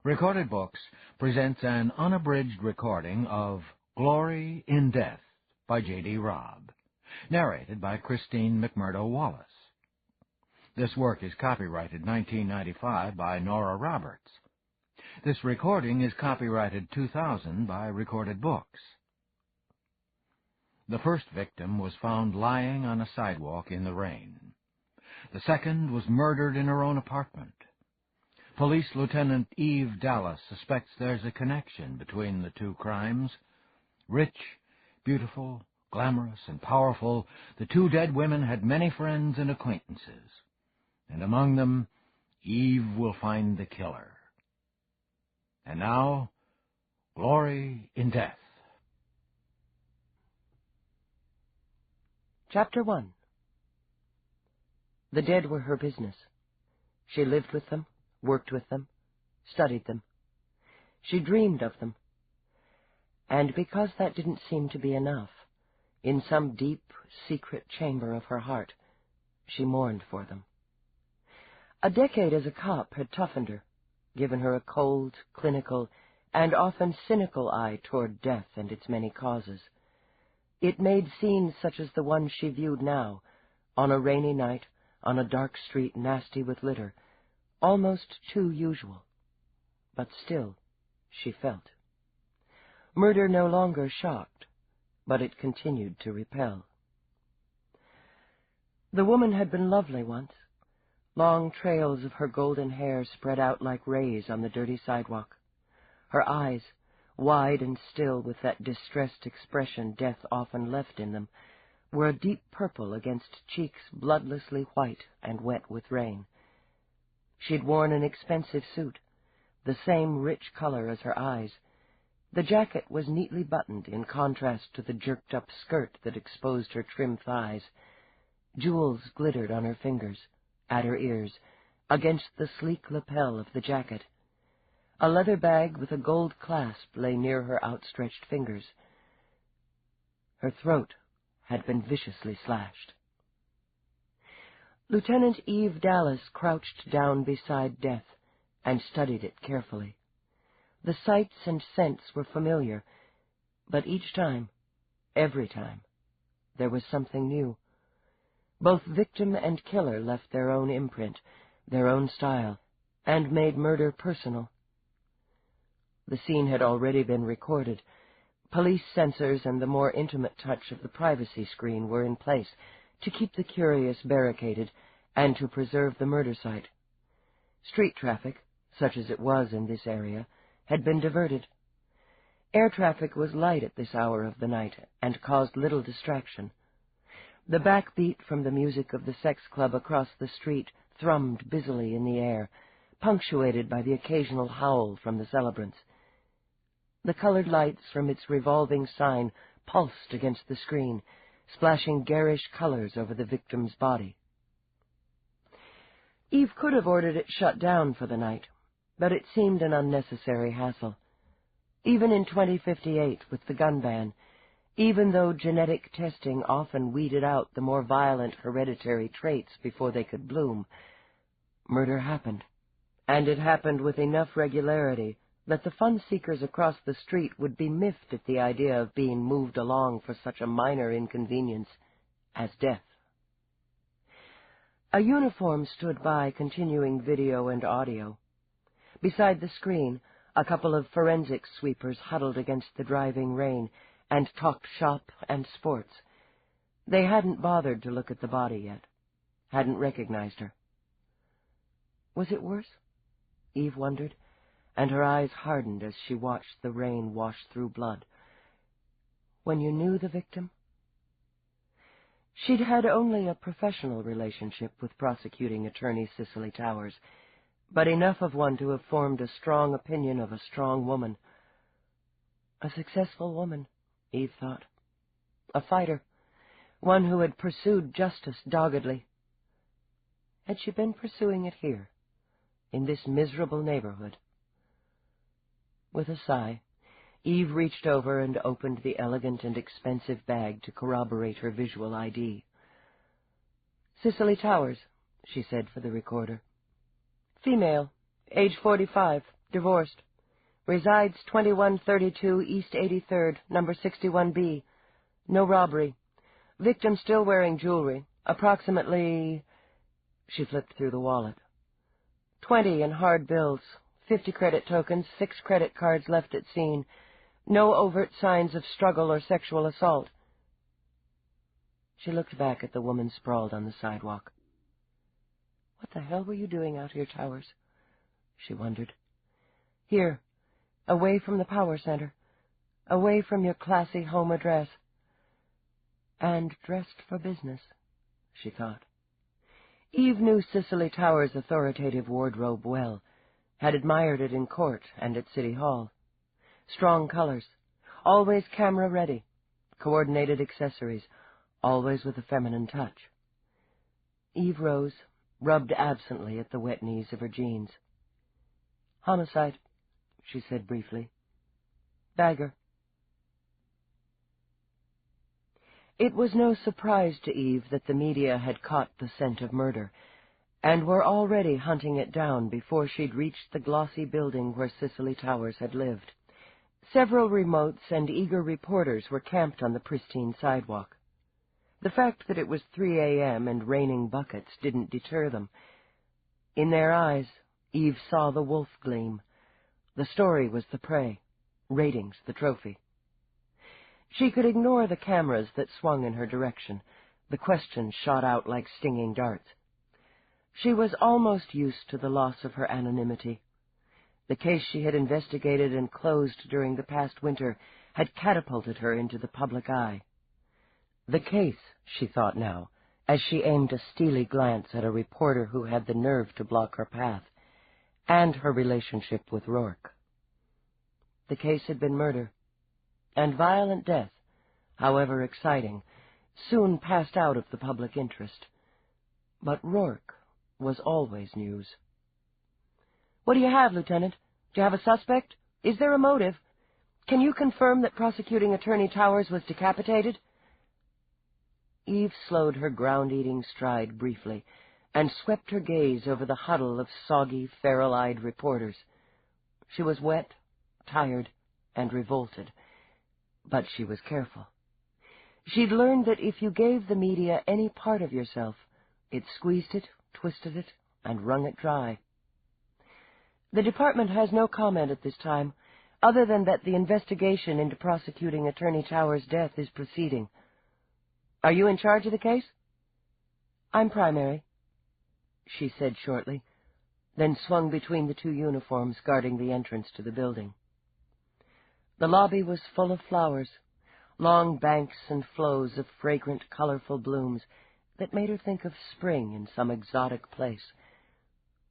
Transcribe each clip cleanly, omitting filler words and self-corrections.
Recorded Books presents an unabridged recording of Glory in Death by J.D.Robb, narrated by Christine McMurdo Wallace. This work is copyrighted 1995 by Nora Roberts. This recording is copyrighted 2000 by Recorded Books. The first victim was found lying on a sidewalk in the rain. The second was murdered in her own apartment. Police Lieutenant Eve Dallas suspects there's a connection between the two crimes. Rich, beautiful, glamorous, and powerful, the two dead women had many friends and acquaintances. And among them, Eve will find the killer. And now, Glory in Death. Chapter 1. The dead were her business. She lived with them, worked with them, studied them. She dreamed of them. And because that didn't seem to be enough, in some deep, secret chamber of her heart, she mourned for them. A decade as a cop had toughened her, given her a cold, clinical, and often cynical eye toward death and its many causes. It made scenes such as the one she viewed now, on a rainy night, on a dark street nasty with litter, almost too usual. But still, she felt. Murder no longer shocked, but it continued to repel. The woman had been lovely once. Long trails of her golden hair spread out like rays on the dirty sidewalk. Her eyes, wide and still with that distressed expression death often left in them, were a deep purple against cheeks bloodlessly white and wet with rain. She'd worn an expensive suit, the same rich color as her eyes. The jacket was neatly buttoned in contrast to the jerked-up skirt that exposed her trim thighs. Jewels glittered on her fingers, at her ears, against the sleek lapel of the jacket. A leather bag with a gold clasp lay near her outstretched fingers. Her throat had been viciously slashed. Lieutenant Eve Dallas crouched down beside death and studied it carefully. The sights and scents were familiar, but each time, every time, there was something new. Both victim and killer left their own imprint, their own style, and made murder personal. The scene had already been recorded. Police sensors and the more intimate touch of the privacy screen were in place to keep the curious barricaded and to preserve the murder site. Street traffic, such as it was in this area, had been diverted. Air traffic was light at this hour of the night and caused little distraction. The backbeat from the music of the sex club across the street thrummed busily in the air, punctuated by the occasional howl from the celebrants. The colored lights from its revolving sign pulsed against the screen, splashing garish colors over the victim's body. Eve could have ordered it shut down for the night, but it seemed an unnecessary hassle. Even in 2058, with the gun ban, even though genetic testing often weeded out the more violent hereditary traits before they could bloom, murder happened, and it happened with enough regularity that the fun-seekers across the street would be miffed at the idea of being moved along for such a minor inconvenience as death. A uniform stood by, continuing video and audio. Beside the screen, a couple of forensic sweepers huddled against the driving rain and talked shop and sports. They hadn't bothered to look at the body yet, hadn't recognized her. Was it worse? Eve wondered, and her eyes hardened as she watched the rain wash through blood. When you knew the victim? She'd had only a professional relationship with prosecuting attorney Cicely Towers, but enough of one to have formed a strong opinion of a strong woman. A successful woman, Eve thought. A fighter, one who had pursued justice doggedly. Had she been pursuing it here, in this miserable neighborhood? With a sigh, Eve reached over and opened the elegant and expensive bag to corroborate her visual ID. Cicely Towers, she said for the recorder. Female, age 45, Divorced. Resides 2132 East 83rd, number 61B. No robbery. Victim still wearing jewelry. Approximately... She flipped through the wallet. 20 in hard bills. 50 credit tokens, 6 credit cards left at scene. No overt signs of struggle or sexual assault. She looked back at the woman sprawled on the sidewalk. What the hell were you doing out here, Towers? She wondered. Here, away from the power center, away from your classy home address. And dressed for business, she thought. Eve knew Cicely Towers' authoritative wardrobe well, had admired it in court and at City Hall. Strong colors, always camera-ready, coordinated accessories, always with a feminine touch. Eve rose, rubbed absently at the wet knees of her jeans. Homicide, she said briefly. Dagger. It was no surprise to Eve that the media had caught the scent of murder, and were already hunting it down before she'd reached the glossy building where Cicely Towers had lived. Several remotes and eager reporters were camped on the pristine sidewalk. The fact that it was 3 a.m. and raining buckets didn't deter them. In their eyes, Eve saw the wolf gleam. The story was the prey, ratings the trophy. She could ignore the cameras that swung in her direction. The questions shot out like stinging darts. She was almost used to the loss of her anonymity. The case she had investigated and closed during the past winter had catapulted her into the public eye. The case, she thought now, as she aimed a steely glance at a reporter who had the nerve to block her path, and her relationship with Roarke. The case had been murder, and violent death, however exciting, soon passed out of the public interest. But Roarke was always news. What do you have, Lieutenant? Do you have a suspect? Is there a motive? Can you confirm that Prosecuting Attorney Towers was decapitated? Eve slowed her ground-eating stride briefly and swept her gaze over the huddle of soggy, feral-eyed reporters. She was wet, tired, and revolted, but she was careful. She'd learned that if you gave the media any part of yourself, it squeezed it, twisted it, and wrung it dry. The department has no comment at this time, other than that the investigation into Prosecuting Attorney Towers' death is proceeding. Are you in charge of the case? I'm primary, she said shortly, then swung between the two uniforms guarding the entrance to the building. The lobby was full of flowers, long banks and flows of fragrant, colorful blooms that made her think of spring in some exotic place.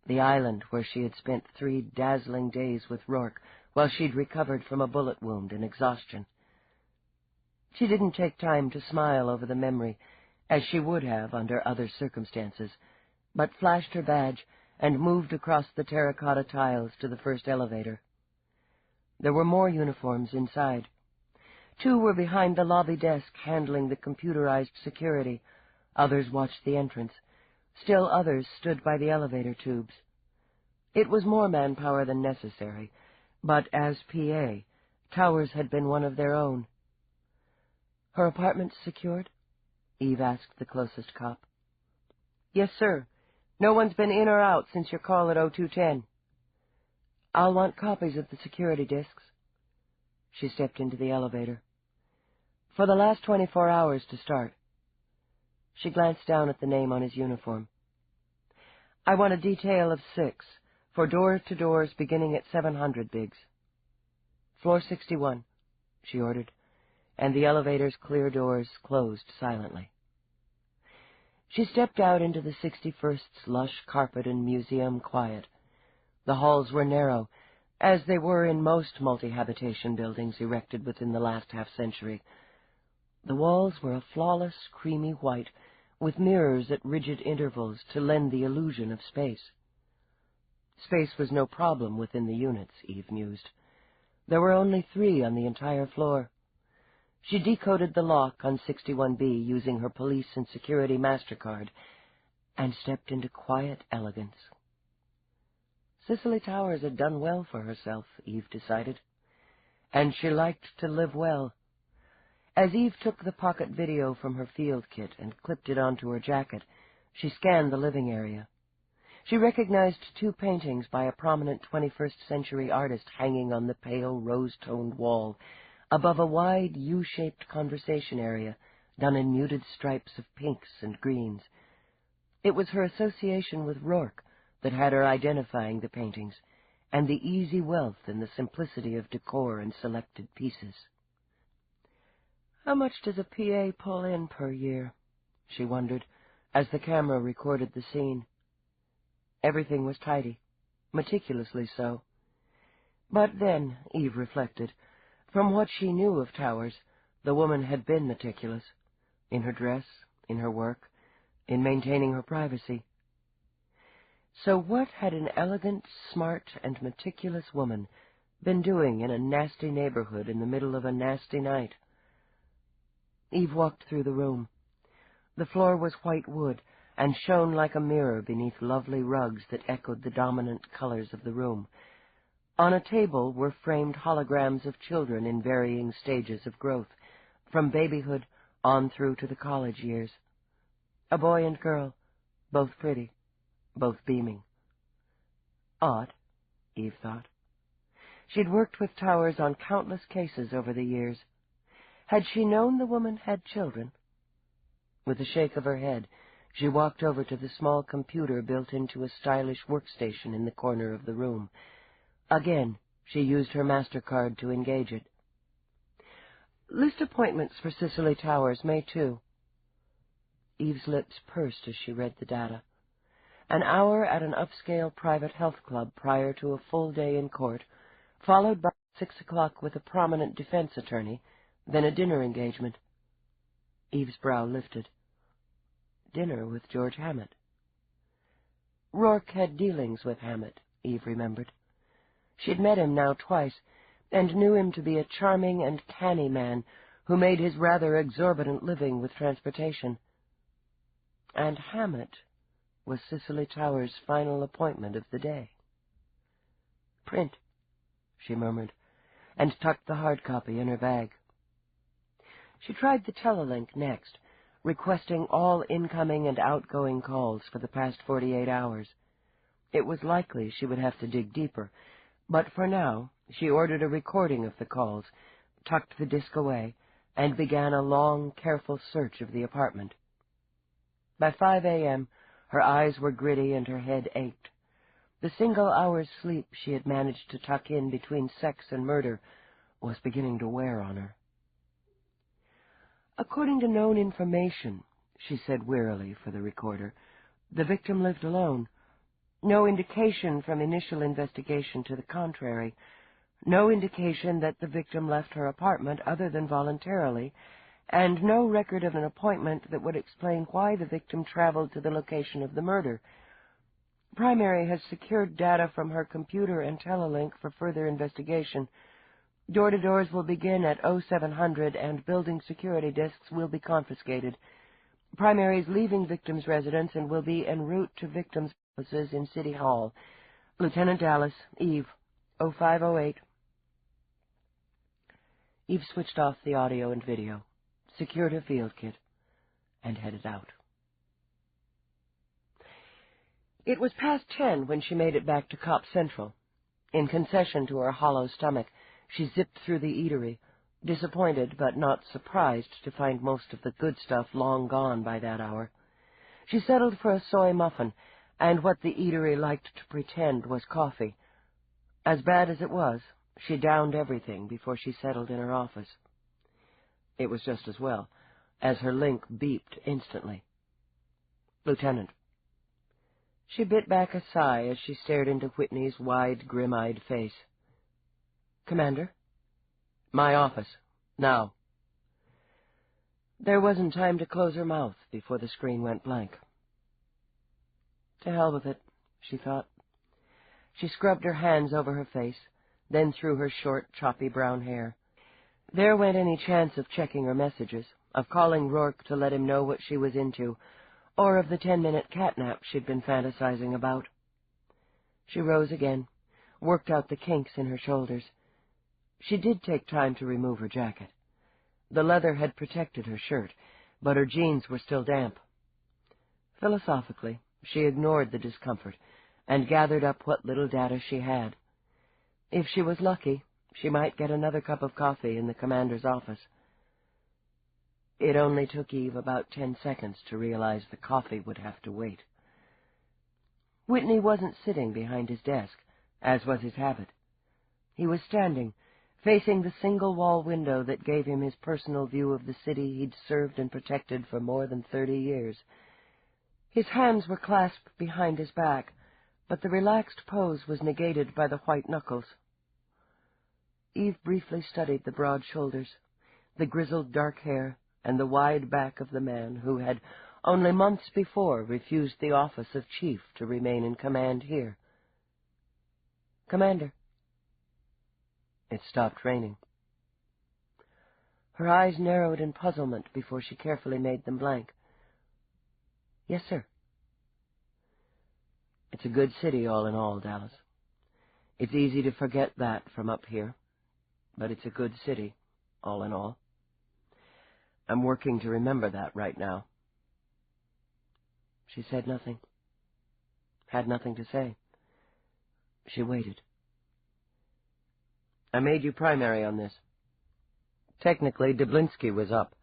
The island where she had spent 3 dazzling days with Roarke while she'd recovered from a bullet wound and exhaustion. She didn't take time to smile over the memory, as she would have under other circumstances, but flashed her badge and moved across the terracotta tiles to the first elevator. There were more uniforms inside. 2 were behind the lobby desk handling the computerized security. Others watched the entrance. Still others stood by the elevator tubes. It was more manpower than necessary, but as PA, Towers had been one of their own. Her apartment secured? Eve asked the closest cop. Yes, sir. No one's been in or out since your call at 0210. I'll want copies of the security disks. She stepped into the elevator. For the last 24 hours to start. She glanced down at the name on his uniform. I want a detail of 6, for door-to-doors beginning at 700 Biggs. Floor 61, she ordered, and the elevator's clear doors closed silently. She stepped out into the 61st's lush carpet and museum quiet. The halls were narrow, as they were in most multi-habitation buildings erected within the last half-century. The walls were a flawless, creamy white, with mirrors at rigid intervals to lend the illusion of space. Space was no problem within the units, Eve mused. There were only 3 on the entire floor. She decoded the lock on 61B using her police and security MasterCard and stepped into quiet elegance. Cicely Towers had done well for herself, Eve decided. And she liked to live well. As Eve took the pocket video from her field kit and clipped it onto her jacket, she scanned the living area. She recognized 2 paintings by a prominent 21st-century artist hanging on the pale rose-toned wall, above a wide U-shaped conversation area done in muted stripes of pinks and greens. It was her association with Roarke that had her identifying the paintings, and the easy wealth and the simplicity of decor and selected pieces. How much does a PA pull in per year? She wondered, as the camera recorded the scene. Everything was tidy, meticulously so. But then, Eve reflected, from what she knew of Towers, the woman had been meticulous, in her dress, in her work, in maintaining her privacy. So what had an elegant, smart, and meticulous woman been doing in a nasty neighborhood in the middle of a nasty night? Eve walked through the room. The floor was white wood, and shone like a mirror beneath lovely rugs that echoed the dominant colors of the room. On a table were framed holograms of children in varying stages of growth, from babyhood on through to the college years. A boy and girl, both pretty, both beaming. Odd, Eve thought. She'd worked with Towers on countless cases over the years. Had she known the woman had children? With a shake of her head, she walked over to the small computer built into a stylish workstation in the corner of the room. Again, she used her MasterCard to engage it. List appointments for Cicely Towers, May 2. Eve's lips pursed as she read the data. An hour at an upscale private health club prior to a full day in court, followed by 6 o'clock with a prominent defense attorney, then a dinner engagement. Eve's brow lifted. Dinner with George Hammet. Roarke had dealings with Hammet, Eve remembered. She'd met him now twice, and knew him to be a charming and canny man who made his rather exorbitant living with transportation. And Hammet was Cicely Towers' final appointment of the day. Print, she murmured, and tucked the hard copy in her bag. She tried the telelink next, requesting all incoming and outgoing calls for the past 48 hours. It was likely she would have to dig deeper, but for now she ordered a recording of the calls, tucked the disc away, and began a long, careful search of the apartment. By 5 a.m., her eyes were gritty and her head ached. The single hour's sleep she had managed to tuck in between sex and murder was beginning to wear on her. According to known information, she said wearily for the recorder, the victim lived alone. No indication from initial investigation to the contrary. No indication that the victim left her apartment other than voluntarily, and no record of an appointment that would explain why the victim traveled to the location of the murder. Primary has secured data from her computer and telelink for further investigation. Door-to-doors will begin at 0700, and building security disks will be confiscated. Primary is leaving victim's residence and will be en route to victim's offices in City Hall. Lieutenant Dallas, Eve, 0508. Eve switched off the audio and video, secured her field kit, and headed out. It was past 10 when she made it back to Cop Central. In concession to her hollow stomach, she zipped through the eatery, disappointed but not surprised to find most of the good stuff long gone by that hour. She settled for a soy muffin, and what the eatery liked to pretend was coffee. As bad as it was, she downed everything before she settled in her office. It was just as well, as her link beeped instantly. Lieutenant. She bit back a sigh as she stared into Whitney's wide, grim-eyed face. Commander? My office. Now. There wasn't time to close her mouth before the screen went blank. To hell with it, she thought. She scrubbed her hands over her face, then through her short, choppy brown hair. There went any chance of checking her messages, of calling Roarke to let him know what she was into, or of the 10-minute catnap she'd been fantasizing about. She rose again, worked out the kinks in her shoulders. She did take time to remove her jacket. The leather had protected her shirt, but her jeans were still damp. Philosophically, she ignored the discomfort and gathered up what little data she had. If she was lucky, she might get another cup of coffee in the commander's office. It only took Eve about 10 seconds to realize the coffee would have to wait. Whitney wasn't sitting behind his desk, as was his habit. He was standing, facing the single-wall window that gave him his personal view of the city he'd served and protected for more than 30 years. His hands were clasped behind his back, but the relaxed pose was negated by the white knuckles. Eve briefly studied the broad shoulders, the grizzled dark hair, and the wide back of the man who had only months before refused the office of chief to remain in command here. "Commander." It stopped raining. Her eyes narrowed in puzzlement before she carefully made them blank. "Yes, sir." "It's a good city all in all, Dallas. It's easy to forget that from up here, but it's a good city all in all. I'm working to remember that right now." She said nothing, had nothing to say. She waited. "I made you primary on this. Technically, Dublinsky was up,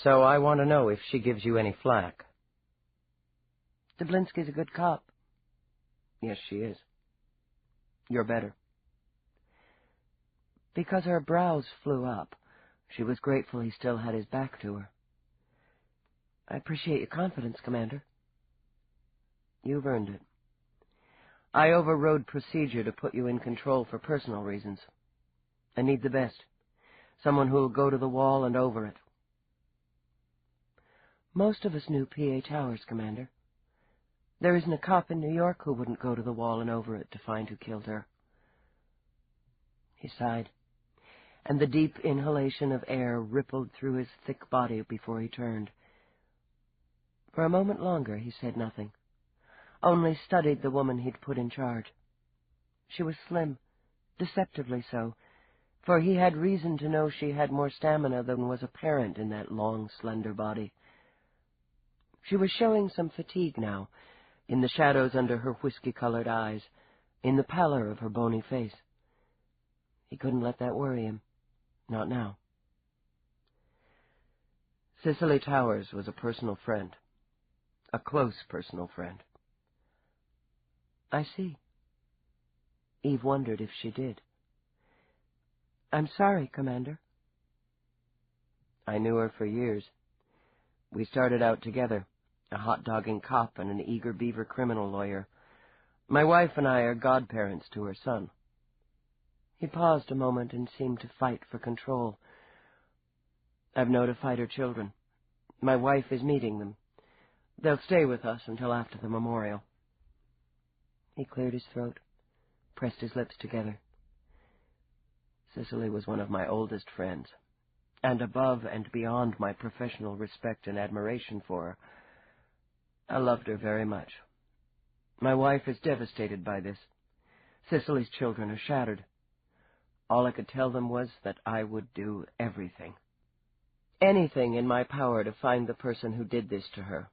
so I want to know if she gives you any flack." "Dublinsky's a good cop." "Yes, she is. You're better." Because her brows flew up, she was grateful he still had his back to her. "I appreciate your confidence, Commander." "You've earned it. I overrode procedure to put you in control for personal reasons. I need the best. Someone who'll go to the wall and over it." "Most of us knew P.A. Towers, Commander. There isn't a cop in New York who wouldn't go to the wall and over it to find who killed her." He sighed, and the deep inhalation of air rippled through his thick body before he turned. For a moment longer he said nothing, only studied the woman he'd put in charge. She was slim, deceptively so, for he had reason to know she had more stamina than was apparent in that long, slender body. She was showing some fatigue now, in the shadows under her whiskey-colored eyes, in the pallor of her bony face. He couldn't let that worry him. Not now. Cicely Towers was a personal friend. A close personal friend. "I see." Eve wondered if she did. "I'm sorry, Commander." "I knew her for years. We started out together, a hot-dogging cop and an eager beaver criminal lawyer. My wife and I are godparents to her son." He paused a moment and seemed to fight for control. "I've notified her children. My wife is meeting them. They'll stay with us until after the memorial." He cleared his throat, pressed his lips together. "Cicely was one of my oldest friends, and above and beyond my professional respect and admiration for her. I loved her very much. My wife is devastated by this. Cicely's children are shattered. All I could tell them was that I would do everything. Anything in my power to find the person who did this to her,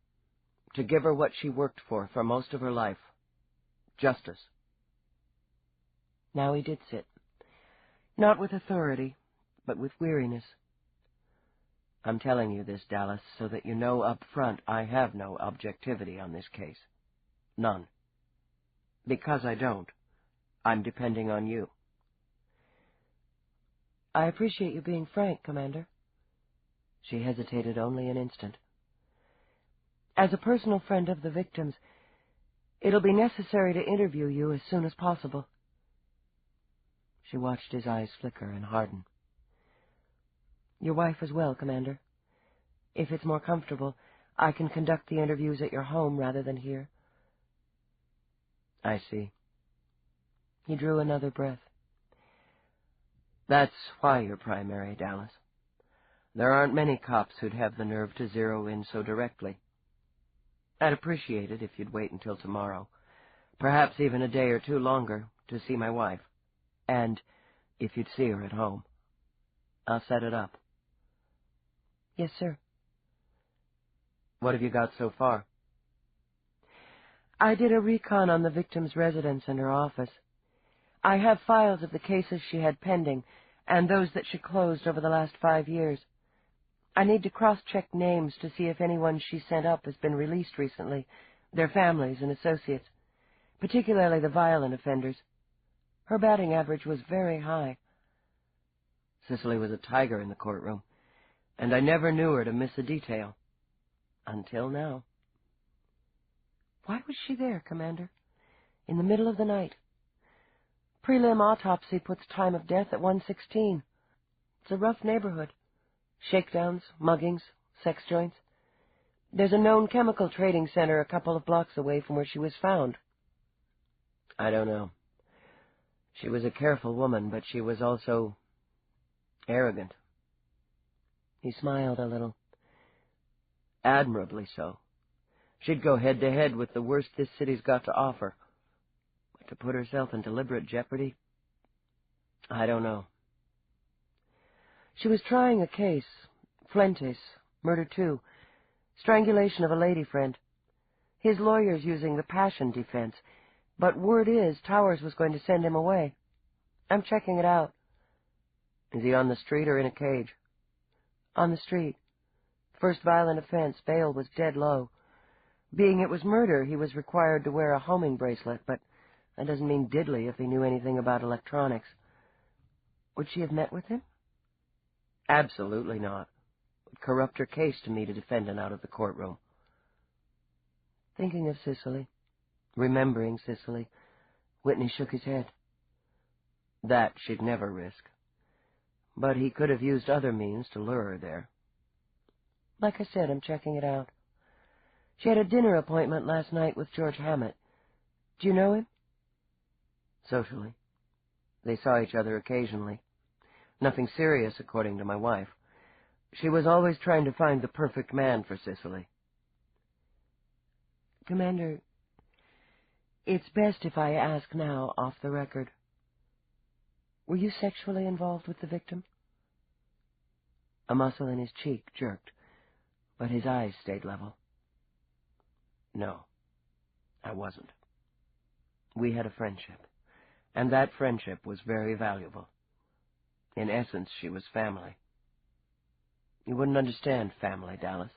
to give her what she worked for most of her life. Justice." Now he did sit, not with authority, but with weariness. "I'm telling you this, Dallas, so that you know up front I have no objectivity on this case. None. Because I don't, I'm depending on you." "I appreciate you being frank, Commander." She hesitated only an instant. "As a personal friend of the victims, it'll be necessary to interview you as soon as possible." She watched his eyes flicker and harden. "Your wife is well, Commander. If it's more comfortable, I can conduct the interviews at your home rather than here." "I see." He drew another breath. "That's why you're primary, Dallas. There aren't many cops who'd have the nerve to zero in so directly. I'd appreciate it if you'd wait until tomorrow. Perhaps even a day or two longer to see my wife. And if you'd see her at home. I'll set it up. Yes, sir. What have you got so far? I did a recon on the victim's residence and her office. I have files of the cases she had pending and those that she closed over the last 5 years. I need to cross-check names to see if anyone she sent up has been released recently, their families and associates, particularly the violent offenders. Her batting average was very high. Cicely was a tiger in the courtroom, and I never knew her to miss a detail. Until now. Why was she there, Commander? In the middle of the night. Prelim autopsy puts time of death at 1:16. It's a rough neighborhood. Shakedowns, muggings, sex joints. There's a known chemical trading center a couple of blocks away from where she was found. I don't know. She was a careful woman, but she was also arrogant. He smiled a little. Admirably so. She'd go head-to-head with the worst this city's got to offer. But to put herself in deliberate jeopardy? I don't know. She was trying a case. Fuentes, murder 2. Strangulation of a lady friend. His lawyer's using the passion defense, but word is Towers was going to send him away. I'm checking it out. Is he on the street or in a cage? On the street. First violent offense, bail was dead low. Being it was murder, he was required to wear a homing bracelet, but that doesn't mean diddly if he knew anything about electronics. Would she have met with him? Absolutely not. It would corrupt her case to meet a defendant out of the courtroom. Thinking of Cicely, remembering Cicely, Whitney shook his head. That she'd never risk. But he could have used other means to lure her there. Like I said, I'm checking it out. She had a dinner appointment last night with George Hammet. Do you know him? Socially. They saw each other occasionally. Nothing serious, according to my wife. She was always trying to find the perfect man for Cicely. Commander, it's best if I ask now off the record. Were you sexually involved with the victim? A muscle in his cheek jerked, but his eyes stayed level. No, I wasn't. We had a friendship, and that friendship was very valuable. In essence, she was family. You wouldn't understand family, Dallas.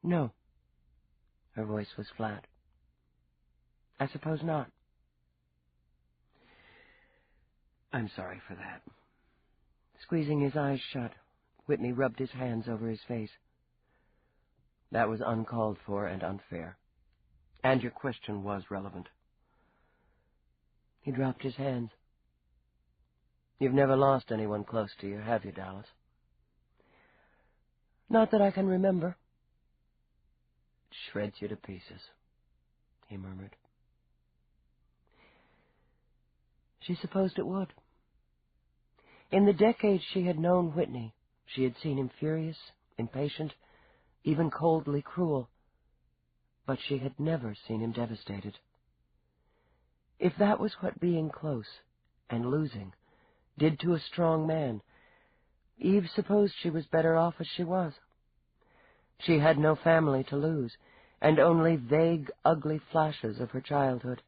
No. Her voice was flat. I suppose not. I'm sorry for that. Squeezing his eyes shut, Whitney rubbed his hands over his face. That was uncalled for and unfair. And your question was relevant. He dropped his hands. You've never lost anyone close to you, have you, Dallas? Not that I can remember. It shreds you to pieces, he murmured. She supposed it would. In the decades she had known Whitney, she had seen him furious, impatient, even coldly cruel, but she had never seen him devastated. If that was what being close and losing did to a strong man, Eve supposed she was better off as she was. She had no family to lose, and only vague, ugly flashes of her childhood.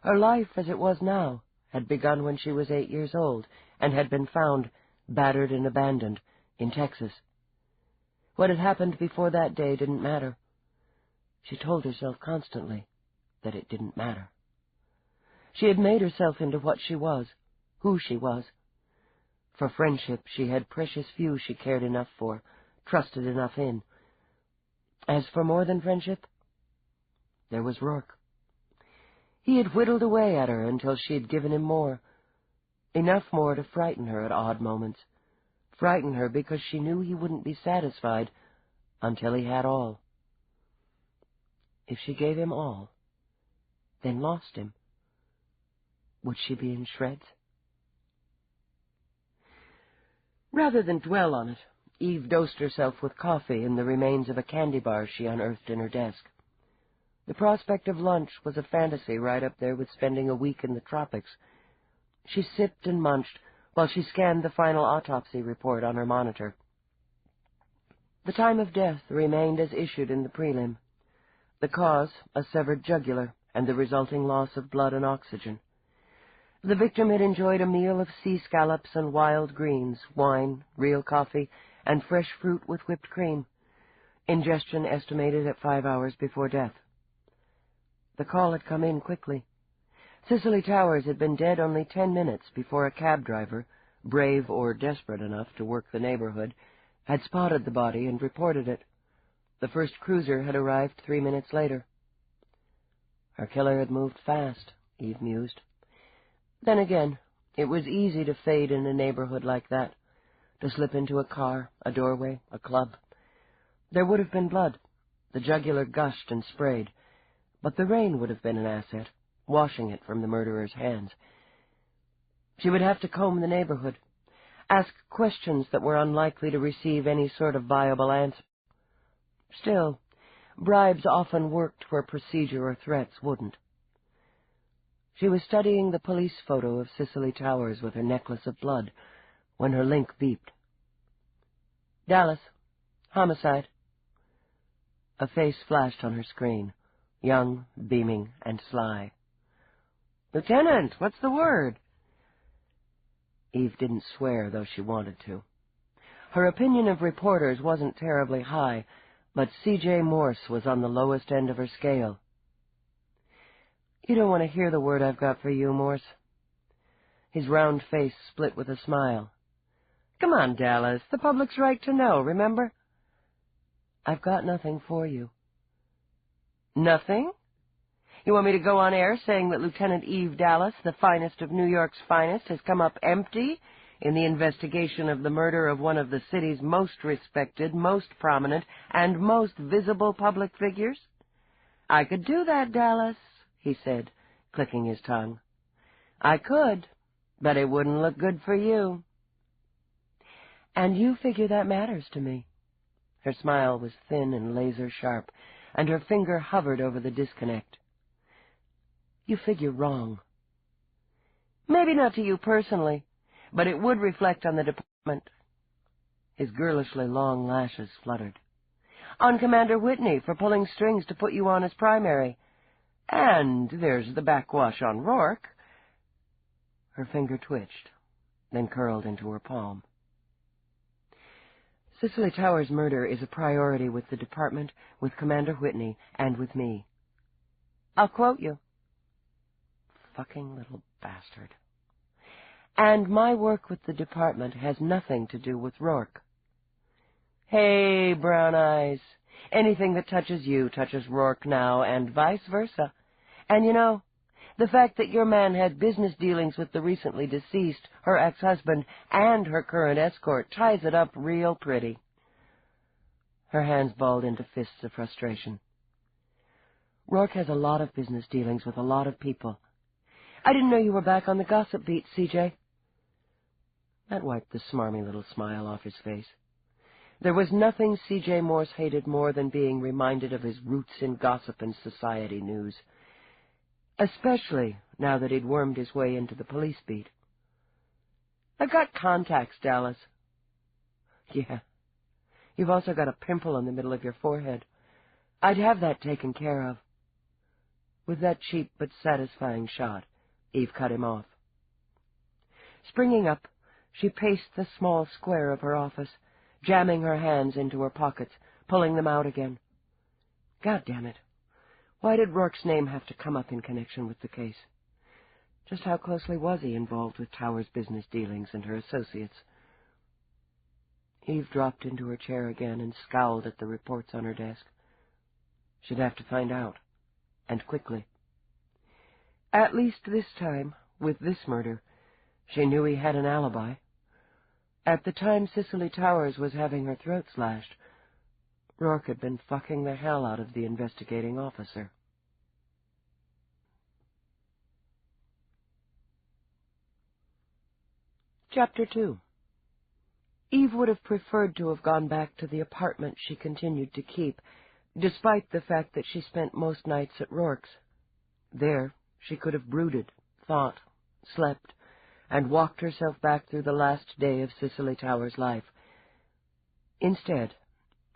Her life, as it was now, had begun when she was 8 years old, and had been found, battered and abandoned, in Texas. What had happened before that day didn't matter. She told herself constantly that it didn't matter. She had made herself into what she was, who she was. For friendship she had precious few she cared enough for, trusted enough in. As for more than friendship, there was Roarke. He had whittled away at her until she had given him more, enough more to frighten her at odd moments, frighten her because she knew he wouldn't be satisfied until he had all. If she gave him all, then lost him, would she be in shreds? Rather than dwell on it, Eve dosed herself with coffee and the remains of a candy bar she unearthed in her desk. The prospect of lunch was a fantasy right up there with spending a week in the tropics. She sipped and munched while she scanned the final autopsy report on her monitor. The time of death remained as issued in the prelim. The cause, a severed jugular, and the resulting loss of blood and oxygen. The victim had enjoyed a meal of sea scallops and wild greens, wine, real coffee, and fresh fruit with whipped cream. Ingestion estimated at 5 hours before death. The call had come in quickly. Cicely Towers had been dead only 10 minutes before a cab driver, brave or desperate enough to work the neighborhood, had spotted the body and reported it. The first cruiser had arrived 3 minutes later. Her killer had moved fast, Eve mused. Then again, it was easy to fade in a neighborhood like that, to slip into a car, a doorway, a club. There would have been blood. The jugular gushed and sprayed, but the rain would have been an asset, washing it from the murderer's hands. She would have to comb the neighborhood, ask questions that were unlikely to receive any sort of viable answer. Still, bribes often worked where procedure or threats wouldn't. She was studying the police photo of Cicely Towers with her necklace of blood when her link beeped. Dallas, homicide. A face flashed on her screen, young, beaming, and sly. Lieutenant, what's the word? Eve didn't swear, though she wanted to. Her opinion of reporters wasn't terribly high, but CJ Morse was on the lowest end of her scale. You don't want to hear the word I've got for you, Morse. His round face split with a smile. Come on, Dallas. The public's right to know, remember? I've got nothing for you. Nothing? You want me to go on air saying that Lieutenant Eve Dallas, the finest of New York's finest, has come up empty in the investigation of the murder of one of the city's most respected, most prominent, and most visible public figures? I could do that, Dallas, he said, clicking his tongue. I could, but it wouldn't look good for you. And you figure that matters to me. Her smile was thin and laser-sharp, and her finger hovered over the disconnect. You figure wrong. Maybe not to you personally, but it would reflect on the department. His girlishly long lashes fluttered. On Commander Whitney for pulling strings to put you on as primary. And there's the backwash on Roarke. Her finger twitched, then curled into her palm. Cicely Towers' murder is a priority with the department, with Commander Whitney, and with me. I'll quote you. Fucking little bastard. And my work with the department has nothing to do with Roarke. Hey, Brown Eyes, anything that touches you touches Roarke now, and vice versa. And you know, the fact that your man had business dealings with the recently deceased, her ex-husband, and her current escort ties it up real pretty. Her hands balled into fists of frustration. Roarke has a lot of business dealings with a lot of people. I didn't know you were back on the gossip beat, CJ. That wiped the smarmy little smile off his face. There was nothing CJ Morse hated more than being reminded of his roots in gossip and society news, especially now that he'd wormed his way into the police beat. I've got contacts, Dallas. Yeah. You've also got a pimple in the middle of your forehead. I'd have that taken care of. With that cheap but satisfying shot, Eve cut him off. Springing up, she paced the small square of her office, jamming her hands into her pockets, pulling them out again. God damn it. Why did Rourke's name have to come up in connection with the case? Just how closely was he involved with Towers' business dealings and her associates? Eve dropped into her chair again and scowled at the reports on her desk. She'd have to find out, and quickly. At least this time, with this murder, she knew he had an alibi. At the time Cicely Towers was having her throat slashed, Roarke had been fucking the hell out of the investigating officer. Chapter 2. Eve would have preferred to have gone back to the apartment she continued to keep, despite the fact that she spent most nights at Roarke's. There she could have brooded, thought, slept, and walked herself back through the last day of Cicely Tower's life. Instead,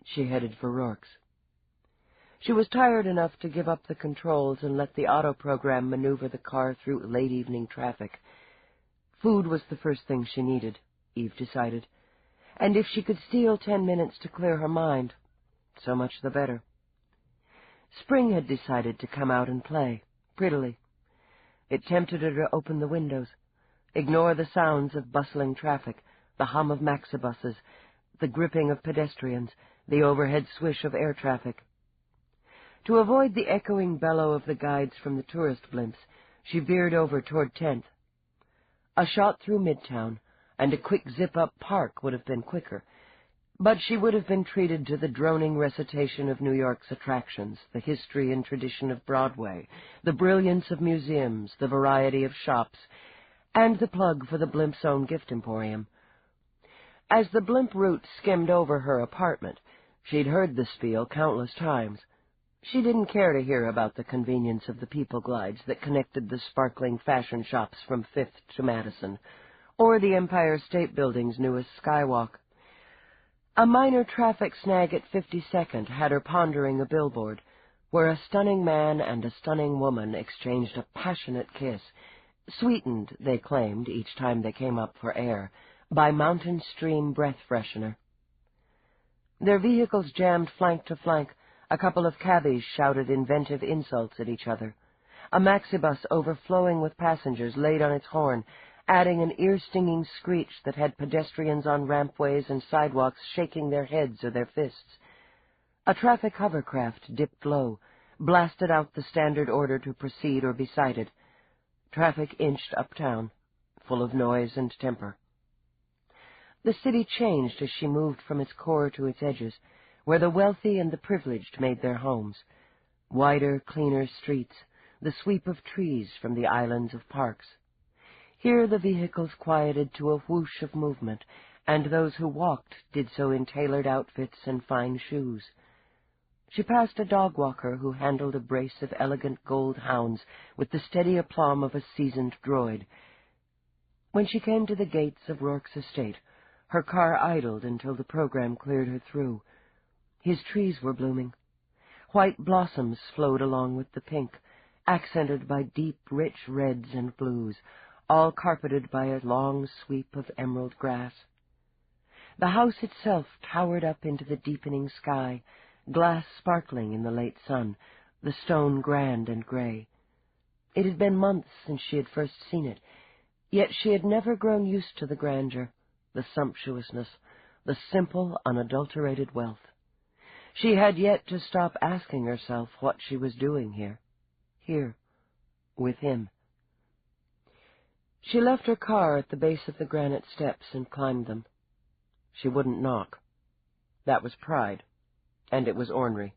she headed for Roarke's. She was tired enough to give up the controls and let the auto program maneuver the car through late-evening traffic. Food was the first thing she needed, Eve decided, and if she could steal 10 minutes to clear her mind, so much the better. Spring had decided to come out and play, prettily. It tempted her to open the windows, ignore the sounds of bustling traffic, the hum of maxibuses, the gripping of pedestrians, the overhead swish of air traffic. To avoid the echoing bellow of the guides from the tourist blimps, she veered over toward 10th. A shot through Midtown and a quick zip-up Park would have been quicker, but she would have been treated to the droning recitation of New York's attractions, the history and tradition of Broadway, the brilliance of museums, the variety of shops, and the plug for the blimp's own gift emporium. As the blimp route skimmed over her apartment, she'd heard the spiel countless times. She didn't care to hear about the convenience of the people glides that connected the sparkling fashion shops from 5th to Madison, or the Empire State Building's newest skywalk. A minor traffic snag at 52nd had her pondering a billboard, where a stunning man and a stunning woman exchanged a passionate kiss, sweetened, they claimed, each time they came up for air, by Mountain Stream breath freshener. Their vehicles jammed flank to flank. A couple of cabbies shouted inventive insults at each other. A maxibus overflowing with passengers laid on its horn, adding an ear-stinging screech that had pedestrians on rampways and sidewalks shaking their heads or their fists. A traffic hovercraft dipped low, blasted out the standard order to proceed or be cited. Traffic inched uptown, full of noise and temper. The city changed as she moved from its core to its edges, where the wealthy and the privileged made their homes. Wider, cleaner streets, the sweep of trees from the islands of parks. Here the vehicles quieted to a whoosh of movement, and those who walked did so in tailored outfits and fine shoes. She passed a dog walker who handled a brace of elegant gold hounds with the steady aplomb of a seasoned droid. When she came to the gates of Roarke's estate, her car idled until the program cleared her through. His trees were blooming. White blossoms flowed along with the pink, accented by deep, rich reds and blues, all carpeted by a long sweep of emerald grass. The house itself towered up into the deepening sky, glass sparkling in the late sun, the stone grand and gray. It had been months since she had first seen it, yet she had never grown used to the grandeur, the sumptuousness, the simple, unadulterated wealth. She had yet to stop asking herself what she was doing here, with him. She left her car at the base of the granite steps and climbed them. She wouldn't knock. That was pride, and it was ornery.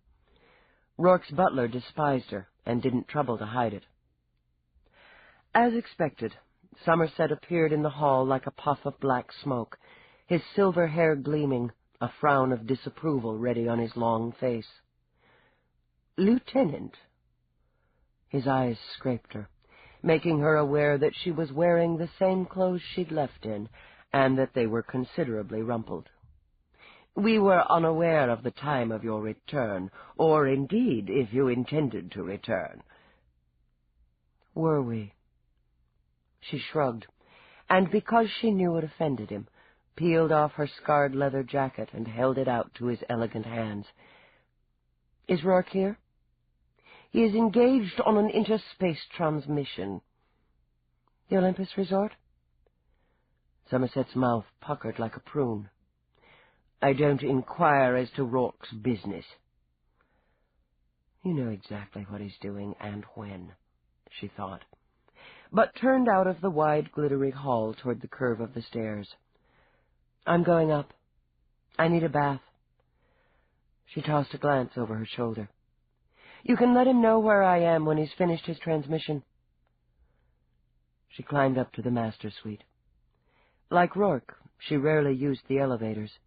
Roarke's butler despised her and didn't trouble to hide it. As expected, Somerset appeared in the hall like a puff of black smoke, his silver hair gleaming, a frown of disapproval ready on his long face. "Lieutenant." His eyes scraped her, making her aware that she was wearing the same clothes she'd left in, and that they were considerably rumpled. "We were unaware of the time of your return, or indeed if you intended to return." "Were we?" She shrugged, and because she knew it offended him, peeled off her scarred leather jacket and held it out to his elegant hands. "Is Roarke here?" "He is engaged on an interspace transmission." "The Olympus Resort?" Somerset's mouth puckered like a prune. "I don't inquire as to Roarke's business." "You know exactly what he's doing and when," she thought, but turned out of the wide, glittery hall toward the curve of the stairs. "I'm going up. I need a bath." She tossed a glance over her shoulder. "You can let him know where I am when he's finished his transmission." She climbed up to the master suite. Like Roarke, she rarely used the elevators.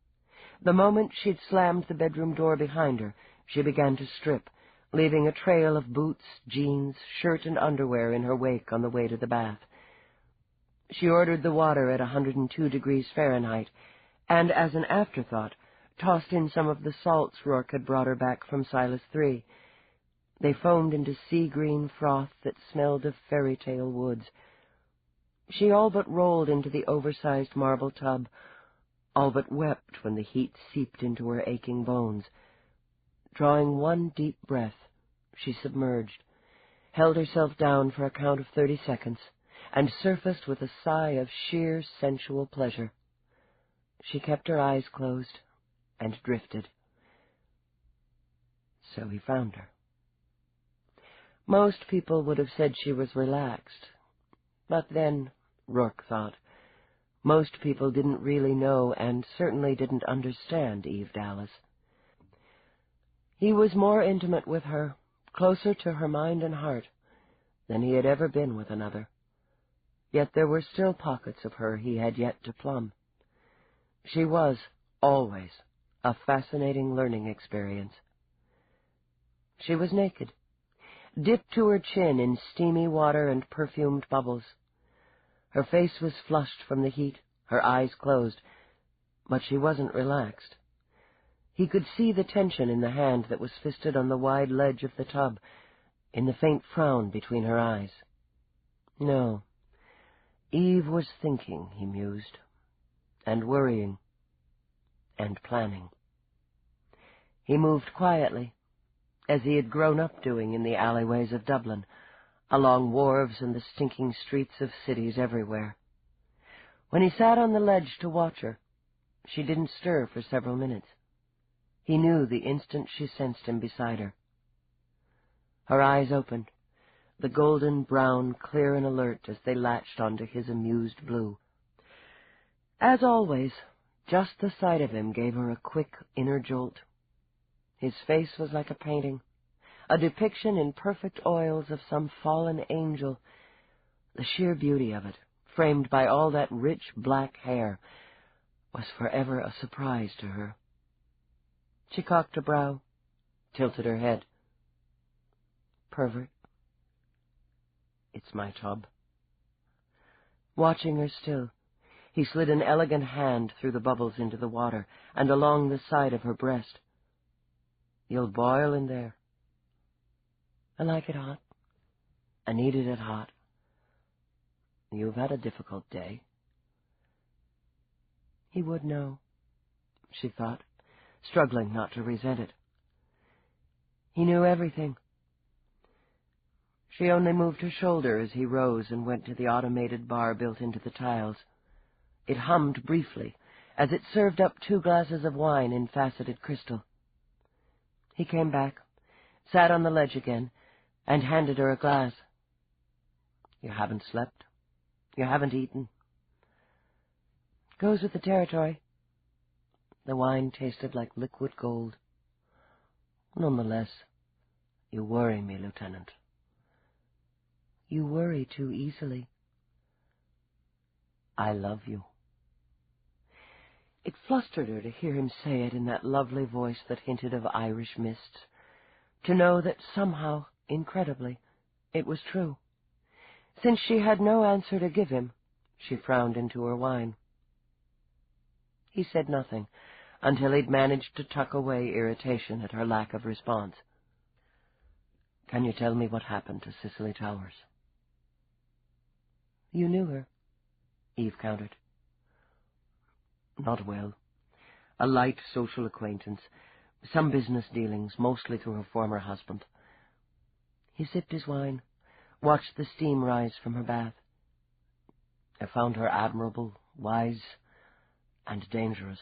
The moment she'd slammed the bedroom door behind her, She began to strip, leaving a trail of boots, jeans, shirt, and underwear in her wake on the way to the bath. She ordered the water at 102 degrees Fahrenheit, and as an afterthought, tossed in some of the salts Roarke had brought her back from Silas 3. They foamed into sea-green froth that smelled of fairy-tale woods. She all but rolled into the oversized marble tub, all but wept when the heat seeped into her aching bones. Drawing one deep breath, she submerged, held herself down for a count of 30 seconds, and surfaced with a sigh of sheer sensual pleasure. She kept her eyes closed and drifted. So he found her. Most people would have said she was relaxed, but then, Roarke thought, most people didn't really know and certainly didn't understand Eve Dallas. He was more intimate with her, closer to her mind and heart, than he had ever been with another. Yet there were still pockets of her he had yet to plumb. She was, always, a fascinating learning experience. She was naked, dipped to her chin in steamy water and perfumed bubbles. Her face was flushed from the heat, her eyes closed, but she wasn't relaxed. He could see the tension in the hand that was fisted on the wide ledge of the tub, in the faint frown between her eyes. No, Eve was thinking, he mused, and worrying, and planning. He moved quietly, as he had grown up doing in the alleyways of Dublin, along wharves and the stinking streets of cities everywhere. When he sat on the ledge to watch her, she didn't stir for several minutes. He knew the instant she sensed him beside her. Her eyes opened, the golden brown clear and alert as they latched onto his amused blue. As always, just the sight of him gave her a quick inner jolt. His face was like a painting, a depiction in perfect oils of some fallen angel. The sheer beauty of it, framed by all that rich black hair, was forever a surprise to her. She cocked a brow, tilted her head. Pervert. It's my tub. Watching her still, he slid an elegant hand through the bubbles into the water and along the side of her breast. You'll boil in there. I like it hot. I needed it hot. You've had a difficult day. He would know, she thought, struggling not to resent it. He knew everything. She only moved her shoulder as he rose and went to the automated bar built into the tiles. It hummed briefly as it served up 2 glasses of wine in faceted crystal. He came back, sat on the ledge again, and handed her a glass. You haven't slept. You haven't eaten. Goes with the territory. The wine tasted like liquid gold. Nonetheless, you worry me, Lieutenant. You worry too easily. I love you. It flustered her to hear him say it in that lovely voice that hinted of Irish mists, to know that somehow, incredibly, it was true. Since she had no answer to give him, she frowned into her wine. He said nothing until he'd managed to tuck away irritation at her lack of response. Can you tell me what happened to Cicely Towers? You knew her, Eve countered. Not well. A light social acquaintance, some business dealings, mostly through her former husband. He sipped his wine, watched the steam rise from her bath. I found her admirable, wise, and dangerous.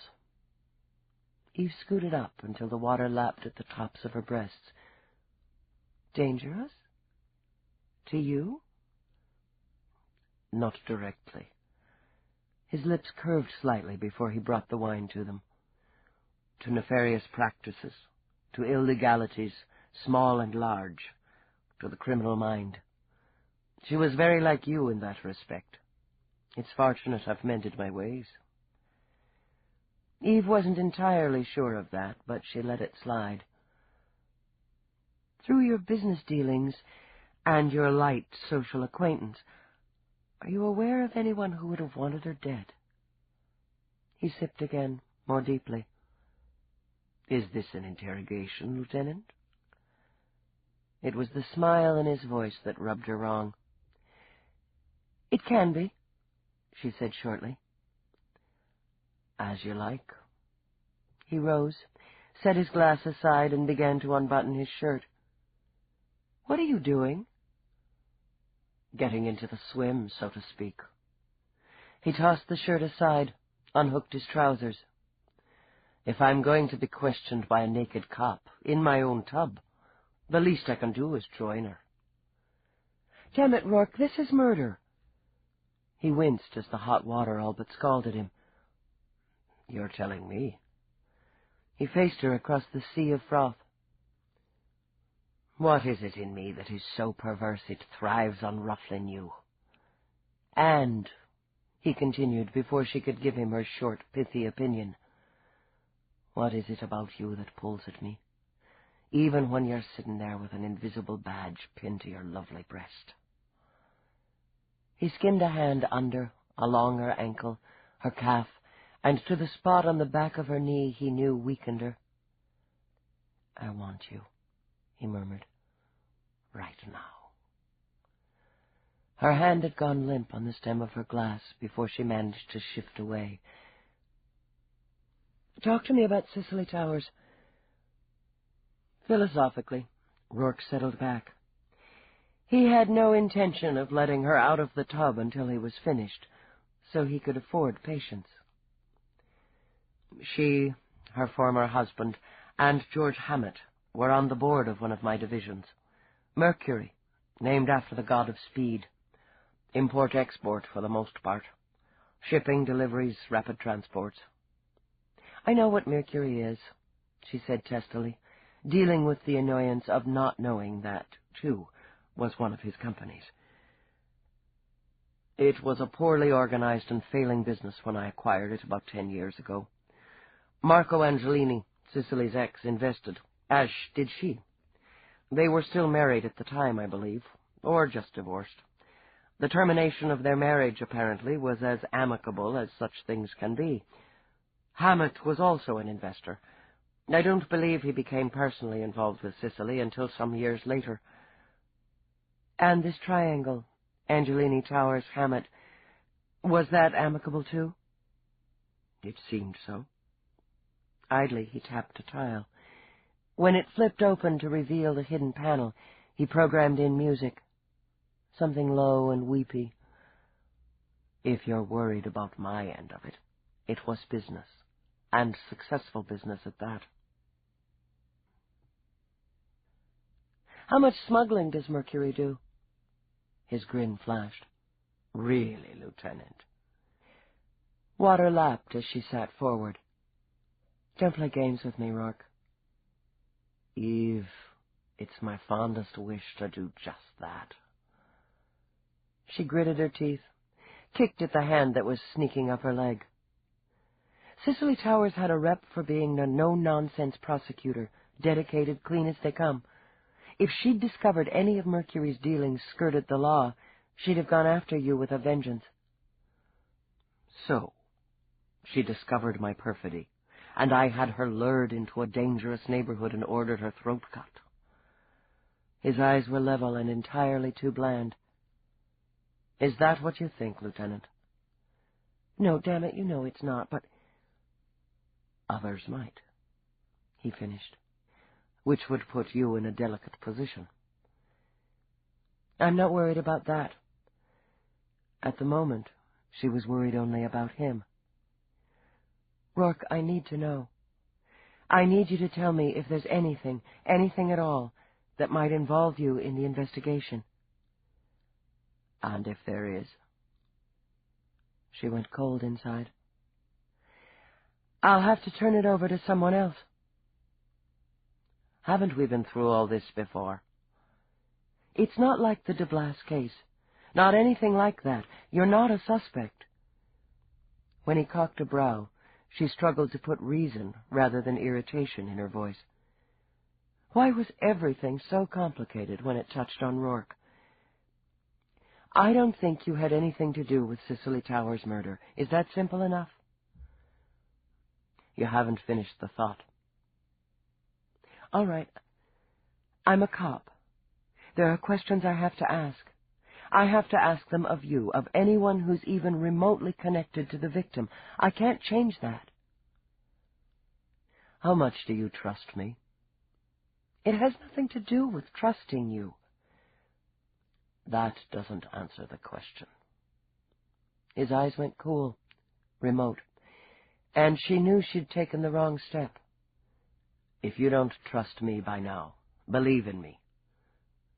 Eve scooted up until the water lapped at the tops of her breasts. Dangerous? To you? Not directly. His lips curved slightly before he brought the wine to them. To nefarious practices, to illegalities, small and large, to the criminal mind. She was very like you in that respect. It's fortunate I've mended my ways. Eve wasn't entirely sure of that, but she let it slide. Through your business dealings and your light social acquaintance, are you aware of anyone who would have wanted her dead?" He sipped again, more deeply. "Is this an interrogation, Lieutenant?" It was the smile in his voice that rubbed her wrong. "It can be," she said shortly. "As you like." He rose, set his glass aside, and began to unbutton his shirt. "What are you doing?" "Getting into the swim, so to speak." He tossed the shirt aside, unhooked his trousers. "If I'm going to be questioned by a naked cop in my own tub, the least I can do is join her." "Damn it, Roarke, this is murder." He winced as the hot water all but scalded him. "You're telling me." He faced her across the sea of froth. "What is it in me that is so perverse it thrives on ruffling you?" "And," he continued before she could give him her short, pithy opinion, "what is it about you that pulls at me, even when you're sitting there with an invisible badge pinned to your lovely breast?" He skinned a hand under, along her ankle, her calf, and to the spot on the back of her knee he knew weakened her. "I want you," he murmured, "right now." Her hand had gone limp on the stem of her glass before she managed to shift away. "Talk to me about Cicely Towers." Philosophically, Roarke settled back. He had no intention of letting her out of the tub until he was finished, so he could afford patience. She, her former husband, and George Hammet were on the board of one of my divisions. Mercury, named after the god of speed. Import-export for the most part. Shipping, deliveries, rapid transports. "I know what Mercury is," she said testily, dealing with the annoyance of not knowing that, too, was one of his companies. "It was a poorly organized and failing business when I acquired it about 10 years ago. Marco Angelini, Cicely's ex, invested, as did she. They were still married at the time, I believe, or just divorced. The termination of their marriage, apparently, was as amicable as such things can be. Hammet was also an investor. I don't believe he became personally involved with Cicely until some years later." "And this triangle, Angelini, Towers, Hammet, was that amicable too?" "It seemed so." Idly he tapped a tile. When it flipped open to reveal the hidden panel, he programmed in music, something low and weepy. "If you're worried about my end of it, it was business, and successful business at that." "How much smuggling does Mercury do?" His grin flashed. "Really, Lieutenant?" Water lapped as she sat forward. "Don't play games with me, Roarke." "Eve, it's my fondest wish to do just that." She gritted her teeth, kicked at the hand that was sneaking up her leg. Cicely Towers had a rep for being a no-nonsense prosecutor, dedicated, clean as they come. If she'd discovered any of Mercury's dealings skirted the law, she'd have gone after you with a vengeance. "So, she discovered my perfidy, and I had her lured into a dangerous neighborhood and ordered her throat cut." His eyes were level and entirely too bland. "Is that what you think, Lieutenant?" "No, damn it, you know it's not, but—" "Others might," he finished, "which would put you in a delicate position." "I'm not worried about that." At the moment, she was worried only about him. "Roarke, I need to know. I need you to tell me if there's anything at all, that might involve you in the investigation." "And if there is?" She went cold inside. "I'll have to turn it over to someone else." "Haven't we been through all this before?" "It's not like the de Blas case. Not anything like that. You're not a suspect." When he cocked a brow, she struggled to put reason rather than irritation in her voice. Why was everything so complicated when it touched on Roarke? I don't think you had anything to do with Cicely Towers' murder. Is that simple enough? You haven't finished the thought. All right. I'm a cop. There are questions I have to ask. I have to ask them of you, of anyone who's even remotely connected to the victim. I can't change that. How much do you trust me? It has nothing to do with trusting you. That doesn't answer the question. His eyes went cool, remote, and she knew she'd taken the wrong step. If you don't trust me by now, believe in me,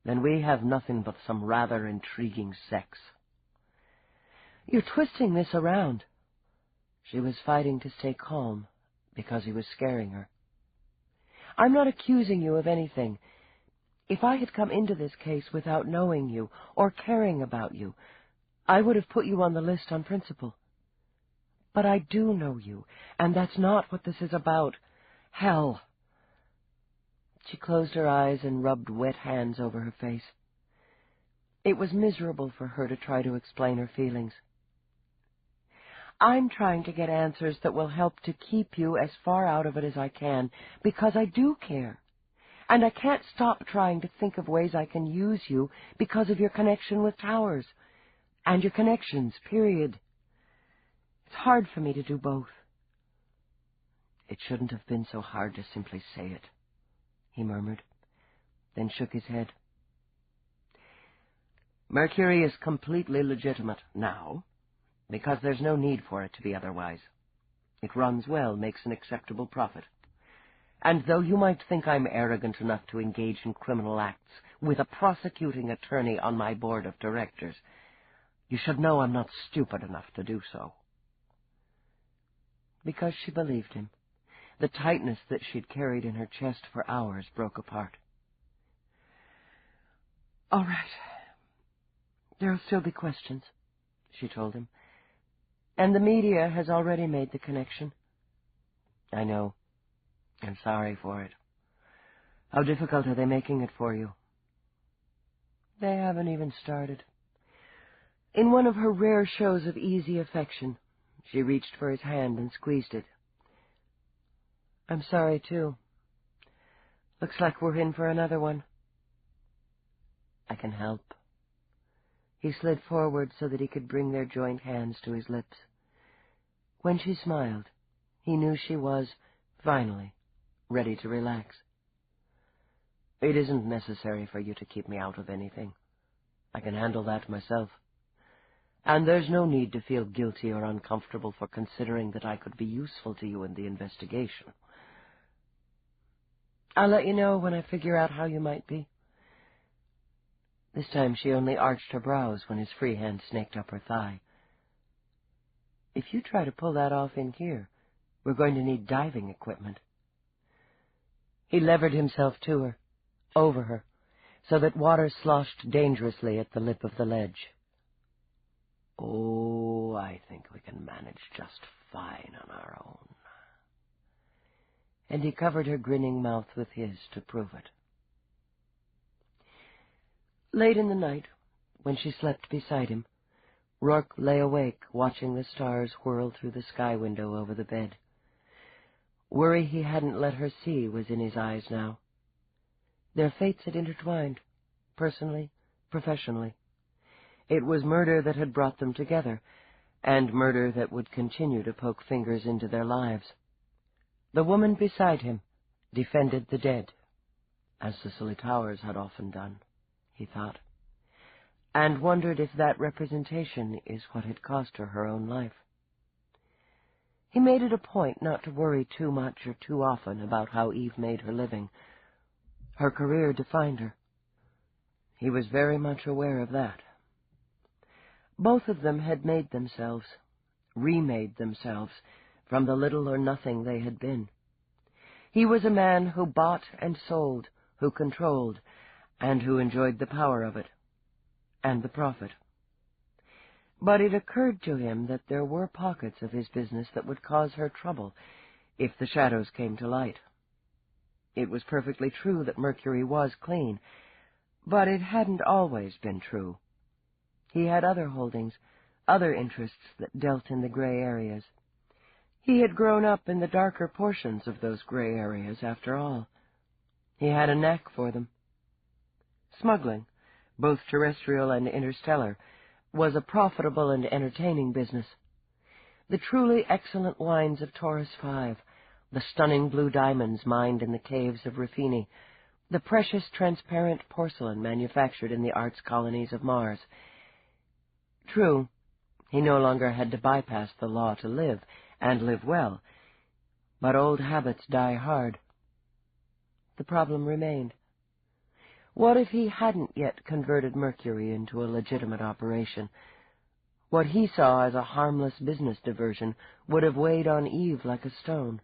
then we have nothing but some rather intriguing sex. You're twisting this around. She was fighting to stay calm because he was scaring her. I'm not accusing you of anything. If I had come into this case without knowing you or caring about you, I would have put you on the list on principle. But I do know you, and that's not what this is about. Hell. She closed her eyes and rubbed wet hands over her face. It was miserable for her to try to explain her feelings. I'm trying to get answers that will help to keep you as far out of it as I can, because I do care. And I can't stop trying to think of ways I can use you because of your connection with Towers. And your connections, period. It's hard for me to do both. It shouldn't have been so hard to simply say it, he murmured, then shook his head. Mercury is completely legitimate now, because there's no need for it to be otherwise. It runs well, makes an acceptable profit. And though you might think I'm arrogant enough to engage in criminal acts with a prosecuting attorney on my board of directors, you should know I'm not stupid enough to do so. Because she believed him, the tightness that she'd carried in her chest for hours broke apart. All right. There'll still be questions, she told him. And the media has already made the connection. I know. I'm sorry for it. How difficult are they making it for you? They haven't even started. In one of her rare shows of easy affection, she reached for his hand and squeezed it. I'm sorry, too. Looks like we're in for another one. I can help. He slid forward so that he could bring their joint hands to his lips. When she smiled, he knew she was, finally, ready to relax. It isn't necessary for you to keep me out of anything. I can handle that myself. And there's no need to feel guilty or uncomfortable for considering that I could be useful to you in the investigation. I'll let you know when I figure out how you might be. This time she only arched her brows when his free hand snaked up her thigh. If you try to pull that off in here, we're going to need diving equipment. He levered himself to her, over her, so that water sloshed dangerously at the lip of the ledge. Oh, I think we can manage just fine on our own. And he covered her grinning mouth with his to prove it. Late in the night, when she slept beside him, Roarke lay awake, watching the stars whirl through the sky window over the bed. Worry he hadn't let her see was in his eyes now. Their fates had intertwined, personally, professionally. It was murder that had brought them together, and murder that would continue to poke fingers into their lives. The woman beside him defended the dead, as Cicely Towers had often done, he thought, and wondered if that representation is what had cost her her own life. He made it a point not to worry too much or too often about how Eve made her living. Her career defined her. He was very much aware of that. Both of them had made themselves, remade themselves, from the little or nothing they had been. He was a man who bought and sold, who controlled, and who enjoyed the power of it, and the profit. But it occurred to him that there were pockets of his business that would cause her trouble if the shadows came to light. It was perfectly true that Mercury was clean, but it hadn't always been true. He had other holdings, other interests that dealt in the gray areas. He had grown up in the darker portions of those gray areas, after all. He had a knack for them. Smuggling, both terrestrial and interstellar, was a profitable and entertaining business. The truly excellent wines of Taurus V, the stunning blue diamonds mined in the caves of Ruffini, the precious transparent porcelain manufactured in the arts colonies of Mars. True, he no longer had to bypass the law to live, and live well, but old habits die hard. The problem remained. What if he hadn't yet converted Mercury into a legitimate operation? What he saw as a harmless business diversion would have weighed on Eve like a stone.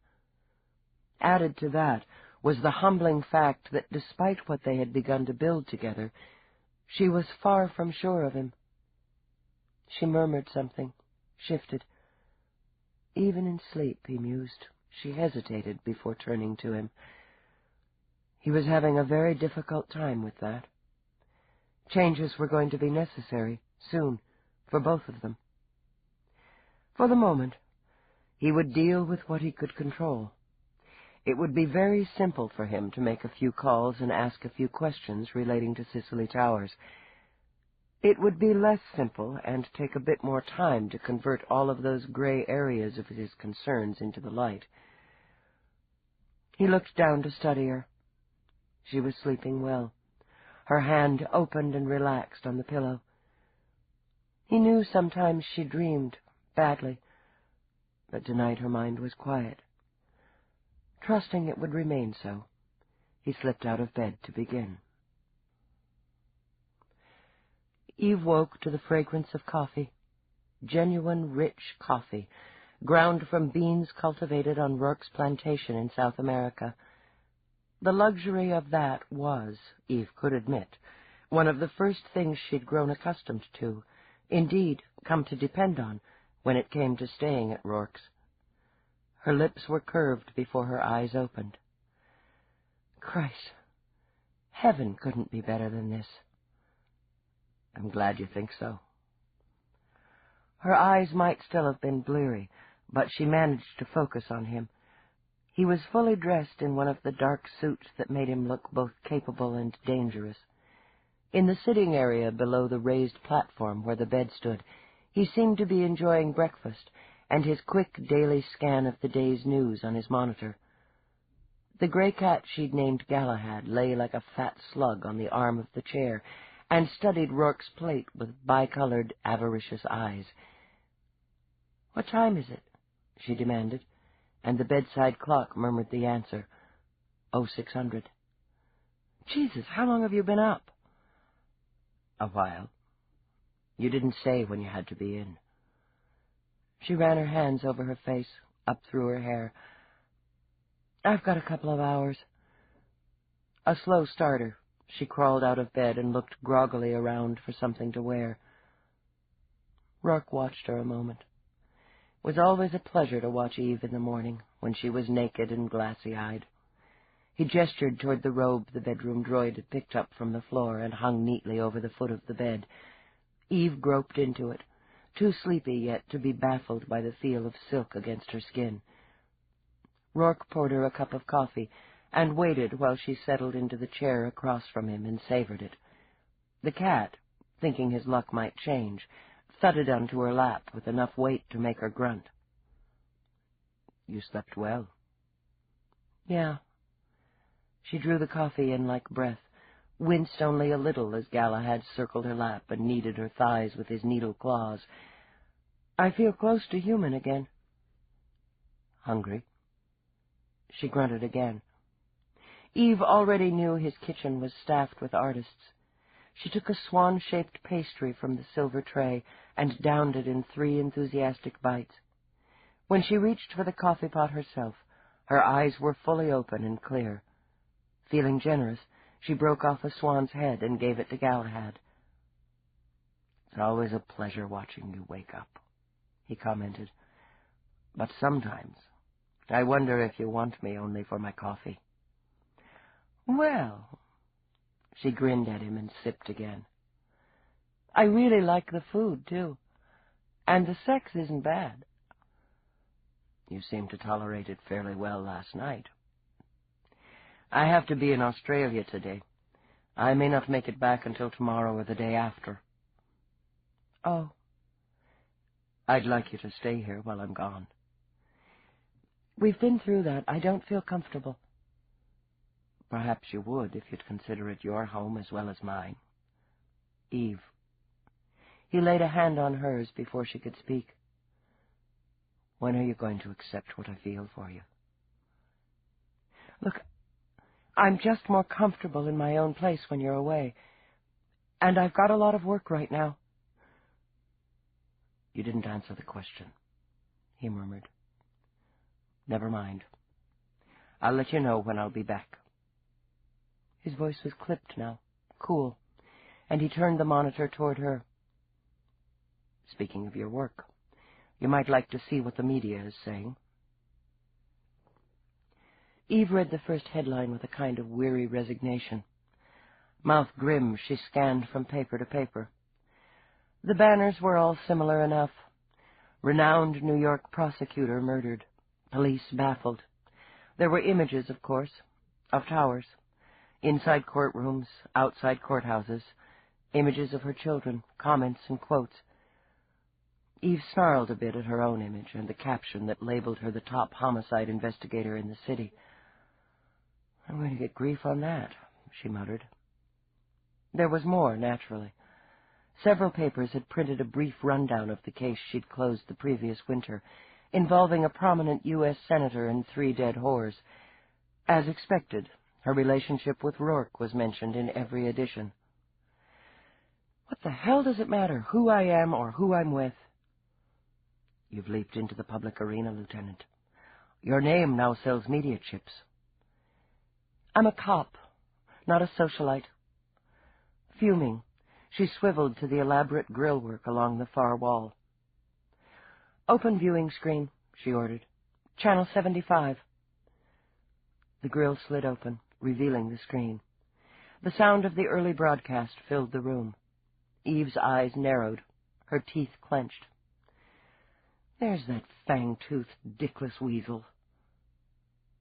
Added to that was the humbling fact that despite what they had begun to build together, she was far from sure of him. She murmured something, shifted. Even in sleep, he mused, she hesitated before turning to him. He was having a very difficult time with that. Changes were going to be necessary, soon, for both of them. For the moment, he would deal with what he could control. It would be very simple for him to make a few calls and ask a few questions relating to Cicely Towers. It would be less simple and take a bit more time to convert all of those gray areas of his concerns into the light. He looked down to study her. She was sleeping well. Her hand opened and relaxed on the pillow. He knew sometimes she dreamed badly, but tonight her mind was quiet. Trusting it would remain so, he slipped out of bed to begin. Eve woke to the fragrance of coffee, genuine, rich coffee, ground from beans cultivated on Roarke's plantation in South America. The luxury of that was, Eve could admit, one of the first things she'd grown accustomed to, indeed, come to depend on, when it came to staying at Roarke's. Her lips were curved before her eyes opened. Christ, heaven couldn't be better than this. I'm glad you think so. Her eyes might still have been bleary, but she managed to focus on him. He was fully dressed in one of the dark suits that made him look both capable and dangerous. In the sitting area below the raised platform where the bed stood, he seemed to be enjoying breakfast and his quick daily scan of the day's news on his monitor. The gray cat she'd named Galahad lay like a fat slug on the arm of the chair and studied Roarke's plate with bicolored, avaricious eyes. "What time is it?" she demanded, and the bedside clock murmured the answer, 0600. "Jesus, how long have you been up?" "A while. You didn't say when you had to be in." She ran her hands over her face, up through her hair. "I've got a couple of hours." A slow starter, she crawled out of bed and looked groggily around for something to wear. Roarke watched her a moment. It was always a pleasure to watch Eve in the morning, when she was naked and glassy-eyed. He gestured toward the robe the bedroom droid had picked up from the floor and hung neatly over the foot of the bed. Eve groped into it, too sleepy yet to be baffled by the feel of silk against her skin. Roarke poured her a cup of coffee and waited while she settled into the chair across from him and savored it. The cat, thinking his luck might change, thudded onto her lap with enough weight to make her grunt. "You slept well." "Yeah." She drew the coffee in like breath, winced only a little as Galahad circled her lap and kneaded her thighs with his needle claws. "I feel close to human again." "Hungry?" She grunted again. Eve already knew his kitchen was staffed with artists. She took a swan-shaped pastry from the silver tray and downed it in 3 enthusiastic bites. When she reached for the coffee pot herself, her eyes were fully open and clear. Feeling generous, she broke off a swan's head and gave it to Galahad. "It's always a pleasure watching you wake up," he commented. "But sometimes I wonder if you want me only for my coffee." Well, she grinned at him and sipped again. I really like the food, too. And the sex isn't bad. You seemed to tolerate it fairly well last night. I have to be in Australia today. I may not make it back until tomorrow or the day after. Oh. I'd like you to stay here while I'm gone. We've been through that. I don't feel comfortable. Perhaps you would if you'd consider it your home as well as mine. Eve. He laid a hand on hers before she could speak. When are you going to accept what I feel for you? Look, I'm just more comfortable in my own place when you're away. And I've got a lot of work right now. You didn't answer the question, he murmured. Never mind. I'll let you know when I'll be back. His voice was clipped now, cool, and he turned the monitor toward her. Speaking of your work, you might like to see what the media is saying. Eve read the first headline with a kind of weary resignation. Mouth grim, she scanned from paper to paper. The banners were all similar enough. Renowned New York prosecutor murdered. Police baffled. There were images, of course, of towers. Inside courtrooms, outside courthouses. Images of her children, comments and quotes. Eve snarled a bit at her own image and the caption that labeled her the top homicide investigator in the city. I'm going to get grief on that, she muttered. There was more, naturally. Several papers had printed a brief rundown of the case she'd closed the previous winter, involving a prominent U.S. senator and 3 dead whores. As expected, her relationship with Roarke was mentioned in every edition. What the hell does it matter who I am or who I'm with? You've leaped into the public arena, Lieutenant. Your name now sells media chips. I'm a cop, not a socialite. Fuming, she swiveled to the elaborate grillwork along the far wall. Open viewing screen, she ordered. Channel 75. The grill slid open, revealing the screen. The sound of the early broadcast filled the room. Eve's eyes narrowed, her teeth clenched. There's that fang-toothed, dickless weasel.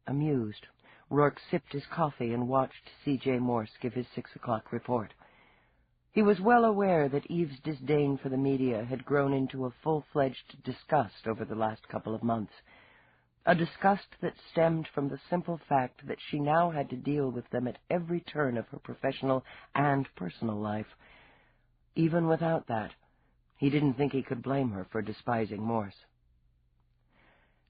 Amused, Roarke sipped his coffee and watched CJ Morse give his 6 o'clock report. He was well aware that Eve's disdain for the media had grown into a full-fledged disgust over the last couple of months, a disgust that stemmed from the simple fact that she now had to deal with them at every turn of her professional and personal life. Even without that, he didn't think he could blame her for despising Morse.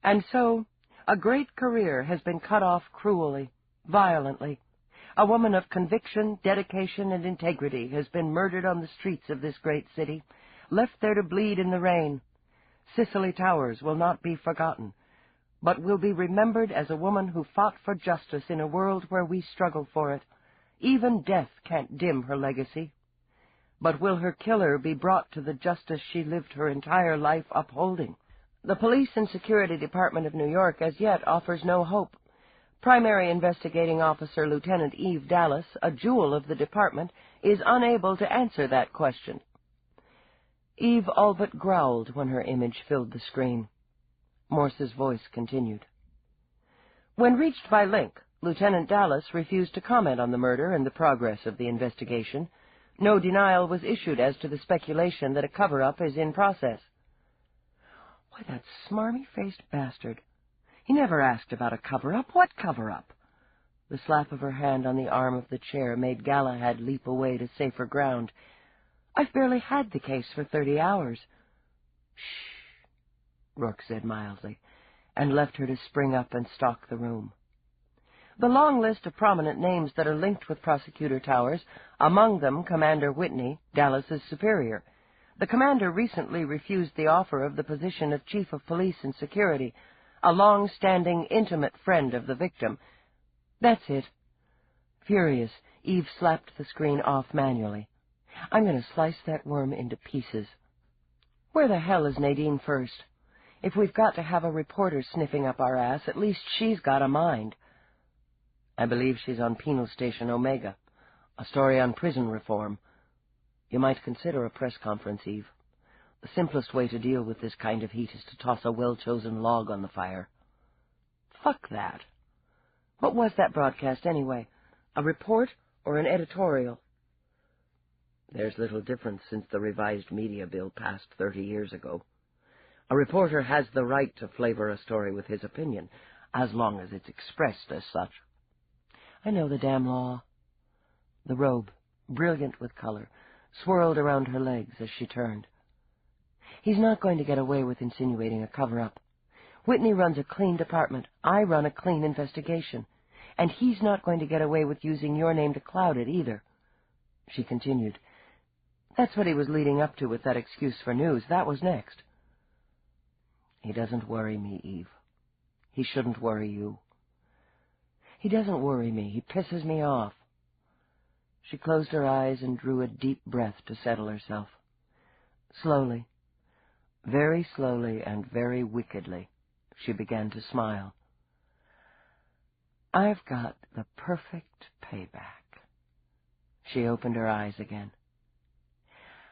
And so, a great career has been cut off cruelly, violently. A woman of conviction, dedication, and integrity has been murdered on the streets of this great city, left there to bleed in the rain. Cicely Towers will not be forgotten, but will be remembered as a woman who fought for justice in a world where we struggle for it. Even death can't dim her legacy. But will her killer be brought to the justice she lived her entire life upholding? The Police and Security Department of New York as yet offers no hope. Primary Investigating Officer Lieutenant Eve Dallas, a jewel of the department, is unable to answer that question. Eve all but growled when her image filled the screen. Morse's voice continued. When reached by link, Lieutenant Dallas refused to comment on the murder and the progress of the investigation. No denial was issued as to the speculation that a cover-up is in process. Why, that smarmy-faced bastard. He never asked about a cover-up. What cover-up? The slap of her hand on the arm of the chair made Galahad leap away to safer ground. I've barely had the case for 30 hours. Shh, Roarke said mildly, and left her to spring up and stalk the room. The long list of prominent names that are linked with Prosecutor Towers, among them Commander Whitney, Dallas's superior. The commander recently refused the offer of the position of Chief of Police and Security, a long-standing, intimate friend of the victim. That's it. Furious, Eve slapped the screen off manually. I'm going to slice that worm into pieces. Where the hell is Nadine First? If we've got to have a reporter sniffing up our ass, at least she's got a mind. I believe she's on Penal Station Omega, a story on prison reform. You might consider a press conference, Eve. The simplest way to deal with this kind of heat is to toss a well-chosen log on the fire. Fuck that. What was that broadcast, anyway? A report or an editorial? There's little difference since the revised media bill passed 30 years ago. A reporter has the right to flavor a story with his opinion, as long as it's expressed as such. I know the damn law. The robe, brilliant with color, swirled around her legs as she turned. He's not going to get away with insinuating a cover-up. Whitney runs a clean department. I run a clean investigation. And he's not going to get away with using your name to cloud it, either. She continued. That's what he was leading up to with that excuse for news. That was next. He doesn't worry me, Eve. He shouldn't worry you. He doesn't worry me. He pisses me off. She closed her eyes and drew a deep breath to settle herself. Slowly, very slowly and very wickedly, she began to smile. I've got the perfect payback. She opened her eyes again.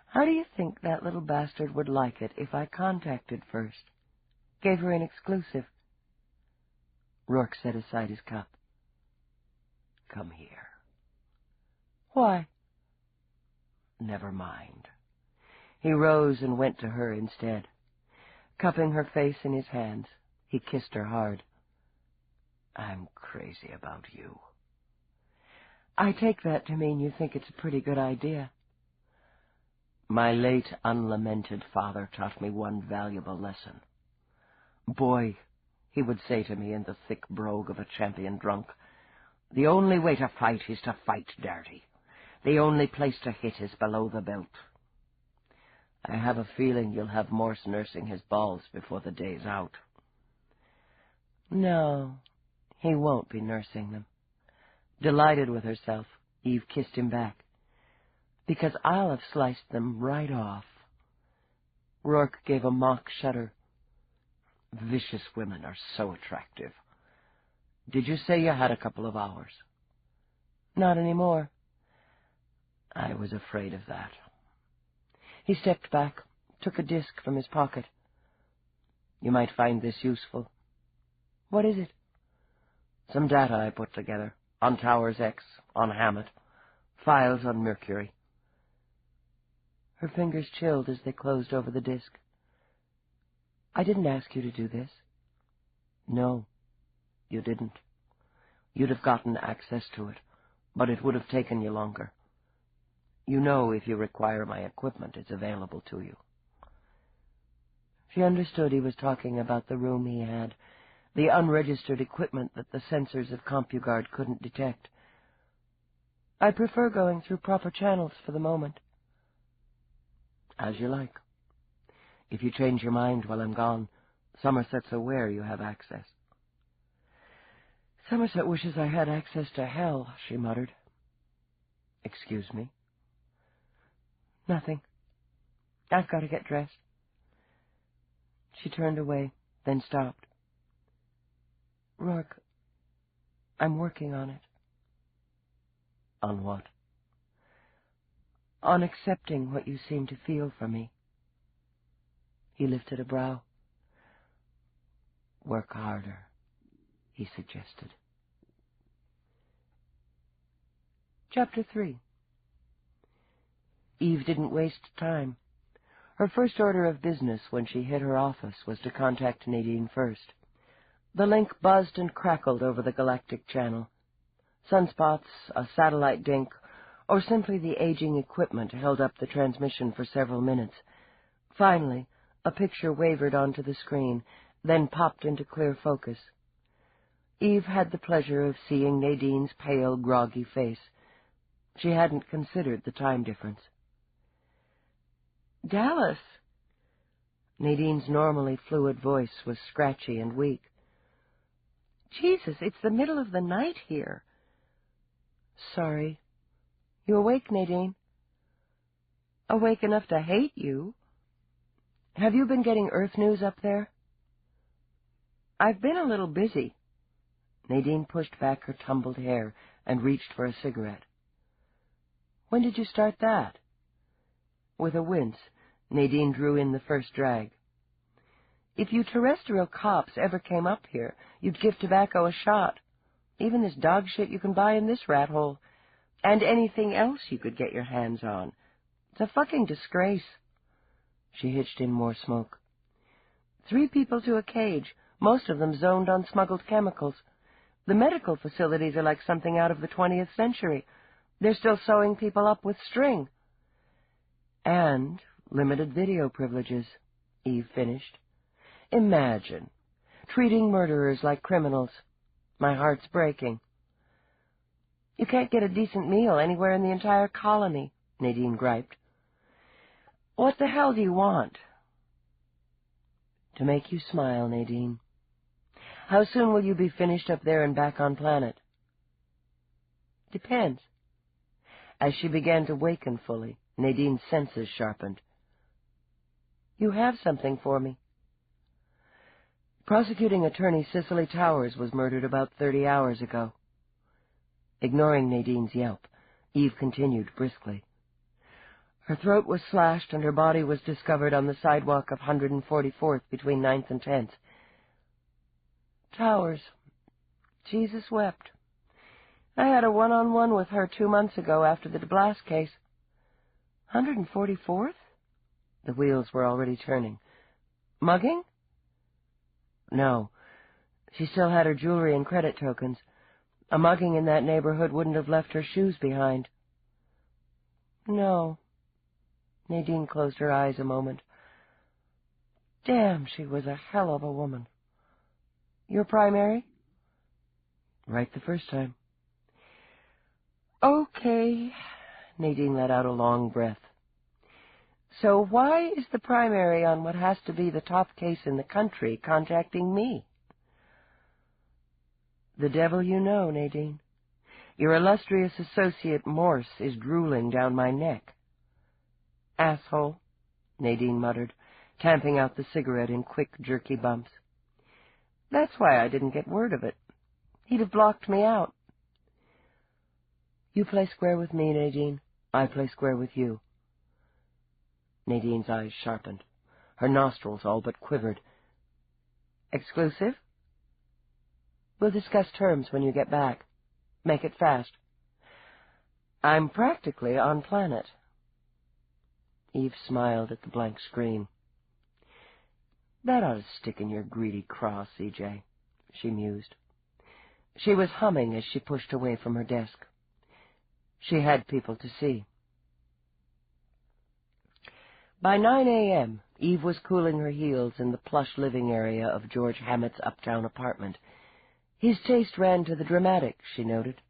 How do you think that little bastard would like it if I contacted first? Gave her an exclusive. Roarke set aside his cup. Come here. Why? Never mind. He rose and went to her instead. Cupping her face in his hands, he kissed her hard. I'm crazy about you. I take that to mean you think it's a pretty good idea. My late, unlamented father taught me one valuable lesson. Boy, he would say to me in the thick brogue of a champion drunk, the only way to fight is to fight dirty. The only place to hit is below the belt. I have a feeling you'll have Morse nursing his balls before the day's out. No, he won't be nursing them. Delighted with herself, Eve kissed him back. Because I'll have sliced them right off. Roarke gave a mock shudder. Vicious women are so attractive. Did you say you had a couple of hours? Not anymore. I was afraid of that. He stepped back, took a disc from his pocket. You might find this useful. What is it? Some data I put together, on Towers X, on Hammet, files on Mercury. Her fingers chilled as they closed over the disc. I didn't ask you to do this. No, you didn't. You'd have gotten access to it, but it would have taken you longer. You know if you require my equipment, it's available to you. She understood he was talking about the room he had, the unregistered equipment that the sensors of CompuGuard couldn't detect. I prefer going through proper channels for the moment. As you like. If you change your mind while I'm gone, Somerset's aware you have access. Somerset wishes I had access to hell, she muttered. Excuse me? Nothing. I've got to get dressed. She turned away, then stopped. Roarke, I'm working on it. On what? On accepting what you seem to feel for me. He lifted a brow. Work harder, he suggested. Chapter 3. Eve didn't waste time. Her first order of business when she hit her office was to contact Nadine first. The link buzzed and crackled over the galactic channel. Sunspots, a satellite dink, or simply the aging equipment held up the transmission for several minutes. Finally, a picture wavered onto the screen, then popped into clear focus. Eve had the pleasure of seeing Nadine's pale, groggy face. She hadn't considered the time difference. Dallas! Nadine's normally fluid voice was scratchy and weak. Jesus, it's the middle of the night here. Sorry. You awake, Nadine? Awake enough to hate you? Have you been getting Earth news up there? I've been a little busy. Nadine pushed back her tumbled hair and reached for a cigarette. "When did you start that?" With a wince, Nadine drew in the first drag. "If you terrestrial cops ever came up here, you'd give tobacco a shot. Even this dog shit you can buy in this rat hole. And anything else you could get your hands on. It's a fucking disgrace." She hitched in more smoke. 3 people to a cage, most of them zoned on smuggled chemicals. The medical facilities are like something out of the 20th century. They're still sewing people up with string. "And limited video privileges," Eve finished. "Imagine, treating murderers like criminals. My heart's breaking." "You can't get a decent meal anywhere in the entire colony," Nadine griped. "What the hell do you want?" "To make you smile, Nadine. How soon will you be finished up there and back on planet?" "Depends." As she began to waken fully, Nadine's senses sharpened. "You have something for me." Prosecuting attorney Cicely Towers was murdered about 30 hours ago. Ignoring Nadine's yelp, Eve continued briskly. Her throat was slashed and her body was discovered on the sidewalk of 144th between 9th and 10th. "Towers. Jesus wept. I had a one-on-one with her 2 months ago after the DeBlas case." 144th? The wheels were already turning. "Mugging?" "No. She still had her jewelry and credit tokens. A mugging in that neighborhood wouldn't have left her shoes behind." "No." Nadine closed her eyes a moment. "Damn, she was a hell of a woman. Your primary?" "Right the first time." "Okay." Nadine let out a long breath. "So why is the primary on what has to be the top case in the country contacting me?" "The devil you know, Nadine. Your illustrious associate Morse is drooling down my neck." "Asshole," Nadine muttered, tamping out the cigarette in quick, jerky bumps. "That's why I didn't get word of it. He'd have blocked me out." "You play square with me, Nadine. I play square with you." Nadine's eyes sharpened. Her nostrils all but quivered. "Exclusive?" "We'll discuss terms when you get back. Make it fast." "I'm practically on planet." Eve smiled at the blank screen. "That ought to stick in your greedy craw, CJ," she mused. She was humming as she pushed away from her desk. She had people to see. By 9 a.m., Eve was cooling her heels in the plush living area of George Hammet's uptown apartment. His taste ran to the dramatic, she noted.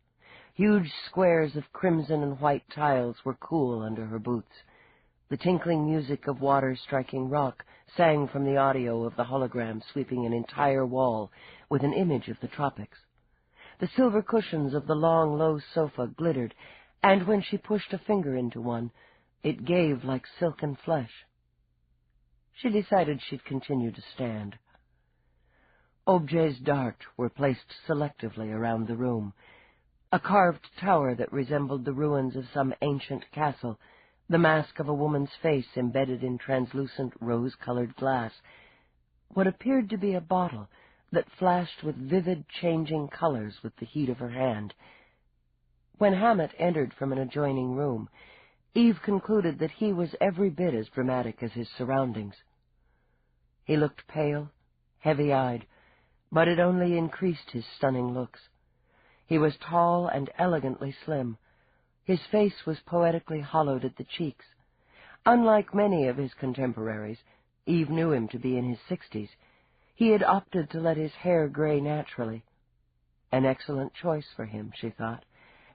Huge squares of crimson and white tiles were cool under her boots. The tinkling music of water striking rock sang from the audio of the hologram sweeping an entire wall with an image of the tropics. The silver cushions of the long, low sofa glittered, and when she pushed a finger into one, it gave like silken flesh. She decided she'd continue to stand. Objets d'art were placed selectively around the room. A carved tower that resembled the ruins of some ancient castle, the mask of a woman's face embedded in translucent rose-colored glass, what appeared to be a bottle that flashed with vivid changing colors with the heat of her hand. When Hammet entered from an adjoining room, Eve concluded that he was every bit as dramatic as his surroundings. He looked pale, heavy-eyed, but it only increased his stunning looks. He was tall and elegantly slim. His face was poetically hollowed at the cheeks. Unlike many of his contemporaries, Eve knew him to be in his 60s. He had opted to let his hair gray naturally. An excellent choice for him, she thought,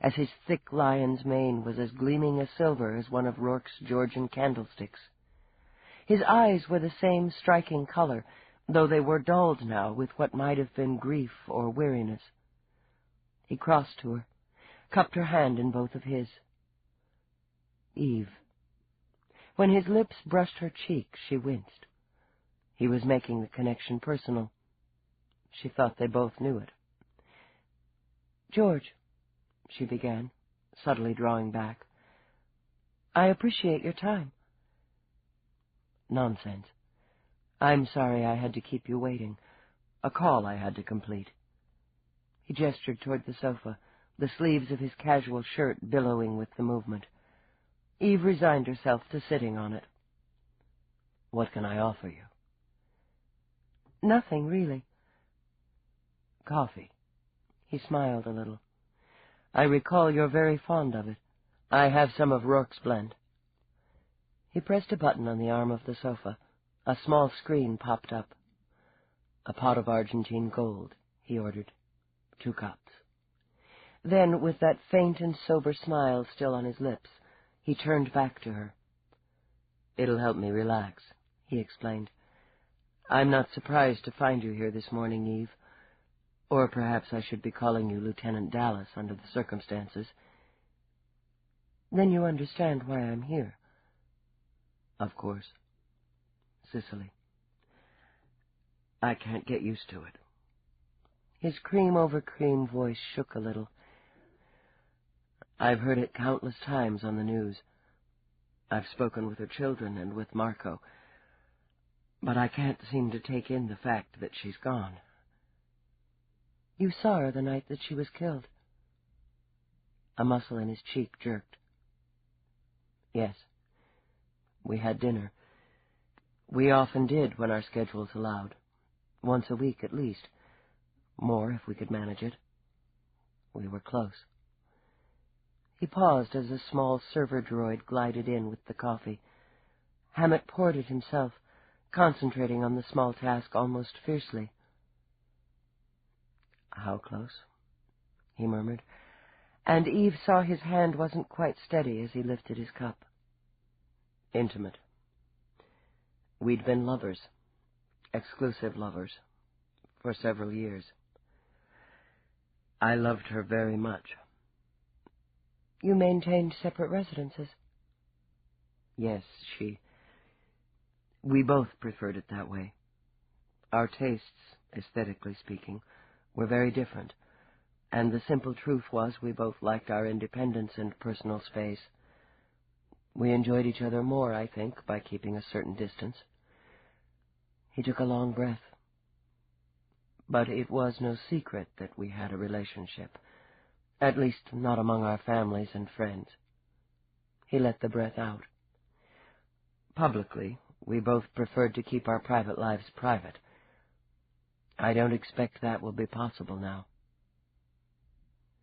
as his thick lion's mane was as gleaming a silver as one of Roarke's Georgian candlesticks. His eyes were the same striking color, though they were dulled now with what might have been grief or weariness. He crossed to her, cupped her hand in both of his. Eve. When his lips brushed her cheek, she winced. He was making the connection personal. She thought they both knew it. "George," she began, subtly drawing back, "I appreciate your time." "Nonsense. I'm sorry I had to keep you waiting. A call I had to complete." He gestured toward the sofa, the sleeves of his casual shirt billowing with the movement. Eve resigned herself to sitting on it. "What can I offer you?" "Nothing, really." "Coffee." He smiled a little. "I recall you're very fond of it. I have some of Roarke's blend." He pressed a button on the arm of the sofa. A small screen popped up. "A pot of Argentine gold," he ordered. 2 cups. Then, with that faint and sober smile still on his lips, he turned back to her. "It'll help me relax," he explained. "I'm not surprised to find you here this morning, Eve. Or perhaps I should be calling you Lieutenant Dallas under the circumstances." "Then you understand why I'm here." "Of course." Cicely. "I can't get used to it." His cream-over-cream voice shook a little. "I've heard it countless times on the news. I've spoken with her children and with Marco. But I can't seem to take in the fact that she's gone." "You saw her the night that she was killed?" A muscle in his cheek jerked. "Yes. We had dinner. We often did when our schedules allowed. Once a week at least. More if we could manage it. We were close." He paused as a small server droid glided in with the coffee. Hammet poured it himself, concentrating on the small task almost fiercely. "How close?" he murmured, and Eve saw his hand wasn't quite steady as he lifted his cup. "Intimate. We'd been lovers, exclusive lovers, for several years. I loved her very much." "You maintained separate residences?" "Yes, we both preferred it that way. Our tastes, aesthetically speaking, were very different, and the simple truth was we both liked our independence and personal space. We enjoyed each other more, I think, by keeping a certain distance." He took a long breath. "But it was no secret that we had a relationship, at least not among our families and friends." He let the breath out. "Publicly, we both preferred to keep our private lives private. I don't expect that will be possible now."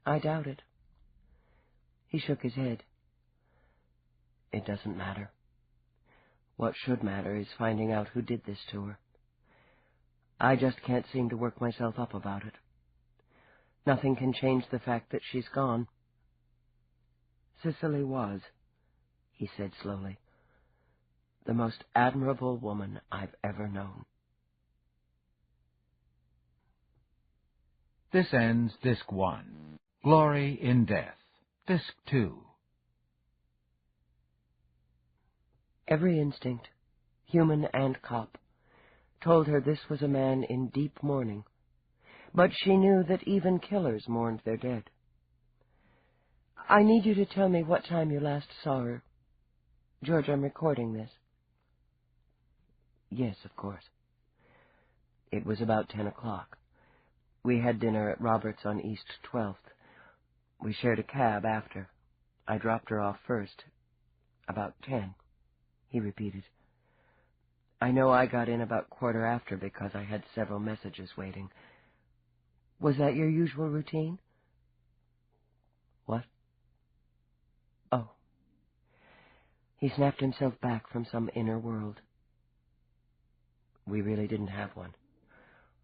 "I doubt it." He shook his head. "It doesn't matter. What should matter is finding out who did this to her. I just can't seem to work myself up about it. Nothing can change the fact that she's gone." "Cicely was," he said slowly, "the most admirable woman I've ever known." This ends Disc 1. Glory in Death. Disc 2. Every instinct, human and cop, told her this was a man in deep mourning, but she knew that even killers mourned their dead. "I need you to tell me what time you last saw her. George, I'm recording this." "Yes, of course." "It was about 10 o'clock. We had dinner at Robert's on East 12th. We shared a cab after. I dropped her off first. About 10, he repeated. I know I got in about quarter after because I had several messages waiting." "Was that your usual routine?" "What?" "Oh." He snapped himself back from some inner world. "We really didn't have one.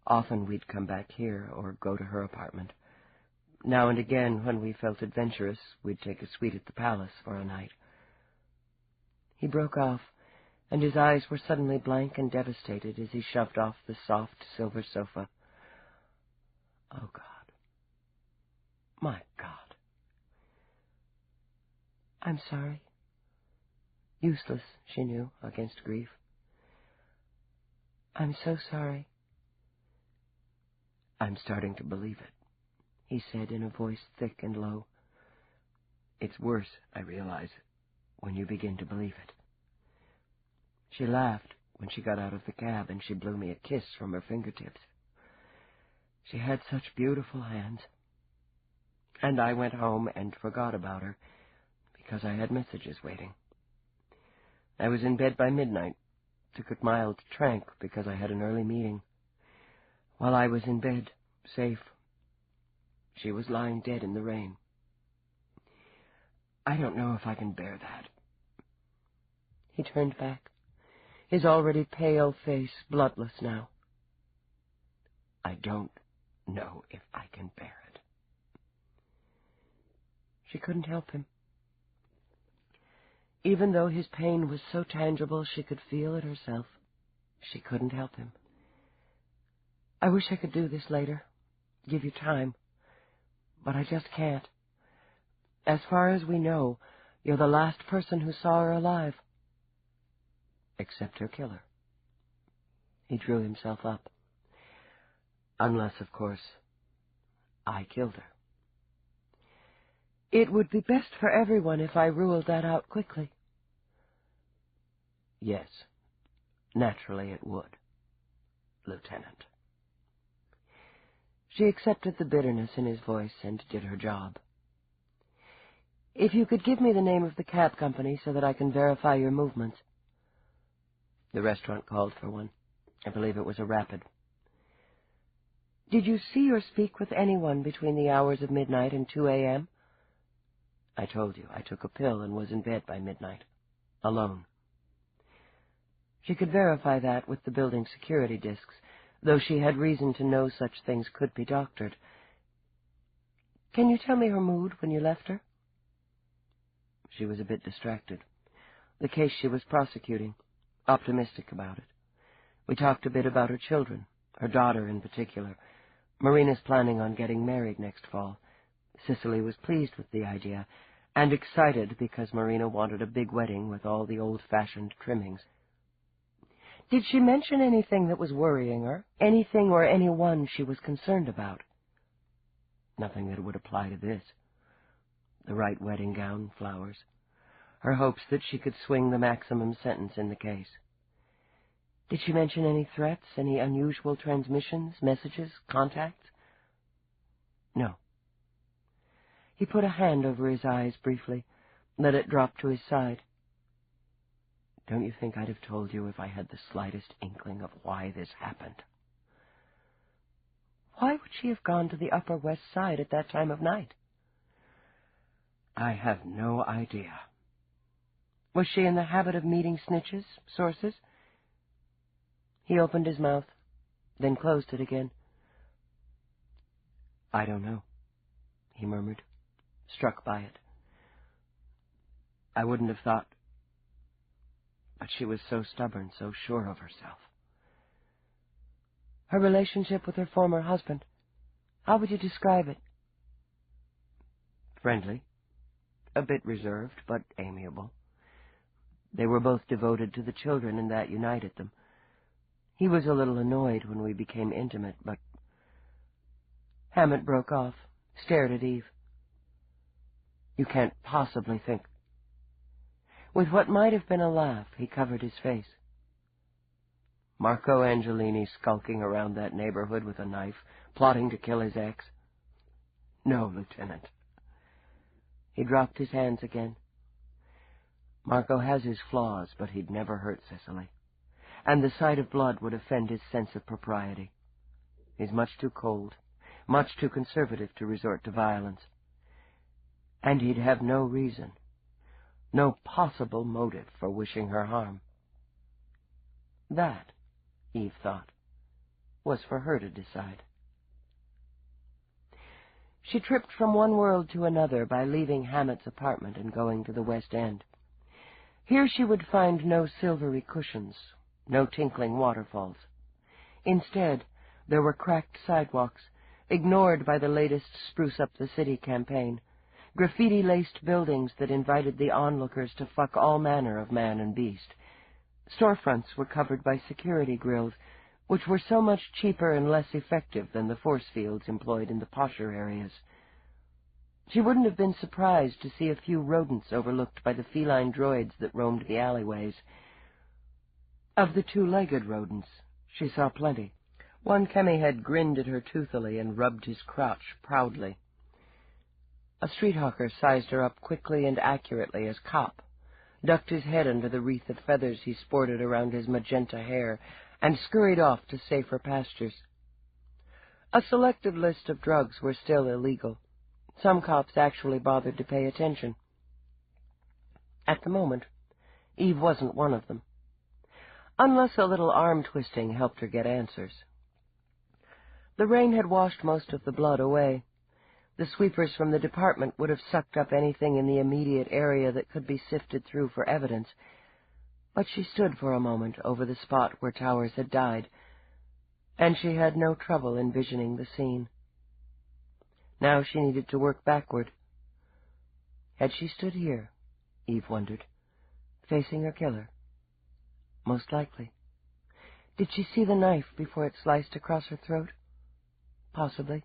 Often we'd come back here or go to her apartment. Now and again, when we felt adventurous, we'd take a suite at the palace for a night." He broke off, and his eyes were suddenly blank and devastated as he shoved off the soft silver sofa. "Oh, God. My God." "I'm sorry." Useless, she knew, against grief. "I'm so sorry." "I'm starting to believe it," he said in a voice thick and low. "It's worse, I realize, when you begin to believe it." She laughed when she got out of the cab, and she blew me a kiss from her fingertips. She had such beautiful hands. And I went home and forgot about her, because I had messages waiting. I was in bed by midnight, took a mild trank because I had an early meeting. While I was in bed, safe, she was lying dead in the rain. I don't know if I can bear that. He turned back, his already pale face bloodless now. I don't know if I can bear it. She couldn't help him. Even though his pain was so tangible she could feel it herself, she couldn't help him. I wish I could do this later, give you time, but I just can't. As far as we know, you're the last person who saw her alive. Except her killer. He drew himself up. Unless, of course, I killed her. It would be best for everyone if I ruled that out quickly. Yes, naturally it would, Lieutenant. She accepted the bitterness in his voice and did her job. If you could give me the name of the cab company so that I can verify your movements. The restaurant called for one. I believe it was a Rapid. Did you see or speak with anyone between the hours of midnight and 2 a.m.? I told you I took a pill and was in bed by midnight, alone. She could verify that with the building security discs, though she had reason to know such things could be doctored. Can you tell me her mood when you left her? She was a bit distracted. The case she was prosecuting, optimistic about it. We talked a bit about her children, her daughter in particular. Marina's planning on getting married next fall. Cicely was pleased with the idea, and excited because Marina wanted a big wedding with all the old-fashioned trimmings. Did she mention anything that was worrying her? Anything or anyone she was concerned about? Nothing that would apply to this. The right wedding gown, flowers. Her hopes that she could swing the maximum sentence in the case. Did she mention any threats, any unusual transmissions, messages, contacts? No. He put a hand over his eyes briefly, let it drop to his side. Don't you think I'd have told you if I had the slightest inkling of why this happened? Why would she have gone to the Upper West Side at that time of night? I have no idea. Was she in the habit of meeting snitches, sources? He opened his mouth, then closed it again. I don't know, he murmured, struck by it. I wouldn't have thought, but she was so stubborn, so sure of herself. Her relationship with her former husband, how would you describe it? Friendly, a bit reserved, but amiable. They were both devoted to the children, and that united them. He was a little annoyed when we became intimate, but... Hammet broke off, stared at Eve. You can't possibly think... With what might have been a laugh, he covered his face. Marco Angelini skulking around that neighborhood with a knife, plotting to kill his ex? No, Lieutenant. He dropped his hands again. Marco has his flaws, but he'd never hurt Cicely. And the sight of blood would offend his sense of propriety. He's much too cold, much too conservative to resort to violence. And he'd have no reason, no possible motive for wishing her harm. That, Eve thought, was for her to decide. She tripped from one world to another by leaving Hammet's apartment and going to the West End. Here she would find no silvery cushions, no tinkling waterfalls. Instead, there were cracked sidewalks, ignored by the latest spruce-up-the-city campaign, graffiti-laced buildings that invited the onlookers to fuck all manner of man and beast. Storefronts were covered by security grills, which were so much cheaper and less effective than the force fields employed in the posher areas. She wouldn't have been surprised to see a few rodents overlooked by the feline droids that roamed the alleyways. Of the two-legged rodents, she saw plenty. One chemi-head grinned at her toothily and rubbed his crotch proudly. A street hawker sized her up quickly and accurately as Cop, ducked his head under the wreath of feathers he sported around his magenta hair, and scurried off to safer pastures. A selected list of drugs were still illegal. Some cops actually bothered to pay attention. At the moment, Eve wasn't one of them, unless a little arm-twisting helped her get answers. The rain had washed most of the blood away. The sweepers from the department would have sucked up anything in the immediate area that could be sifted through for evidence, but she stood for a moment over the spot where Towers had died, and she had no trouble envisioning the scene. Now she needed to work backward. Had she stood here, Eve wondered, facing her killer? Most likely. Did she see the knife before it sliced across her throat? Possibly,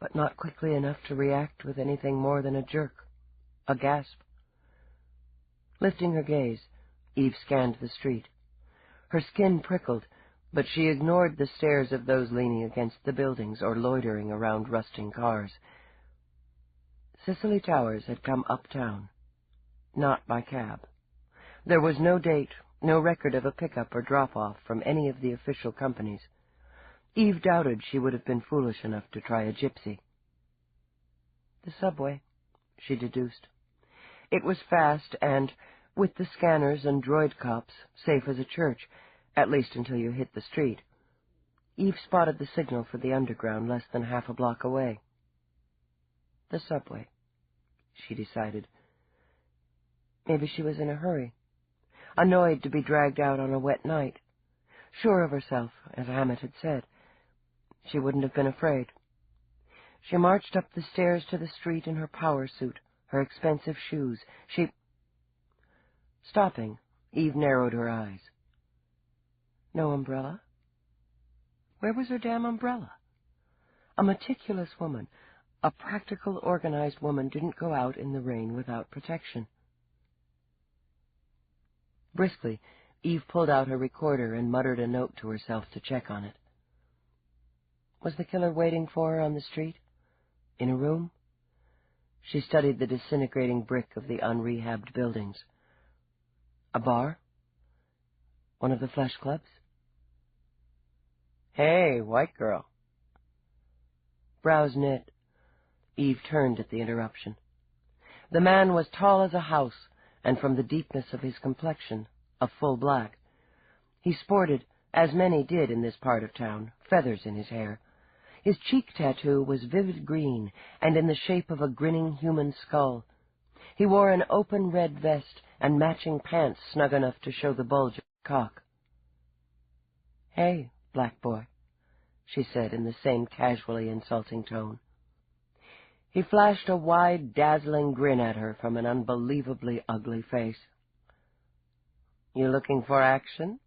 but not quickly enough to react with anything more than a jerk, a gasp. Lifting her gaze, Eve scanned the street. Her skin prickled, but she ignored the stares of those leaning against the buildings or loitering around rusting cars. Cicely Towers had come uptown, not by cab. There was no date, no record of a pickup or drop-off from any of the official companies. Eve doubted she would have been foolish enough to try a gypsy. The subway, she deduced. It was fast and, with the scanners and droid cops, safe as a church, at least until you hit the street. Eve spotted the signal for the underground less than half a block away. The subway, she decided. Maybe she was in a hurry, annoyed to be dragged out on a wet night. Sure of herself, as Hammet had said, she wouldn't have been afraid. She marched up the stairs to the street in her power suit, her expensive shoes. Stopping, Eve narrowed her eyes. No umbrella? Where was her damn umbrella? A meticulous woman, a practical, organized woman, didn't go out in the rain without protection. Briskly, Eve pulled out her recorder and muttered a note to herself to check on it. Was the killer waiting for her on the street? In a room? She studied the disintegrating brick of the unrehabbed buildings. A bar? One of the flesh clubs? Hey, white girl. Brows knit. Eve turned at the interruption. The man was tall as a house, and from the deepness of his complexion, a full black. He sported, as many did in this part of town, feathers in his hair. His cheek tattoo was vivid green, and in the shape of a grinning human skull. He wore an open red vest and matching pants snug enough to show the bulge of his cock. "Hey, black boy," she said in the same casually insulting tone. He flashed a wide, dazzling grin at her from an unbelievably ugly face. "You looking for action?"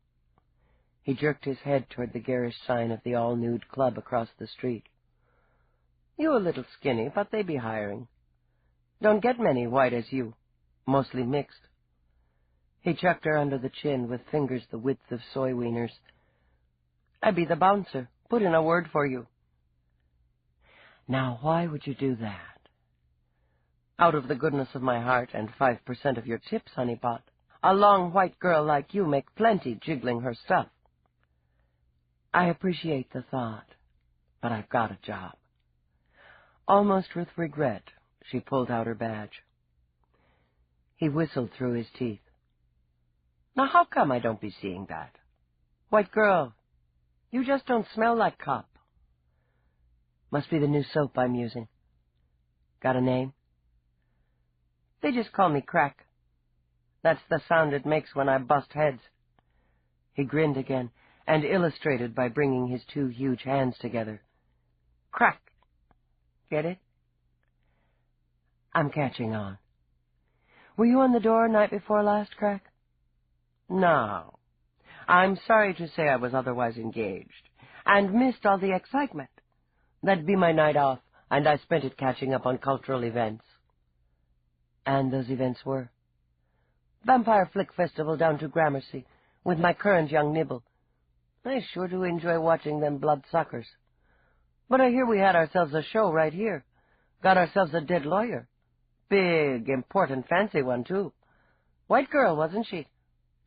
He jerked his head toward the garish sign of the all-nude club across the street. "You a little skinny, but they be hiring. Don't get many white as you, mostly mixed." He chucked her under the chin with fingers the width of soy wieners. "I be the bouncer. Put in a word for you." "Now, why would you do that?" "Out of the goodness of my heart and 5% of your tips, honeypot. A long white girl like you make plenty jiggling her stuff." "I appreciate the thought, but I've got a job." Almost with regret, she pulled out her badge. He whistled through his teeth. "Now how come I don't be seeing that? White girl, you just don't smell like cop." "Must be the new soap I'm using." "Got a name?" "They just call me Crack. That's the sound it makes when I bust heads." He grinned again, and illustrated by bringing his two huge hands together. "Crack. Get it?" "I'm catching on. Were you on the door night before last, Crack?" "No. I'm sorry to say I was otherwise engaged, and missed all the excitement. That'd be my night off, and I spent it catching up on cultural events. And those events were? Vampire Flick Festival down to Gramercy, with my current young nibble. I sure do enjoy watching them bloodsuckers. But I hear we had ourselves a show right here. Got ourselves a dead lawyer. Big, important, fancy one, too. White girl, wasn't she?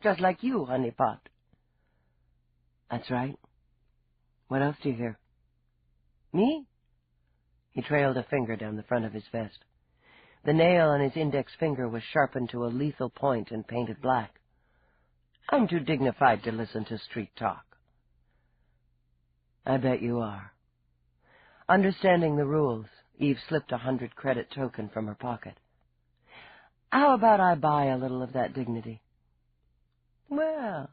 Just like you, honeypot. That's right. What else do you hear? Me? He trailed a finger down the front of his vest. The nail on his index finger was sharpened to a lethal point and painted black. I'm too dignified to listen to street talk. I bet you are. Understanding the rules, Eve slipped a 100-credit token from her pocket. How about I buy a little of that dignity? Well,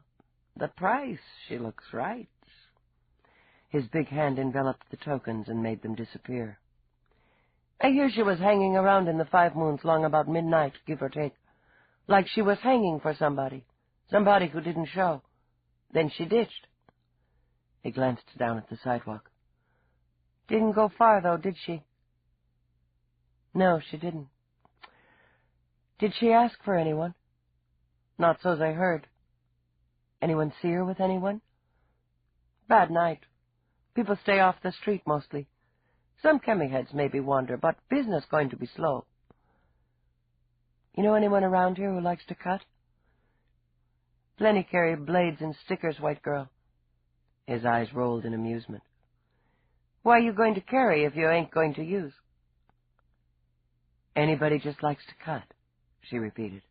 the price, she looks right. His big hand enveloped the tokens and made them disappear. I hear she was hanging around in the 5 Moons long about midnight, give or take. Like she was hanging for somebody who didn't show. Then she ditched. He glanced down at the sidewalk. Didn't go far, though, did she? No, she didn't. Did she ask for anyone? Not so's I heard. Anyone see her with anyone? Bad night. People stay off the street mostly. Some chemi-heads maybe wander, but business going to be slow. You know anyone around here who likes to cut? Plenty carry blades and stickers, white girl. His eyes rolled in amusement. Why are you going to carry if you ain't going to use? Anybody just likes to cut, she repeated.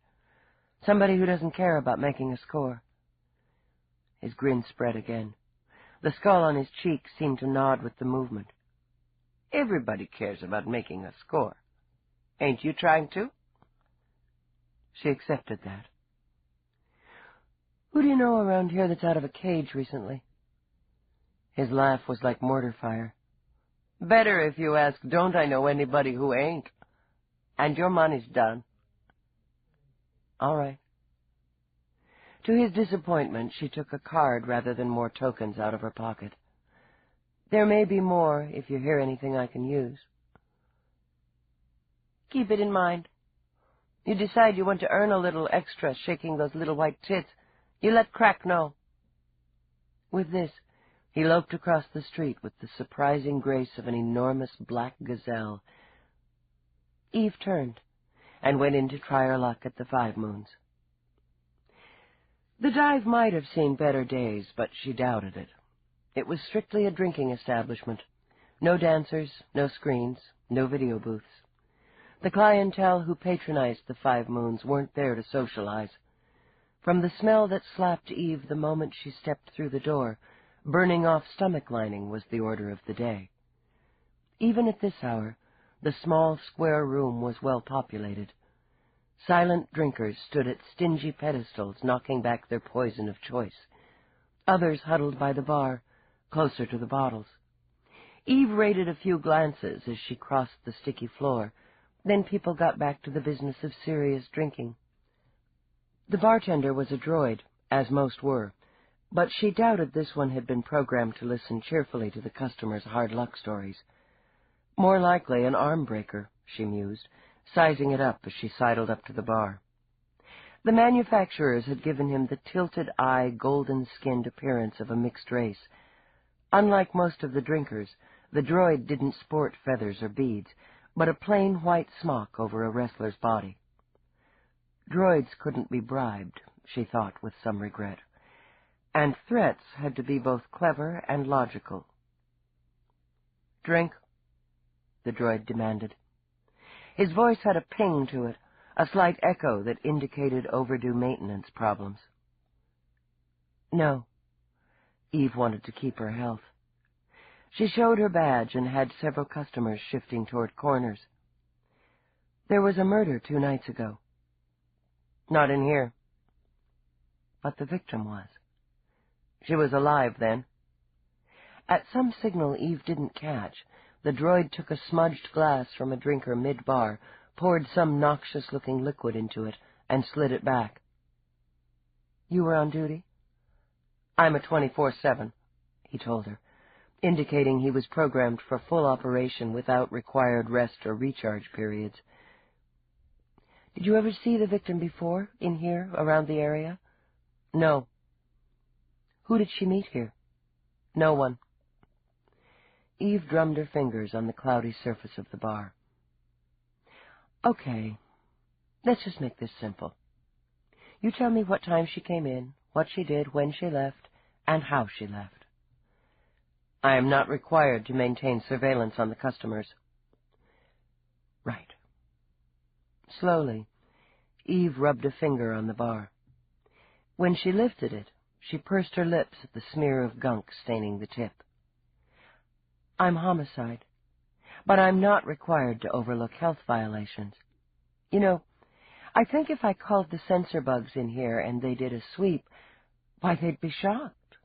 Somebody who doesn't care about making a score. His grin spread again. The skull on his cheek seemed to nod with the movement. Everybody cares about making a score. Ain't you trying to? She accepted that. Who do you know around here that's out of a cage recently? His laugh was like mortar fire. Better if you ask, don't I know anybody who ain't? And your money's done. All right. To his disappointment, she took a card rather than more tokens out of her pocket. There may be more if you hear anything I can use. Keep it in mind. You decide you want to earn a little extra shaking those little white tits, you let Crack know. With this, he loped across the street with the surprising grace of an enormous black gazelle. Eve turned and went in to try her luck at the 5 Moons. The dive might have seen better days, but she doubted it. It was strictly a drinking establishment. No dancers, no screens, no video booths. The clientele who patronized the 5 Moons weren't there to socialize. From the smell that slapped Eve the moment she stepped through the door, burning off stomach lining was the order of the day. Even at this hour, the small square room was well populated. Silent drinkers stood at stingy pedestals knocking back their poison of choice. Others huddled by the bar, closer to the bottles. Eve rated a few glances as she crossed the sticky floor. Then people got back to the business of serious drinking. The bartender was a droid, as most were, but she doubted this one had been programmed to listen cheerfully to the customers' hard luck stories. More likely an arm breaker, she mused, sizing it up as she sidled up to the bar. The manufacturers had given him the tilted-eye, golden-skinned appearance of a mixed race. Unlike most of the drinkers, the droid didn't sport feathers or beads, but a plain white smock over a wrestler's body. Droids couldn't be bribed, she thought with some regret, and threats had to be both clever and logical. "Drink?" the droid demanded. His voice had a ping to it, a slight echo that indicated overdue maintenance problems. No. Eve wanted to keep her health. She showed her badge and had several customers shifting toward corners. There was a murder 2 nights ago. Not in here. But the victim was. She was alive then. At some signal Eve didn't catch, the droid took a smudged glass from a drinker mid-bar, poured some noxious-looking liquid into it, and slid it back. You were on duty? I'm a 24/7, he told her, indicating he was programmed for full operation without required rest or recharge periods. Did you ever see the victim before, in here, around the area? No. Who did she meet here? No one. Eve drummed her fingers on the cloudy surface of the bar. Okay, let's just make this simple. You tell me what time she came in, what she did, when she left, and how she left. I am not required to maintain surveillance on the customers. Right. Slowly, Eve rubbed a finger on the bar. When she lifted it, she pursed her lips at the smear of gunk staining the tip. I'm homicide, but I'm not required to overlook health violations. You know, I think if I called the censor bugs in here and they did a sweep, why, they'd be shocked.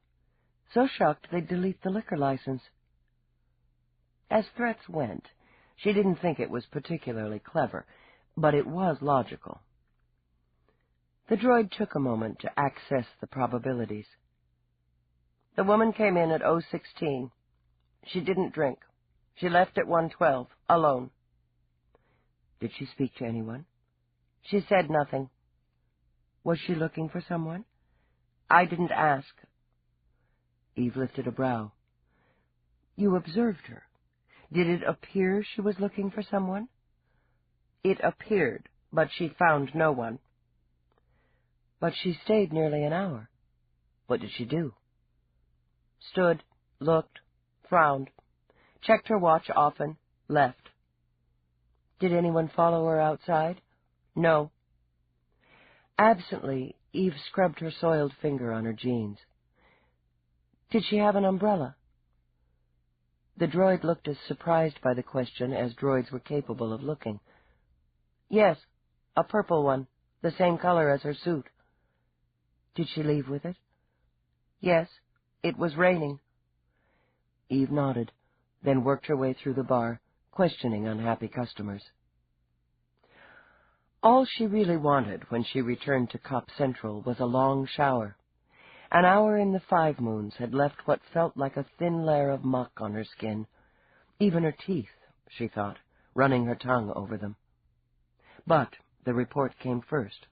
So shocked they'd delete the liquor license. As threats went, she didn't think it was particularly clever, but it was logical. The droid took a moment to access the probabilities. The woman came in at 0:16. She didn't drink. She left at 1:12, alone. Did she speak to anyone? She said nothing. Was she looking for someone? I didn't ask. Eve lifted a brow. You observed her. Did it appear she was looking for someone? It appeared, but she found no one. But she stayed nearly an hour. What did she do? Stood, looked, frowned, checked her watch often, left. Did anyone follow her outside? No. Absently, Eve scrubbed her soiled finger on her jeans. Did she have an umbrella? The droid looked as surprised by the question as droids were capable of looking. Yes, a purple one, the same color as her suit. Did she leave with it? Yes, it was raining. Eve nodded, then worked her way through the bar, questioning unhappy customers. All she really wanted when she returned to Cop Central was a long shower. An hour in the 5 moons had left what felt like a thin layer of muck on her skin. Even her teeth, she thought, running her tongue over them. But the report came first.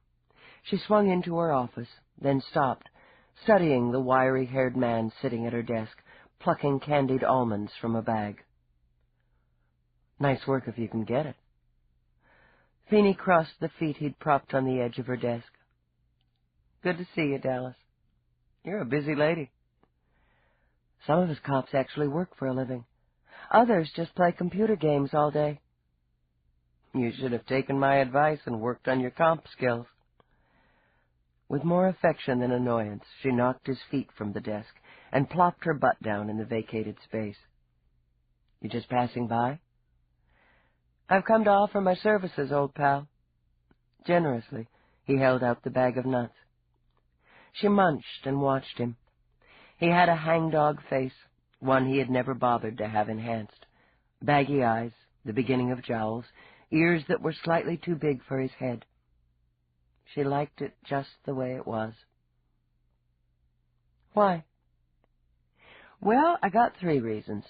She swung into her office, then stopped, studying the wiry-haired man sitting at her desk, plucking candied almonds from a bag. Nice work if you can get it. Finey crossed the feet he'd propped on the edge of her desk. Good to see you, Dallas. You're a busy lady. Some of us cops actually work for a living. Others just play computer games all day. You should have taken my advice and worked on your comp skills. With more affection than annoyance, she knocked his feet from the desk and plopped her butt down in the vacated space. You just passing by? I've come to offer my services, old pal. Generously, he held out the bag of nuts. She munched and watched him. He had a hangdog face, one he had never bothered to have enhanced. Baggy eyes, the beginning of jowls, ears that were slightly too big for his head. She liked it just the way it was. Why? Well, I got 3 reasons.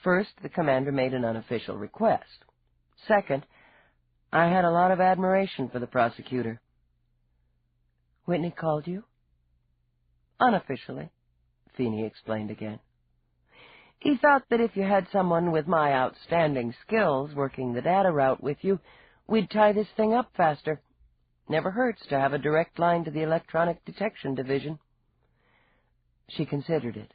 First, the commander made an unofficial request. Second, I had a lot of admiration for the prosecutor. Whitney called you? Unofficially, Finey explained again. He thought that if you had someone with my outstanding skills working the data route with you, we'd tie this thing up faster. Never hurts to have a direct line to the electronic detection division. She considered it,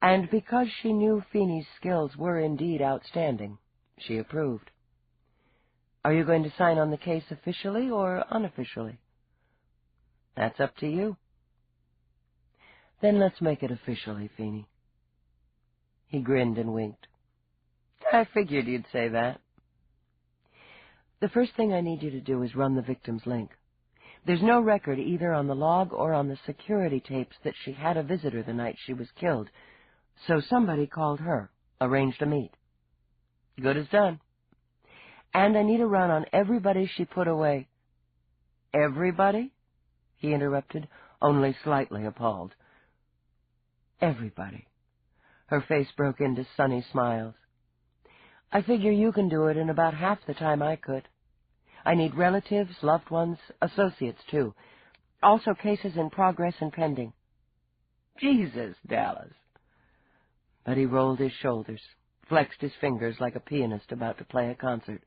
and because she knew Finey's skills were indeed outstanding, she approved. Are you going to sign on the case officially or unofficially? That's up to you. Then let's make it officially, Finey. He grinned and winked. I figured you'd say that. The first thing I need you to do is run the victim's link. There's no record either on the log or on the security tapes that she had a visitor the night she was killed, so somebody called her, arranged a meet. Good as done. And I need a run on everybody she put away. Everybody? He interrupted, only slightly appalled. Everybody. Her face broke into sunny smiles. I figure you can do it in about half the time I could. I need relatives, loved ones, associates, too. Also cases in progress and pending. Jesus, Dallas. But he rolled his shoulders, flexed his fingers like a pianist about to play a concert.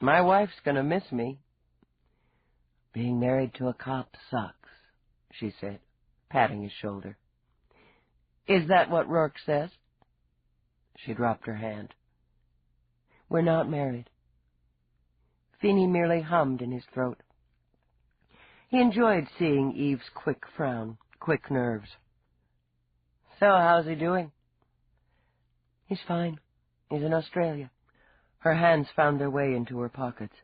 My wife's gonna miss me. Being married to a cop sucks, she said, patting his shoulder. Is that what Roarke says? She dropped her hand. We're not married. Finey merely hummed in his throat. He enjoyed seeing Eve's quick frown, quick nerves. So, how's he doing? He's fine. He's in Australia. Her hands found their way into her pockets.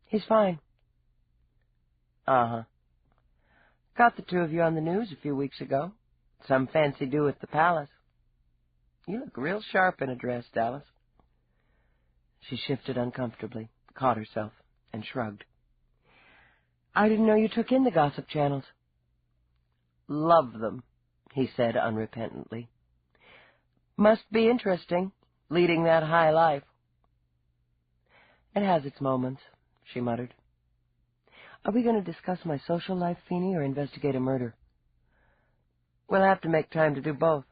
He's fine. Uh-huh. Got the two of you on the news a few weeks ago. Some fancy do at the palace. You look real sharp in a dress, Dallas. She shifted uncomfortably, caught herself, and shrugged. I didn't know you took in the gossip channels. Love them, he said unrepentantly. Must be interesting, leading that high life. It has its moments, she muttered. Are we going to discuss my social life, Finey, or investigate a murder? We'll have to make time to do both.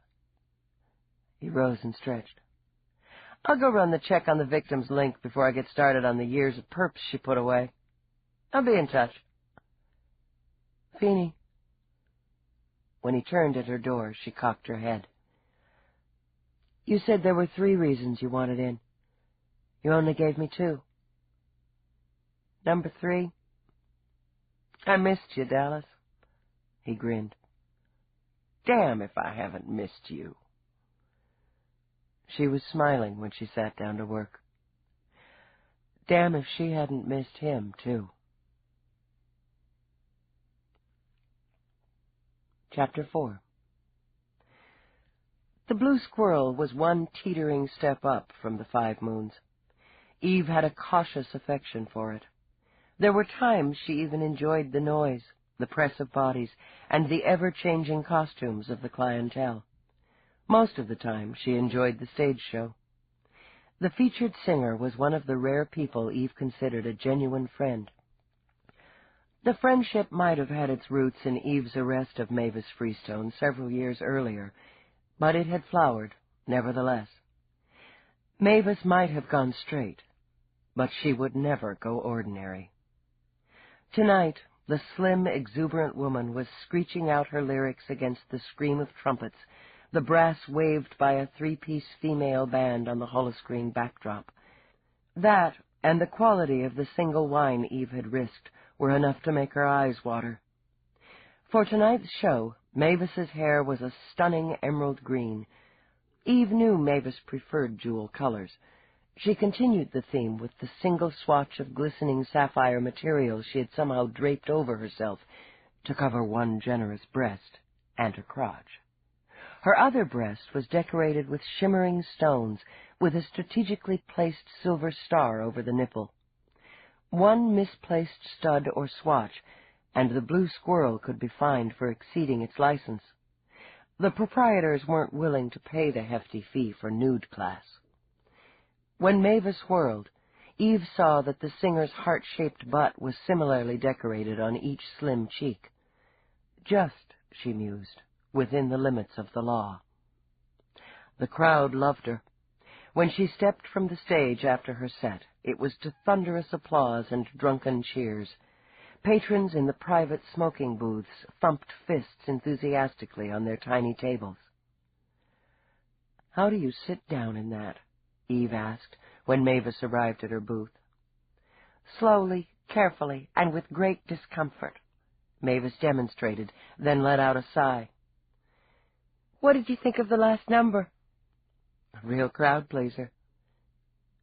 He rose and stretched. I'll go run the check on the victim's link before I get started on the years of perps she put away. I'll be in touch. Finey. When he turned at her door, she cocked her head. You said there were 3 reasons you wanted in. You only gave me 2. Number 3? I missed you, Dallas. He grinned. Damn if I haven't missed you. She was smiling when she sat down to work. Damn if she hadn't missed him, too. Chapter 4. The blue squirrel was one teetering step up from the 5 moons. Eve had a cautious affection for it. There were times she even enjoyed the noise, the press of bodies, and the ever-changing costumes of the clientele. Most of the time she enjoyed the stage show. The featured singer was one of the rare people Eve considered a genuine friend. The friendship might have had its roots in Eve's arrest of Mavis Freestone several years earlier, but it had flowered, nevertheless. Mavis might have gone straight, but she would never go ordinary. Tonight, the slim, exuberant woman was screeching out her lyrics against the scream of trumpets, the brass waved by a 3-piece female band on the holoscreen backdrop. That, and the quality of the single wine Eve had risked, were enough to make her eyes water. For tonight's show, Mavis's hair was a stunning emerald green. Eve knew Mavis preferred jewel colors. She continued the theme with the single swatch of glistening sapphire material she had somehow draped over herself to cover one generous breast and her crotch. Her other breast was decorated with shimmering stones with a strategically placed silver star over the nipple. One misplaced stud or swatch, and the blue squirrel could be fined for exceeding its license. The proprietors weren't willing to pay the hefty fee for nude class. When Mavis whirled, Eve saw that the singer's heart-shaped butt was similarly decorated on each slim cheek. Just, she mused, within the limits of the law. The crowd loved her. When she stepped from the stage after her set, it was to thunderous applause and drunken cheers. Patrons in the private smoking booths thumped fists enthusiastically on their tiny tables. "How do you sit down in that?" Eve asked, when Mavis arrived at her booth. "Slowly, carefully, and with great discomfort," Mavis demonstrated, then let out a sigh. "What did you think of the last number?" "A real crowd pleaser."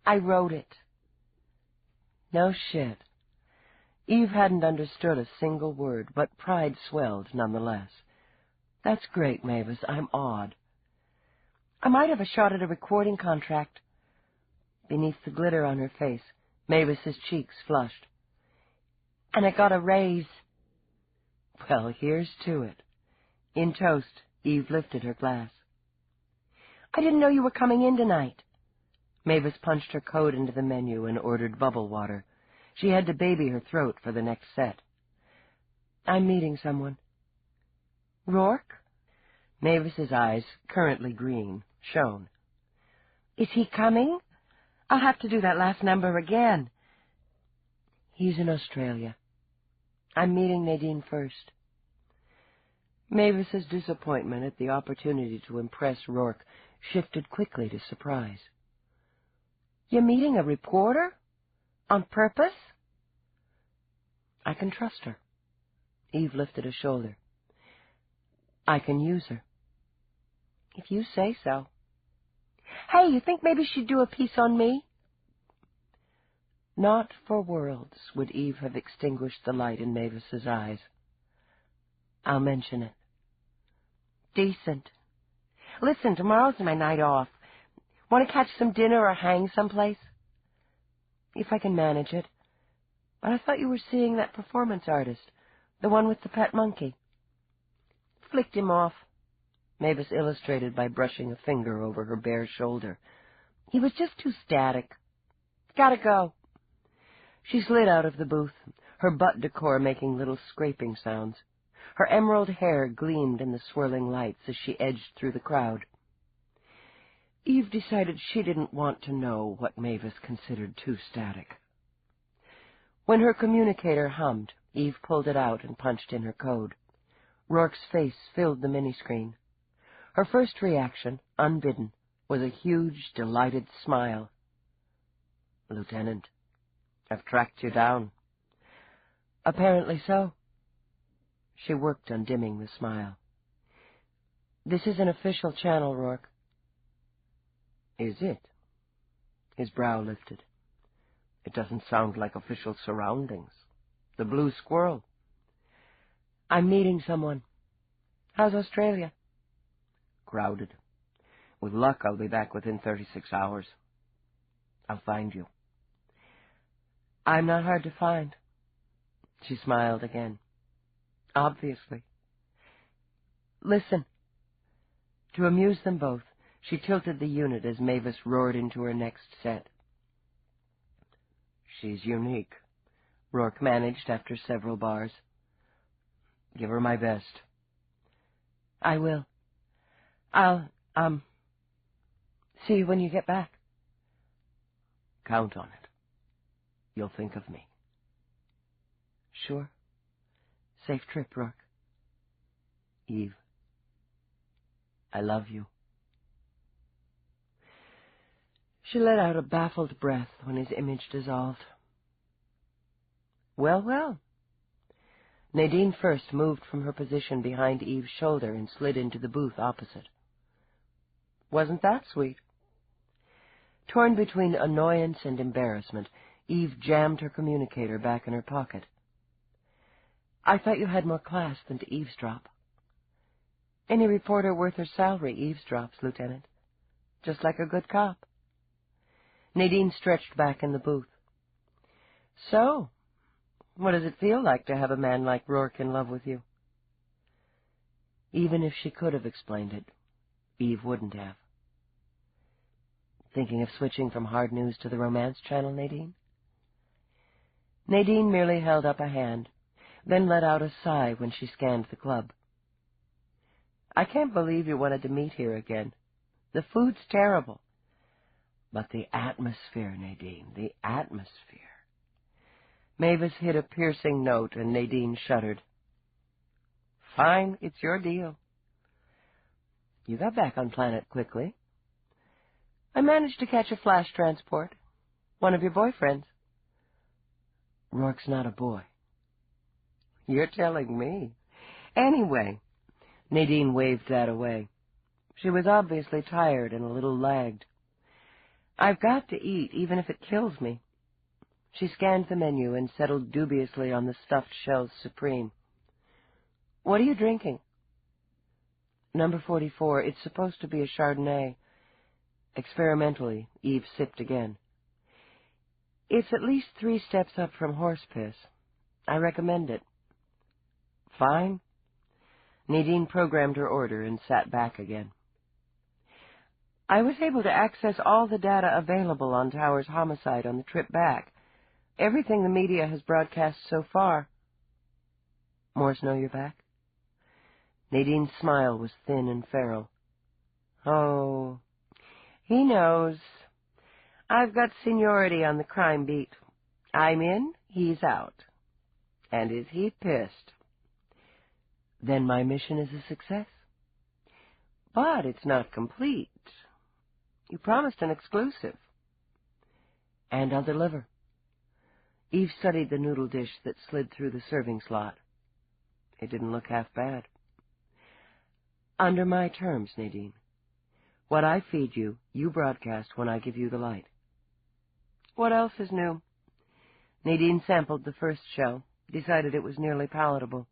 "I wrote it." "No shit." Eve hadn't understood a single word, but pride swelled nonetheless. "That's great, Mavis. I'm awed." "I might have a shot at a recording contract." Beneath the glitter on her face, Mavis's cheeks flushed. "And I got a raise." "Well, here's to it." In toast, Eve lifted her glass. "I didn't know you were coming in tonight." Mavis punched her code into the menu and ordered bubble water. She had to baby her throat for the next set. "I'm meeting someone." "Roarke?" Mavis's eyes, currently green, shone. "Is he coming? I'll have to do that last number again." "He's in Australia. I'm meeting Nadine first." Mavis's disappointment at the opportunity to impress Roarke shifted quickly to surprise. "You're meeting a reporter? On purpose?" "I can trust her." Eve lifted a shoulder. "I can use her." "If you say so." "Hey, you think maybe she'd do a piece on me?" Not for worlds would Eve have extinguished the light in Mavis's eyes. "I'll mention it." "Decent. Listen, tomorrow's my night off. Want to catch some dinner or hang someplace?" "If I can manage it. But I thought you were seeing that performance artist, the one with the pet monkey." "Flicked him off," Mavis illustrated by brushing a finger over her bare shoulder. "He was just too static. Gotta go." She slid out of the booth, her butt decor making little scraping sounds. Her emerald hair gleamed in the swirling lights as she edged through the crowd. Eve decided she didn't want to know what Mavis considered too static. When her communicator hummed, Eve pulled it out and punched in her code. Rourke's face filled the mini-screen. Her first reaction, unbidden, was a huge, delighted smile. "Lieutenant, I've tracked you down." "Apparently so." She worked on dimming the smile. "This is an official channel, Roarke." "Is it?" His brow lifted. "It doesn't sound like official surroundings. The blue squirrel." "I'm meeting someone. How's Australia?" "Crowded. With luck, I'll be back within 36 hours. I'll find you." "I'm not hard to find." She smiled again. "Obviously." "Listen." To amuse them both, she tilted the unit as Mavis roared into her next set. "She's unique," Roarke managed after several bars. "Give her my best." "I will. I'll, see you when you get back." "Count on it. You'll think of me." "Sure. Safe trip, Roarke." "Eve, I love you." She let out a baffled breath when his image dissolved. "Well, well." Nadine first moved from her position behind Eve's shoulder and slid into the booth opposite. "Wasn't that sweet?" Torn between annoyance and embarrassment, Eve jammed her communicator back in her pocket. "I thought you had more class than to eavesdrop." "Any reporter worth her salary eavesdrops, Lieutenant. Just like a good cop." Nadine stretched back in the booth. "So, what does it feel like to have a man like Roarke in love with you?" Even if she could have explained it, Eve wouldn't have. "Thinking of switching from hard news to the romance channel, Nadine?" Nadine merely held up a hand, then let out a sigh when she scanned the club. "I can't believe you wanted to meet here again. The food's terrible. But the atmosphere, Nadine, the atmosphere." Mavis hit a piercing note, and Nadine shuddered. "Fine, it's your deal." "You got back on planet quickly." "I managed to catch a flash transport. One of your boyfriends." "Rourke's not a boy." "You're telling me." "Anyway," Nadine waved that away. She was obviously tired and a little lagged. "I've got to eat, even if it kills me." She scanned the menu and settled dubiously on the stuffed shells supreme. "What are you drinking?" "Number 44. It's supposed to be a Chardonnay." Experimentally, Eve sipped again. "It's at least 3 steps up from horse piss. I recommend it." "Fine." Nadine programmed her order and sat back again. I was able to access all the data available on Tower's homicide on the trip back. Everything the media has broadcast so far. Morse know you're back? Nadine's smile was thin and feral. Oh, he knows. I've got seniority on the crime beat. I'm in, he's out. And is he pissed? Then my mission is a success. But it's not complete. You promised an exclusive. And I'll deliver. Eve studied the noodle dish that slid through the serving slot. It didn't look half bad. Under my terms, Nadine. What I feed you, you broadcast when I give you the light. What else is new? Nadine sampled the first shell, decided it was nearly palatable.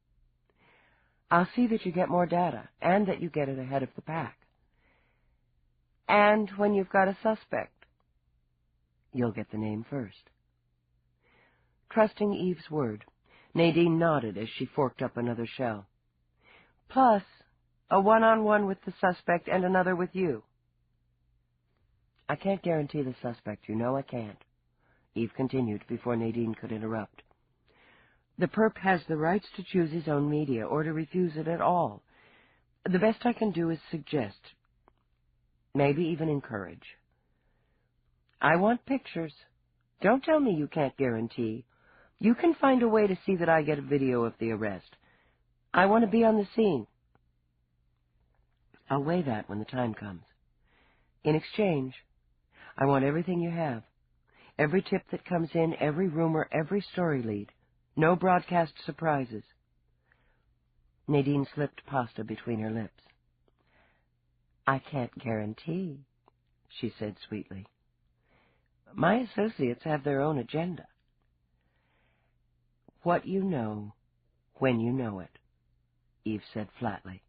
I'll see that you get more data, and that you get it ahead of the pack. And when you've got a suspect, you'll get the name first. Trusting Eve's word, Nadine nodded as she forked up another shell. Plus, a one-on-one with the suspect and another with you. I can't guarantee the suspect, you know I can't. Eve continued before Nadine could interrupt. The perp has the rights to choose his own media or to refuse it at all. The best I can do is suggest, maybe even encourage. I want pictures. Don't tell me you can't guarantee. You can find a way to see that I get a video of the arrest. I want to be on the scene. I'll weigh that when the time comes. In exchange, I want everything you have. Every tip that comes in, every rumor, every story lead. No broadcast surprises. Nadine slipped pasta between her lips. I can't guarantee, she said sweetly. My associates have their own agenda. What you know, when you know it, Eve said flatly.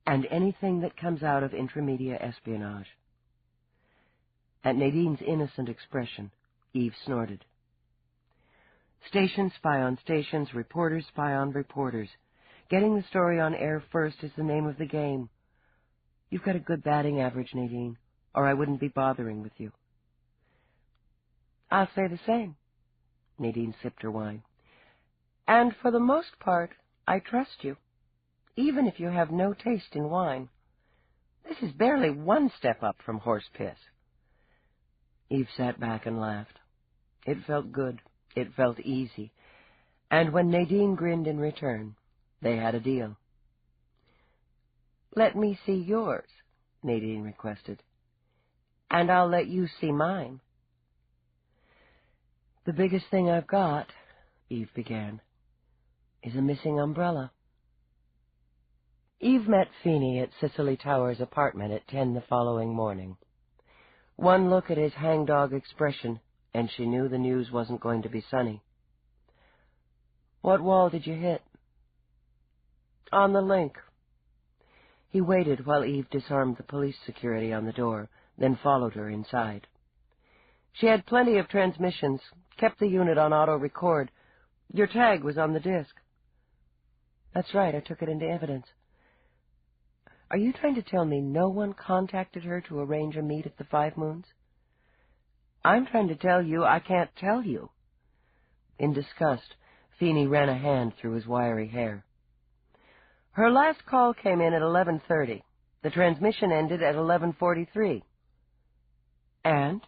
And anything that comes out of intramedia espionage. At Nadine's innocent expression, Eve snorted. Stations spy on stations, reporters spy on reporters. Getting the story on air first is the name of the game. You've got a good batting average, Nadine, or I wouldn't be bothering with you. I'll say the same. Nadine sipped her wine. And for the most part, I trust you, even if you have no taste in wine. This is barely one step up from horse piss. Eve sat back and laughed. It felt good. It felt easy. And when Nadine grinned in return, they had a deal. Let me see yours, Nadine requested, and I'll let you see mine. The biggest thing I've got, Eve began, is a missing umbrella. Eve met Finey at Cicely Tower's apartment at 10 the following morning. One look at his hangdog expression, and she knew the news wasn't going to be sunny. What wall did you hit? On the link. He waited while Eve disarmed the police security on the door, then followed her inside. She had plenty of transmissions, kept the unit on auto-record. Your tag was on the disc. That's right, I took it into evidence. Are you trying to tell me no one contacted her to arrange a meet at the Five Moons? I'm trying to tell you I can't tell you. In disgust, Finey ran a hand through his wiry hair. Her last call came in at 11:30. The transmission ended at 11:43. And?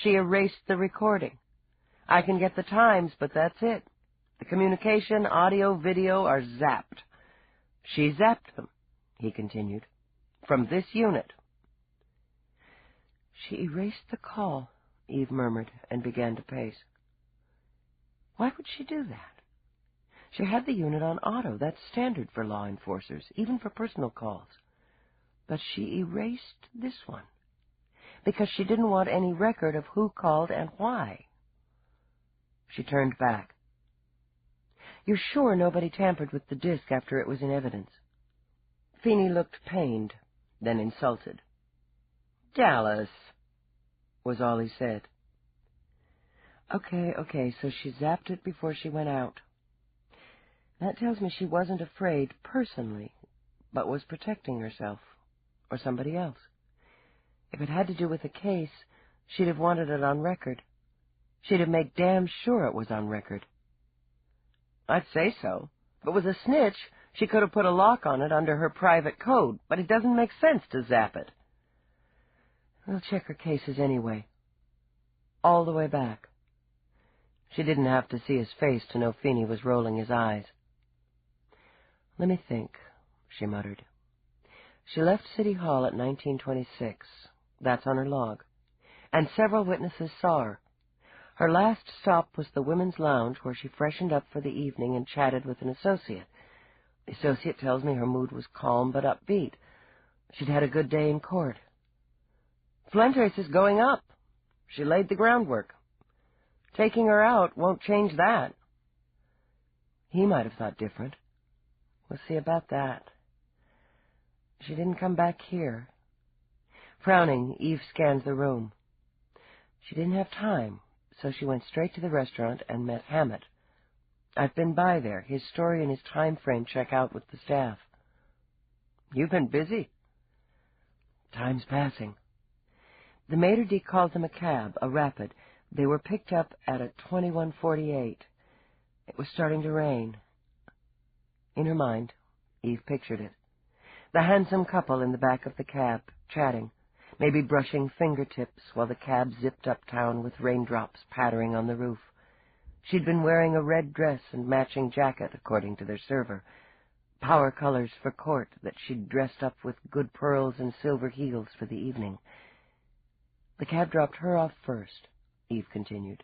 She erased the recording. I can get the times, but that's it. The communication, audio, video are zapped. She zapped them, he continued, from this unit. She erased the call, Eve murmured, and began to pace. Why would she do that? She had the unit on auto. That's standard for law enforcers, even for personal calls. But she erased this one, because she didn't want any record of who called and why. She turned back. You're sure nobody tampered with the disc after it was in evidence? Finey looked pained, then insulted. Dallas, was all he said. Okay, so she zapped it before she went out. That tells me she wasn't afraid personally, but was protecting herself, or somebody else. If it had to do with the case, she'd have wanted it on record. She'd have made damn sure it was on record. I'd say so. If it was a snitch, she could have put a lock on it under her private code, but it doesn't make sense to zap it. We'll check her cases anyway. All the way back. She didn't have to see his face to know Finey was rolling his eyes. Let me think, she muttered. She left City Hall at 1926. That's on her log. And several witnesses saw her. Her last stop was the women's lounge, where she freshened up for the evening and chatted with an associate. The associate tells me her mood was calm but upbeat. She'd had a good day in court. Fuentes is going up. She laid the groundwork. Taking her out won't change that. He might have thought different. We'll see about that. She didn't come back here. Frowning, Eve scanned the room. She didn't have time, so she went straight to the restaurant and met Hammet. I've been by there. His story and his time frame check out with the staff. You've been busy. Time's passing. The maitre d' called them a cab, a rapid. They were picked up at a 21:48. It was starting to rain. In her mind, Eve pictured it. The handsome couple in the back of the cab, chatting, maybe brushing fingertips while the cab zipped uptown with raindrops pattering on the roof. She'd been wearing a red dress and matching jacket, according to their server, power colors for court that she'd dressed up with good pearls and silver heels for the evening. The cab dropped her off first, Eve continued.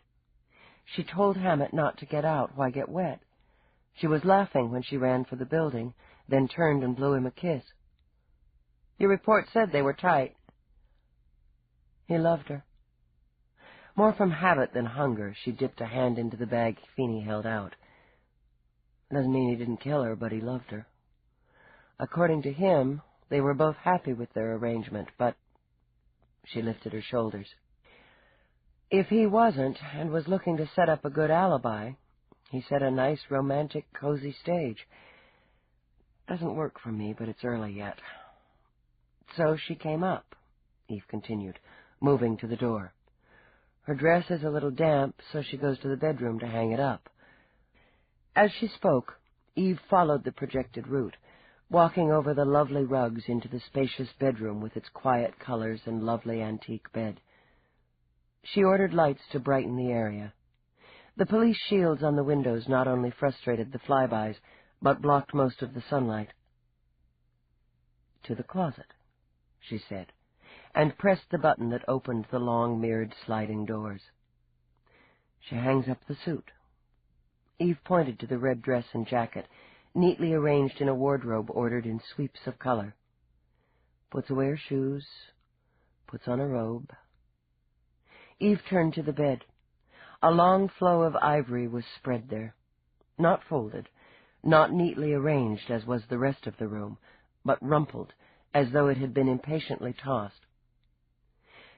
She told Hammet not to get out. Why get wet? She was laughing when she ran for the building, then turned and blew him a kiss. Your report said they were tight. He loved her. More from habit than hunger, she dipped a hand into the bag Finey held out. Doesn't mean he didn't kill her, but he loved her. According to him, they were both happy with their arrangement, but... She lifted her shoulders. If he wasn't, and was looking to set up a good alibi, he set a nice, romantic, cozy stage. Doesn't work for me, but it's early yet. So she came up, Eve continued, moving to the door. Her dress is a little damp, so she goes to the bedroom to hang it up. As she spoke, Eve followed the projected route, walking over the lovely rugs into the spacious bedroom with its quiet colors and lovely antique bed. She ordered lights to brighten the area. The police shields on the windows not only frustrated the flybys, but blocked most of the sunlight. To the closet, she said, and pressed the button that opened the long, mirrored sliding doors. She hangs up the suit. Eve pointed to the red dress and jacket, neatly arranged in a wardrobe ordered in sweeps of color. Puts away her shoes, puts on a robe. Eve turned to the bed. A long flow of ivory was spread there, not folded, not neatly arranged as was the rest of the room, but rumpled, as though it had been impatiently tossed.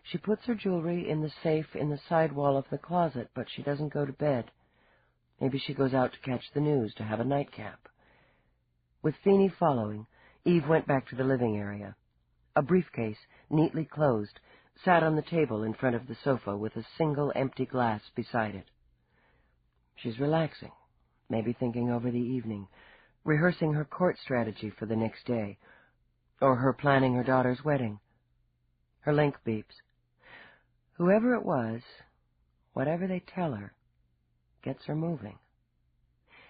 She puts her jewelry in the safe in the side wall of the closet, but she doesn't go to bed. Maybe she goes out to catch the news, to have a nightcap. With Finey following, Eve went back to the living area. A briefcase, neatly closed, sat on the table in front of the sofa with a single empty glass beside it. She's relaxing, maybe thinking over the evening, rehearsing her court strategy for the next day, or her planning her daughter's wedding. Her link beeps. Whoever it was, whatever they tell her, gets her moving.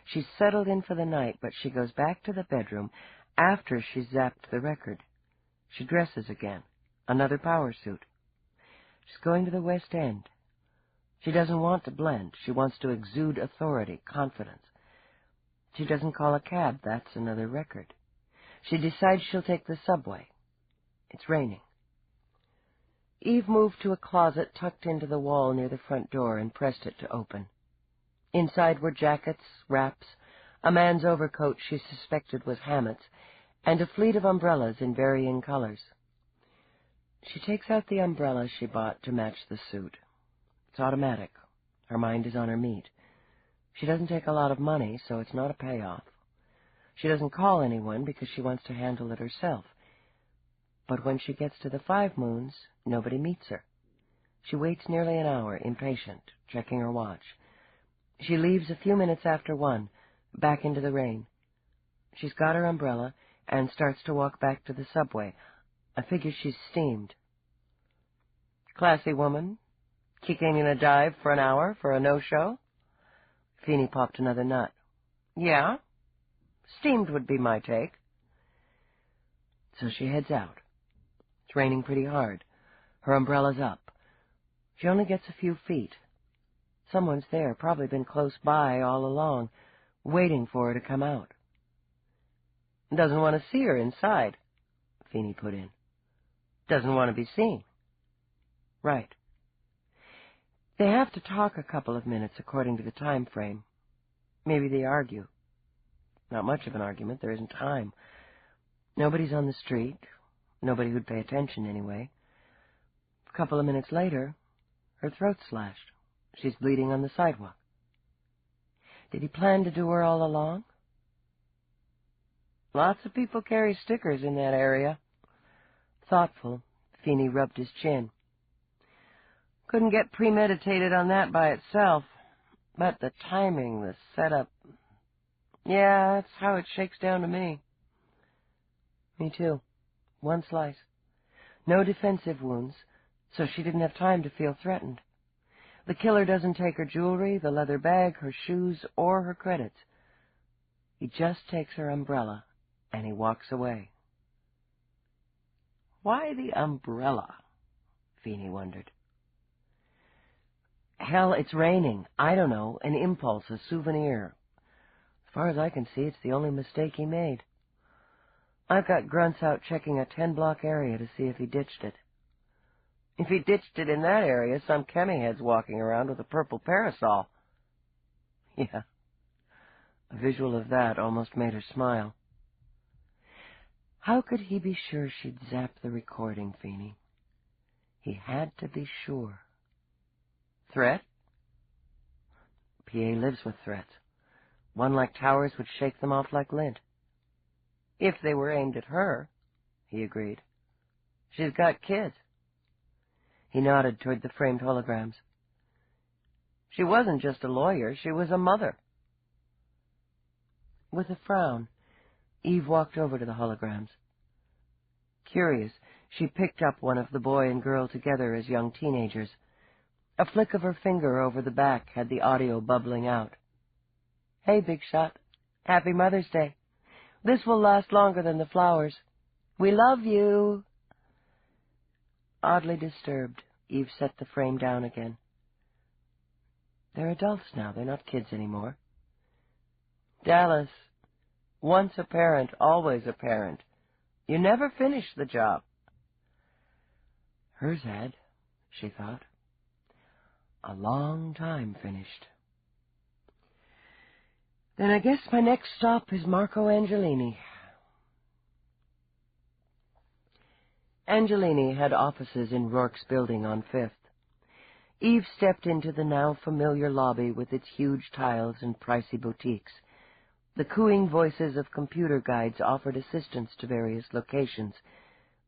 She's settled in for the night, but she goes back to the bedroom after she's zapped the record. She dresses again, another power suit. She's going to the West End. She doesn't want to blend. She wants to exude authority, confidence. She doesn't call a cab. That's another record. She decides she'll take the subway. It's raining. Eve moved to a closet tucked into the wall near the front door and pressed it to open. Inside were jackets, wraps, a man's overcoat she suspected was Hammet's, and a fleet of umbrellas in varying colors. She takes out the umbrella she bought to match the suit. It's automatic. Her mind is on her meat. She doesn't take a lot of money, so it's not a payoff. She doesn't call anyone because she wants to handle it herself. But when she gets to the 5 Moons, nobody meets her. She waits nearly an hour, impatient, checking her watch. She leaves a few minutes after 1, back into the rain. She's got her umbrella and starts to walk back to the subway. I figure she's steamed. Classy woman, kicking in a dive for an hour for a no-show? Finey popped another nut. Yeah, steamed would be my take. So she heads out. It's raining pretty hard. Her umbrella's up. She only gets a few feet. Someone's there, probably been close by all along, waiting for her to come out. Doesn't want to see her inside, Finey put in. Doesn't want to be seen. Right. They have to talk a couple of minutes according to the time frame. Maybe they argue. Not much of an argument, there isn't time. Nobody's on the street. Nobody who'd pay attention anyway. A couple of minutes later, her throat's slashed. She's bleeding on the sidewalk. Did he plan to do her all along? Lots of people carry stickers in that area. Thoughtful, Finey rubbed his chin. Couldn't get premeditated on that by itself. But the timing, the setup... Yeah, that's how it shakes down to me. Me too. 1 slice. No defensive wounds, so she didn't have time to feel threatened. The killer doesn't take her jewelry, the leather bag, her shoes, or her credits. He just takes her umbrella, and he walks away. Why the umbrella? Finey wondered. Hell, it's raining. I don't know. An impulse, a souvenir. As far as I can see, it's the only mistake he made. I've got grunts out checking a 10-block area to see if he ditched it. If he ditched it in that area, some chemi-head's walking around with a purple parasol. Yeah. A visual of that almost made her smile. How could he be sure she'd zap the recording, Finey? He had to be sure. Threat? PA lives with threats. One like Towers would shake them off like lint. If they were aimed at her, he agreed. She's got kids. He nodded toward the framed holograms. She wasn't just a lawyer, she was a mother. With a frown, Eve walked over to the holograms. Curious, she picked up one of the boy and girl together as young teenagers. A flick of her finger over the back had the audio bubbling out. Hey, Big Shot. Happy Mother's Day. This will last longer than the flowers. We love you. Oddly disturbed, Eve set the frame down again. They're adults now. They're not kids anymore. Dallas, once a parent, always a parent. You never finish the job. Hers had, she thought. A long time finished. Then I guess my next stop is Marco Angelini. Angelini had offices in Roarke's building on 5th. Eve stepped into the now familiar lobby with its huge tiles and pricey boutiques. The cooing voices of computer guides offered assistance to various locations.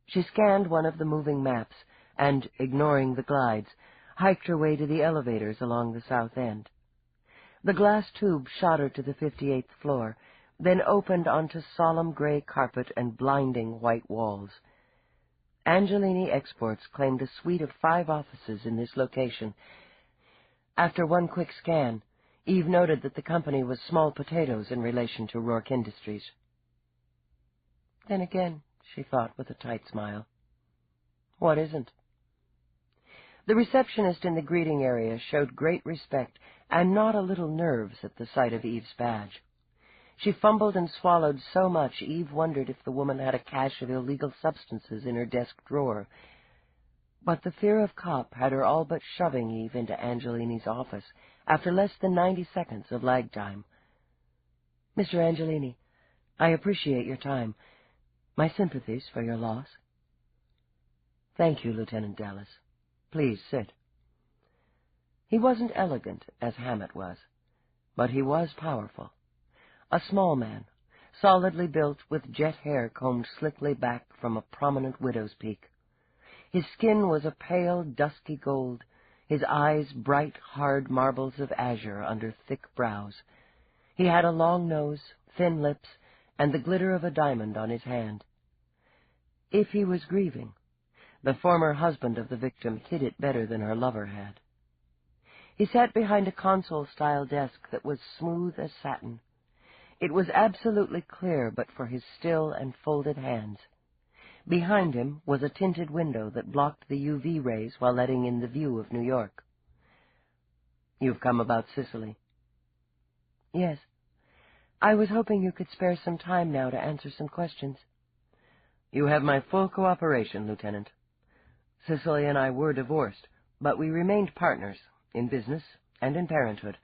She scanned one of the moving maps and, ignoring the glides, hiked her way to the elevators along the south end. The glass tube shot her to the 58th floor, then opened onto solemn gray carpet and blinding white walls. Angelini Exports claimed a suite of 5 offices in this location. After one quick scan, Eve noted that the company was small potatoes in relation to Roarke Industries. Then again, she thought with a tight smile, what isn't? The receptionist in the greeting area showed great respect and not a little nerves at the sight of Eve's badge. She fumbled and swallowed so much Eve wondered if the woman had a cache of illegal substances in her desk drawer. But the fear of cop had her all but shoving Eve into Angelini's office after less than 90 seconds of lag time. Mr. Angelini, I appreciate your time. My sympathies for your loss. Thank you, Lieutenant Dallas. Please sit. He wasn't elegant, as Hammet was, but he was powerful. A small man, solidly built with jet hair combed slickly back from a prominent widow's peak. His skin was a pale, dusky gold, his eyes bright, hard marbles of azure under thick brows. He had a long nose, thin lips, and the glitter of a diamond on his hand. If he was grieving, the former husband of the victim hid it better than her lover had. He sat behind a console-style desk that was smooth as satin. It was absolutely clear but for his still and folded hands. Behind him was a tinted window that blocked the UV rays while letting in the view of New York. "You've come about Sicily." "Yes. I was hoping you could spare some time now to answer some questions." "You have my full cooperation, Lieutenant. Cicely and I were divorced, but we remained partners in business and in parenthood.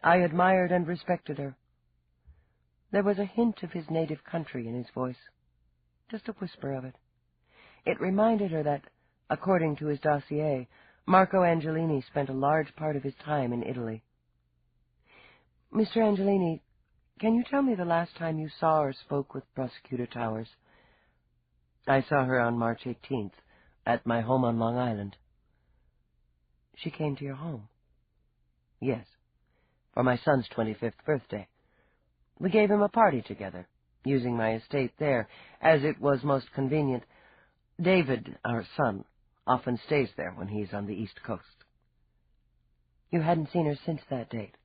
I admired and respected her." There was a hint of his native country in his voice, just a whisper of it. It reminded her that, according to his dossier, Marco Angelini spent a large part of his time in Italy. "Mr. Angelini, can you tell me the last time you saw or spoke with Prosecutor Towers?" "I saw her on March 18th, at my home on Long Island." "She came to your home?" "Yes, for my son's 25th birthday. We gave him a party together, using my estate there, as it was most convenient. David, our son, often stays there when he's on the East Coast." "You hadn't seen her since that date?"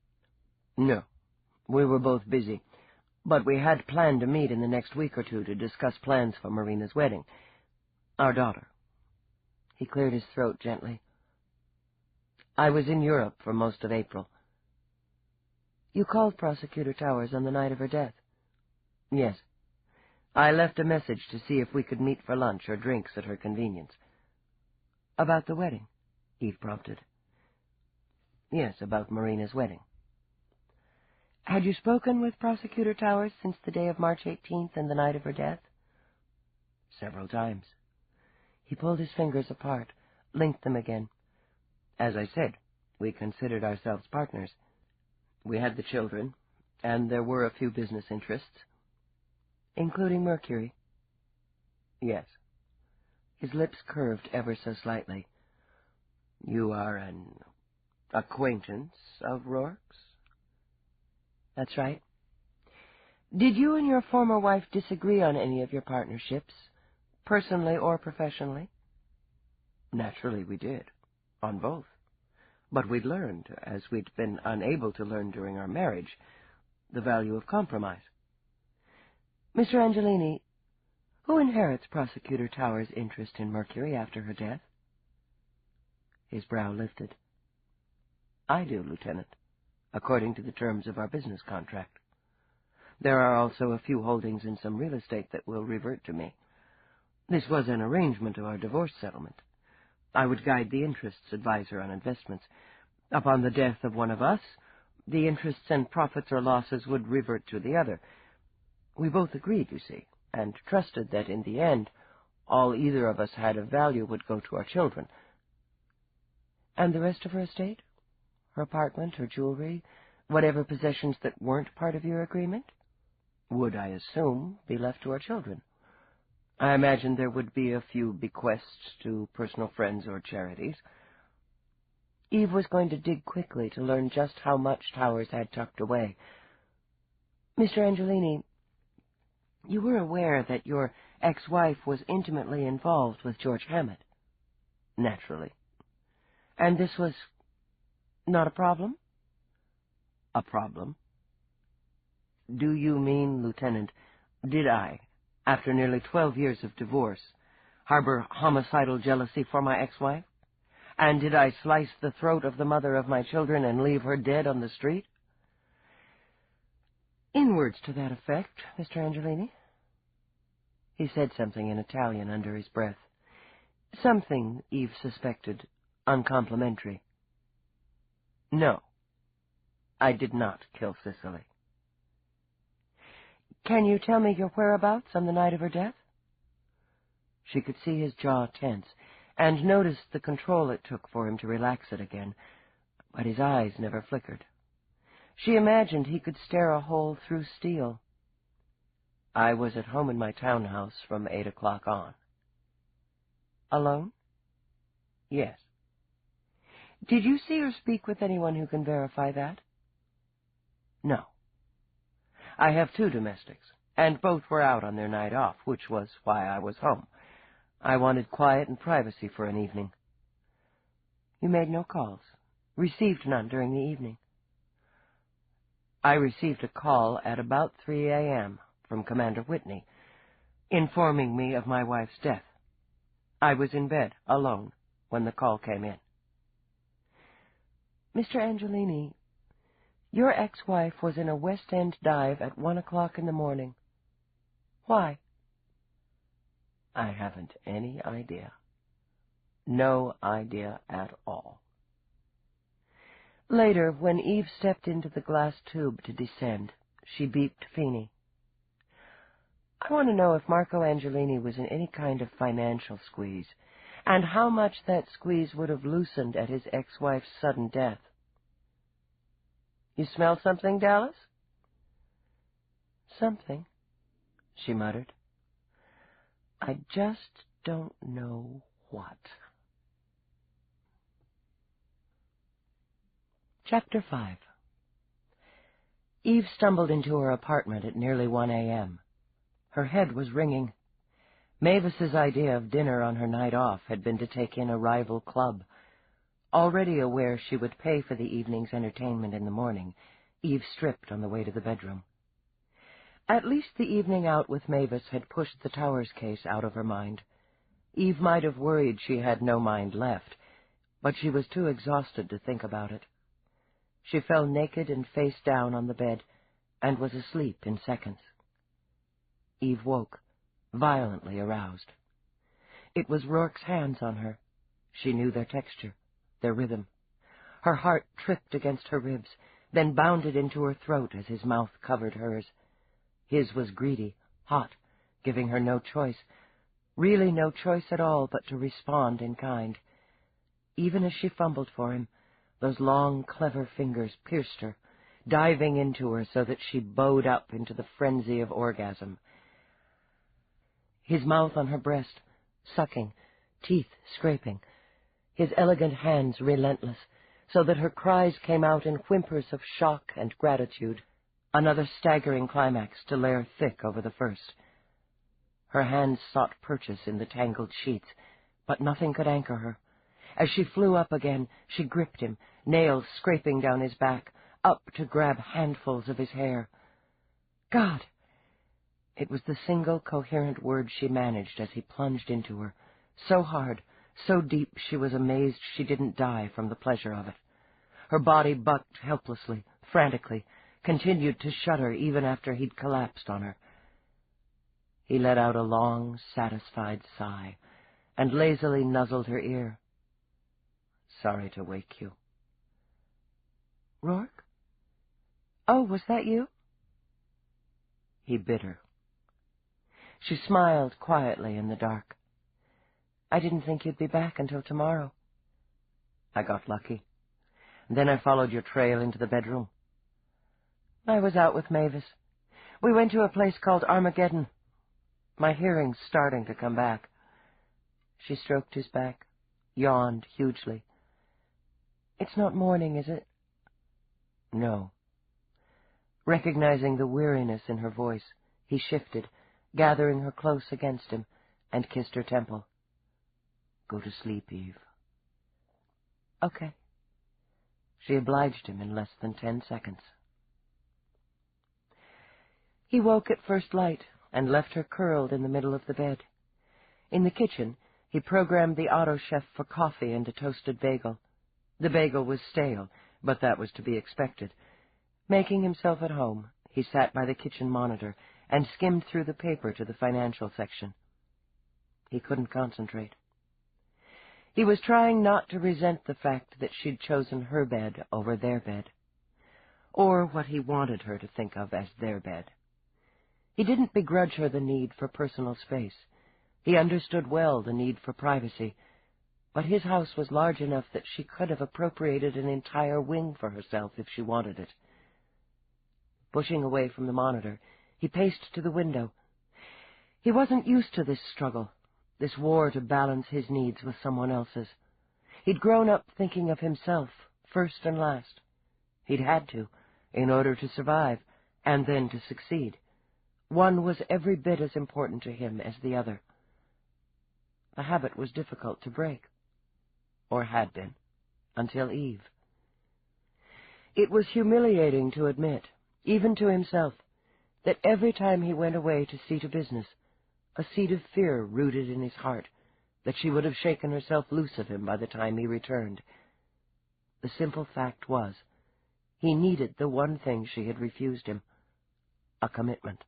"No. We were both busy, but we had planned to meet in the next week or two to discuss plans for Marina's wedding. Our daughter." He cleared his throat gently. "I was in Europe for most of April." "You called Prosecutor Towers on the night of her death?" "Yes. I left a message to see if we could meet for lunch or drinks at her convenience." "About the wedding?" Eve prompted. "Yes, about Marina's wedding." "Had you spoken with Prosecutor Towers since the day of March 18th and the night of her death?" "Several times." He pulled his fingers apart, linked them again. "As I said, we considered ourselves partners. We had the children, and there were a few business interests." "Including Mercury?" "Yes." His lips curved ever so slightly. "You are an acquaintance of Roarke's?" "That's right." "Did you and your former wife disagree on any of your partnerships, personally or professionally?" "Naturally we did, on both. But we'd learned, as we'd been unable to learn during our marriage, the value of compromise." "Mr. Angelini, who inherits Prosecutor Towers' interest in Mercury after her death?" His brow lifted. "I do, Lieutenant, according to the terms of our business contract. There are also a few holdings in some real estate that will revert to me. This was an arrangement of our divorce settlement. I would guide the interests, advise her on investments. Upon the death of one of us, the interests and profits or losses would revert to the other. We both agreed, you see, and trusted that in the end, all either of us had of value would go to our children." "And the rest of her estate? Her apartment, her jewelry, whatever possessions that weren't part of your agreement?" "Would, I assume, be left to our children. I imagine there would be a few bequests to personal friends or charities." Eve was going to dig quickly to learn just how much Towers had tucked away. "Mr. Angelini, you were aware that your ex-wife was intimately involved with George Hammet?" "Naturally." "And this was not a problem?" "A problem? Do you mean, Lieutenant, did I, after nearly 12 years of divorce, harbor homicidal jealousy for my ex-wife? And did I slice the throat of the mother of my children and leave her dead on the street?" "In words to that effect, Mr. Angelini." He said something in Italian under his breath. Something, Eve suspected, uncomplimentary. "No, I did not kill Cicely." "Can you tell me your whereabouts on the night of her death?" She could see his jaw tense, and noticed the control it took for him to relax it again, but his eyes never flickered. She imagined he could stare a hole through steel. I was at home in my townhouse from 8 o'clock on. Alone? Yes. Did you see or speak with anyone who can verify that? No. I have 2 domestics, and both were out on their night off, which was why I was home. I wanted quiet and privacy for an evening. You made no calls, received none during the evening. I received a call at about 3 a.m. from Commander Whitney, informing me of my wife's death. I was in bed, alone, when the call came in. Mr. Angelini, your ex-wife was in a West End dive at 1 o'clock in the morning. Why? I haven't any idea. No idea at all. Later, when Eve stepped into the glass tube to descend, she beeped Finey. I want to know if Marco Angelini was in any kind of financial squeeze, and how much that squeeze would have loosened at his ex-wife's sudden death. You smell something, Dallas? Something, she muttered. I just don't know what. Chapter 5. Eve stumbled into her apartment at nearly 1 a.m. Her head was ringing. Mavis's idea of dinner on her night off had been to take in a rival club. Already aware she would pay for the evening's entertainment in the morning, Eve stripped on the way to the bedroom. At least the evening out with Mavis had pushed the Towers case out of her mind. Eve might have worried she had no mind left, but she was too exhausted to think about it. She fell naked and face down on the bed, and was asleep in seconds. Eve woke, violently aroused. It was Roarke's hands on her. She knew their texture, their rhythm. Her heart tripped against her ribs, then bounded into her throat as his mouth covered hers. His was greedy, hot, giving her no choice, really no choice at all but to respond in kind. Even as she fumbled for him, those long, clever fingers pierced her, diving into her so that she bowed up into the frenzy of orgasm. His mouth on her breast, sucking, teeth scraping, his elegant hands relentless, so that her cries came out in whimpers of shock and gratitude, another staggering climax to layer thick over the first. Her hands sought purchase in the tangled sheets, but nothing could anchor her. As she flew up again, she gripped him, nails scraping down his back, up to grab handfuls of his hair. God! It was the single coherent word she managed as he plunged into her, so hard, so deep she was amazed she didn't die from the pleasure of it. Her body bucked helplessly, frantically, continued to shudder even after he'd collapsed on her. He let out a long, satisfied sigh, and lazily nuzzled her ear. Sorry to wake you. Roarke? Oh, was that you? He bit her. She smiled quietly in the dark. I didn't think you'd be back until tomorrow. I got lucky. Then I followed your trail into the bedroom. I was out with Mavis. We went to a place called Armageddon. My hearing's starting to come back. She stroked his back, yawned hugely. It's not morning, is it? No. Recognizing the weariness in her voice, he shifted, gathering her close against him, and kissed her temple. Go to sleep, Eve. Okay. She obliged him in less than 10 seconds. He woke at first light and left her curled in the middle of the bed. In the kitchen, he programmed the auto chef for coffee and a toasted bagel. The bagel was stale, but that was to be expected. Making himself at home, he sat by the kitchen monitor and skimmed through the paper to the financial section. He couldn't concentrate. He was trying not to resent the fact that she'd chosen her bed over their bed, or what he wanted her to think of as their bed. He didn't begrudge her the need for personal space. He understood well the need for privacy, but his house was large enough that she could have appropriated an entire wing for herself if she wanted it. Pushing away from the monitor, he paced to the window, He wasn't used to this struggle, this war to balance his needs with someone else's. He'd grown up thinking of himself, first and last. He'd had to, in order to survive, and then to succeed. One was every bit as important to him as the other. The habit was difficult to break, or had been, until Eve. It was humiliating to admit, even to himself, that every time he went away to see to business, a seed of fear rooted in his heart that she would have shaken herself loose of him by the time he returned. The simple fact was, he needed the one thing she had refused him, a commitment.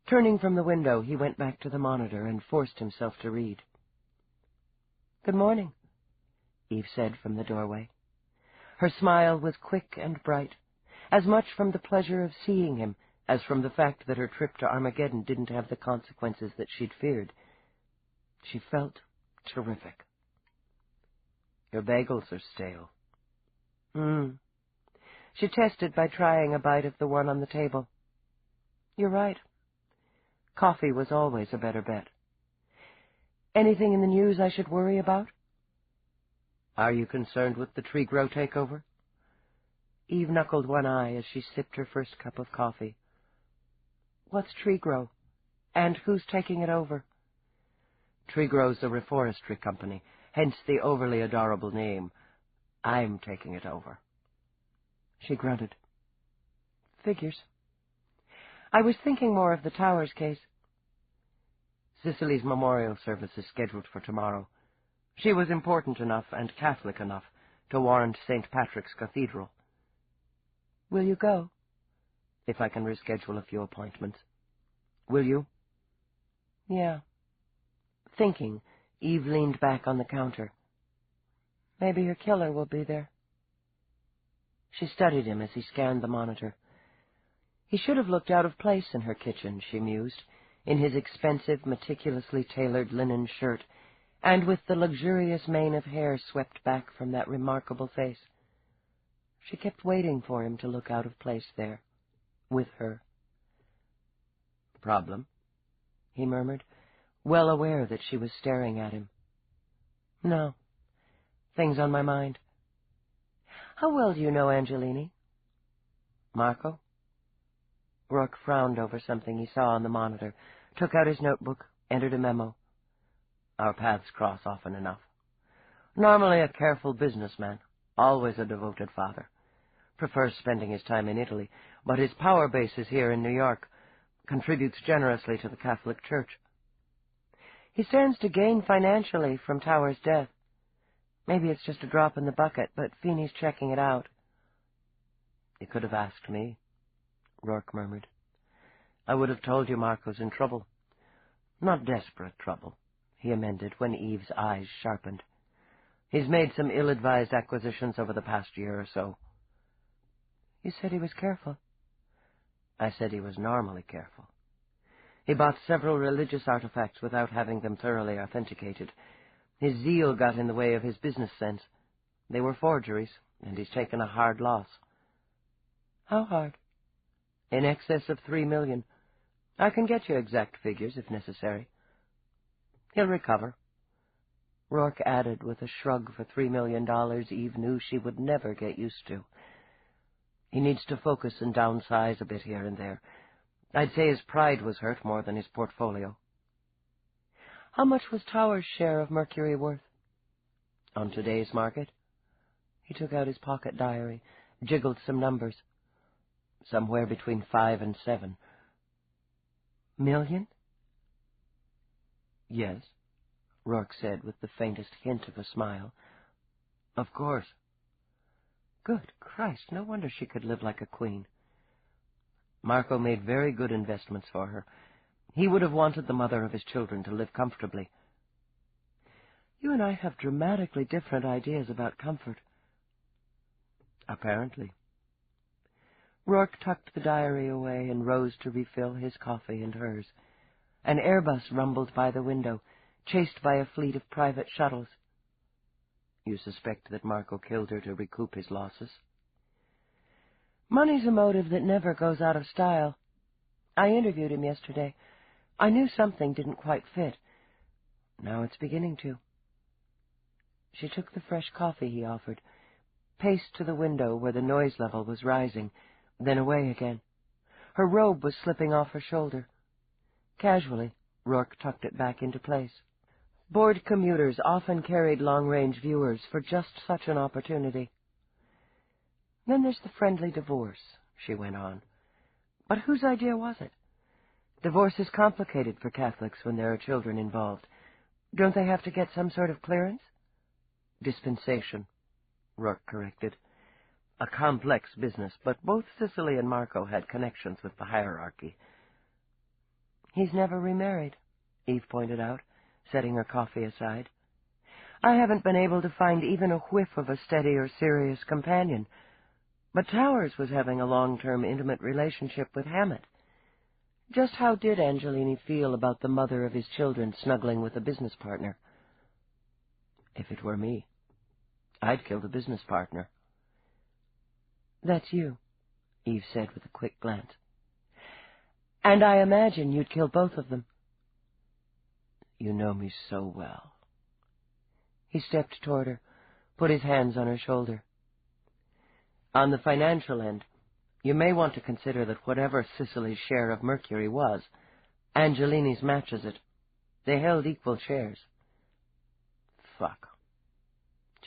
Turning from the window, he went back to the monitor and forced himself to read. "Good morning," Eve said from the doorway. Her smile was quick and bright, as much from the pleasure of seeing him as from the fact that her trip to Armageddon didn't have the consequences that she'd feared. She felt terrific. "Your bagels are stale." She tested by trying a bite of the one on the table. "You're right. Coffee was always a better bet. Anything in the news I should worry about?" "Are you concerned with the Trigro takeover?" Eve knuckled one eye as she sipped her first cup of coffee. "What's Trigro? And who's taking it over?" "Trigro's a reforestry company, hence the overly adorable name. I'm taking it over." She grunted. "Figures. I was thinking more of the Towers case." "Cicely's memorial service is scheduled for tomorrow. She was important enough and Catholic enough to warrant St. Patrick's Cathedral." "Will you go?" "If I can reschedule a few appointments. Will you?" "Yeah." Thinking, Eve leaned back on the counter. "Maybe your killer will be there." She studied him as he scanned the monitor. He should have looked out of place in her kitchen, she mused, in his expensive, meticulously tailored linen shirt, and with the luxurious mane of hair swept back from that remarkable face. She kept waiting for him to look out of place there, with her. "Problem?" he murmured, well aware that she was staring at him. "No. Things on my mind." "How well do you know Angelini?" "Marco?" Roarke frowned over something he saw on the monitor, took out his notebook, entered a memo. "Our paths cross often enough. Normally a careful businessman, always a devoted father. Prefers spending his time in Italy, but his power base is here in New York. Contributes generously to the Catholic Church. He stands to gain financially from Tower's death. Maybe it's just a drop in the bucket, but Finey's checking it out." "You could have asked me," Roarke murmured. "I would have told you Marco's in trouble. Not desperate trouble," he amended when Eve's eyes sharpened. "He's made some ill-advised acquisitions over the past year or so." "You said he was careful." "I said he was normally careful. He bought several religious artifacts without having them thoroughly authenticated. His zeal got in the way of his business sense. They were forgeries, and he's taken a hard loss." "How hard?" "In excess of $3 million. I can get you exact figures if necessary." "He'll recover." Roarke added with a shrug for $3 million Eve knew she would never get used to. "He needs to focus and downsize a bit here and there. I'd say his pride was hurt more than his portfolio." "How much was Tower's share of Mercury worth?" "On today's market?" He took out his pocket diary, jiggled some numbers. "Somewhere between 5 and 7. "Million?" "Yes," Roarke said with the faintest hint of a smile. "Of course." Good Christ, no wonder she could live like a queen. Marco made very good investments for her. He would have wanted the mother of his children to live comfortably. "You and I have dramatically different ideas about comfort." "Apparently." Roarke tucked the diary away and rose to refill his coffee and hers. An Airbus rumbled by the window, chased by a fleet of private shuttles. "You suspect that Marco killed her to recoup his losses?" "Money's a motive that never goes out of style. I interviewed him yesterday. I knew something didn't quite fit. Now it's beginning to. She took the fresh coffee he offered, paced to the window where the noise level was rising, then away again. Her robe was slipping off her shoulder. Casually, Roarke tucked it back into place. Bored commuters often carried long-range viewers for just such an opportunity. Then there's the friendly divorce, she went on. But whose idea was it? Divorce is complicated for Catholics when there are children involved. Don't they have to get some sort of clearance? Dispensation, Roarke corrected. A complex business, but both Cicely and Marco had connections with the hierarchy. He's never remarried, Eve pointed out, setting her coffee aside. I haven't been able to find even a whiff of a steady or serious companion, but Towers was having a long-term intimate relationship with Hammet. Just how did Angelini feel about the mother of his children snuggling with a business partner? If it were me, I'd kill the business partner. That's you, Eve said with a quick glance. And I imagine you'd kill both of them. You know me so well. He stepped toward her, put his hands on her shoulder. On the financial end, you may want to consider that whatever Cicely's share of Mercury was, Angelini's matches it. They held equal shares. Fuck.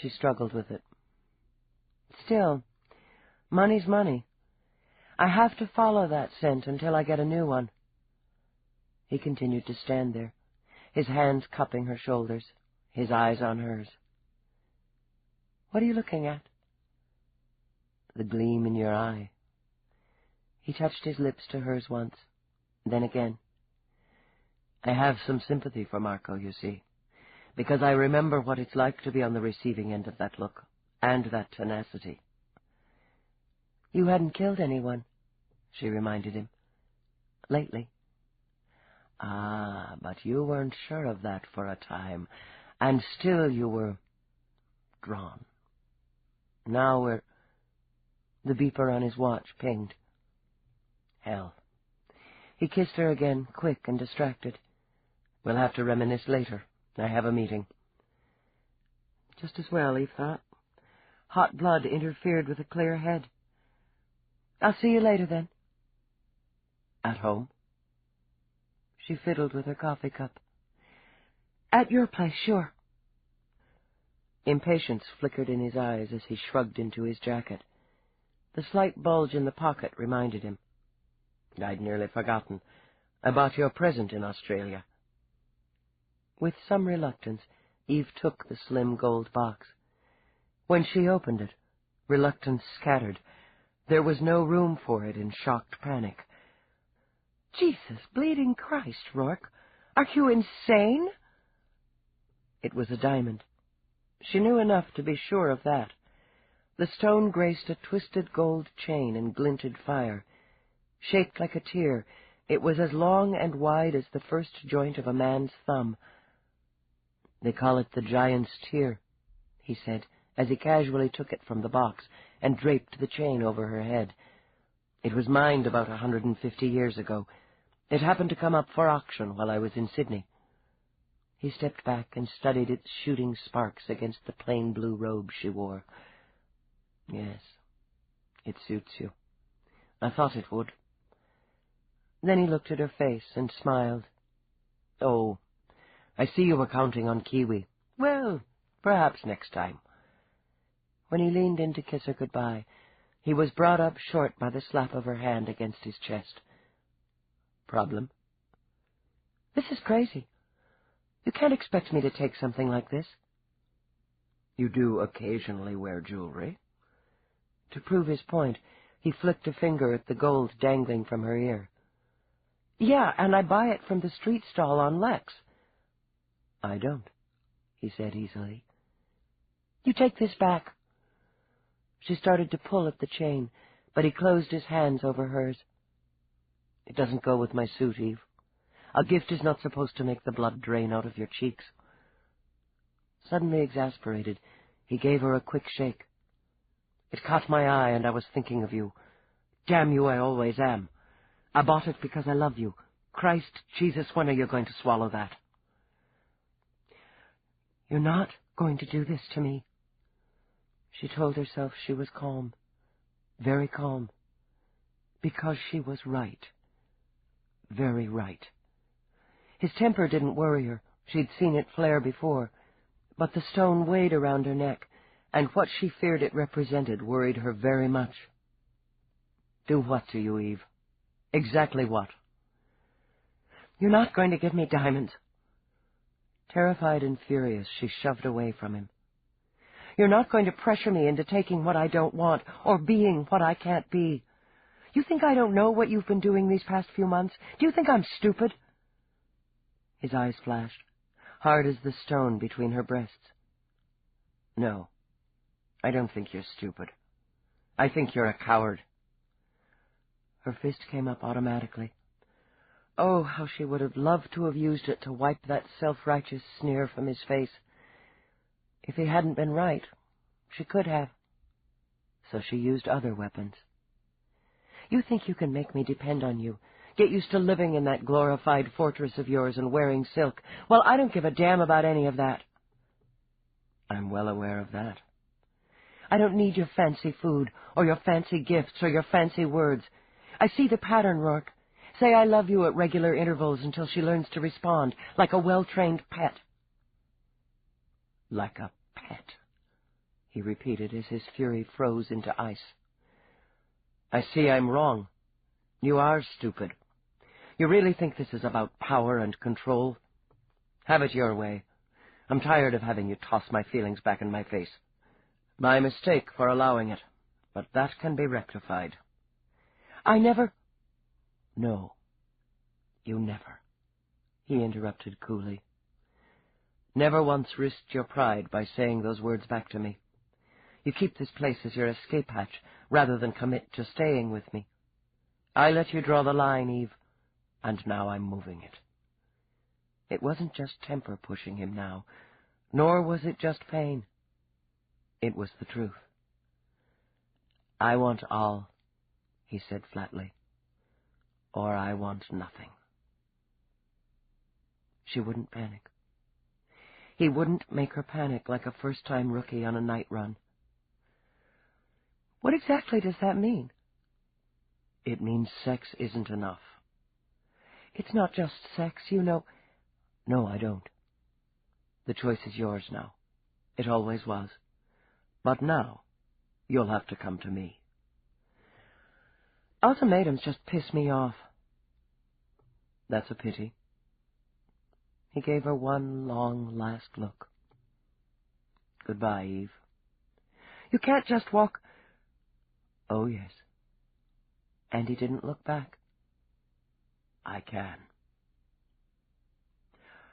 She struggled with it. Still, money's money. I have to follow that scent until I get a new one. He continued to stand there, his hands cupping her shoulders, his eyes on hers. What are you looking at? The gleam in your eye. He touched his lips to hers once, then again. I have some sympathy for Marco, you see, because I remember what it's like to be on the receiving end of that look, and that tenacity. You hadn't killed anyone, she reminded him. Lately. Ah, but you weren't sure of that for a time, and still you were drawn. Now we're... The beeper on his watch pinged. Hell. He kissed her again, quick and distracted. We'll have to reminisce later. I have a meeting. Just as well, Eve thought. Hot blood interfered with a clear head. I'll see you later, then. At home? She fiddled with her coffee cup. At your place, sure. Impatience flickered in his eyes as he shrugged into his jacket. The slight bulge in the pocket reminded him. I'd nearly forgotten. I bought you a present in Australia. With some reluctance, Eve took the slim gold box. When she opened it, reluctance scattered. There was no room for it in shocked panic. Jesus bleeding Christ, Roarke! Are you insane? It was a diamond. She knew enough to be sure of that. The stone graced a twisted gold chain and glinted fire. Shaped like a tear, it was as long and wide as the first joint of a man's thumb. They call it the giant's tear, he said, as he casually took it from the box and draped the chain over her head. It was mined about 150 years ago. It happened to come up for auction while I was in Sydney. He stepped back and studied its shooting sparks against the plain blue robe she wore. Yes, it suits you. I thought it would. Then he looked at her face and smiled. Oh, I see you were counting on Kiwi. Well, perhaps next time. When he leaned in to kiss her goodbye, he was brought up short by the slap of her hand against his chest. Problem? This is crazy. You can't expect me to take something like this. You do occasionally wear jewelry. To prove his point, he flicked a finger at the gold dangling from her ear. Yeah, and I buy it from the street stall on Lex. I don't, he said easily. You take this back. She started to pull at the chain, but he closed his hands over hers. It doesn't go with my suit, Eve. A gift is not supposed to make the blood drain out of your cheeks. Suddenly exasperated, he gave her a quick shake. It caught my eye, and I was thinking of you. Damn you, I always am. I bought it because I love you. Christ Jesus, when are you going to swallow that? You're not going to do this to me. She told herself she was calm, very calm, because she was right, very right. His temper didn't worry her. She'd seen it flare before, but the stone weighed around her neck, and what she feared it represented worried her very much. Do what to you, Eve? Exactly what? You're not going to give me diamonds. Terrified and furious, she shoved away from him. You're not going to pressure me into taking what I don't want, or being what I can't be. You think I don't know what you've been doing these past few months? Do you think I'm stupid? His eyes flashed, hard as the stone between her breasts. No, I don't think you're stupid. I think you're a coward. Her fist came up automatically. Oh, how she would have loved to have used it to wipe that self-righteous sneer from his face. If he hadn't been right, she could have. So she used other weapons. You think you can make me depend on you, get used to living in that glorified fortress of yours and wearing silk? Well, I don't give a damn about any of that. I'm well aware of that. I don't need your fancy food, or your fancy gifts, or your fancy words. I see the pattern, Roarke. Say I love you at regular intervals until she learns to respond, like a well-trained pet. Like a pet, he repeated as his fury froze into ice. I see I'm wrong. You are stupid. You really think this is about power and control? Have it your way. I'm tired of having you toss my feelings back in my face. My mistake for allowing it, but that can be rectified. I never... No, you never, he interrupted coolly. Never once risked your pride by saying those words back to me. You keep this place as your escape hatch rather than commit to staying with me. I let you draw the line, Eve, and now I'm moving it. It wasn't just temper pushing him now, nor was it just pain. It was the truth. I want all, he said flatly, or I want nothing. She wouldn't panic. He wouldn't make her panic like a first-time rookie on a night run. What exactly does that mean? It means sex isn't enough. It's not just sex, you know. No, I don't. The choice is yours now. It always was. But now, you'll have to come to me. Ultimatums just piss me off. That's a pity. He gave her one long last look. Goodbye, Eve. You can't just walk... Oh, yes. And he didn't look back. I can.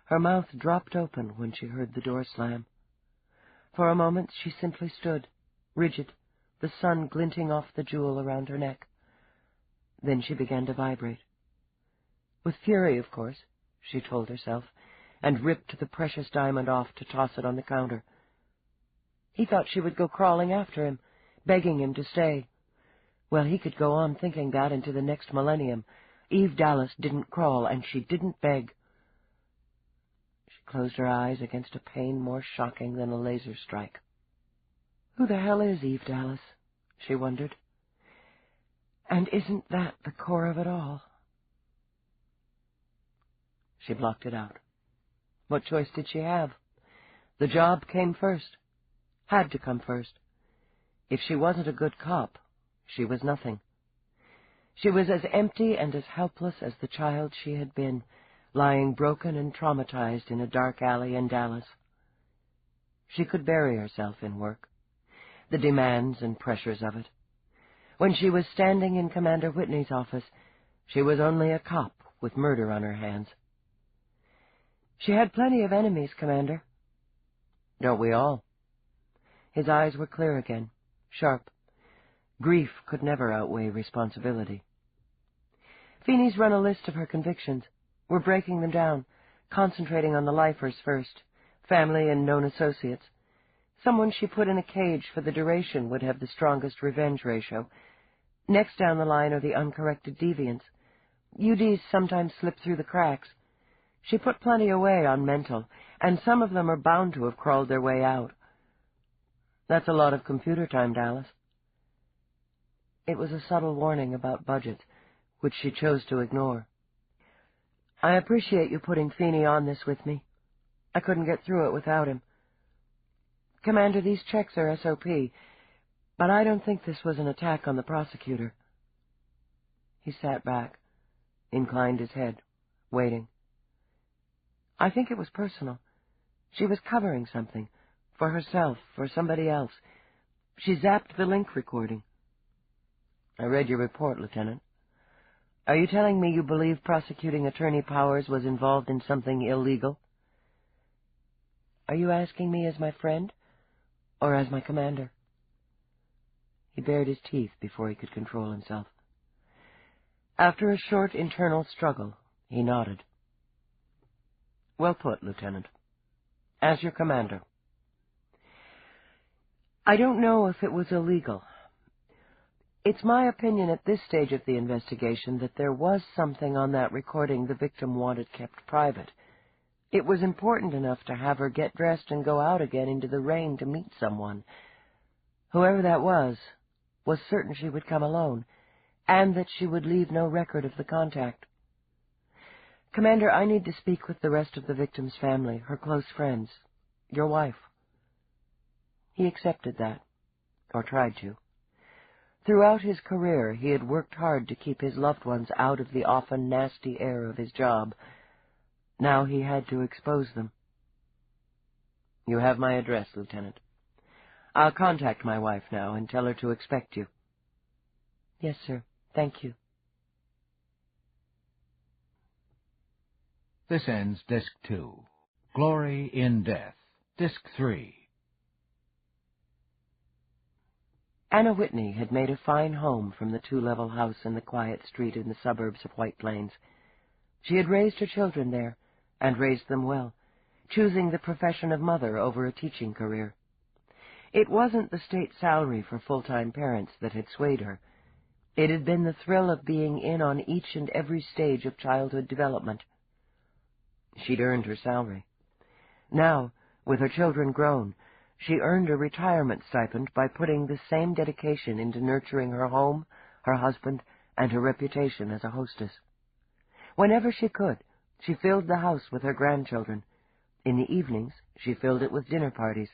Her mouth dropped open when she heard the door slam. For a moment she simply stood, rigid, the sun glinting off the jewel around her neck. Then she began to vibrate. With fury, of course, she told herself, and ripped the precious diamond off to toss it on the counter. He thought she would go crawling after him, begging him to stay. Well, he could go on thinking that into the next millennium. Eve Dallas didn't crawl, and she didn't beg. She closed her eyes against a pain more shocking than a laser strike. Who the hell is Eve Dallas? She wondered. And isn't that the core of it all? She blocked it out. What choice did she have? The job came first. Had to come first. If she wasn't a good cop, she was nothing. She was as empty and as helpless as the child she had been, lying broken and traumatized in a dark alley in Dallas. She could bury herself in work, the demands and pressures of it. When she was standing in Commander Whitney's office, she was only a cop with murder on her hands. She had plenty of enemies, Commander. Don't we all? His eyes were clear again, sharp. Grief could never outweigh responsibility. Feeney's run a list of her convictions. We're breaking them down, concentrating on the lifers first, family and known associates. Someone she put in a cage for the duration would have the strongest revenge ratio. Next down the line are the uncorrected deviants. UDs sometimes slip through the cracks. She put plenty away on mental, and some of them are bound to have crawled their way out. That's a lot of computer time, Dallas. It was a subtle warning about budget, which she chose to ignore. I appreciate you putting Finey on this with me. I couldn't get through it without him. Commander, these checks are SOP, but I don't think this was an attack on the prosecutor. He sat back, inclined his head, waiting. I think it was personal. She was covering something, for herself, for somebody else. She zapped the link recording. I read your report, Lieutenant. Are you telling me you believe Prosecuting Attorney Powers was involved in something illegal? Are you asking me as my friend, or as my commander? He bared his teeth before he could control himself. After a short internal struggle, he nodded. Well put, Lieutenant. As your commander. I don't know if it was illegal. It's my opinion at this stage of the investigation that there was something on that recording the victim wanted kept private. It was important enough to have her get dressed and go out again into the rain to meet someone. Whoever that was certain she would come alone, and that she would leave no record of the contact. Commander, I need to speak with the rest of the victim's family, her close friends, your wife. He accepted that, or tried to. Throughout his career, he had worked hard to keep his loved ones out of the often nasty air of his job. Now he had to expose them. You have my address, Lieutenant. I'll contact my wife now and tell her to expect you. Yes, sir. Thank you. This ends Disc 2. Glory in Death, Disc 3. Anna Whitney had made a fine home from the two-level house in the quiet street in the suburbs of White Plains. She had raised her children there, and raised them well, choosing the profession of mother over a teaching career. It wasn't the state salary for full-time parents that had swayed her. It had been the thrill of being in on each and every stage of childhood development. She'd earned her salary. Now, with her children grown, she earned a retirement stipend by putting the same dedication into nurturing her home, her husband, and her reputation as a hostess. Whenever she could, she filled the house with her grandchildren. In the evenings, she filled it with dinner parties.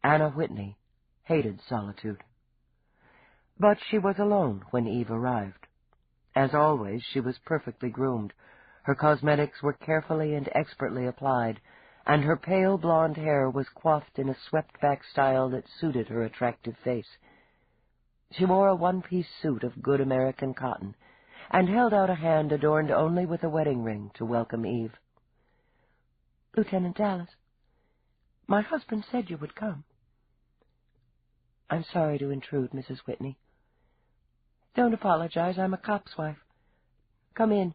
Anna Whitney hated solitude. But she was alone when Eve arrived. As always, she was perfectly groomed. Her cosmetics were carefully and expertly applied, and her pale blonde hair was coiffed in a swept-back style that suited her attractive face. She wore a one-piece suit of good American cotton, and held out a hand adorned only with a wedding ring to welcome Eve. Lieutenant Dallas, my husband said you would come. I'm sorry to intrude, Mrs. Whitney. Don't apologize, I'm a cop's wife. Come in.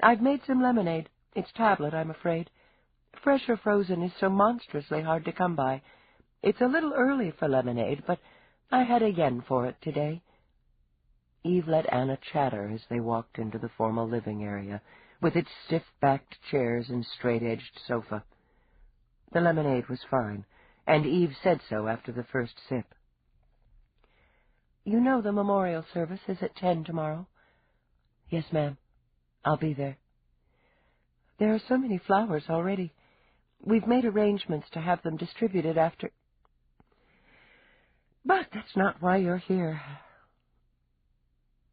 I've made some lemonade. It's tablet, I'm afraid. Fresh or frozen is so monstrously hard to come by. It's a little early for lemonade, but I had a yen for it today. Eve let Anna chatter as they walked into the formal living area, with its stiff-backed chairs and straight-edged sofa. The lemonade was fine, and Eve said so after the first sip. You know the memorial service is at 10 tomorrow? Yes, ma'am. I'll be there. There are so many flowers already. We've made arrangements to have them distributed after... But that's not why you're here.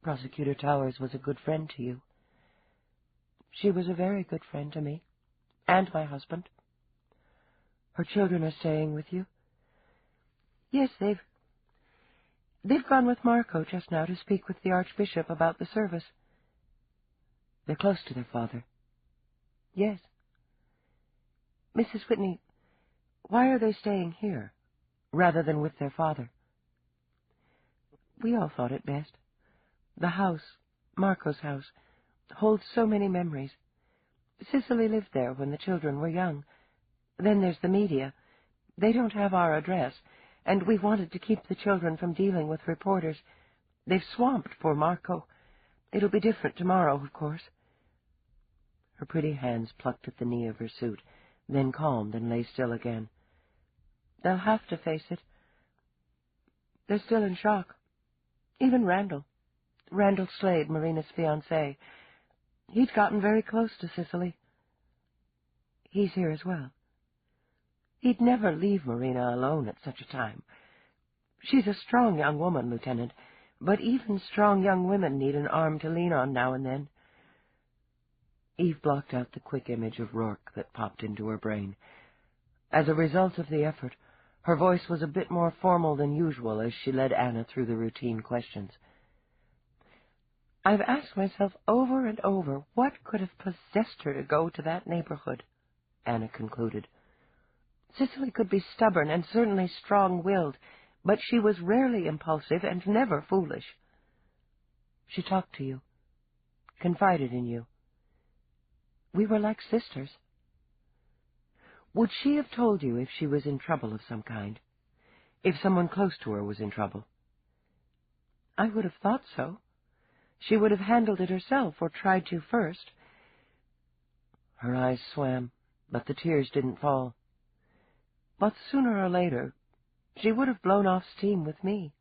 Prosecutor Towers was a good friend to you. She was a very good friend to me, and my husband. Her children are staying with you? Yes, they've gone with Marco just now to speak with the Archbishop about the service. They're close to their father. Yes. Mrs. Whitney, why are they staying here, rather than with their father? We all thought it best. The house, Marco's house, holds so many memories. Cicely lived there when the children were young. Then there's the media. They don't have our address, and we wanted to keep the children from dealing with reporters. They've swamped poor Marco. It'll be different tomorrow, of course. Her pretty hands plucked at the knee of her suit, then calmed and lay still again. They'll have to face it. They're still in shock. Even Randall Slade, Marina's fiancé. He'd gotten very close to Cicely. He's here as well. He'd never leave Marina alone at such a time. She's a strong young woman, Lieutenant, but even strong young women need an arm to lean on now and then. Eve blocked out the quick image of Roarke that popped into her brain. As a result of the effort, her voice was a bit more formal than usual as she led Anna through the routine questions. I've asked myself over and over what could have possessed her to go to that neighborhood, Anna concluded. Cicely could be stubborn and certainly strong-willed, but she was rarely impulsive and never foolish. She talked to you, confided in you. We were like sisters. Would she have told you if she was in trouble of some kind? If someone close to her was in trouble? I would have thought so. She would have handled it herself, or tried to first. Her eyes swam, but the tears didn't fall. But sooner or later, she would have blown off steam with me.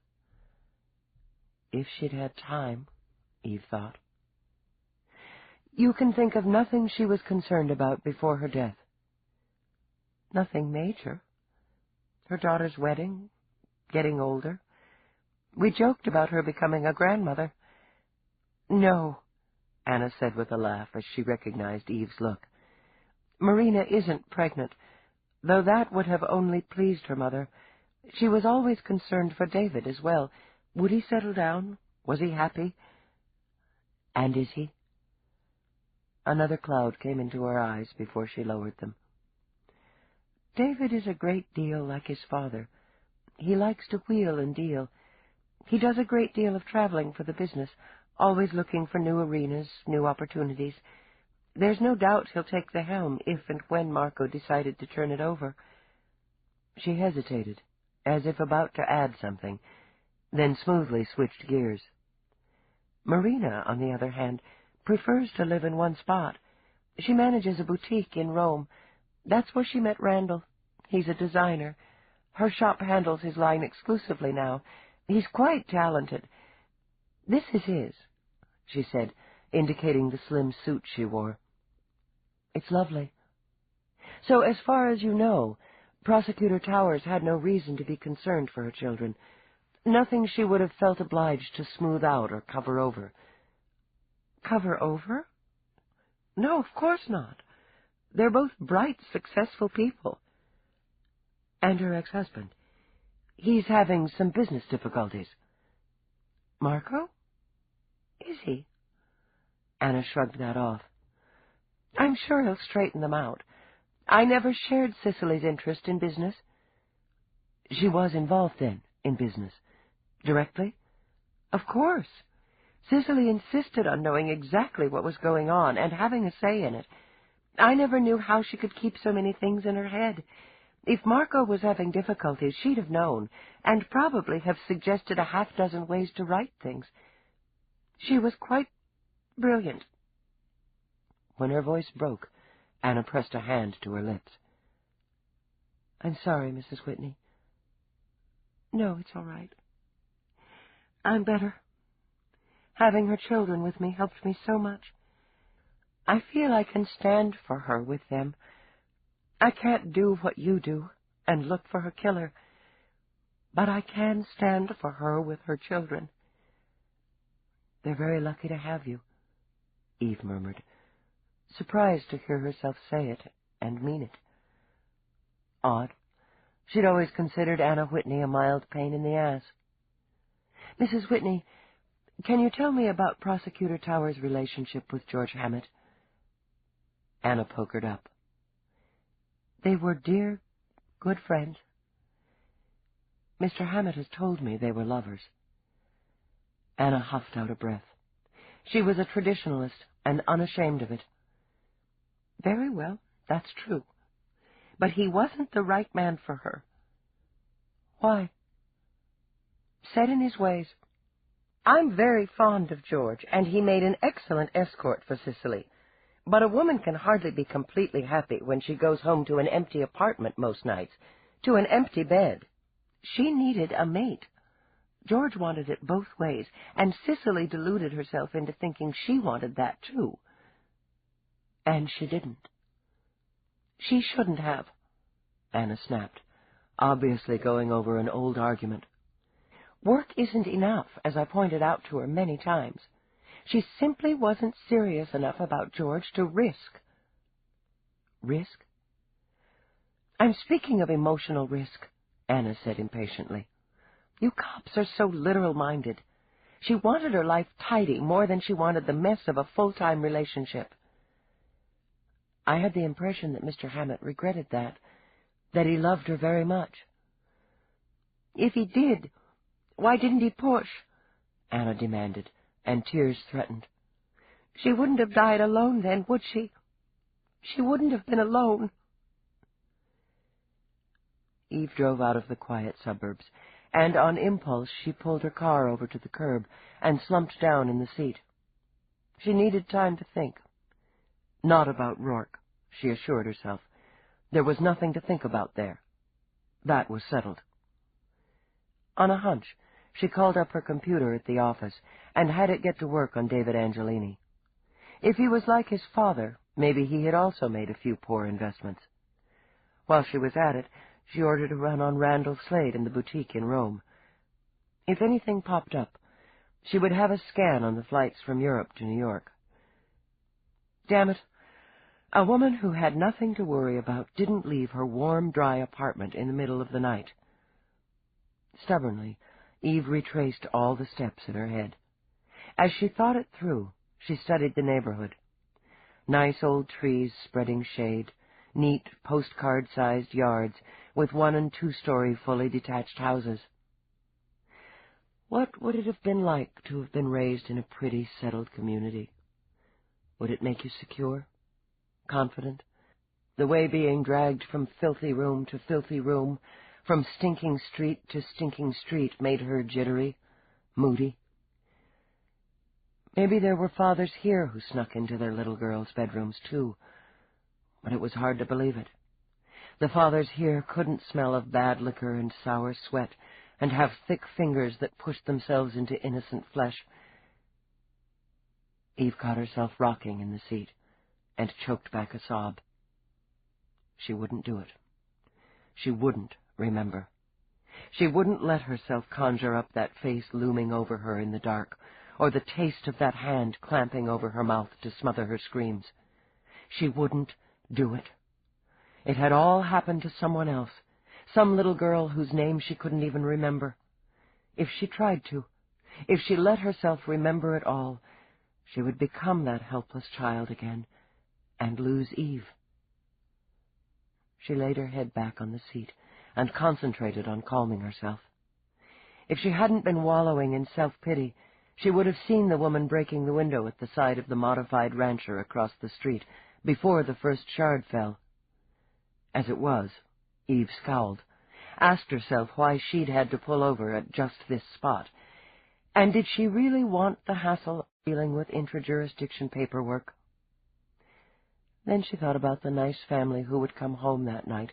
If she'd had time, Eve thought. You can think of nothing she was concerned about before her death. Nothing major. Her daughter's wedding, getting older. We joked about her becoming a grandmother. No, Anna said with a laugh as she recognized Eve's look. Marina isn't pregnant, though that would have only pleased her mother. She was always concerned for David as well. Would he settle down? Was he happy? And is he? Another cloud came into her eyes before she lowered them. David is a great deal like his father. He likes to wheel and deal. He does a great deal of traveling for the business, always looking for new arenas, new opportunities. There's no doubt he'll take the helm if and when Marco decided to turn it over. She hesitated, as if about to add something, then smoothly switched gears. Marina, on the other hand, prefers to live in one spot. She manages a boutique in Rome. That's where she met Randall. He's a designer. Her shop handles his line exclusively now. He's quite talented. This is his, she said, indicating the slim suit she wore. It's lovely. So, as far as you know, Prosecutor Towers had no reason to be concerned for her children. Nothing she would have felt obliged to smooth out or cover over. Cover over? No, of course not. They're both bright, successful people. And her ex-husband. He's having some business difficulties. Marco? Is he? Anna shrugged that off. I'm sure he'll straighten them out. I never shared Cicely's interest in business. She was involved, then, in business. Directly? Of course. Cicely insisted on knowing exactly what was going on and having a say in it. I never knew how she could keep so many things in her head. If Marco was having difficulties, she'd have known, and probably have suggested a half-dozen ways to right things. She was quite brilliant. When her voice broke, Anna pressed a hand to her lips. I'm sorry, Mrs. Whitney. No, it's all right. I'm better. Having her children with me helped me so much. I feel I can stand for her with them. I can't do what you do and look for her killer, but I can stand for her with her children. They're very lucky to have you, Eve murmured, surprised to hear herself say it and mean it. Odd. She'd always considered Anna Whitney a mild pain in the ass. Mrs. Whitney, can you tell me about Prosecutor Towers' relationship with George Hammet? Anna pokered up. They were dear, good friends. Mr. Hammet has told me they were lovers. Anna huffed out a breath. She was a traditionalist and unashamed of it. Very well, that's true. But he wasn't the right man for her. Why? Set in his ways. I'm very fond of George, and he made an excellent escort for Cicely. But a woman can hardly be completely happy when she goes home to an empty apartment most nights, to an empty bed. She needed a mate. George wanted it both ways, and Cicely deluded herself into thinking she wanted that, too. And she didn't. She shouldn't have, Anna snapped, obviously going over an old argument. Work isn't enough, as I pointed out to her many times. She simply wasn't serious enough about George to risk. Risk? I'm speaking of emotional risk, Anna said impatiently. You cops are so literal-minded. She wanted her life tidy more than she wanted the mess of a full-time relationship. I had the impression that Mr. Hammet regretted that he loved her very much. If he did, why didn't he push? Anna demanded, and tears threatened. She wouldn't have died alone then, would she? She wouldn't have been alone. Eve drove out of the quiet suburbs, and on impulse she pulled her car over to the curb and slumped down in the seat. She needed time to think. Not about Roarke, she assured herself. There was nothing to think about there. That was settled. On a hunch, she called up her computer at the office and had it get to work on David Angelini. If he was like his father, maybe he had also made a few poor investments. While she was at it, she ordered a run on Randall Slade in the boutique in Rome. If anything popped up, she would have a scan on the flights from Europe to New York. Damn it, a woman who had nothing to worry about didn't leave her warm, dry apartment in the middle of the night. Stubbornly, Eve retraced all the steps in her head. As she thought it through, she studied the neighborhood. Nice old trees spreading shade, neat postcard-sized yards with 1- and 2-story fully detached houses. What would it have been like to have been raised in a pretty, settled community? Would it make you secure, confident, the way being dragged from filthy room to filthy room, from stinking street to stinking street, made her jittery, moody? Maybe there were fathers here who snuck into their little girls' bedrooms, too, but it was hard to believe it. The fathers here couldn't smell of bad liquor and sour sweat and have thick fingers that pushed themselves into innocent flesh. Eve caught herself rocking in the seat and choked back a sob. She wouldn't do it. She wouldn't remember. She wouldn't let herself conjure up that face looming over her in the dark, or the taste of that hand clamping over her mouth to smother her screams. She wouldn't do it. It had all happened to someone else, some little girl whose name she couldn't even remember. If she tried to, if she let herself remember it all, she would become that helpless child again and lose Eve. She laid her head back on the seat and concentrated on calming herself. If she hadn't been wallowing in self-pity, she would have seen the woman breaking the window at the side of the modified rancher across the street before the first shard fell. As it was, Eve scowled, asked herself why she'd had to pull over at just this spot, and did she really want the hassle of dealing with intra-jurisdiction paperwork? Then she thought about the nice family who would come home that night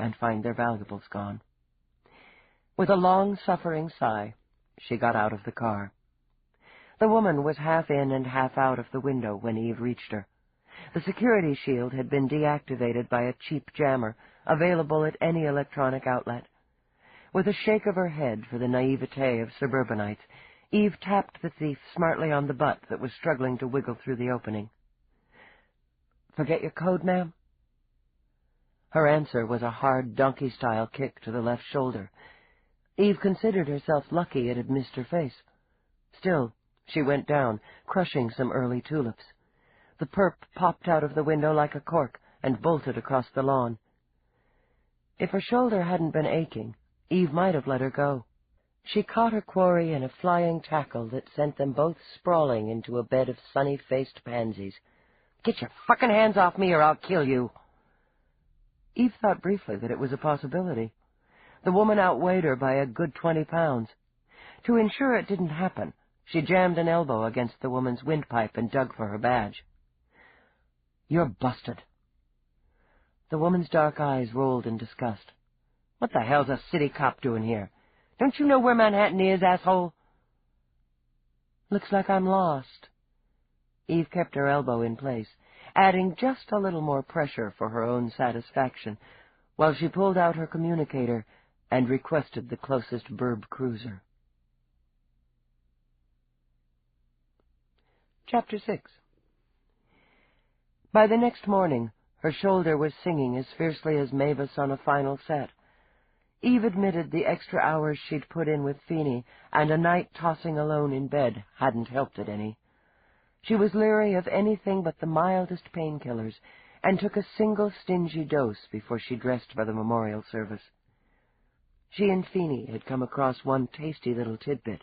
and find their valuables gone. With a long-suffering sigh, she got out of the car. The woman was half in and half out of the window when Eve reached her. The security shield had been deactivated by a cheap jammer, available at any electronic outlet. With a shake of her head for the naivete of suburbanites, Eve tapped the thief smartly on the butt that was struggling to wiggle through the opening. "Forget your code, ma'am?" Her answer was a hard donkey-style kick to the left shoulder. Eve considered herself lucky it had missed her face. Still, she went down, crushing some early tulips. The perp popped out of the window like a cork and bolted across the lawn. If her shoulder hadn't been aching, Eve might have let her go. She caught her quarry in a flying tackle that sent them both sprawling into a bed of sunny-faced pansies. "Get your fucking hands off me or I'll kill you!" Eve thought briefly that it was a possibility. The woman outweighed her by a good 20 pounds. To ensure it didn't happen, She jammed an elbow against the woman's windpipe and dug for her badge. "You're busted." The woman's dark eyes rolled in disgust. "What the hell's a city cop doing here? Don't you know where Manhattan is, asshole?" "Looks like I'm lost." Eve kept her elbow in place, adding just a little more pressure for her own satisfaction, while she pulled out her communicator and requested the closest burb cruiser. Chapter 6. By the next morning, her shoulder was singing as fiercely as Mavis on a final set. Eve admitted the extra hours she'd put in with Finey and a night tossing alone in bed hadn't helped it any. She was leery of anything but the mildest painkillers, and took a single stingy dose before she dressed for the memorial service. She and Finey had come across one tasty little tidbit.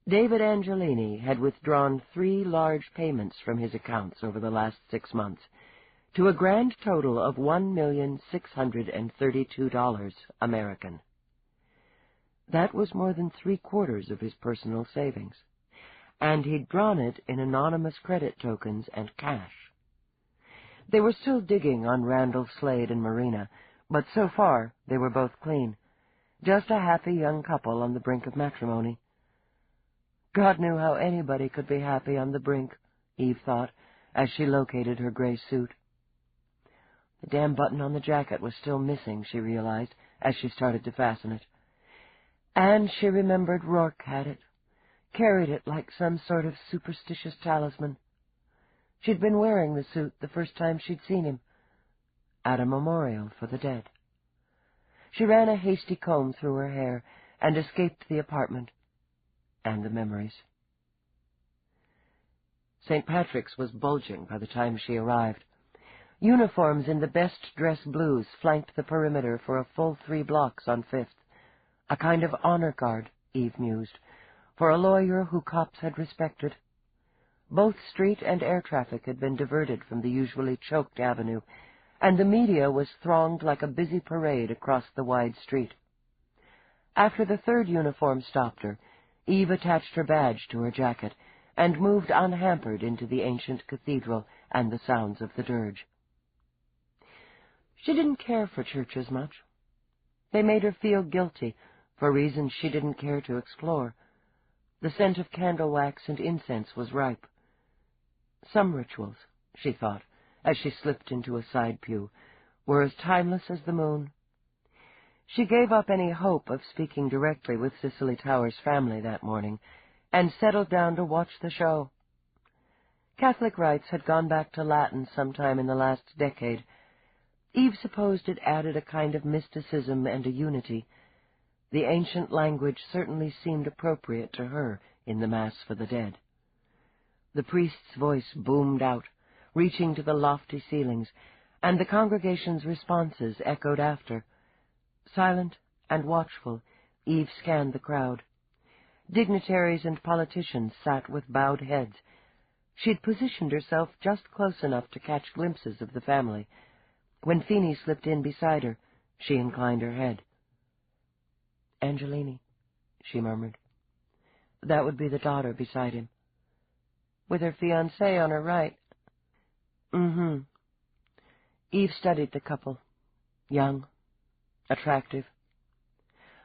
David Angelini had withdrawn 3 large payments from his accounts over the last 6 months, to a grand total of $1,632 American. That was more than 3/4 of his personal savings, and he'd drawn it in anonymous credit tokens and cash. They were still digging on Randall, Slade, and Marina, but so far they were both clean, just a happy young couple on the brink of matrimony. God knew how anybody could be happy on the brink, Eve thought, as she located her gray suit. The damn button on the jacket was still missing, she realized, as she started to fasten it. And she remembered Roarke had it, carried it like some sort of superstitious talisman. She'd been wearing the suit the first time she'd seen him, at a memorial for the dead. She ran a hasty comb through her hair and escaped the apartment and the memories. St. Patrick's was bulging by the time she arrived. Uniforms in the best dress blues flanked the perimeter for a full 3 blocks on 5th, a kind of honor guard, Eve mused, for a lawyer who cops had respected. Both street and air traffic had been diverted from the usually choked avenue, and the media was thronged like a busy parade across the wide street. After the 3rd uniform stopped her, Eve attached her badge to her jacket and moved unhampered into the ancient cathedral and the sounds of the dirge. She didn't care for churches much. They made her feel guilty for reasons she didn't care to explore. The scent of candle wax and incense was ripe. Some rituals, she thought, as she slipped into a side pew, were as timeless as the moon. She gave up any hope of speaking directly with Cicely Tower's family that morning, and settled down to watch the show. Catholic rites had gone back to Latin sometime in the last decade. Eve supposed it added a kind of mysticism and a unity. The ancient language certainly seemed appropriate to her in the Mass for the dead. The priest's voice boomed out, reaching to the lofty ceilings, and the congregation's responses echoed after. Silent and watchful, Eve scanned the crowd. Dignitaries and politicians sat with bowed heads. She'd positioned herself just close enough to catch glimpses of the family. When Finey slipped in beside her, she inclined her head. "Angelini," she murmured. That would be the daughter beside him. With her fiancé on her right. Mm-hmm. Eve studied the couple. Young, attractive.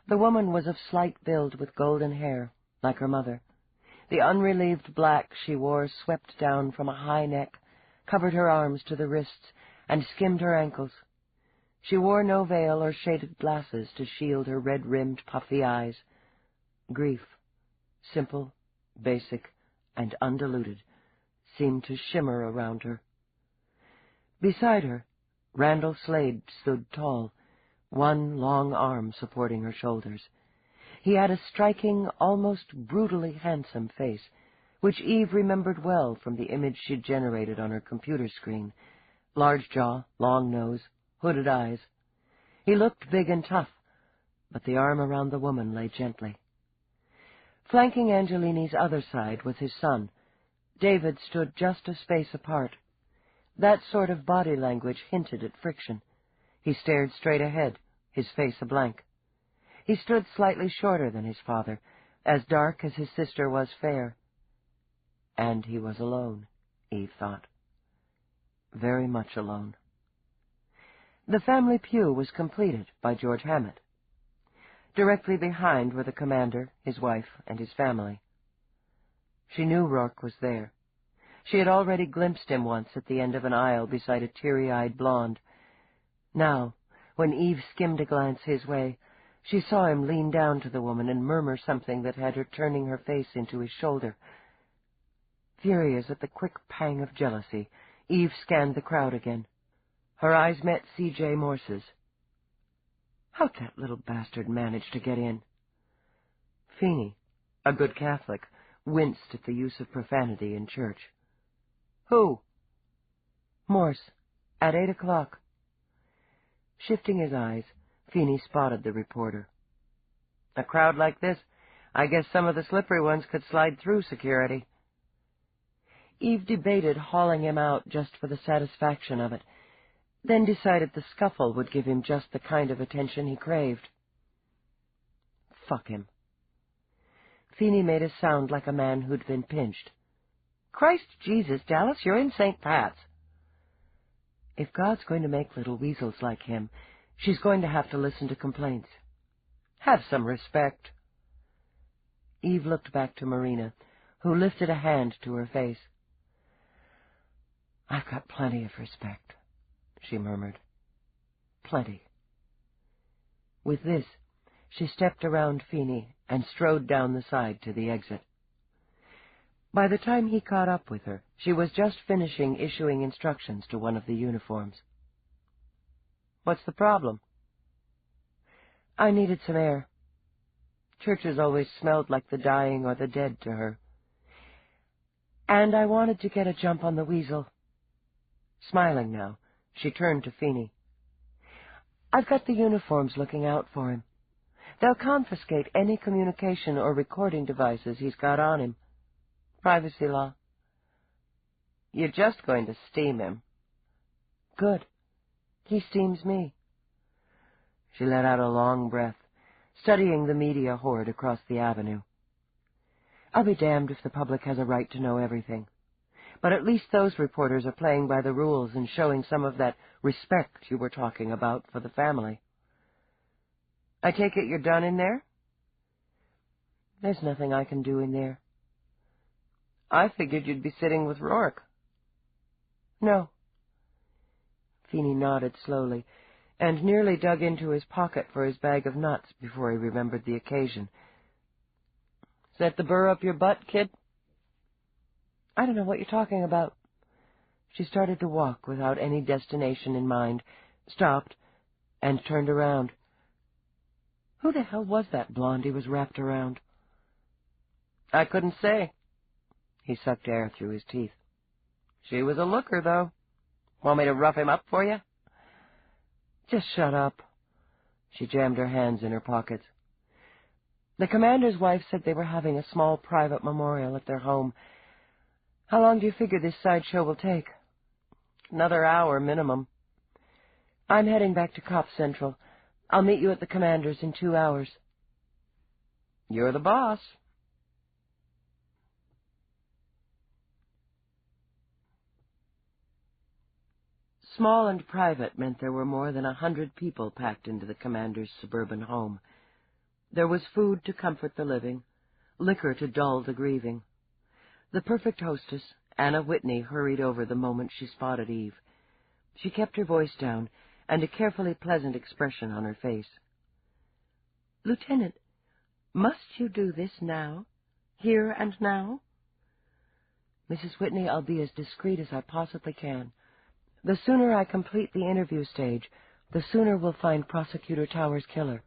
The woman was of slight build with golden hair, like her mother. The unrelieved black she wore swept down from a high neck, covered her arms to the wrists, and skimmed her ankles. She wore no veil or shaded glasses to shield her red-rimmed, puffy eyes. Grief, simple, basic, and undiluted, seemed to shimmer around her. Beside her, Randall Slade stood tall, one long arm supporting her shoulders. He had a striking, almost brutally handsome face, which Eve remembered well from the image she'd generated on her computer screen. Large jaw, long nose, hooded eyes. He looked big and tough, but the arm around the woman lay gently. Flanking Angelini's other side was his son. David stood just a space apart. That sort of body language hinted at friction. He stared straight ahead, his face a blank. He stood slightly shorter than his father, as dark as his sister was fair. And he was alone, Eve thought. Very much alone. The family pew was completed by George Hammet. Directly behind were the commander, his wife, and his family. She knew Roarke was there. She had already glimpsed him once at the end of an aisle beside a teary-eyed blonde. Now, when Eve skimmed a glance his way, she saw him lean down to the woman and murmur something that had her turning her face into his shoulder. Furious at the quick pang of jealousy, Eve scanned the crowd again. Her eyes met CJ Morse's. How'd that little bastard manage to get in? Finey, a good Catholic, winced at the use of profanity in church. Who? Morse, at 8 o'clock. Shifting his eyes, Finey spotted the reporter. A crowd like this, I guess some of the slippery ones could slide through security. Eve debated hauling him out just for the satisfaction of it, then decided the scuffle would give him just the kind of attention he craved. Fuck him. Finey made a sound like a man who'd been pinched. Christ Jesus, Dallas, you're in St. Pat's. If God's going to make little weasels like him, she's going to have to listen to complaints. Have some respect. Eve looked back to Marina, who lifted a hand to her face. I've got plenty of respect, she murmured. Plenty. With this, she stepped around Finey and strode down the side to the exit. By the time he caught up with her, she was just finishing issuing instructions to one of the uniforms. What's the problem? I needed some air. Churches always smelled like the dying or the dead to her. And I wanted to get a jump on the weasel. Smiling now, she turned to Finey. I've got the uniforms looking out for him. They'll confiscate any communication or recording devices he's got on him. Privacy law. You're just going to steam him. Good. He steams me. She let out a long breath, studying the media horde across the avenue. I'll be damned if the public has a right to know everything. But at least those reporters are playing by the rules and showing some of that respect you were talking about for the family. I take it you're done in there? There's nothing I can do in there. I figured you'd be sitting with Roarke. No. Finey nodded slowly, and nearly dug into his pocket for his bag of nuts before he remembered the occasion. Is that the burr up your butt, kid? I don't know what you're talking about. She started to walk without any destination in mind, stopped, and turned around. Who the hell was that blonde he was wrapped around? I couldn't say. He sucked air through his teeth. She was a looker, though. Want me to rough him up for you? Just shut up. She jammed her hands in her pockets. The commander's wife said they were having a small private memorial at their home. How long do you figure this sideshow will take? Another hour, minimum. I'm heading back to Cop Central. I'll meet you at the commander's in 2 hours. You're the boss. Small and private meant there were more than 100 people packed into the commander's suburban home. There was food to comfort the living, liquor to dull the grieving. The perfect hostess, Anna Whitney, hurried over the moment she spotted Eve. She kept her voice down and a carefully pleasant expression on her face. Lieutenant, must you do this now? Here and now? Mrs. Whitney, I'll be as discreet as I possibly can. The sooner I complete the interview stage, the sooner we'll find Prosecutor Towers' killer.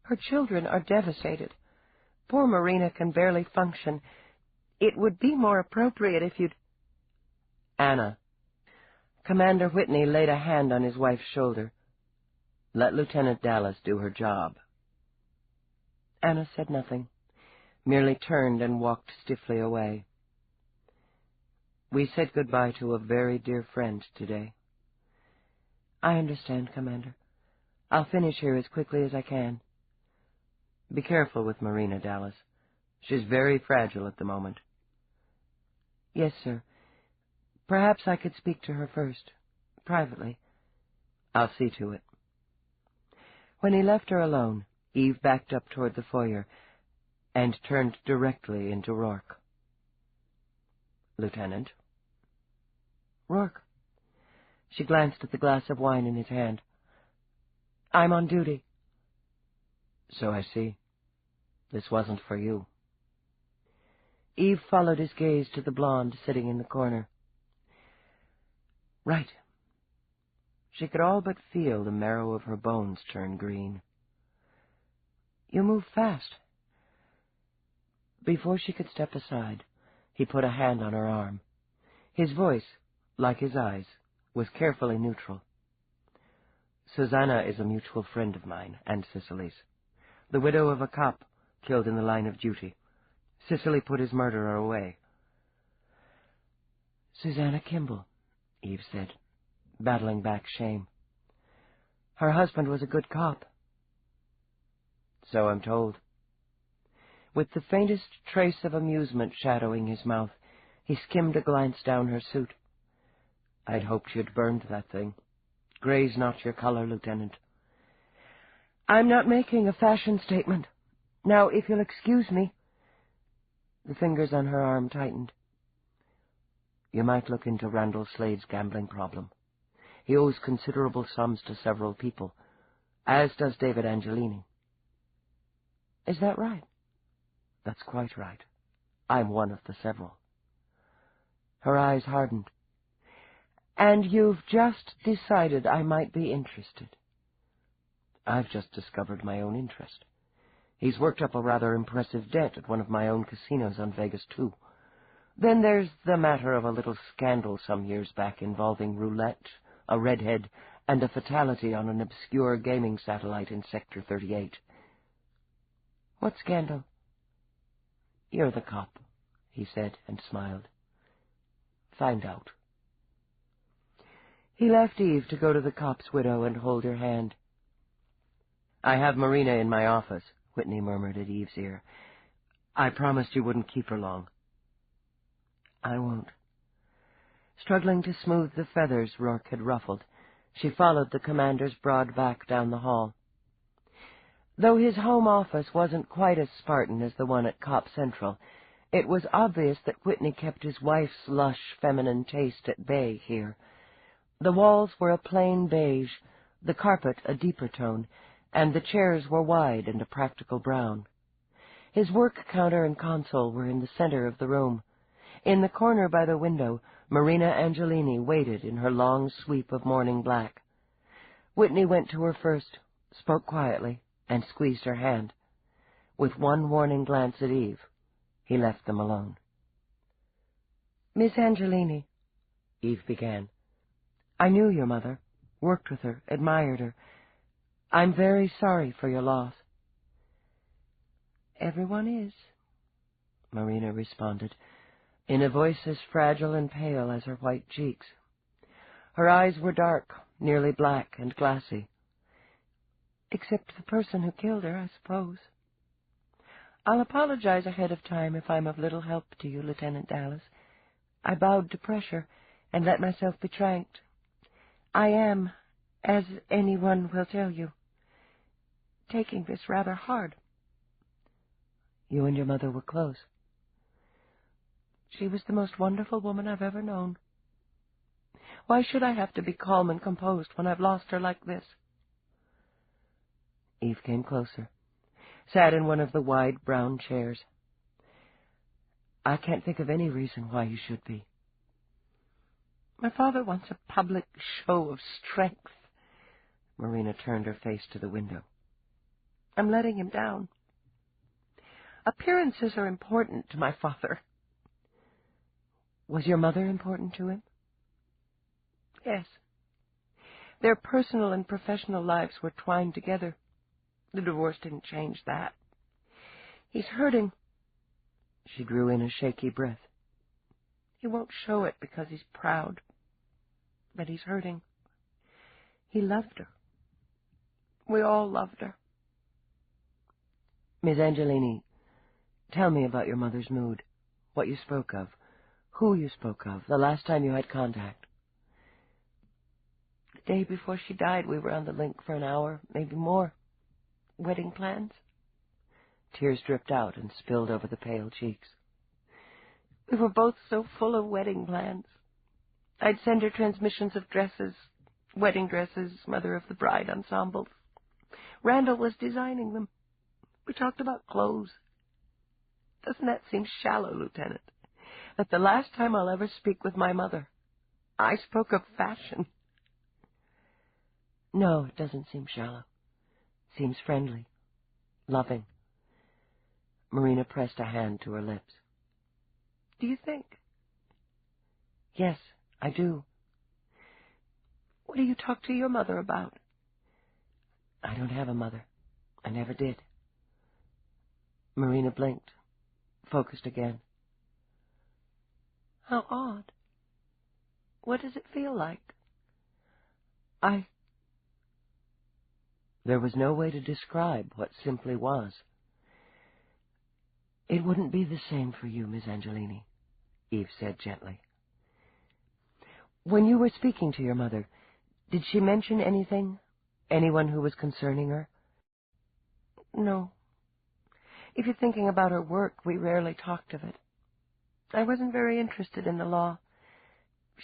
Her children are devastated. Poor Marina can barely function. It would be more appropriate if you'd... Anna. Commander Whitney laid a hand on his wife's shoulder. Let Lieutenant Dallas do her job. Anna said nothing, merely turned and walked stiffly away. We said goodbye to a very dear friend today. I understand, Commander. I'll finish here as quickly as I can. Be careful with Marina, Dallas. She's very fragile at the moment. Yes, sir. Perhaps I could speak to her first, privately. I'll see to it. When he left her alone, Eve backed up toward the foyer and turned directly into Roarke. Lieutenant. Roarke. She glanced at the glass of wine in his hand. I'm on duty. So I see. This wasn't for you. Eve followed his gaze to the blonde sitting in the corner. Right. She could all but feel the marrow of her bones turn green. You move fast. Before she could step aside, he put a hand on her arm. His voice, like his eyes, was carefully neutral. Susanna is a mutual friend of mine, and Cicely's. The widow of a cop killed in the line of duty. Cicely put his murderer away. Susanna Kimball, Eve said, battling back shame. Her husband was a good cop. So I'm told. With the faintest trace of amusement shadowing his mouth, he skimmed a glance down her suit. I'd hoped you'd burned that thing. Gray's not your color, Lieutenant. I'm not making a fashion statement. Now, if you'll excuse me. The fingers on her arm tightened. You might look into Randall Slade's gambling problem. He owes considerable sums to several people, as does David Angelini. Is that right? That's quite right. I'm one of the several. Her eyes hardened. And you've just decided I might be interested. I've just discovered my own interest. He's worked up a rather impressive debt at one of my own casinos on Vegas, too. Then there's the matter of a little scandal some years back involving roulette, a redhead, and a fatality on an obscure gaming satellite in Sector 38. What scandal? You're the cop, he said, and smiled. Find out. He left Eve to go to the cop's widow and hold her hand. I have Marina in my office, Whitney murmured at Eve's ear. I promised you wouldn't keep her long. I won't. Struggling to smooth the feathers Roarke had ruffled, she followed the commander's broad back down the hall. Though his home office wasn't quite as Spartan as the one at Cop Central, it was obvious that Whitney kept his wife's lush, feminine taste at bay here. The walls were a plain beige, the carpet a deeper tone, and the chairs were wide and a practical brown. His work counter and console were in the center of the room. In the corner by the window, Marina Angelini waited in her long sweep of morning black. Whitney went to her first, spoke quietly, and squeezed her hand. With one warning glance at Eve, he left them alone. Miss Angelini, Eve began. I knew your mother, worked with her, admired her. I'm very sorry for your loss. Everyone is, Marina responded, in a voice as fragile and pale as her white cheeks. Her eyes were dark, nearly black and glassy. Except the person who killed her, I suppose. I'll apologize ahead of time if I'm of little help to you, Lieutenant Dallas. I bowed to pressure and let myself be tranked. I am, as anyone will tell you, taking this rather hard. You and your mother were close. She was the most wonderful woman I've ever known. Why should I have to be calm and composed when I've lost her like this? Eve came closer, sat in one of the wide brown chairs. I can't think of any reason why you should be. My father wants a public show of strength. Marina turned her face to the window. I'm letting him down. Appearances are important to my father. Was your mother important to him? Yes. Their personal and professional lives were twined together. The divorce didn't change that. He's hurting. She drew in a shaky breath. He won't show it because he's proud. But he's hurting. He loved her. We all loved her. Miss Angelini, Tell me about your mother's mood, what you spoke of, who you spoke of, the last time you had contact. The day before she died, we were on the link for an hour, maybe more. Wedding plans? Tears dripped out and spilled over the pale cheeks. We were both so full of wedding plans. I'd send her transmissions of dresses, wedding dresses, mother of the bride ensembles. Randall was designing them. We talked about clothes. Doesn't that seem shallow, Lieutenant? That the last time I'll ever speak with my mother, I spoke of fashion. No, it doesn't seem shallow. It seems friendly, loving. Marina pressed a hand to her lips. Do you think? Yes, I do. What do you talk to your mother about? I don't have a mother. I never did. Marina blinked, focused again. How odd. What does it feel like? There was no way to describe what simply was. It wouldn't be the same for you, Miss Angelini, Eve said gently. When you were speaking to your mother, did she mention anything? Anyone who was concerning her? No. If you're thinking about her work, we rarely talked of it. I wasn't very interested in the law.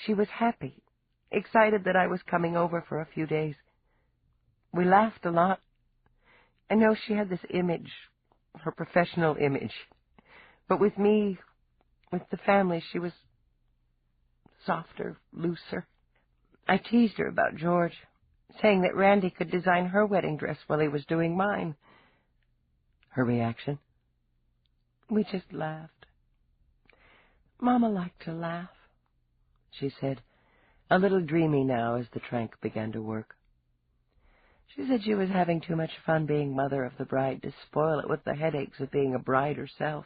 She was happy, excited that I was coming over for a few days. We laughed a lot. I know she had this image, her professional image. But with me, with the family, she was softer, looser. I teased her about George, saying that Randy could design her wedding dress while he was doing mine. Her reaction? We just laughed. Mama liked to laugh, she said, a little dreamy now as the trank began to work. She said she was having too much fun being mother of the bride to spoil it with the headaches of being a bride herself.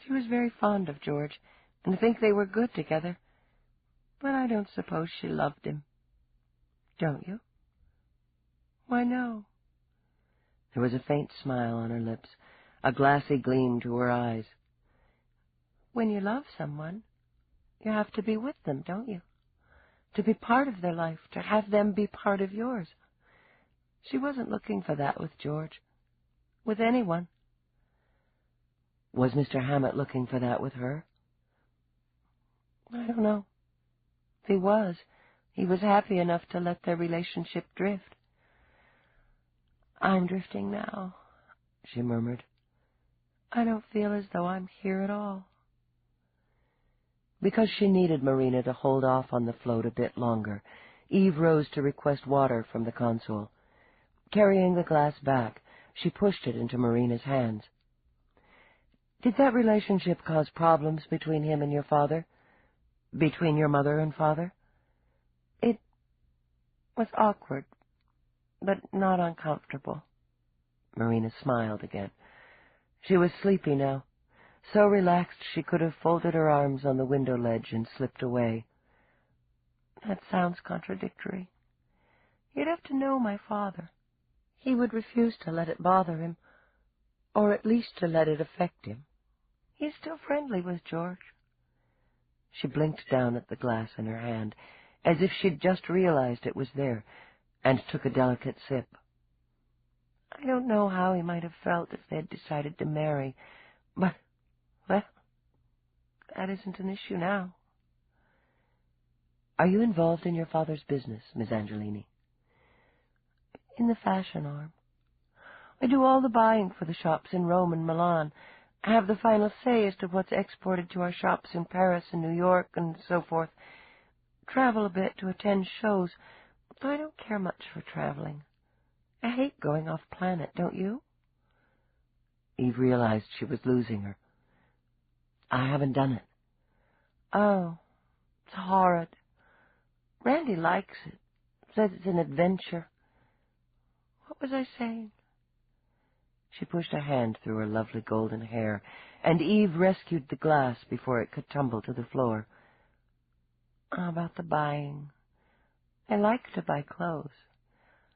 She was very fond of George, and to think they were good together, but I don't suppose she loved him. Don't you? Why, no. There was a faint smile on her lips, a glassy gleam to her eyes. When you love someone, you have to be with them, don't you? To be part of their life, to have them be part of yours. She wasn't looking for that with George, with anyone. Was Mr. Hammet looking for that with her? I don't know. If he was happy enough to let their relationship drift. I'm drifting now, she murmured. I don't feel as though I'm here at all. Because she needed Marina to hold off on the float a bit longer, Eve rose to request water from the console. Carrying the glass back, she pushed it into Marina's hands. Did that relationship cause problems between him and your father? Between your mother and father? It was awkward, but not uncomfortable. Marina smiled again. She was sleepy now, so relaxed she could have folded her arms on the window ledge and slipped away. That sounds contradictory. You'd have to know my father. He would refuse to let it bother him, or at least to let it affect him. He's still friendly with George. She blinked down at the glass in her hand, as if she'd just realized it was there, and took a delicate sip. I don't know how he might have felt if they'd decided to marry, but, well, that isn't an issue now. Are you involved in your father's business, Miss Angelini? In the fashion arm. I do all the buying for the shops in Rome and Milan. I have the final say as to what's exported to our shops in Paris and New York and so forth. Travel a bit to attend shows. I don't care much for traveling. I hate going off planet, don't you? Eve realized she was losing her. I haven't done it. Oh, it's horrid. Randy likes it. Says it's an adventure. What was I saying? She pushed a hand through her lovely golden hair, and Eve rescued the glass before it could tumble to the floor. About the buying. I like to buy clothes.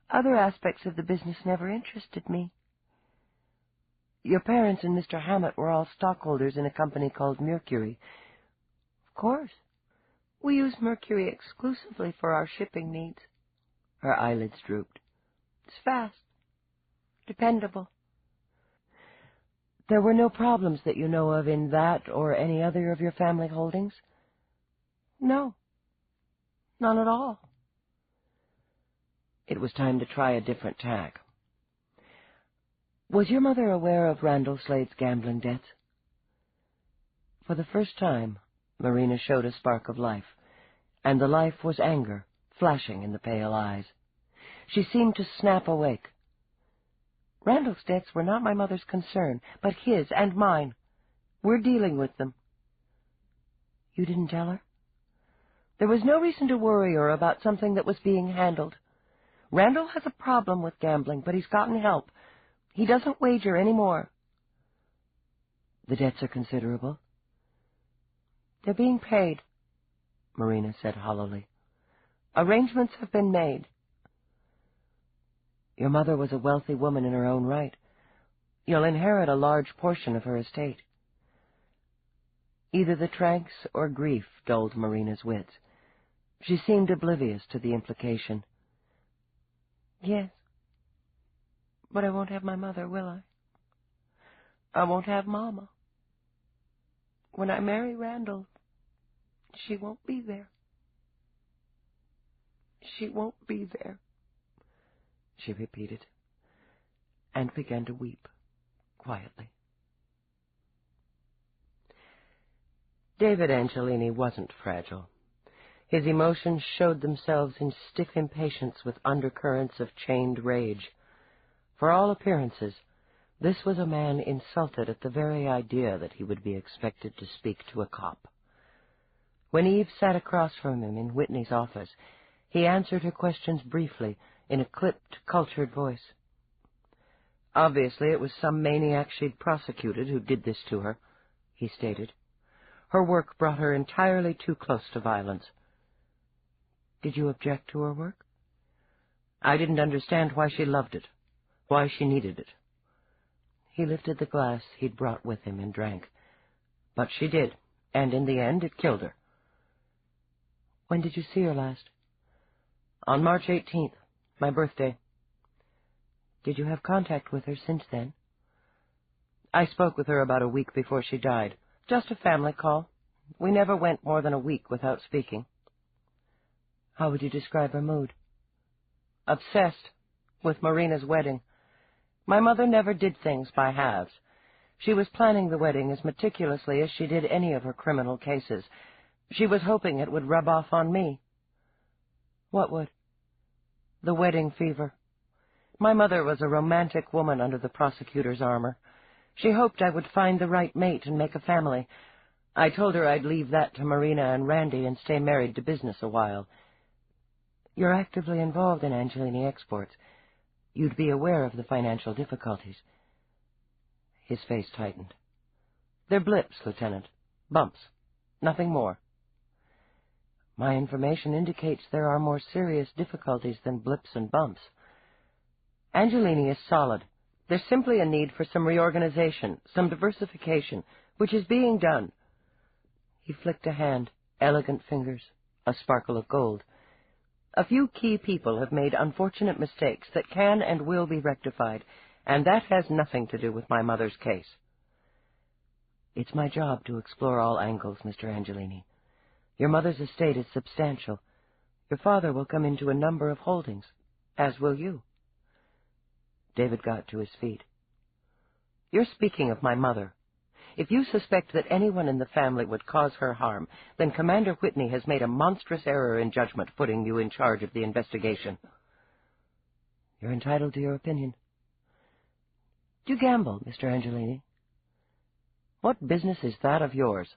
Other aspects of the business never interested me. Your parents and Mr. Hammet were all stockholders in a company called Mercury. Of course. We use Mercury exclusively for our shipping needs. Her eyelids drooped. It's fast. Dependable. There were no problems that you know of in that or any other of your family holdings? No. None at all. It was time to try a different tack. Was your mother aware of Randall Slade's gambling debts? For the first time, Marina showed a spark of life, and the life was anger, flashing in the pale eyes. She seemed to snap awake. Randall's debts were not my mother's concern, but his and mine. We're dealing with them. You didn't tell her? There was no reason to worry her about something that was being handled. Randall has a problem with gambling, but he's gotten help. He doesn't wager any more. The debts are considerable. They're being paid, Marina said hollowly. Arrangements have been made. Your mother was a wealthy woman in her own right. You'll inherit a large portion of her estate. Either the tranks or grief dulled Marina's wits. She seemed oblivious to the implication. Yes. But I won't have my mother, will I? I won't have Mama. When I marry Randall, she won't be there. She won't be there, she repeated, and began to weep quietly. David Angelini wasn't fragile. His emotions showed themselves in stiff impatience with undercurrents of chained rage. For all appearances, this was a man insulted at the very idea that he would be expected to speak to a cop. When Eve sat across from him in Whitney's office, he answered her questions briefly in a clipped, cultured voice. Obviously, it was some maniac she'd prosecuted who did this to her, he stated. Her work brought her entirely too close to violence. Did you object to her work? I didn't understand why she loved it, why she needed it. He lifted the glass he'd brought with him and drank. But she did, and in the end it killed her. When did you see her last? On March 18th, my birthday. Did you have contact with her since then? I spoke with her about a week before she died. Just a family call. We never went more than a week without speaking. How would you describe her mood? Obsessed with Marina's wedding. My mother never did things by halves. She was planning the wedding as meticulously as she did any of her criminal cases. She was hoping it would rub off on me. What would? The wedding fever. My mother was a romantic woman under the prosecutor's armor. She hoped I would find the right mate and make a family. I told her I'd leave that to Marina and Randy and stay married to business a while. You're actively involved in Angelini exports. You'd be aware of the financial difficulties. His face tightened. They're blips, Lieutenant. Bumps. Nothing more. My information indicates there are more serious difficulties than blips and bumps. Angelini is solid. There's simply a need for some reorganization, some diversification, which is being done. He flicked a hand, elegant fingers, a sparkle of gold. A few key people have made unfortunate mistakes that can and will be rectified, and that has nothing to do with my mother's case. It's my job to explore all angles, Mr. Angelini. Your mother's estate is substantial. Your father will come into a number of holdings, as will you. David got to his feet. You're speaking of my mother. If you suspect that anyone in the family would cause her harm, then Commander Whitney has made a monstrous error in judgment putting you in charge of the investigation. You're entitled to your opinion. Do you gamble, Mr. Angelini? What business is that of yours?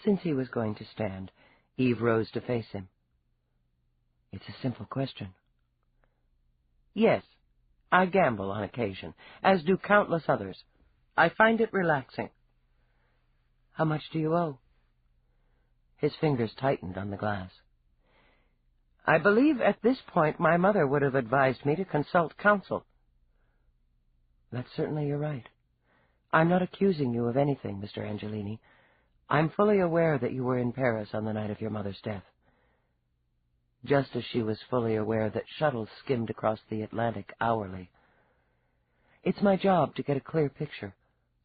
Since he was going to stand, Eve rose to face him. It's a simple question. Yes, I gamble on occasion, as do countless others. I find it relaxing. How much do you owe? His fingers tightened on the glass. I believe at this point my mother would have advised me to consult counsel. That's certainly your right. I'm not accusing you of anything, Mr. Angelini. I'm fully aware that you were in Paris on the night of your mother's death, just as she was fully aware that shuttles skimmed across the Atlantic hourly. It's my job to get a clear picture,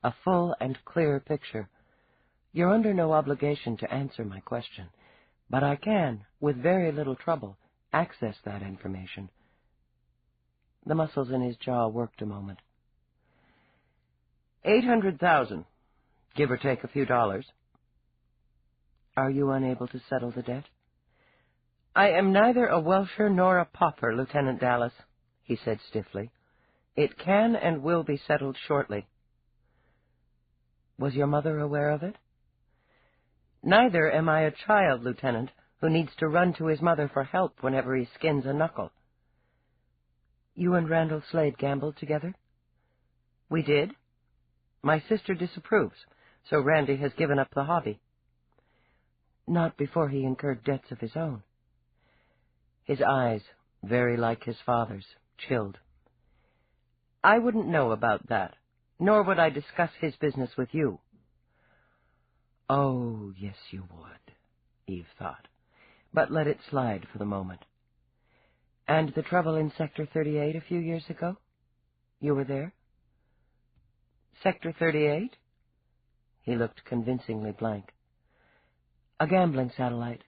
a full and clear picture. You're under no obligation to answer my question, but I can, with very little trouble, access that information. The muscles in his jaw worked a moment. 800,000, give or take a few dollars. Are you unable to settle the debt? I am neither a Welsher nor a pauper, Lieutenant Dallas, he said stiffly. It can and will be settled shortly. Was your mother aware of it? Neither am I a child, Lieutenant, who needs to run to his mother for help whenever he skins a knuckle. You and Randall Slade gambled together? We did. My sister disapproves, so Randy has given up the hobby. Not before he incurred debts of his own. His eyes, very like his father's, chilled. I wouldn't know about that, nor would I discuss his business with you. Oh, yes, you would, Eve thought, but let it slide for the moment. And the trouble in Sector 38 a few years ago? You were there? Sector 38? He looked convincingly blank. A gambling satellite.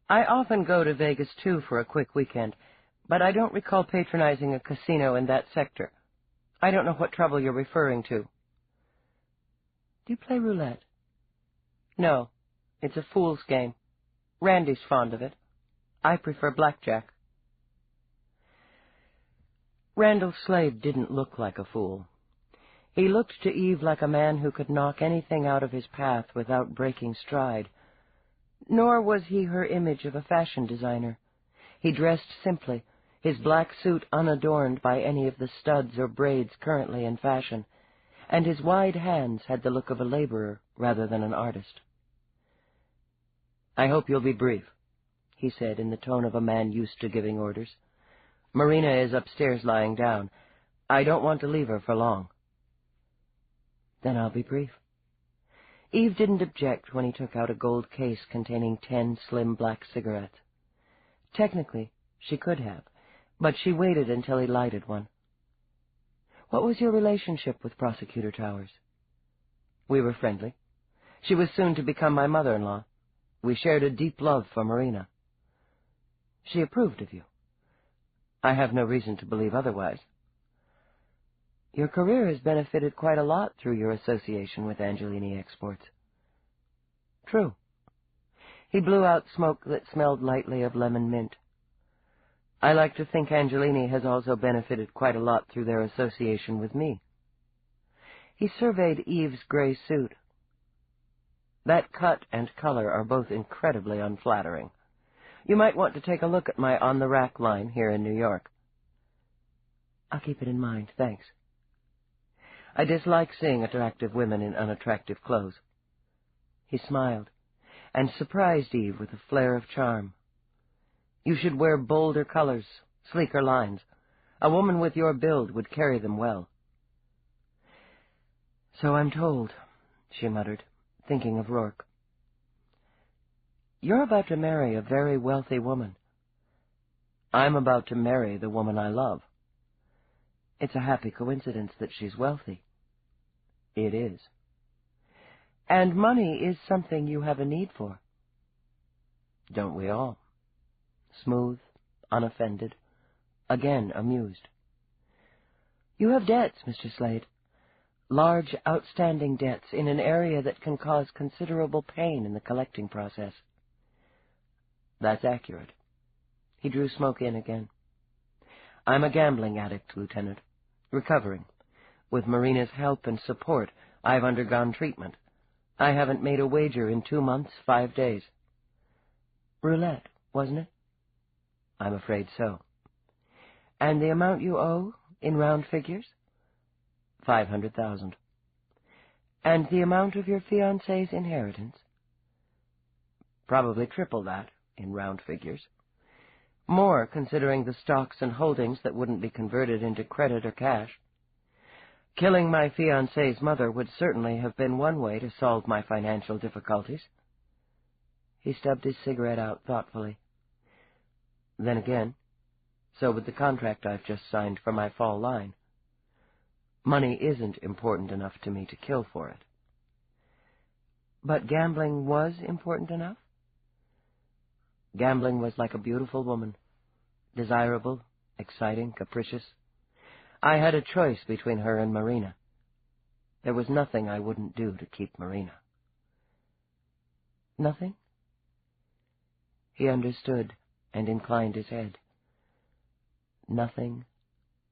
I often go to Vegas, too, for a quick weekend, but I don't recall patronizing a casino in that sector. I don't know what trouble you're referring to. Do you play roulette? No, it's a fool's game. Randy's fond of it. I prefer blackjack. Randall Slade didn't look like a fool. He looked to Eve like a man who could knock anything out of his path without breaking stride. Nor was he her image of a fashion designer. He dressed simply, his black suit unadorned by any of the studs or braids currently in fashion, and his wide hands had the look of a laborer rather than an artist. I hope you'll be brief, he said in the tone of a man used to giving orders. Marina is upstairs lying down. I don't want to leave her for long. Then I'll be brief. Eve didn't object when he took out a gold case containing 10 slim black cigarettes. Technically, she could have, but she waited until he lighted one. What was your relationship with Prosecutor Towers? We were friendly. She was soon to become my mother-in-law. We shared a deep love for Marina. She approved of you. I have no reason to believe otherwise. Your career has benefited quite a lot through your association with Angelini Exports. True. He blew out smoke that smelled lightly of lemon mint. I like to think Angelini has also benefited quite a lot through their association with me. He surveyed Eve's gray suit. That cut and color are both incredibly unflattering. You might want to take a look at my on-the-rack line here in New York. I'll keep it in mind, thanks. I dislike seeing attractive women in unattractive clothes. He smiled, and surprised Eve with a flare of charm. You should wear bolder colors, sleeker lines. A woman with your build would carry them well. So I'm told, she muttered, thinking of Roarke. You're about to marry a very wealthy woman. I'm about to marry the woman I love. It's a happy coincidence that she's wealthy. It is. And money is something you have a need for. Don't we all? Smooth, unoffended, again amused. You have debts, Mr. Slade. Large, outstanding debts in an area that can cause considerable pain in the collecting process. That's accurate. He drew smoke in again. I'm a gambling addict, Lieutenant. Recovering. With Marina's help and support, I've undergone treatment. I haven't made a wager in 2 months, 5 days. Roulette, wasn't it? I'm afraid so. And the amount you owe, in round figures? 500,000. And the amount of your fiancé's inheritance? Probably triple that, in round figures. More, considering the stocks and holdings that wouldn't be converted into credit or cash. Killing my fiancée's mother would certainly have been one way to solve my financial difficulties. He stubbed his cigarette out thoughtfully. Then again, so would the contract I've just signed for my fall line. Money isn't important enough to me to kill for it. But gambling was important enough? Gambling was like a beautiful woman, desirable, exciting, capricious. I had a choice between her and Marina. There was nothing I wouldn't do to keep Marina. Nothing? He understood and inclined his head. Nothing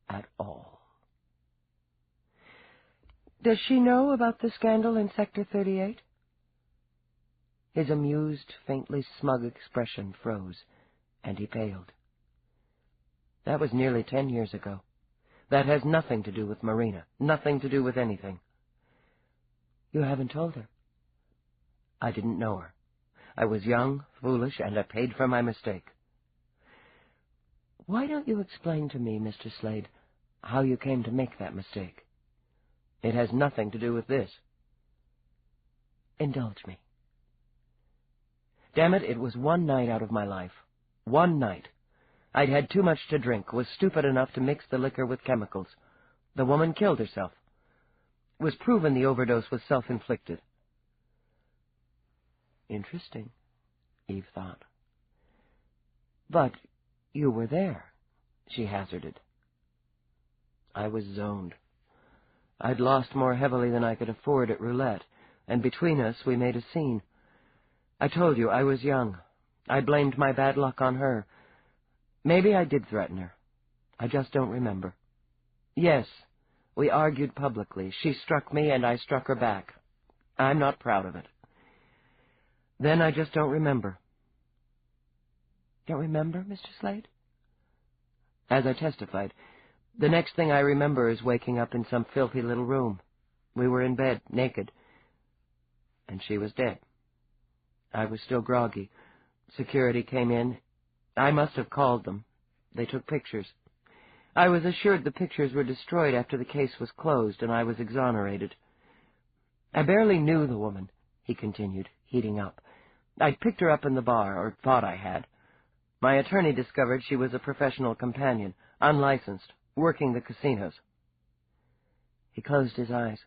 at all. Does she know about the scandal in Sector 38? His amused, faintly smug expression froze, and he paled. That was nearly 10 years ago. That has nothing to do with Marina, nothing to do with anything. You haven't told her? I didn't know her. I was young, foolish, and I paid for my mistake. Why don't you explain to me, Mr. Slade, how you came to make that mistake? It has nothing to do with this. Indulge me. Damn it, it was one night out of my life. One night. I'd had too much to drink, was stupid enough to mix the liquor with chemicals. The woman killed herself. It was proven the overdose was self-inflicted. Interesting, Eve thought. But you were there, she hazarded. I was zoned. I'd lost more heavily than I could afford at roulette, and between us we made a scene. I told you I was young. I blamed my bad luck on her. Maybe I did threaten her. I just don't remember. Yes, we argued publicly. She struck me and I struck her back. I'm not proud of it. Then I just don't remember. Don't remember, Mr. Slade? As I testified, the next thing I remember is waking up in some filthy little room. We were in bed, naked, and she was dead. I was still groggy. Security came in. I must have called them. They took pictures. I was assured the pictures were destroyed after the case was closed, and I was exonerated. I barely knew the woman, he continued, heating up. I'd picked her up in the bar, or thought I had. My attorney discovered she was a professional companion, unlicensed, working the casinos. He closed his eyes.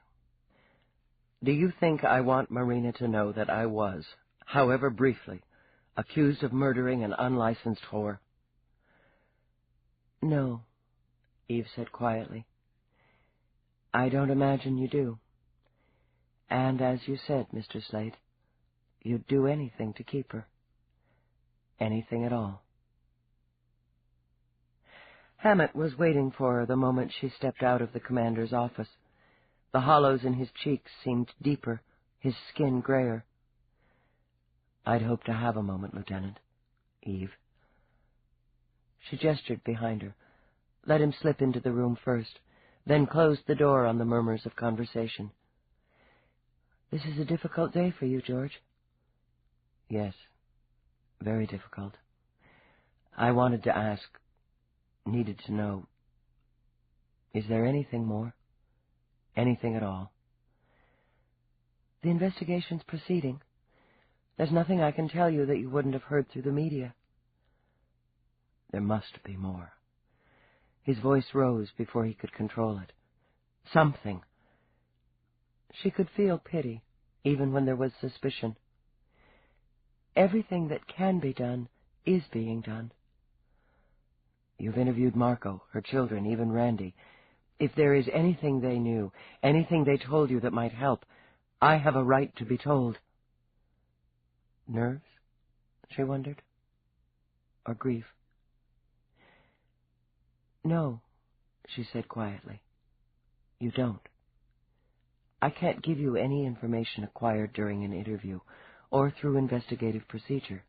Do you think I want Marina to know that I was, however briefly, accused of murdering an unlicensed whore? No, Eve said quietly. I don't imagine you do. And as you said, Mr. Slade, you'd do anything to keep her. Anything at all. Hammet was waiting for her the moment she stepped out of the commander's office. The hollows in his cheeks seemed deeper, his skin grayer. I'd hoped to have a moment, Lieutenant. Eve. She gestured behind her, let him slip into the room first, then closed the door on the murmurs of conversation. This is a difficult day for you, George. Yes, very difficult. I wanted to ask, needed to know, is there anything more? Anything at all? The investigation's proceeding. There's nothing I can tell you that you wouldn't have heard through the media. There must be more. His voice rose before he could control it. Something. She could feel pity, even when there was suspicion. Everything that can be done is being done. You've interviewed Marco, her children, even Randy. If there is anything they knew, anything they told you that might help, I have a right to be told. Nerves? She wondered. Or grief? No, she said quietly. You don't. I can't give you any information acquired during an interview or through investigative procedure.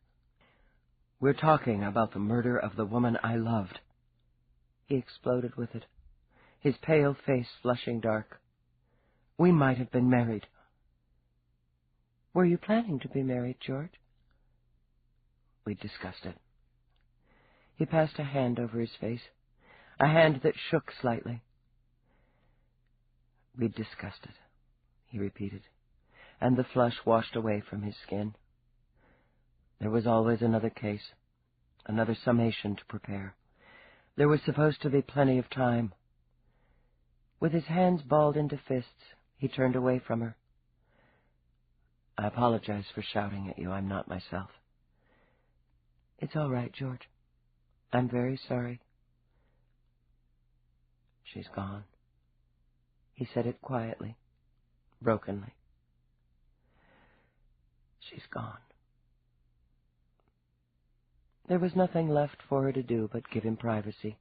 We're talking about the murder of the woman I loved. He exploded with it, his pale face flushing dark. We might have been married. Were you planning to be married, George? We discussed it. He passed a hand over his face, a hand that shook slightly. We'd discussed it, he repeated, and the flush washed away from his skin. There was always another case, another summation to prepare. There was supposed to be plenty of time. With his hands balled into fists, he turned away from her. I apologize for shouting at you. I'm not myself. It's all right, George. I'm very sorry. She's gone. He said it quietly, brokenly. She's gone. There was nothing left for her to do but give him privacy.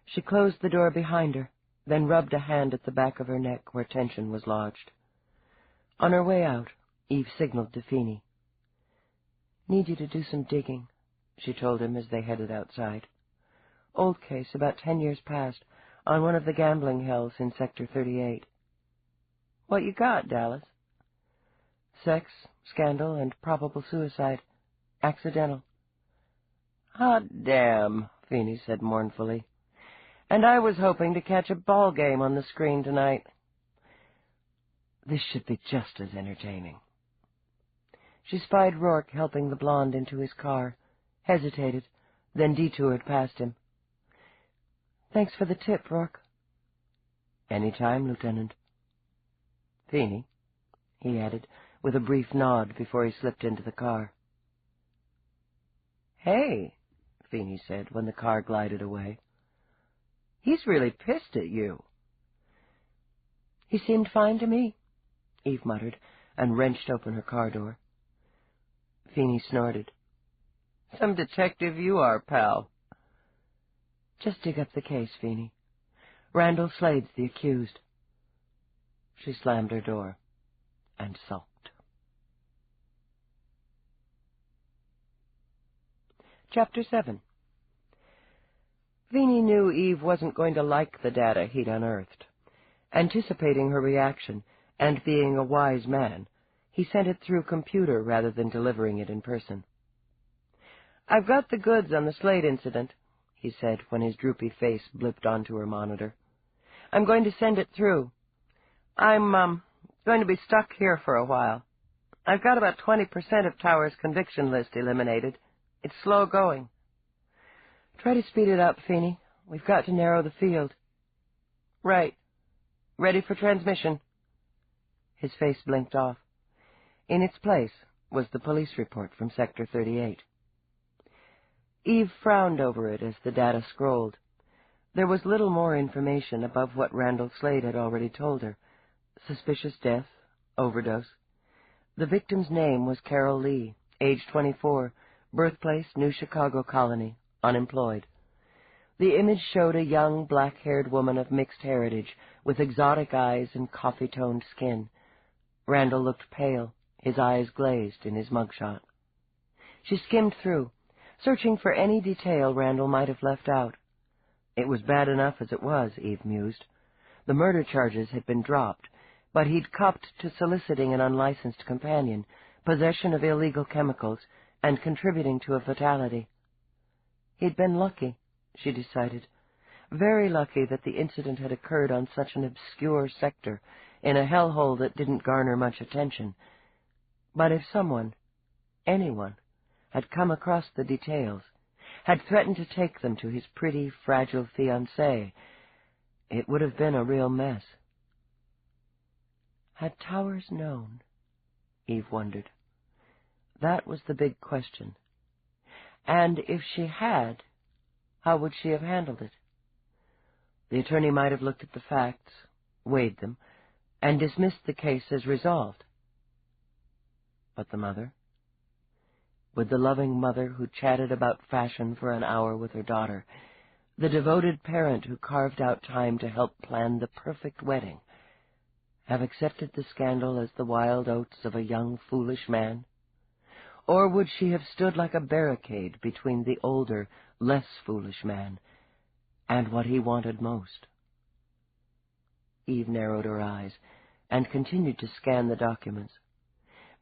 She closed the door behind her, then rubbed a hand at the back of her neck where tension was lodged. On her way out, Eve signaled to Finey. Need you to do some digging, she told him as they headed outside. Old case, about 10 years past, on one of the gambling hells in Sector 38. What you got, Dallas? Sex, scandal, and probable suicide. Accidental. Hot damn, Finey said mournfully. And I was hoping to catch a ball game on the screen tonight. This should be just as entertaining. She spied Roarke helping the blonde into his car, hesitated, then detoured past him. Thanks for the tip, Roarke. Any time, Lieutenant. Finey, he added, with a brief nod before he slipped into the car. Hey, Finey said when the car glided away. He's really pissed at you. He seemed fine to me, Eve muttered, and wrenched open her car door. Finey snorted. Some detective you are, pal. Just dig up the case, Finey. Randall Slade's the accused. She slammed her door and sulked. Chapter 7. Finey knew Eve wasn't going to like the data he'd unearthed. Anticipating her reaction, and being a wise man, he sent it through computer rather than delivering it in person. I've got the goods on the Slade incident, he said when his droopy face blipped onto her monitor. I'm going to send it through. I'm going to be stuck here for a while. I've got about 20% of Tower's conviction list eliminated. It's slow going. Try to speed it up, Finey. We've got to narrow the field. Right. Ready for transmission. His face blinked off. In its place was the police report from Sector 38. Eve frowned over it as the data scrolled. There was little more information above what Randall Slade had already told her. Suspicious death, overdose. The victim's name was Carol Lee, age 24, birthplace New Chicago Colony, unemployed. The image showed a young, black-haired woman of mixed heritage, with exotic eyes and coffee-toned skin. Randall looked pale, his eyes glazed in his mugshot. She skimmed through, searching for any detail Randall might have left out. It was bad enough as it was, Eve mused. The murder charges had been dropped, but he'd copped to soliciting an unlicensed companion, possession of illegal chemicals, and contributing to a fatality. He'd been lucky, she decided, very lucky that the incident had occurred on such an obscure sector, in a hellhole that didn't garner much attention. But if someone, anyone, had come across the details, had threatened to take them to his pretty, fragile fiancée, it would have been a real mess. Had Towers known? Eve wondered. That was the big question. And if she had, how would she have handled it? The attorney might have looked at the facts, weighed them, and dismissed the case as resolved. But the mother? Would the loving mother who chatted about fashion for an hour with her daughter, the devoted parent who carved out time to help plan the perfect wedding, have accepted the scandal as the wild oats of a young, foolish man? Or would she have stood like a barricade between the older, less foolish man and what he wanted most? Eve narrowed her eyes and continued to scan the documents.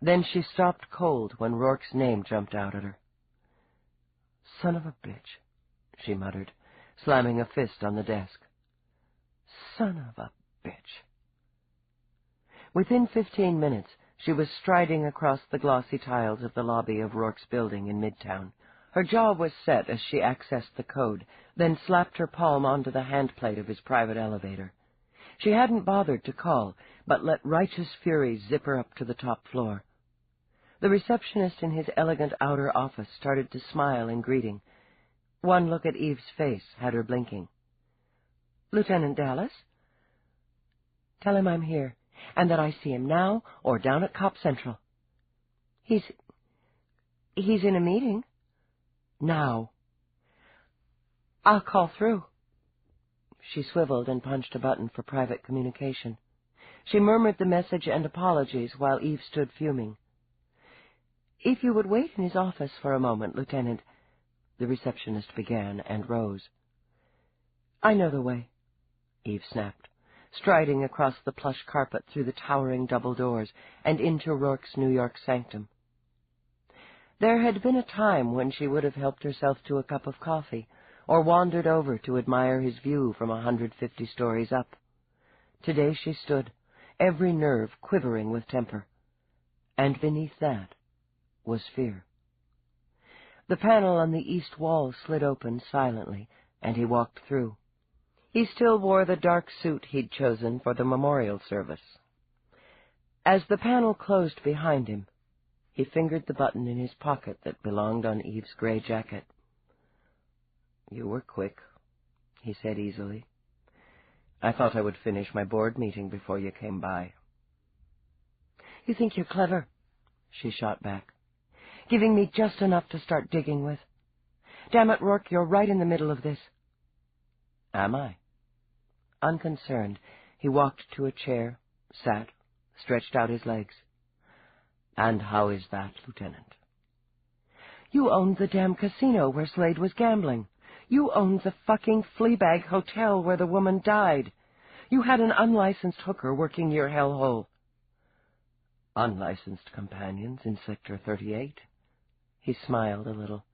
Then she stopped cold when Rourke's name jumped out at her. Son of a bitch, she muttered, slamming a fist on the desk. Son of a bitch. Within 15 minutes, she was striding across the glossy tiles of the lobby of Roarke's building in Midtown. Her jaw was set as she accessed the code, then slapped her palm onto the handplate of his private elevator. She hadn't bothered to call, but let righteous fury zip her up to the top floor. The receptionist in his elegant outer office started to smile in greeting. One look at Eve's face had her blinking. "Lieutenant Dallas?" "Tell him I'm here, and that I see him now or down at Cop Central." He's in a meeting." "Now." "I'll call through." She swiveled and punched a button for private communication. She murmured the message and apologies while Eve stood fuming. "If you would wait in his office for a moment, Lieutenant," the receptionist began and rose. "I know the way," Eve snapped, striding across the plush carpet through the towering double doors and into Roarke's New York sanctum. There had been a time when she would have helped herself to a cup of coffee, or wandered over to admire his view from 150 stories up. Today she stood, every nerve quivering with temper, and beneath that was fear. The panel on the east wall slid open silently, and he walked through. He still wore the dark suit he'd chosen for the memorial service. As the panel closed behind him, he fingered the button in his pocket that belonged on Eve's gray jacket. "You were quick," he said easily. "I thought I would finish my board meeting before you came by." "You think you're clever," she shot back, "giving me just enough to start digging with. Damn it, Roarke, you're right in the middle of this." "Am I?" Unconcerned, he walked to a chair, sat, stretched out his legs. "And how is that, Lieutenant?" "You owned the damn casino where Slade was gambling. You owned the fucking Fleabag Hotel where the woman died. You had an unlicensed hooker working your hellhole." "Unlicensed companions in Sector 38? He smiled a little.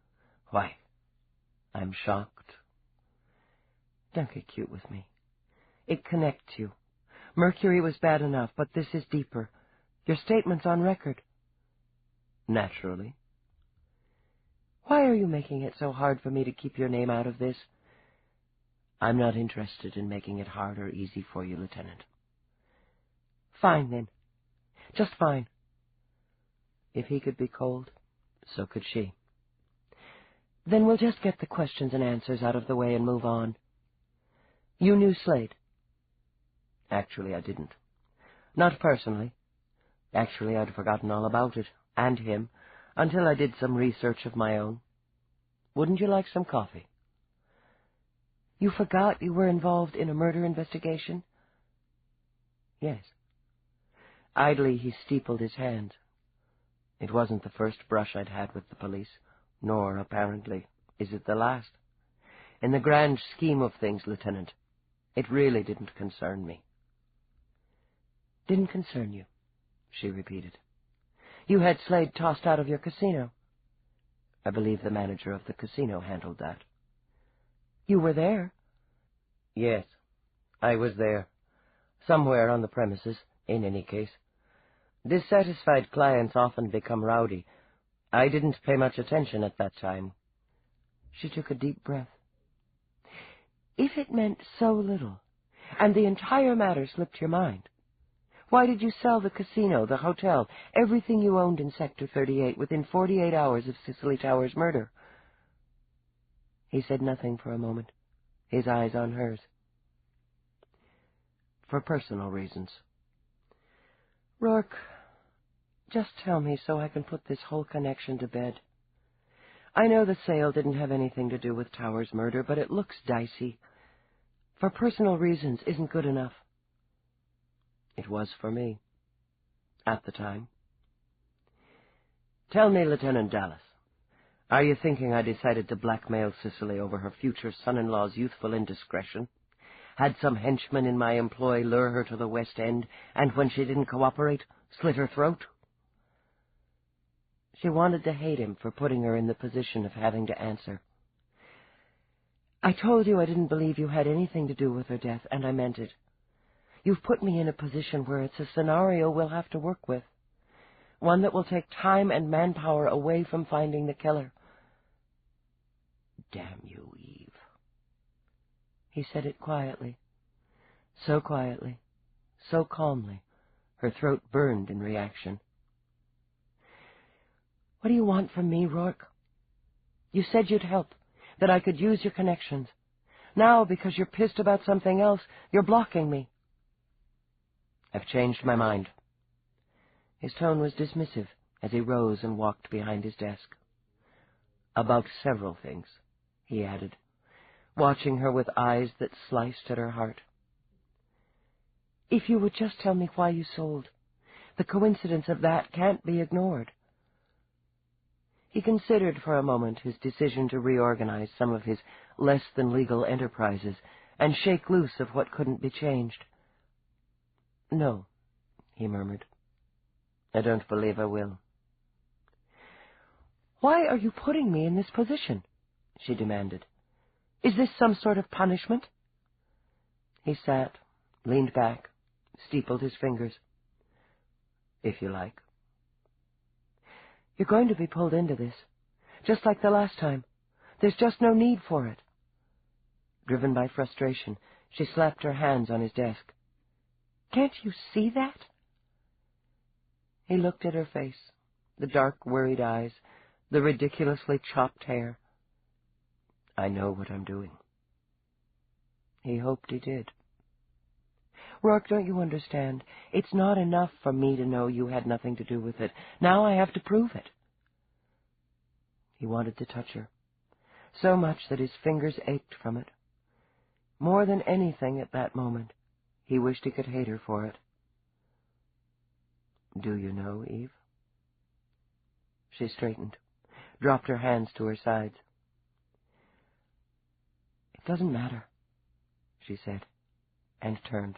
"Why, I'm shocked." "Don't get cute with me. It connects you. Mercury was bad enough, but this is deeper. Your statement's on record." "Naturally." "Why are you making it so hard for me to keep your name out of this?" "I'm not interested in making it hard or easy for you, Lieutenant." "Fine, then. Just fine." If he could be cold, so could she. "Then we'll just get the questions and answers out of the way and move on. You knew Slade?" "Actually, I didn't. Not personally. Actually, I'd forgotten all about it, and him, until I did some research of my own. Wouldn't you like some coffee?" "You forgot you were involved in a murder investigation?" "Yes." Idly he steepled his hand. "It wasn't the first brush I'd had with the police, nor, apparently, is it the last. In the grand scheme of things, Lieutenant, it really didn't concern me." "Didn't concern you," she repeated. "You had Slade tossed out of your casino." "I believe the manager of the casino handled that." "You were there?" "Yes, I was there. Somewhere on the premises, in any case. Dissatisfied clients often become rowdy. I didn't pay much attention at that time." She took a deep breath. "If it meant so little, and the entire matter slipped your mind, why did you sell the casino, the hotel, everything you owned in Sector 38 within 48 hours of Cicely Towers' murder?" He said nothing for a moment, his eyes on hers. "For personal reasons." "Roarke, just tell me so I can put this whole connection to bed. I know the sale didn't have anything to do with Towers' murder, but it looks dicey. For personal reasons isn't good enough." "It was for me. At the time." "Tell me, Lieutenant Dallas, are you thinking I decided to blackmail Cicely over her future son-in-law's youthful indiscretion? Had some henchman in my employ lure her to the West End, and when she didn't cooperate, slit her throat?" She wanted to hate him for putting her in the position of having to answer. "I told you I didn't believe you had anything to do with her death, and I meant it. You've put me in a position where it's a scenario we'll have to work with. One that will take time and manpower away from finding the killer. Damn you, Eve. He said it quietly. So quietly, so calmly, her throat burned in reaction. What do you want from me, Roarke? You said you'd help, that I could use your connections. Now, because you're pissed about something else, you're blocking me. I've changed my mind. His tone was dismissive as he rose and walked behind his desk. About several things, he added, watching her with eyes that sliced at her heart. If you would just tell me why you sold, the coincidence of that can't be ignored. He considered for a moment his decision to reorganize some of his less-than-legal enterprises and shake loose of what couldn't be changed. No, he murmured. I don't believe I will. Why are you putting me in this position? She demanded. Is this some sort of punishment? He sat, leaned back, steepled his fingers. If you like. You're going to be pulled into this, just like the last time. There's just no need for it. Driven by frustration, she slapped her hands on his desk. Can't you see that? He looked at her face, the dark, worried eyes, the ridiculously chopped hair. I know what I'm doing. He hoped he did. Roarke, don't you understand? It's not enough for me to know you had nothing to do with it. Now I have to prove it. He wanted to touch her, so much that his fingers ached from it. More than anything at that moment, he wished he could hate her for it. Do you know, Eve? She straightened, dropped her hands to her sides. It doesn't matter, she said, and turned,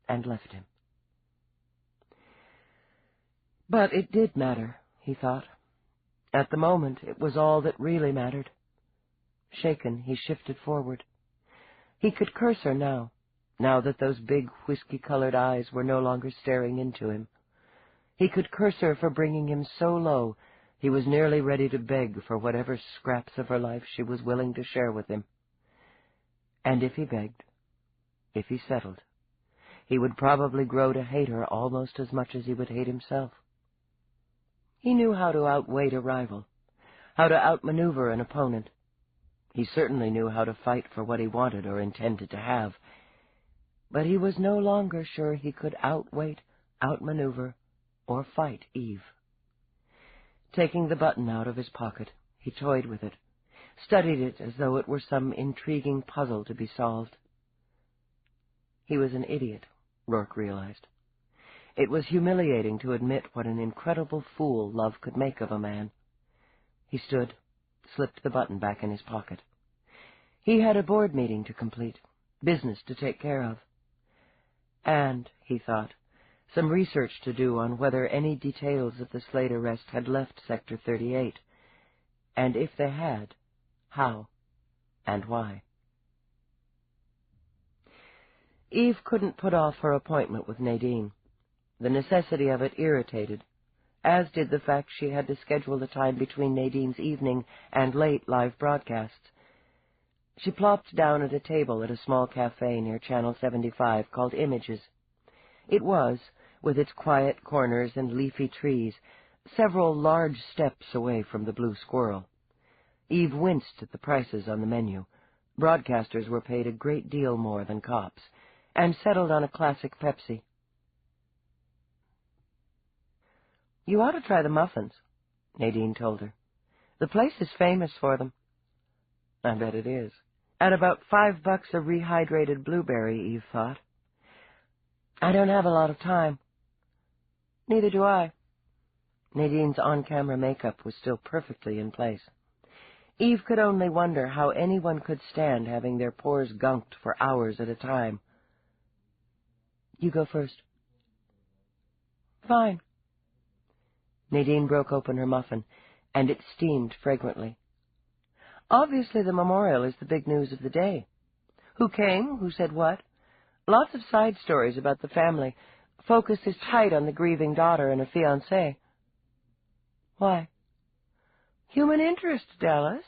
and left him. But it did matter, he thought. At the moment, it was all that really mattered. Shaken, he shifted forward. He could curse her now that those big, whiskey-colored eyes were no longer staring into him. He could curse her for bringing him so low he was nearly ready to beg for whatever scraps of her life she was willing to share with him. And if he begged, if he settled, he would probably grow to hate her almost as much as he would hate himself. He knew how to outweight a rival, how to outmaneuver an opponent. He certainly knew how to fight for what he wanted or intended to have, but he was no longer sure he could outweight, outmaneuver, or fight Eve. Taking the button out of his pocket, he toyed with it, studied it as though it were some intriguing puzzle to be solved. He was an idiot, Roarke realized. It was humiliating to admit what an incredible fool love could make of a man. He stood, slipped the button back in his pocket. He had a board meeting to complete, business to take care of. And, he thought, some research to do on whether any details of the Slade arrest had left Sector 38, and if they had, how and why. Eve couldn't put off her appointment with Nadine. The necessity of it irritated, as did the fact she had to schedule the time between Nadine's evening and late live broadcasts. She plopped down at a table at a small cafe near Channel 75 called Images. It was, with its quiet corners and leafy trees, several large steps away from the Blue Squirrel. Eve winced at the prices on the menu. Broadcasters were paid a great deal more than cops, and settled on a classic Pepsi. You ought to try the muffins, Nadine told her. The place is famous for them. I bet it is. At about $5 a rehydrated blueberry, Eve thought. I don't have a lot of time. Neither do I. Nadine's on-camera makeup was still perfectly in place. Eve could only wonder how anyone could stand having their pores gunked for hours at a time. You go first. Fine. Nadine broke open her muffin, and it steamed fragrantly. Obviously the memorial is the big news of the day. Who came? Who said what? Lots of side stories about the family. Focus is tight on the grieving daughter and her fiancé. Why? Human interest, Dallas.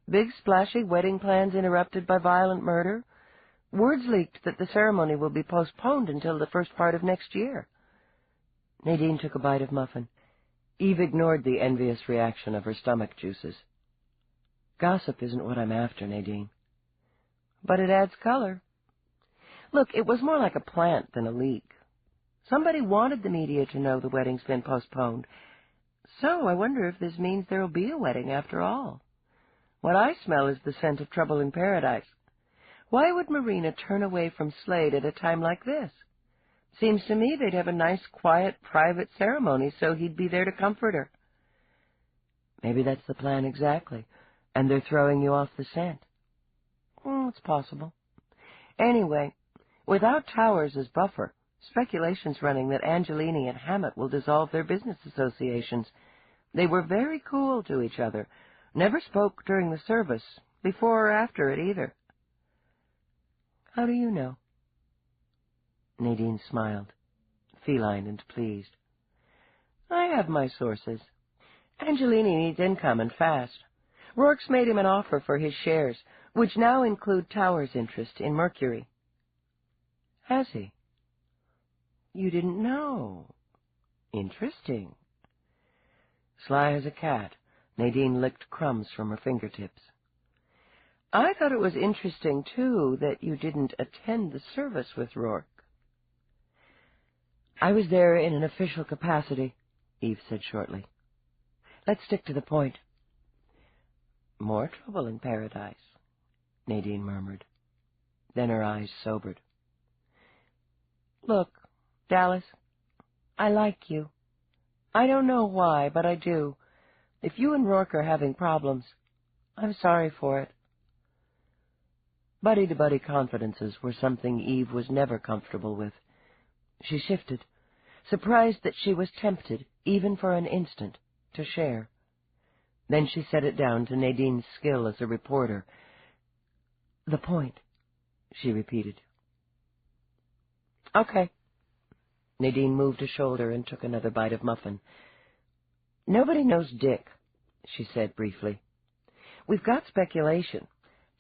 Big splashy wedding plans interrupted by violent murder. Words leaked that the ceremony will be postponed until the first part of next year. Nadine took a bite of muffin. Eve ignored the envious reaction of her stomach juices. Gossip isn't what I'm after, Nadine. But it adds color. Look, it was more like a plant than a leak. Somebody wanted the media to know the wedding's been postponed. So I wonder if this means there'll be a wedding after all. What I smell is the scent of trouble in paradise. Why would Marina turn away from Slade at a time like this? Seems to me they'd have a nice, quiet, private ceremony so he'd be there to comfort her. Maybe that's the plan exactly, and they're throwing you off the scent. It's possible. Anyway, without Towers as buffer, speculation's running that Angelini and Hammet will dissolve their business associations. They were very cool to each other, never spoke during the service, before or after it either. How do you know? Nadine smiled, feline and pleased. I have my sources. Angelini needs income and fast. Roarke's made him an offer for his shares, which now include Towers' interest in Mercury. Has he? You didn't know. Interesting. Sly as a cat, Nadine licked crumbs from her fingertips. I thought it was interesting, too, that you didn't attend the service with Roarke. I was there in an official capacity, Eve said shortly. Let's stick to the point. More trouble in paradise, Nadine murmured. Then her eyes sobered. Look, Dallas, I like you. I don't know why, but I do. If you and Roarke are having problems, I'm sorry for it. Buddy-to-buddy confidences were something Eve was never comfortable with. She shifted, surprised that she was tempted, even for an instant, to share. Then she set it down to Nadine's skill as a reporter. The point, she repeated. Okay. Nadine moved a shoulder and took another bite of muffin. Nobody knows Dick, she said briefly. We've got speculation.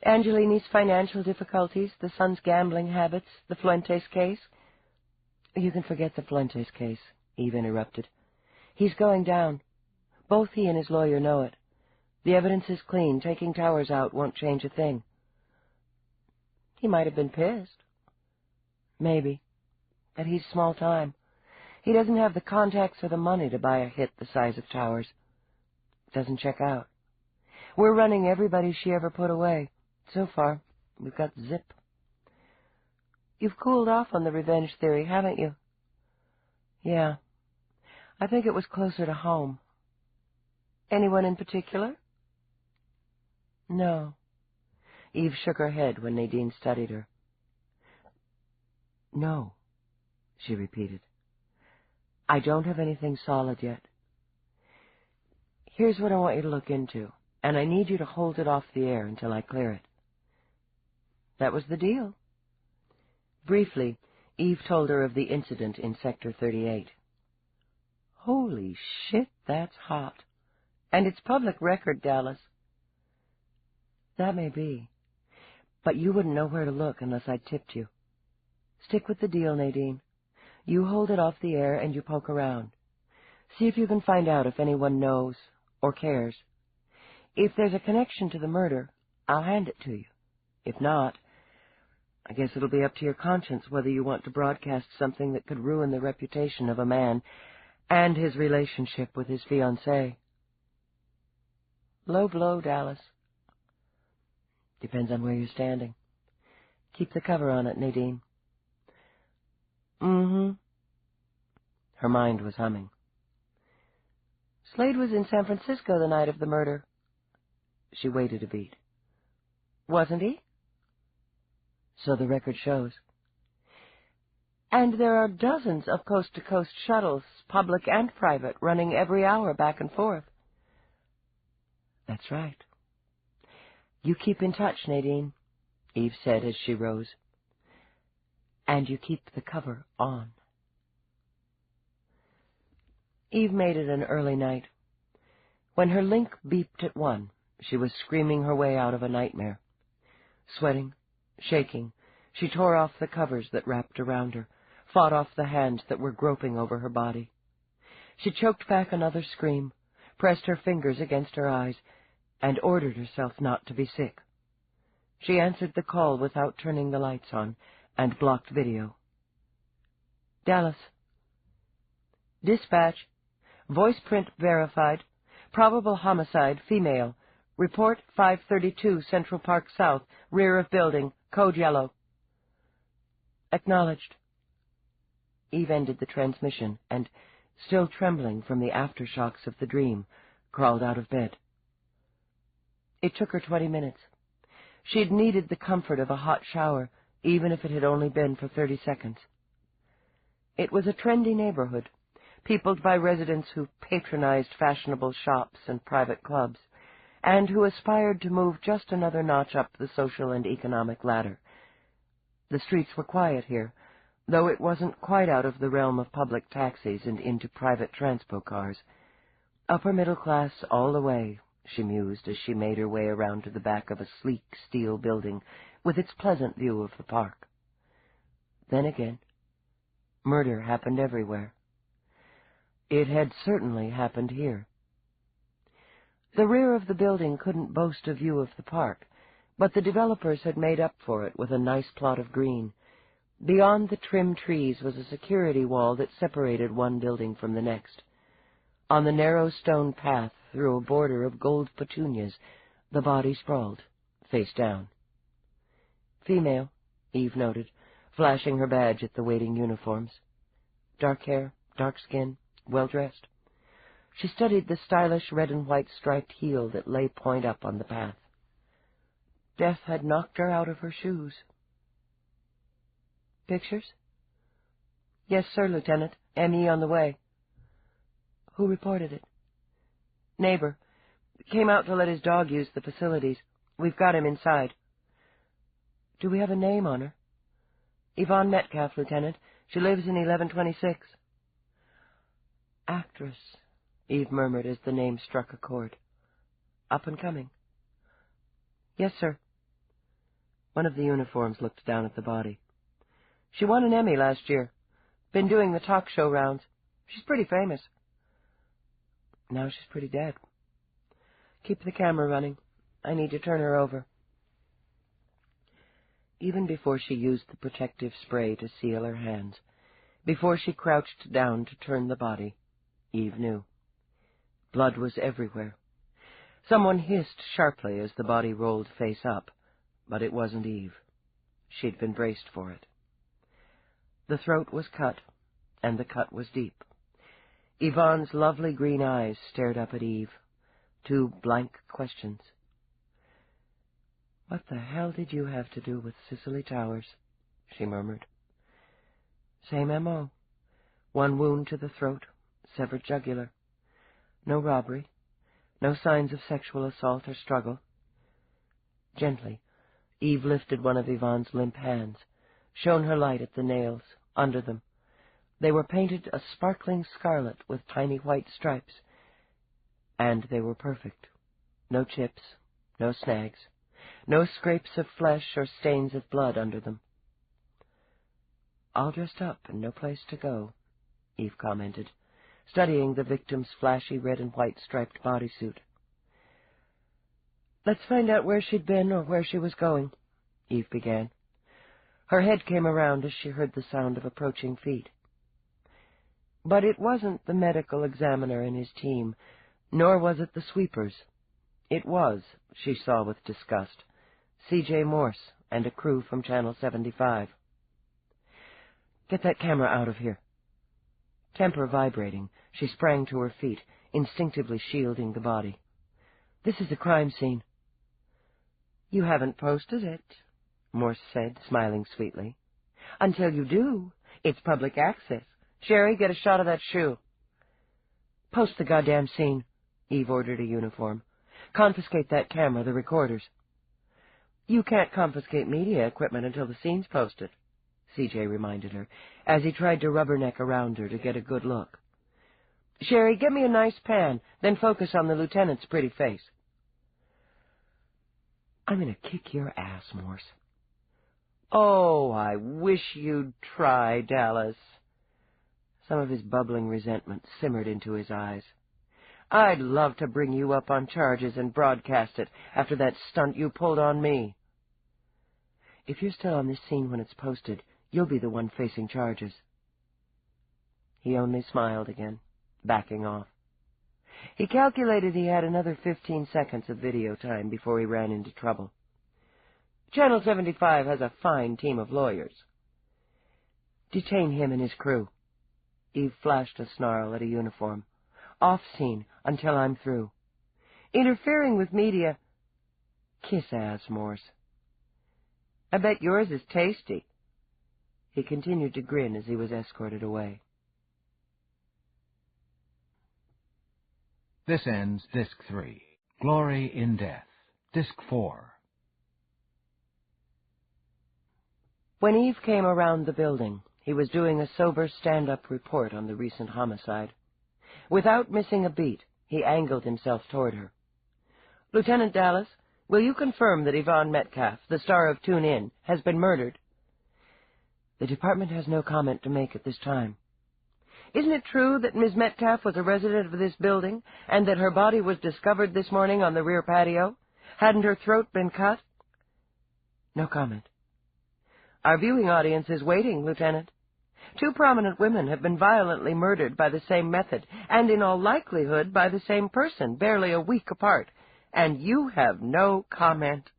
Angelini's financial difficulties, the son's gambling habits, the Fuentes case. You can forget the Fuentes case, Eve interrupted. He's going down. Both he and his lawyer know it. The evidence is clean. Taking Towers out won't change a thing. He might have been pissed. Maybe. But he's small time. He doesn't have the contacts or the money to buy a hit the size of Towers. Doesn't check out. We're running everybody she ever put away. So far, we've got zip. You've cooled off on the revenge theory, haven't you? Yeah. I think it was closer to home. Anyone in particular? No. Eve shook her head when Nadine studied her. No, she repeated. I don't have anything solid yet. Here's what I want you to look into, and I need you to hold it off the air until I clear it. That was the deal. Briefly, Eve told her of the incident in Sector 38. Holy shit, that's hot. And it's public record, Dallas. That may be. But you wouldn't know where to look unless I tipped you. Stick with the deal, Nadine. You hold it off the air and you poke around. See if you can find out if anyone knows or cares. If there's a connection to the murder, I'll hand it to you. If not, I guess it'll be up to your conscience whether you want to broadcast something that could ruin the reputation of a man and his relationship with his fiancée. Low blow, Dallas. Depends on where you're standing. Keep the cover on it, Nadine. Mm-hmm. Her mind was humming. Slade was in San Francisco the night of the murder. She waited a beat. Wasn't he? So the record shows. And there are dozens of coast-to-coast shuttles, public and private, running every hour back and forth. That's right. You keep in touch, Nadine, Eve said as she rose. and you keep the cover on. Eve made it an early night. When her link beeped at 1, she was screaming her way out of a nightmare. Sweating, shaking, she tore off the covers that wrapped around her, fought off the hands that were groping over her body. She choked back another scream, pressed her fingers against her eyes, and ordered herself not to be sick. She answered the call without turning the lights on, and blocked video. Dallas. Dispatch. Voice print verified. Probable homicide, female. Report 532 Central Park South, rear of building, code yellow. Acknowledged. Eve ended the transmission and, still trembling from the aftershocks of the dream, crawled out of bed. It took her 20 minutes. She'd needed the comfort of a hot shower, even if it had only been for 30 seconds. It was a trendy neighborhood, peopled by residents who patronized fashionable shops and private clubs, and who aspired to move just another notch up the social and economic ladder. The streets were quiet here, though it wasn't quite out of the realm of public taxis and into private transpo cars. Upper middle class all the way, she mused as she made her way around to the back of a sleek steel building with its pleasant view of the park. Then again, murder happened everywhere. It had certainly happened here. The rear of the building couldn't boast a view of the park, but the developers had made up for it with a nice plot of green. Beyond the trim trees was a security wall that separated one building from the next. On the narrow stone path through a border of gold petunias, the body sprawled, face down. Female, Eve noted, flashing her badge at the waiting uniforms. Dark hair, dark skin, well-dressed. She studied the stylish red and white striped heel that lay point up on the path. Death had knocked her out of her shoes. Pictures? Yes, sir, Lieutenant. M.E. on the way. Who reported it? Neighbor. Came out to let his dog use the facilities. We've got him inside. Do we have a name on her? Yvonne Metcalf, Lieutenant. She lives in 1126. Actress, Eve murmured as the name struck a chord. Up and coming. Yes, sir. One of the uniforms looked down at the body. She won an Emmy last year. Been doing the talk show rounds. She's pretty famous. Now she's pretty dead. Keep the camera running. I need to turn her over. Even before she used the protective spray to seal her hands, before she crouched down to turn the body, Eve knew. Blood was everywhere. Someone hissed sharply as the body rolled face up, but it wasn't Eve. She'd been braced for it. The throat was cut, and the cut was deep. Yvonne's lovely green eyes stared up at Eve. 2 blank questions. What the hell did you have to do with Cicely Towers? She murmured. Same M.O. 1 wound to the throat, severed jugular. No robbery. No signs of sexual assault or struggle. Gently, Eve lifted one of Yvonne's limp hands, shone her light at the nails, under them. They were painted a sparkling scarlet with tiny white stripes. And they were perfect. No chips, no snags, no scrapes of flesh or stains of blood under them. All dressed up and no place to go, Eve commented, studying the victim's flashy red and white striped bodysuit. Let's find out where she'd been or where she was going, Eve began. Her head came around as she heard the sound of approaching feet. But it wasn't the medical examiner and his team, nor was it the sweepers. It was, she saw with disgust, CJ Morse and a crew from Channel 75. Get that camera out of here. Temper vibrating, she sprang to her feet, instinctively shielding the body. This is a crime scene. You haven't posted it, Morse said, smiling sweetly. Until you do, it's public access. Sherry, get a shot of that shoe. Post the goddamn scene, Eve ordered a uniform. Confiscate that camera, the recorders. You can't confiscate media equipment until the scene's posted, CJ reminded her, as he tried to rubberneck around her to get a good look. "Sherry, get me a nice pan, then focus on the lieutenant's pretty face." "I'm going to kick your ass, Morse." "Oh, I wish you'd try, Dallas." Some of his bubbling resentment simmered into his eyes. "I'd love to bring you up on charges and broadcast it after that stunt you pulled on me." "If you're still on this scene when it's posted, you'll be the one facing charges." He only smiled again, backing off. He calculated he had another 15 seconds of video time before he ran into trouble. Channel 75 has a fine team of lawyers. "Detain him and his crew." Eve flashed a snarl at a uniform. "Off scene until I'm through. Interfering with media—" "Kiss ass, Morse." "I bet yours is tasty." He continued to grin as he was escorted away. This ends Disc 3. Glory in Death. Disc 4. When Eve came around the building, he was doing a sober stand-up report on the recent homicide. Without missing a beat, he angled himself toward her. "Lieutenant Dallas, will you confirm that Yvonne Metcalf, the star of Tune In, has been murdered?" "The department has no comment to make at this time." "Isn't it true that Ms. Metcalf was a resident of this building, and that her body was discovered this morning on the rear patio? Hadn't her throat been cut?" "No comment." "Our viewing audience is waiting, Lieutenant. 2 prominent women have been violently murdered by the same method, and in all likelihood by the same person, barely a week apart, and you have no comment."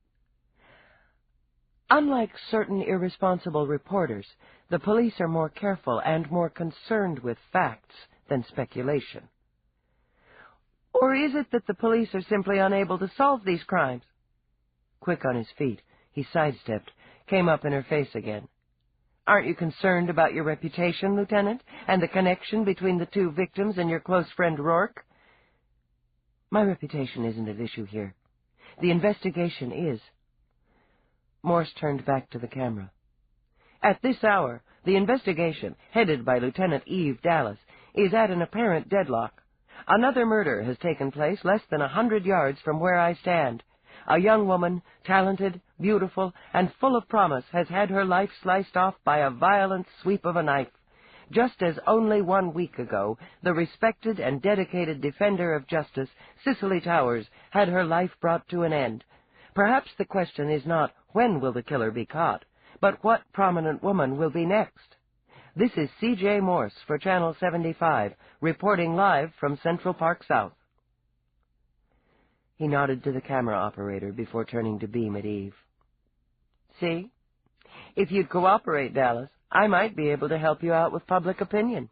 Unlike certain irresponsible reporters, the police are more careful and more concerned with facts than speculation. "Or is it that the police are simply unable to solve these crimes?" Quick on his feet, he sidestepped, came up in her face again. "Aren't you concerned about your reputation, Lieutenant, and the connection between the 2 victims and your close friend Roarke?" "My reputation isn't at issue here. The investigation is." Morse turned back to the camera. "At this hour, the investigation, headed by Lieutenant Eve Dallas, is at an apparent deadlock. Another murder has taken place less than 100 yards from where I stand. A young woman, talented, beautiful, and full of promise, has had her life sliced off by a violent sweep of a knife, just as only 1 week ago the respected and dedicated defender of justice, Cicely Towers, had her life brought to an end. Perhaps the question is not when will the killer be caught, but what prominent woman will be next. This is CJ Morse for Channel 75, reporting live from Central Park South." He nodded to the camera operator before turning to beam at Eve. "See? If you'd cooperate, Dallas, I might be able to help you out with public opinion."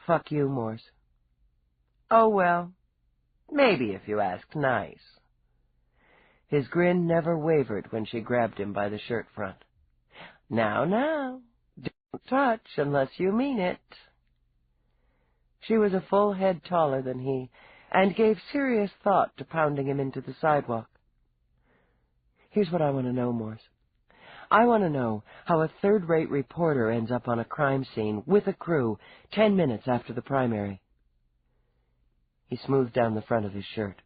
"Fuck you, Morse." "Oh, well, maybe if you ask nice." His grin never wavered when she grabbed him by the shirt front. Now, don't touch unless you mean it." She was a full head taller than he, and gave serious thought to pounding him into the sidewalk. "Here's what I want to know, Morse. I want to know how a third-rate reporter ends up on a crime scene with a crew 10 minutes after the primary." He smoothed down the front of his shirt.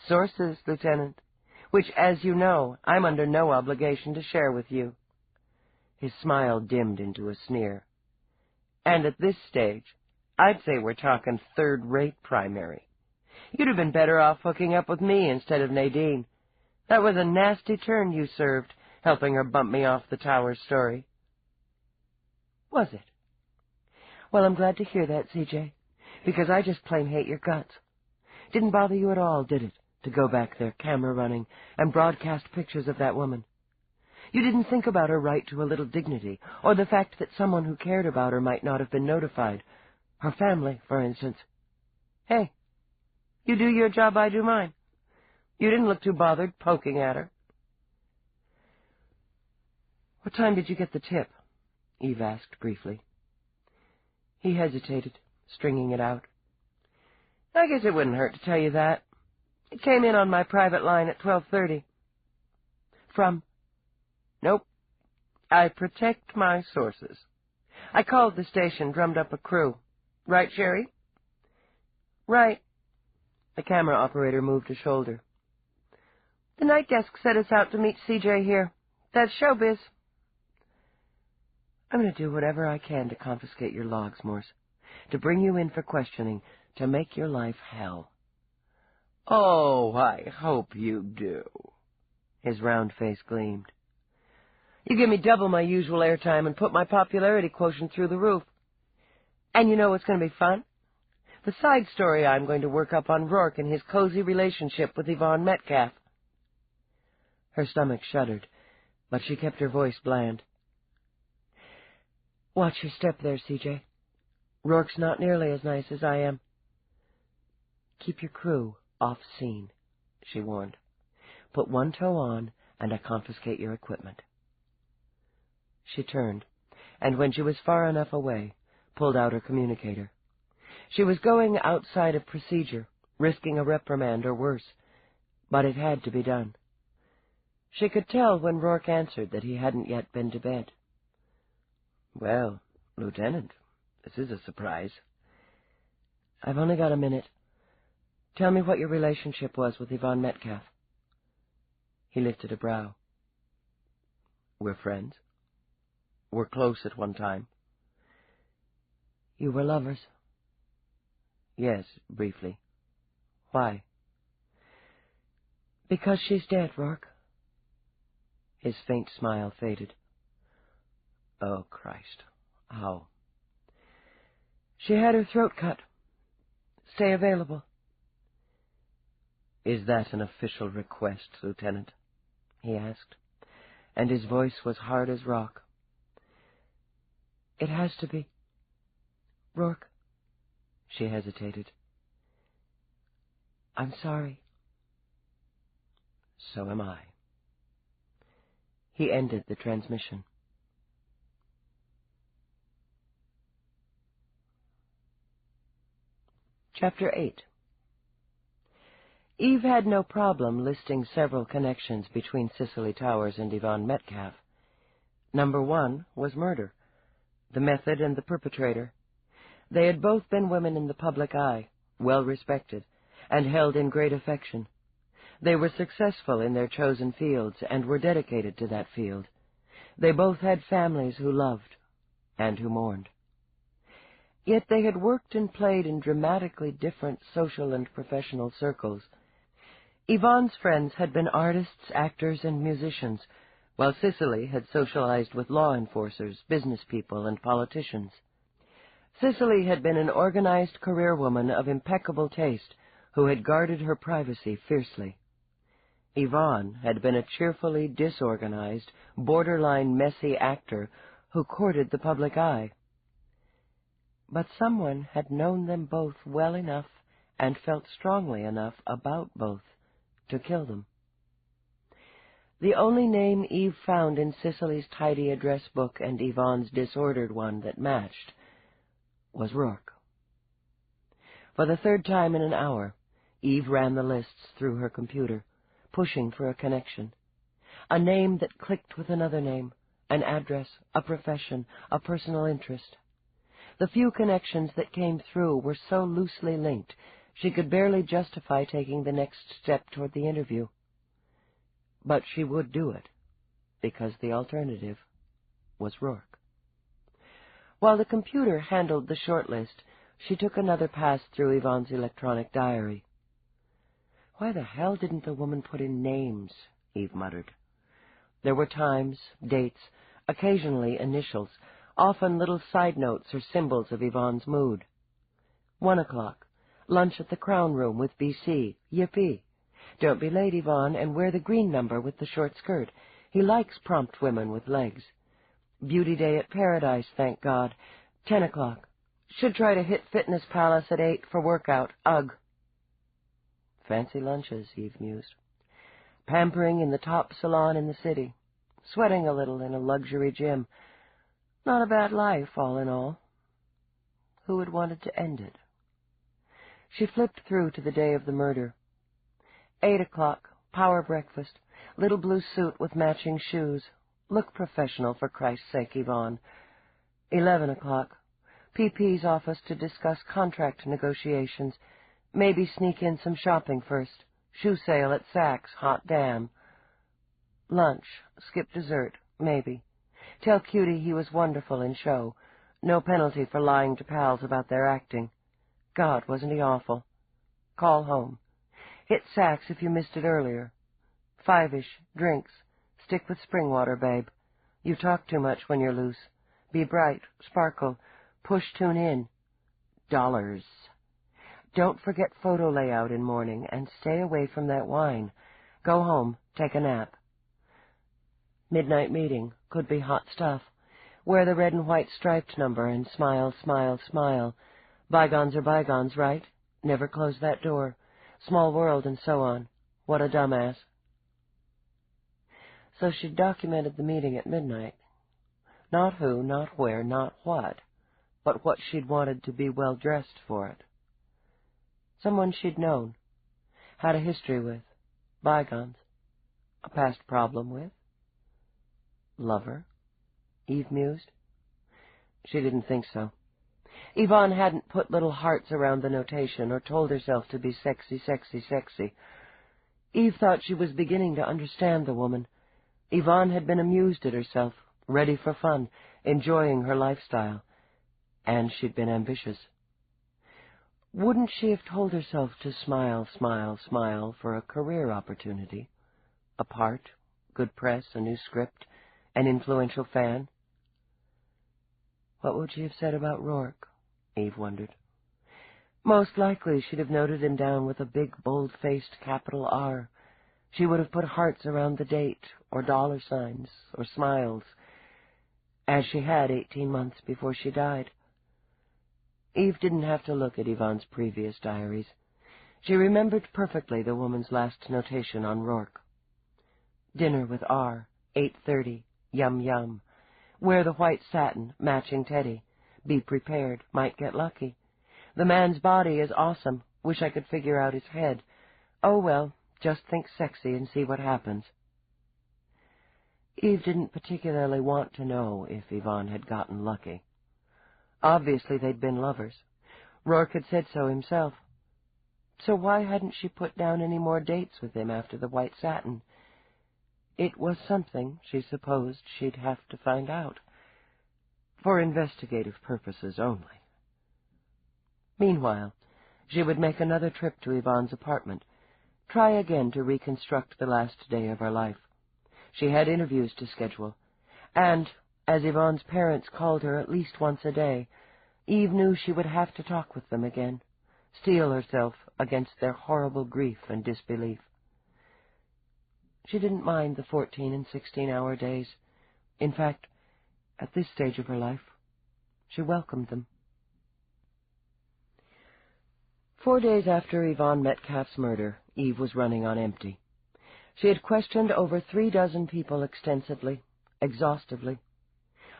"Sources, Lieutenant, which, as you know, I'm under no obligation to share with you." His smile dimmed into a sneer. "And at this stage, I'd say we're talking third-rate primary. You'd have been better off hooking up with me instead of Nadine. That was a nasty turn you served, helping her bump me off the Towers story." "Was it? Well, I'm glad to hear that, CJ, because I just plain hate your guts. Didn't bother you at all, did it, to go back there, camera running, and broadcast pictures of that woman? You didn't think about her right to a little dignity, or the fact that someone who cared about her might not have been notified. Her family, for instance. Hey, you do your job, I do mine. You didn't look too bothered poking at her." "What time did you get the tip?" Eve asked briefly. He hesitated, stringing it out. "I guess it wouldn't hurt to tell you that. It came in on my private line at 12:30. "From?" "Nope. I protect my sources. I called the station, drummed up a crew. Right, Sherry? Right. The camera operator moved a shoulder. The night desk set us out to meet CJ here. That's showbiz. I'm going to do whatever I can to confiscate your logs, Morse, to bring you in for questioning, to make your life hell. Oh, I hope you do. His round face gleamed. You give me double my usual airtime and put my popularity quotient through the roof. And you know what's going to be fun? The side story I'm going to work up on Roarke and his cozy relationship with Yvonne Metcalf. Her stomach shuddered, but she kept her voice bland. Watch your step there, CJ. Roarke's not nearly as nice as I am. Keep your crew off scene, she warned. Put one toe on, and I confiscate your equipment. She turned, and when she was far enough away, pulled out her communicator. She was going outside of procedure, risking a reprimand or worse, but it had to be done. She could tell when Roarke answered that he hadn't yet been to bed. Well, Lieutenant, this is a surprise. I've only got a minute. Tell me what your relationship was with Yvonne Metcalf. He lifted a brow. We're friends. We're close at one time. You were lovers? Yes, briefly. Why? Because she's dead, Roarke. His faint smile faded. Oh, Christ. How? She had her throat cut. Stay available. Is that an official request, Lieutenant? He asked, and his voice was hard as rock. It has to be. Roarke. She hesitated. I'm sorry. So am I. He ended the transmission. Chapter 8. Eve had no problem listing several connections between Cicely Towers and Yvonne Metcalf. Number 1 was murder, the method and the perpetrator. They had both been women in the public eye, well respected, and held in great affection. They were successful in their chosen fields and were dedicated to that field. They both had families who loved and who mourned. Yet they had worked and played in dramatically different social and professional circles. Yvonne's friends had been artists, actors, and musicians, while Cicely had socialized with law enforcers, business people, and politicians. Cicely had been an organized career woman of impeccable taste who had guarded her privacy fiercely. Yvonne had been a cheerfully disorganized, borderline messy actor who courted the public eye. But someone had known them both well enough and felt strongly enough about both to kill them. The only name Eve found in Cicely's tidy address book and Yvonne's disordered one that matched was Roarke. For the third time in an hour, Eve ran the lists through her computer, pushing for a connection. A name that clicked with another name, an address, a profession, a personal interest. The few connections that came through were so loosely linked, she could barely justify taking the next step toward the interview. But she would do it, because the alternative was Roarke. While the computer handled the short list, she took another pass through Yvonne's electronic diary. Why the hell didn't the woman put in names? Eve muttered. There were times, dates, occasionally initials, often little side notes or symbols of Yvonne's mood. 1 o'clock, lunch at the Crown Room with B.C. Yippee. Don't be late, Yvonne, and wear the green number with the short skirt. He likes prompt women with legs. Beauty day at Paradise, thank God. 10 o'clock. Should try to hit Fitness Palace at 8 for workout. Ugh. Fancy lunches, Eve mused. Pampering in the top salon in the city. Sweating a little in a luxury gym. Not a bad life, all in all. Who had wanted to end it? She flipped through to the day of the murder. 8 o'clock, power breakfast, little blue suit with matching shoes, Look professional, for Christ's sake, Yvonne. 11 o'clock. PP's office to discuss contract negotiations. Maybe sneak in some shopping first. Shoe sale at Saks, hot damn. Lunch. Skip dessert, maybe. Tell Cutie he was wonderful in show. No penalty for lying to pals about their acting. God, wasn't he awful? Call home. Hit Saks if you missed it earlier. 5-ish, drinks. Stick with spring water, babe. You talk too much when you're loose. Be bright, sparkle, push tune in. $. Don't forget photo layout in morning, and stay away from that wine. Go home, take a nap. Midnight meeting, could be hot stuff. Wear the red and white striped number and smile, smile, smile. Bygones are bygones, right? Never close that door. Small world and so on. What a dumbass. So she'd documented the meeting at midnight. Not who, not where, not what, but what she'd wanted to be well dressed for it. Someone she'd known, had a history with, bygones, a past problem with. Lover? Eve mused. She didn't think so. Yvonne hadn't put little hearts around the notation or told herself to be sexy, sexy, sexy. Eve thought she was beginning to understand the woman. Yvonne had been amused at herself, ready for fun, enjoying her lifestyle. And she'd been ambitious. Wouldn't she have told herself to smile, smile, smile for a career opportunity? A part, good press, a new script, an influential fan? What would she have said about Roarke? Eve wondered. Most likely she'd have noted him down with a big, bold-faced capital R. She would have put hearts around the date, or dollar signs, or smiles, as she had 18 months before she died. Eve didn't have to look at Yvonne's previous diaries. She remembered perfectly the woman's last notation on Roarke. Dinner with R, 8:30, yum yum. Wear the white satin, matching teddy. Be prepared, might get lucky. The man's body is awesome. Wish I could figure out his head. Oh, well, just think sexy and see what happens. Eve didn't particularly want to know if Yvonne had gotten lucky. Obviously they'd been lovers. Roarke had said so himself. So why hadn't she put down any more dates with him after the white satin? It was something she supposed she'd have to find out. For investigative purposes only. Meanwhile, she would make another trip to Yvonne's apartment, try again to reconstruct the last day of her life. She had interviews to schedule, and, as Yvonne's parents called her at least once a day, Eve knew she would have to talk with them again, steel herself against their horrible grief and disbelief. She didn't mind the 14- and 16-hour days. In fact, at this stage of her life, she welcomed them. 4 days after Yvonne Metcalf's murder, Eve was running on empty. She had questioned over 36 people extensively, exhaustively.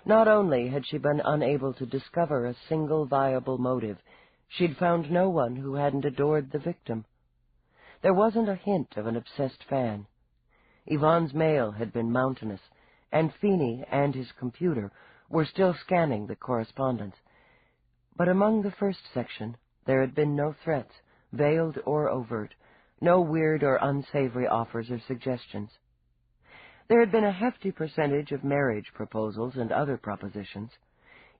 Not only had she been unable to discover a single viable motive, she'd found no one who hadn't adored the victim. There wasn't a hint of an obsessed fan. Yvonne's mail had been mountainous, and Finey and his computer were still scanning the correspondence. But among the first section, there had been no threats, veiled or overt, no weird or unsavory offers or suggestions. There had been a hefty percentage of marriage proposals and other propositions.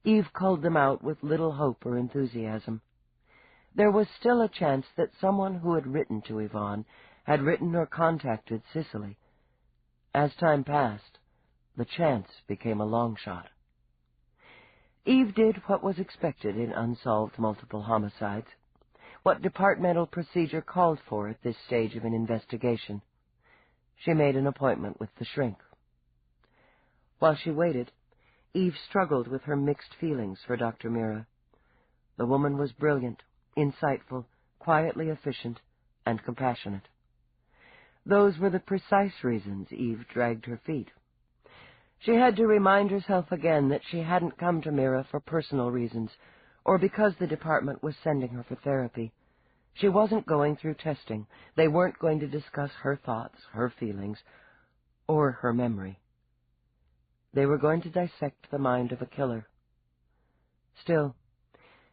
Eve culled them out with little hope or enthusiasm. There was still a chance that someone who had written to Yvonne had written or contacted Cicely. As time passed, the chance became a long shot. Eve did what was expected in unsolved multiple homicides, what departmental procedure called for at this stage of an investigation. She made an appointment with the shrink. While she waited, Eve struggled with her mixed feelings for Dr. Meera. The woman was brilliant, insightful, quietly efficient, and compassionate. Those were the precise reasons Eve dragged her feet. She had to remind herself again that she hadn't come to Meera for personal reasons, or because the department was sending her for therapy. She wasn't going through testing. They weren't going to discuss her thoughts, her feelings, or her memory. They were going to dissect the mind of a killer. Still,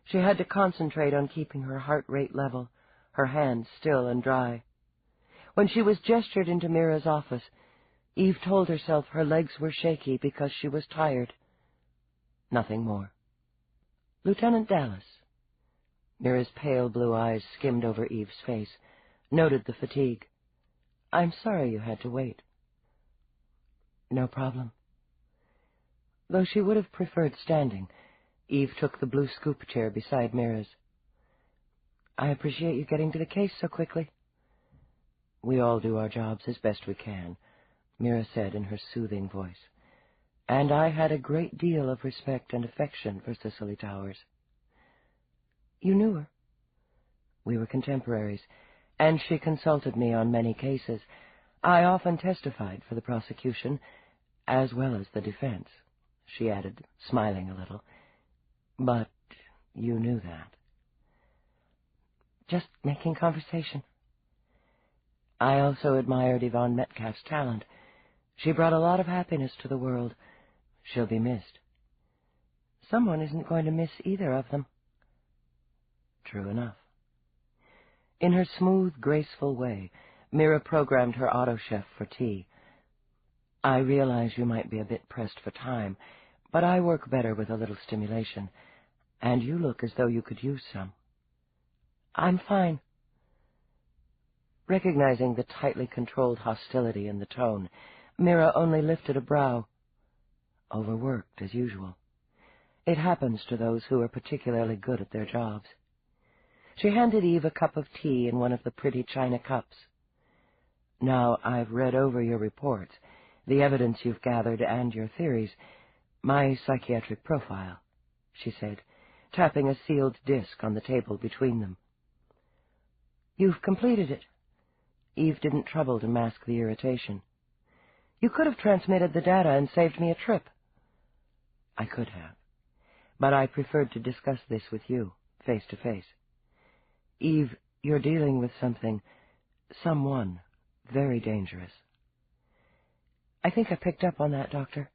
she had to concentrate on keeping her heart rate level, her hands still and dry. When she was gestured into Meera's office, Eve told herself her legs were shaky because she was tired. Nothing more. Lieutenant Dallas. Meera's pale blue eyes skimmed over Eve's face, noted the fatigue. I'm sorry you had to wait. No problem. Though she would have preferred standing, Eve took the blue scoop chair beside Meera's. I appreciate you getting to the case so quickly. We all do our jobs as best we can, Meera said in her soothing voice. And I had a great deal of respect and affection for Cicely Towers. You knew her? We were contemporaries, and she consulted me on many cases. I often testified for the prosecution, as well as the defense, she added, smiling a little. But you knew that. Just making conversation. I also admired Yvonne Metcalf's talent. She brought a lot of happiness to the world. She'll be missed. Someone isn't going to miss either of them. True enough. In her smooth, graceful way, Meera programmed her auto chef for tea. I realize you might be a bit pressed for time, but I work better with a little stimulation, and you look as though you could use some. I'm fine. Recognizing the tightly controlled hostility in the tone, Meera only lifted a brow. Overworked, as usual. It happens to those who are particularly good at their jobs. She handed Eve a cup of tea in one of the pretty china cups. Now, I've read over your reports, the evidence you've gathered, and your theories. My psychiatric profile, she said, tapping a sealed disc on the table between them. You've completed it. Eve didn't trouble to mask the irritation. You could have transmitted the data and saved me a trip. I could have, but I preferred to discuss this with you, face to face. Eve, you're dealing with someone very dangerous. I think I picked up on that, Doctor.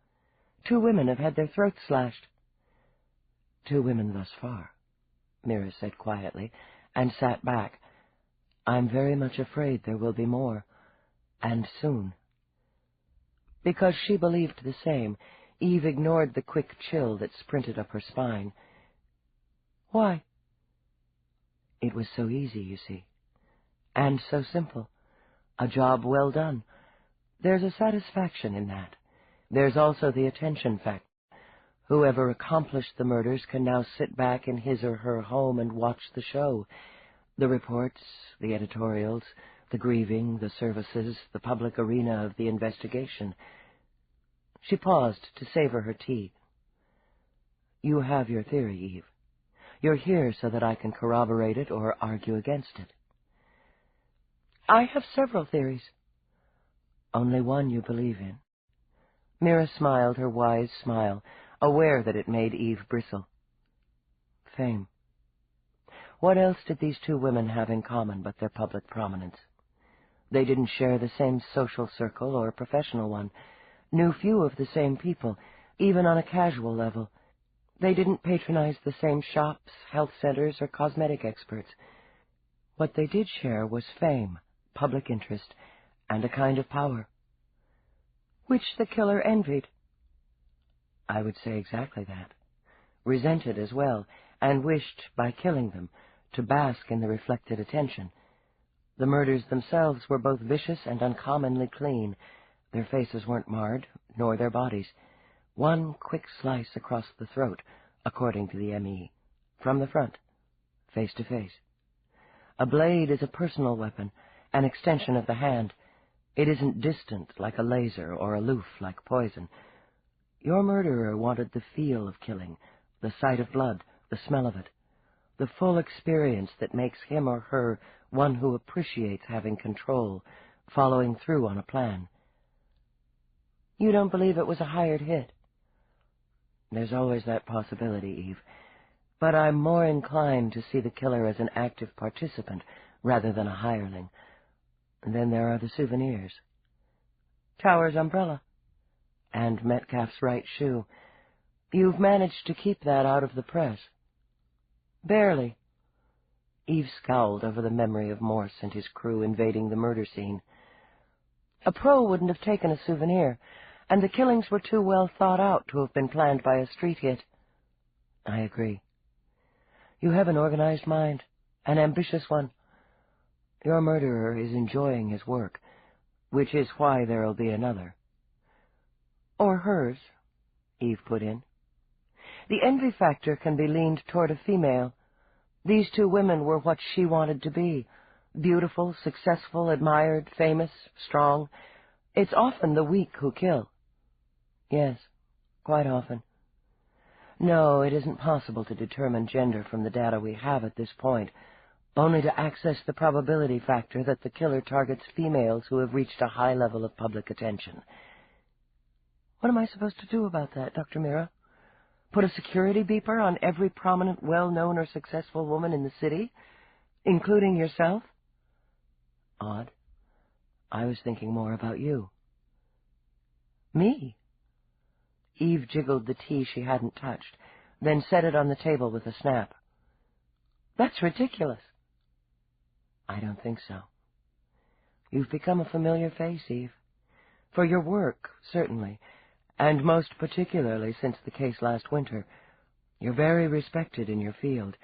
2 women have had their throats slashed. 2 women thus far, Meera said quietly, and sat back. I'm very much afraid there will be more, and soon. Because she believed the same, Eve ignored the quick chill that sprinted up her spine. Why? It was so easy, you see, and so simple. A job well done. There's a satisfaction in that. There's also the attention factor. Whoever accomplished the murders can now sit back in his or her home and watch the show. The reports, the editorials, the grieving, the services, the public arena of the investigation. She paused to savor her tea. You have your theory, Eve. You're here so that I can corroborate it or argue against it. I have several theories. Only one you believe in. Meera smiled her wise smile, aware that it made Eve bristle. Fame. What else did these 2 women have in common but their public prominence? They didn't share the same social circle or professional one, knew few of the same people, even on a casual level. They didn't patronize the same shops, health centers, or cosmetic experts. What they did share was fame, public interest, and a kind of power, which the killer envied. I would say exactly that. Resented as well, and wished, by killing them, to bask in the reflected attention. The murders themselves were both vicious and uncommonly clean. Their faces weren't marred, nor their bodies. One quick slice across the throat, according to the M.E., from the front, face to face. A blade is a personal weapon, an extension of the hand. It isn't distant like a laser or aloof like poison. Your murderer wanted the feel of killing, the sight of blood, the smell of it, the full experience that makes him or her one who appreciates having control, following through on a plan. You don't believe it was a hired hit? There's always that possibility, Eve, but I'm more inclined to see the killer as an active participant rather than a hireling. And then there are the souvenirs. Towers' umbrella. And Metcalf's right shoe. You've managed to keep that out of the press. Barely. Eve scowled over the memory of Morse and his crew invading the murder scene. A pro wouldn't have taken a souvenir, and the killings were too well thought out to have been planned by a street hit. I agree. You have an organized mind, an ambitious one. Your murderer is enjoying his work, which is why there'll be another. Or hers, Eve put in. The envy factor can be leaned toward a female. These two women were what she wanted to be. Beautiful, successful, admired, famous, strong. It's often the weak who kill. Yes, quite often. No, it isn't possible to determine gender from the data we have at this point, only to access the probability factor that the killer targets females who have reached a high level of public attention. What am I supposed to do about that, Dr. Meera? Put a security beeper on every prominent, well-known or successful woman in the city, including yourself? Odd. I was thinking more about you. Me? Eve jiggled the tea she hadn't touched, then set it on the table with a snap. That's ridiculous. I don't think so. You've become a familiar face, Eve. For your work, certainly, and most particularly since the case last winter. You're very respected in your field.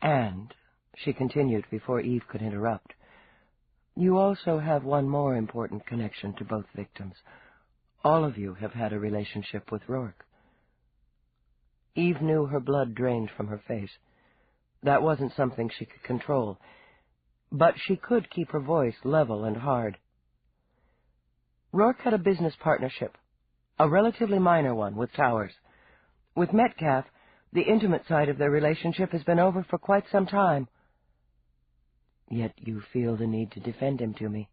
And, she continued before Eve could interrupt, you also have one more important connection to both victims. All of you have had a relationship with Roarke. Eve knew her blood drained from her face. That wasn't something she could control, but she could keep her voice level and hard. Roarke had a business partnership, a relatively minor one, with Towers. With Metcalf, the intimate side of their relationship has been over for quite some time. Yet you feel the need to defend him to me.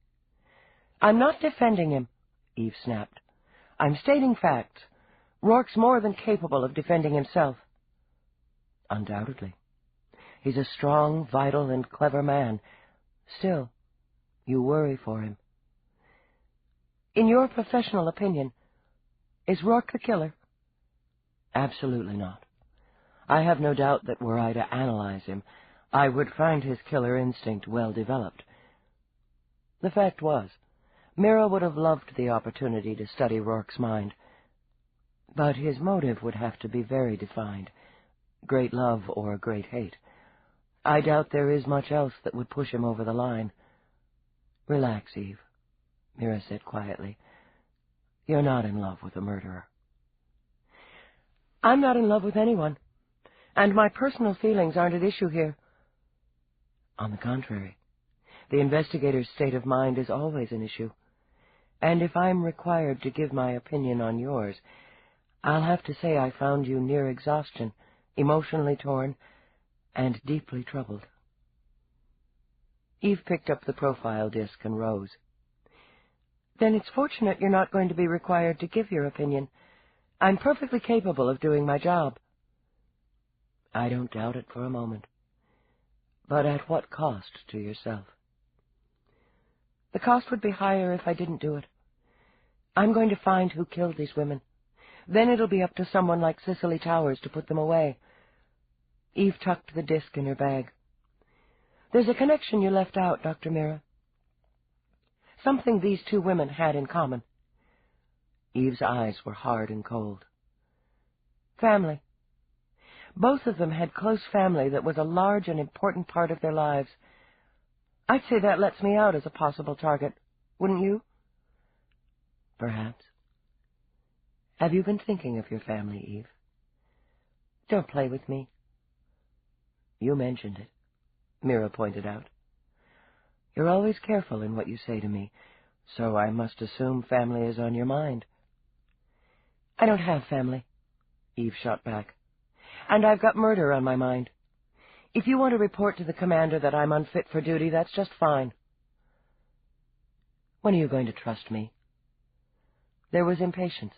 I'm not defending him, Eve snapped. I'm stating facts. Roarke's more than capable of defending himself. Undoubtedly. He's a strong, vital, and clever man. Still, you worry for him. In your professional opinion, is Roarke the killer? Absolutely not. I have no doubt that were I to analyze him, I would find his killer instinct well developed. The fact was, Meera would have loved the opportunity to study Roarke's mind, but his motive would have to be very defined, great love or great hate. I doubt there is much else that would push him over the line. Relax, Eve, Meera said quietly. You're not in love with a murderer. I'm not in love with anyone, and my personal feelings aren't at issue here. On the contrary, the investigator's state of mind is always an issue. And if I'm required to give my opinion on yours, I'll have to say I found you near exhaustion, emotionally torn, and deeply troubled. Eve picked up the profile disc and rose. Then it's fortunate you're not going to be required to give your opinion. I'm perfectly capable of doing my job. I don't doubt it for a moment. But at what cost to yourself? The cost would be higher if I didn't do it. I'm going to find who killed these women. Then it'll be up to someone like Cicely Towers to put them away. Eve tucked the disc in her bag. There's a connection you left out, Dr. Meera. Something these two women had in common. Eve's eyes were hard and cold. Family. Both of them had close family that was a large and important part of their lives. I'd say that lets me out as a possible target, wouldn't you? Perhaps. Have you been thinking of your family, Eve? Don't play with me. You mentioned it, Meera pointed out. You're always careful in what you say to me, so I must assume family is on your mind. I don't have family, Eve shot back. And I've got murder on my mind. If you want to report to the commander that I'm unfit for duty, that's just fine. When are you going to trust me? There was impatience,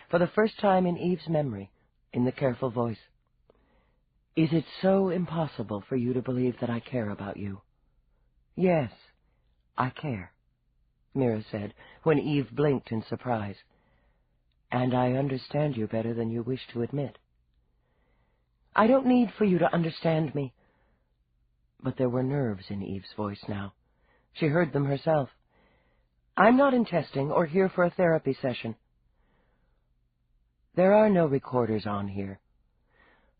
for the first time in Eve's memory, in the careful voice. Is it so impossible for you to believe that I care about you? Yes, I care, Meera said, when Eve blinked in surprise. and I understand you better than you wish to admit. I don't need for you to understand me. But there were nerves in Eve's voice now. She heard them herself. I'm not in testing or here for a therapy session. There are no recorders on here.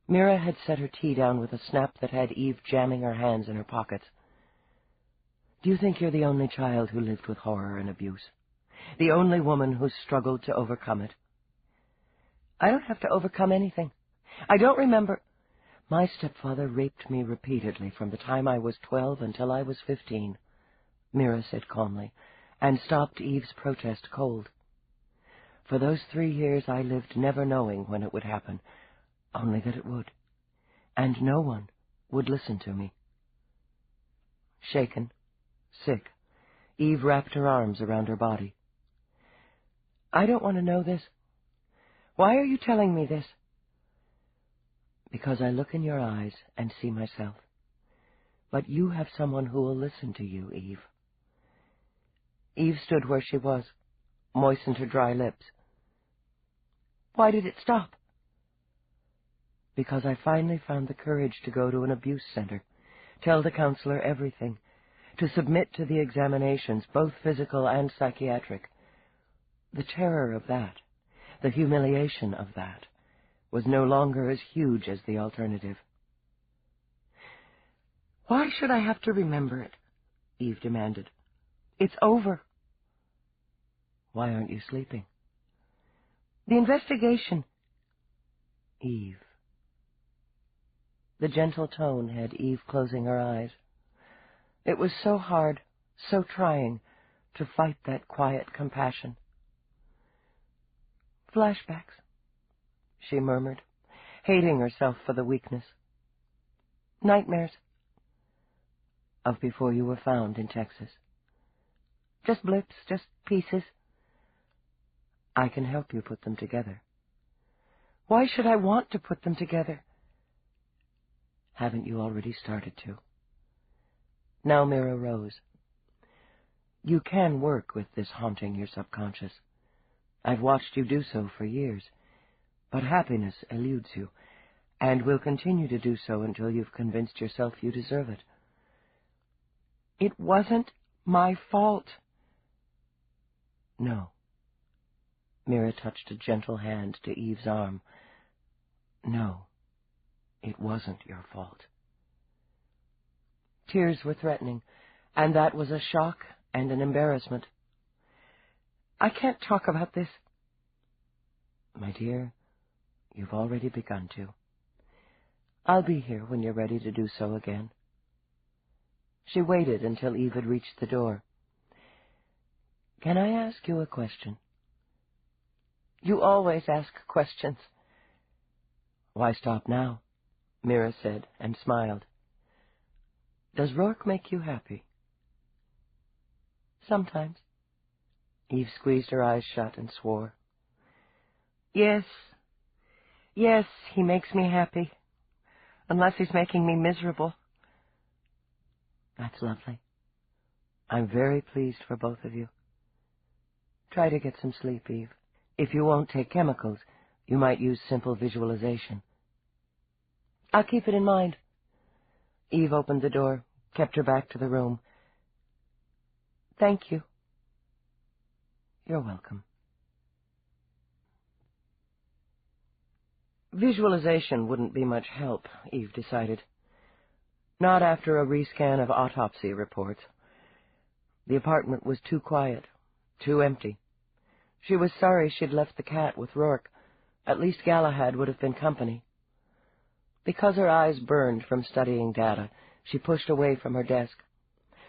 Meera had set her tea down with a snap that had Eve jamming her hands in her pockets. Do you think you're the only child who lived with horror and abuse? The only woman who struggled to overcome it? I don't have to overcome anything. I don't remember. My stepfather raped me repeatedly from the time I was 12 until I was 15, Meera said calmly, and stopped Eve's protest cold. For those 3 years I lived never knowing when it would happen, only that it would, and no one would listen to me. Shaken, sick, Eve wrapped her arms around her body. I don't want to know this. Why are you telling me this? Because I look in your eyes and see myself. But you have someone who will listen to you, Eve. Eve stood where she was, moistened her dry lips. Why did it stop? Because I finally found the courage to go to an abuse center, tell the counselor everything, to submit to the examinations, both physical and psychiatric. The terror of that, the humiliation of that, was no longer as huge as the alternative. Why should I have to remember it? Eve demanded. It's over. Why aren't you sleeping? The investigation. Eve. The gentle tone had Eve closing her eyes. It was so hard, so trying, to fight that quiet compassion. Flashbacks, she murmured, hating herself for the weakness. Nightmares. Of before you were found in Texas. Just blips, just pieces. I can help you put them together. Why should I want to put them together? Haven't you already started to? Now Meera rose. You can work with this haunting your subconscious. I've watched you do so for years, but happiness eludes you, and will continue to do so until you've convinced yourself you deserve it. It wasn't my fault. No. Meera touched a gentle hand to Eve's arm. No, it wasn't your fault. Tears were threatening, and that was a shock and an embarrassment. I can't talk about this. My dear, you've already begun to. I'll be here when you're ready to do so again. She waited until Eve had reached the door. Can I ask you a question? You always ask questions. Why stop now? Meera said, and smiled. Does Roarke make you happy? Sometimes. Eve squeezed her eyes shut and swore. Yes, he makes me happy. Unless he's making me miserable. That's lovely. I'm very pleased for both of you. Try to get some sleep, Eve. If you won't take chemicals, you might use simple visualization. I'll keep it in mind. Eve opened the door, kept her back to the room. Thank you. You're welcome. Visualization wouldn't be much help, Eve decided. Not after a rescan of autopsy reports. The apartment was too quiet, too empty. She was sorry she'd left the cat with Roarke. At least Galahad would have been company. Because her eyes burned from studying data, she pushed away from her desk.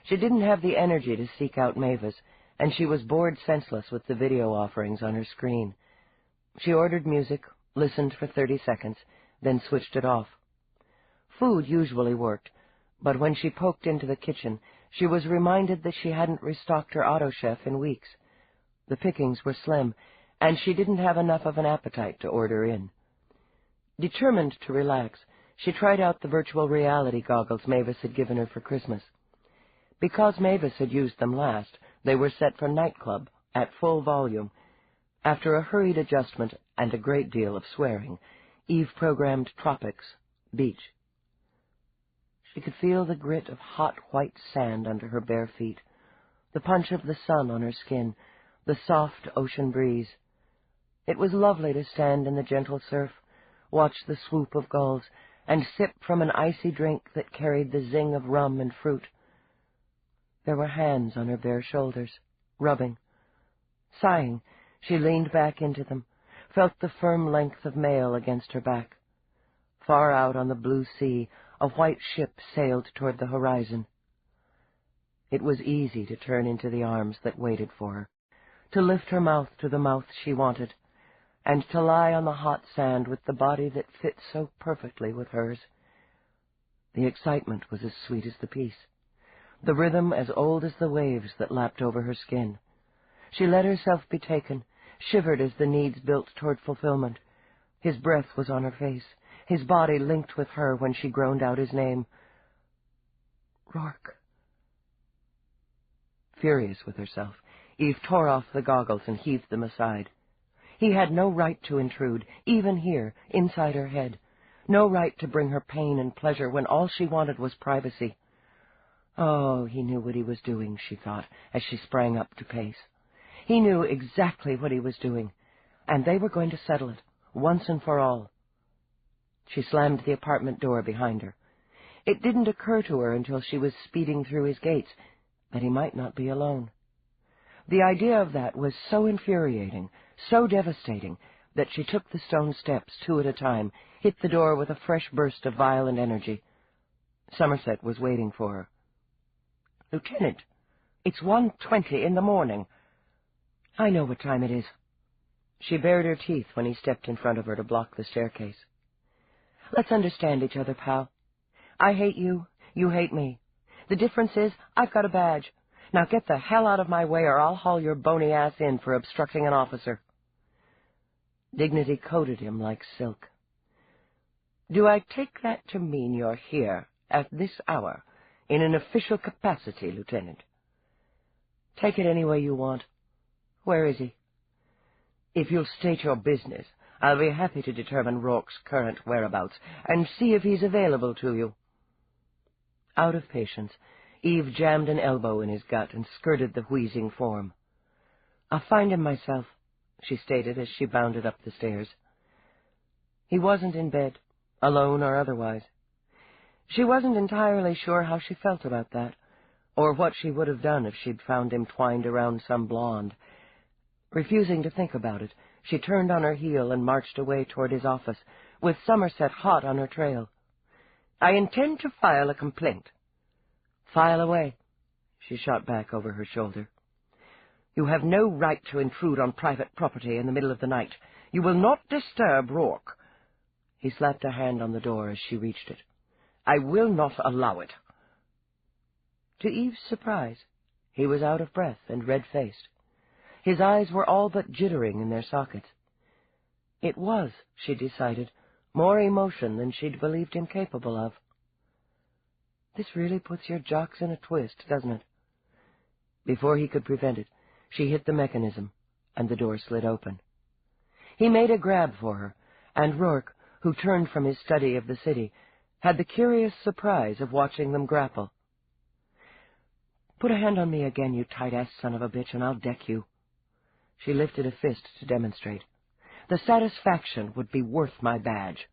She didn't have the energy to seek out Mavis, and she was bored senseless with the video offerings on her screen. She ordered music, listened for 30 seconds, then switched it off. Food usually worked, but when she poked into the kitchen, she was reminded that she hadn't restocked her auto chef in weeks. The pickings were slim, and she didn't have enough of an appetite to order in. Determined to relax, she tried out the virtual reality goggles Mavis had given her for Christmas. Because Mavis had used them last, they were set for nightclub, at full volume, After a hurried adjustment and a great deal of swearing, Eve programmed tropics, beach. She could feel the grit of hot white sand under her bare feet, the punch of the sun on her skin, the soft ocean breeze. It was lovely to stand in the gentle surf, watch the swoop of gulls, and sip from an icy drink that carried the zing of rum and fruit. There were hands on her bare shoulders, rubbing. Sighing, she leaned back into them, felt the firm length of mail against her back. Far out on the blue sea, a white ship sailed toward the horizon. It was easy to turn into the arms that waited for her, to lift her mouth to the mouth she wanted, and to lie on the hot sand with the body that fit so perfectly with hers. The excitement was as sweet as the peace, the rhythm as old as the waves that lapped over her skin. She let herself be taken, shivered as the needs built toward fulfillment. His breath was on her face, his body linked with her when she groaned out his name. Roarke. Furious with herself, Eve tore off the goggles and heaved them aside. He had no right to intrude, even here, inside her head. No right to bring her pain and pleasure when all she wanted was privacy. Oh, he knew what he was doing, she thought, as she sprang up to pace. He knew exactly what he was doing, and they were going to settle it, once and for all. She slammed the apartment door behind her. It didn't occur to her until she was speeding through his gates that he might not be alone. The idea of that was so infuriating, so devastating, that she took the stone steps 2 at a time, hit the door with a fresh burst of violent energy. Somerset was waiting for her. "Lieutenant, it's 1:20 in the morning." "I know what time it is." She bared her teeth when he stepped in front of her to block the staircase. "Let's understand each other, pal. I hate you, you hate me. The difference is I've got a badge. Now get the hell out of my way or I'll haul your bony ass in for obstructing an officer." Dignity coated him like silk. "Do I take that to mean you're here, at this hour, in an official capacity, Lieutenant?" "Take it any way you want. Where is he?" "If you'll state your business, I'll be happy to determine Rourke's current whereabouts and see if he's available to you." Out of patience, Eve jammed an elbow in his gut and skirted the wheezing form. "I'll find him myself," she stated as she bounded up the stairs. He wasn't in bed, alone or otherwise. She wasn't entirely sure how she felt about that, or what she would have done if she'd found him twined around some blonde. Refusing to think about it, she turned on her heel and marched away toward his office, with Somerset hot on her trail. "I intend to file a complaint." "File away," she shot back over her shoulder. "You have no right to intrude on private property in the middle of the night. You will not disturb Roarke." He slapped a hand on the door as she reached it. "I will not allow it." To Eve's surprise, he was out of breath and red-faced. His eyes were all but jittering in their sockets. It was, she decided, more emotion than she'd believed him capable of. This really puts your jocks in a twist, doesn't it? Before he could prevent it, she hit the mechanism, and the door slid open. He made a grab for her, and Roarke, who turned from his study of the city, had the curious surprise of watching them grapple. "Put a hand on me again, you tight-ass son of a bitch, and I'll deck you." She lifted a fist to demonstrate. "The satisfaction would be worth my badge."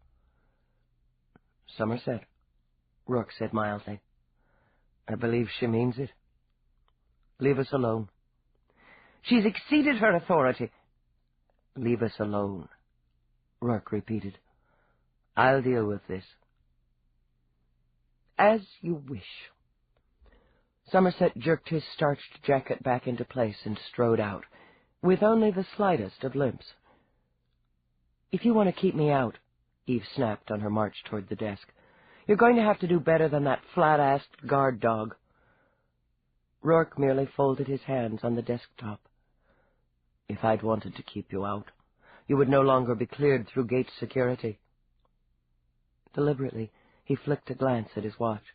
"Somerset," Roarke said mildly. "I believe she means it. Leave us alone." "She's exceeded her authority." "Leave us alone," Roarke repeated. "I'll deal with this." "As you wish." Somerset jerked his starched jacket back into place and strode out, with only the slightest of limps. "If you want to keep me out," Eve snapped on her march toward the desk, "you're going to have to do better than that flat-assed guard dog." Roarke merely folded his hands on the desktop. "If I'd wanted to keep you out, you would no longer be cleared through gate security." Deliberately, he flicked a glance at his watch.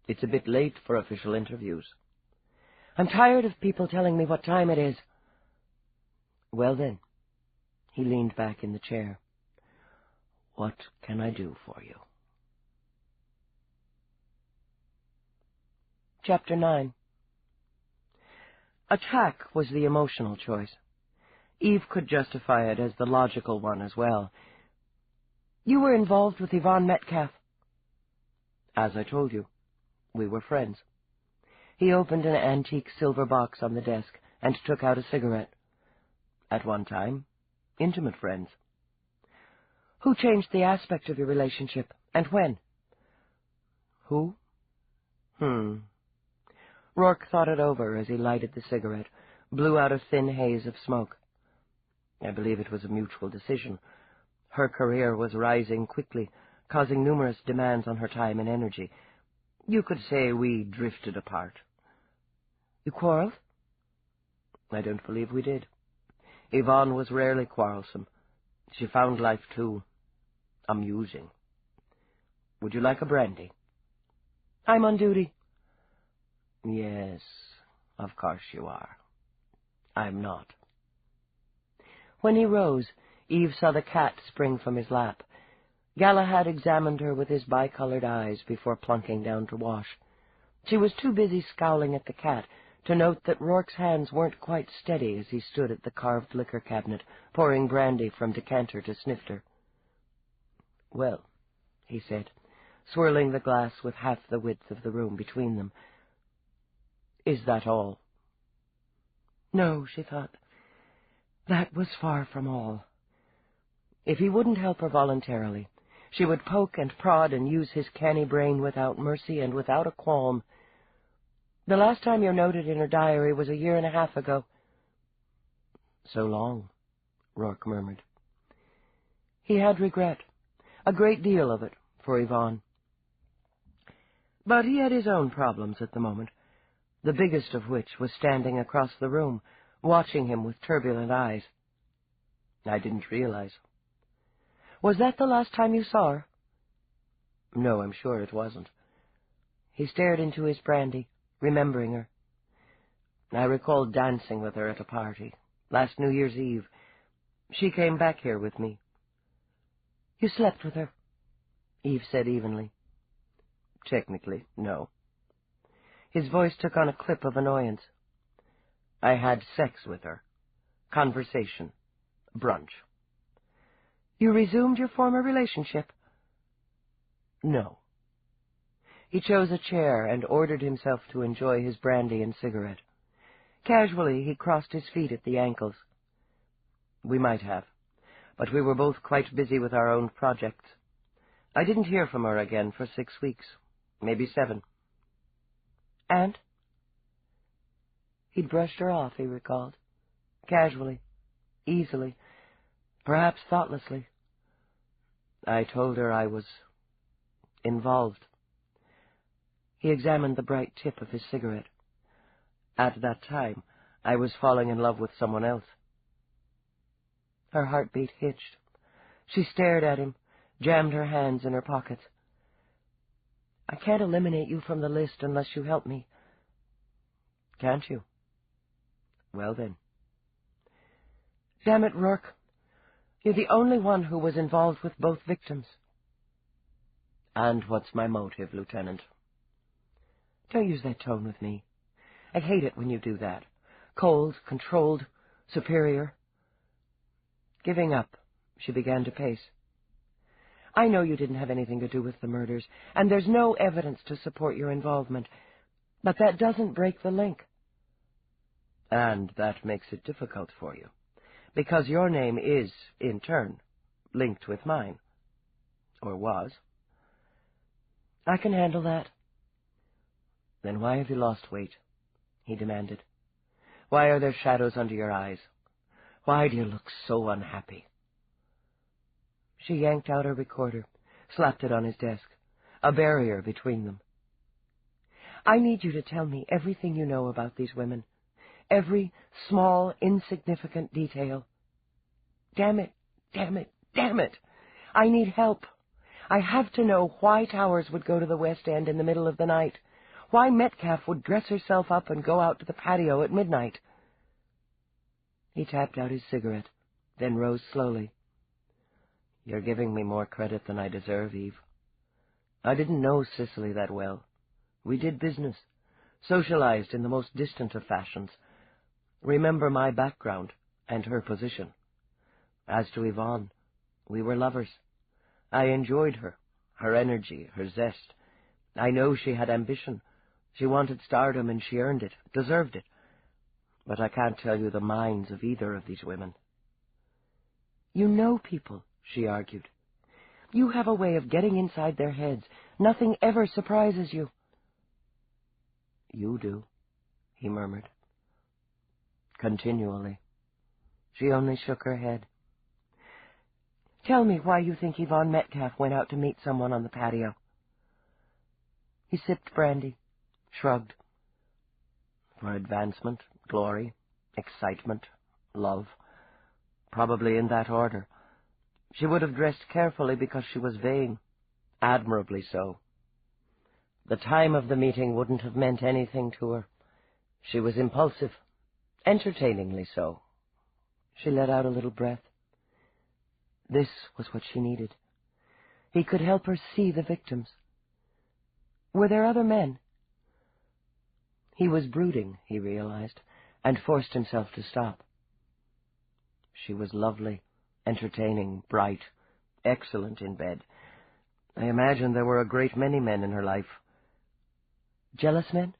"It's a bit late for official interviews." "I'm tired of people telling me what time it is." Well then, he leaned back in the chair. What can I do for you? Chapter 9. Attack was the emotional choice. Eve could justify it as the logical one as well. You were involved with Yvonne Metcalf. As I told you, we were friends. He opened an antique silver box on the desk and took out a cigarette. At one time, intimate friends. Who changed the aspect of your relationship, and when? Who? Roarke thought it over as he lighted the cigarette, blew out a thin haze of smoke. I believe it was a mutual decision. Her career was rising quickly, causing numerous demands on her time and energy. You could say we drifted apart. You quarreled? I don't believe we did. Yvonne was rarely quarrelsome. She found life too amusing. Would you like a brandy? I'm on duty. Yes, of course you are. I'm not. When he rose, Eve saw the cat spring from his lap. Galahad examined her with his bicolored eyes before plunking down to wash. She was too busy scowling at the cat to note that Rourke's hands weren't quite steady as he stood at the carved liquor cabinet, pouring brandy from decanter to snifter. Well, he said, swirling the glass with half the width of the room between them. Is that all? No, she thought. That was far from all. If he wouldn't help her voluntarily, she would poke and prod and use his canny brain without mercy and without a qualm. The last time you're noted in her diary was 1.5 years ago. So long, Roarke murmured. He had regret, a great deal of it, for Yvonne. But he had his own problems at the moment, the biggest of which was standing across the room, watching him with turbulent eyes. I didn't realize. Was that the last time you saw her? No, I'm sure it wasn't. He stared into his brandy, remembering her. I recall dancing with her at a party, last New Year's Eve. She came back here with me. You slept with her? Eve said evenly. Technically, no. His voice took on a clip of annoyance. I had sex with her. Conversation. Brunch. You resumed your former relationship? No. He chose a chair and ordered himself to enjoy his brandy and cigarette. Casually, he crossed his feet at the ankles. We might have, but we were both quite busy with our own projects. I didn't hear from her again for 6 weeks, maybe 7. And? He'd brushed her off, he recalled, casually, easily, perhaps thoughtlessly. I told her I was involved. He examined the bright tip of his cigarette. At that time, I was falling in love with someone else. Her heartbeat hitched. She stared at him, jammed her hands in her pockets. I can't eliminate you from the list unless you help me. Can't you? Well then. Damn it, Roarke. You're the only one who was involved with both victims. And what's my motive, Lieutenant? Don't use that tone with me. I hate it when you do that. Cold, controlled, superior. Giving up, she began to pace. I know you didn't have anything to do with the murders, and there's no evidence to support your involvement, but that doesn't break the link. And that makes it difficult for you, because your name is, in turn, linked with mine. Or was. I can handle that. Then why have you lost weight? He demanded. Why are there shadows under your eyes? Why do you look so unhappy? She yanked out her recorder, slapped it on his desk, a barrier between them. I need you to tell me everything you know about these women, every small, insignificant detail. Damn it, damn it, damn it! I need help. I have to know why Towers would go to the West End in the middle of the night, why Metcalf would dress herself up and go out to the patio at midnight. He tapped out his cigarette, then rose slowly. "You're giving me more credit than I deserve, Eve. I didn't know Cicely that well. We did business, socialized in the most distant of fashions. Remember my background and her position. As to Yvonne, we were lovers. I enjoyed her energy, her zest. I know she had ambition. She wanted stardom, and she earned it, deserved it. But I can't tell you the minds of either of these women." "You know people," she argued. "You have a way of getting inside their heads. Nothing ever surprises you." "You do," he murmured. "Continually." She only shook her head. "Tell me why you think Yvonne Metcalf went out to meet someone on the patio." He sipped brandy, shrugged. "For advancement, glory, excitement, love. Probably in that order. She would have dressed carefully because she was vain. Admirably so. The time of the meeting wouldn't have meant anything to her. She was impulsive, entertainingly so." She let out a little breath. This was what she needed. He could help her see the victims. Were there other men? He was brooding, he realized, and forced himself to stop. She was lovely, entertaining, bright, excellent in bed. I imagine there were a great many men in her life. Jealous men?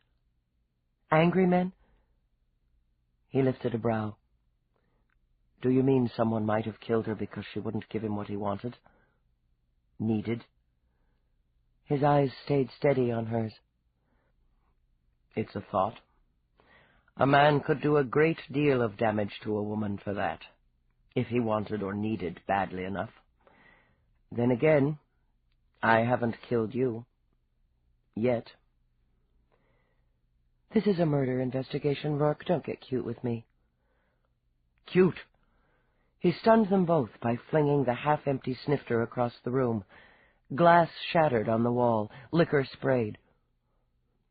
Angry men? He lifted a brow. "Do you mean someone might have killed her because she wouldn't give him what he wanted? Needed?" His eyes stayed steady on hers. "It's a thought. A man could do a great deal of damage to a woman for that, if he wanted or needed badly enough. Then again, I haven't killed you. Yet." "This is a murder investigation, Roarke. Don't get cute with me." "Cute!" He stunned them both by flinging the half-empty snifter across the room. Glass shattered on the wall, liquor sprayed.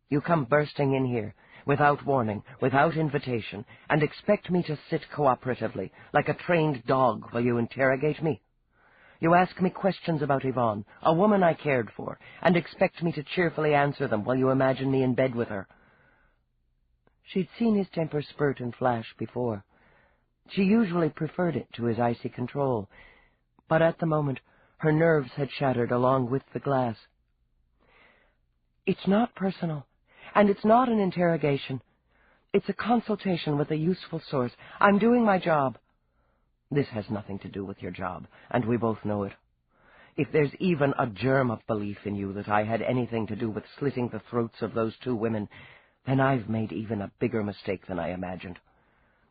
"You come bursting in here, without warning, without invitation, and expect me to sit cooperatively, like a trained dog, while you interrogate me? You ask me questions about Yvonne, a woman I cared for, and expect me to cheerfully answer them while you imagine me in bed with her." She'd seen his temper spurt and flash before. She usually preferred it to his icy control, but at the moment her nerves had shattered along with the glass. "It's not personal, and it's not an interrogation. It's a consultation with a useful source. I'm doing my job." "This has nothing to do with your job, and we both know it. If there's even a germ of belief in you that I had anything to do with slitting the throats of those two women, then I've made even a bigger mistake than I imagined.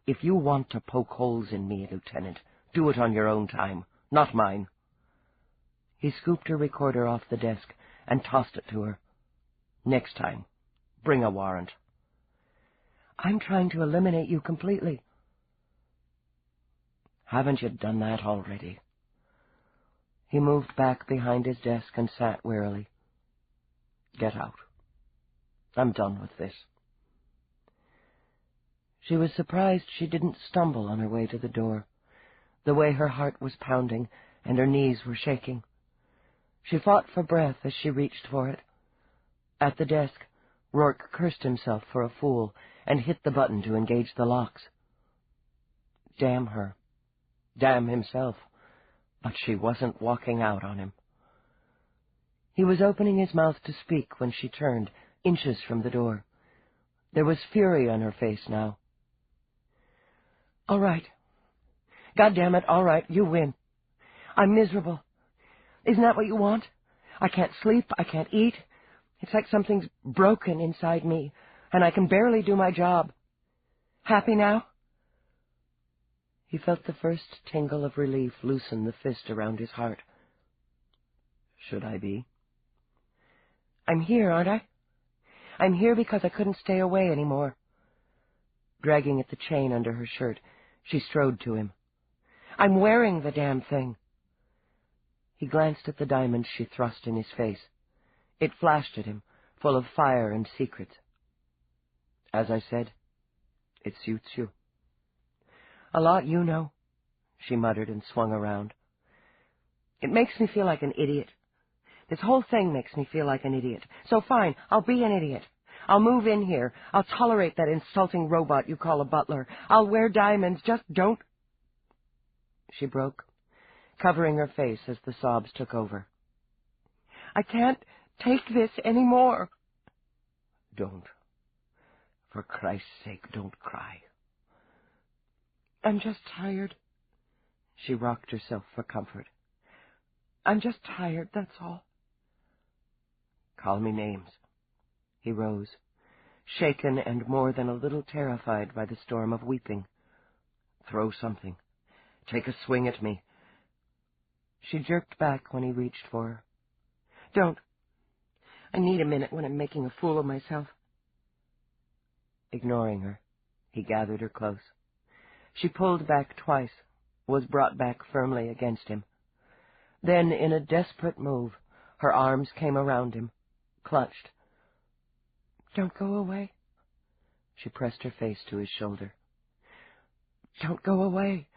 If you want to poke holes in me, Lieutenant, do it on your own time, not mine." He scooped her recorder off the desk and tossed it to her. "Next time, bring a warrant." "I'm trying to eliminate you completely." "Haven't you done that already?" He moved back behind his desk and sat wearily. "Get out. I'm done with this." She was surprised she didn't stumble on her way to the door, the way her heart was pounding and her knees were shaking. She fought for breath as she reached for it. At the desk, Roarke cursed himself for a fool and hit the button to engage the locks. Damn her. Damn himself. But she wasn't walking out on him. He was opening his mouth to speak when she turned, inches from the door. There was fury on her face now. "All right. God damn it, all right, you win. I'm miserable. Isn't that what you want? I can't sleep, I can't eat. It's like something's broken inside me, and I can barely do my job. Happy now?" He felt the first tingle of relief loosen the fist around his heart. "Should I be?" "I'm here, aren't I? I'm here because I couldn't stay away anymore." Dragging at the chain under her shirt, she strode to him. "I'm wearing the damn thing." He glanced at the diamond she thrust in his face. It flashed at him, full of fire and secrets. "As I said, it suits you." A lot you know, she muttered and swung around. It makes me feel like an idiot. This whole thing makes me feel like an idiot. So fine, I'll be an idiot. I'll move in here. I'll tolerate that insulting robot you call a butler. I'll wear diamonds. Just don't... She broke, covering her face as the sobs took over. I can't take this anymore. Don't. For Christ's sake, don't cry. I'm just tired. She rocked herself for comfort. I'm just tired, that's all. Call me names. He rose, shaken and more than a little terrified by the storm of weeping. Throw something. Take a swing at me. She jerked back when he reached for her. Don't. I need a minute when I'm making a fool of myself. Ignoring her, he gathered her close. She pulled back twice, was brought back firmly against him. Then, in a desperate move, her arms came around him, clutched. Don't go away. She pressed her face to his shoulder. Don't go away.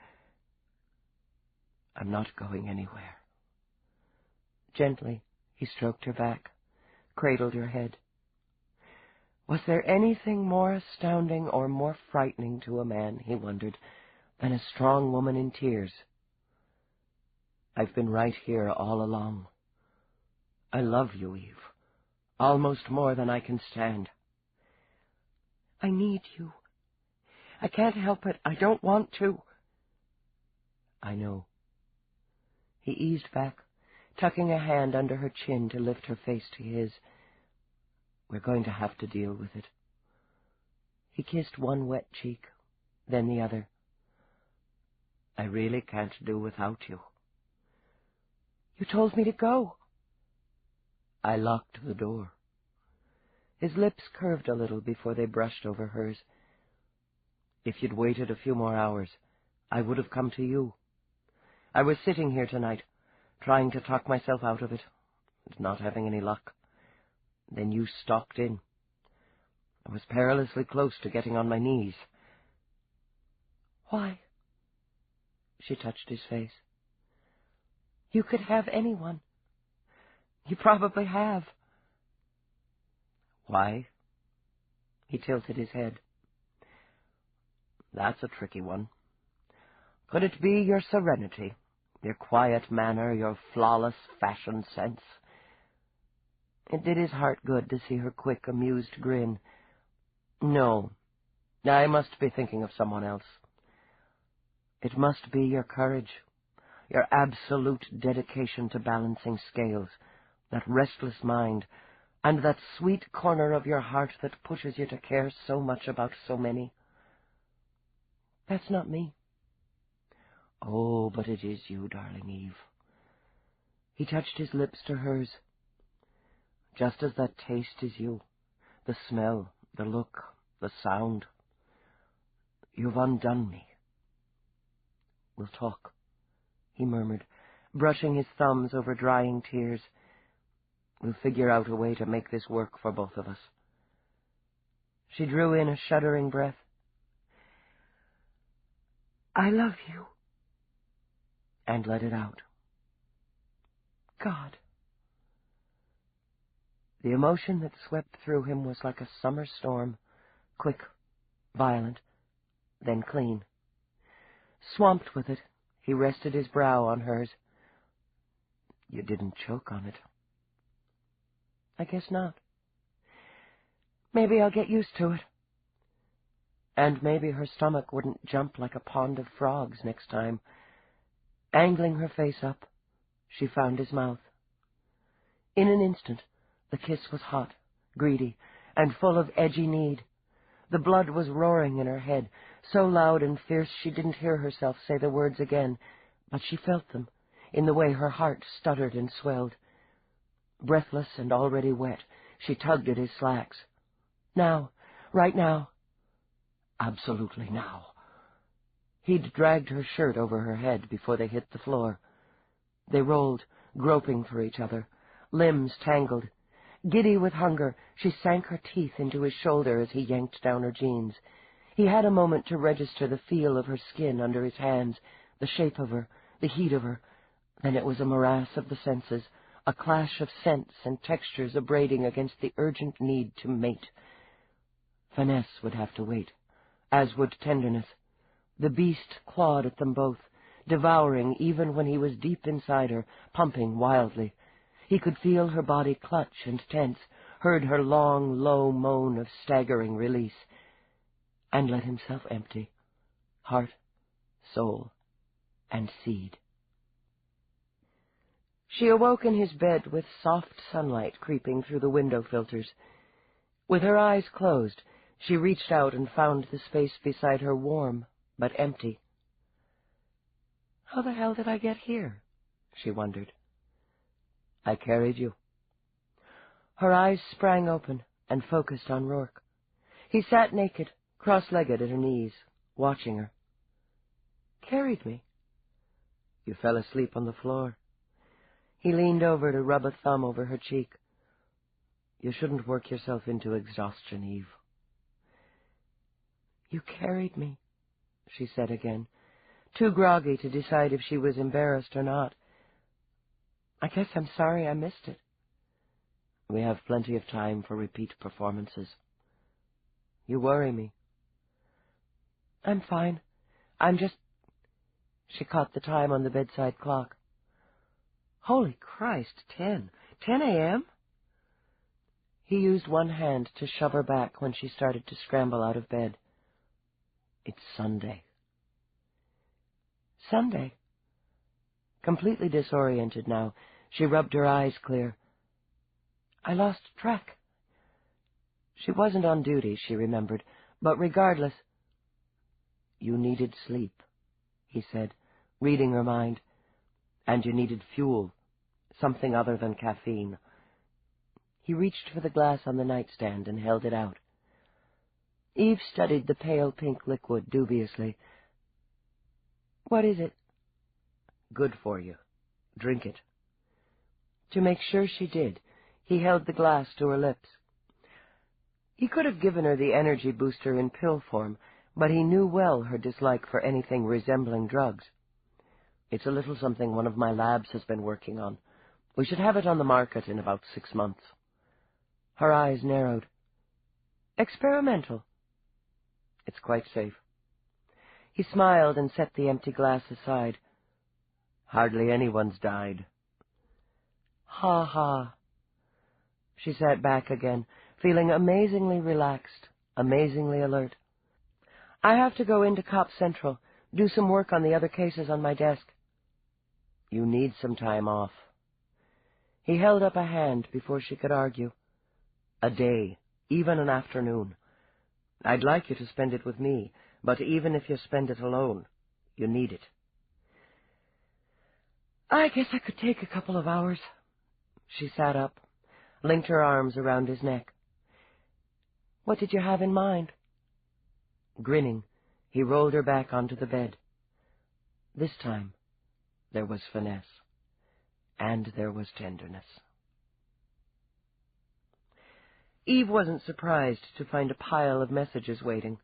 I'm not going anywhere. Gently, he stroked her back, cradled her head. Was there anything more astounding or more frightening to a man, he wondered, than a strong woman in tears? I've been right here all along. I love you, Eve, almost more than I can stand. I need you. I can't help it. I don't want to. I know. He eased back, tucking a hand under her chin to lift her face to his. We're going to have to deal with it. He kissed one wet cheek, then the other. I really can't do without you. You told me to go. I locked the door. His lips curved a little before they brushed over hers. If you'd waited a few more hours, I would have come to you. I was sitting here tonight, trying to talk myself out of it, and not having any luck. Then you stalked in. I was perilously close to getting on my knees. Why? She touched his face. You could have anyone. You probably have. Why? He tilted his head. That's a tricky one. Could it be your serenity, your quiet manner, your flawless fashion sense? It did his heart good to see her quick, amused grin. No, I must be thinking of someone else. It must be your courage, your absolute dedication to balancing scales, that restless mind, and that sweet corner of your heart that pushes you to care so much about so many. That's not me. Oh, but it is you, darling Eve. He touched his lips to hers. Just as that taste is you, the smell, the look, the sound. You've undone me. We'll talk, he murmured, brushing his thumbs over drying tears. We'll figure out a way to make this work for both of us. She drew in a shuddering breath. I love you. And let it out. God. The emotion that swept through him was like a summer storm, quick, violent, then clean. Swamped with it, he rested his brow on hers. You didn't choke on it. I guess not. Maybe I'll get used to it. And maybe her stomach wouldn't jump like a pond of frogs next time. Angling her face up, she found his mouth. In an instant, the kiss was hot, greedy, and full of edgy need. The blood was roaring in her head, so loud and fierce she didn't hear herself say the words again, but she felt them, in the way her heart stuttered and swelled. Breathless and already wet, she tugged at his slacks. Now, right now. Absolutely now. He'd dragged her shirt over her head before they hit the floor. They rolled, groping for each other, limbs tangled. Giddy with hunger, she sank her teeth into his shoulder as he yanked down her jeans. He had a moment to register the feel of her skin under his hands, the shape of her, the heat of her. Then it was a morass of the senses, a clash of scents and textures abrading against the urgent need to mate. Finesse would have to wait, as would tenderness. The beast clawed at them both, devouring even when he was deep inside her, pumping wildly. He could feel her body clutch and tense, heard her long, low moan of staggering release, and let himself empty, heart, soul, and seed. She awoke in his bed with soft sunlight creeping through the window filters. With her eyes closed, she reached out and found the space beside her warm but empty. How the hell did I get here? She wondered. I carried you. Her eyes sprang open and focused on Roarke. He sat naked, cross-legged at her knees, watching her. Carried me? You fell asleep on the floor. He leaned over to rub a thumb over her cheek. You shouldn't work yourself into exhaustion, Eve. You carried me, she said again, too groggy to decide if she was embarrassed or not. I guess I'm sorry I missed it. We have plenty of time for repeat performances. You worry me. I'm fine. I'm just... She caught the time on the bedside clock. Holy Christ, 10 a.m.? He used one hand to shove her back when she started to scramble out of bed. It's Sunday. Sunday? Completely disoriented now, she rubbed her eyes clear. I lost track. She wasn't on duty, she remembered, but regardless... You needed sleep, he said, reading her mind. And you needed fuel, something other than caffeine. He reached for the glass on the nightstand and held it out. Eve studied the pale pink liquid dubiously. What is it? Good for you. Drink it. To make sure she did, he held the glass to her lips. He could have given her the energy booster in pill form, but he knew well her dislike for anything resembling drugs. It's a little something one of my labs has been working on. We should have it on the market in about 6 months. Her eyes narrowed. Experimental. It's quite safe. He smiled and set the empty glass aside. Hardly anyone's died. Ha ha. She sat back again, feeling amazingly relaxed, amazingly alert. I have to go into Cop Central, do some work on the other cases on my desk. You need some time off. He held up a hand before she could argue. A day, even an afternoon. I'd like you to spend it with me, but even if you spend it alone, you need it. I guess I could take a couple of hours. She sat up, linked her arms around his neck. What did you have in mind? Grinning, he rolled her back onto the bed. This time, there was finesse, and there was tenderness. Eve wasn't surprised to find a pile of messages waiting.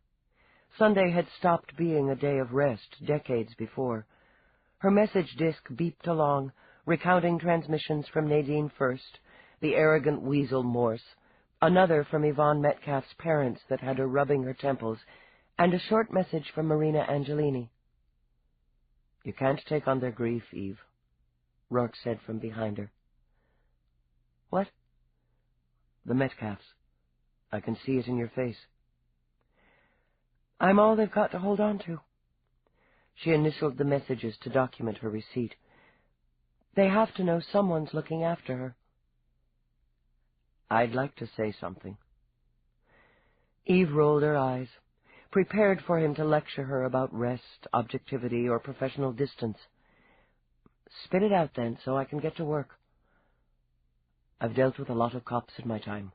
Sunday had stopped being a day of rest decades before. Her message disk beeped along, recounting transmissions from Nadine first, the arrogant weasel Morse, another from Yvonne Metcalf's parents that had her rubbing her temples, and a short message from Marina Angelini. You can't take on their grief, Eve, Roarke said from behind her. What? The Metcalfs. I can see it in your face. I'm all they've got to hold on to. She initialed the messages to document her receipt. They have to know someone's looking after her. I'd like to say something. Eve rolled her eyes, prepared for him to lecture her about rest, objectivity, or professional distance. Spit it out, then, so I can get to work. I've dealt with a lot of cops in my time.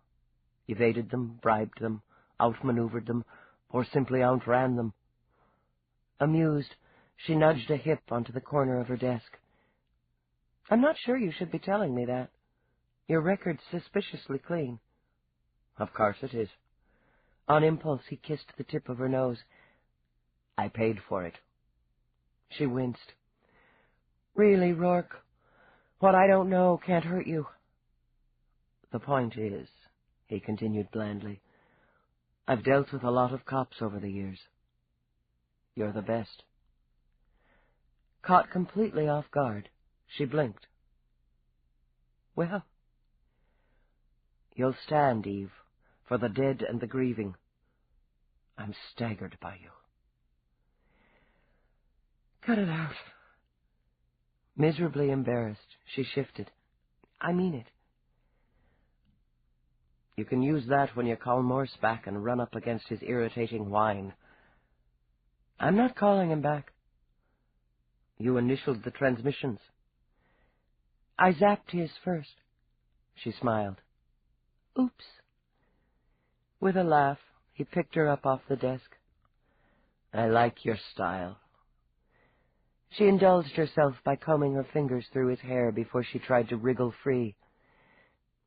Evaded them, bribed them, outmaneuvered them, or simply outran them. Amused, she nudged a hip onto the corner of her desk. I'm not sure you should be telling me that. Your record's suspiciously clean. Of course it is. On impulse, he kissed the tip of her nose. "I paid for it." She winced. "Really, Roarke, what I don't know can't hurt you." "The point is," he continued blandly, "I've dealt with a lot of cops over the years. You're the best." Caught completely off guard, she blinked. "Well?" "You'll stand, Eve, for the dead and the grieving. I'm staggered by you." "Cut it out." Miserably embarrassed, she shifted. "I mean it." "You can use that when you call Morse back and run up against his irritating whine." "I'm not calling him back." "You initialed the transmissions." "I zapped his first." She smiled. "Oops." With a laugh, he picked her up off the desk. "I like your style." She indulged herself by combing her fingers through his hair before she tried to wriggle free.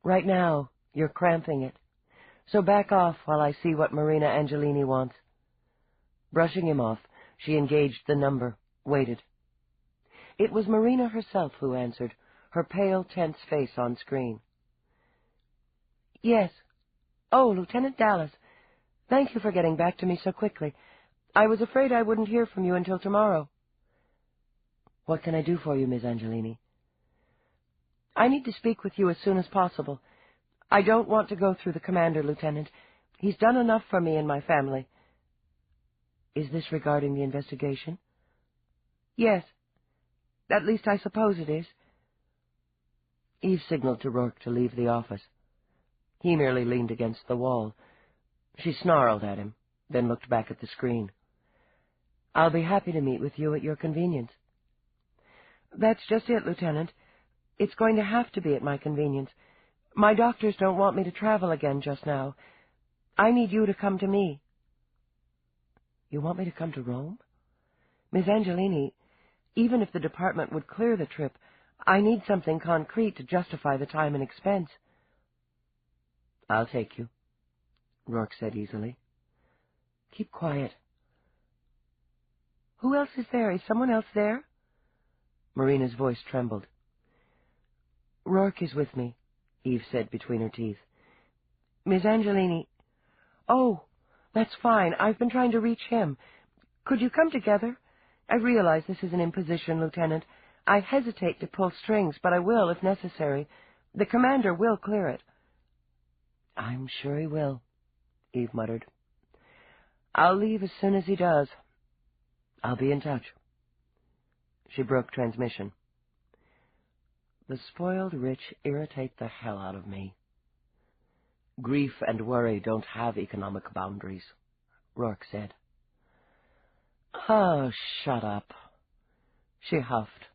"Right now, you're cramping it, so back off while I see what Marina Angelini wants." Brushing him off, she engaged the number, waited. It was Marina herself who answered, her pale, tense face on screen. "Yes. Oh, Lieutenant Dallas. Thank you for getting back to me so quickly. I was afraid I wouldn't hear from you until tomorrow." "What can I do for you, Miss Angelini?" "I need to speak with you as soon as possible. I don't want to go through the commander, Lieutenant. He's done enough for me and my family." "Is this regarding the investigation?" "Yes. At least I suppose it is." Eve signaled to Roarke to leave the office. He merely leaned against the wall. She snarled at him, then looked back at the screen. "I'll be happy to meet with you at your convenience." "That's just it, Lieutenant. It's going to have to be at my convenience. My doctors don't want me to travel again just now. I need you to come to me." "You want me to come to Rome?" "Miss Angelini, even if the department would clear the trip, I need something concrete to justify the time and expense." "I'll take you," Roarke said easily. "Keep quiet." "Who else is there? Is someone else there?" Marina's voice trembled. "Roarke is with me," Eve said between her teeth. "Miss Angelini—" "Oh, that's fine. I've been trying to reach him. Could you come together? I realize this is an imposition, Lieutenant. I hesitate to pull strings, but I will if necessary. The commander will clear it." "I'm sure he will," Eve muttered. "I'll leave as soon as he does. I'll be in touch." She broke transmission. "The spoiled rich irritate the hell out of me." "Grief and worry don't have economic boundaries," Roarke said. "Oh, shut up." She huffed,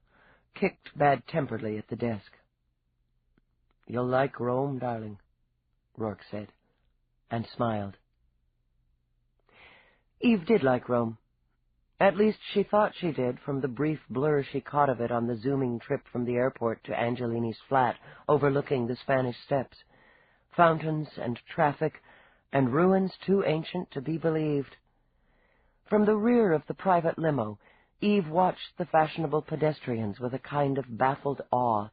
kicked bad-temperedly at the desk. "You'll like Rome, darling," Roarke said, and smiled. Eve did like Rome. At least she thought she did from the brief blur she caught of it on the zooming trip from the airport to Angelini's flat overlooking the Spanish Steps. Fountains and traffic and ruins too ancient to be believed. From the rear of the private limo, Eve watched the fashionable pedestrians with a kind of baffled awe.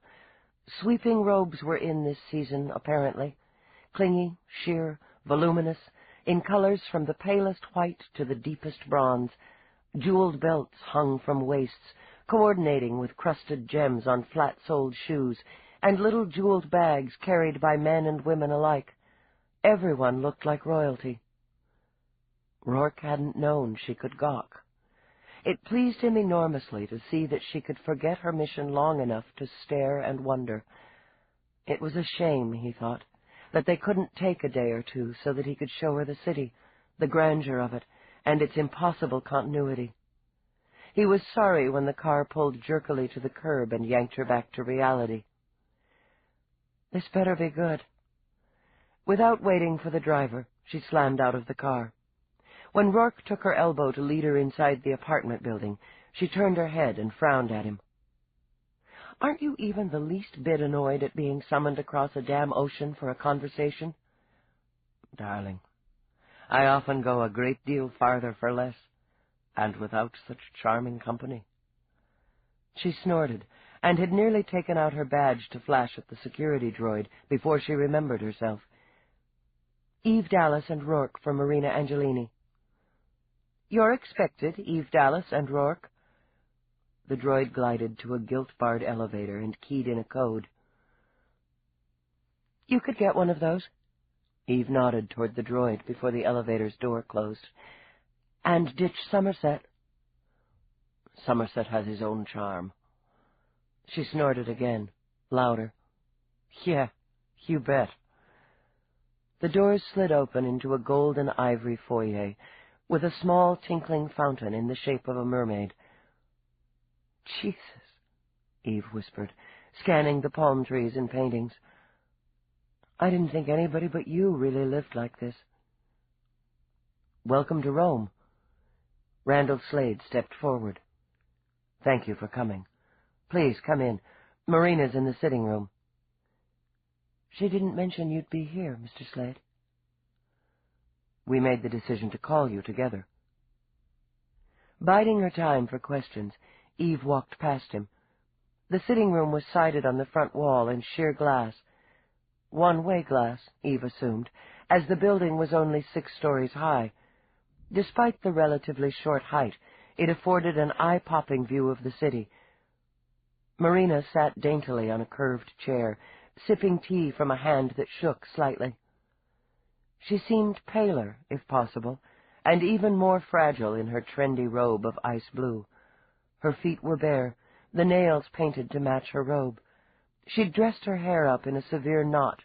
Sweeping robes were in this season, apparently, clingy, sheer, voluminous, in colors from the palest white to the deepest bronze. Jeweled belts hung from waists, coordinating with crusted gems on flat-soled shoes, and little jeweled bags carried by men and women alike. Everyone looked like royalty. Roarke hadn't known she could gawk. It pleased him enormously to see that she could forget her mission long enough to stare and wonder. It was a shame, he thought, that they couldn't take a day or two so that he could show her the city, the grandeur of it, and its impossible continuity. He was sorry when the car pulled jerkily to the curb and yanked her back to reality. This better be good. Without waiting for the driver, she slammed out of the car. When Roarke took her elbow to lead her inside the apartment building, she turned her head and frowned at him. "Aren't you even the least bit annoyed at being summoned across a damn ocean for a conversation?" "Darling, I often go a great deal farther for less, and without such charming company." She snorted, and had nearly taken out her badge to flash at the security droid before she remembered herself. "Eve Dallas and Roarke for Marina Angelini." "You're expected, Eve Dallas and Roarke." The droid glided to a gilt-barred elevator and keyed in a code. "You could get one of those." Eve nodded toward the droid before the elevator's door closed. "And ditch Somerset." "Somerset has his own charm." She snorted again, louder. "Yeah, you bet." The doors slid open into a golden ivory foyer, with a small tinkling fountain in the shape of a mermaid. "Jesus," Eve whispered, scanning the palm trees and paintings. "I didn't think anybody but you really lived like this." "Welcome to Rome." Randall Slade stepped forward. "Thank you for coming. Please, come in. Marina's in the sitting room." "She didn't mention you'd be here, Mr. Slade." "We made the decision to call you together." Biding her time for questions, Eve walked past him. The sitting room was sided on the front wall in sheer glass. One-way glass, Eve assumed, as the building was only 6 stories high. Despite the relatively short height, it afforded an eye-popping view of the city. Marina sat daintily on a curved chair, sipping tea from a hand that shook slightly. She seemed paler, if possible, and even more fragile in her trendy robe of ice blue. Her feet were bare, the nails painted to match her robe. She'd dressed her hair up in a severe knot,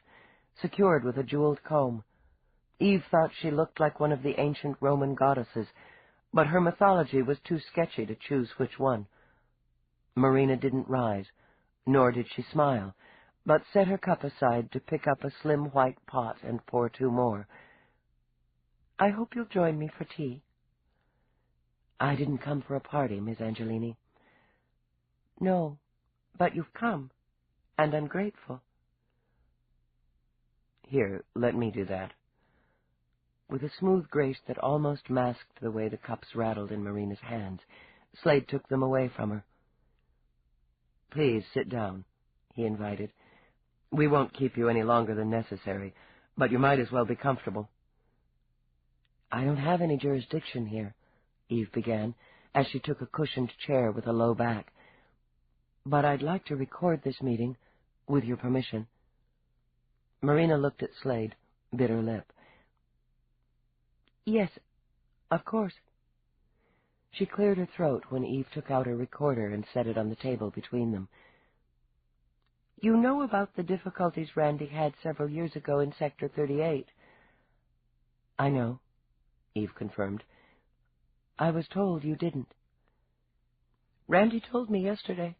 secured with a jeweled comb. Eve thought she looked like one of the ancient Roman goddesses, but her mythology was too sketchy to choose which one. Marina didn't rise, nor did she smile, but set her cup aside to pick up a slim white pot and pour 2 more. "I hope you'll join me for tea." "I didn't come for a party, Miss Angelini." "No, but you've come, and I'm grateful." "Here, let me do that." With a smooth grace that almost masked the way the cups rattled in Marina's hands, Slade took them away from her. "Please sit down," he invited. "We won't keep you any longer than necessary, but you might as well be comfortable." "I don't have any jurisdiction here," Eve began, as she took a cushioned chair with a low back. "But I'd like to record this meeting, with your permission." Marina looked at Slade, bit her lip. "Yes, of course." She cleared her throat when Eve took out her recorder and set it on the table between them. "You know about the difficulties Randy had several years ago in Sector 38? "I know," Eve confirmed. "I was told you didn't." "Randy told me yesterday."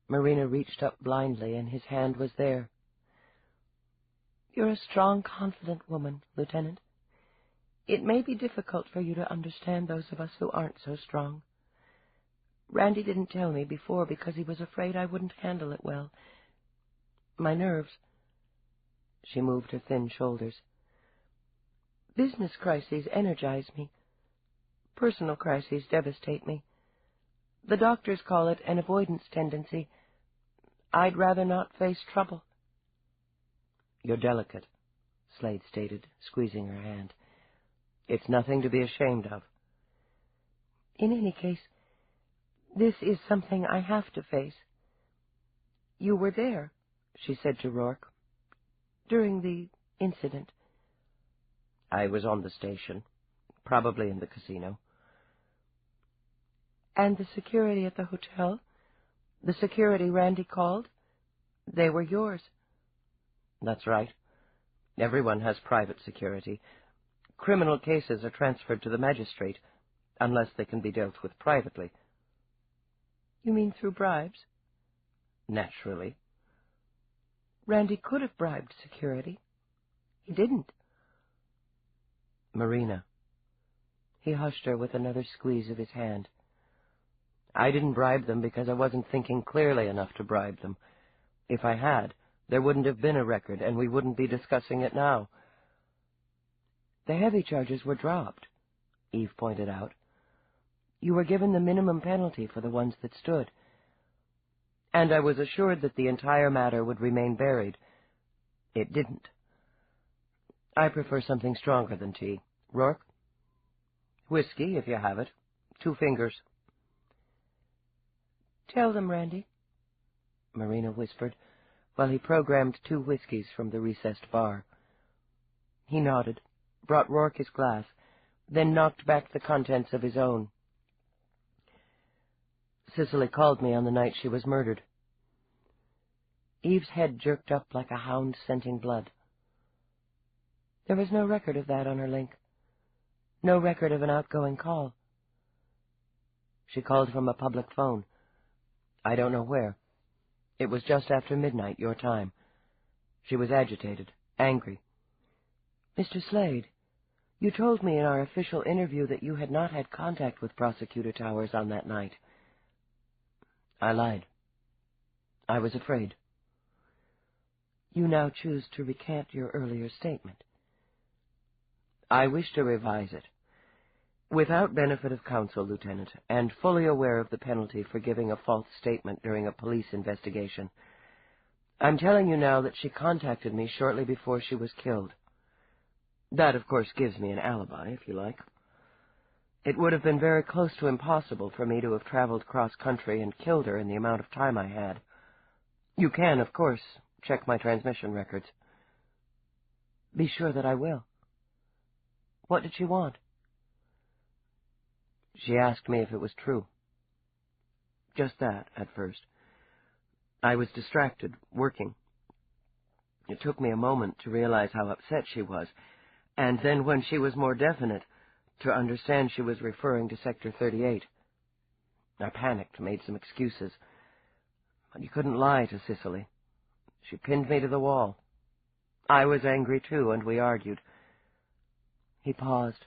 Marina reached up blindly, and his hand was there. "You're a strong, confident woman, Lieutenant. It may be difficult for you to understand those of us who aren't so strong. Randy didn't tell me before because he was afraid I wouldn't handle it well. My nerves." She moved her thin shoulders. "Business crises energize me. Personal crises devastate me. The doctors call it an avoidance tendency. I'd rather not face trouble." "You're delicate," Slade stated, squeezing her hand. "It's nothing to be ashamed of." "In any case, this is something I have to face. You were there," she said to Roarke, "during the incident." "I was on the station, probably in the casino." "And the security at the hotel? The security Randy called? They were yours." "That's right. Everyone has private security. Criminal cases are transferred to the magistrate, unless they can be dealt with privately." "You mean through bribes?" "Naturally." "Randy could have bribed security. He didn't." "Marina." He hushed her with another squeeze of his hand. "I didn't bribe them because I wasn't thinking clearly enough to bribe them. If I had, there wouldn't have been a record, and we wouldn't be discussing it now." The heavy charges were dropped, Eve pointed out. You were given the minimum penalty for the ones that stood. And I was assured that the entire matter would remain buried. It didn't. I prefer something stronger than tea. Roarke? Whiskey, if you have it. 2 fingers. Tell them, Randy, Marina whispered, while he programmed 2 whiskeys from the recessed bar. He nodded, brought Roarke his glass, then knocked back the contents of his own. Cicely called me on the night she was murdered. Eve's head jerked up like a hound scenting blood. There was no record of that on her link. No record of an outgoing call. She called from a public phone. I don't know where. It was just after midnight, your time. She was agitated, angry. Mr. Slade, you told me in our official interview that you had not had contact with Prosecutor Towers on that night. I lied. I was afraid. You now choose to recant your earlier statement. I wish to revise it. Without benefit of counsel, Lieutenant, and fully aware of the penalty for giving a false statement during a police investigation, I'm telling you now that she contacted me shortly before she was killed. That, of course, gives me an alibi, if you like. It would have been very close to impossible for me to have traveled cross-country and killed her in the amount of time I had. You can, of course, check my transmission records. Be sure that I will. What did she want? She asked me if it was true. Just that, at first. I was distracted, working. It took me a moment to realize how upset she was, and then when she was more definite, to understand she was referring to Sector 38. I panicked, made some excuses. But you couldn't lie to Cicely. She pinned me to the wall. I was angry, too, and we argued. He paused,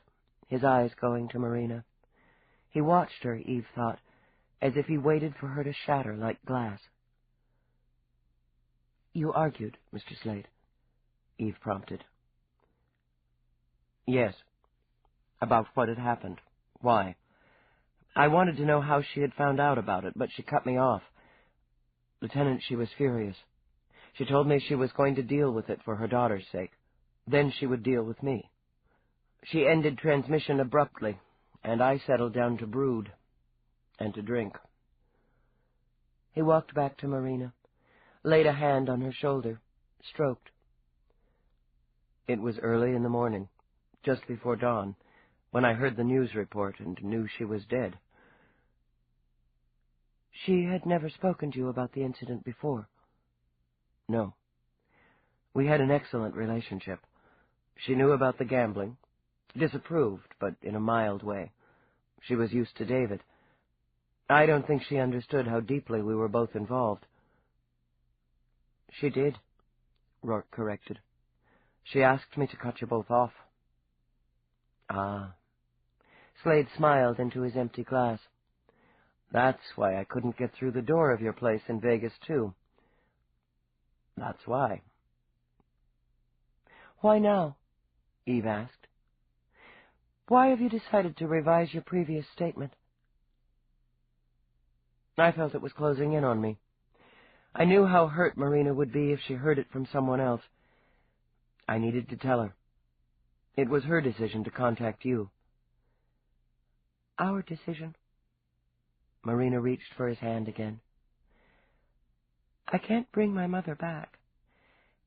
his eyes going to Marina. He watched her, Eve thought, as if he waited for her to shatter like glass. You argued, Mr. Slade, Eve prompted. Yes. About what had happened. Why? I wanted to know how she had found out about it, but she cut me off. Lieutenant, she was furious. She told me she was going to deal with it for her daughter's sake. Then she would deal with me. She ended transmission abruptly, and I settled down to brood and to drink. He walked back to Marina, laid a hand on her shoulder, stroked. It was early in the morning, just before dawn, when I heard the news report and knew she was dead. She had never spoken to you about the incident before? No. We had an excellent relationship. She knew about the gambling, disapproved, but in a mild way. She was used to David. I don't think she understood how deeply we were both involved. She did, Roarke corrected. She asked me to cut you both off. Ah. Slade smiled into his empty glass. That's why I couldn't get through the door of your place in Vegas, too. That's why. Why now? Eve asked. Why have you decided to revise your previous statement? I felt it was closing in on me. I knew how hurt Marina would be if she heard it from someone else. I needed to tell her. It was her decision to contact you. Our decision? Marina reached for his hand again. I can't bring my mother back,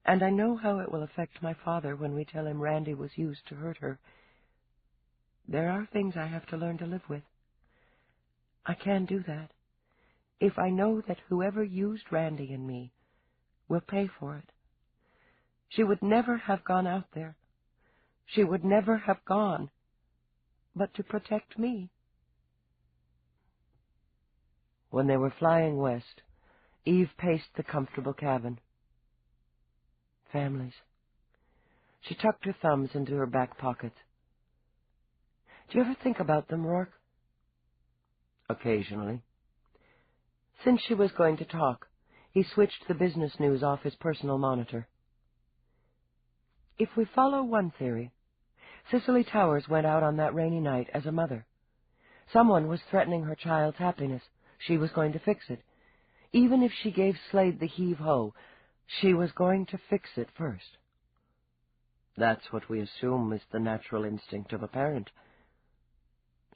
and I know how it will affect my father when we tell him Randy was used to hurt her. There are things I have to learn to live with. I can do that if I know that whoever used Randy and me will pay for it. She would never have gone out there. She would never have gone, but to protect me. When they were flying west, Eve paced the comfortable cabin. Families. She tucked her thumbs into her back pockets. Do you ever think about them, Roarke? Occasionally. Since she was going to talk, he switched the business news off his personal monitor. If we follow one theory, Cicely Towers went out on that rainy night as a mother. Someone was threatening her child's happiness. She was going to fix it. Even if she gave Slade the heave-ho, she was going to fix it first. That's what we assume is the natural instinct of a parent.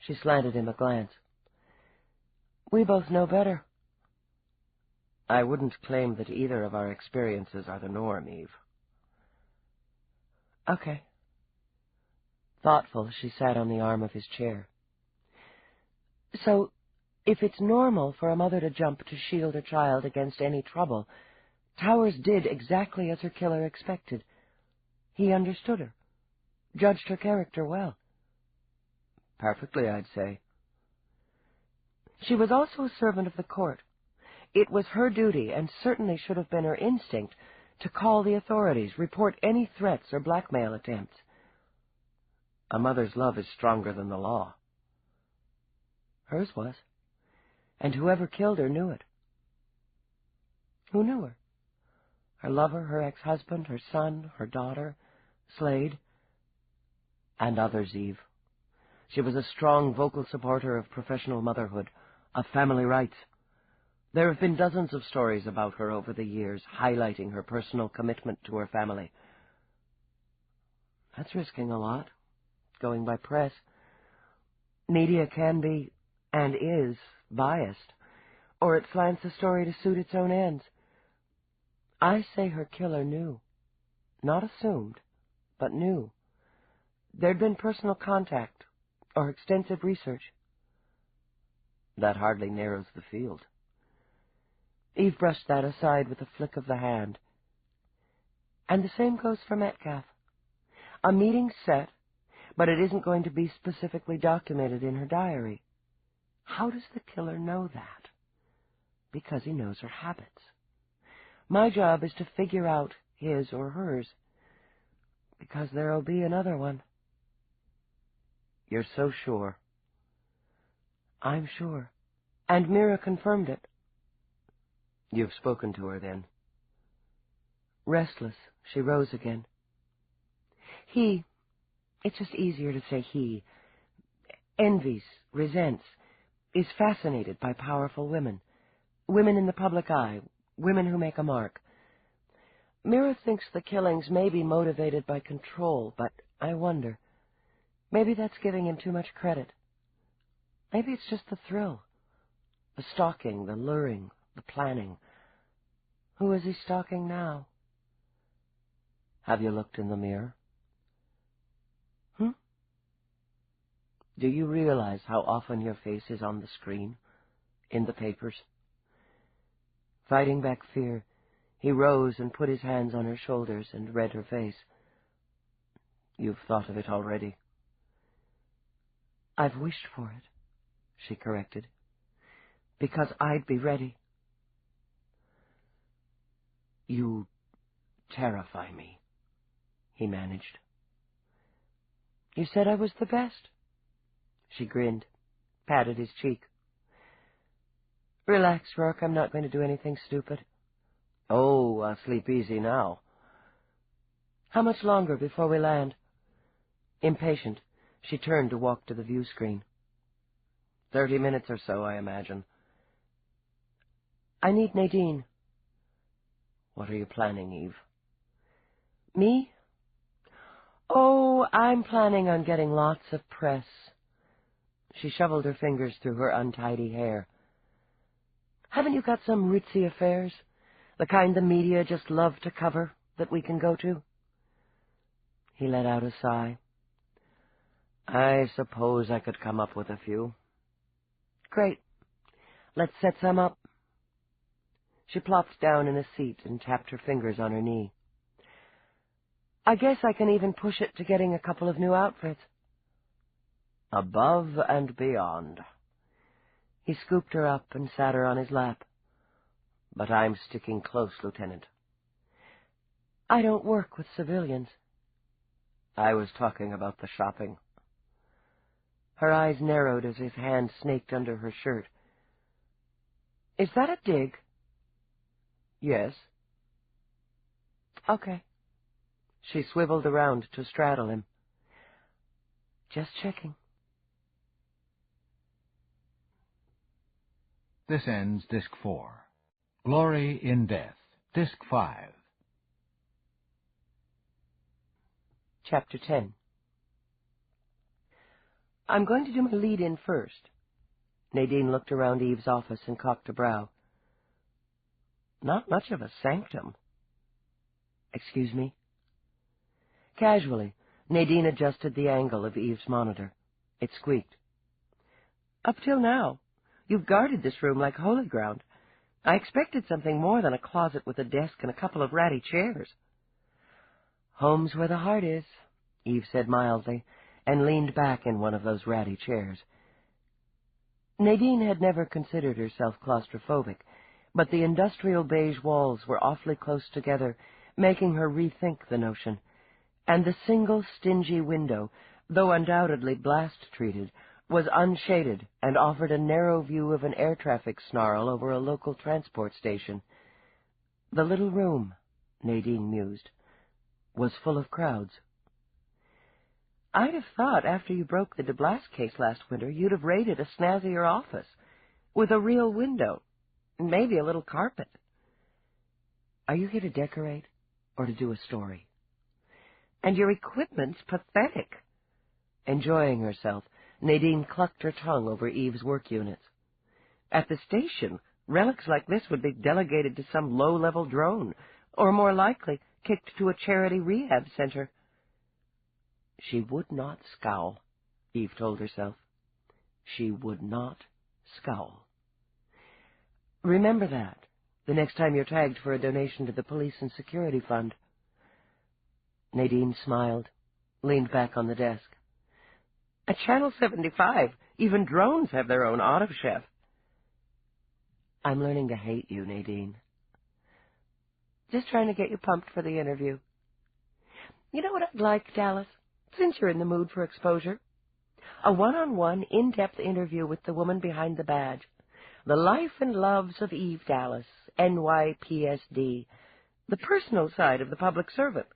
She slanted him a glance. We both know better. I wouldn't claim that either of our experiences are the norm, Eve. Okay. Thoughtful, she sat on the arm of his chair. So, if it's normal for a mother to jump to shield her child against any trouble, Towers did exactly as her killer expected. He understood her, judged her character well. Perfectly, I'd say. She was also a servant of the court. It was her duty, and certainly should have been her instinct, to call the authorities, report any threats or blackmail attempts. A mother's love is stronger than the law. Hers was, and whoever killed her knew it. Who knew her? Her lover, her ex-husband, her son, her daughter, Slade, and others, Eve. She was a strong, vocal supporter of professional motherhood, of family rights. There have been dozens of stories about her over the years, highlighting her personal commitment to her family. That's risking a lot, going by press. Media can be, and is, biased, or it slants a story to suit its own ends. I say her killer knew. Not assumed, but knew. There'd been personal contact, or extensive research. That hardly narrows the field. Eve brushed that aside with a flick of the hand. And the same goes for Metcalf. A meeting set, but it isn't going to be specifically documented in her diary. How does the killer know that? Because he knows her habits. My job is to figure out his or hers, because there'll be another one. You're so sure. I'm sure. And Meera confirmed it. You've spoken to her, then? Restless, she rose again. It's just easier to say he, envies, resents, is fascinated by powerful women. Women in the public eye, women who make a mark. Meera thinks the killings may be motivated by control, but I wonder. Maybe that's giving him too much credit. Maybe it's just the thrill. The stalking, the luring, the planning. Who is he stalking now? Have you looked in the mirror? Do you realize how often your face is on the screen, in the papers? Fighting back fear, he rose and put his hands on her shoulders and read her face. You've thought of it already. I've wished for it, she corrected, because I'd be ready. You terrify me, he managed. You said I was the best. She grinned, patted his cheek. Relax, Roarke, I'm not going to do anything stupid. Oh, I'll sleep easy now. How much longer before we land? Impatient, she turned to walk to the view screen. 30 minutes or so, I imagine. I need Nadine. What are you planning, Eve? Me? Oh, I'm planning on getting lots of press. She shoveled her fingers through her untidy hair. Haven't you got some ritzy affairs? The kind the media just love to cover, that we can go to? He let out a sigh. I suppose I could come up with a few. Great. Let's set some up. She plopped down in a seat and tapped her fingers on her knee. I guess I can even push it to getting a couple of new outfits. Above and beyond. He scooped her up and sat her on his lap. But I'm sticking close, Lieutenant. I don't work with civilians. I was talking about the shopping. Her eyes narrowed as his hand snaked under her shirt. Is that a dig? Yes. Okay. She swiveled around to straddle him. Just checking. This ends Disc 4. Glory in Death, Disc 5. Chapter 10. I'm going to do my lead-in first. Nadine looked around Eve's office and cocked a brow. Not much of a sanctum. Excuse me? Casually, Nadine adjusted the angle of Eve's monitor. It squeaked. Up till now, you've guarded this room like holy ground. I expected something more than a closet with a desk and a couple of ratty chairs. Home's where the heart is, Eve said mildly, and leaned back in one of those ratty chairs. Nadine had never considered herself claustrophobic, but the industrial beige walls were awfully close together, making her rethink the notion, and the single stingy window, though undoubtedly blast-treated, was unshaded and offered a narrow view of an air traffic snarl over a local transport station. The little room, Nadine mused, was full of crowds. I'd have thought after you broke the DeBlas case last winter you'd have raided a snazzier office, with a real window, and maybe a little carpet. Are you here to decorate, or to do a story? And your equipment's pathetic. Enjoying herself, Nadine clucked her tongue over Eve's work units. At the station, relics like this would be delegated to some low-level drone, or more likely, kicked to a charity rehab center. She would not scowl, Eve told herself. She would not scowl. Remember that, the next time you're tagged for a donation to the Police and Security Fund. Nadine smiled, leaned back on the desk. At Channel 75, even drones have their own auto chef. I'm learning to hate you, Nadine. Just trying to get you pumped for the interview. You know what I'd like, Dallas, since you're in the mood for exposure? A one-on-one, in-depth interview with the woman behind the badge. The life and loves of Eve Dallas, NYPSD. The personal side of the public servant.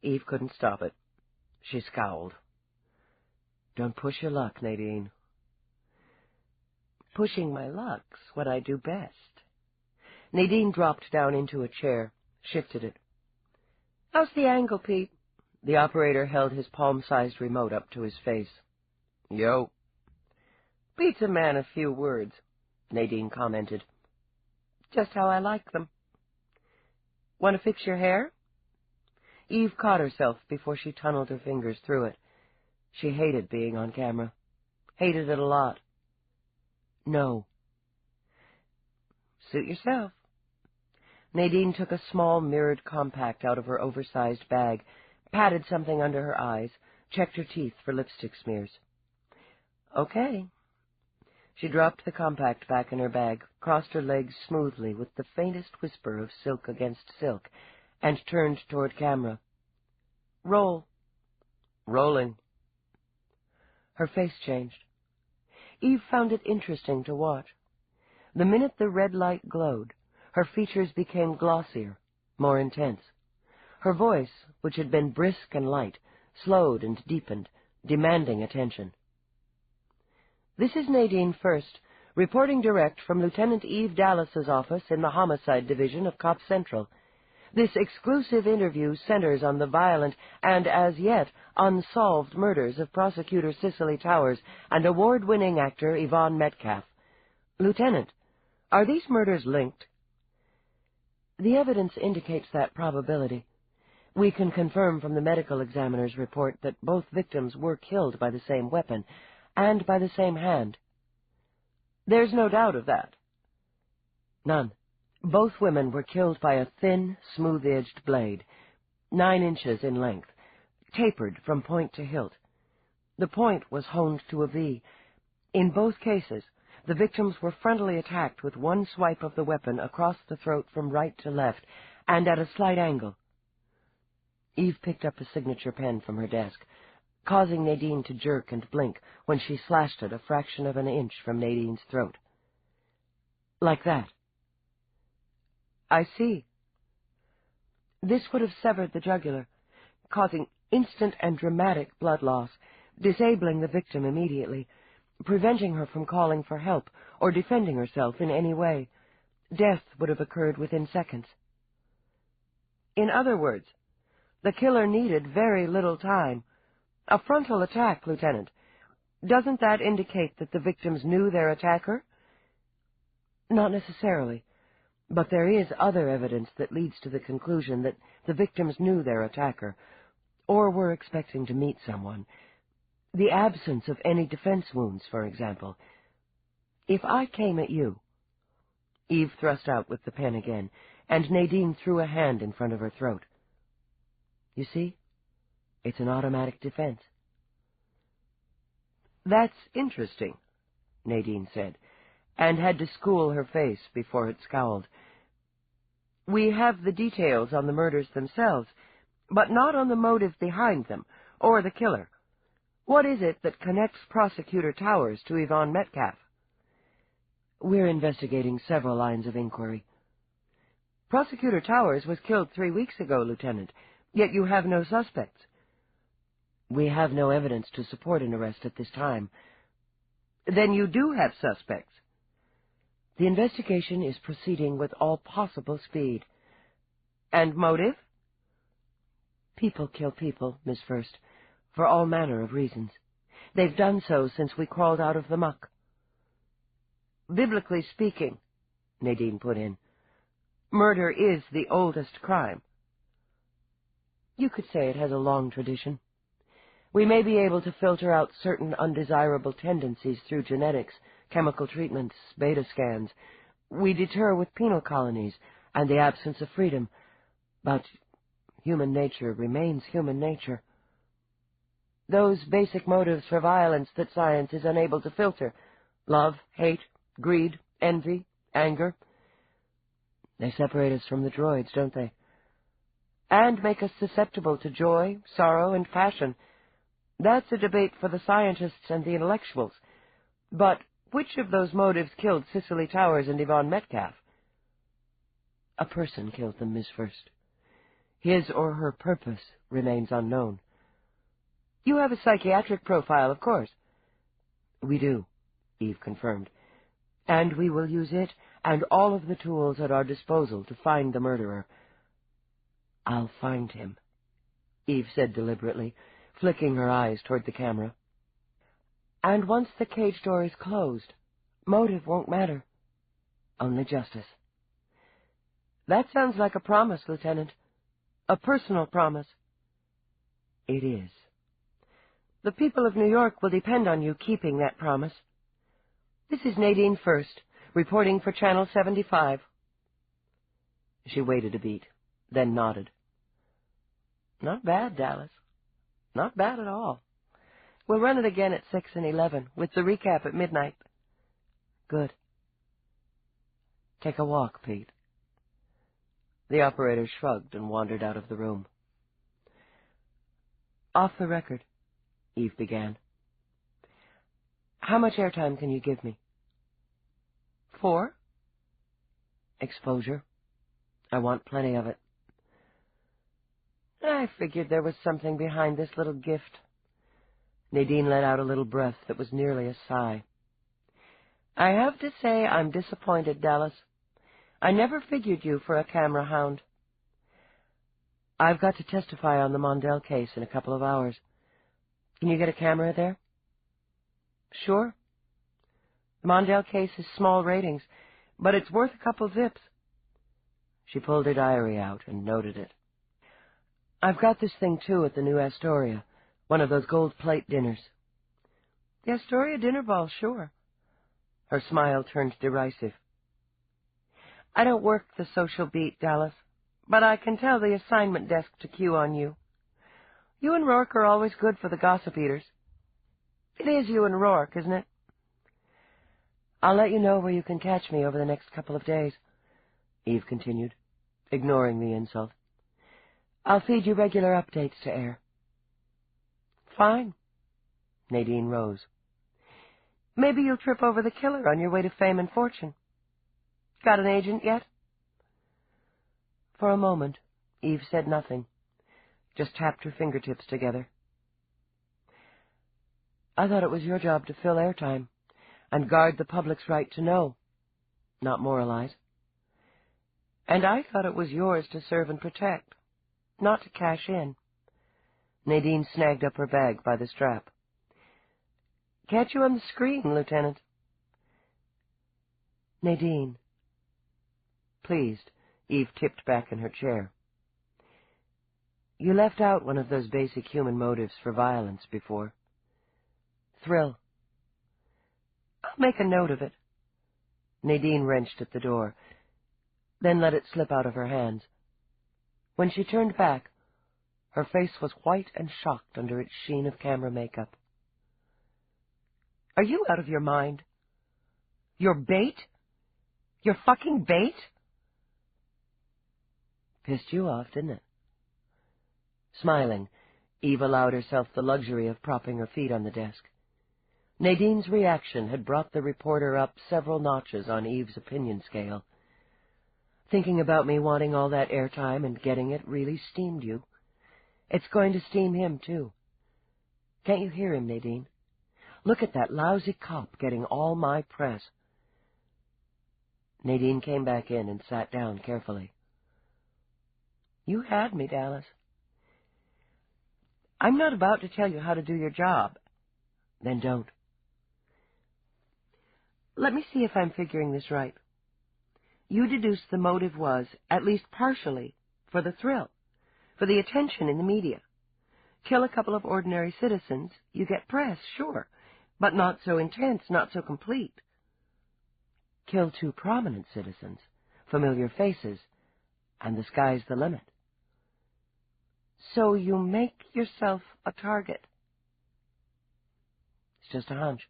Eve couldn't stop it. She scowled. Don't push your luck, Nadine. Pushing my luck's what I do best. Nadine dropped down into a chair, shifted it. How's the angle, Pete? The operator held his palm-sized remote up to his face. Yo. Pete's a man of few words, Nadine commented. Just how I like them. Want to fix your hair? Eve caught herself before she tunneled her fingers through it. She hated being on camera. Hated it a lot. No. Suit yourself. Nadine took a small mirrored compact out of her oversized bag, patted something under her eyes, checked her teeth for lipstick smears. Okay. She dropped the compact back in her bag, crossed her legs smoothly with the faintest whisper of silk against silk, and turned toward camera. Roll. Rolling. Her face changed. Eve found it interesting to watch. The minute the red light glowed, her features became glossier, more intense. Her voice, which had been brisk and light, slowed and deepened, demanding attention. This is Nadine First, reporting direct from Lieutenant Eve Dallas's office in the Homicide Division of Cop Central. This exclusive interview centers on the violent and, as yet, unsolved murders of Prosecutor Cicely Towers and award-winning actor Yvonne Metcalf. Lieutenant, are these murders linked? The evidence indicates that probability. We can confirm from the medical examiner's report that both victims were killed by the same weapon and by the same hand. There's no doubt of that. None. Both women were killed by a thin, smooth-edged blade, 9 inches in length, tapered from point to hilt. The point was honed to a V. In both cases, the victims were frontally attacked with one swipe of the weapon across the throat from right to left, and at a slight angle. Eve picked up a signature pen from her desk, causing Nadine to jerk and blink when she slashed it a fraction of an inch from Nadine's throat. Like that. I see. This would have severed the jugular, causing instant and dramatic blood loss, disabling the victim immediately, preventing her from calling for help or defending herself in any way. Death would have occurred within seconds. In other words, the killer needed very little time. A frontal attack, Lieutenant. Doesn't that indicate that the victims knew their attacker? Not necessarily, but there is other evidence that leads to the conclusion that the victims knew their attacker, or were expecting to meet someone. The absence of any defense wounds, for example. If I came at you... Eve thrust out with the pen again, and Nadine threw a hand in front of her throat. You see? It's an automatic defense. That's interesting, Nadine said, and had to school her face before it scowled. We have the details on the murders themselves, but not on the motive behind them, or the killer. What is it that connects Prosecutor Towers to Yvonne Metcalf? We're investigating several lines of inquiry. Prosecutor Towers was killed 3 weeks ago, Lieutenant, yet you have no suspects. We have no evidence to support an arrest at this time. Then you do have suspects. The investigation is proceeding with all possible speed. And motive? People kill people, Miss First, for all manner of reasons. They've done so since we crawled out of the muck. Biblically speaking, Nadine put in, murder is the oldest crime. You could say it has a long tradition. We may be able to filter out certain undesirable tendencies through genetics, chemical treatments, beta scans. We deter with penal colonies and the absence of freedom. But human nature remains human nature. Those basic motives for violence that science is unable to filter, love, hate, greed, envy, anger, they separate us from the droids, don't they? And make us susceptible to joy, sorrow, and passion. That's a debate for the scientists and the intellectuals. But which of those motives killed Cicely Towers and Yvonne Metcalf? A person killed them, Miss First. His or her purpose remains unknown. You have a psychiatric profile, of course. We do, Eve confirmed. And we will use it and all of the tools at our disposal to find the murderer. I'll find him, Eve said deliberately, flicking her eyes toward the camera. And once the cage door is closed, motive won't matter. Only justice. That sounds like a promise, Lieutenant. A personal promise. It is. The people of New York will depend on you keeping that promise. This is Nadine First, reporting for Channel 75. She waited a beat, then nodded. Not bad, Dallas. Not bad at all. We'll run it again at 6 and 11, with the recap at midnight. Good. Take a walk, Pete. The operator shrugged and wandered out of the room. Off the record, Eve began. How much airtime can you give me? 4? Exposure. I want plenty of it. I figured there was something behind this little gift. Nadine let out a little breath that was nearly a sigh. I have to say I'm disappointed, Dallas. I never figured you for a camera hound. I've got to testify on the Mondale case in a couple of hours. Can you get a camera there? Sure. The Mondale case is small ratings, but it's worth a couple zips. She pulled her diary out and noted it. I've got this thing, too, at the new Astoria, one of those gold plate dinners. The Astoria dinner ball, sure. Her smile turned derisive. I don't work the social beat, Dallas, but I can tell the assignment desk to cue on you. You and Roarke are always good for the gossip eaters. It is you and Roarke, isn't it? I'll let you know where you can catch me over the next couple of days, Eve continued, ignoring the insult. I'll feed you regular updates to air. Fine. Nadine rose. Maybe you'll trip over the killer on your way to fame and fortune. Got an agent yet? For a moment, Eve said nothing, just tapped her fingertips together. I thought it was your job to fill airtime and guard the public's right to know, not moralize. And I thought it was yours to serve and protect, not to cash in. Nadine snagged up her bag by the strap. Catch you on the screen, Lieutenant. Nadine. Pleased, Eve tipped back in her chair. You left out one of those basic human motives for violence before. Thrill. I'll make a note of it. Nadine wrenched at the door, then let it slip out of her hands. When she turned back, her face was white and shocked under its sheen of camera makeup. Are you out of your mind? You're bait? You're fucking bait? Pissed you off, didn't it? Smiling, Eve allowed herself the luxury of propping her feet on the desk. Nadine's reaction had brought the reporter up several notches on Eve's opinion scale. Thinking about me wanting all that airtime and getting it really steamed you. It's going to steam him, too. Can't you hear him, Nadine? Look at that lousy cop getting all my press. Nadine came back in and sat down carefully. You had me, Dallas. I'm not about to tell you how to do your job. Then don't. Let me see if I'm figuring this right. You deduced the motive was, at least partially, for the thrill, for the attention in the media. Kill a couple of ordinary citizens, you get press, sure, but not so intense, not so complete. Kill 2 prominent citizens, familiar faces, and the sky's the limit. So you make yourself a target. It's just a hunch.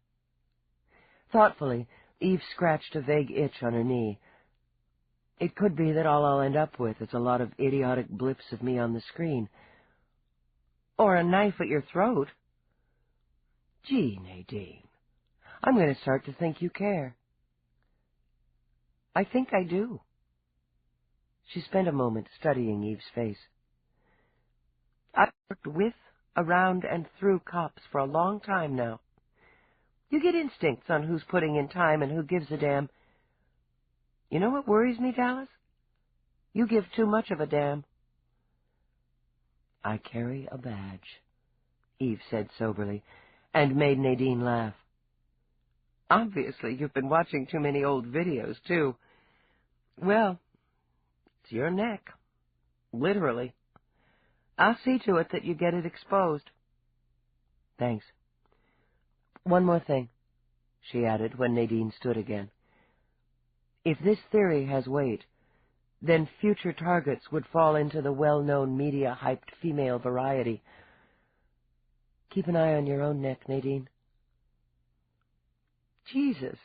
Thoughtfully, Eve scratched a vague itch on her knee. It could be that all I'll end up with is a lot of idiotic blips of me on the screen. Or a knife at your throat. Gee, Nadine, I'm going to start to think you care. I think I do. She spent a moment studying Eve's face. I've worked with, around, and through cops for a long time now. You get instincts on who's putting in time and who gives a damn. You know what worries me, Dallas? You give too much of a damn. I carry a badge, Eve said soberly, and made Nadine laugh. Obviously, you've been watching too many old videos, too. Well, it's your neck. Literally. I'll see to it that you get it exposed. Thanks. One more thing, she added when Nadine stood again. If this theory has weight, then future targets would fall into the well-known media-hyped female variety. Keep an eye on your own neck, Nadine. Jesus.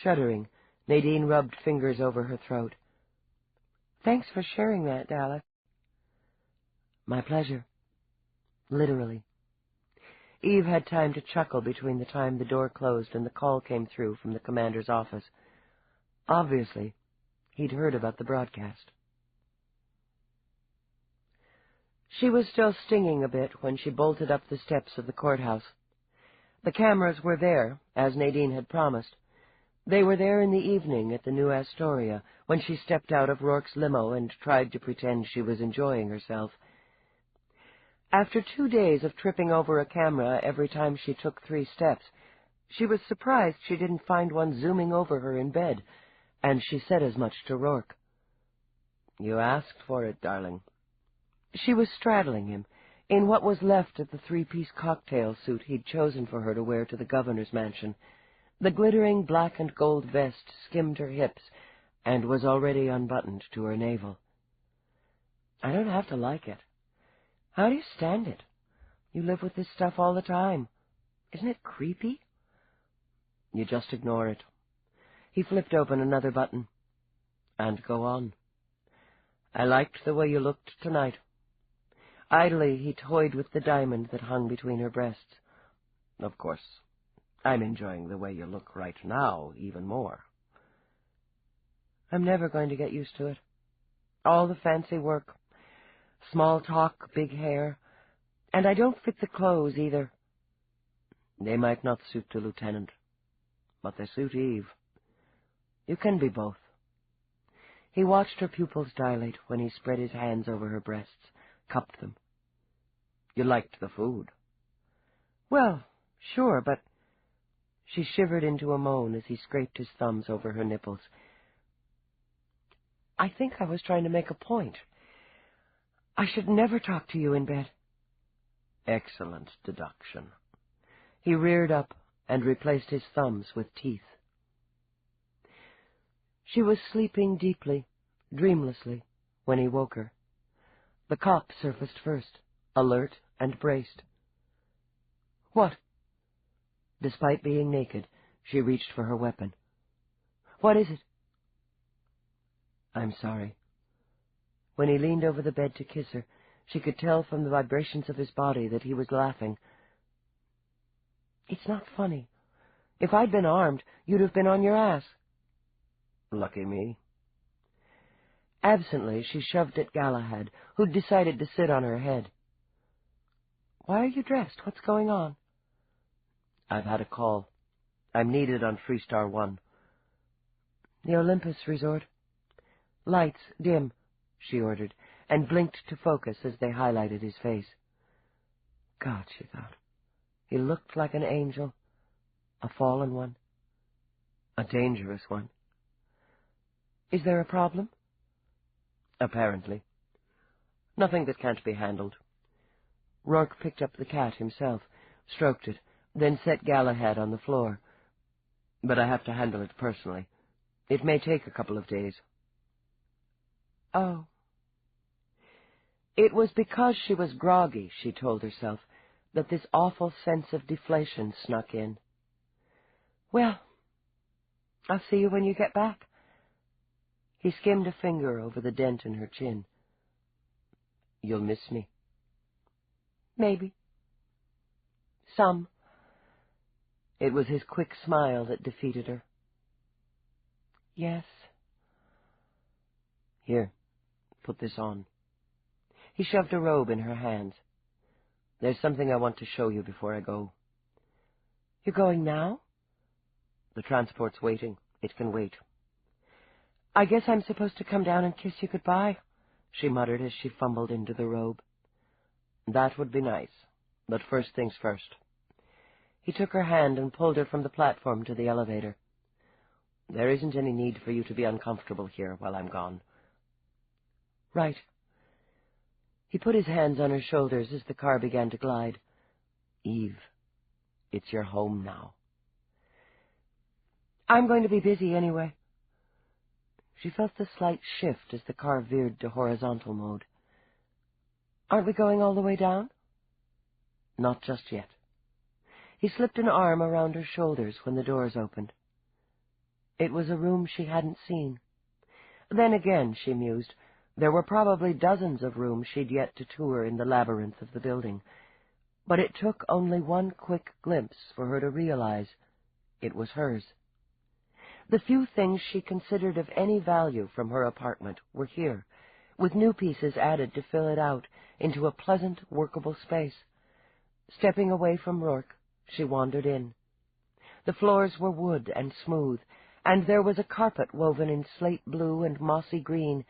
Shuddering, Nadine rubbed fingers over her throat. Thanks for sharing that, Dallas. My pleasure. Literally. Eve had time to chuckle between the time the door closed and the call came through from the commander's office. Obviously, he'd heard about the broadcast. She was still stinging a bit when she bolted up the steps of the courthouse. The cameras were there, as Nadine had promised. They were there in the evening at the New Astoria, when she stepped out of Roarke's limo and tried to pretend she was enjoying herself. After 2 days of tripping over a camera every time she took 3 steps, she was surprised she didn't find one zooming over her in bed, and she said as much to Roarke. You asked for it, darling. She was straddling him, in what was left of the 3-piece cocktail suit he'd chosen for her to wear to the governor's mansion. The glittering black and gold vest skimmed her hips and was already unbuttoned to her navel. I don't have to like it. How do you stand it? You live with this stuff all the time. Isn't it creepy? You just ignore it. He flipped open another button. And go on. I liked the way you looked tonight. Idly he toyed with the diamond that hung between her breasts. Of course, I'm enjoying the way you look right now even more. I'm never going to get used to it. All the fancy work. Small talk, big hair. And I don't fit the clothes, either. They might not suit the lieutenant, but they suit Eve. You can be both. He watched her pupils dilate when he spread his hands over her breasts, cupped them. You liked the food. Well, sure, but... She shivered into a moan as he scraped his thumbs over her nipples. I think I was trying to make a point. I should never talk to you in bed. Excellent deduction. He reared up and replaced his thumbs with teeth. She was sleeping deeply, dreamlessly, when he woke her. The cop surfaced first, alert and braced. What? Despite being naked, she reached for her weapon. What is it? I'm sorry. When he leaned over the bed to kiss her, she could tell from the vibrations of his body that he was laughing. It's not funny. If I'd been armed, you'd have been on your ass. Lucky me. Absently, she shoved at Galahad, who'd decided to sit on her head. Why are you dressed? What's going on? I've had a call. I'm needed on Freestar 1. The Olympus resort. Lights, dim, she ordered, and blinked to focus as they highlighted his face. God, she thought. He looked like an angel. A fallen one. A dangerous one. Is there a problem? Apparently. Nothing that can't be handled. Roarke picked up the cat himself, stroked it, then set Galahad on the floor. But I have to handle it personally. It may take a couple of days. Oh. It was because she was groggy, she told herself, that this awful sense of deflation snuck in. Well, I'll see you when you get back. He skimmed a finger over the dent in her chin. You'll miss me. Maybe. Some. It was his quick smile that defeated her. Yes. Here, put this on. He shoved a robe in her hands. There's something I want to show you before I go. You're going now? The transport's waiting. It can wait. I guess I'm supposed to come down and kiss you goodbye, she muttered as she fumbled into the robe. That would be nice, but first things first. He took her hand and pulled her from the platform to the elevator. There isn't any need for you to be uncomfortable here while I'm gone. Right. He put his hands on her shoulders as the car began to glide. Eve, it's your home now. I'm going to be busy anyway. She felt the slight shift as the car veered to horizontal mode. Aren't we going all the way down? Not just yet. He slipped an arm around her shoulders when the doors opened. It was a room she hadn't seen. Then again, she mused, there were probably dozens of rooms she'd yet to tour in the labyrinth of the building, but it took only one quick glimpse for her to realize it was hers. The few things she considered of any value from her apartment were here, with new pieces added to fill it out into a pleasant, workable space. Stepping away from Roarke, she wandered in. The floors were wood and smooth, and there was a carpet woven in slate blue and mossy green,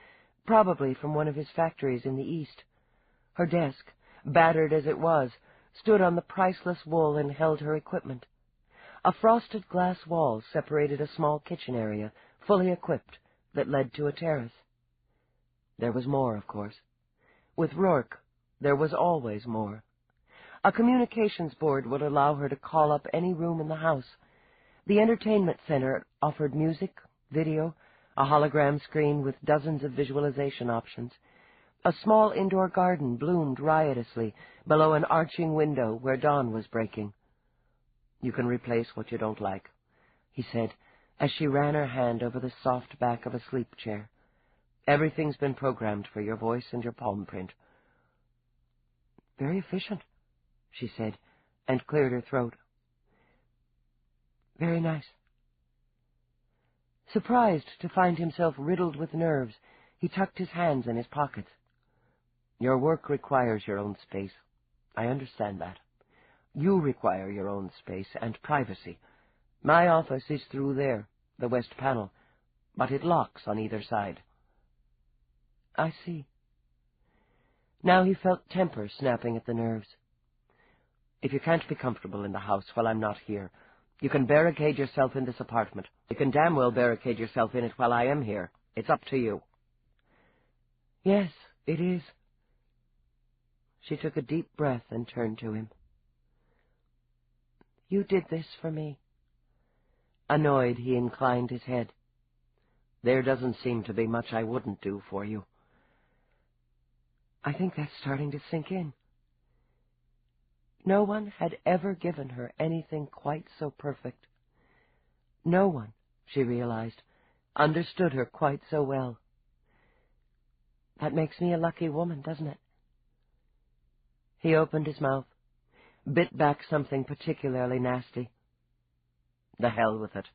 probably from one of his factories in the east. Her desk, battered as it was, stood on the priceless wool and held her equipment. A frosted glass wall separated a small kitchen area, fully equipped, that led to a terrace. There was more, of course. With Roarke, there was always more. A communications board would allow her to call up any room in the house. The entertainment center offered music, video, a hologram screen with dozens of visualization options. A small indoor garden bloomed riotously below an arching window where dawn was breaking. You can replace what you don't like, he said, as she ran her hand over the soft back of a sleep chair. Everything's been programmed for your voice and your palm print. Very efficient, she said, and cleared her throat. Very nice. Surprised to find himself riddled with nerves, he tucked his hands in his pockets. Your work requires your own space. I understand that. You require your own space and privacy. My office is through there, the west panel, but it locks on either side." "I see." Now he felt temper snapping at the nerves. "If you can't be comfortable in the house while I'm not here, you can barricade yourself in this apartment. You can damn well barricade yourself in it while I am here. It's up to you." "Yes, it is." She took a deep breath and turned to him. "You did this for me." Annoyed, he inclined his head. "There doesn't seem to be much I wouldn't do for you." I think that's starting to sink in. No one had ever given her anything quite so perfect. No one, she realized, understood her quite so well. That makes me a lucky woman, doesn't it? He opened his mouth, bit back something particularly nasty. The hell with it,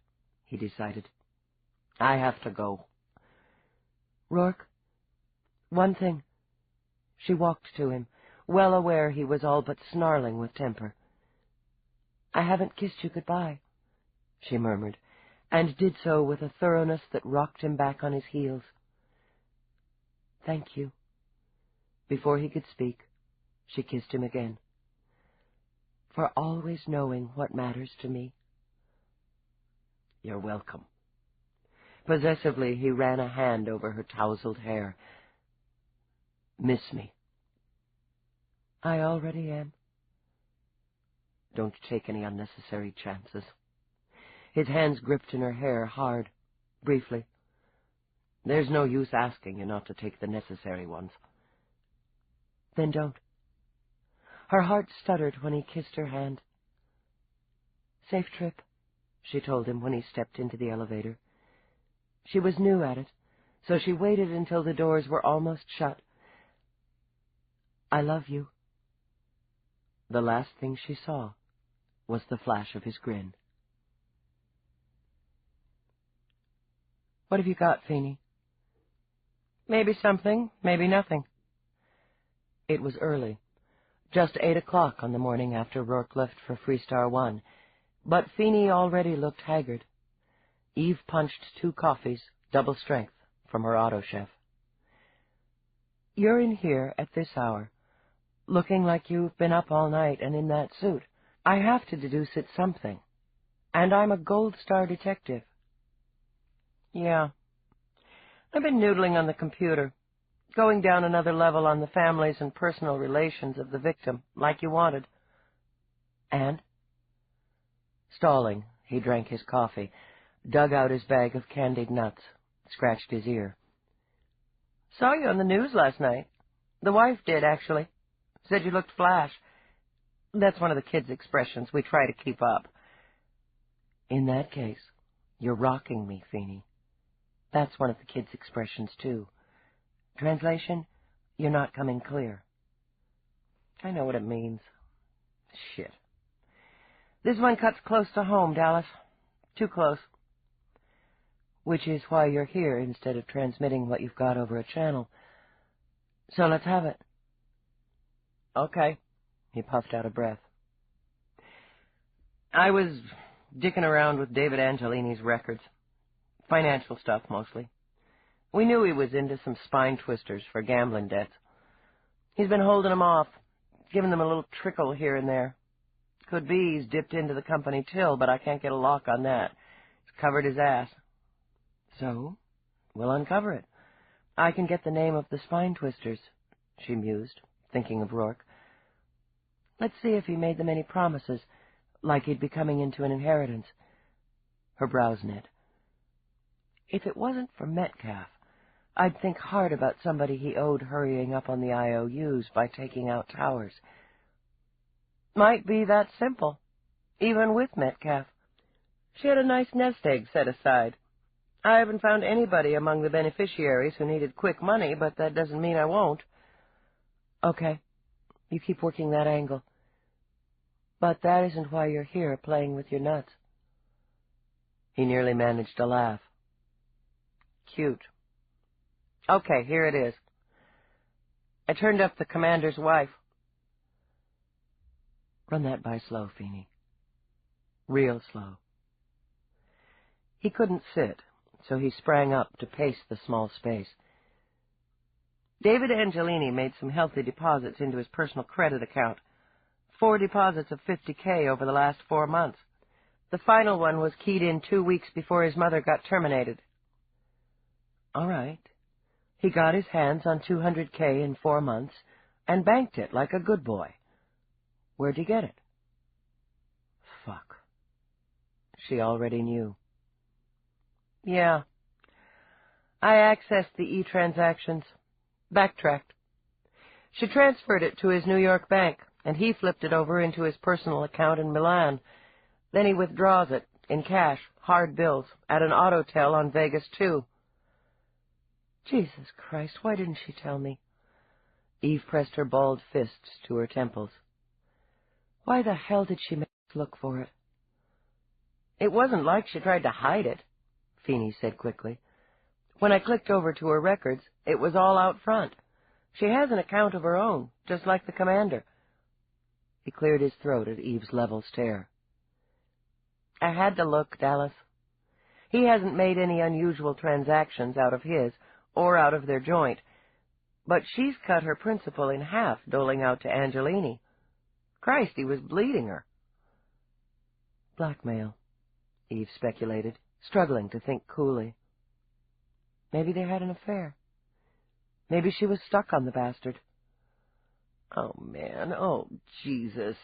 he decided. I have to go. "Roarke, one thing." She walked to him, well aware he was all but snarling with temper. "I haven't kissed you goodbye," she murmured, and did so with a thoroughness that rocked him back on his heels. "Thank you." Before he could speak, she kissed him again. "For always knowing what matters to me." "You're welcome." Possessively, he ran a hand over her tousled hair. "Miss me?" "I already am." "Don't take any unnecessary chances." His hands gripped in her hair hard, briefly. "There's no use asking you not to take the necessary ones." "Then don't." Her heart stuttered when he kissed her hand. "Safe trip," she told him when he stepped into the elevator. She was new at it, so she waited until the doors were almost shut. "I love you." The last thing she saw was the flash of his grin. "What have you got, Finey?" "Maybe something, maybe nothing." It was early, just 8 o'clock on the morning after Roarke left for Freestar 1, but Finey already looked haggard. Eve punched 2 coffees, double strength, from her auto chef. "You're in here at this hour, looking like you've been up all night and in that suit. I have to deduce it's something. And I'm a Gold Star detective." "Yeah. I've been noodling on the computer, going down another level on the families and personal relations of the victim, like you wanted." "And?" Stalling, he drank his coffee, dug out his bag of candied nuts, scratched his ear. "Saw you on the news last night. The wife did, actually. Said you looked flash. That's one of the kids' expressions we try to keep up." "In that case, you're rocking me, Finey. That's one of the kids' expressions, too. Translation, you're not coming clear." "I know what it means." "Shit. This one cuts close to home, Dallas. Too close." "Which is why you're here instead of transmitting what you've got over a channel. So let's have it." "Okay." He puffed out a breath. "I was dicking around with David Angelini's records. Financial stuff, mostly. We knew he was into some spine twisters for gambling debts. He's been holding them off, giving them a little trickle here and there. Could be he's dipped into the company till, but I can't get a lock on that. He's covered his ass." "So, we'll uncover it. I can get the name of the spine twisters," she mused, thinking of Roarke. "Let's see if he made them any promises, like he'd be coming into an inheritance." Her brows knit. "If it wasn't for Metcalf, I'd think hard about somebody he owed hurrying up on the IOUs by taking out towers." Might be that simple, even with Metcalf. She had a nice nest egg set aside. I haven't found anybody among the beneficiaries who needed quick money, but that doesn't mean I won't." "Okay, you keep working that angle. But that isn't why you're here playing with your nuts." He nearly managed to laugh. "Cute. Okay, here it is. I turned up the commander's wife." Run that by slow, Finey. Real slow. He couldn't sit, so he sprang up to pace the small space. David Angelini made some healthy deposits into his personal credit account. 4 deposits of $50K over the last 4 months. The final one was keyed in 2 weeks before his mother got terminated. All right. He got his hands on $200K in 4 months and banked it like a good boy. Where'd he get it? Fuck. She already knew. Yeah. I accessed the e-transactions. Backtracked. She transferred it to his New York bank, and he flipped it over into his personal account in Milan. Then he withdraws it, in cash, hard bills, at an autotel on Vegas, too. Jesus Christ, why didn't she tell me? Eve pressed her balled fists to her temples. Why the hell did she make us look for it? It wasn't like she tried to hide it, Finey said quickly. When I clicked over to her records, it was all out front. She has an account of her own, just like the commander. He cleared his throat at Eve's level stare. I had to look, Dallas. He hasn't made any unusual transactions out of his or out of their joint, but she's cut her principal in half, doling out to Angelini. Christ, he was bleeding her. Blackmail, Eve speculated, struggling to think coolly. Maybe they had an affair. Maybe she was stuck on the bastard. Oh, man. Oh, Jesus.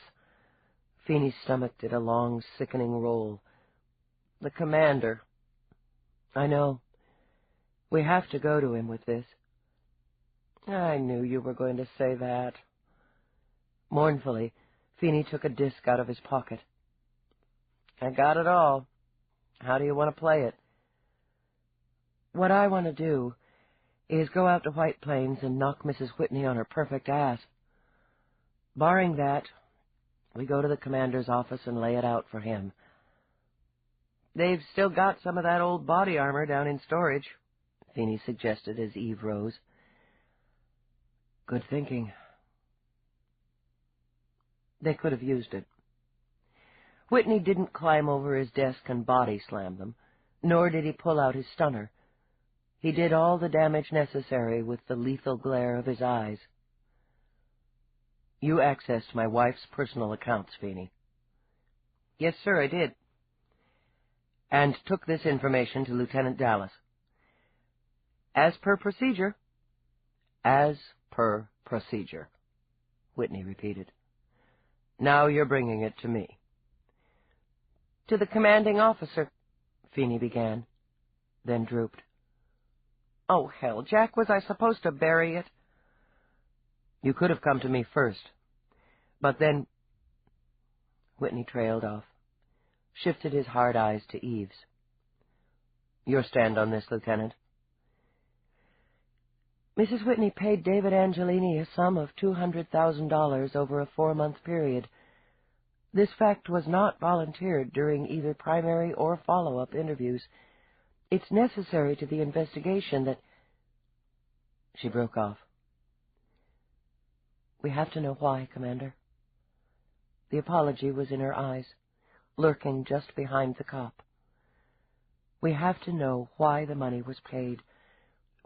Finey's stomach did a long, sickening roll. The commander. I know. We have to go to him with this. I knew you were going to say that. Mournfully, Finey took a disc out of his pocket. I got it all. How do you want to play it? What I want to do is go out to White Plains and knock Mrs. Whitney on her perfect ass. Barring that, we go to the commander's office and lay it out for him. They've still got some of that old body armor down in storage, Finey suggested as Eve rose. Good thinking. They could have used it. Whitney didn't climb over his desk and body slam them, nor did he pull out his stunner. He did all the damage necessary with the lethal glare of his eyes. You accessed my wife's personal accounts, Finey. Yes, sir, I did. And took this information to Lieutenant Dallas. As per procedure. As per procedure, Whitney repeated. Now you're bringing it to me. To the commanding officer, Finey began, then drooped. Oh, hell, Jack, was I supposed to bury it? You could have come to me first. But then... Whitney trailed off, shifted his hard eyes to Eve's. Your stand on this, Lieutenant. Mrs. Whitney paid David Angelini a sum of $200,000 over a 4-month period. This fact was not volunteered during either primary or follow-up interviews. It's necessary to the investigation that... She broke off. We have to know why, Commander. The apology was in her eyes, lurking just behind the cop. We have to know why the money was paid,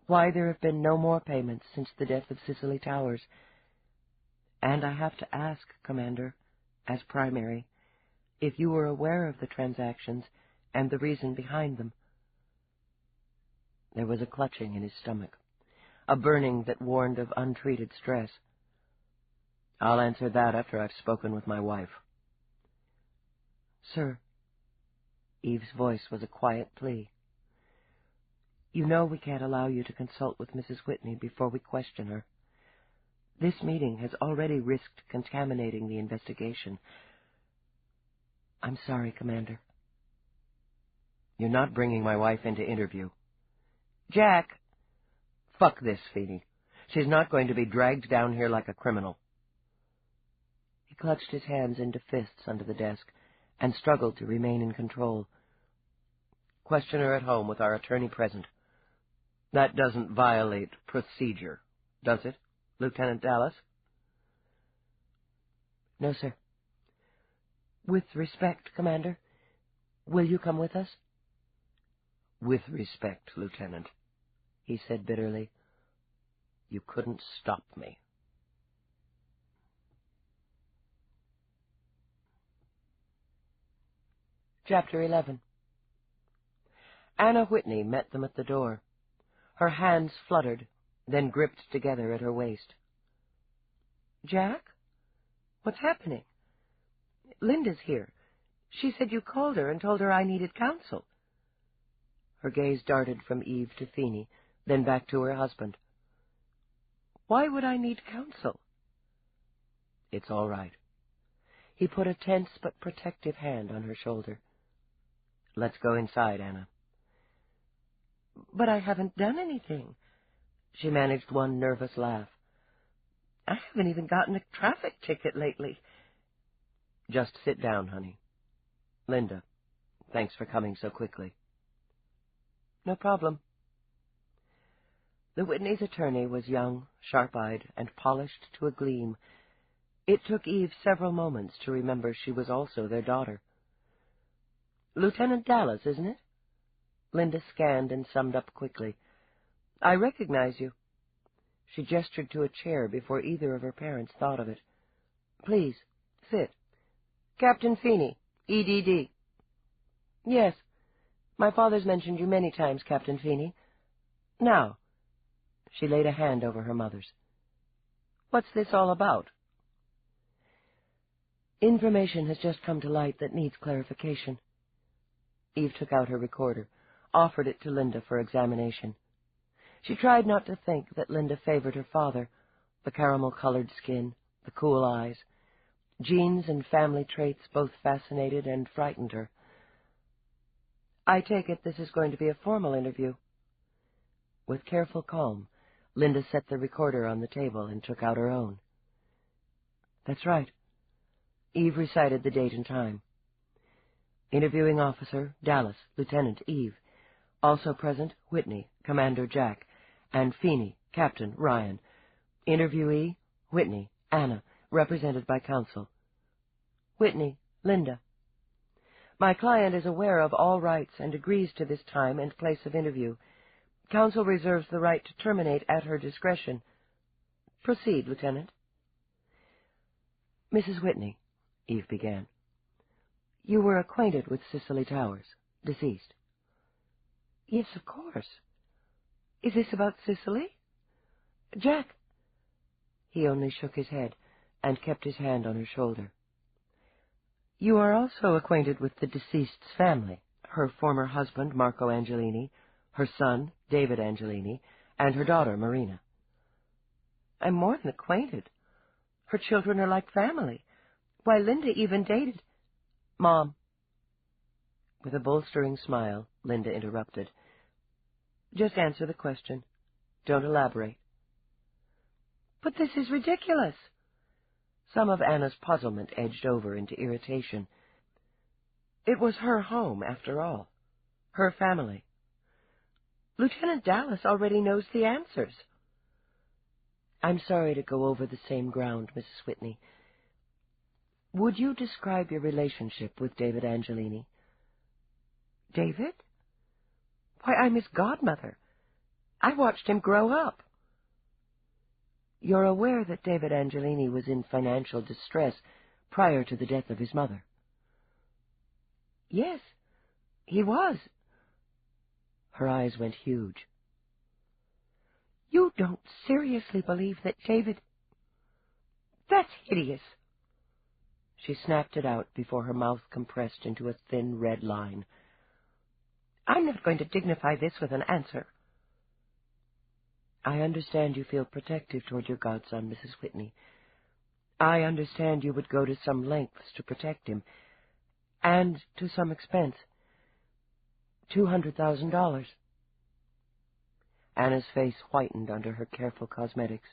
why there have been no more payments since the death of Cicely Towers. And I have to ask, Commander, as primary, if you were aware of the transactions and the reason behind them. There was a clutching in his stomach, a burning that warned of untreated stress. I'll answer that after I've spoken with my wife. Sir, Eve's voice was a quiet plea. You know we can't allow you to consult with Mrs. Whitney before we question her. This meeting has already risked contaminating the investigation. I'm sorry, Commander. You're not bringing my wife into interview. Jack! Fuck this, Finey. She's not going to be dragged down here like a criminal. He clutched his hands into fists under the desk and struggled to remain in control. Question her at home with our attorney present. That doesn't violate procedure, does it, Lieutenant Dallas? No, sir. With respect, Commander, will you come with us? With respect, Lieutenant, he said bitterly. You couldn't stop me. Chapter 11. Anna Whitney met them at the door. Her hands fluttered, then gripped together at her waist. Jack? What's happening? Linda's here. She said you called her and told her I needed counsel. Her gaze darted from Eve to Finey, then back to her husband. Why would I need counsel? It's all right. He put a tense but protective hand on her shoulder. Let's go inside, Anna. But I haven't done anything. She managed one nervous laugh. I haven't even gotten a traffic ticket lately. Just sit down, honey. Linda, thanks for coming so quickly. No problem. The Whitney's attorney was young, sharp-eyed, and polished to a gleam. It took Eve several moments to remember she was also their daughter. Lieutenant Dallas, isn't it? Linda scanned and summed up quickly. I recognize you. She gestured to a chair before either of her parents thought of it. Please, sit. Captain Finey, EDD. Yes, my father's mentioned you many times, Captain Finey. Now, she laid a hand over her mother's. What's this all about? Information has just come to light that needs clarification. Eve took out her recorder, offered it to Linda for examination. She tried not to think that Linda favored her father, the caramel-colored skin, the cool eyes. Genes and family traits both fascinated and frightened her. I take it this is going to be a formal interview. With careful calm, Linda set the recorder on the table and took out her own. That's right. Eve recited the date and time. Interviewing officer, Dallas, Lieutenant Eve. Also present, Whitney, Commander Jack, and Finey, Captain Ryan. Interviewee, Whitney, Anna, represented by counsel. Whitney, Linda. My client is aware of all rights and agrees to this time and place of interview. Counsel reserves the right to terminate at her discretion. Proceed, Lieutenant. Mrs. Whitney, Eve began. You were acquainted with Cicely Towers, deceased. Yes, of course. Is this about Cicely? Jack. He only shook his head and kept his hand on her shoulder. You are also acquainted with the deceased's family, her former husband, Marco Angelini, her son, David Angelini, and her daughter, Marina. I'm more than acquainted. Her children are like family. Why, Linda even dated... Mom. With a bolstering smile, Linda interrupted. Just answer the question. Don't elaborate. But this is ridiculous. Some of Anna's puzzlement edged over into irritation. It was her home, after all. Her family. Lieutenant Dallas already knows the answers. I'm sorry to go over the same ground, Mrs. Whitney. Would you describe your relationship with David Angelini? David? Why, I'm his godmother. I watched him grow up. You're aware that David Angelini was in financial distress prior to the death of his mother? Yes, he was. Her eyes went huge. You don't seriously believe that David... That's hideous. She snapped it out before her mouth compressed into a thin red line. I'm not going to dignify this with an answer. I understand you feel protective toward your godson, Mrs. Whitney. I understand you would go to some lengths to protect him, and to some expense. $200,000. Anna's face whitened under her careful cosmetics.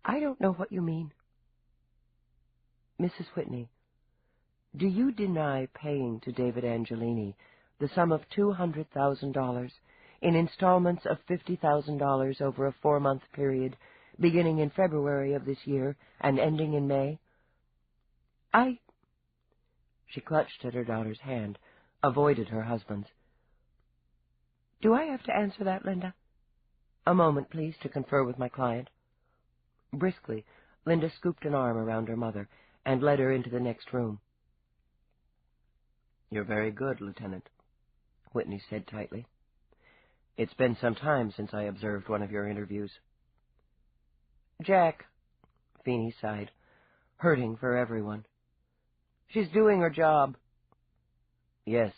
I don't know what you mean. Mrs. Whitney, do you deny paying to David Angelini the sum of $200,000 in installments of $50,000 over a 4-month period, beginning in February of this year and ending in May? She clutched at her daughter's hand, avoided her husband's. Do I have to answer that, Linda? A moment, please, to confer with my client. Briskly, Linda scooped an arm around her mother and led her into the next room. You're very good, Lieutenant, Whitney said tightly. It's been some time since I observed one of your interviews. Jack, Finey sighed, hurting for everyone. She's doing her job. Yes,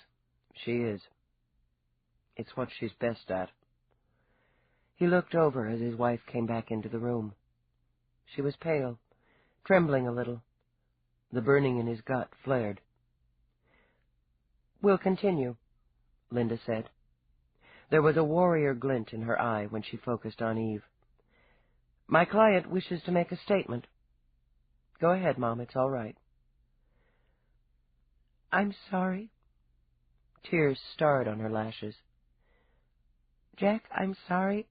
she is. It's what she's best at. He looked over as his wife came back into the room. She was pale, trembling a little. The burning in his gut flared. We'll continue, Linda said. There was a warrior glint in her eye when she focused on Eve. My client wishes to make a statement. Go ahead, Mom, it's all right. I'm sorry. Tears starred on her lashes. Jack, I'm sorry.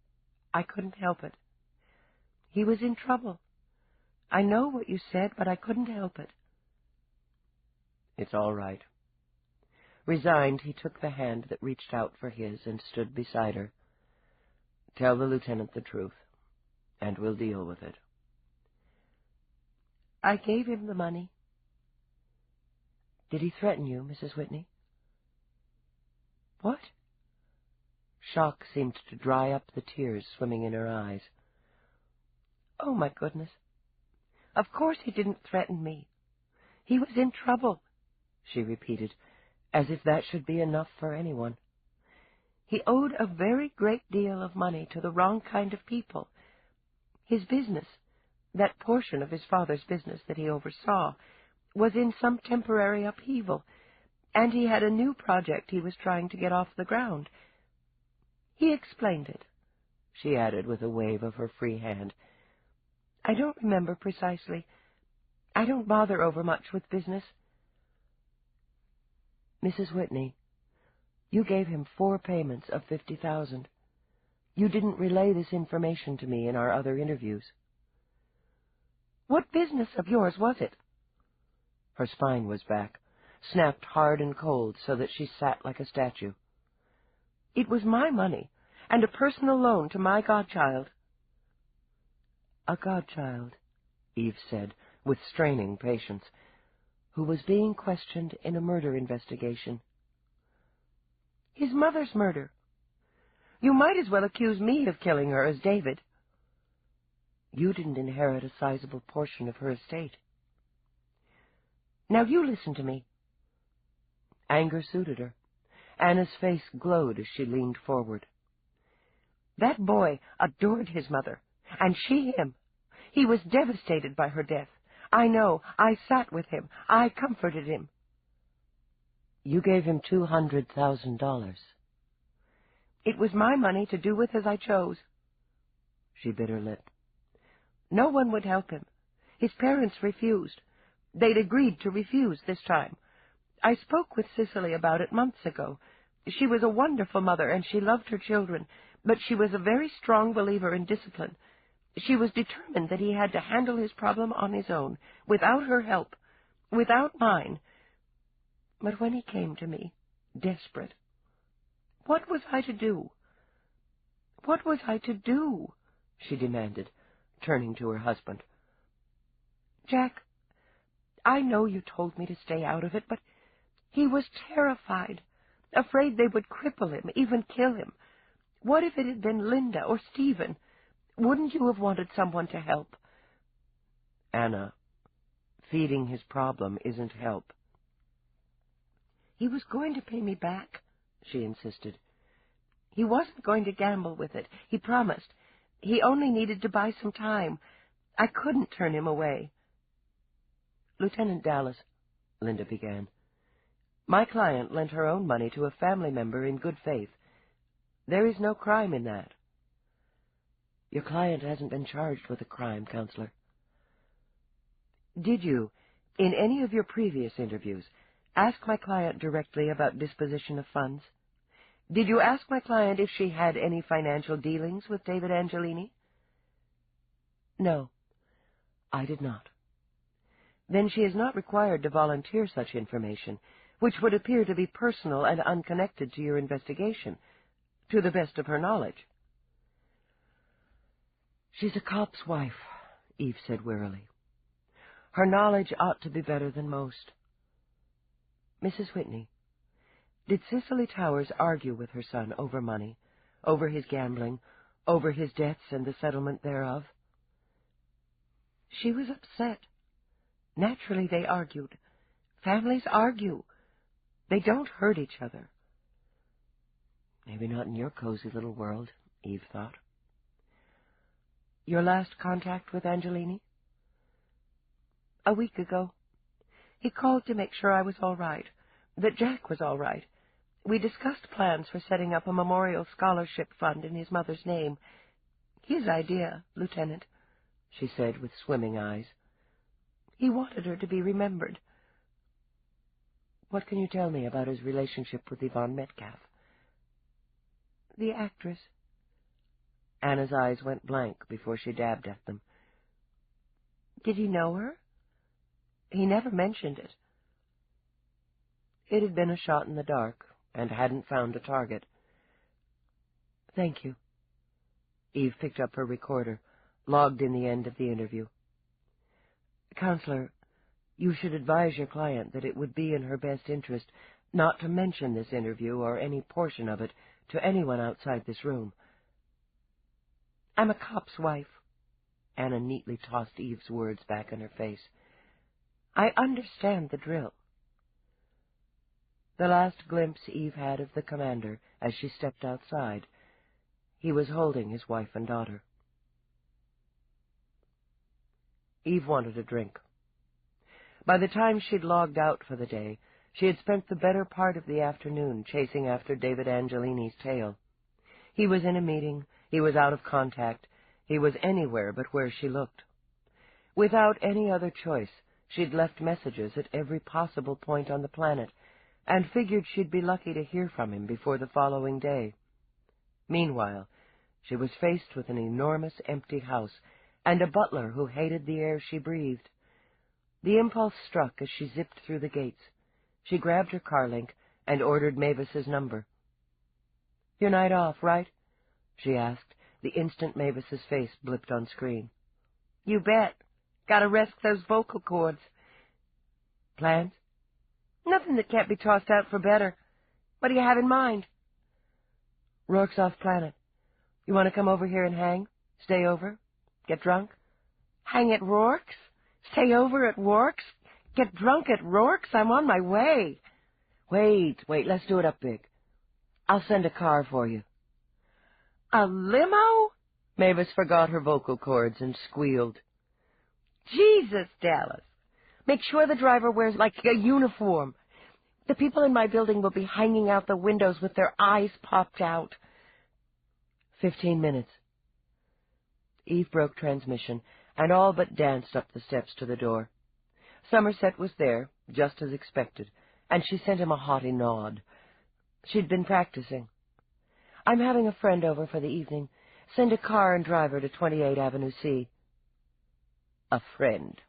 I couldn't help it. He was in trouble. I know what you said, but I couldn't help it. It's all right. Resigned, he took the hand that reached out for his and stood beside her. Tell the lieutenant the truth, and we'll deal with it. I gave him the money. Did he threaten you, Mrs. Whitney? What? Shock seemed to dry up the tears swimming in her eyes. Oh, my goodness. Of course he didn't threaten me. He was in trouble, she repeated, as if that should be enough for anyone. He owed a very great deal of money to the wrong kind of people. His business, that portion of his father's business that he oversaw, was in some temporary upheaval, and he had a new project he was trying to get off the ground. He explained it, she added with a wave of her free hand. I don't remember precisely. I don't bother overmuch with business. Mrs. Whitney, you gave him 4 payments of $50,000. You didn't relay this information to me in our other interviews. What business of yours was it? Her spine was back, snapped hard and cold so that she sat like a statue. It was my money, and a personal loan to my godchild. A godchild, Eve said, with straining patience, who was being questioned in a murder investigation. His mother's murder. You might as well accuse me of killing her as David. You didn't inherit a sizable portion of her estate. Now you listen to me. Anger suited her. Anna's face glowed as she leaned forward. That boy adored his mother, and she him. He was devastated by her death. I know. I sat with him. I comforted him. You gave him $200,000. It was my money to do with as I chose. She bit her lip. No one would help him. His parents refused. They'd agreed to refuse this time. I spoke with Cicely about it months ago. She was a wonderful mother, and she loved her children, but she was a very strong believer in discipline. She was determined that he had to handle his problem on his own, without her help, without mine. But when he came to me, desperate, what was I to do? What was I to do? She demanded, turning to her husband. Jack, I know you told me to stay out of it, but he was terrified, afraid they would cripple him, even kill him. What if it had been Linda or Stephen? Wouldn't you have wanted someone to help? Anna, feeding his problem isn't help. He was going to pay me back, she insisted. He wasn't going to gamble with it. He promised. He only needed to buy some time. I couldn't turn him away. Lieutenant Dallas, Linda began. My client lent her own money to a family member in good faith. There is no crime in that. Your client hasn't been charged with a crime, Counselor. Did you, in any of your previous interviews, ask my client directly about disposition of funds? Did you ask my client if she had any financial dealings with David Angelini? No, I did not. then she is not required to volunteer such information, which would appear to be personal and unconnected to your investigation, to the best of her knowledge." "She's a cop's wife," Eve said wearily. "Her knowledge ought to be better than most. Mrs. Whitney, did Cicely Towers argue with her son over money, over his gambling, over his debts and the settlement thereof?" "She was upset. Naturally they argued. Families argue. They don't hurt each other." "Maybe not in your cozy little world," Eve thought. "Your last contact with Angelini?" "A week ago. He called to make sure I was all right, that Jack was all right. We discussed plans for setting up a memorial scholarship fund in his mother's name. His idea, Lieutenant," she said with swimming eyes. "He wanted her to be remembered." "What can you tell me about his relationship with Yvonne Metcalf?" "The actress." Anna's eyes went blank before she dabbed at them. "Did he know her?" "He never mentioned it." It had been a shot in the dark, and hadn't found a target. "Thank you." Eve picked up her recorder, logged in the end of the interview. "Counselor, you should advise your client that it would be in her best interest not to mention this interview or any portion of it to anyone outside this room." "I'm a cop's wife." Anna neatly tossed Eve's words back in her face. "I understand the drill." The last glimpse Eve had of the commander as she stepped outside, he was holding his wife and daughter. Eve wanted a drink. By the time she'd logged out for the day, she had spent the better part of the afternoon chasing after David Angelini's tail. He was in a meeting, he was out of contact, he was anywhere but where she looked. Without any other choice, she'd left messages at every possible point on the planet, and figured she'd be lucky to hear from him before the following day. Meanwhile, she was faced with an enormous empty house and a butler who hated the air she breathed. The impulse struck as she zipped through the gates. She grabbed her car link and ordered Mavis's number. "Your night off, right?" she asked, the instant Mavis's face blipped on screen. "You bet. Gotta rest those vocal cords." "Plans?" "Nothing that can't be tossed out for better. What do you have in mind?" "Roarke's off planet. You want to come over here and hang? Stay over? Get drunk?" "Hang at Roarke's? Stay over at Roarke's? Get drunk at Roarke's? I'm on my way." Wait, let's do it up big. I'll send a car for you." "A limo?" Mavis forgot her vocal cords and squealed. "Jesus, Dallas. Make sure the driver wears like a uniform. The people in my building will be hanging out the windows with their eyes popped out." 15 minutes. Eve broke transmission and all but danced up the steps to the door. Somerset was there, just as expected, and she sent him a haughty nod. She'd been practicing. "I'm having a friend over for the evening. Send a car and driver to 28 Avenue C." A friend.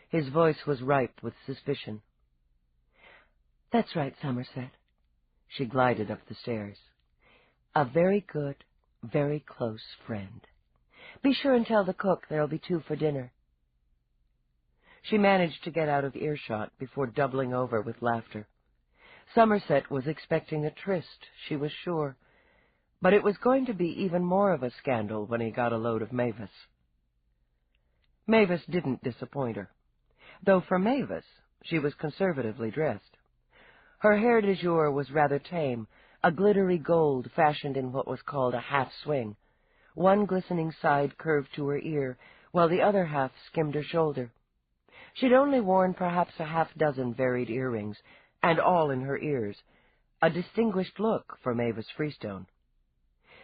His voice was ripe with suspicion. "That's right, Somerset." She glided up the stairs. "A very good, very close friend. Be sure and tell the cook there'll be 2 for dinner." She managed to get out of earshot before doubling over with laughter. Somerset was expecting a tryst, she was sure, but it was going to be even more of a scandal when he got a load of Mavis. Mavis didn't disappoint her, though for Mavis she was conservatively dressed. Her hair de jour was rather tame, a glittery gold fashioned in what was called a half-swing. One glistening side curved to her ear, while the other half skimmed her shoulder. She'd only worn perhaps a half-dozen varied earrings, and all in her ears, a distinguished look for Mavis Freestone.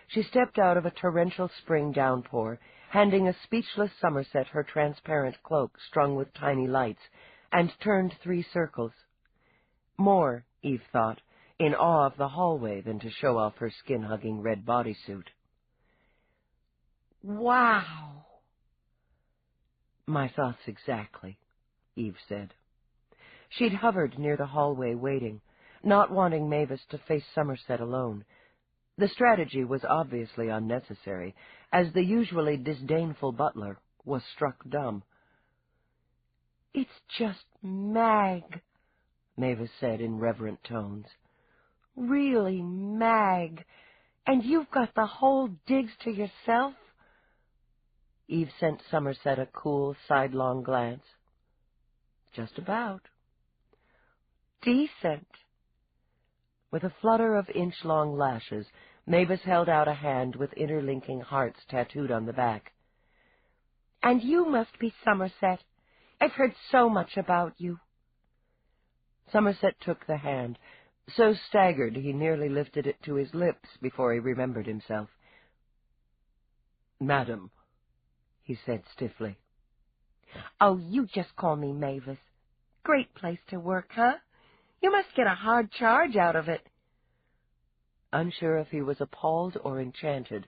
She stepped out of a torrential spring downpour, handing a speechless Somerset her transparent cloak strung with tiny lights, and turned 3 circles. More, Eve thought, in awe of the hallway than to show off her skin-hugging red bodysuit. "Wow!" "My thoughts exactly," Eve said. She'd hovered near the hallway waiting, not wanting Mavis to face Somerset alone. The strategy was obviously unnecessary, as the usually disdainful butler was struck dumb. "It's just Mag," Mavis said in reverent tones. "Really Mag. And you've got the whole digs to yourself?" Eve sent Somerset a cool, sidelong glance. "Just about." "Decent." With a flutter of inch-long lashes, Mavis held out a hand with interlinking hearts tattooed on the back. "And you must be Somerset. I've heard so much about you." Somerset took the hand, so staggered he nearly lifted it to his lips before he remembered himself. "Madam," he said stiffly. "Oh, you just call me Mavis. Great place to work, huh? You must get a hard charge out of it." Unsure if he was appalled or enchanted,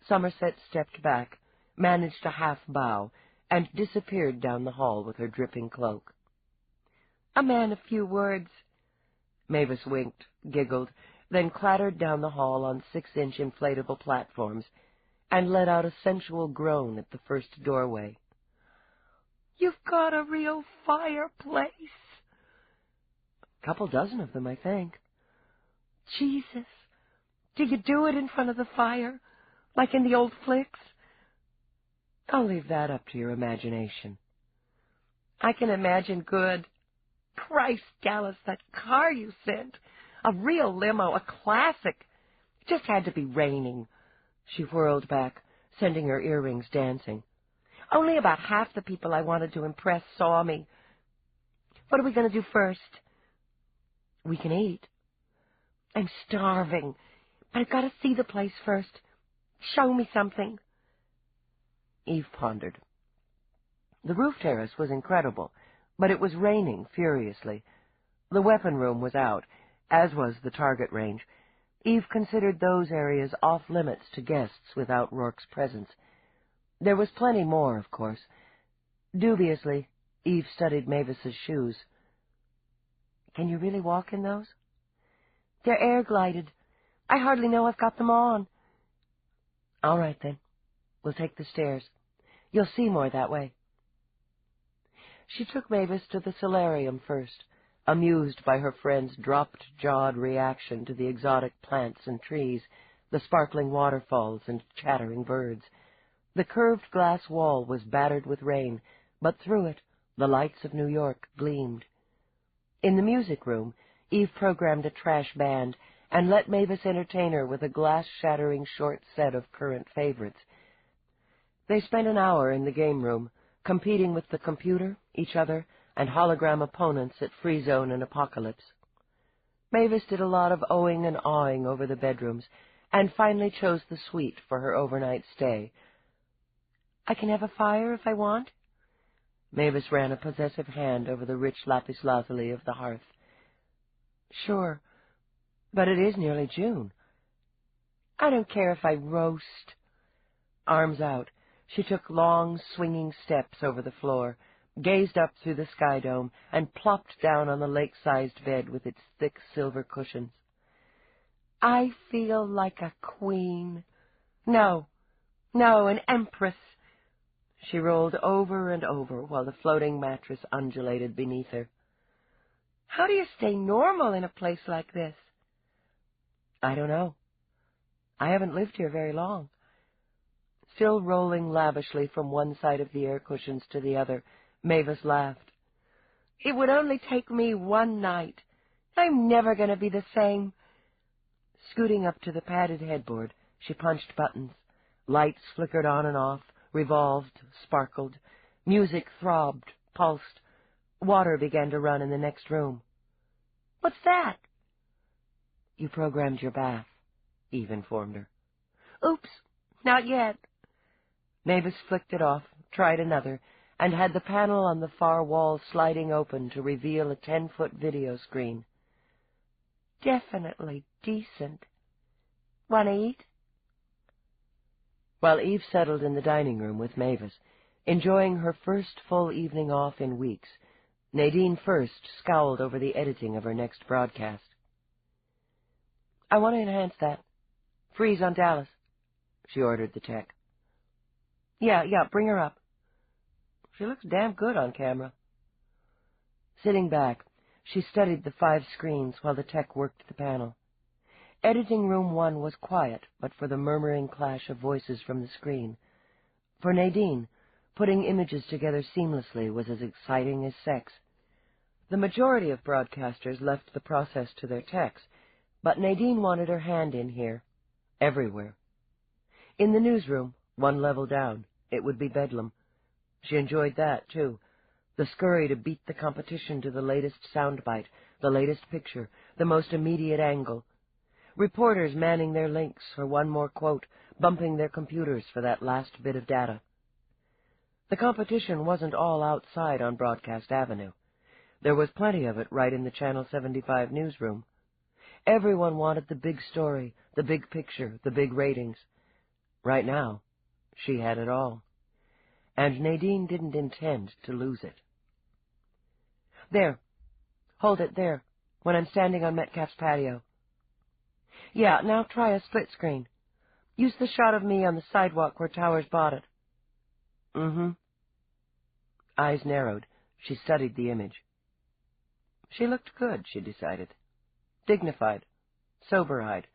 Somerset stepped back, managed a half-bow, and disappeared down the hall with her dripping cloak. "A man of few words." Mavis winked, giggled, then clattered down the hall on 6-inch inflatable platforms, and let out a sensual groan at the first doorway. "You've got a real fireplace." "Couple dozen of them, I think." "Jesus. Do you do it in front of the fire, like in the old flicks?" "I'll leave that up to your imagination." "I can imagine good. Christ, Gallus, that car you sent. A real limo, a classic. It just had to be raining." She whirled back, sending her earrings dancing. "Only about half the people I wanted to impress saw me. What are we going to do first?" "We can eat." "I'm starving, but I've got to see the place first. Show me something." Eve pondered. The roof terrace was incredible, but it was raining furiously. The weapon room was out, as was the target range. Eve considered those areas off-limits to guests without Roarke's presence. There was plenty more, of course. Dubiously, Eve studied Mavis's shoes. "Can you really walk in those?" "They're air-glided. I hardly know I've got them on." "All right, then. We'll take the stairs. You'll see more that way." She took Mavis to the solarium first, amused by her friend's dropped-jawed reaction to the exotic plants and trees, the sparkling waterfalls and chattering birds. The curved glass wall was battered with rain, but through it the lights of New York gleamed. In the music room, Eve programmed a trash band and let Mavis entertain her with a glass-shattering short set of current favorites. They spent an hour in the game room, competing with the computer, each other, and hologram opponents at Free Zone and Apocalypse. Mavis did a lot of ohing and awing over the bedrooms, and finally chose the suite for her overnight stay. "I can have a fire if I want?" Mavis ran a possessive hand over the rich lapis lazuli of the hearth. "Sure, but it is nearly June." "I don't care if I roast." Arms out, she took long, swinging steps over the floor, gazed up through the sky dome, and plopped down on the lake-sized bed with its thick silver cushions. "I feel like a queen. No, an empress." She rolled over and over while the floating mattress undulated beneath her. "How do you stay normal in a place like this?" "I don't know. I haven't lived here very long." Still rolling lavishly from one side of the air cushions to the other, Mavis laughed. "It would only take me one night. I'm never going to be the same." Scooting up to the padded headboard, she punched buttons. Lights flickered on and off, revolved, sparkled. Music throbbed, pulsed. Water began to run in the next room. "What's that?" "You programmed your bath," Eve informed her. "Oops, not yet." Mavis flicked it off, tried another, and had the panel on the far wall sliding open to reveal a 10-foot video screen. "Definitely decent. Want to eat?" While Eve settled in the dining room with Mavis, enjoying her first full evening off in weeks, Nadine first scowled over the editing of her next broadcast. "I want to enhance that. Freeze on Dallas," she ordered the tech. Yeah, bring her up. She looks damn good on camera." Sitting back, she studied the 5 screens while the tech worked the panel. Editing room 1 was quiet, but for the murmuring clash of voices from the screen. For Nadine, putting images together seamlessly was as exciting as sex. The majority of broadcasters left the process to their techs, but Nadine wanted her hand in here, everywhere. In the newsroom, 1 level down, it would be bedlam. She enjoyed that, too. The scurry to beat the competition to the latest soundbite, the latest picture, the most immediate angle. Reporters manning their links for one more quote, bumping their computers for that last bit of data. The competition wasn't all outside on Broadcast Avenue. There was plenty of it right in the Channel 75 newsroom. Everyone wanted the big story, the big picture, the big ratings. Right now, she had it all. And Nadine didn't intend to lose it. "There. Hold it there, when I'm standing on Metcalf's patio. Yeah, now try a split screen. Use the shot of me on the sidewalk where Towers bought it." "Mm-hmm." Eyes narrowed. She studied the image. She looked good, she decided. Dignified, sober-eyed.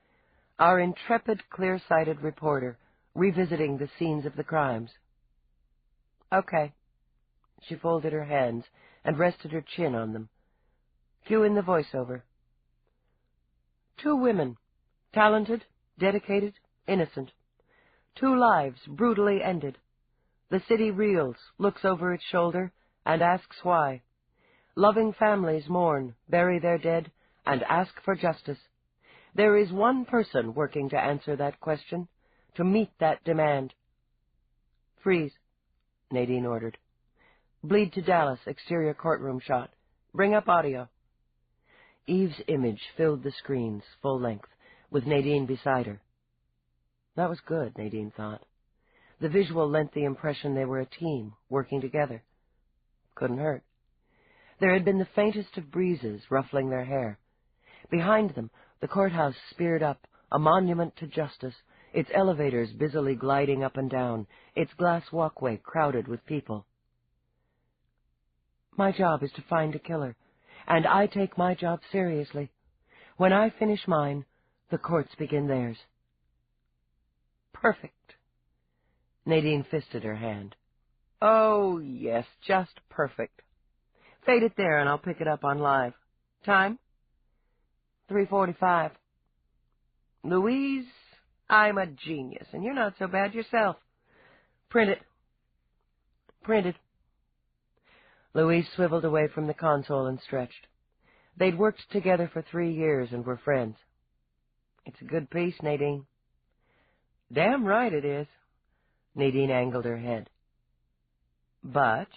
Our intrepid, clear-sighted reporter, revisiting the scenes of the crimes. "Okay." She folded her hands and rested her chin on them. Cue in the voiceover. 2 women, talented, dedicated, innocent. 2 lives brutally ended. The city reels, looks over its shoulder, and asks why. Loving families mourn, bury their dead, and ask for justice. There is one person working to answer that question, to meet that demand. "Freeze," Nadine ordered. "Bleed to Dallas, exterior courtroom shot. Bring up audio." Eve's image filled the screens, full length, with Nadine beside her. That was good, Nadine thought. The visual lent the impression they were a team, working together. Couldn't hurt. There had been the faintest of breezes ruffling their hair. Behind them, the courthouse speared up, a monument to justice, its elevators busily gliding up and down, its glass walkway crowded with people. "My job is to find a killer, and I take my job seriously. When I finish mine, the courts begin theirs." "Perfect." Nadine fisted her hand. "Oh, yes, just perfect. Fade it there, and I'll pick it up on live. Time?" 3:45. "Louise, I'm a genius, and you're not so bad yourself. Print it." "Printed." Louise swiveled away from the console and stretched. They'd worked together for 3 years and were friends. "It's a good piece, Nadine." "Damn right it is." Nadine angled her head. "But—"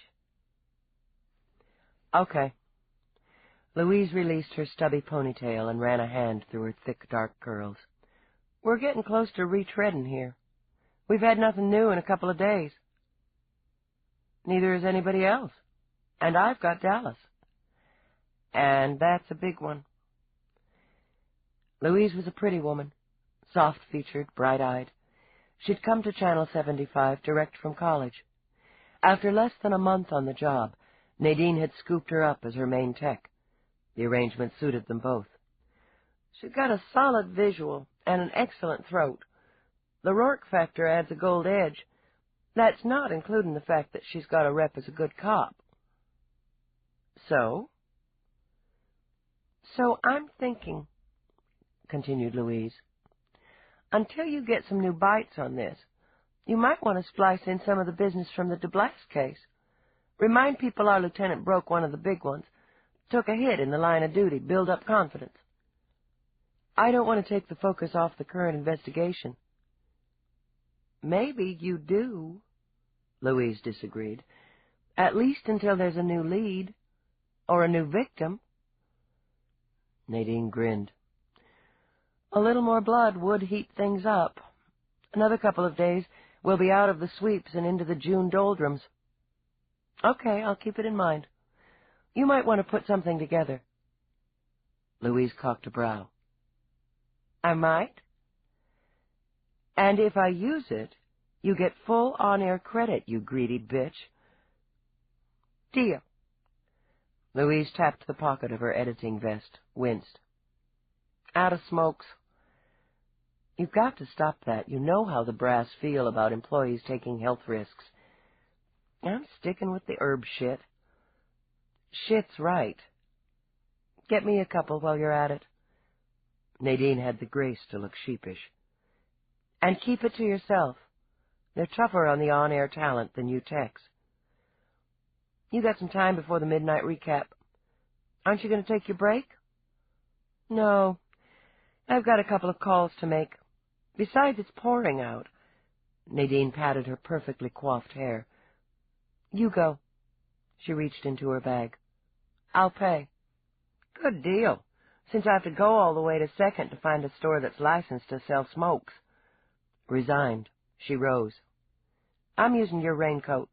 "Okay." Louise released her stubby ponytail and ran a hand through her thick, dark curls. "We're getting close to retreading here. We've had nothing new in a couple of days." "Neither has anybody else. And I've got Dallas. And that's a big one." Louise was a pretty woman, soft-featured, bright-eyed. She'd come to Channel 75 direct from college. After less than a month on the job, Nadine had scooped her up as her main tech. The arrangement suited them both. "She's got a solid visual and an excellent throat. The Roarke factor adds a gold edge. That's not including the fact that she's got a rep as a good cop." "So?" "So I'm thinking," continued Louise, "until you get some new bites on this, you might want to splice in some of the business from the DeBlass case. Remind people our lieutenant broke one of the big ones, took a hit in the line of duty, build up confidence. I don't want to take the focus off the current investigation." "Maybe you do," Louise disagreed. "At least until there's a new lead, or a new victim." Nadine grinned. "A little more blood would heat things up. Another couple of days, we'll be out of the sweeps and into the June doldrums." "Okay, I'll keep it in mind. You might want to put something together. Louise cocked a brow. I might. And if I use it, you get full on-air credit, you greedy bitch. Deal. Louise tapped the pocket of her editing vest, winced. Out of smokes. You've got to stop that. You know how the brass feel about employees taking health risks. I'm sticking with the herb shit. Shit's right. Get me a couple while you're at it. Nadine had the grace to look sheepish. And keep it to yourself. They're tougher on the on-air talent than you techs. You got some time before the midnight recap. Aren't you going to take your break? No. I've got a couple of calls to make. Besides, it's pouring out. Nadine patted her perfectly coiffed hair. You go. She reached into her bag. I'll pay. Good deal, since I have to go all the way to Second to find a store that's licensed to sell smokes. Resigned, she rose. I'm using your raincoat.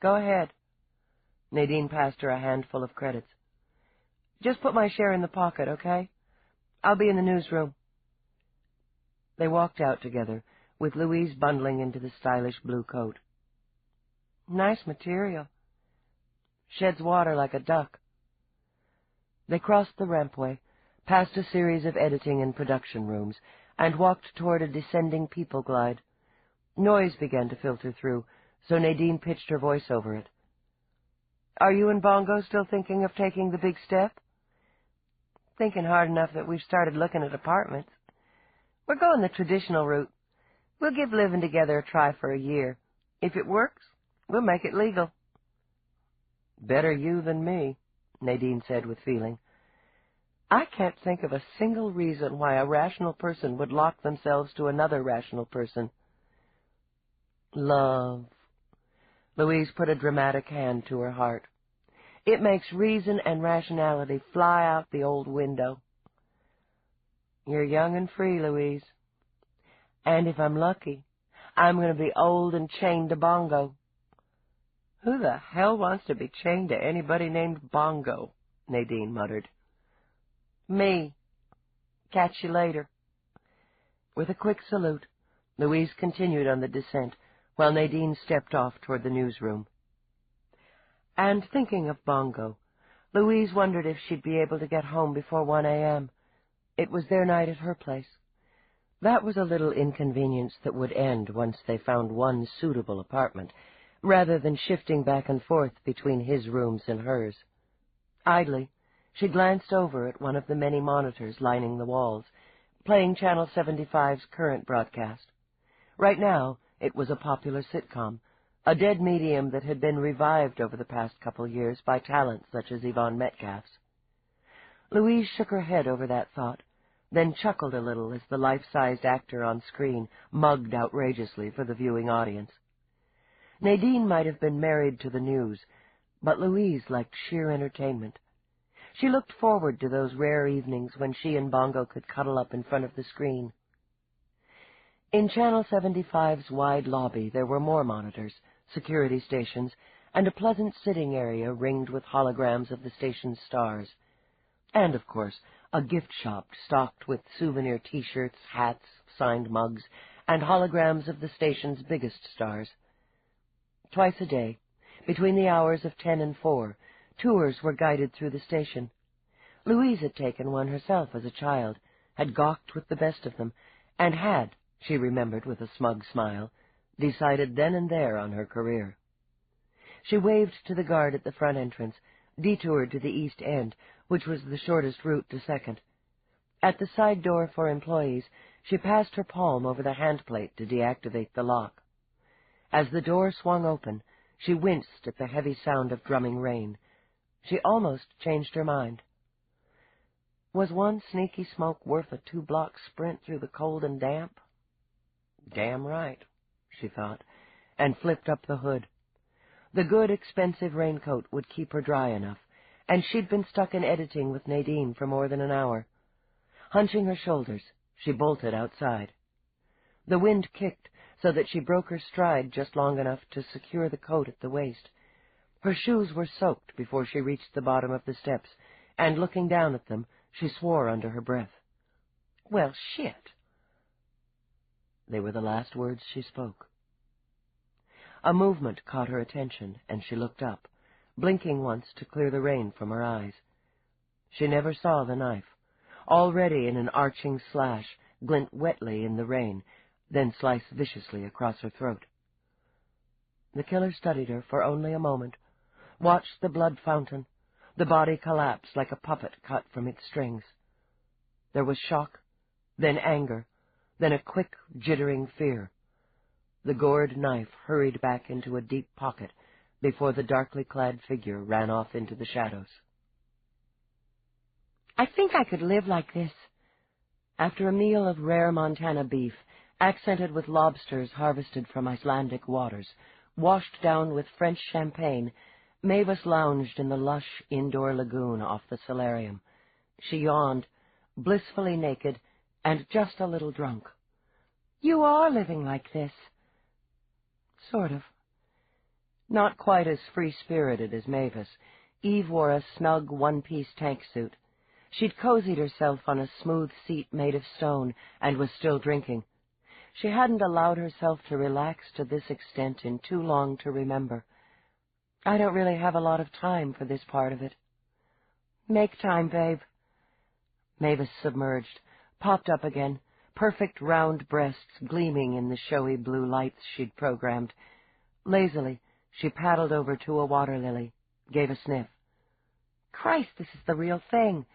Go ahead. Nadine passed her a handful of credits. Just put my share in the pocket, okay? I'll be in the newsroom. They walked out together, with Louise bundling into the stylish blue coat. Nice material. Sheds water like a duck. They crossed the rampway, past a series of editing and production rooms, and walked toward a descending people glide. Noise began to filter through, so Nadine pitched her voice over it. Are you and Bongo still thinking of taking the big step? Thinking hard enough that we've started looking at apartments. We're going the traditional route. We'll give living together a try for a year. If it works, we'll make it legal. Better you than me, Nadine said with feeling. I can't think of a single reason why a rational person would lock themselves to another rational person. Love. Louise put a dramatic hand to her heart. It makes reason and rationality fly out the old window. You're young and free, Louise. And if I'm lucky, I'm going to be old and chained to Bongo. Who the hell wants to be chained to anybody named Bongo? Nadine muttered. Me. Catch you later. With a quick salute, Louise continued on the descent, while Nadine stepped off toward the newsroom. And thinking of Bongo, Louise wondered if she'd be able to get home before 1 a.m. It was their night at her place. That was a little inconvenience that would end once they found one suitable apartment, rather than shifting back and forth between his rooms and hers. Idly, she glanced over at one of the many monitors lining the walls, playing Channel 75's current broadcast. Right now, it was a popular sitcom, a dead medium that had been revived over the past couple years by talent such as Yvonne Metcalf's. Louise shook her head over that thought, then chuckled a little as the life-sized actor on screen mugged outrageously for the viewing audience. Nadine might have been married to the news, but Louise liked sheer entertainment. She looked forward to those rare evenings when she and Bongo could cuddle up in front of the screen. In Channel 75's wide lobby there were more monitors, security stations, and a pleasant sitting area ringed with holograms of the station's stars. And, of course, a gift shop stocked with souvenir T-shirts, hats, signed mugs, and holograms of the station's biggest stars. Twice a day, between the hours of 10 and 4, tours were guided through the station. Louise had taken one herself as a child, had gawked with the best of them, and had, she remembered with a smug smile, decided then and there on her career. She waved to the guard at the front entrance, detoured to the east end, which was the shortest route to Second. At the side door for employees, she passed her palm over the handplate to deactivate the lock. As the door swung open, she winced at the heavy sound of drumming rain. She almost changed her mind. Was one sneaky smoke worth a 2-block sprint through the cold and damp? Damn right, she thought, and flipped up the hood. The good, expensive raincoat would keep her dry enough, and she'd been stuck in editing with Nadine for more than an hour. Hunching her shoulders, she bolted outside. The wind kicked so that she broke her stride just long enough to secure the coat at the waist. Her shoes were soaked before she reached the bottom of the steps, and looking down at them, she swore under her breath. "Well, shit." They were the last words she spoke. A movement caught her attention, and she looked up, blinking once to clear the rain from her eyes. She never saw the knife, already in an arching slash, glint wetly in the rain, then slice viciously across her throat. The killer studied her for only a moment, watched the blood fountain, the body collapse like a puppet cut from its strings. There was shock, then anger, then a quick, jittering fear. The gored knife hurried back into a deep pocket before the darkly clad figure ran off into the shadows. "I think I could live like this." After a meal of rare Montana beef, accented with lobsters harvested from Icelandic waters, washed down with French champagne, Mavis lounged in the lush indoor lagoon off the solarium. She yawned, blissfully naked and just a little drunk. "You are living like this." "Sort of." Not quite as free-spirited as Mavis, Eve wore a snug one-piece tank suit. She'd cozied herself on a smooth seat made of stone and was still drinking. She hadn't allowed herself to relax to this extent in too long to remember. "I don't really have a lot of time for this part of it." "Make time, babe." Mavis submerged, popped up again, perfect round breasts gleaming in the showy blue lights she'd programmed. Lazily, she paddled over to a water lily, gave a sniff. "Christ, this is the real thing.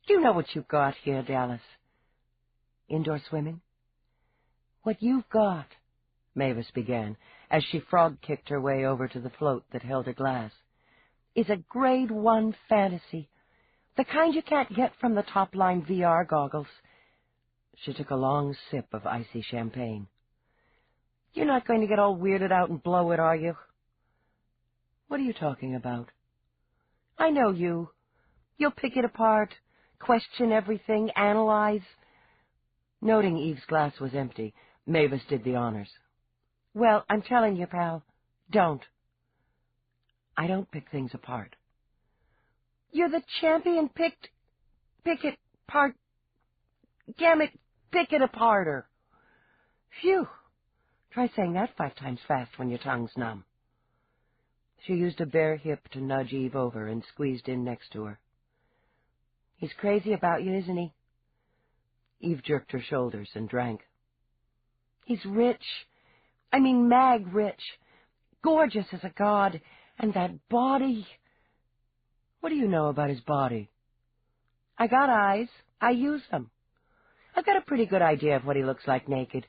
You know what you've got here, Dallas." "Indoor swimming?" "What you've got," Mavis began, as she frog-kicked her way over to the float that held a glass, "is a grade 1 fantasy, the kind you can't get from the top-line VR goggles." She took a long sip of icy champagne. "You're not going to get all weirded out and blow it, are you?" "What are you talking about?" "I know you. You'll pick it apart, question everything, analyze." Noting Eve's glass was empty, Mavis did the honors. "Well, I'm telling you, pal, don't." "I don't pick things apart." "You're the champion pick it apart. Gammit, pick it aparter." "Phew. Try saying that 5 times fast when your tongue's numb." She used a bare hip to nudge Eve over and squeezed in next to her. "He's crazy about you, isn't he?" Eve jerked her shoulders and drank. "He's rich. I mean mag-rich. Gorgeous as a god. And that body." "What do you know about his body?" "I got eyes. I use them. I've got a pretty good idea of what he looks like naked."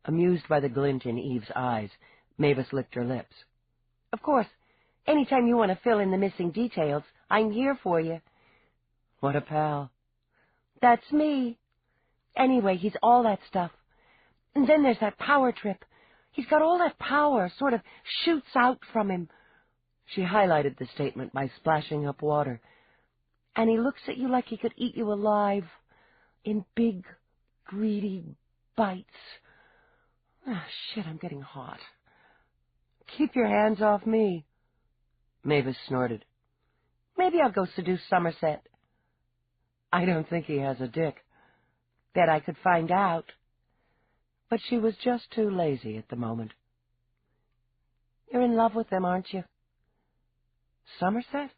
Amused by the glint in Eve's eyes, Mavis licked her lips. "Of course, any time you want to fill in the missing details, I'm here for you." "What a pal." "That's me. Anyway, he's all that stuff. And then there's that power trip. He's got all that power, sort of shoots out from him." She highlighted the statement by splashing up water. "And he looks at you like he could eat you alive, in big, greedy bites. Ah, shit, I'm getting hot." "Keep your hands off me." Mavis snorted. "Maybe I'll go seduce Somerset." "I don't think he has a dick." "Bet I could find out." But she was just too lazy at the moment. "You're in love with him, aren't you?" "Somerset?"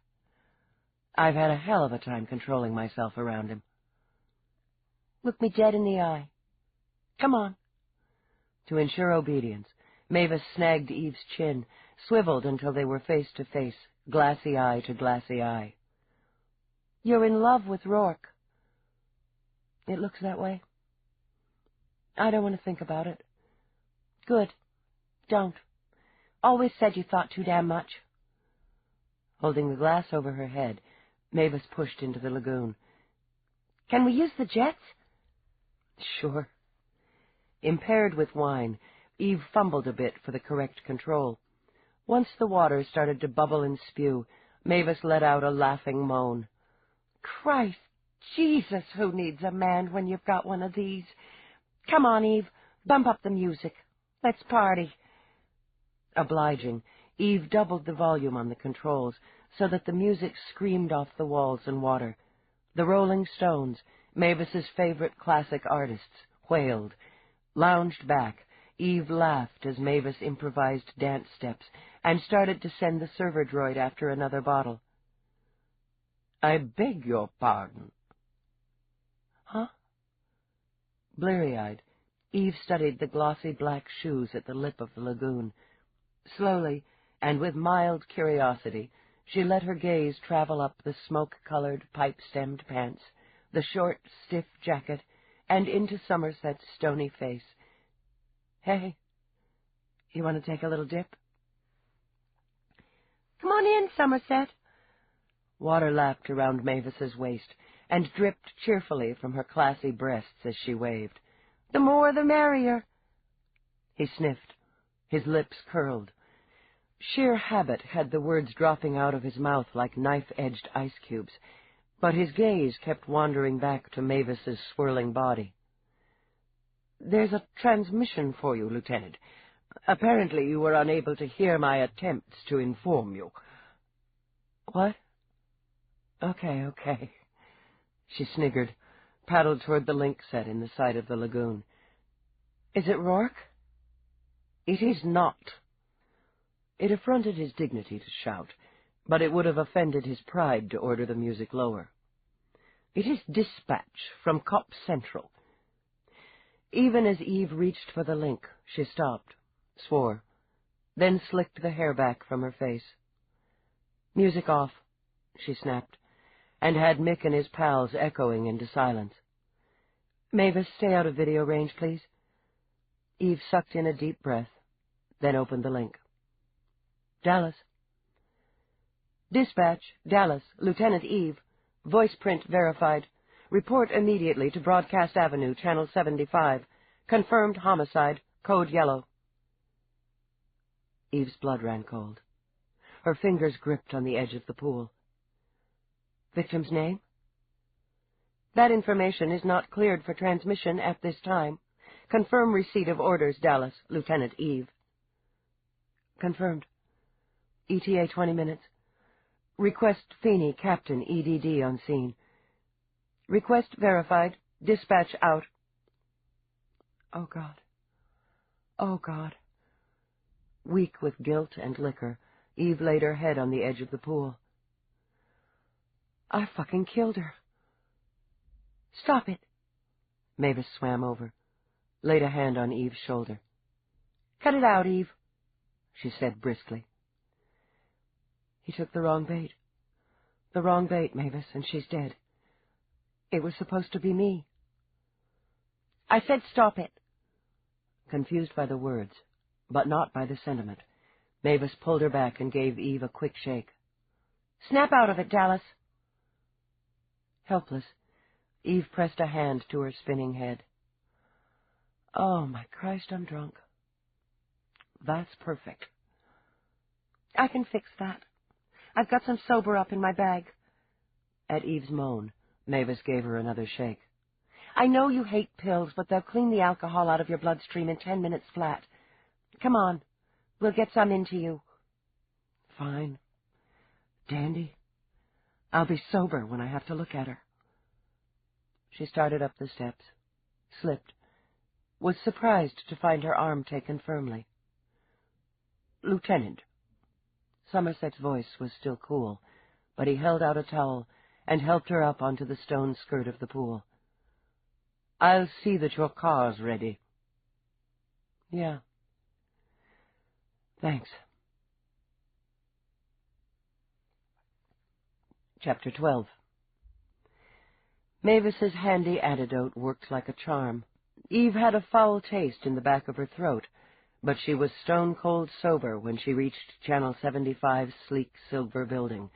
"I've had a hell of a time controlling myself around him." "Look me dead in the eye. Come on." To ensure obedience, Mavis snagged Eve's chin, swiveled until they were face to face, glassy eye to glassy eye. "You're in love with Roarke." "It looks that way." "I don't want to think about it." "Good. Don't. Always said you thought too damn much." Holding the glass over her head, Mavis pushed into the lagoon. "Can we use the jets?" "Sure." Impaired with wine, Eve fumbled a bit for the correct control. Once the water started to bubble and spew, Mavis let out a laughing moan. "Christ Jesus, who needs a man when you've got one of these? Come on, Eve, bump up the music. Let's party." Obliging, Eve doubled the volume on the controls so that the music screamed off the walls and water. The Rolling Stones, Mavis's favorite classic artists, wailed. Lounged back, Eve laughed as Mavis improvised dance steps and started to send the server droid after another bottle. "I beg your pardon." "Huh?" Bleary-eyed, Eve studied the glossy black shoes at the lip of the lagoon. Slowly, and with mild curiosity, she let her gaze travel up the smoke-colored, pipe-stemmed pants, the short, stiff jacket, and into Somerset's stony face. "Hey, you want to take a little dip?" "Come on in, Somerset." Water lapped around Mavis's waist and dripped cheerfully from her classy breasts as she waved. "The more the merrier." He sniffed. His lips curled. Sheer habit had the words dropping out of his mouth like knife-edged ice cubes, but his gaze kept wandering back to Mavis's swirling body. "There's a transmission for you, Lieutenant. Apparently you were unable to hear my attempts to inform you." "What? Okay. She sniggered, paddled toward the link set in the side of the lagoon. "Is it Roarke?" "It is not." It affronted his dignity to shout, but it would have offended his pride to order the music lower. "It is dispatch from Cop Central." Even as Eve reached for the link, she stopped, swore, then slicked the hair back from her face. "Music off," she snapped, and had Mick and his pals echoing into silence. "Mavis, stay out of video range, please." Eve sucked in a deep breath, then opened the link. "Dallas." "Dispatch, Dallas, Lieutenant Eve. Voice print verified. Report immediately to Broadcast Avenue, Channel 75. Confirmed homicide, code yellow." Eve's blood ran cold. Her fingers gripped on the edge of the pool. "Victim's name?" "That information is not cleared for transmission at this time. Confirm receipt of orders, Dallas, Lieutenant Eve." "Confirmed. ETA 20 minutes. Request Finey, Captain, EDD on scene." "Request verified. Dispatch out." Oh, God. Oh, God. Weak with guilt and liquor, Eve laid her head on the edge of the pool. "I fucking killed her." "Stop it." Mavis swam over, laid a hand on Eve's shoulder. "Cut it out, Eve," she said briskly. "He took the wrong bait. The wrong bait, Mavis, and she's dead. It was supposed to be me." "I said stop it." Confused by the words, but not by the sentiment, Mavis pulled her back and gave Eve a quick shake. "Snap out of it, Dallas." Helpless, Eve pressed a hand to her spinning head. "Oh, my Christ, I'm drunk." "That's perfect." "I can fix that. I've got some sober-up in my bag." At Eve's moan, Mavis gave her another shake. "I know you hate pills, but they'll clean the alcohol out of your bloodstream in 10 minutes flat. Come on, we'll get some into you." "Fine. Dandy. I'll be sober when I have to look at her." She started up the steps, slipped, was surprised to find her arm taken firmly. "Lieutenant." Somerset's voice was still cool, but he held out a towel and helped her up onto the stone skirt of the pool. "I'll see that your car's ready." "Yeah. Thanks." Chapter 12. Mavis's handy antidote worked like a charm. Eve had a foul taste in the back of her throat, but she was stone-cold sober when she reached Channel 75's sleek silver building.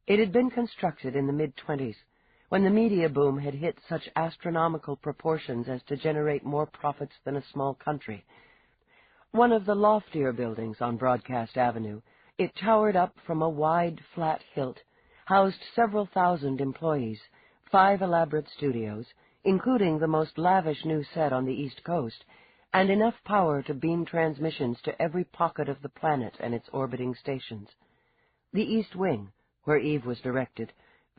It had been constructed in the mid-20s, when the media boom had hit such astronomical proportions as to generate more profits than a small country. One of the loftier buildings on Broadcast Avenue, it towered up from a wide, flat hilt, housed several thousand employees, 5 elaborate studios, including the most lavish new set on the East Coast, and enough power to beam transmissions to every pocket of the planet and its orbiting stations. The East Wing, where Eve was directed,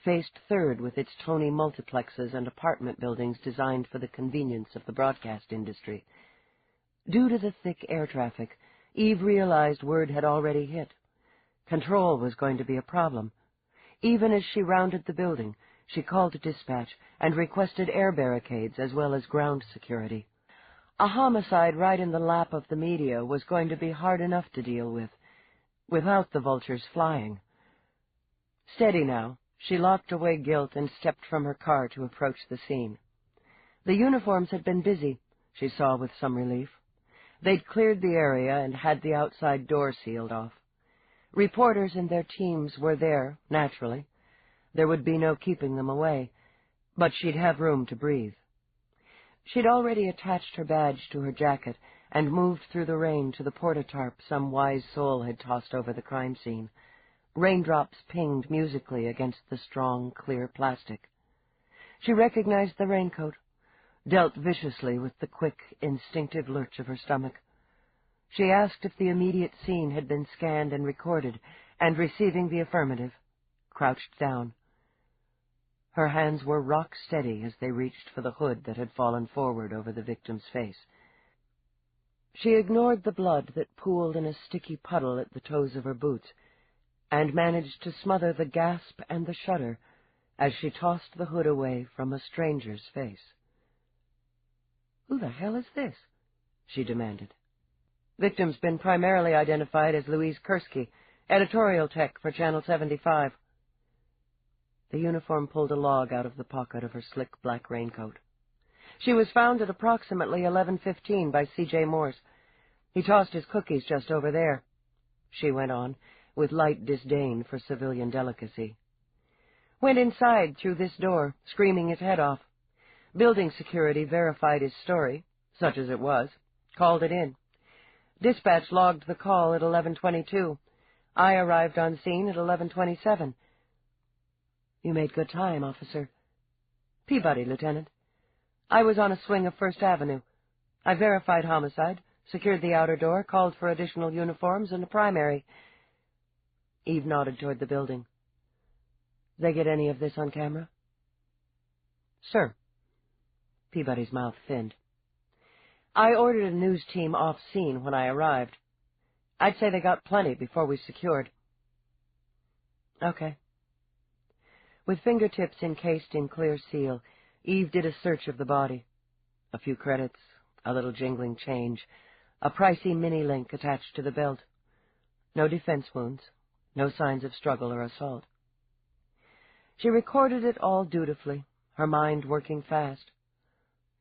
faced third with its Tony multiplexes and apartment buildings designed for the convenience of the broadcast industry. Due to the thick air traffic, Eve realized word had already hit. Control was going to be a problem. Even as she rounded the building, she called dispatch and requested air barricades as well as ground security. A homicide right in the lap of the media was going to be hard enough to deal with, without the vultures flying. Steady now, she locked away guilt and stepped from her car to approach the scene. The uniforms had been busy, she saw with some relief. They'd cleared the area and had the outside door sealed off. Reporters and their teams were there, naturally. There would be no keeping them away, but she'd have room to breathe. She'd already attached her badge to her jacket and moved through the rain to the porta-tarp some wise soul had tossed over the crime scene. Raindrops pinged musically against the strong, clear plastic. She recognized the raincoat, dealt viciously with the quick, instinctive lurch of her stomach. She asked if the immediate scene had been scanned and recorded, and receiving the affirmative, crouched down. Her hands were rock steady as they reached for the hood that had fallen forward over the victim's face. She ignored the blood that pooled in a sticky puddle at the toes of her boots, and managed to smother the gasp and the shudder as she tossed the hood away from a stranger's face. "Who the hell is this?" she demanded. "Victim's been primarily identified as Louise Kursky, editorial tech for Channel 75. The uniform pulled a log out of the pocket of her slick black raincoat. "She was found at approximately 11:15 by CJ Morse. He tossed his cookies just over there," she went on, with light disdain for civilian delicacy. "Went inside through this door, screaming his head off. Building security verified his story, such as it was, called it in. Dispatch logged the call at 11:22. I arrived on scene at 11:27. "You made good time, officer." "Peabody, Lieutenant. I was on a swing of First Avenue. I verified homicide, secured the outer door, called for additional uniforms and a primary." Eve nodded toward the building. "They get any of this on camera?" "Sir." Peabody's mouth thinned. "I ordered a news team off scene when I arrived. I'd say they got plenty before we secured." "Okay." With fingertips encased in clear seal, Eve did a search of the body. A few credits, a little jingling change, a pricey mini-link attached to the belt. No defense wounds, no signs of struggle or assault. She recorded it all dutifully, her mind working fast.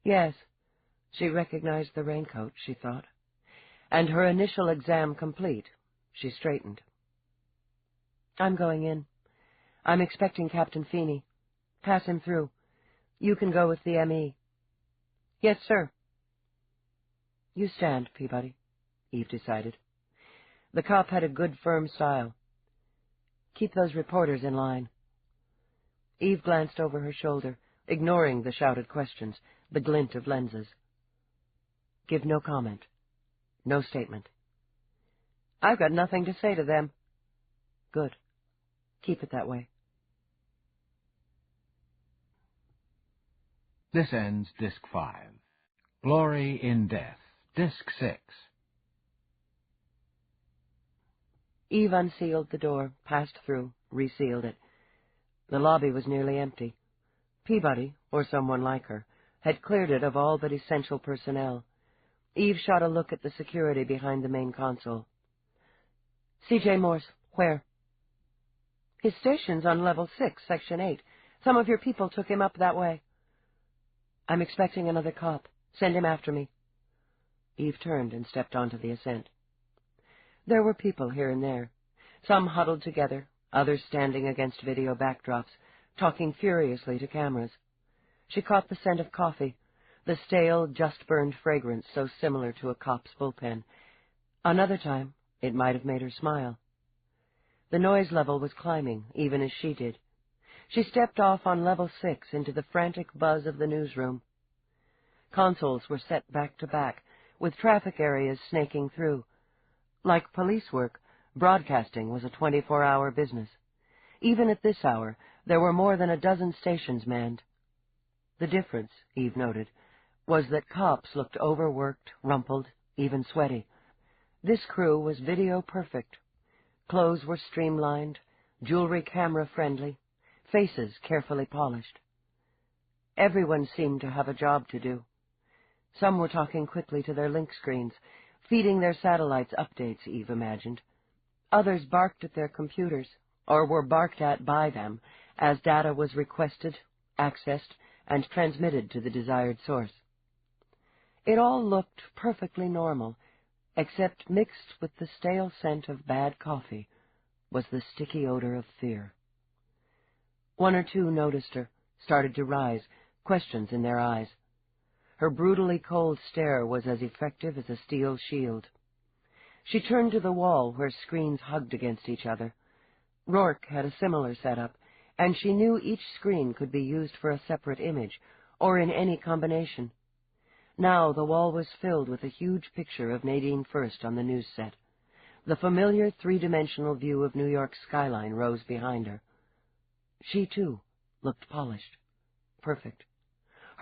Yes, she recognized the raincoat, she thought. And her initial exam complete, she straightened. "I'm going in. I'm expecting Captain Finey. Pass him through. You can go with the M.E. "Yes, sir." "You stand, Peabody," Eve decided. The cop had a good, firm style. "Keep those reporters in line." Eve glanced over her shoulder, ignoring the shouted questions, the glint of lenses. "Give no comment. No statement." "I've got nothing to say to them." "Good. Keep it that way." This ends Disc 5. Glory in Death, Disc 6. Eve unsealed the door, passed through, resealed it. The lobby was nearly empty. Peabody, or someone like her, had cleared it of all but essential personnel. Eve shot a look at the security behind the main console. "CJ Morse, where?" "His station's on level 6, section 8. Some of your people took him up that way." "I'm expecting another cop. Send him after me." Eve turned and stepped onto the ascent. There were people here and there, some huddled together, others standing against video backdrops, talking furiously to cameras. She caught the scent of coffee, the stale, just-burned fragrance so similar to a cop's bullpen. Another time, it might have made her smile. The noise level was climbing, even as she did. She stepped off on level 6 into the frantic buzz of the newsroom. Consoles were set back to back, with traffic areas snaking through. Like police work, broadcasting was a 24-hour business. Even at this hour, there were more than a dozen stations manned. The difference, Eve noted, was that cops looked overworked, rumpled, even sweaty. This crew was video perfect. Clothes were streamlined, jewelry camera-friendly, faces carefully polished. Everyone seemed to have a job to do. Some were talking quickly to their link screens, feeding their satellites updates, Eve imagined. Others barked at their computers, or were barked at by them, as data was requested, accessed, and transmitted to the desired source. It all looked perfectly normal, except mixed with the stale scent of bad coffee was the sticky odor of fear. One or two noticed her, started to rise, questions in their eyes. Her brutally cold stare was as effective as a steel shield. She turned to the wall where screens hugged against each other. Roarke had a similar setup, and she knew each screen could be used for a separate image, or in any combination. Now the wall was filled with a huge picture of Nadine First on the news set. The familiar three-dimensional view of New York's skyline rose behind her. She, too, looked polished, perfect.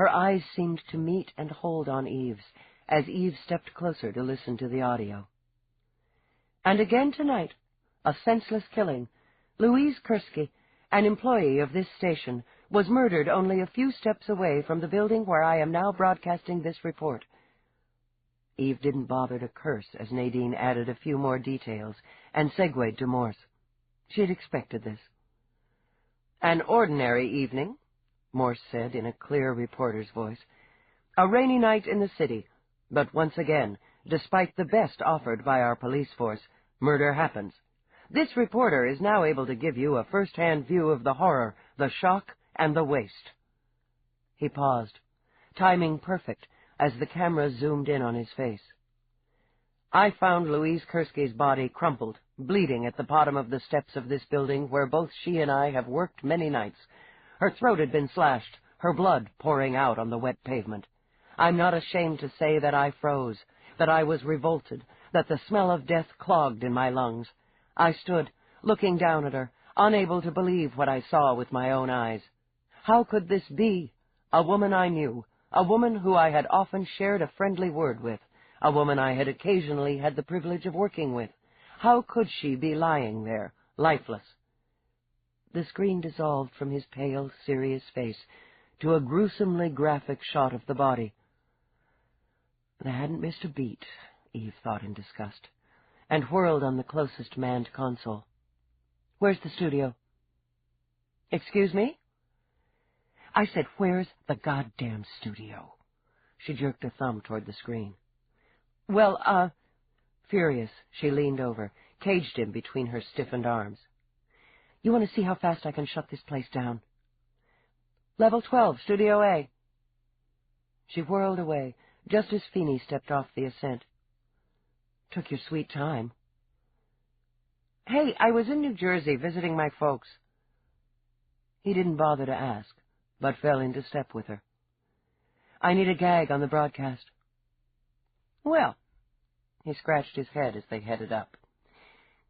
Her eyes seemed to meet and hold on Eve's, as Eve stepped closer to listen to the audio. And again tonight, a senseless killing. Louise Kursky, an employee of this station, was murdered only a few steps away from the building where I am now broadcasting this report. Eve didn't bother to curse as Nadine added a few more details and segued to Morse. She had expected this. An ordinary evening, Morse said in a clear reporter's voice. A rainy night in the city, but once again, despite the best offered by our police force, murder happens. This reporter is now able to give you a first-hand view of the horror, the shock, and the waste. He paused, timing perfect as the camera zoomed in on his face. I found Louise Kursky's body crumpled, bleeding at the bottom of the steps of this building where both she and I have worked many nights. Her throat had been slashed, her blood pouring out on the wet pavement. I'm not ashamed to say that I froze, that I was revolted, that the smell of death clogged in my lungs. I stood, looking down at her, unable to believe what I saw with my own eyes. How could this be? A woman I knew, a woman who I had often shared a friendly word with, a woman I had occasionally had the privilege of working with. How could she be lying there, lifeless? The screen dissolved from his pale, serious face to a gruesomely graphic shot of the body. They hadn't missed a beat, Eve thought in disgust, and whirled on the closest manned console. Where's the studio? Excuse me? I said, where's the goddamn studio? She jerked a thumb toward the screen. Well, Furious, she leaned over, caged him between her stiffened arms. You want to see how fast I can shut this place down? Level 12, Studio A. She whirled away, just as Finey stepped off the ascent. Took your sweet time. Hey, I was in New Jersey visiting my folks. He didn't bother to ask, but fell into step with her. I need a gag on the broadcast. Well, he scratched his head as they headed up.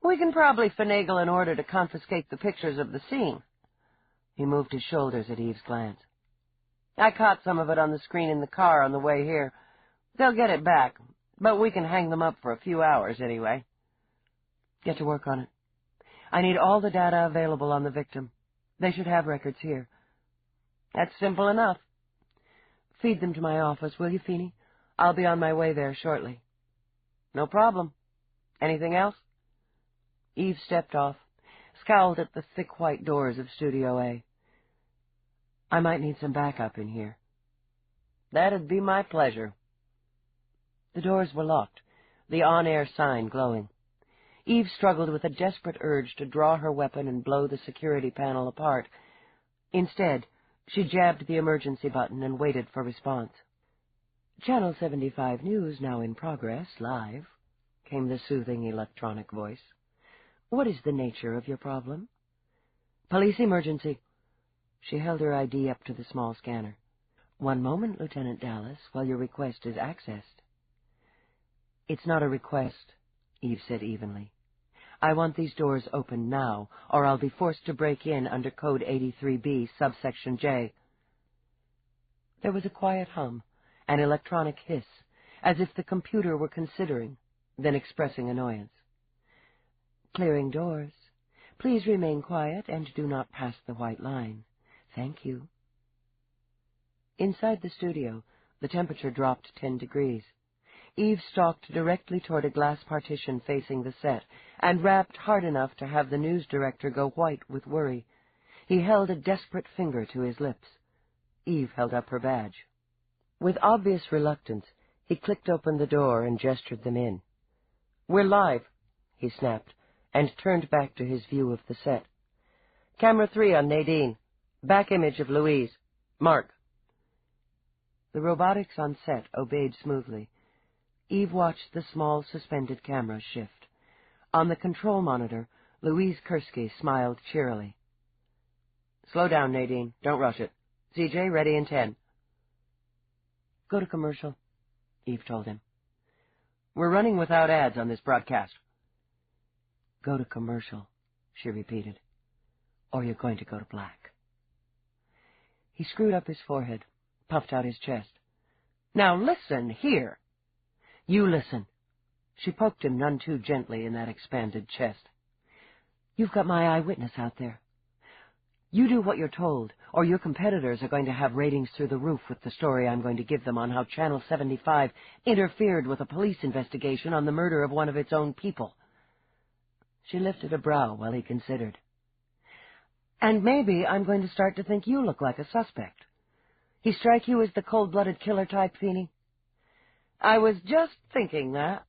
We can probably finagle an order to confiscate the pictures of the scene. He moved his shoulders at Eve's glance. I caught some of it on the screen in the car on the way here. They'll get it back, but we can hang them up for a few hours anyway. Get to work on it. I need all the data available on the victim. They should have records here. That's simple enough. Feed them to my office, will you, Finey? I'll be on my way there shortly. No problem. Anything else? Eve stepped off, scowled at the thick white doors of Studio A. I might need some backup in here. That'd be my pleasure. The doors were locked, the on-air sign glowing. Eve struggled with a desperate urge to draw her weapon and blow the security panel apart. Instead, she jabbed the emergency button and waited for response. Channel 75 News now in progress, live, came the soothing electronic voice. What is the nature of your problem? Police emergency. She held her ID up to the small scanner. One moment, Lieutenant Dallas, while your request is accessed. It's not a request, Eve said evenly. I want these doors open now, or I'll be forced to break in under Code 83B, subsection J. There was a quiet hum, an electronic hiss, as if the computer were considering, then expressing annoyance. Clearing doors. Please remain quiet and do not pass the white line. Thank you. Inside the studio, the temperature dropped 10 degrees. Eve stalked directly toward a glass partition facing the set, and rapped hard enough to have the news director go white with worry. He held a desperate finger to his lips. Eve held up her badge. With obvious reluctance, he clicked open the door and gestured them in. "We're live," he snapped, and turned back to his view of the set. "Camera 3 on Nadine. Back image of Louise. Mark." The robotics on set obeyed smoothly. Eve watched the small suspended camera shift. On the control monitor, Louise Kursky smiled cheerily. "Slow down, Nadine. Don't rush it. CJ, ready in 10. "Go to commercial," Eve told him. "We're running without ads on this broadcast." "Go to commercial," she repeated, "or you're going to go to black." He screwed up his forehead, puffed out his chest. "Now listen here." "You listen." She poked him none too gently in that expanded chest. "You've got my eyewitness out there. You do what you're told, or your competitors are going to have ratings through the roof with the story I'm going to give them on how Channel 75 interfered with a police investigation on the murder of one of its own people." She lifted a brow while he considered. "And maybe I'm going to start to think you look like a suspect. He strike you as the cold-blooded killer type, Finey?" "I was just thinking that.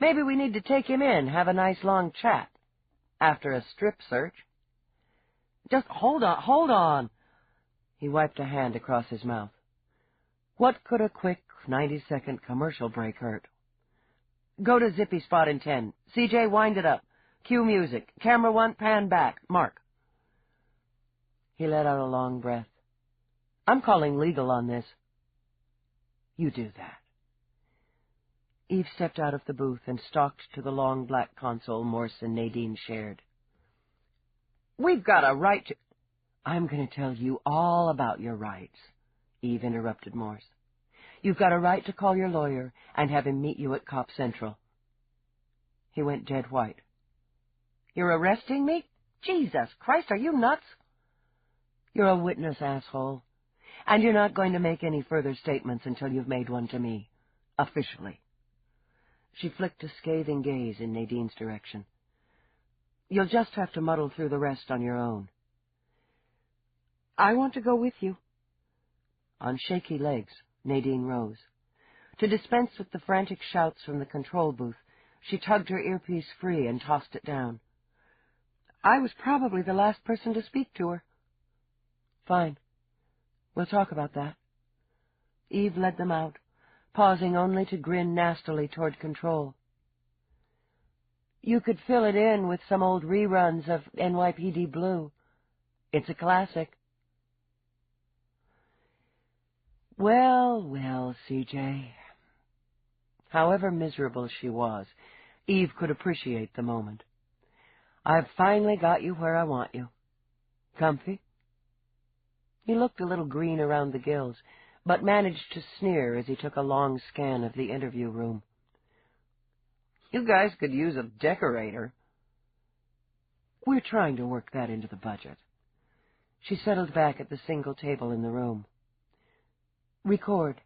Maybe we need to take him in, have a nice long chat. After a strip search." "Just hold on. He wiped a hand across his mouth. What could a quick 90-second commercial break hurt? "Go to zippy spot in 10. CJ, wind it up. Cue music. Camera 1, pan back. Mark." He let out a long breath. "I'm calling legal on this." "You do that." Eve stepped out of the booth and stalked to the long black console Morse and Nadine shared. "We've got a right to—" "I'm going to tell you all about your rights," Eve interrupted Morse. "You've got a right to call your lawyer and have him meet you at Cop Central." He went dead white. "You're arresting me? Jesus Christ, are you nuts?" "You're a witness, asshole. And you're not going to make any further statements until you've made one to me. Officially." She flicked a scathing gaze in Nadine's direction. "You'll just have to muddle through the rest on your own." "I want to go with you." On shaky legs, Nadine rose. To dispense with the frantic shouts from the control booth, she tugged her earpiece free and tossed it down. "I was probably the last person to speak to her." "Fine. We'll talk about that." Eve led them out, pausing only to grin nastily toward control. "You could fill it in with some old reruns of NYPD Blue. It's a classic." Well, CJ. However miserable she was, Eve could appreciate the moment. "I've finally got you where I want you. Comfy?" He looked a little green around the gills, but managed to sneer as he took a long scan of the interview room. "You guys could use a decorator." "We're trying to work that into the budget." She settled back at the single table in the room. "Record,"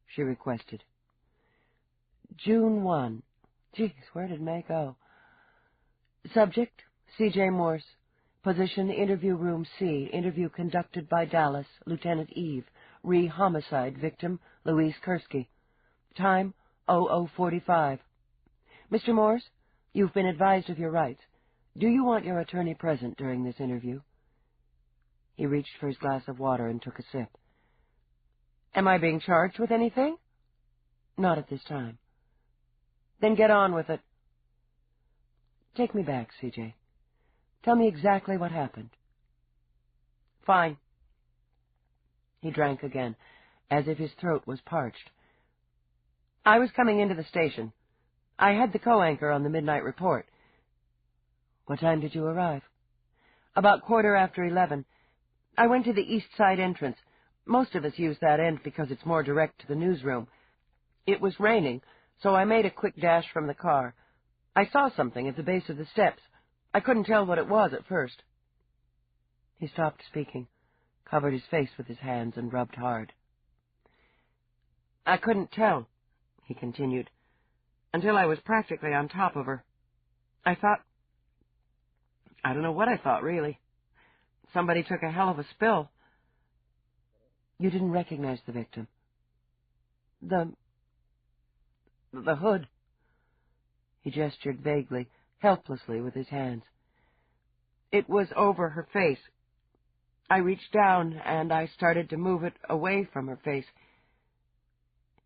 she requested. June 1. Geez, where did May go? Subject, CJ Morse. Position, interview room C. Interview conducted by Dallas, Lieutenant Eve. Homicide. Victim, Louise Kursky. Time, 00:45. Mr. Morse, you've been advised of your rights. Do you want your attorney present during this interview? He reached for his glass of water and took a sip. "Am I being charged with anything?" "Not at this time." "Then get on with it." "Take me back, CJ. Tell me exactly what happened." "Fine." He drank again, as if his throat was parched. "I was coming into the station. I had the co-anchor on the midnight report. What time did you arrive? About 11:15. I went to the east side entrance. Most of us use that end because it's more direct to the newsroom. It was raining, so I made a quick dash from the car. I saw something at the base of the steps. I couldn't tell what it was at first. He stopped speaking, covered his face with his hands, and rubbed hard. I couldn't tell, he continued, until I was practically on top of her. I don't know what I thought, really. Somebody took a hell of a spill. You didn't recognize the victim? The hood. He gestured vaguely, helplessly with his hands. It was over her face. I reached down, and I started to move it away from her face.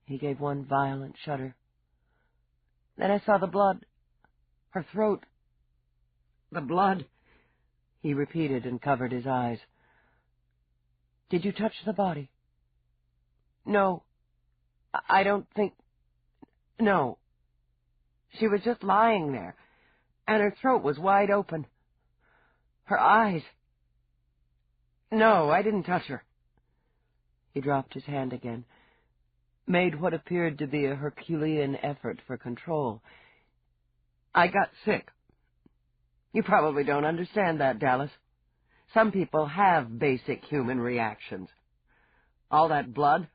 He gave one violent shudder. Then I saw the blood. Her throat. The blood, he repeated and covered his eyes. Did you touch the body? No. I don't think... No. She was just lying there, and her throat was wide open. Her eyes... No, I didn't touch her. He dropped his hand again, made what appeared to be a Herculean effort for control. I got sick. You probably don't understand that, Dallas. Some people have basic human reactions. All that blood,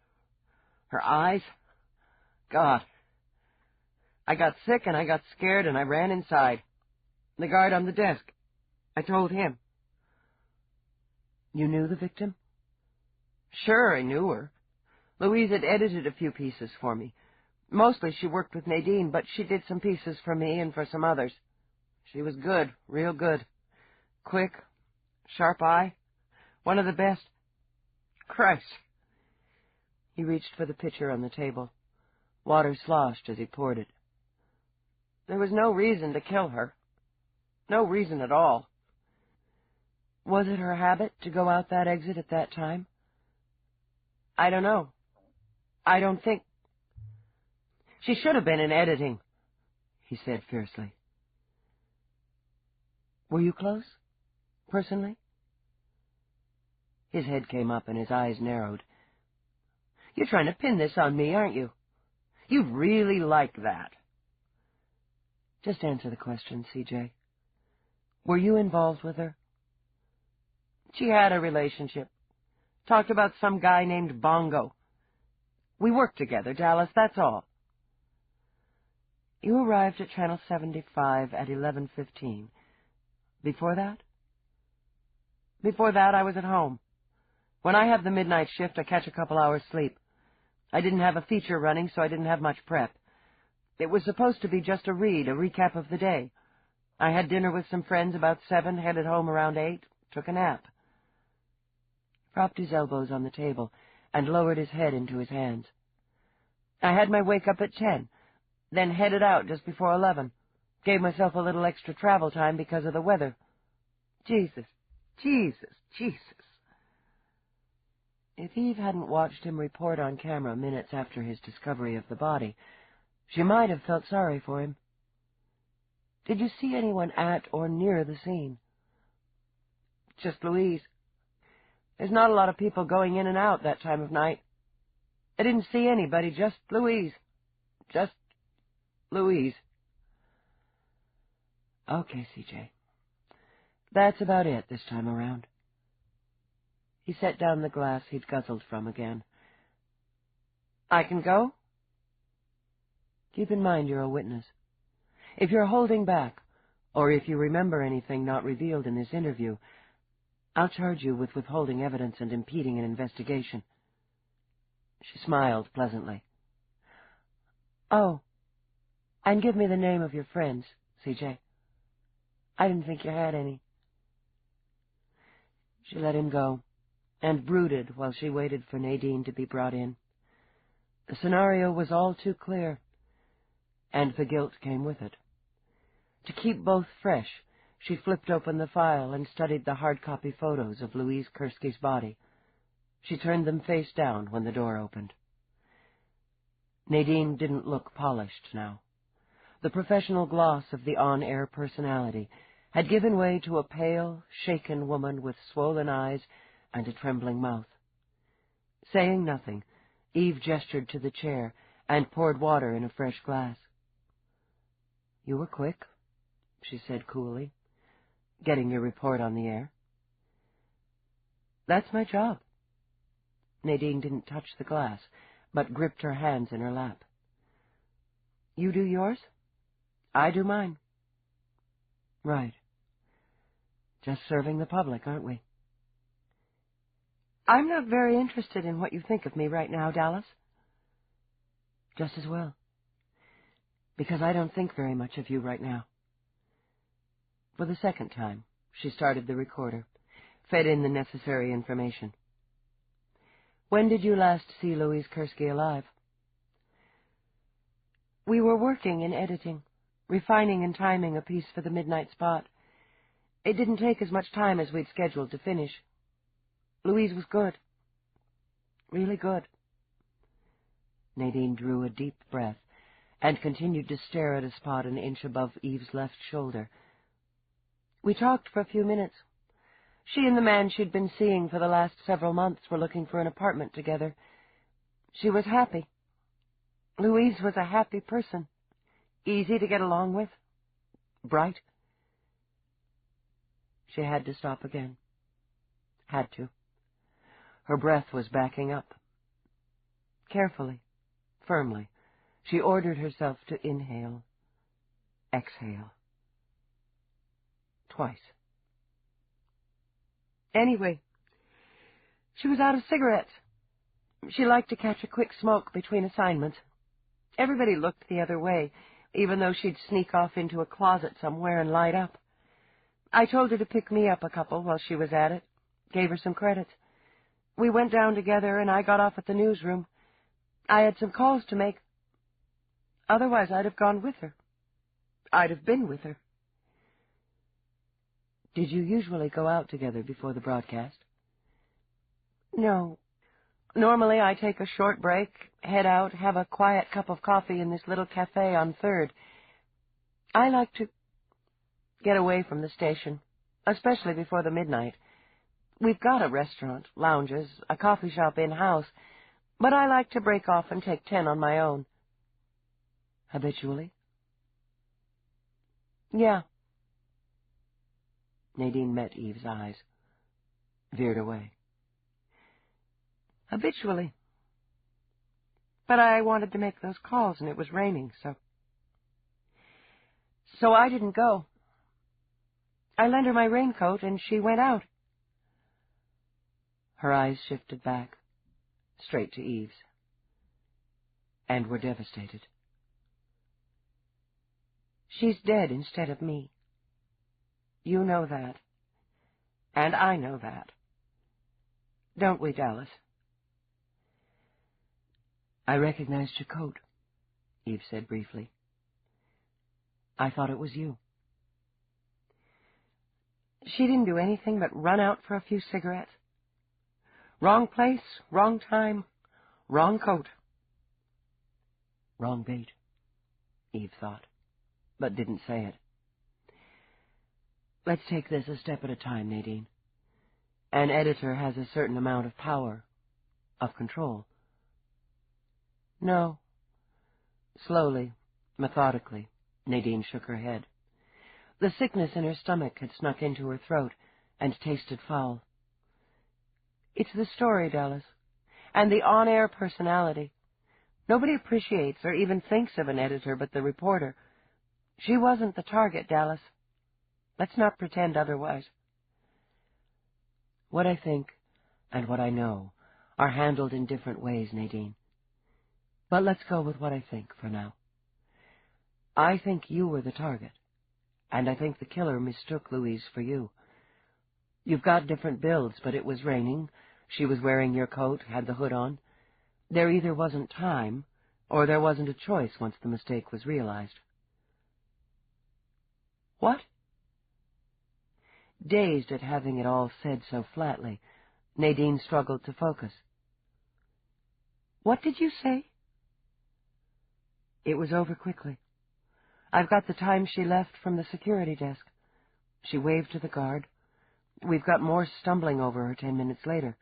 her eyes, God. I got sick and I got scared and I ran inside. The guard on the desk. I told him. You knew the victim? Sure, I knew her. Louise had edited a few pieces for me. Mostly she worked with Nadine, but she did some pieces for me and for some others. She was good, real good. Quick, sharp eye, one of the best. Christ. He reached for the pitcher on the table. Water sloshed as he poured it. There was no reason to kill her. No reason at all. Was it her habit to go out that exit at that time? I don't know. I don't think... She should have been in editing, he said fiercely. Were you close, personally? His head came up and his eyes narrowed. You're trying to pin this on me, aren't you? You really like that. Just answer the question, CJ. Were you involved with her? She had a relationship. Talked about some guy named Bongo. We worked together, Dallas, that's all. You arrived at Channel 75 at 11:15. Before that? Before that, I was at home. When I have the midnight shift, I catch a couple hours sleep. I didn't have a feature running, so I didn't have much prep. It was supposed to be just a recap of the day. I had dinner with some friends about 7, headed home around 8, took a nap. Propped his elbows on the table and lowered his head into his hands. I had my wake-up at 10, then headed out just before 11. Gave myself a little extra travel time because of the weather. Jesus, Jesus, Jesus. If Eve hadn't watched him report on camera minutes after his discovery of the body, she might have felt sorry for him. Did you see anyone at or near the scene? Just Louise. There's not a lot of people going in and out that time of night. I didn't see anybody, just Louise. Just Louise. Okay, CJ. That's about it this time around. He set down the glass he'd guzzled from again. I can go? Keep in mind you're a witness. If you're holding back, or if you remember anything not revealed in this interview, I'll charge you with withholding evidence and impeding an investigation. She smiled pleasantly. Oh, and give me the name of your friends, CJ. I didn't think you had any. She let him go, and brooded while she waited for Nadine to be brought in. The scenario was all too clear, and the guilt came with it. To keep both fresh, she flipped open the file and studied the hard-copy photos of Louise Kursky's body. She turned them face down when the door opened. Nadine didn't look polished now. The professional gloss of the on-air personality had given way to a pale, shaken woman with swollen eyes and a trembling mouth. Saying nothing, Eve gestured to the chair and poured water in a fresh glass. "You were quick," she said coolly, "getting your report on the air." "That's my job." Nadine didn't touch the glass, but gripped her hands in her lap. "You do yours? I do mine." "Right. Just serving the public, aren't we?" "I'm not very interested in what you think of me right now, Dallas." "Just as well. Because I don't think very much of you right now." For the second time, she started the recorder, fed in the necessary information. "When did you last see Louise Kursky alive?" "We were working in editing, refining and timing a piece for the midnight spot. It didn't take as much time as we'd scheduled to finish. Louise was good. Really good." Nadine drew a deep breath and continued to stare at a spot an inch above Eve's left shoulder. "We talked for a few minutes. She and the man she'd been seeing for the last several months were looking for an apartment together. She was happy. Louise was a happy person, easy to get along with, bright." She had to stop again. Had to. Her breath was backing up. Carefully, firmly, she ordered herself to inhale, exhale. Twice. "Anyway, she was out of cigarettes. She liked to catch a quick smoke between assignments. Everybody looked the other way, even though she'd sneak off into a closet somewhere and light up. I told her to pick me up a couple while she was at it, gave her some credits. We went down together, and I got off at the newsroom. I had some calls to make. Otherwise, I'd have gone with her. I'd have been with her." "Did you usually go out together before the broadcast?" "No. Normally I take a short break, head out, have a quiet cup of coffee in this little cafe on 3rd. I like to get away from the station, especially before the midnight. We've got a restaurant, lounges, a coffee shop in-house, but I like to break off and take 10 on my own." "Habitually?" "Yeah." Nadine met Eve's eyes, veered away. "Habitually. But I wanted to make those calls, and it was raining, so I didn't go. I lent her my raincoat, and she went out." Her eyes shifted back, straight to Eve's, and were devastated. "She's dead instead of me. You know that, and I know that. Don't we, Dallas?" "I recognized your coat," Eve said briefly. "I thought it was you." "She didn't do anything but run out for a few cigarettes. Wrong place, wrong time, wrong coat." Wrong bait, Eve thought, but didn't say it. "Let's take this a step at a time, Nadine. An editor has a certain amount of power, of control." "No." Slowly, methodically, Nadine shook her head. The sickness in her stomach had snuck into her throat and tasted foul. "It's the story, Dallas, and the on-air personality. Nobody appreciates or even thinks of an editor but the reporter. She wasn't the target, Dallas. Let's not pretend otherwise." "What I think and what I know are handled in different ways, Nadine. But let's go with what I think for now. I think you were the target, and I think the killer mistook Louise for you. You've got different builds, but it was raining. She was wearing your coat, had the hood on. There either wasn't time, or there wasn't a choice once the mistake was realized." "What?" Dazed at having it all said so flatly, Nadine struggled to focus. "What did you say?" It was over quickly. I've got the time she left from the security desk. She waved to the guard. We've got Morse stumbling over her 10 minutes later.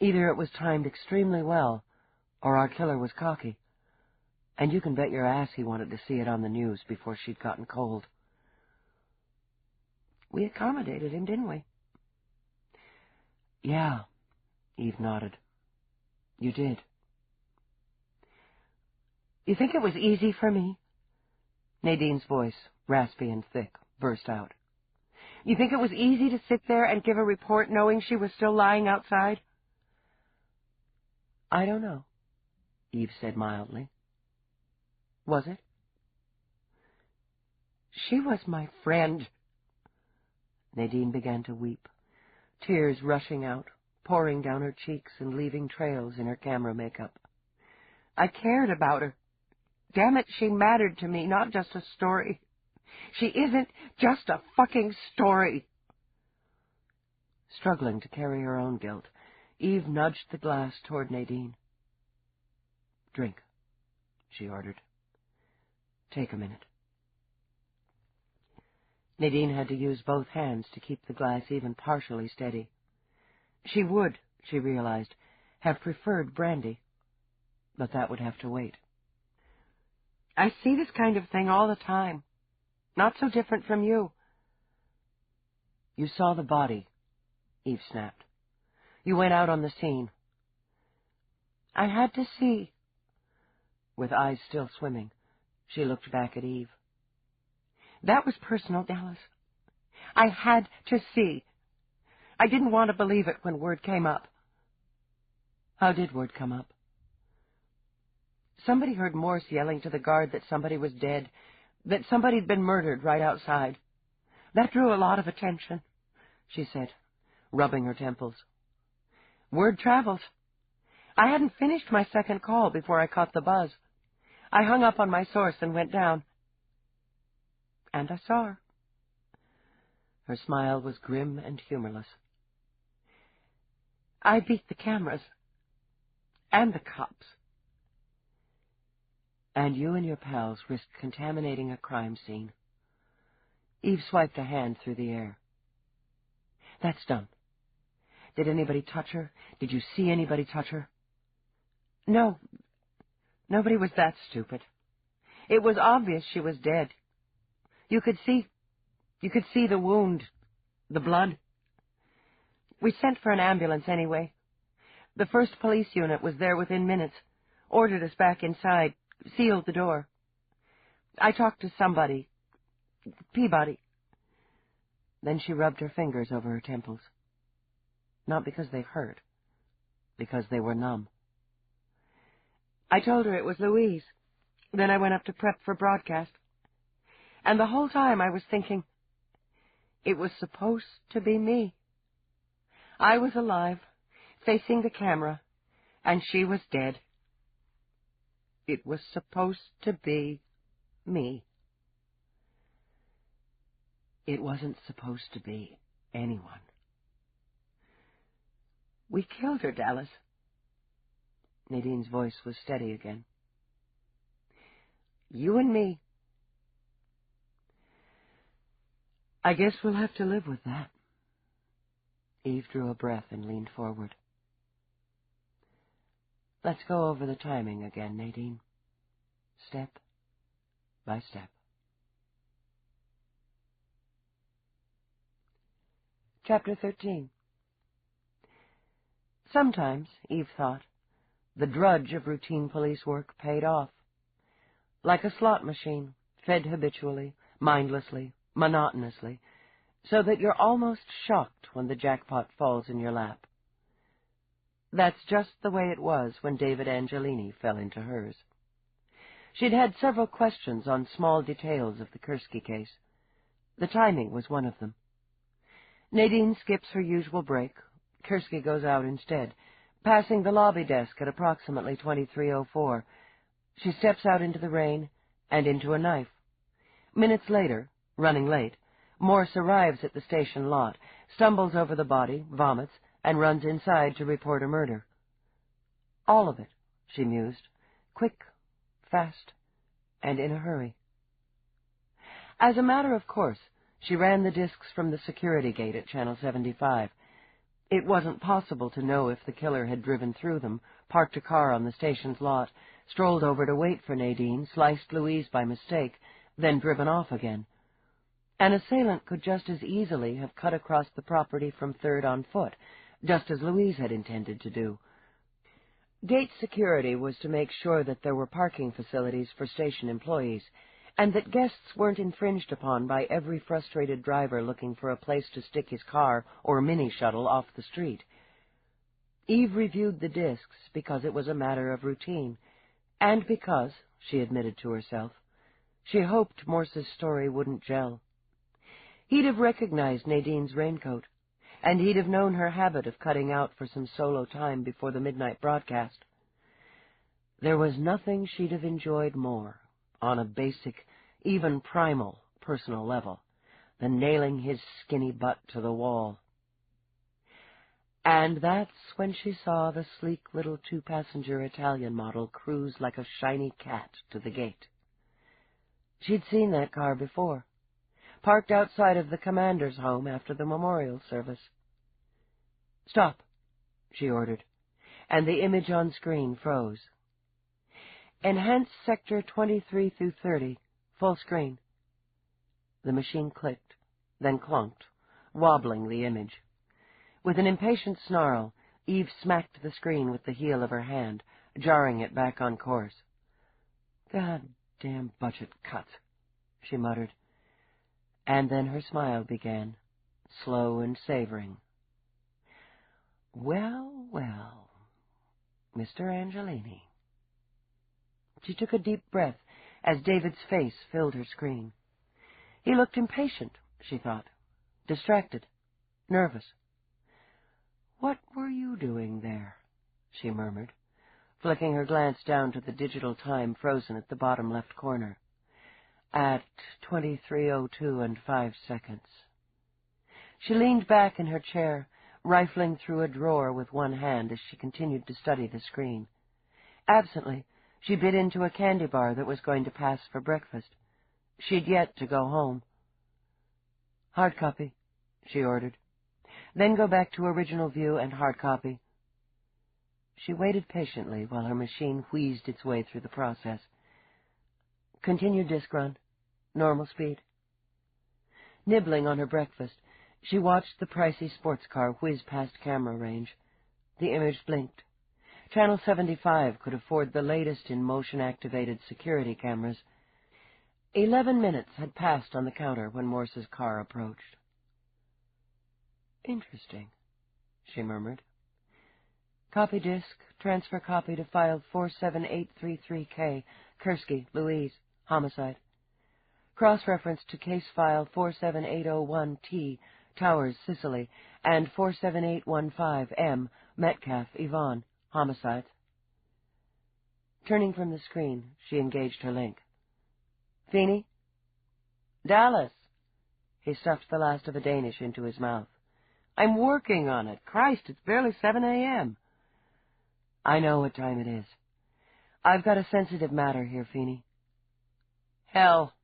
Either it was timed extremely well, or our killer was cocky. And you can bet your ass he wanted to see it on the news before she'd gotten cold. We accommodated him, didn't we? Yeah, Eve nodded. You did. You think it was easy for me? Nadine's voice, raspy and thick, burst out. You think it was easy to sit there and give a report knowing she was still lying outside? I don't know, Eve said mildly. Was it? She was my friend. Nadine began to weep, tears rushing out, pouring down her cheeks and leaving trails in her camera makeup. I cared about her. Damn it, she mattered to me, not just a story. She isn't just a fucking story. Struggling to carry her own guilt, Eve nudged the glass toward Nadine. Drink, she ordered. Take a minute. Nadine had to use both hands to keep the glass even partially steady. She would, she realized, have preferred brandy, but that would have to wait. I see this kind of thing all the time. Not so different from you. You saw the body, Eve snapped. You went out on the scene. I had to see. With eyes still swimming, she looked back at Eve. That was personal, Dallas. I had to see. I didn't want to believe it when word came up. How did word come up? Somebody heard Morse yelling to the guard that somebody was dead, that somebody'd been murdered right outside. That drew a lot of attention, she said, rubbing her temples. Word travels. I hadn't finished my second call before I caught the buzz. I hung up on my source and went down. And I saw her. Her smile was grim and humorless. I beat the cameras. And the cops. And you and your pals risked contaminating a crime scene. Eve swiped a hand through the air. That's done. Did anybody touch her? Did you see anybody touch her? No. Nobody was that stupid. It was obvious she was dead. You could see the wound, the blood. We sent for an ambulance anyway. The first police unit was there within minutes, ordered us back inside, sealed the door. I talked to somebody, Peabody. Then she rubbed her fingers over her temples. Not because they hurt, because they were numb. I told her it was Louise. Then I went up to prep for broadcast. And the whole time I was thinking, it was supposed to be me. I was alive, facing the camera, and she was dead. It was supposed to be me. It wasn't supposed to be anyone. We killed her, Dallas. Nadine's voice was steady again. You and me. I guess we'll have to live with that. Eve drew a breath and leaned forward. Let's go over the timing again, Nadine. Step by step. Chapter 13. Sometimes, Eve thought, the drudge of routine police work paid off. Like a slot machine, fed habitually, mindlessly, monotonously, so that you're almost shocked when the jackpot falls in your lap. That's just the way it was when David Angelini fell into hers. She'd had several questions on small details of the Kursky case. The timing was one of them. Nadine skips her usual break. Kursky goes out instead, passing the lobby desk at approximately 23:04. She steps out into the rain and into a knife. Minutes later, running late, Morse arrives at the station lot, stumbles over the body, vomits, and runs inside to report a murder. All of it, she mused, quick, fast, and in a hurry. As a matter of course, she ran the discs from the security gate at Channel 75. It wasn't possible to know if the killer had driven through them, parked a car on the station's lot, strolled over to wait for Nadine, sliced Louise by mistake, then driven off again. An assailant could just as easily have cut across the property from 3rd on foot, just as Louise had intended to do. Gate security was to make sure that there were parking facilities for station employees, and that guests weren't infringed upon by every frustrated driver looking for a place to stick his car or mini-shuttle off the street. Eve reviewed the discs because it was a matter of routine, and because, she admitted to herself, she hoped Morse's story wouldn't gel. He'd have recognized Nadine's raincoat, and he'd have known her habit of cutting out for some solo time before the midnight broadcast. There was nothing she'd have enjoyed more, on a basic, even primal, personal level, than nailing his skinny butt to the wall. And that's when she saw the sleek little 2-passenger Italian model cruise like a shiny cat to the gate. She'd seen that car before, parked outside of the commander's home after the memorial service. "Stop," she ordered, and the image on screen froze. "Enhance sector 23 through 30, full screen." The machine clicked, then clunked, wobbling the image. With an impatient snarl, Eve smacked the screen with the heel of her hand, jarring it back on course. "God-damn budget cuts," she muttered. And then her smile began, slow and savoring. "Well, well, Mr. Angelini." She took a deep breath as David's face filled her screen. He looked impatient, she thought, distracted, nervous. "What were you doing there?" she murmured, flicking her glance down to the digital time frozen at the bottom left corner. At 23:02 and 5 seconds. She leaned back in her chair, rifling through a drawer with one hand as she continued to study the screen. Absently, she bit into a candy bar that was going to pass for breakfast. She'd yet to go home. "Hard copy," she ordered. "Then go back to original view and hard copy." She waited patiently while her machine wheezed its way through the process. "Continue disk run. Normal speed." Nibbling on her breakfast, she watched the pricey sports car whiz past camera range. The image blinked. Channel 75 could afford the latest in motion-activated security cameras. 11 minutes had passed on the counter when Morse's car approached. "Interesting," she murmured. "Copy disk, transfer copy to file 47833K, Kursky, Louise, homicide. Cross-reference to case file 47801T, Towers, Sicily, and 47815M, Metcalf, Yvonne, homicides." Turning from the screen, she engaged her link. "Finey?" "Dallas." He stuffed the last of a Danish into his mouth. "I'm working on it. Christ, it's barely 7 a.m. "I know what time it is. I've got a sensitive matter here, Finey." "Hell."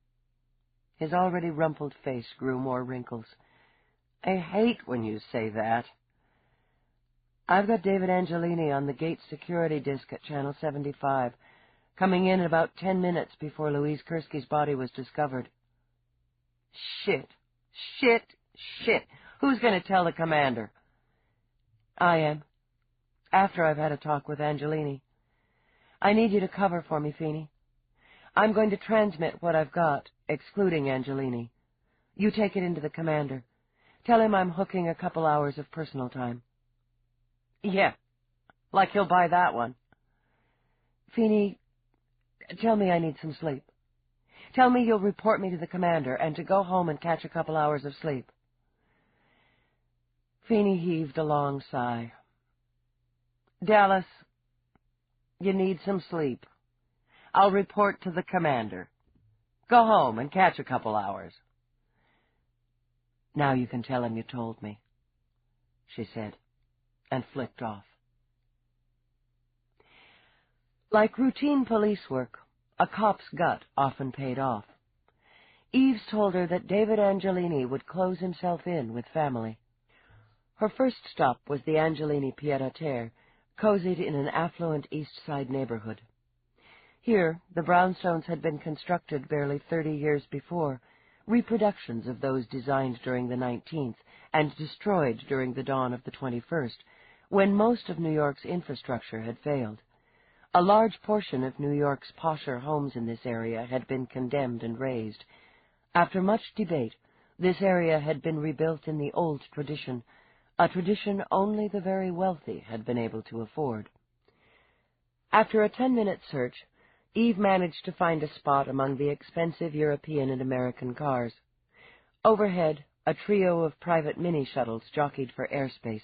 His already rumpled face grew more wrinkles. "I hate when you say that." "I've got David Angelini on the gate security disc at Channel 75, coming in about 10 minutes before Louise Kursky's body was discovered." "Shit. Who's going to tell the commander?" "I am. After I've had a talk with Angelini. I need you to cover for me, Finey. I'm going to transmit what I've got, excluding Angelini. You take it into the commander. Tell him I'm hooking a couple hours of personal time." "Yeah, like he'll buy that one." "Finey, tell me I need some sleep. Tell me you'll report me to the commander and to go home and catch a couple hours of sleep." Finey heaved a long sigh. "Dallas, you need some sleep. I'll report to the commander. Go home and catch a couple hours." "Now you can tell him you told me," she said, and flicked off. Like routine police work, a cop's gut often paid off. Eves told her that David Angelini would close himself in with family. Her first stop was the Angelini pied-à-terre, cozied in an affluent East Side neighborhood. Here, the brownstones had been constructed barely 30 years before, reproductions of those designed during the 19th and destroyed during the dawn of the 21st, when most of New York's infrastructure had failed. A large portion of New York's posher homes in this area had been condemned and razed. After much debate, this area had been rebuilt in the old tradition, a tradition only the very wealthy had been able to afford. After a 10-minute search, Eve managed to find a spot among the expensive European and American cars. Overhead, a trio of private mini-shuttles jockeyed for airspace,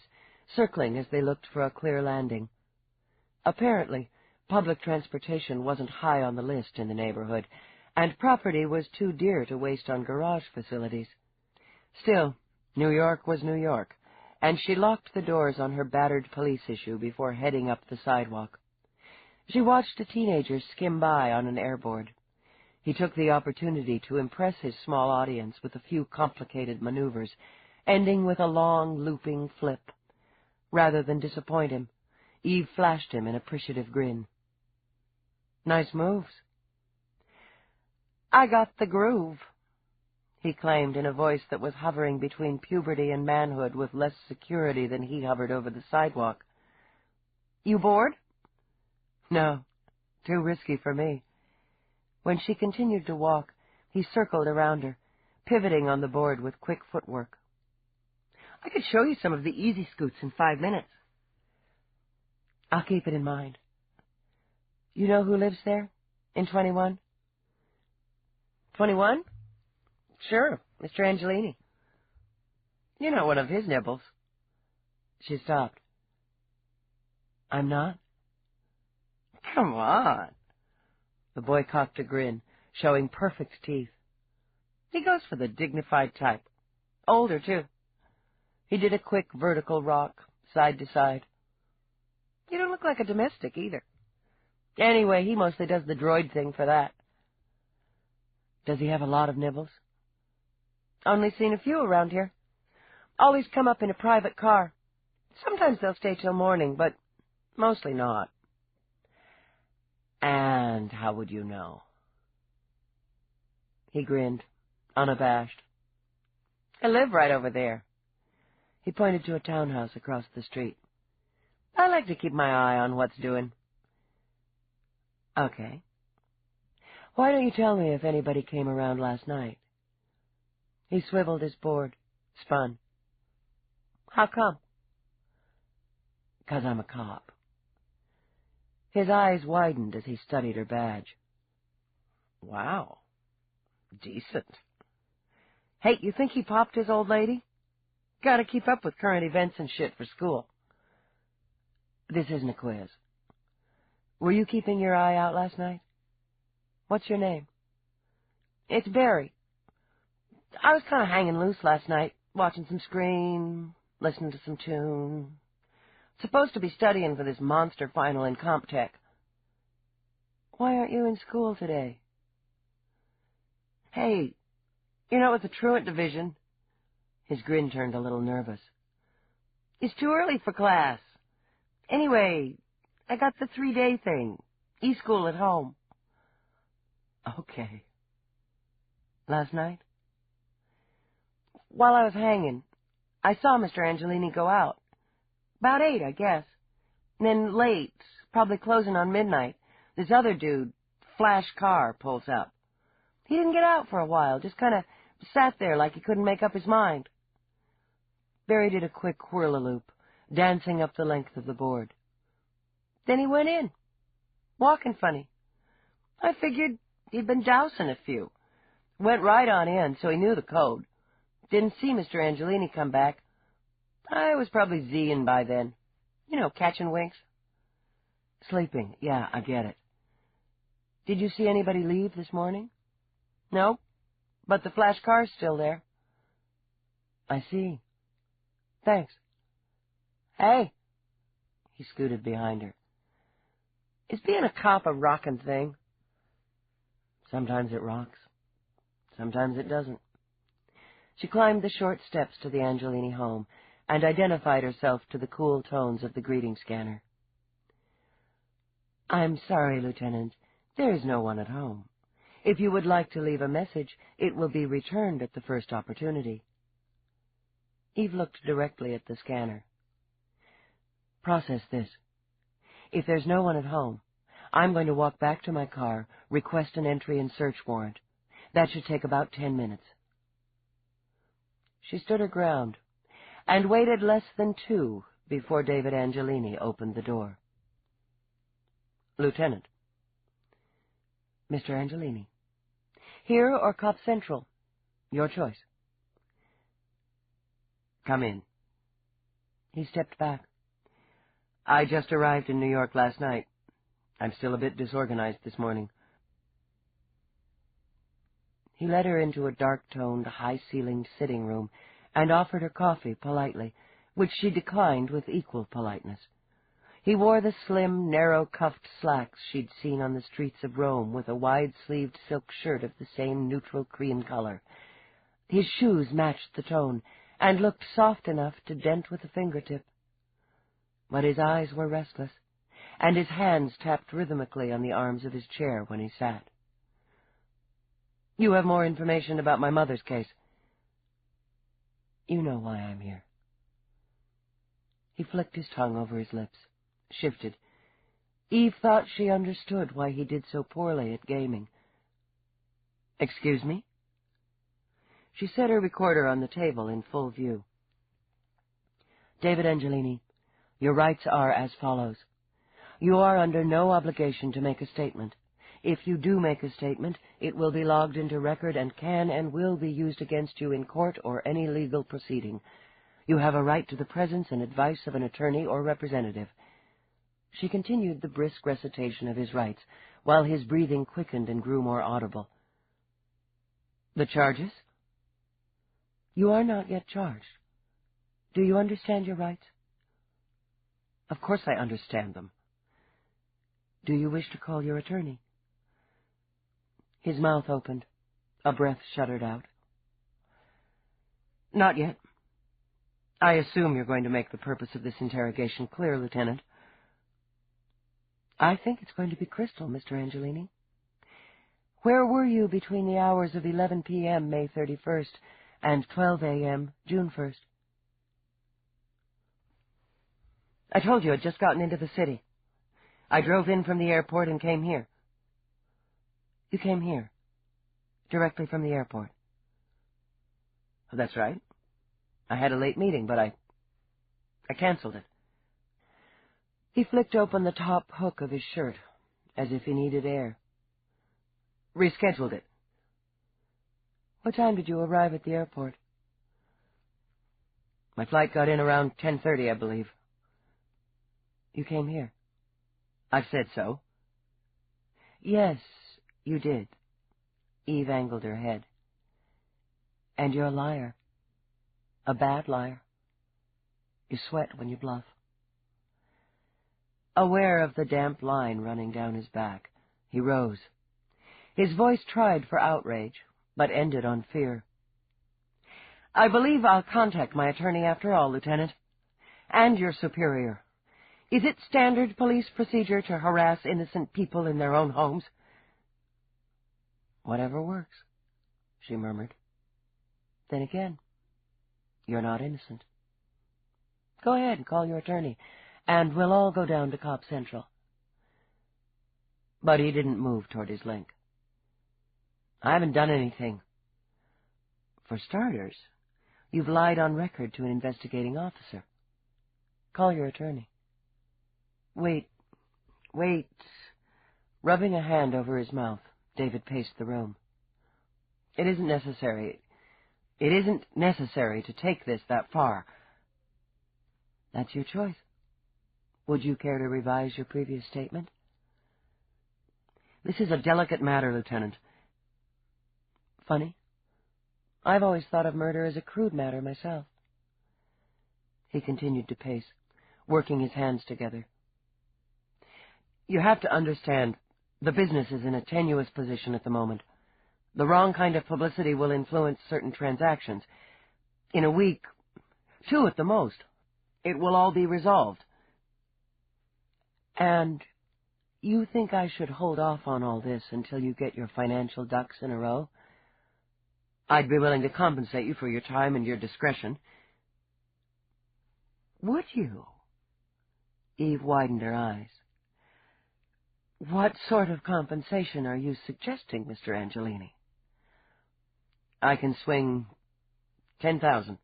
circling as they looked for a clear landing. Apparently, public transportation wasn't high on the list in the neighborhood, and property was too dear to waste on garage facilities. Still, New York was New York, and she locked the doors on her battered police issue before heading up the sidewalk. She watched a teenager skim by on an airboard. He took the opportunity to impress his small audience with a few complicated maneuvers, ending with a long, looping flip. Rather than disappoint him, Eve flashed him an appreciative grin. "Nice moves." "I got the groove," he claimed in a voice that was hovering between puberty and manhood with less security than he hovered over the sidewalk. "You bored?" "No, too risky for me." When she continued to walk, he circled around her, pivoting on the board with quick footwork. "I could show you some of the easy scoots in 5 minutes." "I'll keep it in mind." "You know who lives there, in 21? 21? Sure, Mr. Angelini." "You're not one of his nibbles." She stopped. "I'm not?" "Come on." The boy cocked a grin, showing perfect teeth. "He goes for the dignified type. Older, too." He did a quick vertical rock, side to side. "You don't look like a domestic, either. Anyway, he mostly does the droid thing for that." "Does he have a lot of nibbles?" "Only seen a few around here. Always come up in a private car. Sometimes they'll stay till morning, but mostly not." "And how would you know?" He grinned, unabashed. "I live right over there." He pointed to a townhouse across the street. "I like to keep my eye on what's doing." "Okay. Why don't you tell me if anybody came around last night?" He swiveled his board, spun. "How come?" "'Cause I'm a cop." His eyes widened as he studied her badge. "Wow. Decent. Hey, you think he popped his old lady? Gotta keep up with current events and shit for school." "This isn't a quiz. Were you keeping your eye out last night? What's your name?" "It's Barry. I was kind of hanging loose last night, watching some Scream, listening to some tune. Supposed to be studying for this monster final in Comp Tech." "Why aren't you in school today?" "Hey, you're not with the truant division." His grin turned a little nervous. "It's too early for class. Anyway, I got the 3-day thing. E-school at home." "Okay. Last night?" "While I was hanging, I saw Mr. Angelini go out. About 8, I guess. And then late, probably closing on midnight, this other dude, flash car, pulls up. He didn't get out for a while, just kind of sat there like he couldn't make up his mind." Barry did a quick whirl-a-loop, dancing up the length of the board. "Then he went in, walking funny. I figured he'd been dousing a few. Went right on in, so he knew the code. Didn't see Mr. Angelini come back. I was probably Zing by then. You know, catching winks." "Sleeping. Yeah, I get it. Did you see anybody leave this morning?" "No, but the flash car's still there." "I see. Thanks." "Hey." He scooted behind her. "Is being a cop a rockin' thing?" "Sometimes it rocks." Sometimes it doesn't. She climbed the short steps to the Angelini home and identified herself to the cool tones of the greeting scanner. "I'm sorry, Lieutenant. There is no one at home. If you would like to leave a message, it will be returned at the first opportunity." Eve looked directly at the scanner. "Process this. If there's no one at home, I'm going to walk back to my car, request an entry and search warrant. That should take about 10 minutes. She stood her ground and waited less than 2 before David Angelini opened the door. "Lieutenant." "Mr. Angelini. Here or Cop Central? Your choice." "Come in." He stepped back. "I just arrived in New York last night. I'm still a bit disorganized this morning." He led her into a dark-toned, high-ceilinged sitting room and offered her coffee politely, which she declined with equal politeness. He wore the slim, narrow-cuffed slacks she'd seen on the streets of Rome, with a wide-sleeved silk shirt of the same neutral cream color. His shoes matched the tone and looked soft enough to dent with a fingertip. But his eyes were restless, and his hands tapped rhythmically on the arms of his chair when he sat. "You have more information about my mother's case." "You know why I'm here." He flicked his tongue over his lips, shifted. Eve thought she understood why he did so poorly at gaming. "Excuse me?" She set her recorder on the table in full view. "David Angelini, your rights are as follows. You are under no obligation to make a statement. If you do make a statement, it will be logged into record and can and will be used against you in court or any legal proceeding. You have a right to the presence and advice of an attorney or representative." She continued the brisk recitation of his rights, while his breathing quickened and grew more audible. "The charges?" "You are not yet charged. Do you understand your rights?" "Of course I understand them." "Do you wish to call your attorney?" His mouth opened. A breath shuddered out. "Not yet. I assume you're going to make the purpose of this interrogation clear, Lieutenant." "I think it's going to be crystal, Mr. Angelini. Where were you between the hours of 11 p.m., May 31st, and 12 a.m., June 1st? "I told you I'd just gotten into the city. I drove in from the airport and came here." "You came here, directly from the airport?" "That's right. I had a late meeting, but I canceled it." He flicked open the top hook of his shirt, as if he needed air. "Rescheduled it." "What time did you arrive at the airport?" "My flight got in around 10:30, I believe." "You came here?" "I've said so." "Yes, you did." Eve angled her head. "And you're a liar. A bad liar. You sweat when you bluff." Aware of the damp line running down his back, he rose. His voice tried for outrage, but ended on fear. "I believe I'll contact my attorney after all, Lieutenant. And your superior. Is it standard police procedure to harass innocent people in their own homes?" "Whatever works," she murmured. "Then again, you're not innocent. Go ahead and call your attorney, and we'll all go down to Cop Central." But he didn't move toward his link. "I haven't done anything." "For starters, you've lied on record to an investigating officer. Call your attorney." Wait. Rubbing a hand over his mouth, David paced the room. It isn't necessary to take this that far." "That's your choice. Would you care to revise your previous statement?" "This is a delicate matter, Lieutenant." "Funny. I've always thought of murder as a crude matter myself." He continued to pace, working his hands together. "You have to understand, the business is in a tenuous position at the moment. The wrong kind of publicity will influence certain transactions. In a week, 2 at the most, it will all be resolved. And you think I should hold off on all this until you get your financial ducks in a row? I'd be willing to compensate you for your time and your discretion. Would you? Eve widened her eyes. What sort of compensation are you suggesting, Mr. Angelini? I can swing 10,000.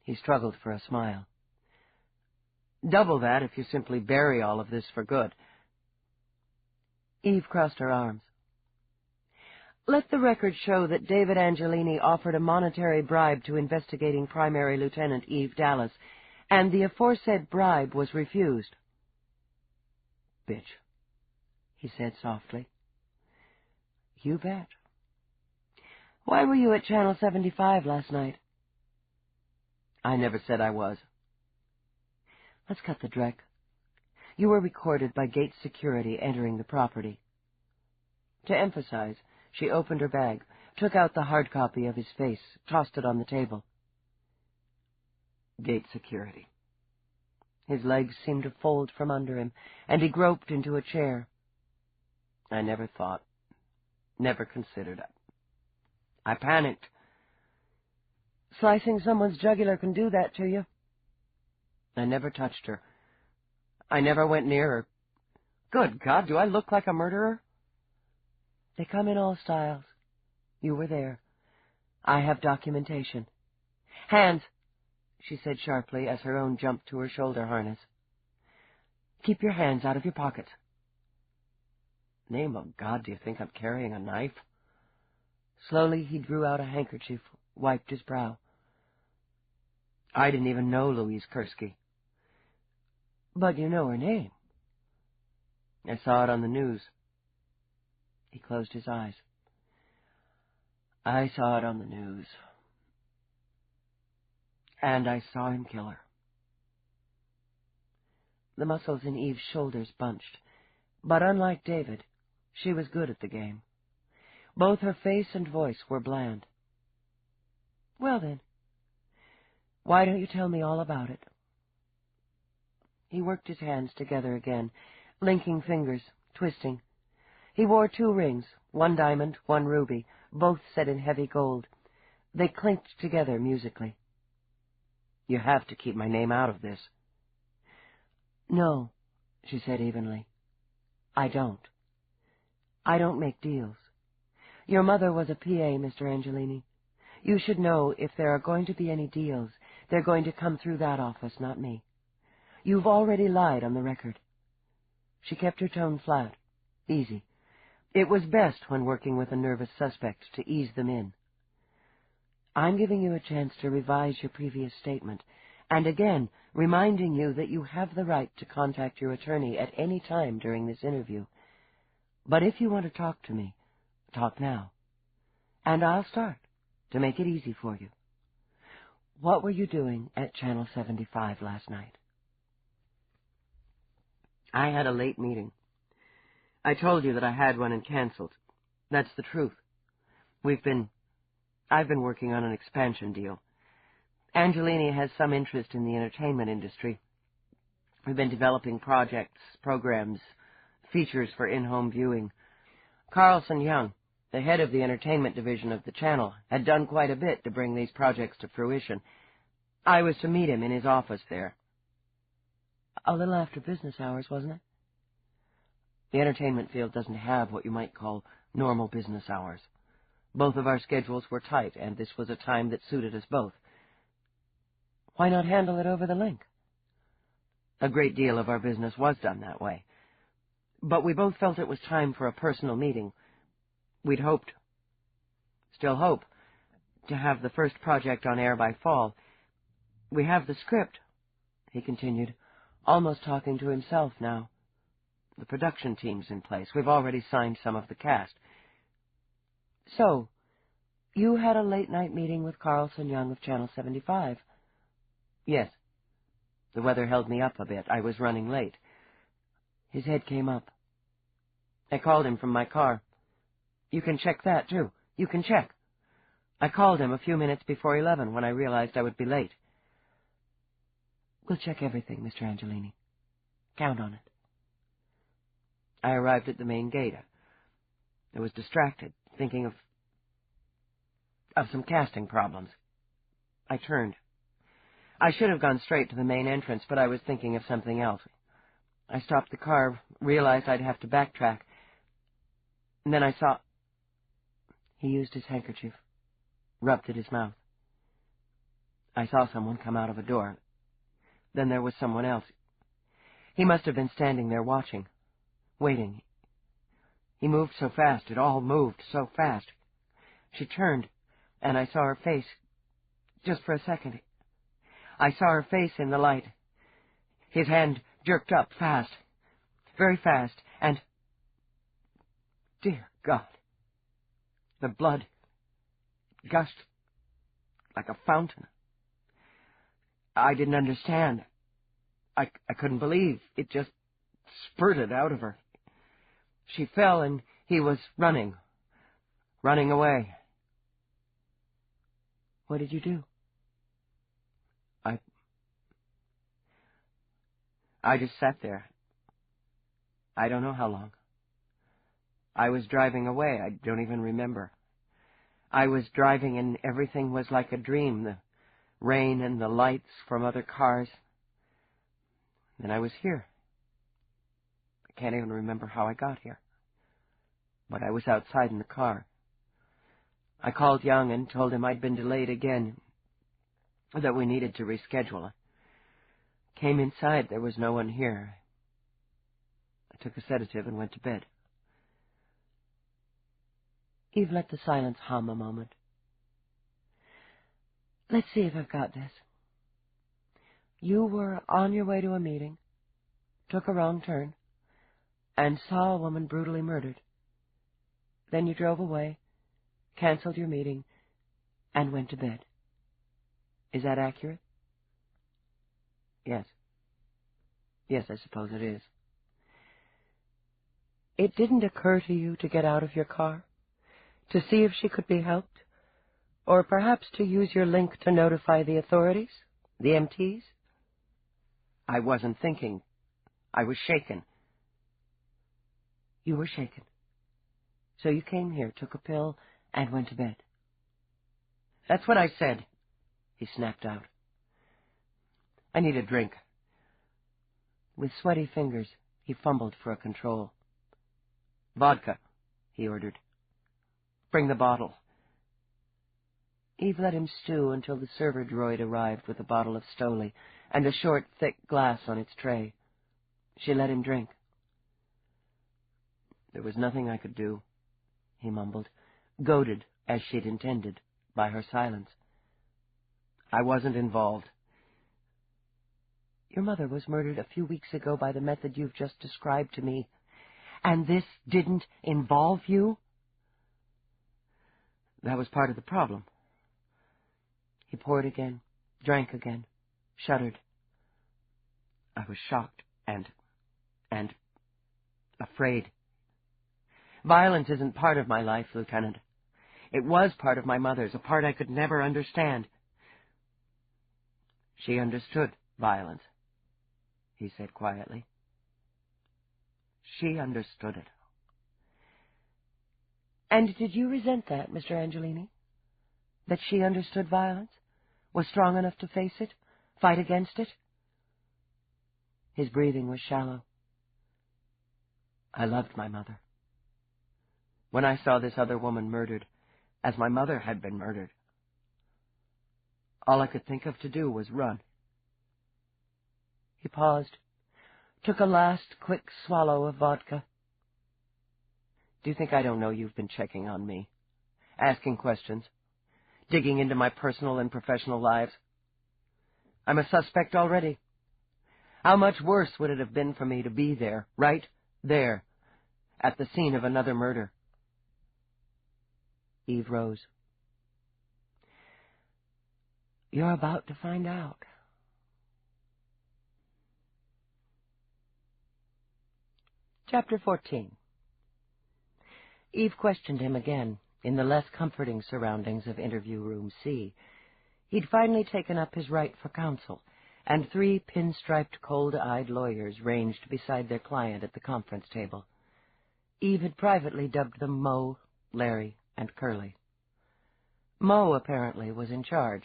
He struggled for a smile. Double that if you simply bury all of this for good. Eve crossed her arms. Let the record show that David Angelini offered a monetary bribe to investigating Primary Lieutenant Eve Dallas, and the aforesaid bribe was refused. Bitch, he said softly. You bet. Why were you at Channel 75 last night? I never said I was. Let's cut the dreck. You were recorded by gate security entering the property. To emphasize, she opened her bag, took out the hard copy of his face, tossed it on the table. Gate security. His legs seemed to fold from under him, and he groped into a chair. I never thought, never considered it. I panicked. Slicing someone's jugular can do that to you. I never touched her. I never went near her. Good God, do I look like a murderer? They come in all styles. You were there. I have documentation. Hands, she said sharply as her own jumped to her shoulder harness. Keep your hands out of your pockets. Name of God, do you think I'm carrying a knife? Slowly he drew out a handkerchief, wiped his brow. I didn't even know Louise Kursky. But you know her name. I saw it on the news. He closed his eyes. I saw it on the news. And I saw him kill her. The muscles in Eve's shoulders bunched, but unlike David, she was good at the game. Both her face and voice were bland. Well then, why don't you tell me all about it? He worked his hands together again, linking fingers, twisting. He wore 2 rings, 1 diamond, 1 ruby, both set in heavy gold. They clinked together musically. You have to keep my name out of this. No, she said evenly. I don't. I don't make deals. Your mother was a PA, Mr. Angelini. You should know if there are going to be any deals, they're going to come through that office, not me. You've already lied on the record. She kept her tone flat, easy. It was best when working with a nervous suspect to ease them in. I'm giving you a chance to revise your previous statement, and again, reminding you that you have the right to contact your attorney at any time during this interview. But if you want to talk to me, talk now. And I'll start, to make it easy for you. What were you doing at Channel 75 last night? I had a late meeting. I told you that I had one and canceled. That's the truth. I've been working on an expansion deal. Angelini has some interest in the entertainment industry. We've been developing projects, programs, features for in-home viewing. Carlson Young, the head of the entertainment division of the channel, had done quite a bit to bring these projects to fruition. I was to meet him in his office there. A little after business hours, wasn't it? The entertainment field doesn't have what you might call normal business hours. Both of our schedules were tight, and this was a time that suited us both. Why not handle it over the link? A great deal of our business was done that way. But we both felt it was time for a personal meeting. We'd hoped, still hope, to have the first project on air by fall. We have the script, he continued, almost talking to himself now. The production team's in place. We've already signed some of the cast. So, you had a late-night meeting with Carlson Young of Channel 75? Yes. The weather held me up a bit. I was running late. His head came up. I called him from my car. You can check that, too. You can check. I called him a few minutes before 11 when I realized I would be late. We'll check everything, Mr. Angelini. Count on it. I arrived at the main gate. I was distracted, thinking of some casting problems. I turned. I should have gone straight to the main entrance, but I was thinking of something else. I stopped the car, realized I'd have to backtrack, and then I saw... He used his handkerchief, rubbed at his mouth. I saw someone come out of a door. Then there was someone else. He must have been standing there watching, waiting. He moved so fast, it all moved so fast. She turned, and I saw her face, just for a second. I saw her face in the light. His hand jerked up fast, very fast, and... Dear God! The blood gushed like a fountain. I didn't understand. I couldn't believe. It just spurted out of her. She fell, and he was running away. What did you do? I just sat there. I don't know how long. I was driving away. I don't even remember. I was driving, and everything was like a dream. The rain and the lights from other cars. Then I was here. I can't even remember how I got here. But I was outside in the car. I called Young and told him I'd been delayed again, that we needed to reschedule. Came inside. There was no one here. I took a sedative and went to bed. Eve let the silence hum a moment. Let's see if I've got this. You were on your way to a meeting, took a wrong turn, and saw a woman brutally murdered. Then you drove away, canceled your meeting, and went to bed. Is that accurate? Yes. Yes, I suppose it is. It didn't occur to you to get out of your car, to see if she could be helped, or perhaps to use your link to notify the authorities, the MTs? I wasn't thinking. I was shaken. You were shaken. So you came here, took a pill, and went to bed. That's what I said, he snapped out. I need a drink. With sweaty fingers, he fumbled for a control. Vodka, he ordered. Bring the bottle. Eve let him stew until the server droid arrived with a bottle of Stoli and a short, thick glass on its tray. She let him drink. There was nothing I could do, he mumbled, goaded, as she'd intended, by her silence. I wasn't involved. Your mother was murdered a few weeks ago by the method you've just described to me, and this didn't involve you? That was part of the problem. He poured again, drank again, shuddered. I was shocked and afraid. Violence isn't part of my life, Lieutenant. It was part of my mother's, a part I could never understand. She understood violence, he said quietly. She understood it. And did you resent that, Mr. Angelini? That she understood violence? Was strong enough to face it? Fight against it? His breathing was shallow. I loved my mother. When I saw this other woman murdered, as my mother had been murdered, all I could think of to do was run. He paused, took a last quick swallow of vodka. Do you think I don't know you've been checking on me, asking questions, digging into my personal and professional lives? I'm a suspect already. How much worse would it have been for me to be there, right there, at the scene of another murder? Eve rose. You're about to find out. Chapter 14. Eve questioned him again in the less comforting surroundings of Interview Room C. He'd finally taken up his right for counsel, and 3 pinstriped, cold-eyed lawyers ranged beside their client at the conference table. Eve had privately dubbed them Mo, Larry, and Curly. Mo, apparently, was in charge.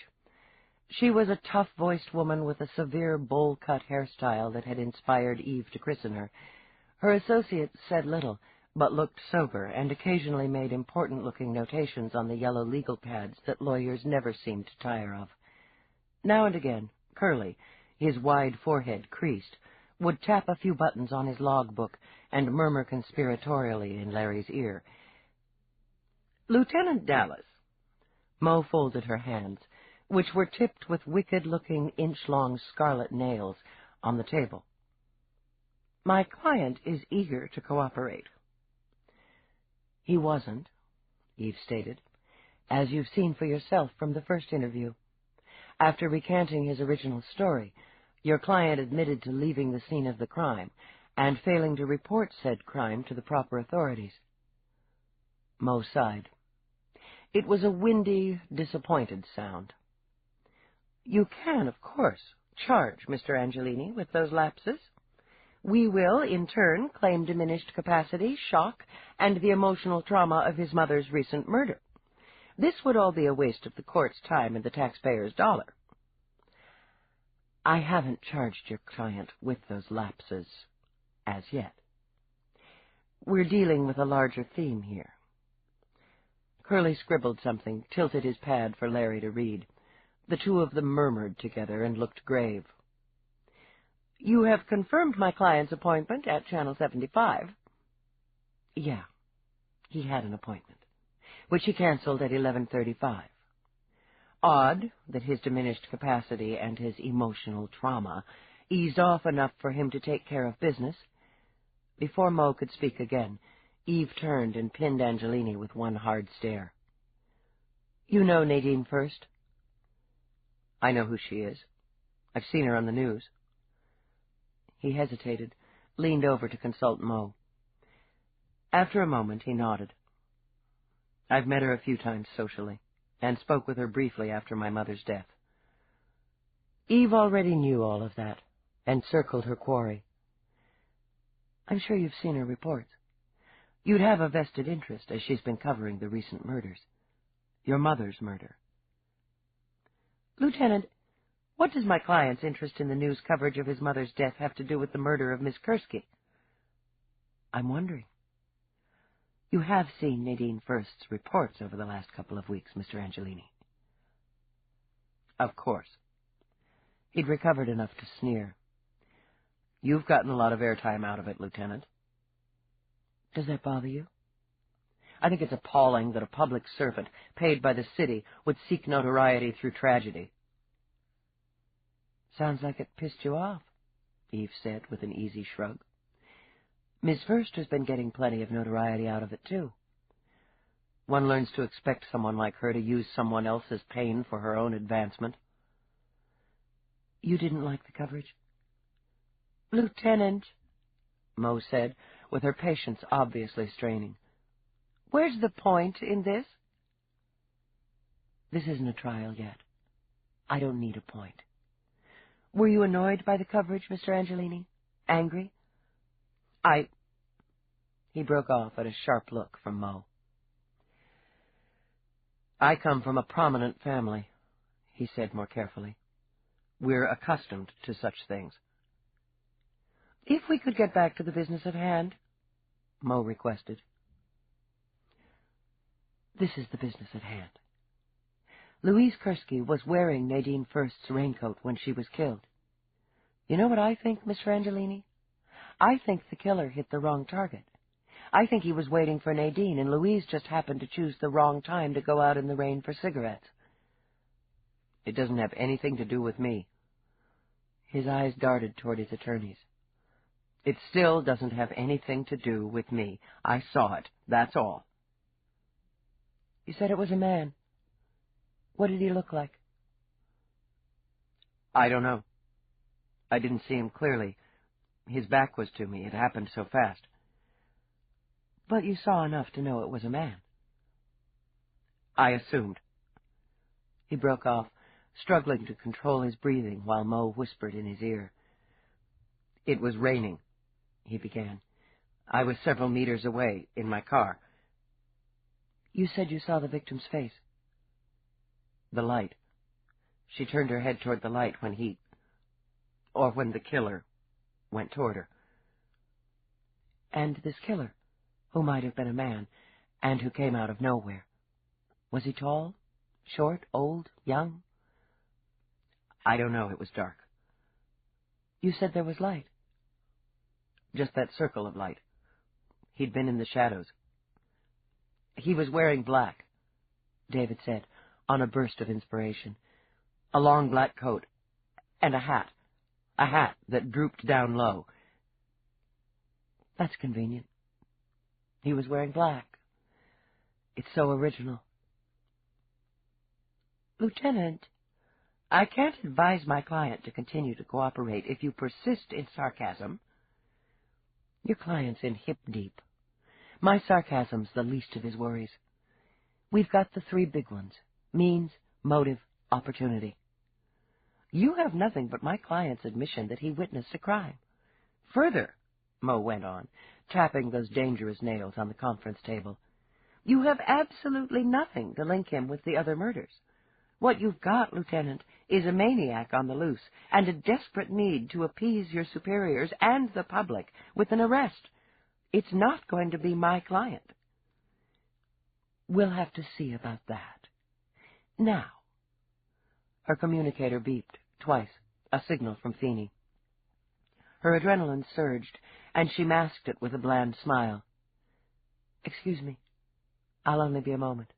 She was a tough-voiced woman with a severe bowl-cut hairstyle that had inspired Eve to christen her. Her associates said little, but looked sober and occasionally made important-looking notations on the yellow legal pads that lawyers never seemed to tire of. Now and again, Curly, his wide forehead creased, would tap a few buttons on his logbook and murmur conspiratorially in Larry's ear. "Lieutenant Dallas." Mo folded her hands, which were tipped with wicked-looking, inch-long scarlet nails, on the table. "My client is eager to cooperate." "He wasn't," Eve stated, "as you've seen for yourself from the first interview. After recanting his original story, your client admitted to leaving the scene of the crime and failing to report said crime to the proper authorities." Mo sighed. It was a windy, disappointed sound. "You can, of course, charge Mr. Angelini with those lapses. We will, in turn, claim diminished capacity, shock, and the emotional trauma of his mother's recent murder. This would all be a waste of the court's time and the taxpayer's dollar." "I haven't charged your client with those lapses, as yet. We're dealing with a larger theme here." Curly scribbled something, tilted his pad for Larry to read. The 2 of them murmured together and looked grave. "You have confirmed my client's appointment at Channel 75. "Yeah, he had an appointment, which he canceled at 11:35. Odd that his diminished capacity and his emotional trauma eased off enough for him to take care of business." Before Mo could speak again, Eve turned and pinned Angelini with one hard stare. "You know Nadine First?" "I know who she is. I've seen her on the news." He hesitated, leaned over to consult Mo. After a moment, he nodded. "I've met her a few times socially, and spoke with her briefly after my mother's death." Eve already knew all of that, and circled her quarry. "I'm sure you've seen her reports. You'd have a vested interest, as she's been covering the recent murders. Your mother's murder." "Lieutenant, what does my client's interest in the news coverage of his mother's death have to do with the murder of Miss Kursky?" "I'm wondering. You have seen Nadine First's reports over the last couple of weeks, Mr. Angelini." "Of course." He'd recovered enough to sneer. "You've gotten a lot of airtime out of it, Lieutenant." "Does that bother you?" "I think it's appalling that a public servant, paid by the city, would seek notoriety through tragedy." "Sounds like it pissed you off," Eve said with an easy shrug. "Miss First has been getting plenty of notoriety out of it, too." "One learns to expect someone like her to use someone else's pain for her own advancement." "You didn't like the coverage?" "Lieutenant," Mo said, with her patience obviously straining, "where's the point in this?" "This isn't a trial yet. I don't need a point. Were you annoyed by the coverage, Mr. Angelini? Angry?" He broke off at a sharp look from Mo. "I come from a prominent family," he said more carefully. "We're accustomed to such things." "If we could get back to the business at hand," Mo requested. "This is the business at hand. Louise Kursky was wearing Nadine First's raincoat when she was killed. You know what I think, Mr. Angelini? I think the killer hit the wrong target. I think he was waiting for Nadine, and Louise just happened to choose the wrong time to go out in the rain for cigarettes." "It doesn't have anything to do with me." His eyes darted toward his attorneys. "It still doesn't have anything to do with me. I saw it, that's all." "You said it was a man. What did he look like?" "I don't know. I didn't see him clearly. His back was to me. It happened so fast." But you saw enough to know it was a man. I assumed. He broke off, struggling to control his breathing while Mo whispered in his ear. It was raining, he began. I was several meters away, in my car. You said you saw the victim's face. The light. She turned her head toward the light when when the killer went toward her. And this killer, who might have been a man, and who came out of nowhere, was he tall, short, old, young? I don't know. It was dark. You said there was light. Just that circle of light. He'd been in the shadows. He was wearing black, David said, on a burst of inspiration. A long black coat, and a hat that drooped down low. That's convenient. He was wearing black. It's so original. Lieutenant, I can't advise my client to continue to cooperate if you persist in sarcasm. Your client's in hip deep. My sarcasm's the least of his worries. We've got the three big ones: means, motive, opportunity. You have nothing but my client's admission that he witnessed a crime. Further, Mo went on, tapping those dangerous nails on the conference table, you have absolutely nothing to link him with the other murders. What you've got, Lieutenant, is a maniac on the loose and a desperate need to appease your superiors and the public with an arrest. It's not going to be my client. We'll have to see about that. Now. Her communicator beeped twice, a signal from Finey. Her adrenaline surged, and she masked it with a bland smile. Excuse me. I'll only be a moment.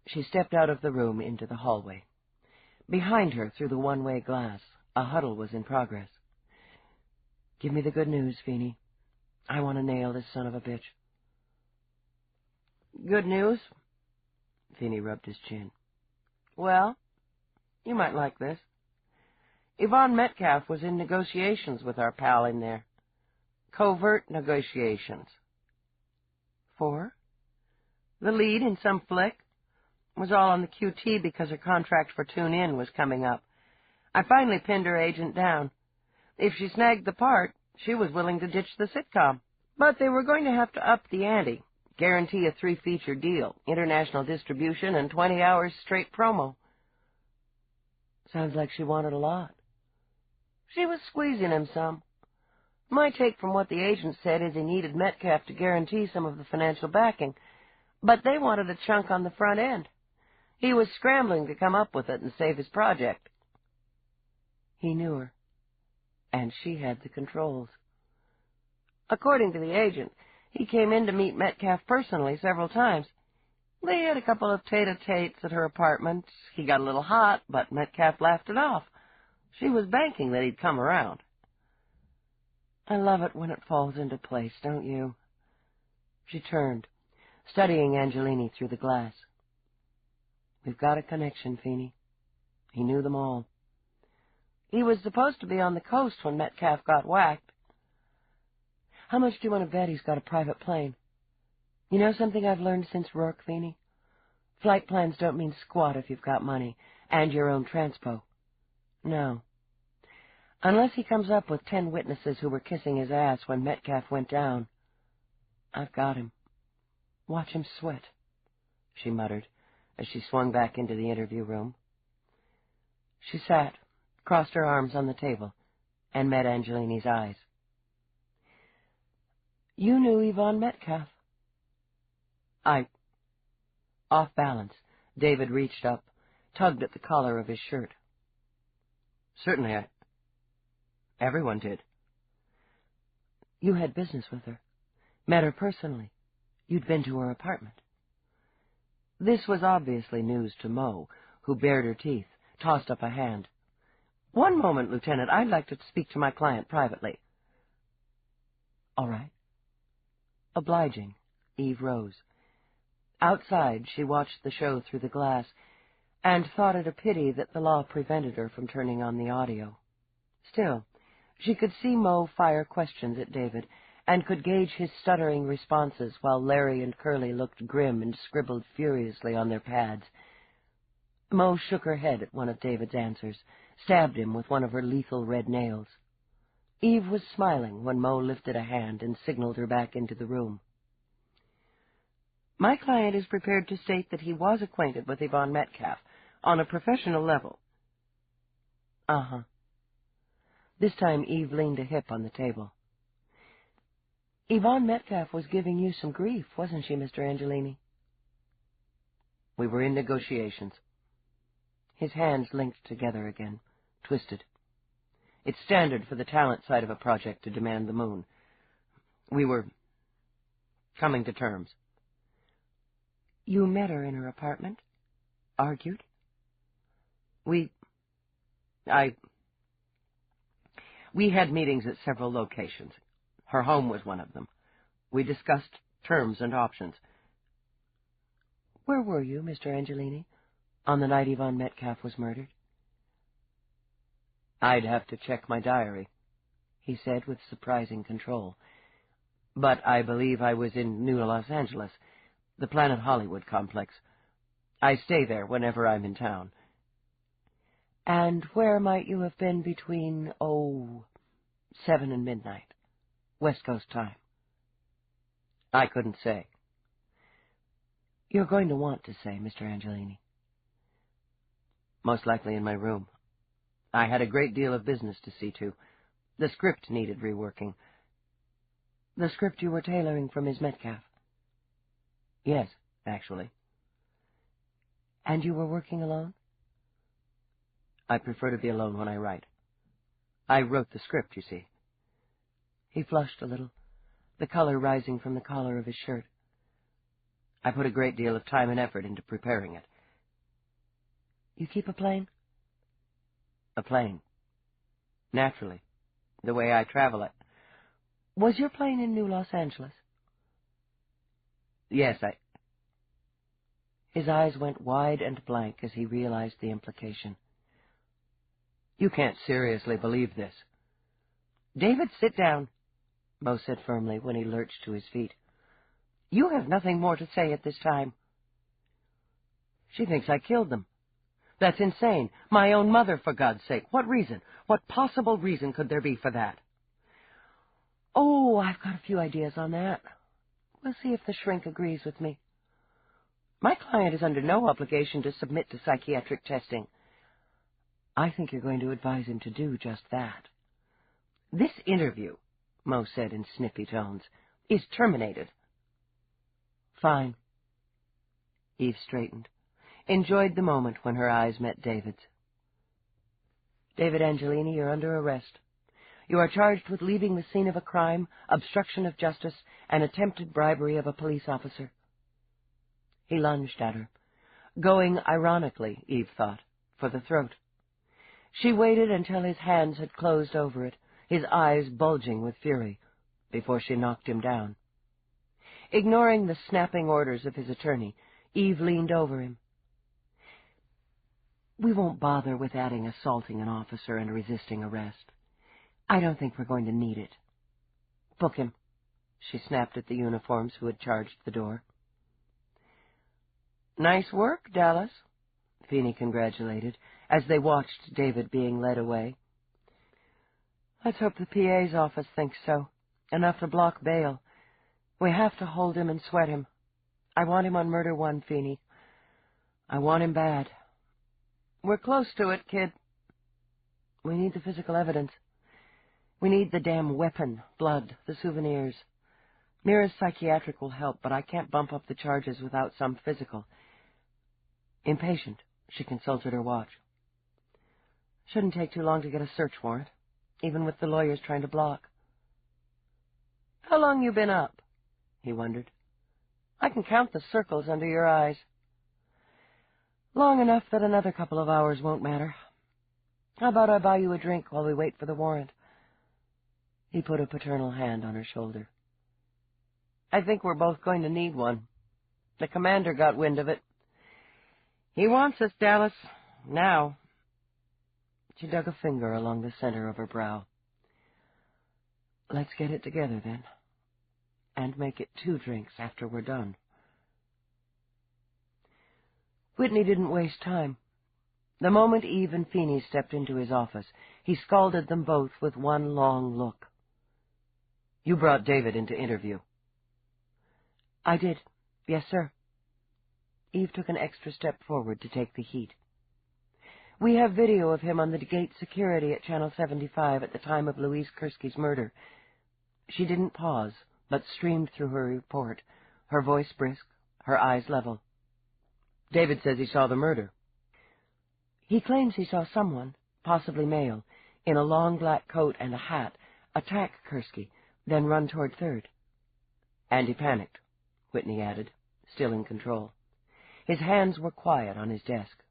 She stepped out of the room into the hallway. Behind her, through the one-way glass, a huddle was in progress. Give me the good news, Finey. I want to nail this son of a bitch. Good news? Finey rubbed his chin. Well, you might like this. Yvonne Metcalf was in negotiations with our pal in there. Covert negotiations. For? The lead in some flick. Was all on the QT because her contract for Tune In was coming up. I finally pinned her agent down. If she snagged the part, she was willing to ditch the sitcom. But they were going to have to up the ante, guarantee a 3-feature deal, international distribution, and 20 hours straight promo. Sounds like she wanted a lot. She was squeezing him some. My take from what the agent said is he needed Metcalf to guarantee some of the financial backing, but they wanted a chunk on the front end. He was scrambling to come up with it and save his project. He knew her, and she had the controls. According to the agent, he came in to meet Metcalf personally several times. They had a couple of tete-a-tetes at her apartment. He got a little hot, but Metcalf laughed it off. She was banking that he'd come around. I love it when it falls into place, don't you? She turned, studying Angelini through the glass. We've got a connection, Finey. He knew them all. He was supposed to be on the coast when Metcalf got whacked. How much do you want to bet he's got a private plane? You know something I've learned since Roarke, Finey? Flight plans don't mean squat if you've got money, and your own transpo. No. Unless he comes up with 10 witnesses who were kissing his ass when Metcalf went down. I've got him. Watch him sweat, she muttered, as she swung back into the interview room. She sat, crossed her arms on the table, and met Angelini's eyes. You knew Yvonne Metcalf. Off balance, David reached up, tugged at the collar of his shirt. Certainly, everyone did. You had business with her, met her personally. You'd been to her apartment. This was obviously news to Mo, who bared her teeth, tossed up a hand. One moment, Lieutenant. I'd like to speak to my client privately. All right. Obliging, Eve rose. Outside, she watched the show through the glass, and thought it a pity that the law prevented her from turning on the audio. Still, she could see Mo fire questions at David, and could gauge his stuttering responses while Larry and Curly looked grim and scribbled furiously on their pads. Mo shook her head at one of David's answers, stabbed him with one of her lethal red nails. Eve was smiling when Mo lifted a hand and signaled her back into the room. My client is prepared to state that he was acquainted with Yvonne Metcalf on a professional level. Uh-huh. This time Eve leaned a hip on the table. Yvonne Metcalf was giving you some grief, wasn't she, Mr. Angelini? We were in negotiations. His hands linked together again, twisted. It's standard for the talent side of a project to demand the moon. We were coming to terms. You met her in her apartment? Argued? We had meetings at several locations. Her home was one of them. We discussed terms and options. Where were you, Mr. Angelini, on the night Yvonne Metcalf was murdered? I'd have to check my diary, he said with surprising control. But I believe I was in New Los Angeles, the Planet Hollywood complex. I stay there whenever I'm in town. And where might you have been between, 7 and midnight, West Coast time? I couldn't say. You're going to want to say, Mr. Angelini. Most likely in my room. I had a great deal of business to see to. The script needed reworking. The script you were tailoring for Miss Metcalf? Yes, actually. And you were working alone? I prefer to be alone when I write. I wrote the script, you see. He flushed a little, the color rising from the collar of his shirt. I put a great deal of time and effort into preparing it. You keep a plane? A plane. Naturally. The way I travel it. Was your plane in New Los Angeles? Yes, His eyes went wide and blank as he realized the implication. You can't seriously believe this. David, sit down, Mo said firmly when he lurched to his feet. You have nothing more to say at this time. She thinks I killed them. That's insane. My own mother, for God's sake. What reason? What possible reason could there be for that? Oh, I've got a few ideas on that. We'll see if the shrink agrees with me. My client is under no obligation to submit to psychiatric testing. I think you're going to advise him to do just that. This interview, Mo said in snippy tones, is terminated. Fine. Eve straightened, enjoyed the moment when her eyes met David's. David Angelini, you're under arrest. You are charged with leaving the scene of a crime, obstruction of justice, and attempted bribery of a police officer. He lunged at her, going ironically, Eve thought, for the throat. She waited until his hands had closed over it, his eyes bulging with fury, before she knocked him down. Ignoring the snapping orders of his attorney, Eve leaned over him. We won't bother with adding assaulting an officer and resisting arrest. I don't think we're going to need it. Book him, she snapped at the uniforms who had charged the door. Nice work, Dallas, Finey congratulated, as they watched David being led away. Let's hope the PA's office thinks so. Enough to block bail. We have to hold him and sweat him. I want him on murder one, Finey. I want him bad. We're close to it, kid. We need the physical evidence. We need the damn weapon, blood, the souvenirs. Meera's psychiatric will help, but I can't bump up the charges without some physical. Impatient, she consulted her watch. Shouldn't take too long to get a search warrant, even with the lawyers trying to block. How long you been up? He wondered. I can count the circles under your eyes. Long enough that another couple of hours won't matter. How about I buy you a drink while we wait for the warrant? He put a paternal hand on her shoulder. I think we're both going to need one. The commander got wind of it. He wants us, Dallas. Now. She dug a finger along the center of her brow. Let's get it together, then. and make it 2 drinks after we're done. Whitney didn't waste time. The moment Eve and Finey stepped into his office, he scalded them both with one long look. "You brought David into interview." "I did. Yes, sir." Eve took an extra step forward to take the heat. "We have video of him on the gate security at Channel 75 at the time of Louise Kursky's murder." She didn't pause, but streamed through her report, her voice brisk, her eyes level. "David says he saw the murder." "He claims he saw someone, possibly male, in a long black coat and a hat, attack Kursky, then run toward 3rd. "And he panicked," Whitney added, still in control. His hands were quiet on his desk.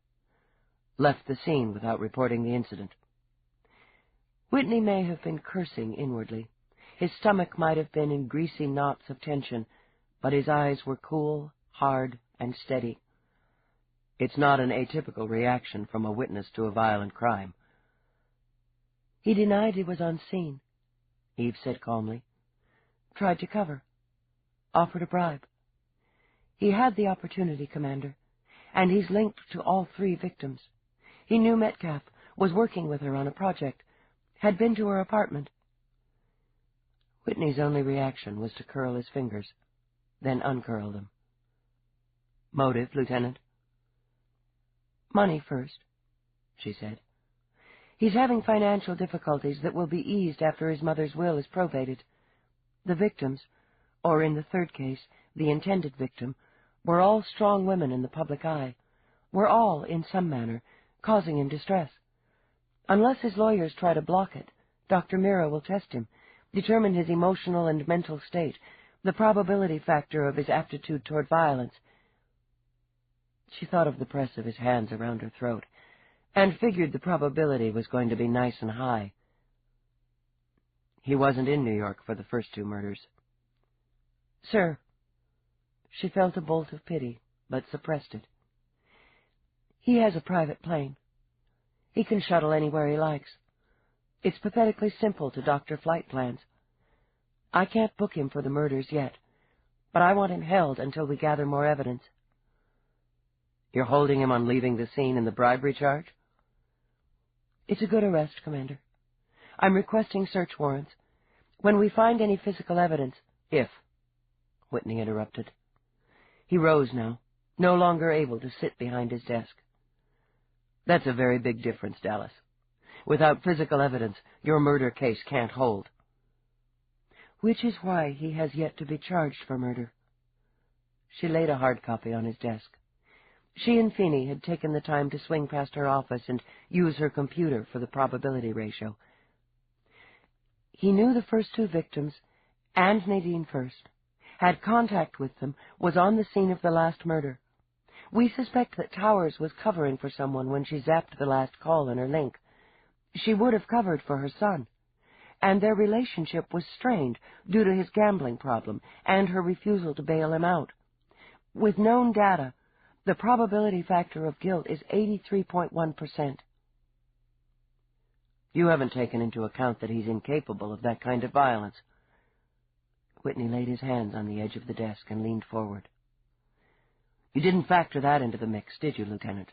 "Left the scene without reporting the incident." Whitney may have been cursing inwardly. His stomach might have been in greasy knots of tension, but his eyes were cool, hard, and steady. It's not an atypical reaction from a witness to a violent crime. "He denied he was on scene," Eve said calmly. "Tried to cover. Offered a bribe. He had the opportunity, Commander, and he's linked to all 3 victims. He knew Metcalf, was working with her on a project, had been to her apartment." Whitney's only reaction was to curl his fingers, then uncurl them. "Motive, Lieutenant?" "Money first," she said. "He's having financial difficulties that will be eased after his mother's will is probated. The victims, or in the 3rd case, the intended victim, were all strong women in the public eye, were all, in some manner, causing him distress. Unless his lawyers try to block it, Dr. Meera will test him, determine his emotional and mental state, the probability factor of his aptitude toward violence." She thought of the press of his hands around her throat, and figured the probability was going to be nice and high. "He wasn't in New York for the first 2 murders." "Sir." She felt a bolt of pity, but suppressed it. "He has a private plane. He can shuttle anywhere he likes. It's pathetically simple to doctor flight plans. I can't book him for the murders yet, but I want him held until we gather more evidence." "You're holding him on leaving the scene in the bribery charge?" "It's a good arrest, Commander. I'm requesting search warrants. When we find any physical evidence—" "If," Whitney interrupted. He rose now, no longer able to sit behind his desk. "That's a very big difference, Dallas. Without physical evidence, your murder case can't hold." "Which is why he has yet to be charged for murder." She laid a hard copy on his desk. She and Finey had taken the time to swing past her office and use her computer for the probability ratio. "He knew the first 2 victims, and Nadine first, had contact with them, was on the scene of the last murder. We suspect that Towers was covering for someone when she zapped the last call in her link. She would have covered for her son, and their relationship was strained due to his gambling problem and her refusal to bail him out. With known data, the probability factor of guilt is 83.1%. "You haven't taken into account that he's incapable of that kind of violence." Whitney laid his hands on the edge of the desk and leaned forward. "You didn't factor that into the mix, did you, Lieutenant?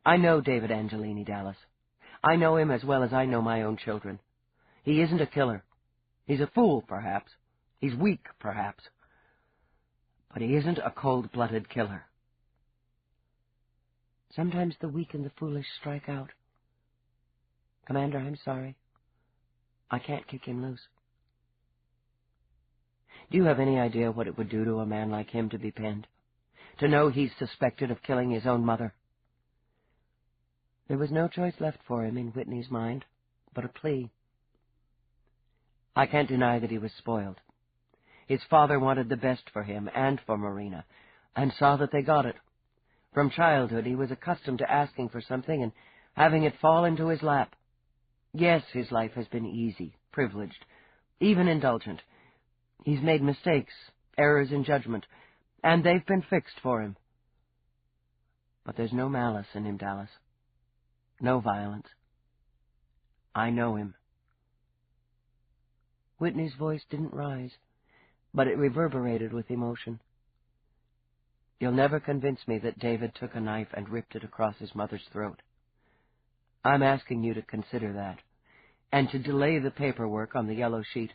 I know David Angelini, Dallas. I know him as well as I know my own children. He isn't a killer. He's a fool, perhaps. He's weak, perhaps. But he isn't a cold-blooded killer." "Sometimes the weak and the foolish strike out. Commander, I'm sorry. I can't kick him loose." "Do you have any idea what it would do to a man like him to be penned? To know he's suspected of killing his own mother?" There was no choice left for him in Whitney's mind but a plea. "I can't deny that he was spoiled. His father wanted the best for him and for Marina, and saw that they got it. From childhood he was accustomed to asking for something and having it fall into his lap. Yes, his life has been easy, privileged, even indulgent. He's made mistakes, errors in judgment, and they've been fixed for him. But there's no malice in him, Dallas. No violence. I know him." Whitney's voice didn't rise, but it reverberated with emotion. "You'll never convince me that David took a knife and ripped it across his mother's throat. I'm asking you to consider that, and to delay the paperwork on the yellow sheet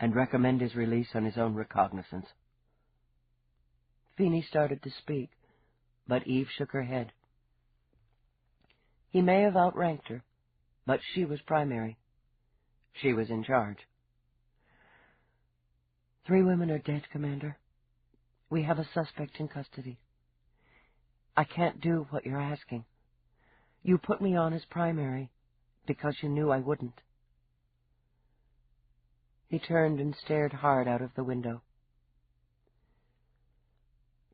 and recommend his release on his own recognizance." Finey started to speak, but Eve shook her head. He may have outranked her, but she was primary. She was in charge. 3 women are dead, Commander. We have a suspect in custody. I can't do what you're asking. You put me on as primary because you knew I wouldn't. He turned and stared hard out of the window.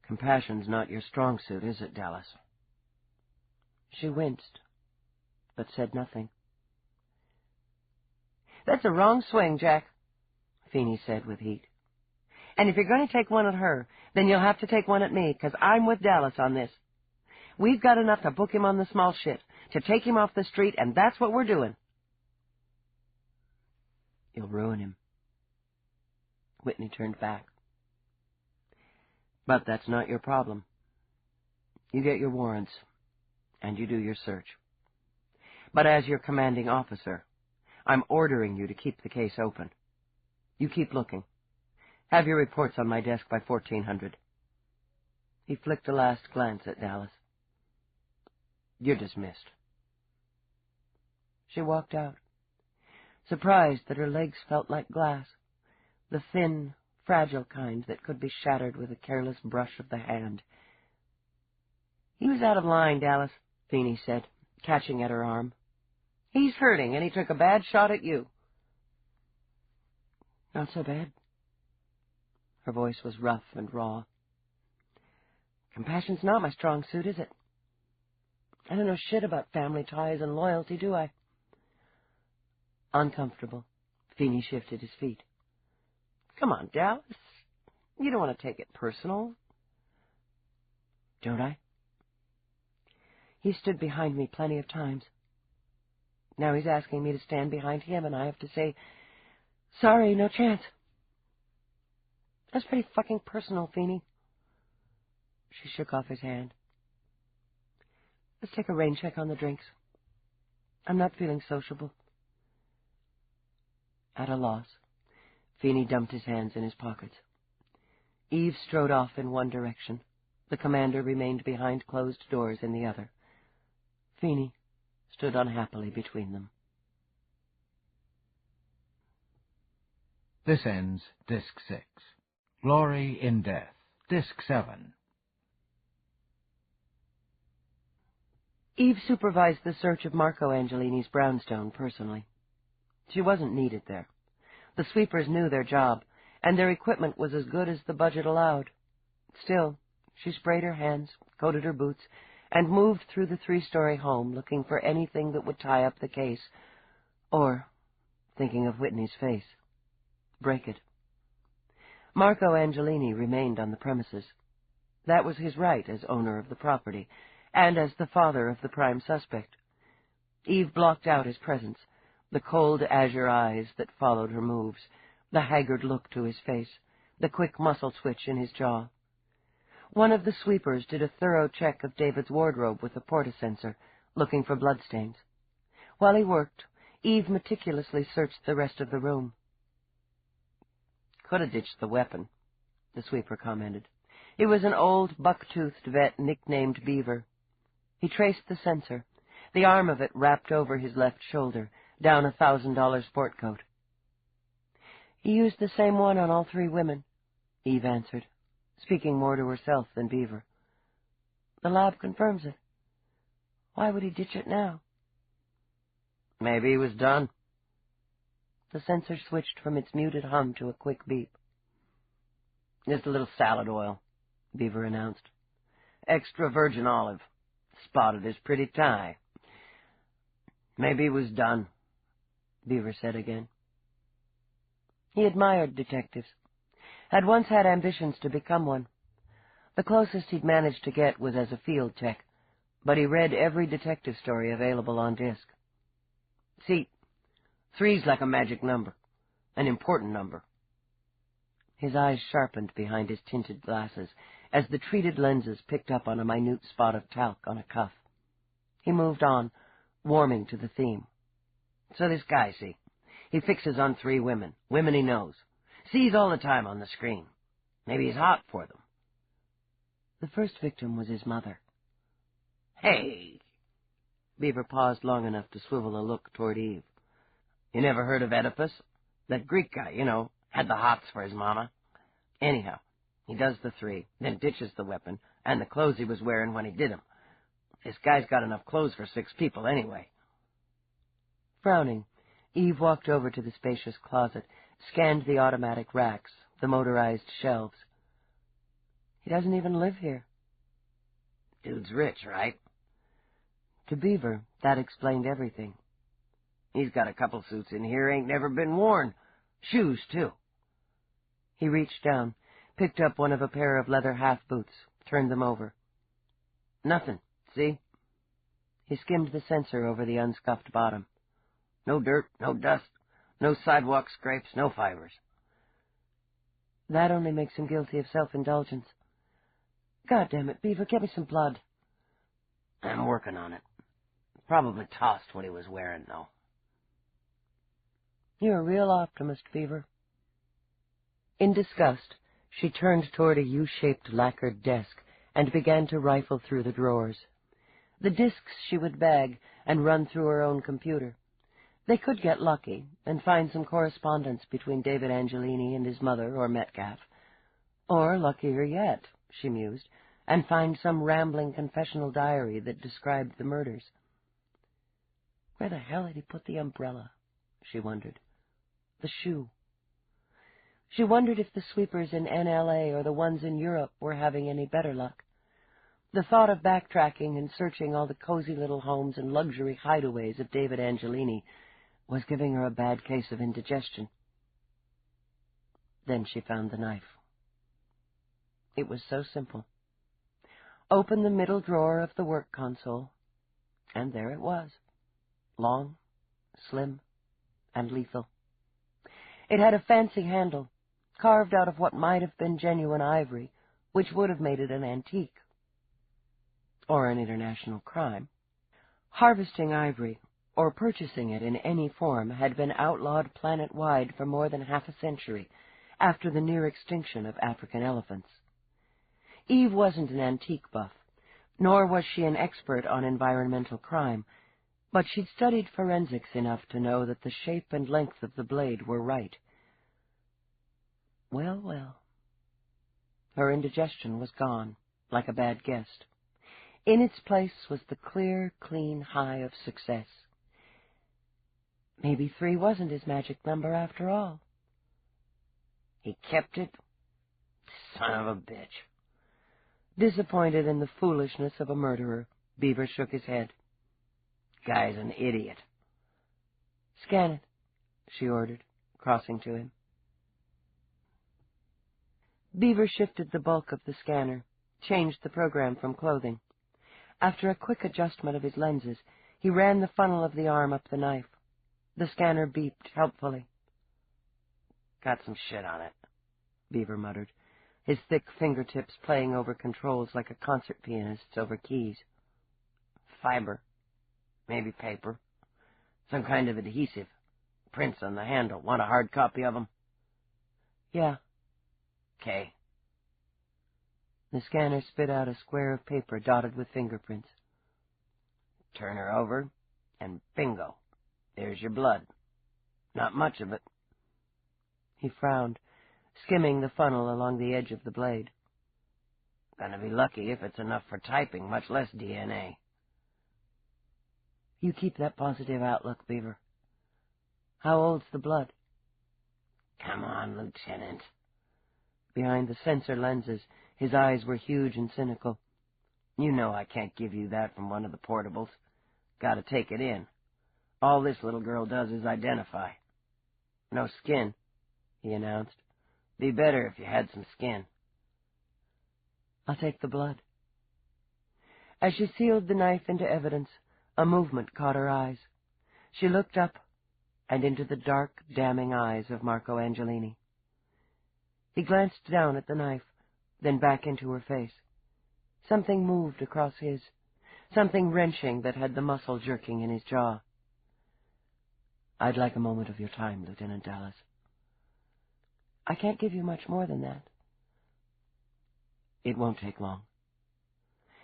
"Compassion's not your strong suit, is it, Dallas?" She winced, but said nothing. "That's a wrong swing, Jack," Finey said with heat. "And if you're going to take one at her, then you'll have to take one at me, because I'm with Dallas on this. We've got enough to book him on the small shit, to take him off the street, and that's what we're doing." "You'll ruin him." Whitney turned back. "But that's not your problem. You get your warrants, and you do your search. But as your commanding officer, I'm ordering you to keep the case open. You keep looking. Have your reports on my desk by 1400. He flicked a last glance at Dallas. "You're dismissed." She walked out, surprised that her legs felt like glass, the thin, fragile kind that could be shattered with a careless brush of the hand. "He was out of line, Dallas," Finey said, catching at her arm. "He's hurting, and he took a bad shot at you." "Not so bad." Her voice was rough and raw. "Compassion's not my strong suit, is it? I don't know shit about family ties and loyalty, do I?" Uncomfortable, Finey shifted his feet. "Come on, Dallas. You don't want to take it personal." "Don't I? He stood behind me plenty of times. Now he's asking me to stand behind him, and I have to say, sorry, no chance." "That's pretty fucking personal, Finey." She shook off his hand. "Let's take a rain check on the drinks. I'm not feeling sociable." At a loss, Finey dumped his hands in his pockets. Eve strode off in one direction. The commander remained behind closed doors in the other. Finey stood unhappily between them. This ends Disc 6. Glory in Death, Disc 7. Eve supervised the search of Marco Angelini's brownstone personally. She wasn't needed there. The sweepers knew their job, and their equipment was as good as the budget allowed. Still, she sprayed her hands, coated her boots, and moved through the 3-story home looking for anything that would tie up the case, or, thinking of Whitney's face, break it. Marco Angelini remained on the premises. That was his right as owner of the property, and as the father of the prime suspect. Eve blocked out his presence, the cold azure eyes that followed her moves, the haggard look to his face, the quick muscle twitch in his jaw. One of the sweepers did a thorough check of David's wardrobe with a portasensor, looking for bloodstains. While he worked, Eve meticulously searched the rest of the room. "Could have ditched the weapon," the sweeper commented. It was an old, buck-toothed vet nicknamed Beaver. He traced the sensor, the arm of it wrapped over his left shoulder, down a $1,000 sport coat. "He used the same one on all 3 women," Eve answered, speaking more to herself than Beaver. "The lab confirms it. Why would he ditch it now?" "Maybe he was done." The sensor switched from its muted hum to a quick beep. "Just a little salad oil," Beaver announced. "Extra virgin olive. Spotted his pretty tie." "Maybe he was done," Beaver said again. He admired detectives, had once had ambitions to become one. The closest he'd managed to get was as a field tech, but he read every detective story available on disc. "See, 3's like a magic number, an important number." His eyes sharpened behind his tinted glasses as the treated lenses picked up on a minute spot of talc on a cuff. He moved on, warming to the theme. So this guy, see, he fixes on 3 women he knows, sees all the time on the screen. Maybe he's hot for them. The first victim was his mother. Hey! Beaver paused long enough to swivel a look toward Eve. You never heard of Oedipus? That Greek guy, had the hots for his mama. Anyhow, he does the 3, then ditches the weapon and the clothes he was wearing when he did them. This guy's got enough clothes for 6 people anyway. Frowning, Eve walked over to the spacious closet, scanned the automatic racks, the motorized shelves. He doesn't even live here. Dude's rich, right? To Beaver, that explained everything. He's got a couple suits in here ain't never been worn. Shoes, too. He reached down, picked up one of a pair of leather half-boots, turned them over. Nothing, see? He skimmed the sensor over the unscuffed bottom. No dirt, no dust, no sidewalk scrapes, no fibers. That only makes him guilty of self-indulgence. God damn it, Beaver, get me some blood. I'm working on it. Probably tossed what he was wearing, though. You're a real optimist, Beaver. In disgust, she turned toward a U-shaped lacquered desk and began to rifle through the drawers. The disks she would bag and run through her own computer. They could get lucky and find some correspondence between David Angelini and his mother or Metcalf. Or, luckier yet, she mused, and find some rambling confessional diary that described the murders. Where the hell had he put the umbrella? She wondered. The shoe. She wondered if the sweepers in NLA or the ones in Europe were having any better luck. The thought of backtracking and searching all the cozy little homes and luxury hideaways of David Angelini was giving her a bad case of indigestion. Then she found the knife. It was so simple. Open the middle drawer of the work console, and there it was, long, slim, and lethal. It had a fancy handle, carved out of what might have been genuine ivory, which would have made it an antique. Or an international crime. Harvesting ivory, or purchasing it in any form, had been outlawed planet-wide for more than half a century, after the near extinction of African elephants. Eve wasn't an antique buff, nor was she an expert on environmental crime, but she'd studied forensics enough to know that the shape and length of the blade were right. Well, well. Her indigestion was gone, like a bad guest. In its place was the clear, clean high of success. Maybe 3 wasn't his magic number after all. He kept it? Son of a bitch. Disappointed in the foolishness of a murderer, Beaver shook his head. Guy's an idiot. Scan it, she ordered, crossing to him. Beaver shifted the bulk of the scanner, changed the program from clothing. After a quick adjustment of his lenses, he ran the funnel of the arm up the knife. The scanner beeped helpfully. Got some shit on it, Beaver muttered, his thick fingertips playing over controls like a concert pianist's over keys. Fiber. Maybe paper. Some kind of adhesive. Prints on the handle. Want a hard copy of them? Yeah. 'Kay. The scanner spit out a square of paper dotted with fingerprints. Turn her over, and bingo. There's your blood. Not much of it. He frowned, skimming the funnel along the edge of the blade. Gonna be lucky if it's enough for typing, much less DNA. You keep that positive outlook, Beaver. How old's the blood? Come on, Lieutenant. Behind the sensor lenses, his eyes were huge and cynical. You know I can't give you that from one of the portables. Gotta take it in. All this little girl does is identify. No skin, he announced. Be better if you had some skin. I'll take the blood. As she sealed the knife into evidence, a movement caught her eyes. She looked up and into the dark, damning eyes of Marco Angelini. He glanced down at the knife, then back into her face. Something moved across his, something wrenching that had the muscle jerking in his jaw. "I'd like a moment of your time, Lieutenant Dallas." "I can't give you much more than that." "It won't take long."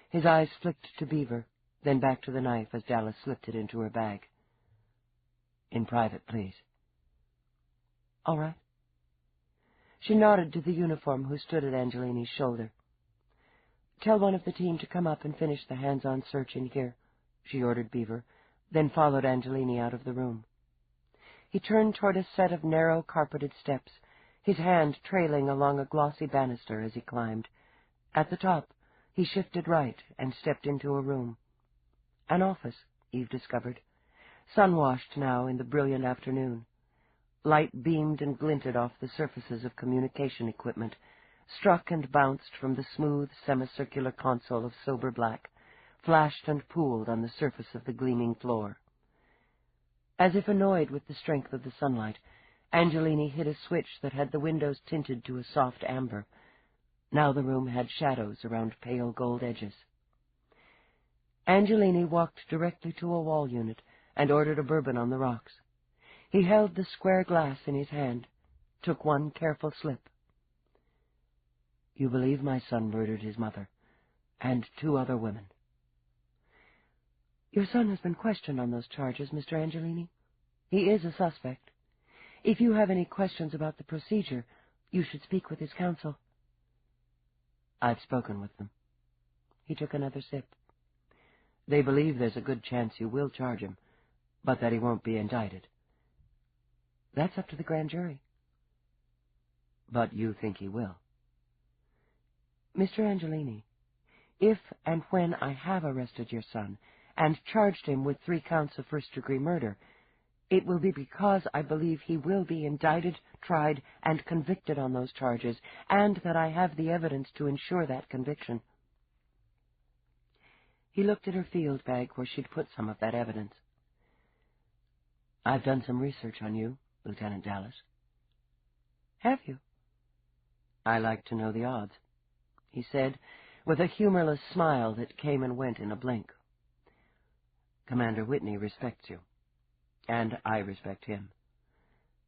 His eyes flicked to Beaver, then back to the knife as Dallas slipped it into her bag. "In private, please." "All right." She nodded to the uniform who stood at Angelini's shoulder. "Tell one of the team to come up and finish the hands-on search in here," she ordered Beaver, then followed Angelini out of the room. He turned toward a set of narrow, carpeted steps, his hand trailing along a glossy banister as he climbed. At the top, he shifted right and stepped into a room. An office, Eve discovered, sun-washed now in the brilliant afternoon. Light beamed and glinted off the surfaces of communication equipment, struck and bounced from the smooth, semicircular console of sober black, flashed and pooled on the surface of the gleaming floor. As if annoyed with the strength of the sunlight, Angelini hit a switch that had the windows tinted to a soft amber. Now the room had shadows around pale gold edges. Angelini walked directly to a wall unit and ordered a bourbon on the rocks. He held the square glass in his hand, took one careful slip. "You believe my son murdered his mother, and 2 other women?" "Your son has been questioned on those charges, Mr. Angelini. He is a suspect. If you have any questions about the procedure, you should speak with his counsel." "I've spoken with them." He took another sip. "They believe there's a good chance you will charge him, but that he won't be indicted." "That's up to the grand jury." "But you think he will?" "Mr. Angelini, if and when I have arrested your son and charged him with 3 counts of first-degree murder, it will be because I believe he will be indicted, tried, and convicted on those charges, and that I have the evidence to ensure that conviction." He looked at her field bag where she'd put some of that evidence. "I've done some research on you, Lieutenant Dallas." "Have you?" "I like to know the odds," he said, with a humorless smile that came and went in a blink. "Commander Whitney respects you, and I respect him.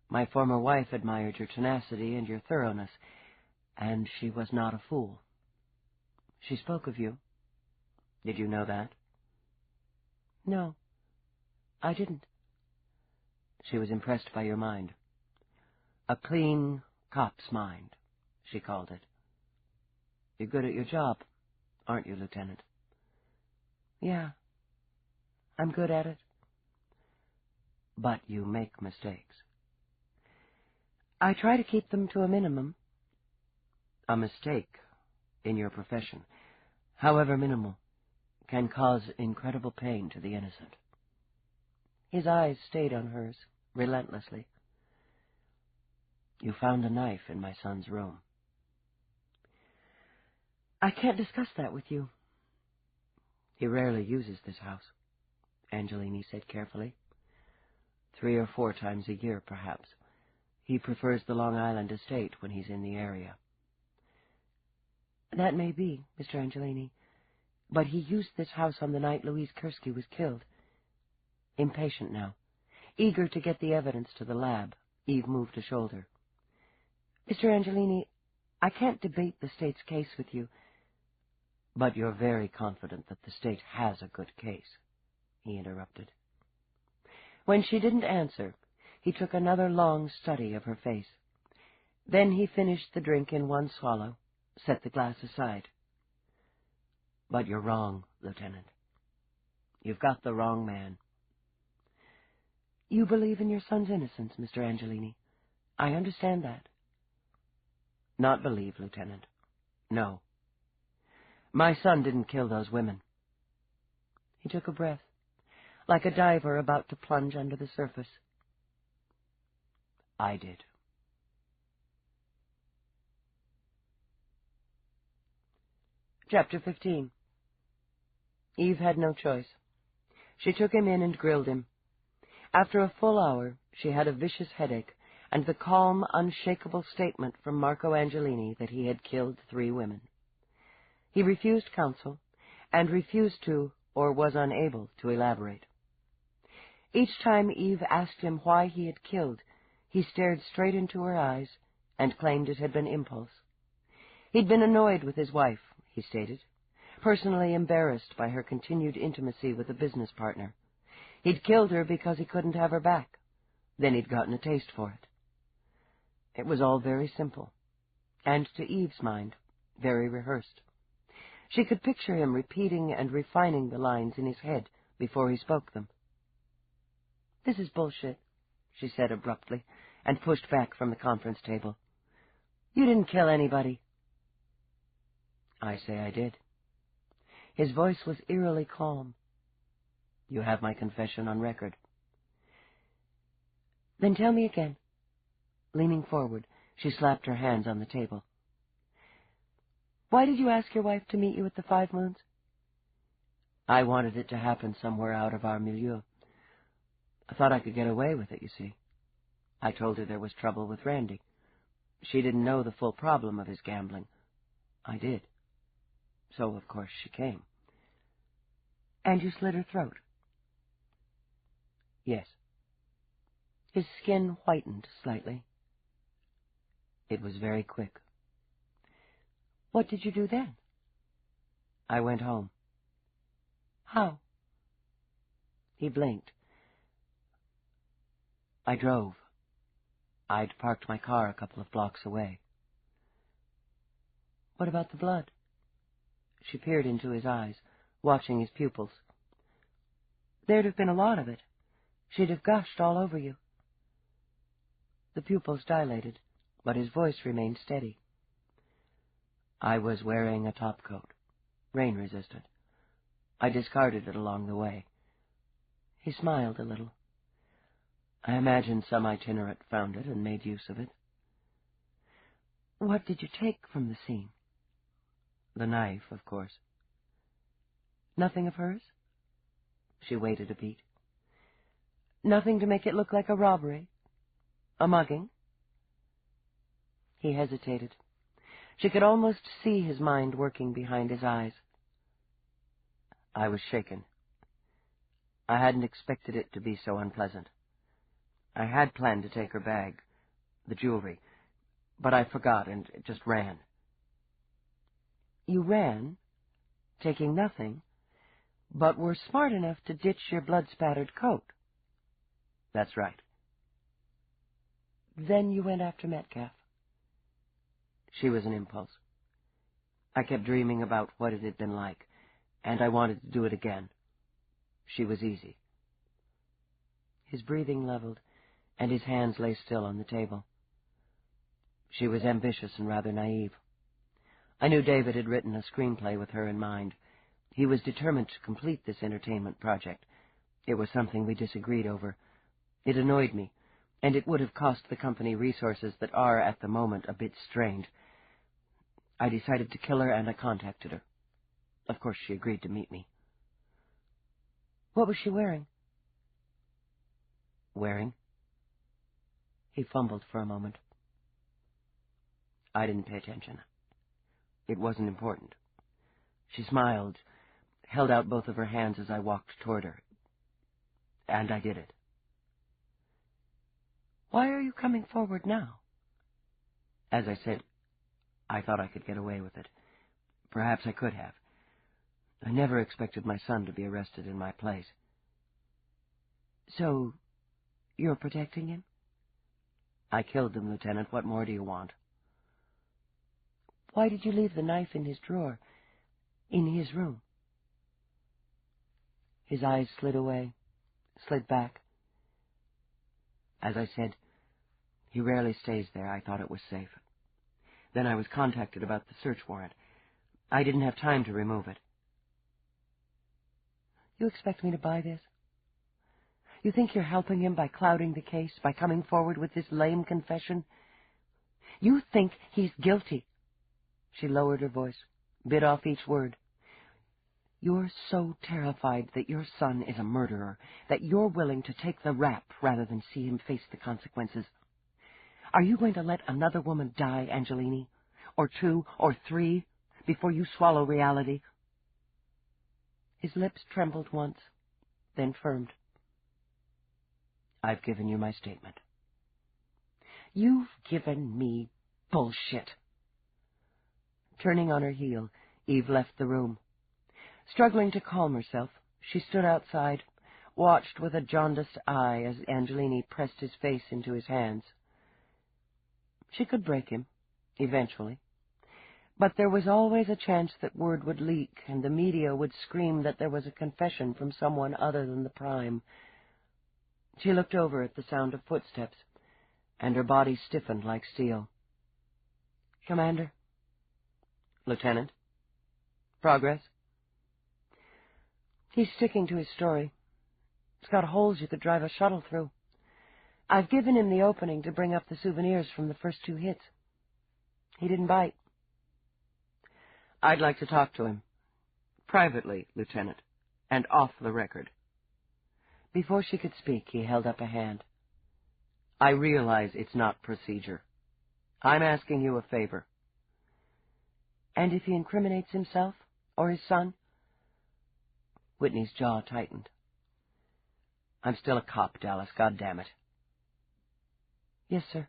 My former wife admired your tenacity and your thoroughness, and she was not a fool. She spoke of you. Did you know that?" "No, I didn't." "She was impressed by your mind. A clean cop's mind, she called it. You're good at your job, aren't you, Lieutenant?" "Yeah, I'm good at it." "But you make mistakes." "I try to keep them to a minimum." "A mistake in your profession, however minimal, can cause incredible pain to the innocent." His eyes stayed on hers, relentlessly. "You found a knife in my son's room." "I can't discuss that with you." "He rarely uses this house," Angelini said carefully. 3 or 4 times a year, perhaps. He prefers the Long Island estate when he's in the area." "That may be, Mr. Angelini, but he used this house on the night Louise Kursky was killed." Impatient now, eager to get the evidence to the lab, Eve moved a shoulder. "Mr. Angelini, I can't debate the state's case with you." "But you're very confident that the state has a good case," he interrupted. When she didn't answer, he took another long study of her face. Then he finished the drink in one swallow, set the glass aside. "But you're wrong, Lieutenant. You've got the wrong man." "You believe in your son's innocence, Mr. Angelini. I understand that." "Not believe, Lieutenant. No. My son didn't kill those women." He took a breath, like a diver about to plunge under the surface. "I did." Chapter 15. Eve had no choice. She took him in and grilled him. After a full hour, she had a vicious headache, and the calm, unshakable statement from Marco Angelini that he had killed 3 women. He refused counsel, and refused to, or was unable to elaborate. Each time Eve asked him why he had killed, he stared straight into her eyes and claimed it had been impulse. He'd been annoyed with his wife, he stated, personally embarrassed by her continued intimacy with a business partner. He'd killed her because he couldn't have her back. Then he'd gotten a taste for it. It was all very simple, and to Eve's mind, very rehearsed. She could picture him repeating and refining the lines in his head before he spoke them. "This is bullshit," she said abruptly, and pushed back from the conference table. "You didn't kill anybody." "I say I did." His voice was eerily calm. "You have my confession on record." "Then tell me again." Leaning forward, she slapped her hands on the table. "Why did you ask your wife to meet you at the 5 Moons?" "I wanted it to happen somewhere out of our milieu. I thought I could get away with it, you see. I told her there was trouble with Randy. She didn't know the full problem of his gambling. I did. So, of course, she came." "And you slit her throat?" "Yes." His skin whitened slightly. "It was very quick." "What did you do then?" "I went home." "How?" He blinked. "I drove. I'd parked my car a couple of blocks away." "What about the blood?" She peered into his eyes, watching his pupils. "There'd have been a lot of it. She'd have gushed all over you." The pupils dilated, but his voice remained steady. "I was wearing a topcoat, rain-resistant. I discarded it along the way." He smiled a little. "I imagine some itinerant found it and made use of it." "What did you take from the scene?" "The knife, of course." "Nothing of hers?" She waited a beat. "Nothing to make it look like a robbery? A mugging?" He hesitated. She could almost see his mind working behind his eyes. "I was shaken. I hadn't expected it to be so unpleasant. I had planned to take her bag, the jewelry, but I forgot and just ran." "You ran, taking nothing, but were smart enough to ditch your blood-spattered coat." "That's right." "Then you went after Metcalf." She was an impulse. I kept dreaming about what it had been like, and I wanted to do it again. She was easy. His breathing leveled, and his hands lay still on the table. She was ambitious and rather naive. I knew David had written a screenplay with her in mind. He was determined to complete this entertainment project. It was something we disagreed over. It annoyed me, and it would have cost the company resources that are, at the moment, a bit strained. I decided to kill her, and I contacted her. Of course, she agreed to meet me. "What was she wearing?" "Wearing?" He fumbled for a moment. I didn't pay attention. It wasn't important. She smiled, held out both of her hands as I walked toward her. And I did it. "Why are you coming forward now?" As I said, I thought I could get away with it. Perhaps I could have. I never expected my son to be arrested in my place. "So, you're protecting him?" "I killed them, Lieutenant. What more do you want?" "Why did you leave the knife in his drawer, in his room?" His eyes slid away, slid back. As I said, he rarely stays there. I thought it was safe. Then I was contacted about the search warrant. I didn't have time to remove it." "You expect me to buy this? You think you're helping him by clouding the case, by coming forward with this lame confession? You think he's guilty." She lowered her voice, bit off each word. "You're so terrified that your son is a murderer that you're willing to take the rap rather than see him face the consequences. Are you going to let another woman die, Angelini? Or 2 or 3 before you swallow reality? His lips trembled once, then firmed. I've given you my statement. You've given me bullshit. Turning on her heel, Eve left the room. Struggling to calm herself, she stood outside, watched with a jaundiced eye as Angelini pressed his face into his hands. She could break him, eventually. But there was always a chance that word would leak, and the media would scream that there was a confession from someone other than the Prime. She looked over at the sound of footsteps, and her body stiffened like steel. Commander? Lieutenant? Progress? He's sticking to his story. It's got holes you could drive a shuttle through. I've given him the opening to bring up the souvenirs from the first 2 hits. He didn't bite. I'd like to talk to him. Privately, Lieutenant, and off the record. Before she could speak, he held up a hand. I realize it's not procedure. I'm asking you a favor. And if he incriminates himself or his son? Whitney's jaw tightened. I'm still a cop, Dallas, goddammit. Yes, sir.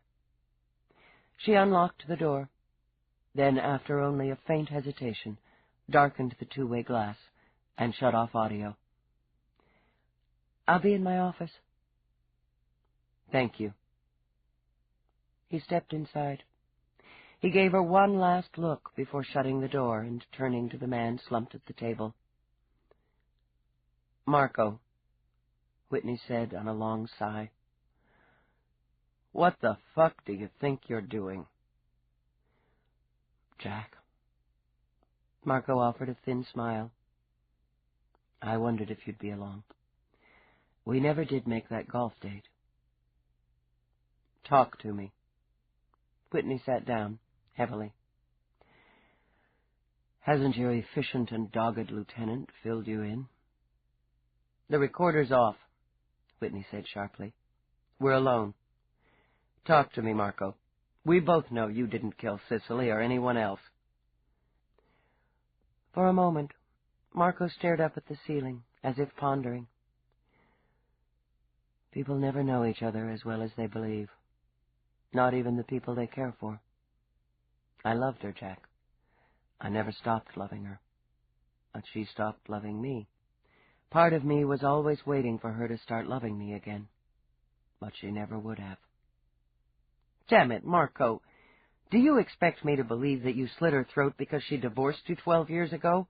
She unlocked the door, then, after only a faint hesitation, darkened the 2-way glass and shut off audio. I'll be in my office. Thank you. He stepped inside. He gave her one last look before shutting the door and turning to the man slumped at the table. Marco, Whitney said on a long sigh. What the fuck do you think you're doing? Jack. Marco offered a thin smile. I wondered if you'd be along. We never did make that golf date. Talk to me. Whitney sat down, heavily. Hasn't your efficient and dogged lieutenant filled you in? The recorder's off, Whitney said sharply. We're alone. Talk to me, Marco. We both know you didn't kill Cicely or anyone else. For a moment, Marco stared up at the ceiling, as if pondering. People never know each other as well as they believe. Not even the people they care for. I loved her, Jack. I never stopped loving her. But she stopped loving me. Part of me was always waiting for her to start loving me again. But she never would have. Damn it, Marco. Do you expect me to believe that you slit her throat because she divorced you 12 years ago?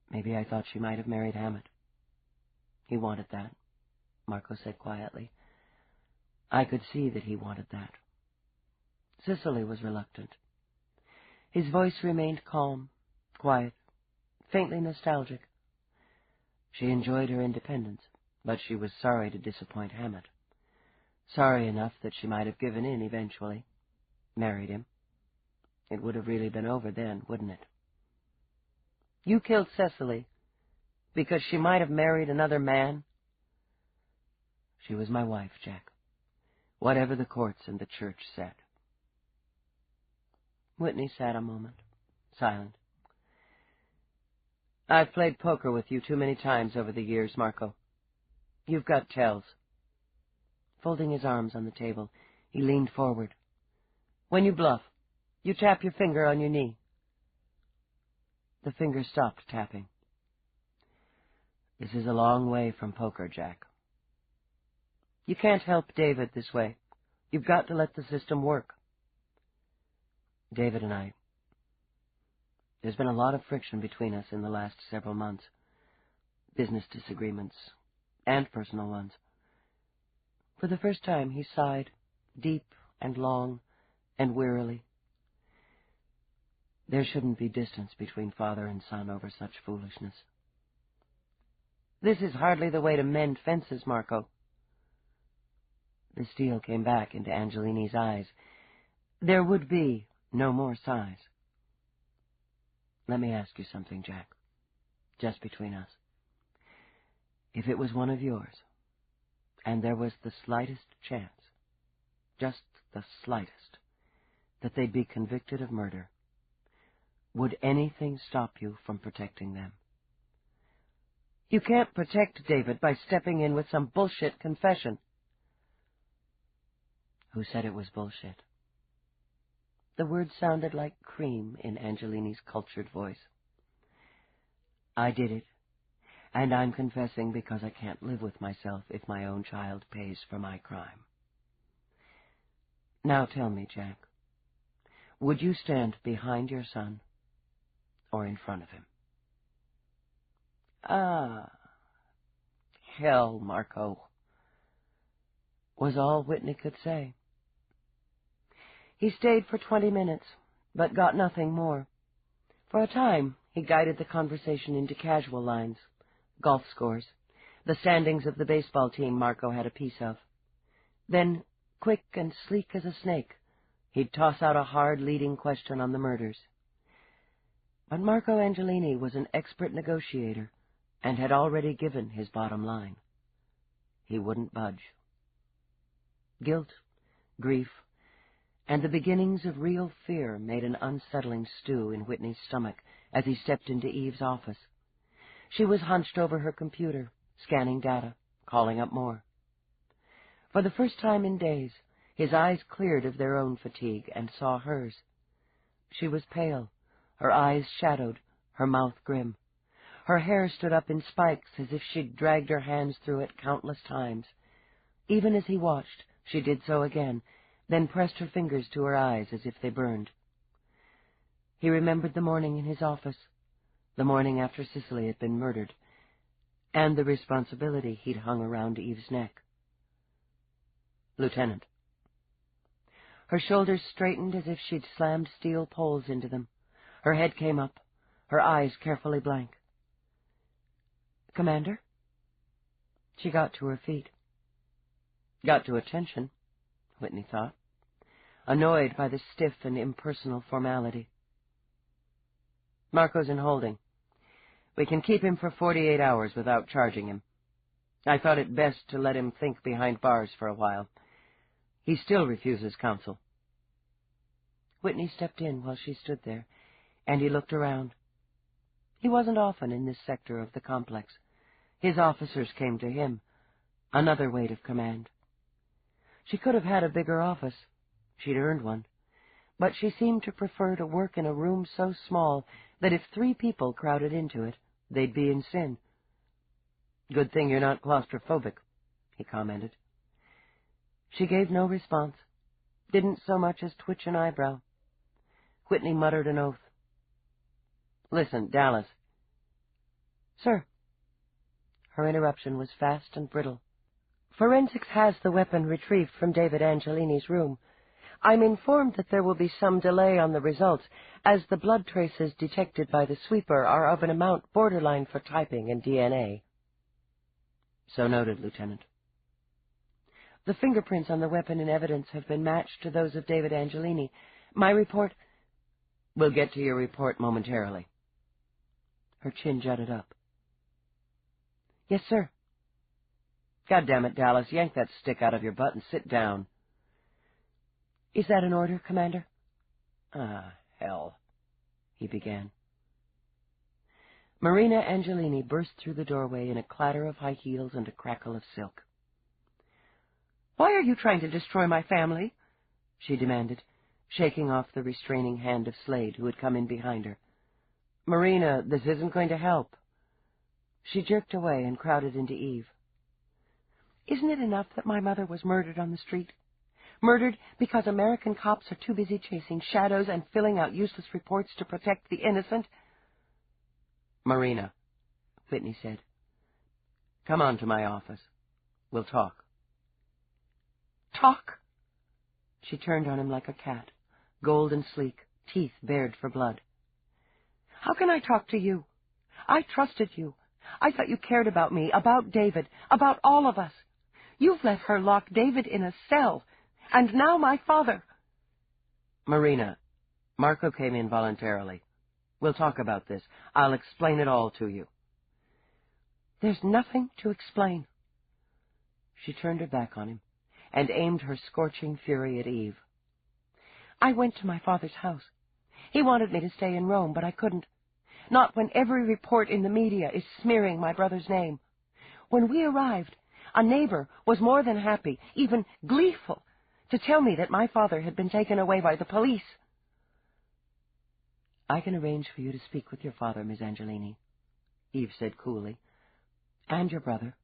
Maybe I thought she might have married Hammet. He wanted that, Marco said quietly. I could see that he wanted that. Cicely was reluctant. His voice remained calm, quiet, faintly nostalgic. She enjoyed her independence, but she was sorry to disappoint Hammet. Sorry enough that she might have given in eventually, married him. It would have really been over then, wouldn't it? You killed Cicely because she might have married another man? She was my wife, Jack. Whatever the courts and the church said. Whitney sat a moment, silent. I've played poker with you too many times over the years, Marco. You've got tells. Folding his arms on the table, he leaned forward. When you bluff, you tap your finger on your knee. The finger stopped tapping. This is a long way from poker, Jack. You can't help David this way. You've got to let the system work. David and I. There's been a lot of friction between us in the last several months. Business disagreements, and personal ones. For the first time, he sighed, deep and long and wearily. There shouldn't be distance between father and son over such foolishness. This is hardly the way to mend fences, Marco. The steel came back into Angelini's eyes. There would be no more sighs. Let me ask you something, Jack, just between us. If it was one of yours, and there was the slightest chance, just the slightest, that they'd be convicted of murder, would anything stop you from protecting them? You can't protect David by stepping in with some bullshit confession. Who said it was bullshit? The words sounded like cream in Angelini's cultured voice. I did it, and I'm confessing because I can't live with myself if my own child pays for my crime. Now tell me, Jack, would you stand behind your son or in front of him? Ah, hell, Marco, was all Whitney could say. He stayed for 20 minutes, but got nothing more. For a time, he guided the conversation into casual lines, golf scores, the standings of the baseball team Marco had a piece of. Then, quick and sleek as a snake, he'd toss out a hard leading question on the murders. But Marco Angelini was an expert negotiator and had already given his bottom line. He wouldn't budge. Guilt, grief, and the beginnings of real fear made an unsettling stew in Whitney's stomach as he stepped into Eve's office. She was hunched over her computer, scanning data, calling up more. For the first time in days, his eyes cleared of their own fatigue and saw hers. She was pale, her eyes shadowed, her mouth grim. Her hair stood up in spikes as if she'd dragged her hands through it countless times. Even as he watched, she did so again, then pressed her fingers to her eyes as if they burned. He remembered the morning in his office, the morning after Cicely had been murdered, and the responsibility he'd hung around Eve's neck. Lieutenant. Her shoulders straightened as if she'd slammed steel poles into them. Her head came up, her eyes carefully blank. Commander? She got to her feet. Got to attention, Whitney thought, annoyed by the stiff and impersonal formality. Marco's in holding. We can keep him for 48 hours without charging him. I thought it best to let him think behind bars for a while. He still refuses counsel. Whitney stepped in while she stood there, and he looked around. He wasn't often in this sector of the complex. His officers came to him, another weight of command. She could have had a bigger office. She'd earned one. But she seemed to prefer to work in a room so small that if 3 people crowded into it, they'd be in sin. Good thing you're not claustrophobic, he commented. She gave no response, didn't so much as twitch an eyebrow. Whitney muttered an oath. Listen, Dallas. Sir. Her interruption was fast and brittle. Forensics has the weapon retrieved from David Angelini's room. I'm informed that there will be some delay on the results, as the blood traces detected by the sweeper are of an amount borderline for typing and DNA. So noted, Lieutenant. The fingerprints on the weapon in evidence have been matched to those of David Angelini. My report... We'll get to your report momentarily. Her chin jutted up. Yes, sir. God damn it, Dallas, yank that stick out of your butt and sit down. Is that an order, Commander? Ah, hell, he began. Marina Angelini burst through the doorway in a clatter of high heels and a crackle of silk. Why are you trying to destroy my family? She demanded, shaking off the restraining hand of Slade, who had come in behind her. Marina, this isn't going to help. She jerked away and crowded into Eve. Isn't it enough that my mother was murdered on the street? Murdered because American cops are too busy chasing shadows and filling out useless reports to protect the innocent? Marina, Whitney said, come on to my office. We'll talk. Talk? She turned on him like a cat, gold and sleek, teeth bared for blood. How can I talk to you? I trusted you. I thought you cared about me, about David, about all of us. You've let her lock David in a cell, and now my father... Marina, Marco came in voluntarily. We'll talk about this. I'll explain it all to you. There's nothing to explain. She turned her back on him, and aimed her scorching fury at Eve. "I went to my father's house. He wanted me to stay in Rome, but I couldn't. Not when every report in the media is smearing my brother's name. When we arrived, a neighbor was more than happy, even gleeful, to tell me that my father had been taken away by the police." "I can arrange for you to speak with your father, Miss Angelini," Eve said coolly. "And your brother."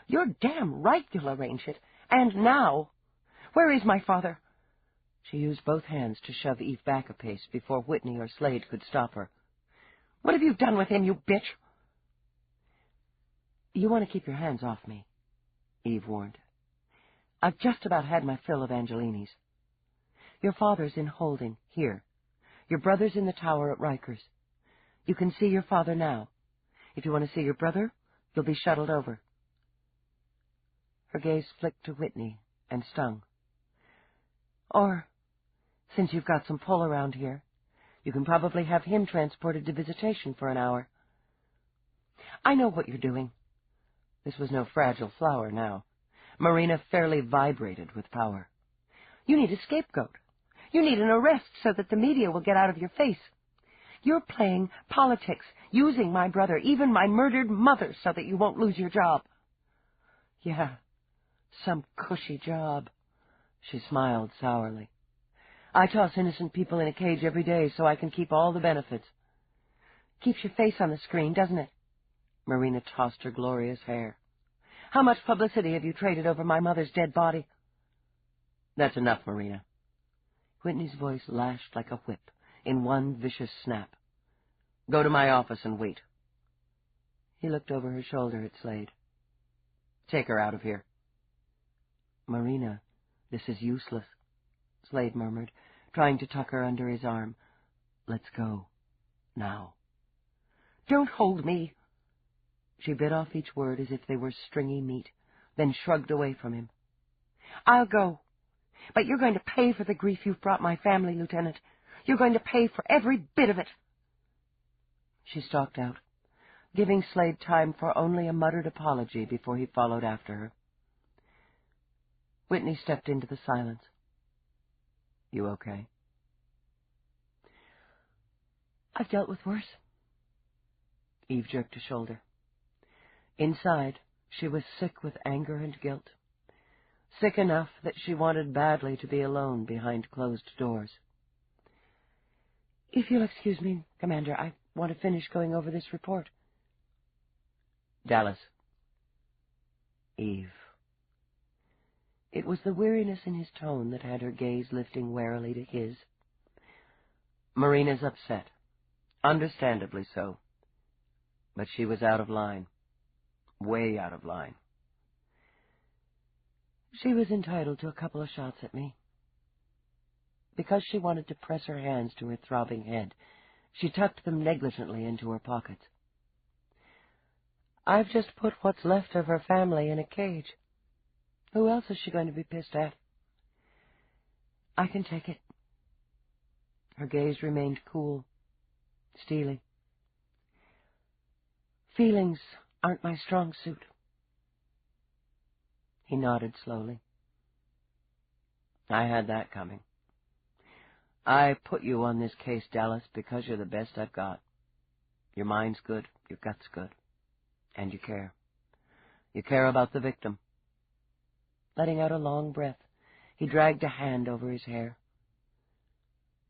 "You're damn right you'll arrange it. And now. Where is my father?" She used both hands to shove Eve back a pace before Whitney or Slade could stop her. "What have you done with him, you bitch?" "You want to keep your hands off me," Eve warned. "I've just about had my fill of Angelinis. Your father's in holding, here. Your brother's in the tower at Rikers. You can see your father now. If you want to see your brother, you'll be shuttled over." Her gaze flicked to Whitney and stung. "Or, since you've got some pull around here, you can probably have him transported to visitation for an hour." "I know what you're doing." This was no fragile flower now. Marina fairly vibrated with power. "You need a scapegoat. You need an arrest so that the media will get out of your face. You're playing politics, using my brother, even my murdered mother, so that you won't lose your job." "Yeah, some cushy job." She smiled sourly. "I toss innocent people in a cage every day so I can keep all the benefits." "Keeps your face on the screen, doesn't it?" Marina tossed her glorious hair. "How much publicity have you traded over my mother's dead body?" "That's enough, Marina." Whitney's voice lashed like a whip in one vicious snap. "Go to my office and wait." He looked over her shoulder at Slade. "Take her out of here." "Marina, this is useless," Slade murmured, trying to tuck her under his arm. "Let's go. Now." "Don't hold me." She bit off each word as if they were stringy meat, then shrugged away from him. "I'll go. But you're going to pay for the grief you've brought my family, Lieutenant. You're going to pay for every bit of it." She stalked out, giving Slade time for only a muttered apology before he followed after her. Whitney stepped into the silence. "You okay?" "I've dealt with worse." Eve jerked a shoulder. Inside, she was sick with anger and guilt. Sick enough that she wanted badly to be alone behind closed doors. "If you'll excuse me, Commander, I want to finish going over this report." "Dallas." "Eve." It was the weariness in his tone that had her gaze lifting warily to his. "Marina's upset. Understandably so. But she was out of line. Way out of line." "She was entitled to a couple of shots at me." Because she wanted to press her hands to her throbbing head, she tucked them negligently into her pockets. "I've just put what's left of her family in a cage. Who else is she going to be pissed at?" "I can take it." Her gaze remained cool, steely. "Feelings aren't my strong suit." He nodded slowly. "I had that coming. I put you on this case, Dallas, because you're the best I've got. Your mind's good, your gut's good, and you care. You care about the victim." Letting out a long breath, he dragged a hand over his hair.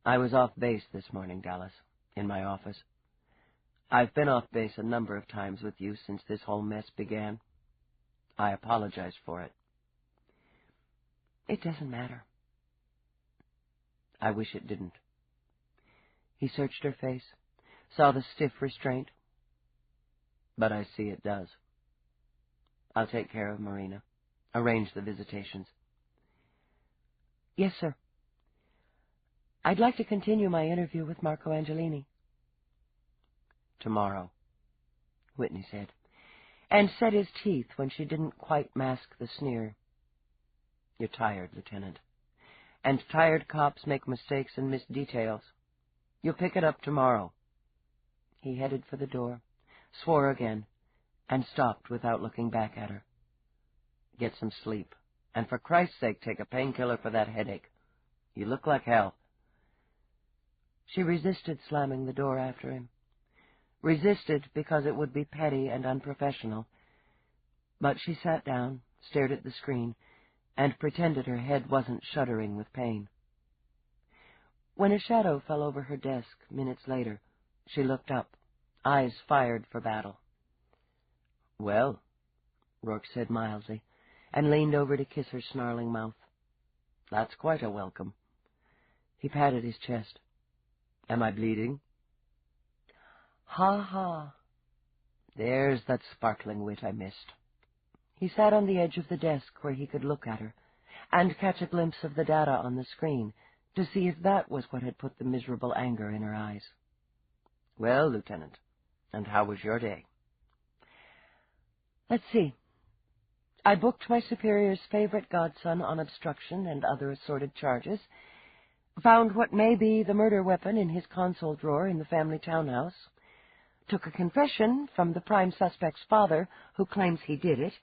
"I was off base this morning, Dallas, in my office. I've been off base a number of times with you since this whole mess began. I apologize for it." "It doesn't matter." "I wish it didn't." He searched her face, saw the stiff restraint. "But I see it does. I'll take care of Marina. Arrange the visitations." "Yes, sir. I'd like to continue my interview with Marco Angelini." "Tomorrow," Whitney said, and set his teeth when she didn't quite mask the sneer. "You're tired, Lieutenant. And tired cops make mistakes and miss details. You'll pick it up tomorrow." He headed for the door, swore again, and stopped without looking back at her. "Get some sleep, And for Christ's sake, take a painkiller for that headache. You look like hell. She resisted slamming the door after him. Resisted because it would be petty and unprofessional. But she sat down, stared at the screen, and pretended her head wasn't shuddering with pain. When a shadow fell over her desk minutes later, she looked up, eyes fired for battle. "Well," Roarke said mildly, and leaned over to kiss her snarling mouth. "That's quite a welcome." He patted his chest. "Am I bleeding?" "Ha ha." There's that sparkling wit I missed. He sat on the edge of the desk where he could look at her, and catch a glimpse of the data on the screen, to see if that was what had put the miserable anger in her eyes. "Well, Lieutenant, and how was your day?" "Let's see. I booked my superior's favorite godson on obstruction and other assorted charges, found what may be the murder weapon in his console drawer in the family townhouse, took a confession from the prime suspect's father, who claims he did it,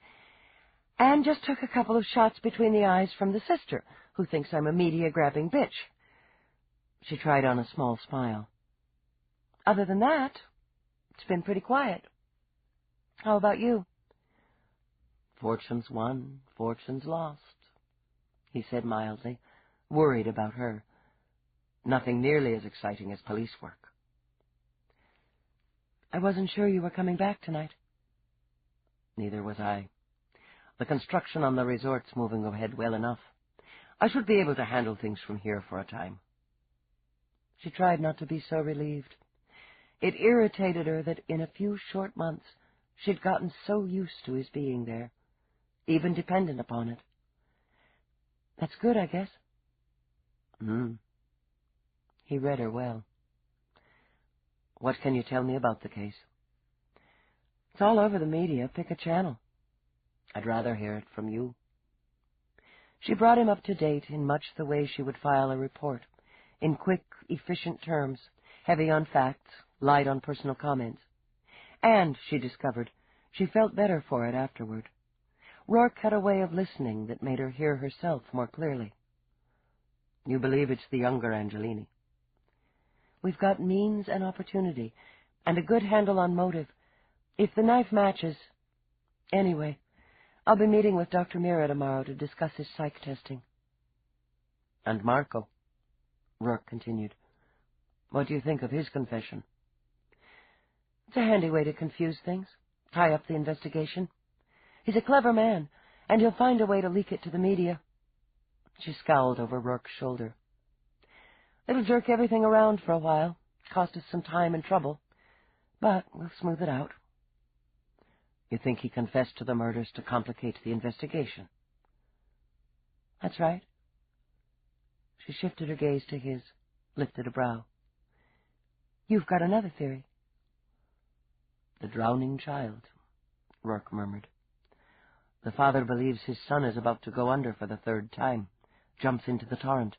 and just took a couple of shots between the eyes from the sister, who thinks I'm a media-grabbing bitch." She tried on a small smile. "Other than that, it's been pretty quiet. How about you?" "Fortune's won, fortune's lost," he said mildly, worried about her. "Nothing nearly as exciting as police work." "I wasn't sure you were coming back tonight." "Neither was I. The construction on the resort's moving ahead well enough. I should be able to handle things from here for a time." She tried not to be so relieved. It irritated her that in a few short months she'd gotten so used to his being there, even dependent upon it. "That's good, I guess." He read her well. "What can you tell me about the case?" "It's all over the media. Pick a channel." "I'd rather hear it from you." She brought him up to date in much the way she would file a report, in quick, efficient terms, heavy on facts, light on personal comments. And, she discovered, she felt better for it afterward. Roarke had a way of listening that made her hear herself more clearly. "You believe it's the younger Angelini?" "We've got means and opportunity, and a good handle on motive. If the knife matches... Anyway, I'll be meeting with Dr. Meera tomorrow to discuss his psych testing." "And Marco?" Roarke continued. "What do you think of his confession?" "It's a handy way to confuse things, tie up the investigation. He's a clever man, and he'll find a way to leak it to the media." She scowled over Rourke's shoulder. "It'll jerk everything around for a while, cost us some time and trouble, but we'll smooth it out." "You think he confessed to the murders to complicate the investigation?" "That's right." She shifted her gaze to his, lifted a brow. "You've got another theory." "The drowning child," Roarke murmured. "The father believes his son is about to go under for the third time, jumps into the torrent.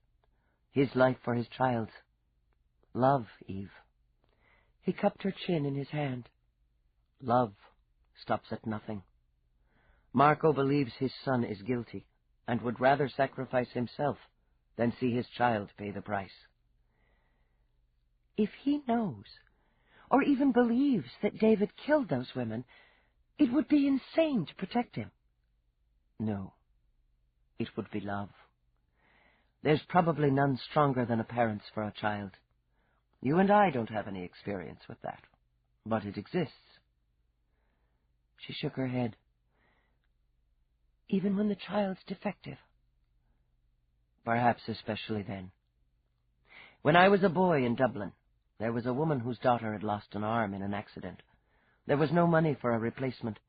His life for his child's. Love, Eve." He cupped her chin in his hand. "Love stops at nothing. Marco believes his son is guilty and would rather sacrifice himself than see his child pay the price." "If he knows, or even believes that David killed those women, it would be insane to protect him." "No, it would be love. There's probably none stronger than a parent's for a child. You and I don't have any experience with that, but it exists." She shook her head. "Even when the child's defective?" "Perhaps especially then. When I was a boy in Dublin, there was a woman whose daughter had lost an arm in an accident. There was no money for a replacement.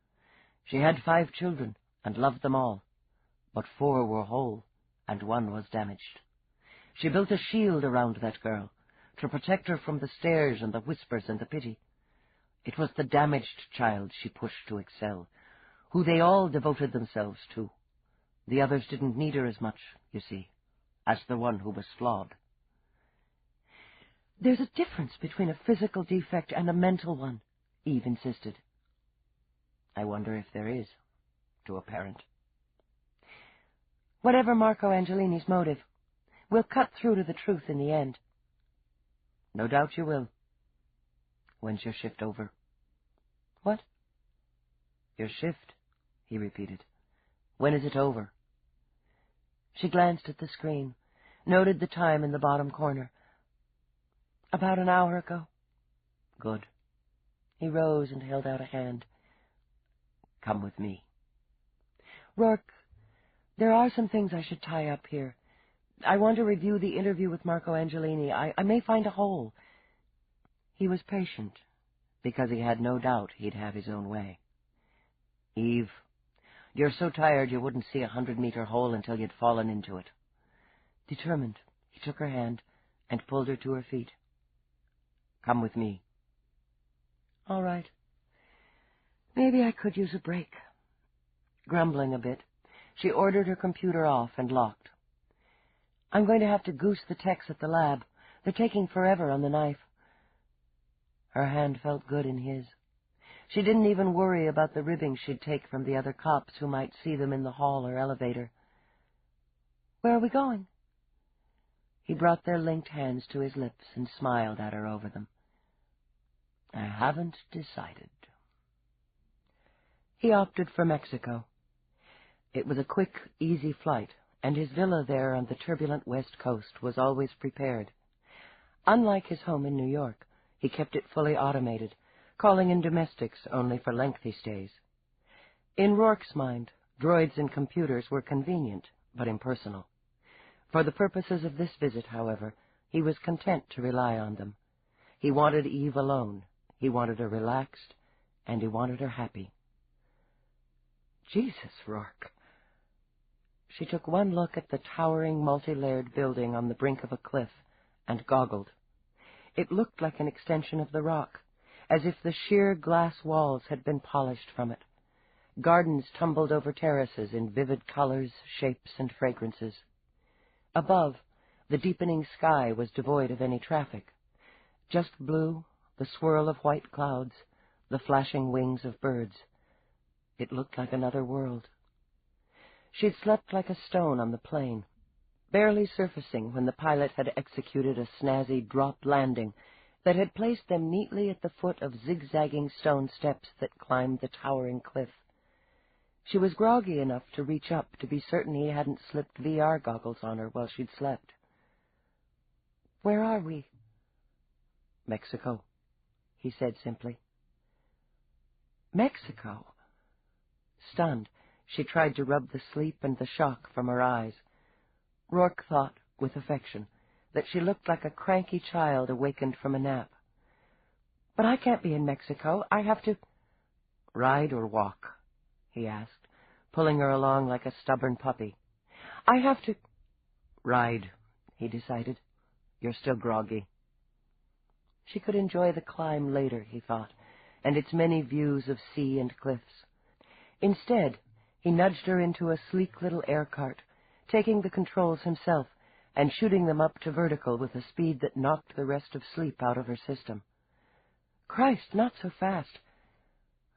She had 5 children and loved them all, but 4 were whole and 1 was damaged. She built a shield around that girl to protect her from the stares and the whispers and the pity. It was the damaged child she pushed to excel, who they all devoted themselves to. The others didn't need her as much, you see, as the one who was flawed." "There's a difference between a physical defect and a mental one," Eve insisted. "I wonder if there is, to a parent." Whatever Marco Angelini's motive, we'll cut through to the truth in the end. No doubt you will. When's your shift over? What? Your shift, he repeated. When is it over? She glanced at the screen, noted the time in the bottom corner. About an hour ago. Good. He rose and held out a hand. Come with me. Roarke, there are some things I should tie up here. I want to review the interview with Marco Angelini. I may find a hole. He was patient, because he had no doubt he'd have his own way. Eve, you're so tired you wouldn't see 100-meter hole until you'd fallen into it. Determined, he took her hand and pulled her to her feet. Come with me. All right. Maybe I could use a break. Grumbling a bit, she ordered her computer off and locked. I'm going to have to goose the techs at the lab. They're taking forever on the knife. Her hand felt good in his. She didn't even worry about the ribbing she'd take from the other cops who might see them in the hall or elevator. Where are we going? He brought their linked hands to his lips and smiled at her over them. I haven't decided. He opted for Mexico. It was a quick, easy flight, and his villa there on the turbulent west coast was always prepared. Unlike his home in New York, he kept it fully automated, calling in domestics only for lengthy stays. In Roarke's mind, droids and computers were convenient, but impersonal. For the purposes of this visit, however, he was content to rely on them. He wanted Eve alone, he wanted her relaxed, and he wanted her happy. Jesus, Roarke. She took one look at the towering, multi-layered building on the brink of a cliff and goggled. It looked like an extension of the rock, as if the sheer glass walls had been polished from it. Gardens tumbled over terraces in vivid colors, shapes, and fragrances. Above, the deepening sky was devoid of any traffic. Just blue, the swirl of white clouds, the flashing wings of birds. It looked like another world. She'd slept like a stone on the plain, barely surfacing when the pilot had executed a snazzy drop landing that had placed them neatly at the foot of zigzagging stone steps that climbed the towering cliff. She was groggy enough to reach up to be certain he hadn't slipped VR goggles on her while she'd slept. Where are we? Mexico, he said simply. Mexico? Stunned, she tried to rub the sleep and the shock from her eyes. Roarke thought, with affection, that she looked like a cranky child awakened from a nap. But I can't be in Mexico. I have to... Ride or walk? He asked, pulling her along like a stubborn puppy. I have to... Ride, he decided. You're still groggy. She could enjoy the climb later, he thought, and its many views of sea and cliffs. Instead, he nudged her into a sleek little air cart, taking the controls himself and shooting them up to vertical with a speed that knocked the rest of sleep out of her system. Christ, not so fast!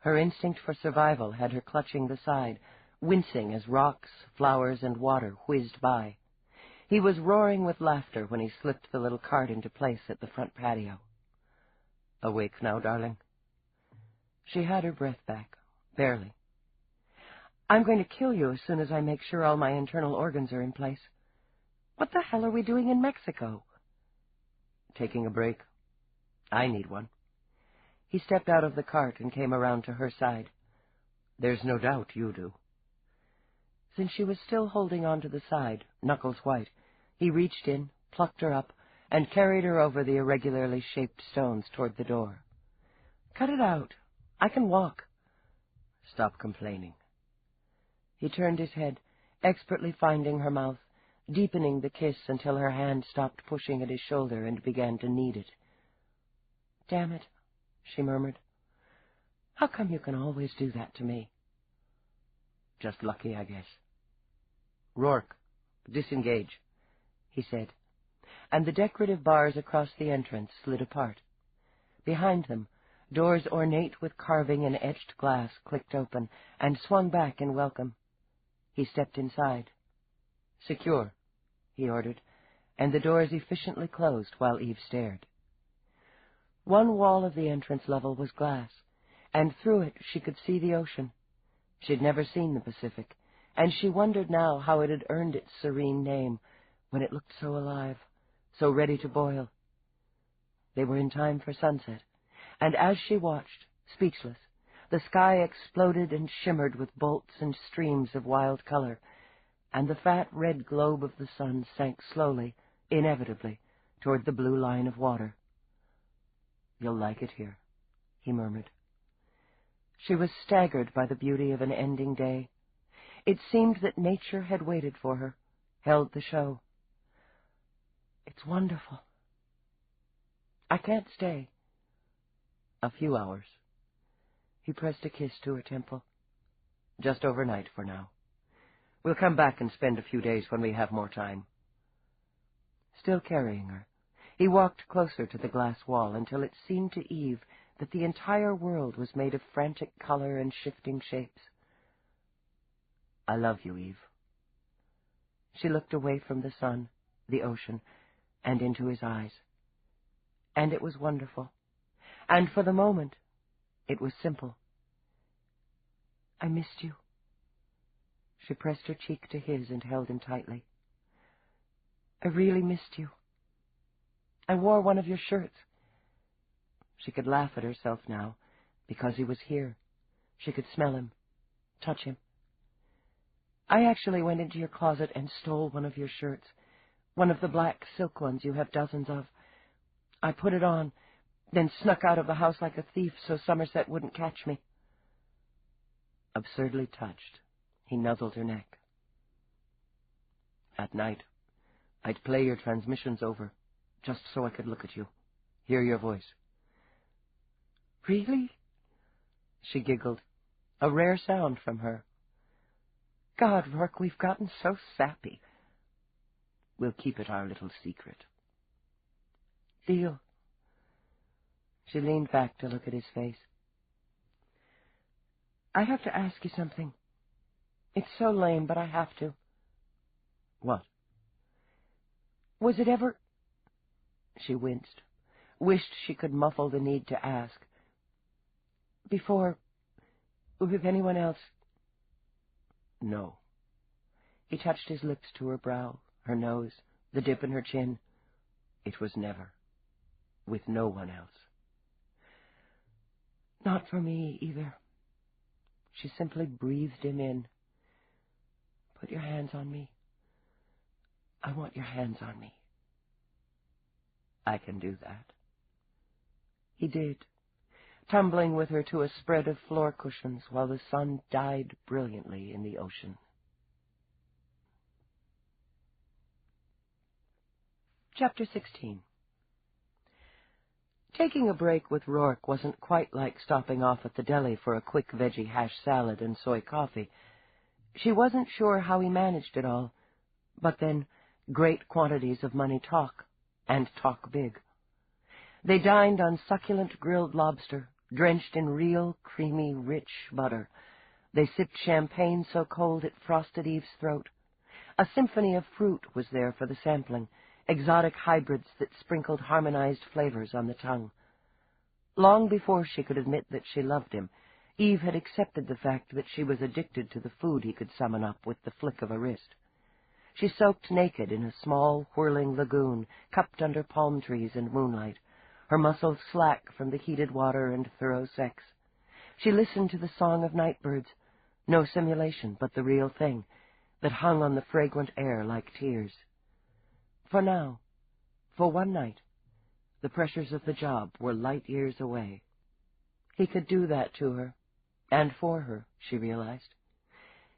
Her instinct for survival had her clutching the side, wincing as rocks, flowers, and water whizzed by. He was roaring with laughter when he slipped the little cart into place at the front patio. Awake now, darling? She had her breath back, barely. I'm going to kill you as soon as I make sure all my internal organs are in place. What the hell are we doing in Mexico? Taking a break. I need one. He stepped out of the cart and came around to her side. There's no doubt you do. Since she was still holding on to the side, knuckles white, he reached in, plucked her up, and carried her over the irregularly shaped stones toward the door. Cut it out. I can walk. Stop complaining. He turned his head, expertly finding her mouth, deepening the kiss until her hand stopped pushing at his shoulder and began to knead it. Damn it, she murmured. How come you can always do that to me? Just lucky, I guess. Roarke, disengage, he said, and the decorative bars across the entrance slid apart. Behind them, doors ornate with carving and etched glass clicked open and swung back in welcome. He stepped inside. "Secure," he ordered, and the doors efficiently closed while Eve stared. One wall of the entrance level was glass, and through it she could see the ocean. She'd never seen the Pacific, and she wondered now how it had earned its serene name when it looked so alive, so ready to boil. They were in time for sunset, and as she watched, speechless, the sky exploded and shimmered with bolts and streams of wild color, and the fat red globe of the sun sank slowly, inevitably, toward the blue line of water. "You'll like it here," he murmured. She was staggered by the beauty of an ending day. It seemed that nature had waited for her, held the show. "It's wonderful." "I can't stay." "A few hours." He pressed a kiss to her temple. "Just overnight for now. We'll come back and spend a few days when we have more time." Still carrying her, he walked closer to the glass wall until it seemed to Eve that the entire world was made of frantic color and shifting shapes. "I love you, Eve." She looked away from the sun, the ocean, and into his eyes. And it was wonderful. And for the moment, it was simple. "I missed you." She pressed her cheek to his and held him tightly. "I really missed you. I wore one of your shirts." She could laugh at herself now, because he was here. She could smell him, touch him. "I actually went into your closet and stole one of your shirts, one of the black silk ones you have dozens of. I put it on, then snuck out of the house like a thief so Somerset wouldn't catch me." Absurdly touched, he nuzzled her neck. "At night, I'd play your transmissions over, just so I could look at you, hear your voice." "Really?" She giggled, a rare sound from her. "God, Roarke, we've gotten so sappy." "We'll keep it our little secret." "Deal." She leaned back to look at his face. "I have to ask you something. It's so lame, but I have to." "What?" "Was it ever—" She winced, wished she could muffle the need to ask. "Before, with anyone else?" "No." He touched his lips to her brow, her nose, the dip in her chin. "It was never. With no one else." "Not for me, either." She simply breathed him in. "Put your hands on me. I want your hands on me." "I can do that." He did, tumbling with her to a spread of floor cushions while the sun died brilliantly in the ocean. Chapter 16. Taking a break with Roarke wasn't quite like stopping off at the deli for a quick veggie hash salad and soy coffee. She wasn't sure how he managed it all, but then great quantities of money talk, and talk big. They dined on succulent grilled lobster, drenched in real, creamy, rich butter. They sipped champagne so cold it frosted Eve's throat. A symphony of fruit was there for the sampling, exotic hybrids that sprinkled harmonized flavors on the tongue. Long before she could admit that she loved him, Eve had accepted the fact that she was addicted to the food he could summon up with the flick of a wrist. She soaked naked in a small, whirling lagoon, cupped under palm trees and moonlight, her muscles slack from the heated water and thorough sex. She listened to the song of nightbirds, no simulation but the real thing, that hung on the fragrant air like tears. For now, for one night, the pressures of the job were light years away. He could do that to her, and for her, she realized.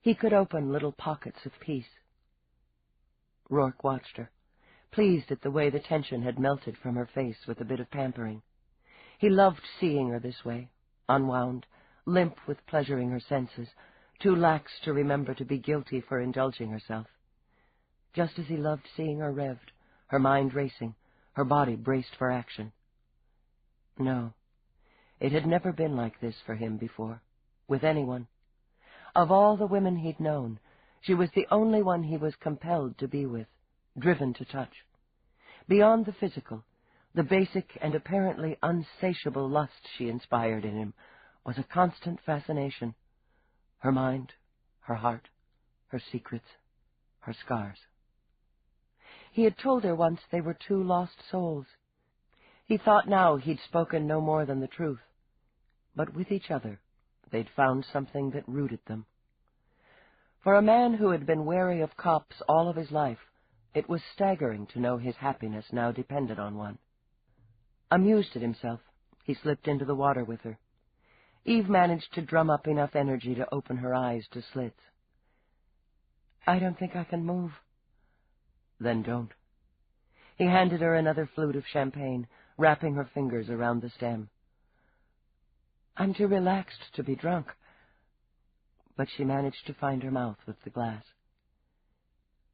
He could open little pockets of peace. Roarke watched her, pleased at the way the tension had melted from her face with a bit of pampering. He loved seeing her this way, unwound, limp with pleasuring her senses, too lax to remember to be guilty for indulging herself. Just as he loved seeing her revved, her mind racing, her body braced for action. No, it had never been like this for him before, with anyone. Of all the women he'd known, She was the only one he was compelled to be with, driven to touch. Beyond the physical, the basic and apparently unsatiable lust she inspired in him was a constant fascination. Her mind, her heart, her secrets, her scars. He had told her once they were two lost souls. He thought now he'd spoken no more than the truth. But with each other, they'd found something that rooted them. For a man who had been wary of cops all of his life, it was staggering to know his happiness now depended on one. Amused at himself, he slipped into the water with her. Eve managed to drum up enough energy to open her eyes to slits. "I don't think I can move." "Then don't." He handed her another flute of champagne, wrapping her fingers around the stem. "I'm too relaxed to be drunk." But she managed to find her mouth with the glass.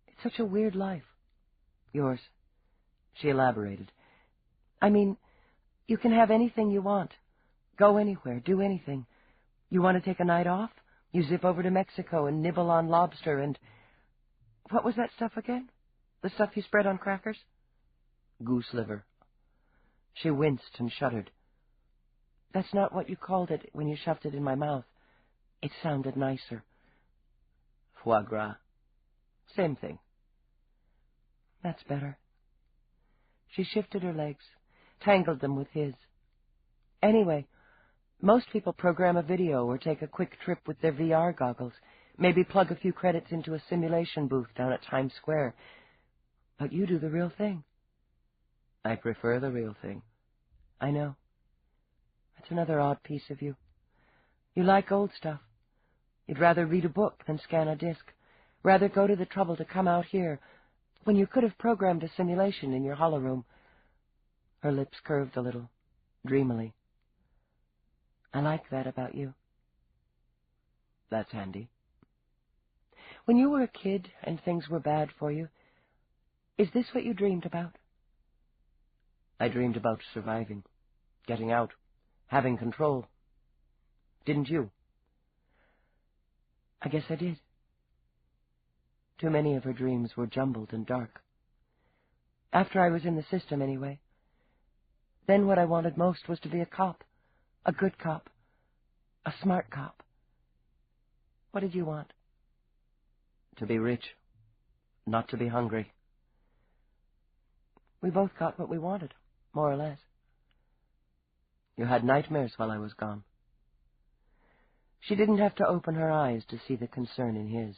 "It's such a weird life, yours," she elaborated. "I mean, you can have anything you want. Go anywhere, do anything. You want to take a night off? You zip over to Mexico and nibble on lobster and... What was that stuff again? The stuff you spread on crackers?" "Goose liver." She winced and shuddered. "That's not what you called it when you shoved it in my mouth. It sounded nicer." "Foie gras." "Same thing." "That's better." She shifted her legs, tangled them with his. "Anyway, most people program a video or take a quick trip with their VR goggles, maybe plug a few credits into a simulation booth down at Times Square. But you do the real thing." "I prefer the real thing." "I know. That's another odd piece of you. You like old stuff. You'd rather read a book than scan a disc, rather go to the trouble to come out here, when you could have programmed a simulation in your hollow room." Her lips curved a little, dreamily. "I like that about you." "That's handy." "When you were a kid and things were bad for you, is this what you dreamed about?" "I dreamed about surviving, getting out, having control. Didn't you?" "I guess I did." Too many of her dreams were jumbled and dark. After I was in the system, anyway. Then what I wanted most was to be a cop, a good cop, a smart cop. What did you want?" "To be rich, not to be hungry." "We both got what we wanted, more or less." "You had nightmares while I was gone." She didn't have to open her eyes to see the concern in his.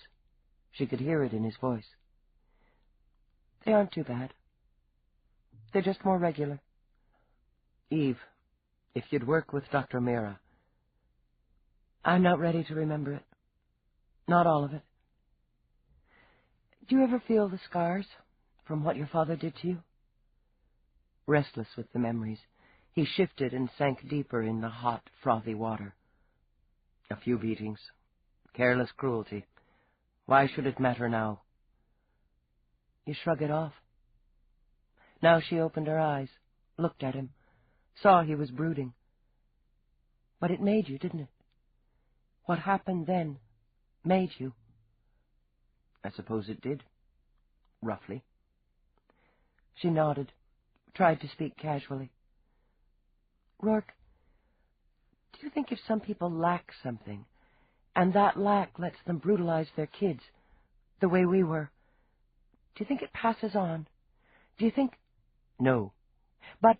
She could hear it in his voice. "They aren't too bad. They're just more regular." "Eve, if you'd work with Dr. Meera..." "I'm not ready to remember it. Not all of it." "Do you ever feel the scars from what your father did to you?" Restless with the memories, he shifted and sank deeper in the hot, frothy water. "A few beatings. Careless cruelty. Why should it matter now?" "You shrug it off." Now she opened her eyes, looked at him, saw he was brooding. "But it made you, didn't it? What happened then made you." "I suppose it did. Roughly." She nodded, tried to speak casually. "Roarke, do you think if some people lack something, and that lack lets them brutalize their kids, the way we were, do you think it passes on? Do you think—" "No." "But—"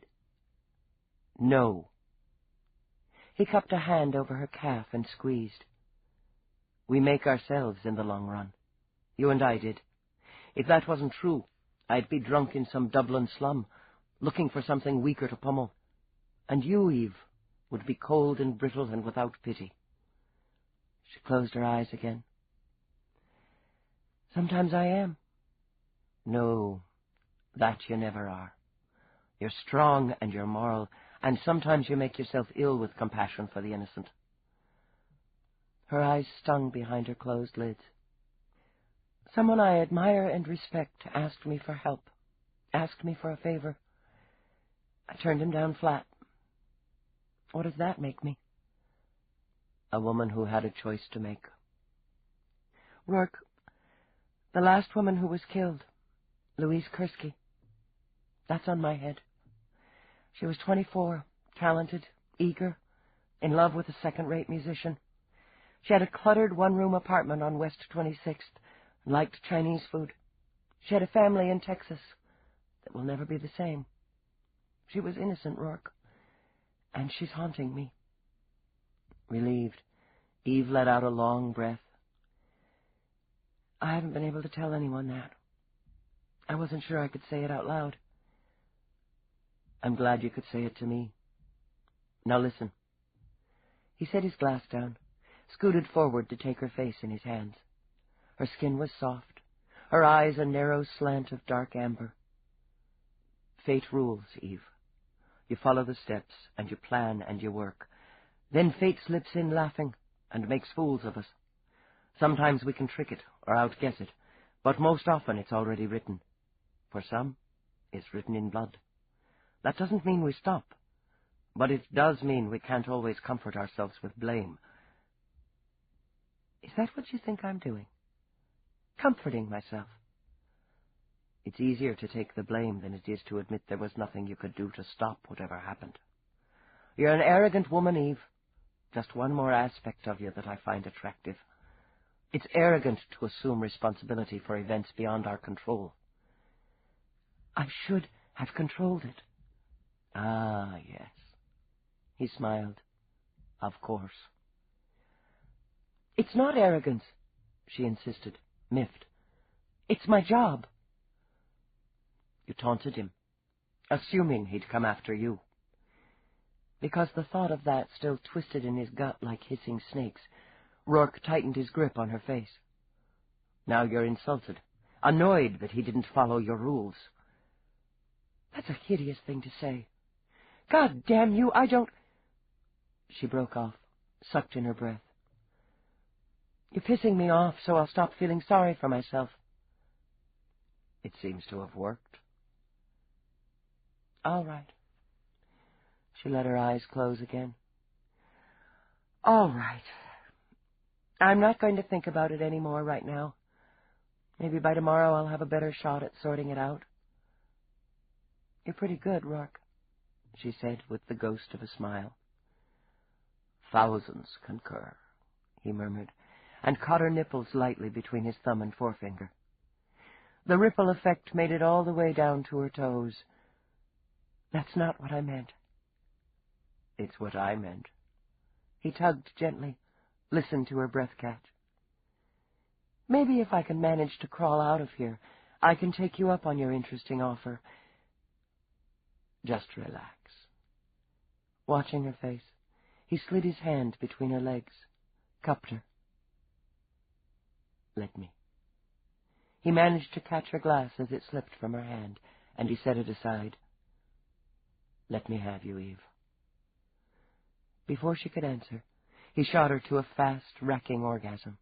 "No." He cupped a hand over her calf and squeezed. "We make ourselves in the long run. You and I did. If that wasn't true, I'd be drunk in some Dublin slum, looking for something weaker to pummel. And you, Eve, would be cold and brittle and without pity." She closed her eyes again. "Sometimes I am." "No, that you never are. You're strong and you're moral, and sometimes you make yourself ill with compassion for the innocent." Her eyes stung behind her closed lids. "Someone I admire and respect asked me for help, asked me for a favor. I turned him down flat. What does that make me?" "A woman who had a choice to make." "Roarke, The last woman who was killed, Louise Kursky. That's on my head. She was 24, talented, eager, in love with a second-rate musician. She had a cluttered one-room apartment on West 26th and liked Chinese food. She had a family in Texas that will never be the same. She was innocent, Roarke, and she's haunting me. Relieved, Eve let out a long breath. I haven't been able to tell anyone that. I wasn't sure I could say it out loud. I'm glad you could say it to me. Now listen. He set his glass down, scooted forward to take her face in his hands. Her skin was soft, her eyes a narrow slant of dark amber. Fate rules, Eve. You follow the steps, and you plan, and you work. Then fate slips in laughing and makes fools of us. Sometimes we can trick it or outguess it, but most often it's already written. For some, it's written in blood. That doesn't mean we stop, but it does mean we can't always comfort ourselves with blame. Is that what you think I'm doing? Comforting myself? It's easier to take the blame than it is to admit there was nothing you could do to stop whatever happened. You're an arrogant woman, Eve. Just one more aspect of you that I find attractive. It's arrogant to assume responsibility for events beyond our control. I should have controlled it. Ah, yes. He smiled. Of course. It's not arrogance, she insisted, miffed. It's my job. You taunted him, assuming he'd come after you. Because the thought of that still twisted in his gut like hissing snakes, Roarke tightened his grip on her face. Now you're insulted, annoyed that he didn't follow your rules. That's a hideous thing to say. God damn you, I don't... She broke off, sucked in her breath. You're pissing me off, so I'll stop feeling sorry for myself. It seems to have worked. All right. She let her eyes close again. All right. I'm not going to think about it any more right now. Maybe by tomorrow I'll have a better shot at sorting it out. You're pretty good, Roarke, she said with the ghost of a smile. Thousands concur, he murmured, and caught her nipples lightly between his thumb and forefinger. The ripple effect made it all the way down to her toes. That's not what I meant. It's what I meant. He tugged gently, listened to her breath catch. Maybe if I can manage to crawl out of here, I can take you up on your interesting offer. Just relax. Watching her face, he slid his hand between her legs, cupped her. Let me. He managed to catch her glass as it slipped from her hand, and he set it aside. Let me have you, Eve. Before she could answer, he shot her to a fast, racking orgasm.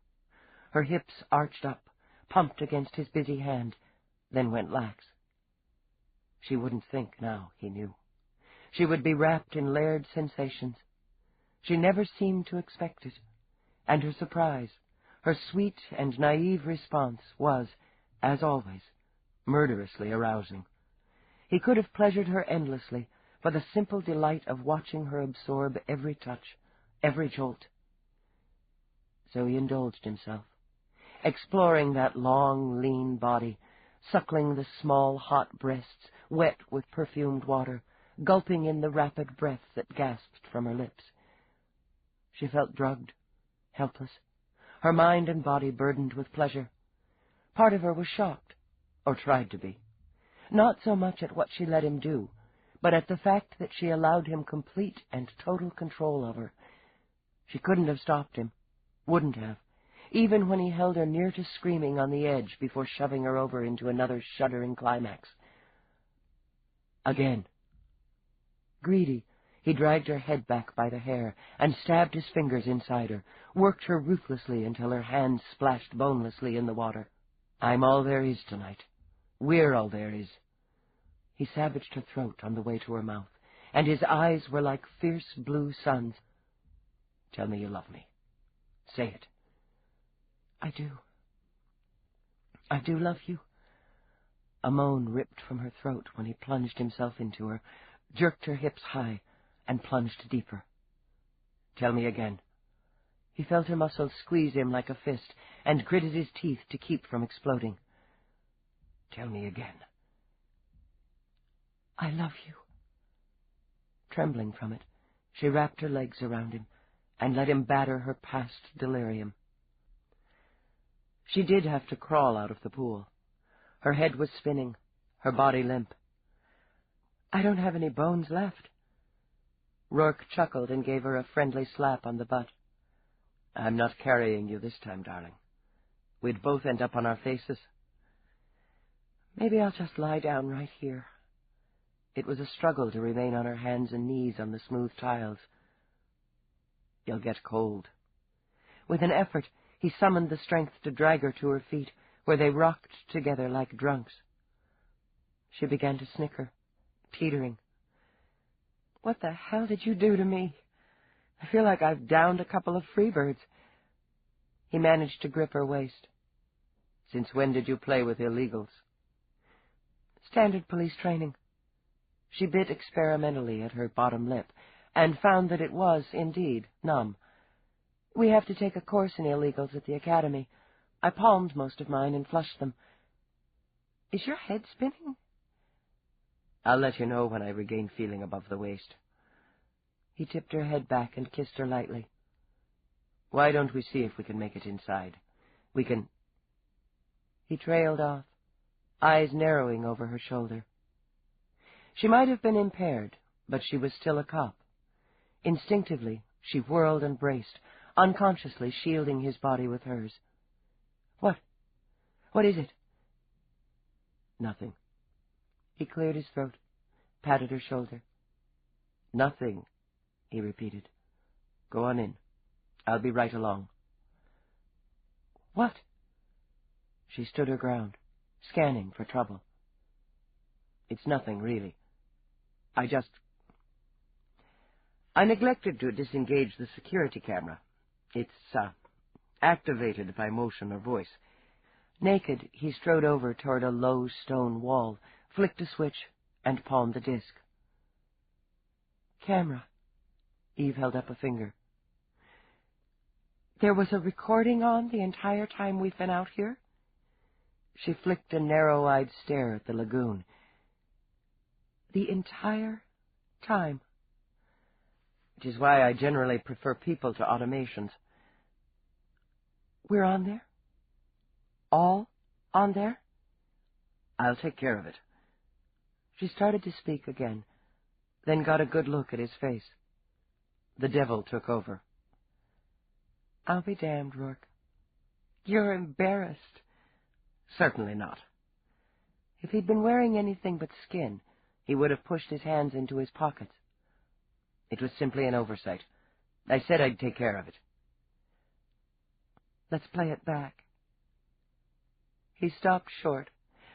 Her hips arched up, pumped against his busy hand, then went lax. She wouldn't think now, he knew. She would be wrapped in layered sensations. She never seemed to expect it, and her surprise, her sweet and naive response was, as always, murderously arousing. He could have pleasured her endlessly for the simple delight of watching her absorb every touch, every jolt. So he indulged himself, exploring that long, lean body, suckling the small, hot breasts, wet with perfumed water, gulping in the rapid breath that gasped from her lips. She felt drugged, helpless, her mind and body burdened with pleasure. Part of her was shocked, or tried to be, not so much at what she let him do, but at the fact that she allowed him complete and total control of her. She couldn't have stopped him, wouldn't have, even when he held her near to screaming on the edge before shoving her over into another shuddering climax. Again. Greedy, he dragged her head back by the hair and stabbed his fingers inside her, worked her ruthlessly until her hands splashed bonelessly in the water. I'm all there is tonight. We're all there is. He savaged her throat on the way to her mouth, and his eyes were like fierce blue suns. Tell me you love me. Say it. I do. I do love you. A moan ripped from her throat when he plunged himself into her, jerked her hips high, and plunged deeper. Tell me again. He felt her muscles squeeze him like a fist, and gritted his teeth to keep from exploding. Tell me again. I love you. Trembling from it, she wrapped her legs around him and let him batter her past delirium. She did have to crawl out of the pool. Her head was spinning, her body limp. I don't have any bones left. Roarke chuckled and gave her a friendly slap on the butt. I'm not carrying you this time, darling. We'd both end up on our faces. Maybe I'll just lie down right here. It was a struggle to remain on her hands and knees on the smooth tiles. You'll get cold. With an effort, he summoned the strength to drag her to her feet, where they rocked together like drunks. She began to snicker, teetering. What the hell did you do to me? I feel like I've downed a couple of freebirds. He managed to grip her waist. Since when did you play with illegals? Standard police training. She bit experimentally at her bottom lip, and found that it was, indeed, numb. We have to take a course in illegals at the academy. I palmed most of mine and flushed them. Is your head spinning? I'll let you know when I regain feeling above the waist. He tipped her head back and kissed her lightly. Why don't we see if we can make it inside? We can... He trailed off, eyes narrowing over her shoulder. She might have been impaired, but she was still a cop. Instinctively, she whirled and braced, unconsciously shielding his body with hers. What? What is it? Nothing. He cleared his throat, patted her shoulder. Nothing, he repeated. Go on in. I'll be right along. What? She stood her ground, scanning for trouble. It's nothing, really. I neglected to disengage the security camera. It's, activated by motion or voice. Naked, he strode over toward a low stone wall, flicked a switch, and palmed the disc. Camera. Eve held up a finger. There was a recording on the entire time we've been out here? She flicked a narrow-eyed stare at the lagoon. The entire time. Which is why I generally prefer people to automations. We're on there? All on there? I'll take care of it. She started to speak again, then got a good look at his face. The devil took over. I'll be damned, Roarke. You're embarrassed. Certainly not. If he'd been wearing anything but skin, he would have pushed his hands into his pockets. It was simply an oversight. I said I'd take care of it. Let's play it back. He stopped short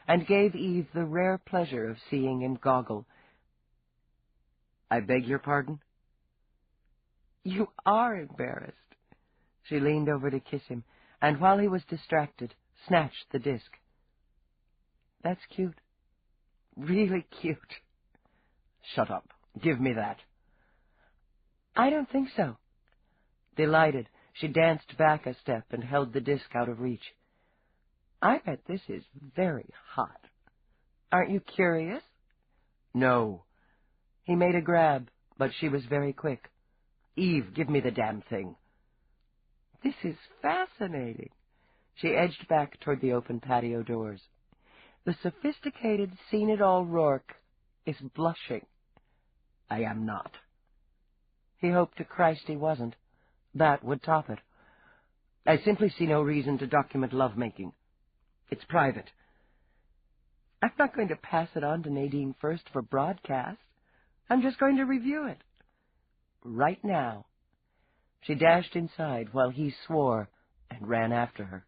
and gave Eve the rare pleasure of seeing him goggle. I beg your pardon? You are embarrassed. She leaned over to kiss him, and while he was distracted, snatched the disc. That's cute. Really cute. Shut up. Give me that. I don't think so. Delighted, she danced back a step and held the disc out of reach. I bet this is very hot. Aren't you curious? No. He made a grab, but she was very quick. Eve, give me the damn thing. This is fascinating. She edged back toward the open patio doors. The sophisticated, seen-it-all Roarke is blushing. I am not. He hoped to Christ he wasn't. That would top it. I simply see no reason to document lovemaking. It's private. I'm not going to pass it on to Nadine first for broadcast. I'm just going to review it. Right now. She dashed inside while he swore and ran after her.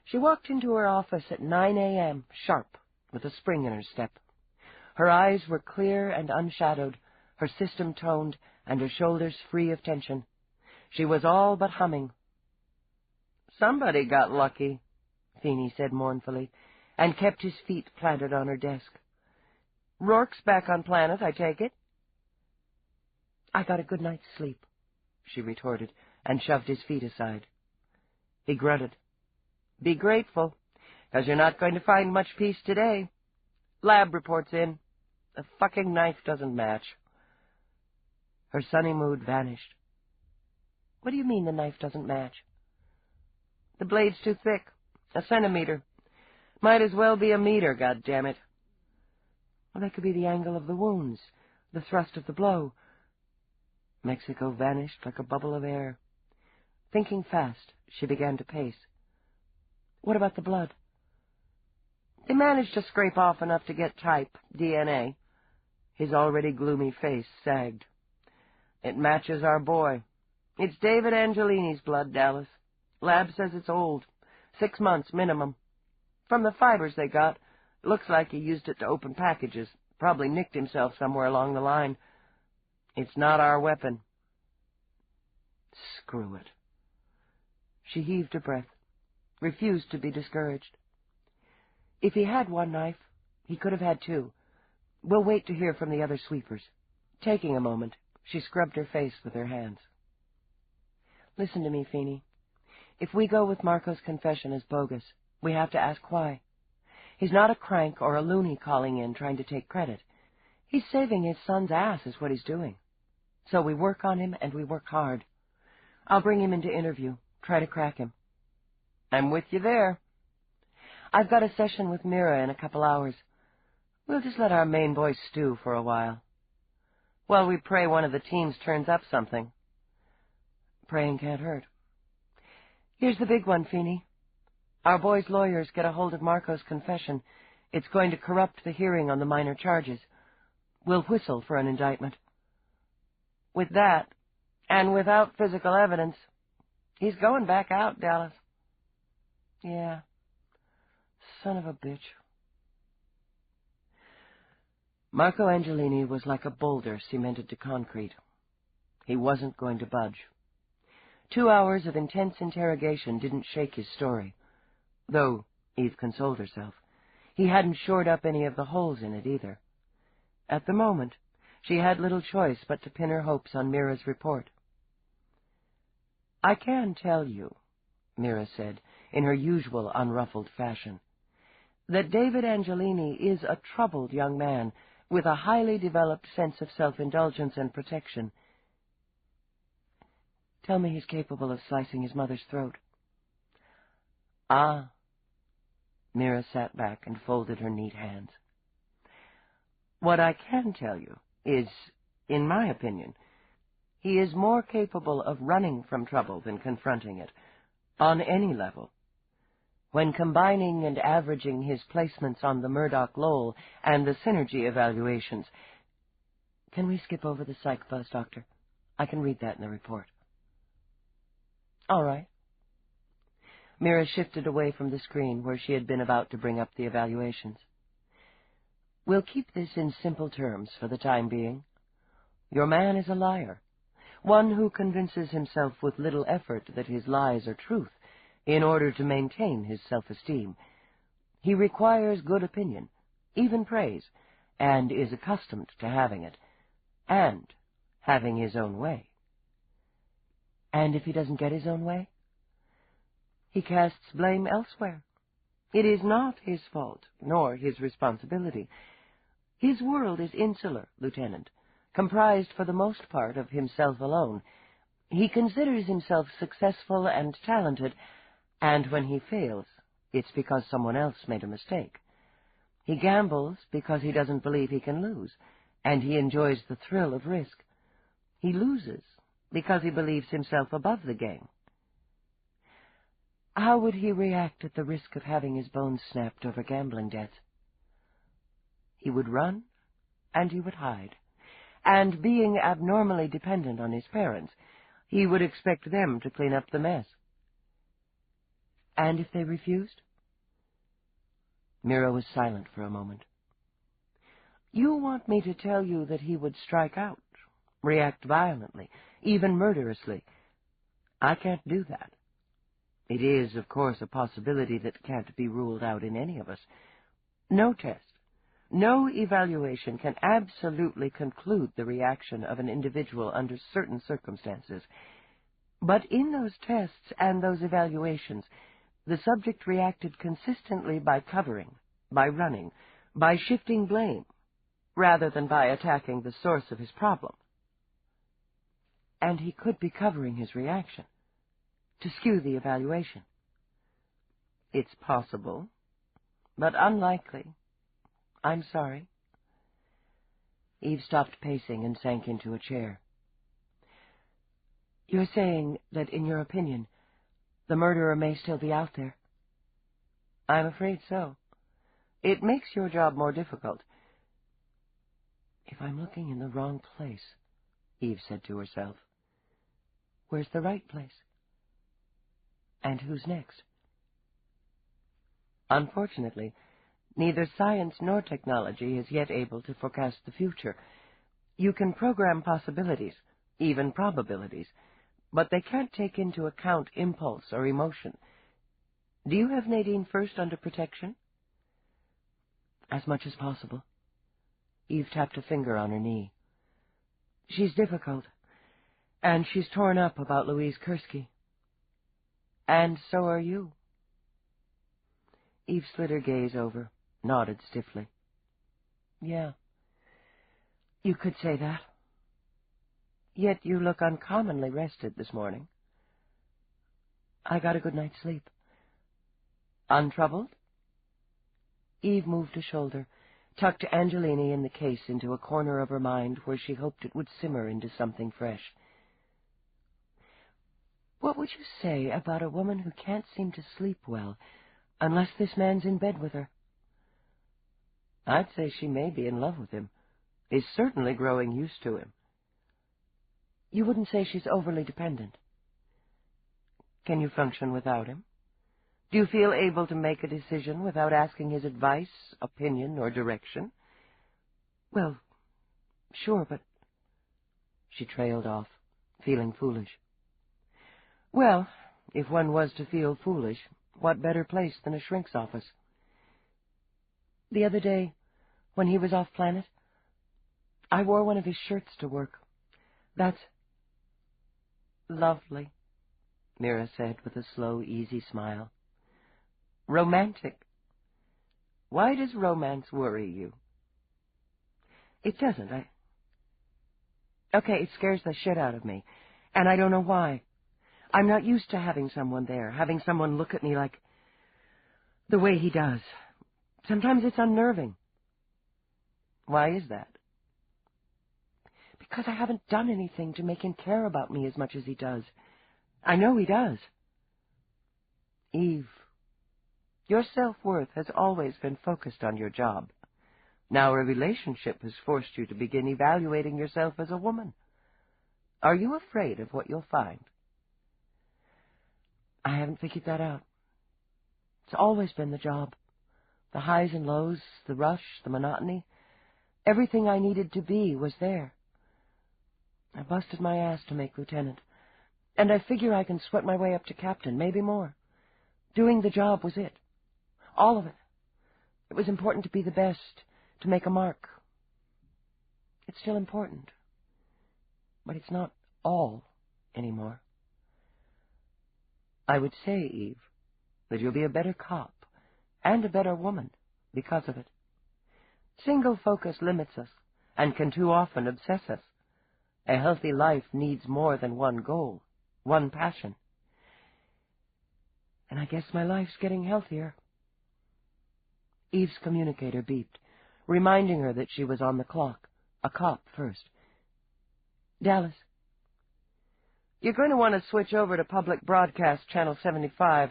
She walked into her office at 9 a.m., sharp, with a spring in her step. Her eyes were clear and unshadowed, her system toned, and her shoulders free of tension. She was all but humming. Somebody got lucky, Finey said mournfully, and kept his feet planted on her desk. Roarke's back on planet, I take it? I got a good night's sleep, she retorted, and shoved his feet aside. He grunted. Be grateful, 'cause you're not going to find much peace today. Lab reports in. The fucking knife doesn't match. Her sunny mood vanished. What do you mean the knife doesn't match? The blade's too thick. A centimeter. Might as well be a meter, goddammit. Well, that could be the angle of the wounds, the thrust of the blow. Mexico vanished like a bubble of air. Thinking fast, she began to pace. What about the blood? They managed to scrape off enough to get type, DNA. His already gloomy face sagged. It matches our boy. It's David Angelini's blood, Dallas. Lab says it's old. 6 months minimum. From the fibers they got, it looks like he used it to open packages. Probably nicked himself somewhere along the line. It's not our weapon. Screw it. She heaved a breath, refused to be discouraged. If he had one knife, he could have had 2. We'll wait to hear from the other sweepers. Taking a moment, she scrubbed her face with her hands. Listen to me, Finey. If we go with Marco's confession as bogus, we have to ask why. He's not a crank or a loony calling in trying to take credit. He's saving his son's ass is what he's doing. So we work on him, and we work hard. I'll bring him into interview, try to crack him. I'm with you there. I've got a session with Meera in a couple hours. We'll just let our main boy stew for a while. Well, we pray one of the teams turns up something. Praying can't hurt. Here's the big one, Finey. Our boy's lawyers get a hold of Marco's confession. It's going to corrupt the hearing on the minor charges. We'll whistle for an indictment. With that, and without physical evidence, he's going back out, Dallas. Yeah. Son of a bitch. Marco Angelini was like a boulder cemented to concrete. He wasn't going to budge. 2 hours of intense interrogation didn't shake his story, though, Eve consoled herself, he hadn't shored up any of the holes in it either. At the moment, she had little choice but to pin her hopes on Meera's report. I can tell you, Meera said, in her usual unruffled fashion, that David Angelini is a troubled young man with a highly developed sense of self-indulgence and protection. Tell me he's capable of slicing his mother's throat. Ah. Meera sat back and folded her neat hands. What I can tell you is, in my opinion, he is more capable of running from trouble than confronting it, on any level. When combining and averaging his placements on the Murdoch-Lowell and the synergy evaluations. Can we skip over the psych buzz, Doctor? I can read that in the report. All right. Meera shifted away from the screen where she had been about to bring up the evaluations. We'll keep this in simple terms for the time being. Your man is a liar, one who convinces himself with little effort that his lies are truth in order to maintain his self-esteem. He requires good opinion, even praise, and is accustomed to having it, and having his own way. And if he doesn't get his own way? He casts blame elsewhere. It is not his fault, nor his responsibility. His world is insular, Lieutenant, comprised for the most part of himself alone. He considers himself successful and talented, and when he fails, it's because someone else made a mistake. He gambles because he doesn't believe he can lose, and he enjoys the thrill of risk. He loses because he believes himself above the game. How would he react at the risk of having his bones snapped over gambling debts? He would run, and he would hide, and being abnormally dependent on his parents, he would expect them to clean up the mess. And if they refused? Meera was silent for a moment. You want me to tell you that he would strike out, react violently, even murderously. I can't do that. It is, of course, a possibility that can't be ruled out in any of us. No test, no evaluation can absolutely conclude the reaction of an individual under certain circumstances. But in those tests and those evaluations, the subject reacted consistently by covering, by running, by shifting blame, rather than by attacking the source of his problem. And he could be covering his reaction to skew the evaluation. It's possible, but unlikely. I'm sorry. Eve stopped pacing and sank into a chair. You're saying that, in your opinion, the murderer may still be out there? I'm afraid so. It makes your job more difficult. If I'm looking in the wrong place, Eve said to herself, where's the right place? And who's next? Unfortunately, neither science nor technology is yet able to forecast the future. You can program possibilities, even probabilities, but they can't take into account impulse or emotion. Do you have Nadine first under protection? As much as possible. Eve tapped a finger on her knee. She's difficult, and she's torn up about Louise Kursky. And so are you. Eve slid her gaze over, nodded stiffly. Yeah, you could say that. Yet you look uncommonly rested this morning. I got a good night's sleep. Untroubled? Eve moved a shoulder, tucked Angelini in the case into a corner of her mind where she hoped it would simmer into something fresh. What would you say about a woman who can't seem to sleep well unless this man's in bed with her? I'd say she may be in love with him, is certainly growing used to him. You wouldn't say she's overly dependent? Can you function without him? Do you feel able to make a decision without asking his advice, opinion, or direction? Well, sure, but... She trailed off, feeling foolish. Well, if one was to feel foolish, what better place than a shrink's office? The other day, when he was off planet, I wore one of his shirts to work. That's lovely, Meera said with a slow, easy smile. Romantic. Why does romance worry you? It doesn't. Okay, it scares the shit out of me, and I don't know why. I'm not used to having someone there, having someone look at me like the way he does. Sometimes it's unnerving. Why is that? Because I haven't done anything to make him care about me as much as he does. I know he does. Eve, your self-worth has always been focused on your job. Now a relationship has forced you to begin evaluating yourself as a woman. Are you afraid of what you'll find? I haven't figured that out. It's always been the job. The highs and lows, the rush, the monotony. Everything I needed to be was there. I busted my ass to make lieutenant, and I figure I can sweat my way up to captain, maybe more. Doing the job was it. All of it. It was important to be the best, to make a mark. It's still important, but it's not all anymore. I would say, Eve, that you'll be a better cop and a better woman because of it. Single focus limits us and can too often obsess us. A healthy life needs more than one goal, one passion. And I guess my life's getting healthier. Eve's communicator beeped, reminding her that she was on the clock, a cop first. Dallas. You're going to want to switch over to public broadcast channel 75,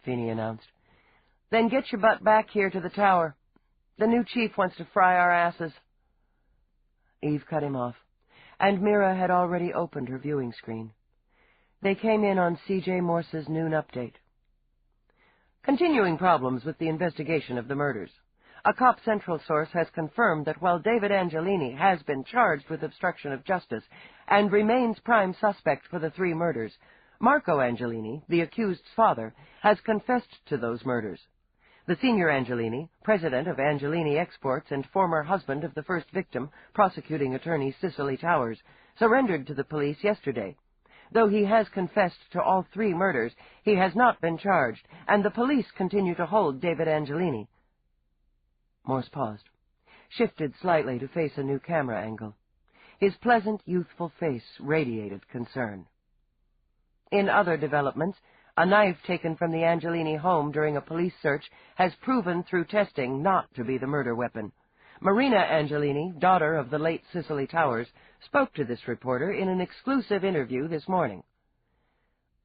Finey announced. Then get your butt back here to the tower. The new chief wants to fry our asses. Eve cut him off, and Meera had already opened her viewing screen. They came in on CJ Morse's noon update. Continuing problems with the investigation of the murders. A Cop Central source has confirmed that while David Angelini has been charged with obstruction of justice and remains prime suspect for the 3 murders, Marco Angelini, the accused's father, has confessed to those murders. The senior Angelini, president of Angelini Exports and former husband of the first victim, prosecuting attorney Cicely Towers, surrendered to the police yesterday. Though he has confessed to all 3 murders, he has not been charged, and the police continue to hold David Angelini. Morse paused, shifted slightly to face a new camera angle. His pleasant, youthful face radiated concern. In other developments, a knife taken from the Angelini home during a police search has proven through testing not to be the murder weapon. Marina Angelini, daughter of the late Cicely Towers, spoke to this reporter in an exclusive interview this morning.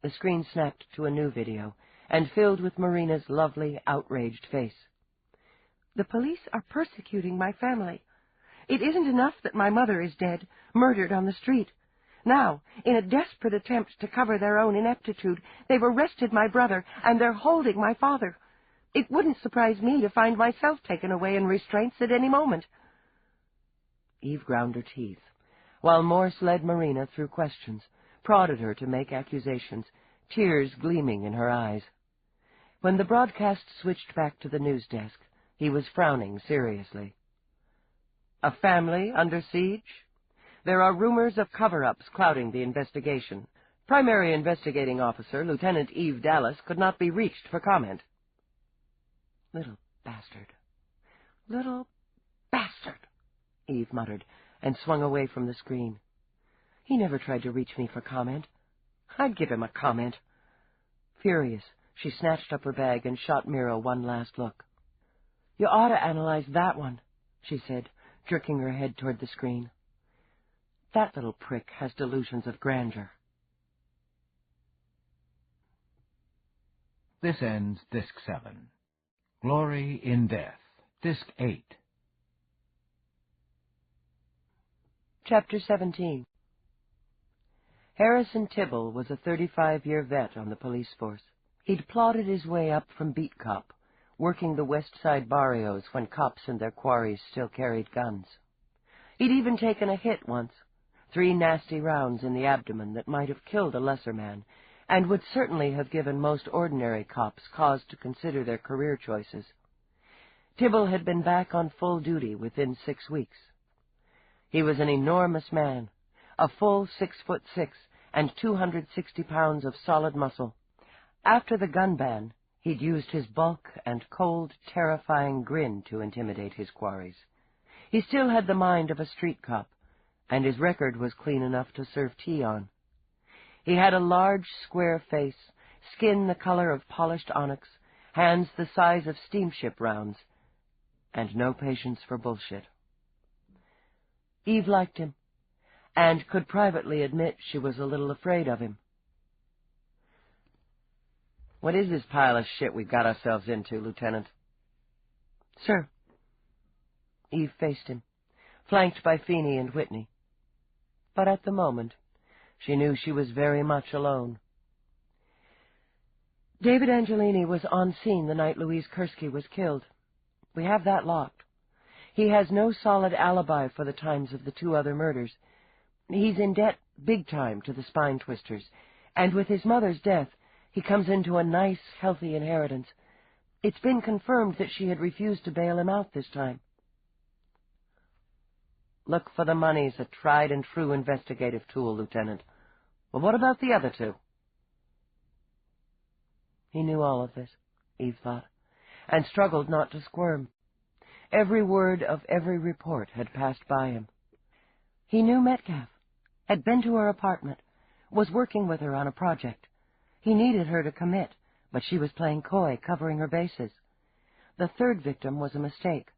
The screen snapped to a new video and filled with Marina's lovely, outraged face. The police are persecuting my family. It isn't enough that my mother is dead, murdered on the street. Now, in a desperate attempt to cover their own ineptitude, they've arrested my brother, and they're holding my father. It wouldn't surprise me to find myself taken away in restraints at any moment. Eve ground her teeth, while Morse led Marina through questions, prodded her to make accusations, tears gleaming in her eyes. When the broadcast switched back to the news desk, he was frowning seriously. A family under siege? There are rumors of cover-ups clouding the investigation. Primary Investigating Officer Lieutenant Eve Dallas could not be reached for comment. Little bastard. Little bastard, Eve muttered, and swung away from the screen. He never tried to reach me for comment. I'd give him a comment. Furious, she snatched up her bag and shot Meera one last look. You ought to analyze that one, she said, jerking her head toward the screen. That little prick has delusions of grandeur. This ends Disc 7. Glory in Death, Disc 8. Chapter 17. Harrison Tibble was a 35-year vet on the police force. He'd plodded his way up from beat cop, working the West Side barrios when cops and their quarries still carried guns. He'd even taken a hit once, 3 nasty rounds in the abdomen that might have killed a lesser man, and would certainly have given most ordinary cops cause to consider their career choices. Tibble had been back on full duty within 6 weeks. He was an enormous man, a full 6'6" and 260 pounds of solid muscle. After the gun ban, he'd used his bulk and cold, terrifying grin to intimidate his quarries. He still had the mind of a street cop, and his record was clean enough to serve tea on. He had a large, square face, skin the color of polished onyx, hands the size of steamship rounds, and no patience for bullshit. Eve liked him, and could privately admit she was a little afraid of him. What is this pile of shit we've got ourselves into, Lieutenant? Sir. Eve faced him, flanked by Finey and Whitney. But at the moment, she knew she was very much alone. David Angelini was on scene the night Louise Kursky was killed. We have that locked. He has no solid alibi for the times of the 2 other murders. He's in debt big time to the spine twisters, and with his mother's death, he comes into a nice, healthy inheritance. It's been confirmed that she had refused to bail him out this time. Look for the money's a tried-and-true investigative tool, Lieutenant. Well, what about the other 2? He knew all of this, Eve thought, and struggled not to squirm. Every word of every report had passed by him. He knew Metcalf, had been to her apartment, was working with her on a project. He needed her to commit, but she was playing coy, covering her bases. The 3rd victim was a mistake.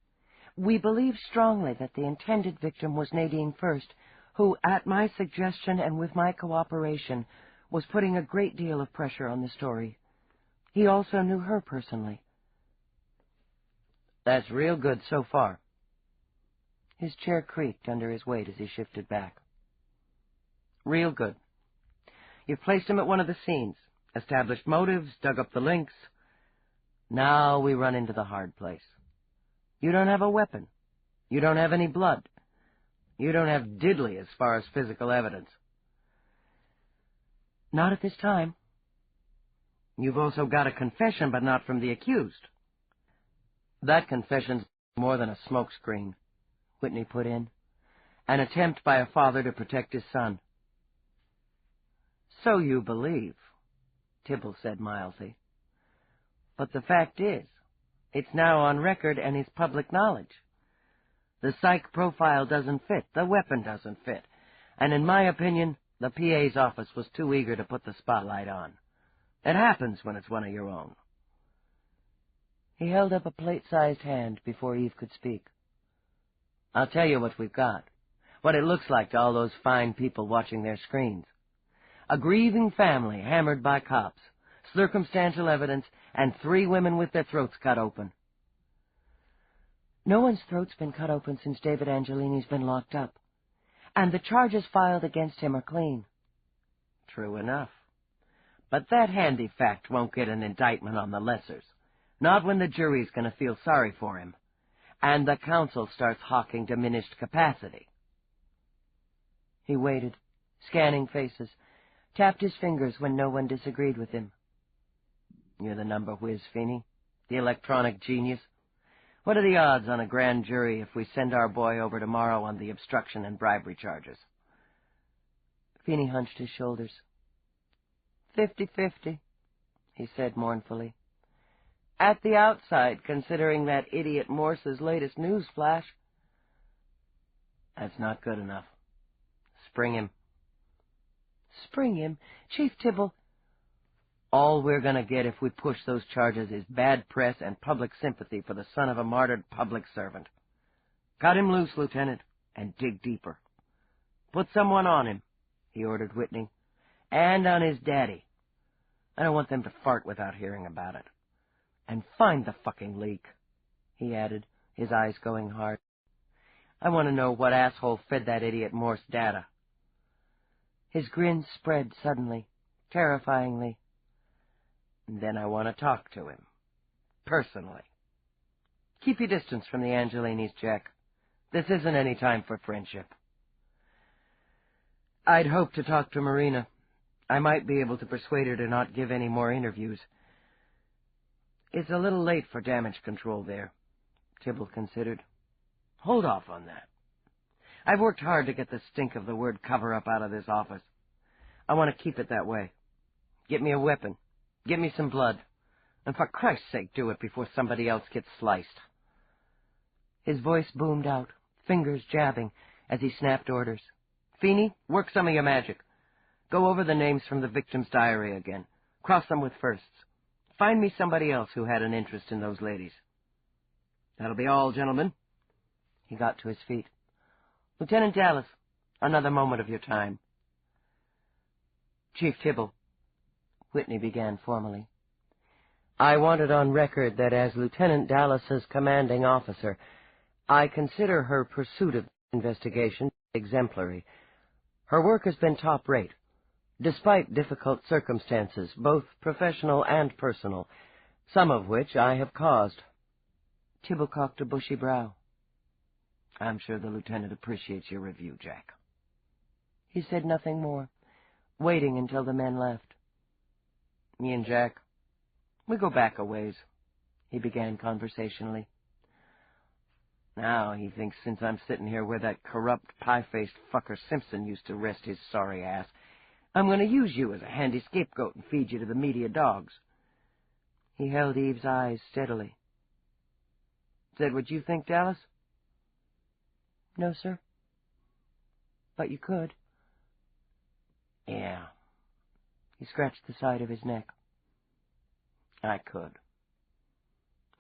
We believe strongly that the intended victim was Nadine First, who, at my suggestion and with my cooperation, was putting a great deal of pressure on the story. He also knew her personally. That's real good so far. His chair creaked under his weight as he shifted back. Real good. You've placed him at one of the scenes, established motives, dug up the links. Now we run into the hard place. You don't have a weapon. You don't have any blood. You don't have diddly as far as physical evidence. Not at this time. You've also got a confession, but not from the accused. That confession's more than a smokescreen, Whitney put in. An attempt by a father to protect his son. So you believe, Tibble said mildly. But the fact is, it's now on record and is public knowledge. The psych profile doesn't fit, the weapon doesn't fit, and in my opinion, the PA's office was too eager to put the spotlight on. It happens when it's one of your own. He held up a plate-sized hand before Eve could speak. I'll tell you what we've got, what it looks like to all those fine people watching their screens. A grieving family hammered by cops, circumstantial evidence, and 3 women with their throats cut open. No one's throat's been cut open since David Angelini's been locked up, and the charges filed against him are clean. True enough. But that handy fact won't get an indictment on the lessers, not when the jury's going to feel sorry for him, and the counsel starts hawking diminished capacity. He waited, scanning faces, tapped his fingers when no one disagreed with him. You're the number whiz, Finey, the electronic genius. What are the odds on a grand jury if we send our boy over tomorrow on the obstruction and bribery charges? Finey hunched his shoulders. 50-50, he said mournfully. At the outside, considering that idiot Morse's latest news flash. That's not good enough. Spring him. Spring him? Chief Tibble. All we're going to get if we push those charges is bad press and public sympathy for the son of a martyred public servant. Cut him loose, Lieutenant, and dig deeper. Put someone on him, he ordered Whitney, and on his daddy. I don't want them to fart without hearing about it. And find the fucking leak, he added, his eyes going hard. I want to know what asshole fed that idiot Morse data. His grin spread suddenly, terrifyingly. And then I want to talk to him. Personally. Keep your distance from the Angelinis, Jack. This isn't any time for friendship. I'd hoped to talk to Marina. I might be able to persuade her to not give any more interviews. It's a little late for damage control there, Tibble considered. Hold off on that. I've worked hard to get the stink of the word cover-up out of this office. I want to keep it that way. Get me a weapon. Get me some blood. And for Christ's sake, do it before somebody else gets sliced. His voice boomed out, fingers jabbing, as he snapped orders. Finey, work some of your magic. Go over the names from the victim's diary again. Cross them with firsts. Find me somebody else who had an interest in those ladies. That'll be all, gentlemen. He got to his feet. Lieutenant Dallas, another moment of your time. Chief Tibble, Whitney began formally. I want it on record that as Lieutenant Dallas's commanding officer, I consider her pursuit of the investigation exemplary. Her work has been top-rate, despite difficult circumstances, both professional and personal, some of which I have caused. Tibble cocked a bushy brow. I'm sure the lieutenant appreciates your review, Jack. He said nothing more, waiting until the men left. Me and Jack, we go back a ways, he began conversationally. Now he thinks since I'm sitting here where that corrupt, pie-faced fucker Simpson used to rest his sorry ass, I'm going to use you as a handy scapegoat and feed you to the media dogs. He held Eve's eyes steadily. Is that what you think, Dallas? No, sir. But you could. Yeah. He scratched the side of his neck. I could.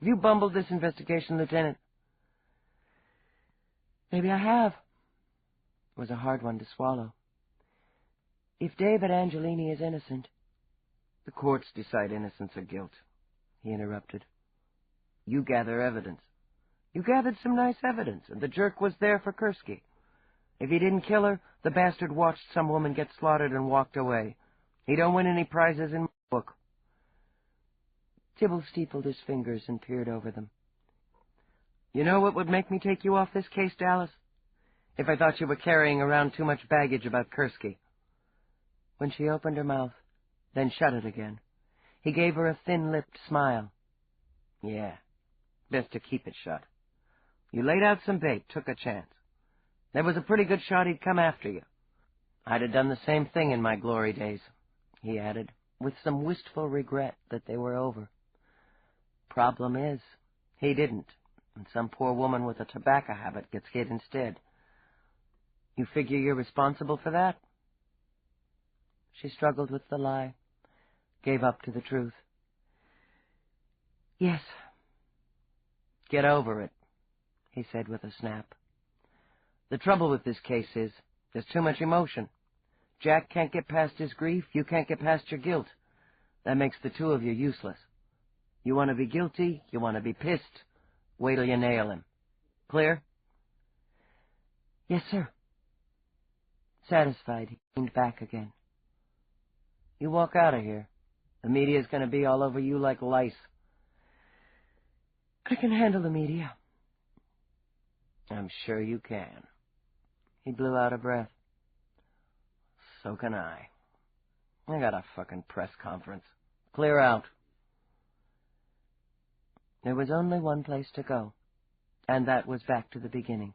Have you bumbled this investigation, Lieutenant? Maybe I have. It was a hard one to swallow. If David Angelini is innocent... The courts decide innocence or guilt, he interrupted. You gather evidence. You gathered some nice evidence, and the jerk was there for Kursky. If he didn't kill her, the bastard watched some woman get slaughtered and walked away. He don't win any prizes in my book. Tibble steepled his fingers and peered over them. You know what would make me take you off this case, Dallas? If I thought you were carrying around too much baggage about Kursky. When she opened her mouth, then shut it again, he gave her a thin-lipped smile. Yeah, best to keep it shut. You laid out some bait, took a chance. There was a pretty good shot he'd come after you. I'd have done the same thing in my glory days, he added, with some wistful regret that they were over. Problem is, he didn't, and some poor woman with a tobacco habit gets hit instead. You figure you're responsible for that? She struggled with the lie, gave up to the truth. Yes. Get over it, he said with a snap. The trouble with this case is, there's too much emotion. Jack can't get past his grief, you can't get past your guilt. That makes the two of you useless. You want to be guilty, you want to be pissed. Wait till you nail him. Clear? Yes, sir. Satisfied, he leaned back again. You walk out of here. The media's going to be all over you like lice. I can handle the media. I'm sure you can. He blew out a breath. So can I. I got a fucking press conference. Clear out. There was only one place to go, and that was back to the beginning.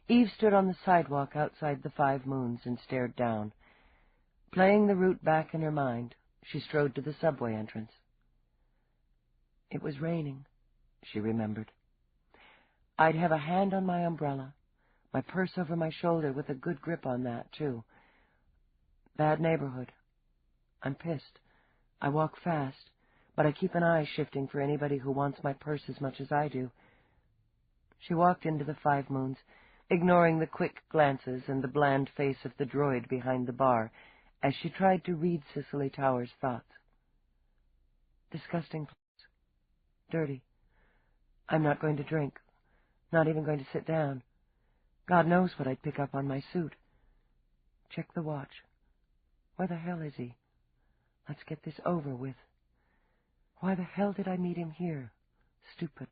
Eve stood on the sidewalk outside the 5 Moons and stared down. Playing the route back in her mind, she strode to the subway entrance. It was raining, she remembered. I'd have a hand on my umbrella, my purse over my shoulder with a good grip on that, too. Bad neighborhood. I'm pissed. I walk fast, but I keep an eye shifting for anybody who wants my purse as much as I do. She walked into the 5 Moons, ignoring the quick glances and the bland face of the droid behind the bar, as she tried to read Cicely Towers' thoughts. Disgusting place. Dirty. I'm not going to drink. Not even going to sit down. God knows what I'd pick up on my suit. Check the watch. Where the hell is he? Let's get this over with. Why the hell did I meet him here? Stupid.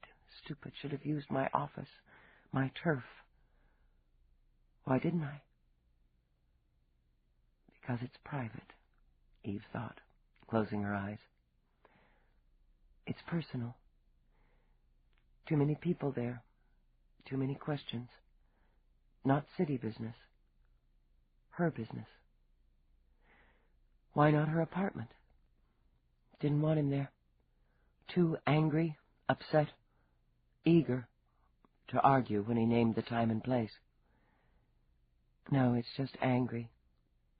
Should have used my office, my turf. Why didn't I? Because it's private, Eve thought, closing her eyes. It's personal. Too many people there. Too many questions. Not city business. Her business. Why not her apartment? Didn't want him there. Too angry, upset, eager to argue when he named the time and place. No, it's just angry,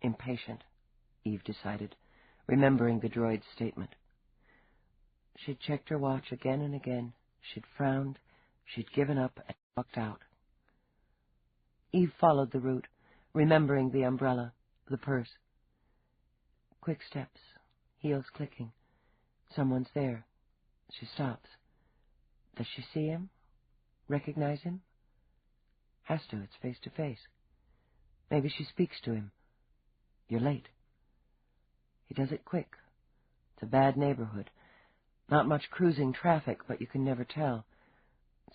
impatient, Eve decided, remembering the droid's statement. She'd checked her watch again and again. She'd frowned, she'd given up, and walked out. Eve followed the route, remembering the umbrella, the purse. Quick steps, heels clicking. Someone's there. She stops. Does she see him? Recognize him? Has to, it's face to face. Maybe she speaks to him. You're late. He does it quick. It's a bad neighborhood. Not much cruising traffic, but you can never tell.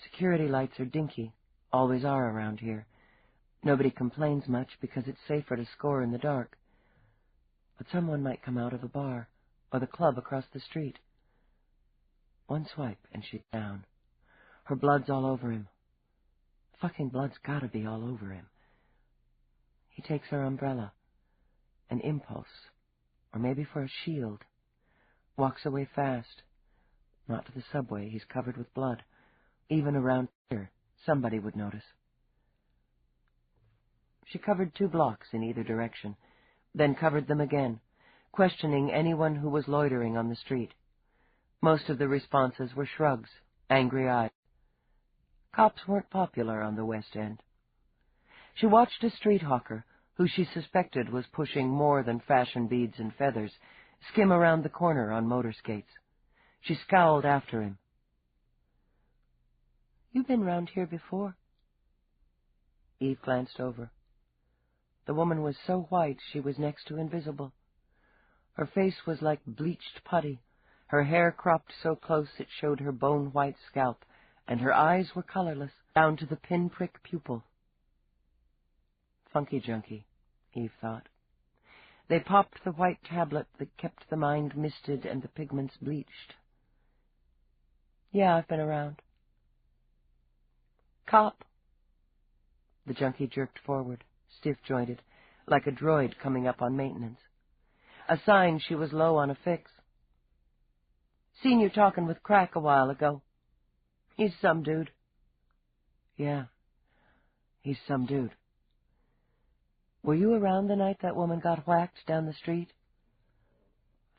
Security lights are dinky, always are around here. Nobody complains much because it's safer to score in the dark. But someone might come out of a bar, or the club across the street. One swipe, and she's down. Her blood's all over him. Fucking blood's gotta be all over him. He takes her umbrella. An impulse, or maybe for a shield. Walks away fast. Not to the subway, he's covered with blood. Even around here, somebody would notice. She covered 2 blocks in either direction, then covered them again, questioning anyone who was loitering on the street. Most of the responses were shrugs, angry eyes. Cops weren't popular on the West End. She watched a street hawker, who she suspected was pushing more than fashion beads and feathers, skim around the corner on motor skates. She scowled after him. "You been round here before?" Eve glanced over. The woman was so white she was next to invisible. Her face was like bleached putty, her hair cropped so close it showed her bone-white scalp, and her eyes were colorless, down to the pinprick pupil. Funky junkie, Eve thought. They popped the white tablet that kept the mind misted and the pigments bleached. Yeah, I've been around. Cop. The junkie jerked forward, stiff-jointed, like a droid coming up on maintenance. A sign she was low on a fix. Seen you talking with Crack a while ago. He's some dude. Yeah, he's some dude. Were you around the night that woman got whacked down the street?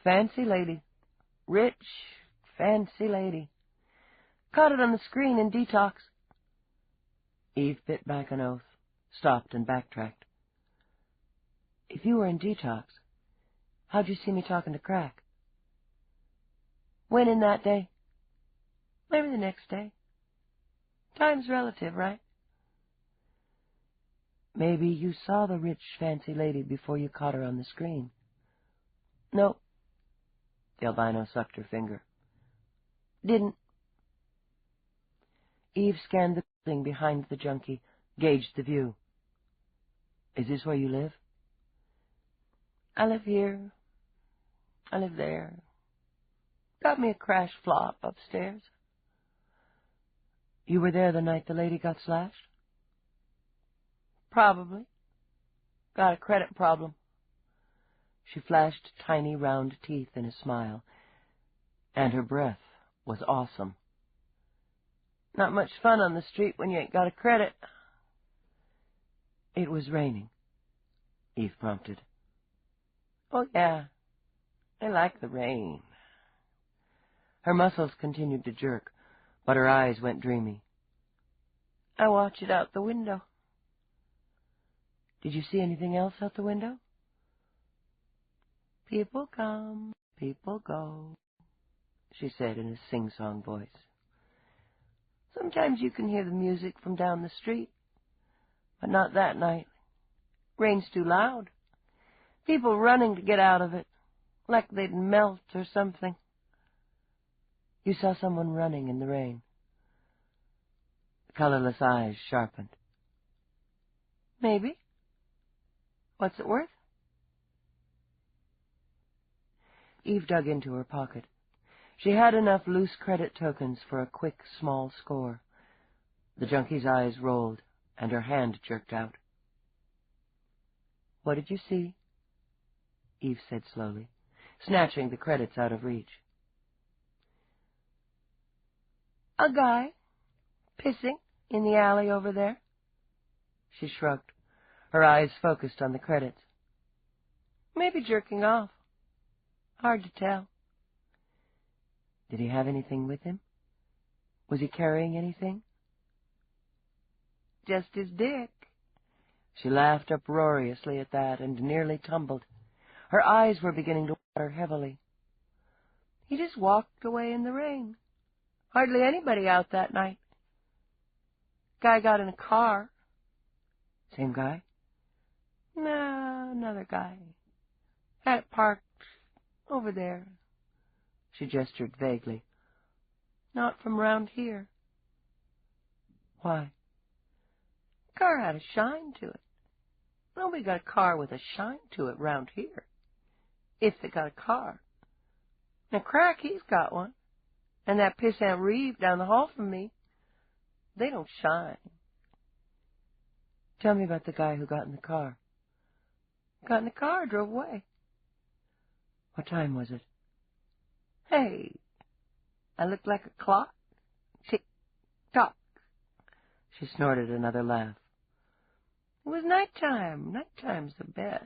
Fancy lady. Rich, fancy lady. Caught it on the screen in Detox. Eve bit back an oath, stopped and backtracked. If you were in Detox, how'd you see me talking to Crack? When in that day? Maybe the next day. Time's relative, right? Maybe you saw the rich, fancy lady before you caught her on the screen. No. The albino sucked her finger. Didn't. Eve scanned the building behind the junkie, gauged the view. Is this where you live? I live here. I live there. Got me a crash flop upstairs. You were there the night the lady got slashed? Probably. Got a credit problem. She flashed tiny round teeth in a smile, and her breath was awesome. Not much fun on the street when you ain't got a credit. It was raining, Eve prompted. Oh, yeah. I like the rain. Her muscles continued to jerk, but her eyes went dreamy. I watch it out the window. Did you see anything else out the window? People come, people go, she said in a sing-song voice. Sometimes you can hear the music from down the street, but not that night. Rain's too loud. People running to get out of it, like they'd melt or something. You saw someone running in the rain. The colorless eyes sharpened. Maybe. What's it worth? Eve dug into her pocket. She had enough loose credit tokens for a quick, small score. The junkie's eyes rolled, and her hand jerked out. What did you see? Eve said slowly, snatching the credits out of reach. A guy pissing in the alley over there. She shrugged, her eyes focused on the credits. Maybe jerking off. Hard to tell. Did he have anything with him? Was he carrying anything? Just his dick. She laughed uproariously at that and nearly tumbled. Her eyes were beginning to water heavily. He just walked away in the rain. Hardly anybody out that night. Guy got in a car. Same guy? No, another guy. Had it parked over there. She gestured vaguely. Not from round here. Why? Car had a shine to it. Nobody got a car with a shine to it round here. If they got a car. Now, Crack, he's got one. And that pissant Reeve down the hall from me. They don't shine. Tell me about the guy who got in the car. Got in the car, drove away. What time was it? Hey, I looked like a clock. Tick-tock. She snorted another laugh. It was nighttime. Nighttime's the best.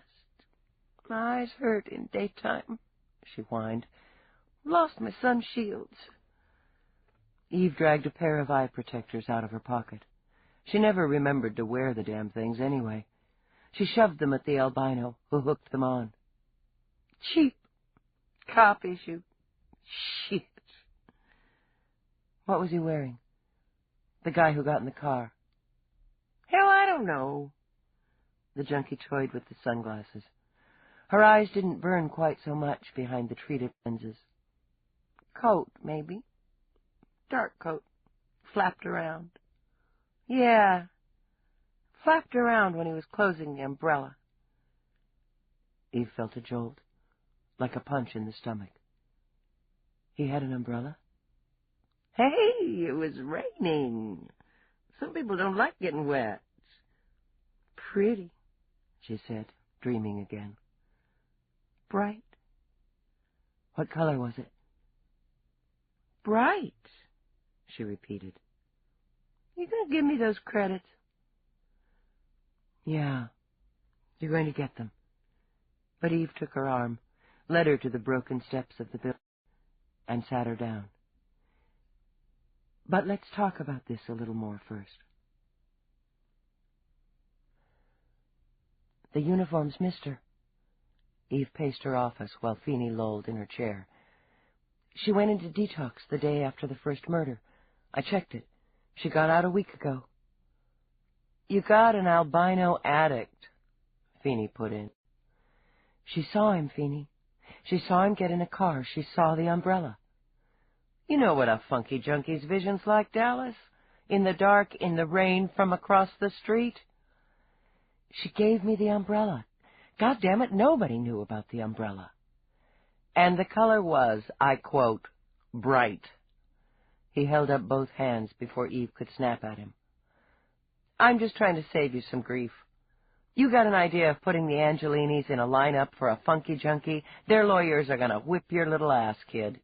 My eyes hurt in daytime, she whined. Lost my sun shields. Eve dragged a pair of eye protectors out of her pocket. She never remembered to wear the damn things anyway. She shoved them at the albino, who hooked them on. Cheap. Cop issue. Shit. What was he wearing? The guy who got in the car. Hell, I don't know. The junkie toyed with the sunglasses. Her eyes didn't burn quite so much behind the treated lenses. Coat, maybe. Dark coat. Flapped around. Yeah. Flapped around when he was closing the umbrella. Eve felt a jolt, like a punch in the stomach. He had an umbrella? Hey, it was raining. Some people don't like getting wet. Pretty, she said, dreaming again. Bright. What color was it? Bright, she repeated. You gonna give me those credits? Yeah, you're going to get them. But Eve took her arm, led her to the broken steps of the building, and sat her down. But let's talk about this a little more first. The uniforms missed her. Eve paced her office while Finey lolled in her chair. She went into detox the day after the first murder. I checked it. She got out a week ago. You got an albino addict, Finey put in. She saw him, Finey. She saw him get in a car. She saw the umbrella. You know what a funky junkie's vision's like, Dallas? In the dark, in the rain, from across the street. She gave me the umbrella. God damn it, nobody knew about the umbrella. And the color was, I quote, bright. He held up both hands before Eve could snap at him. I'm just trying to save you some grief. You got an idea of putting the Angelinis in a lineup for a funky junkie? Their lawyers are going to whip your little ass, kid.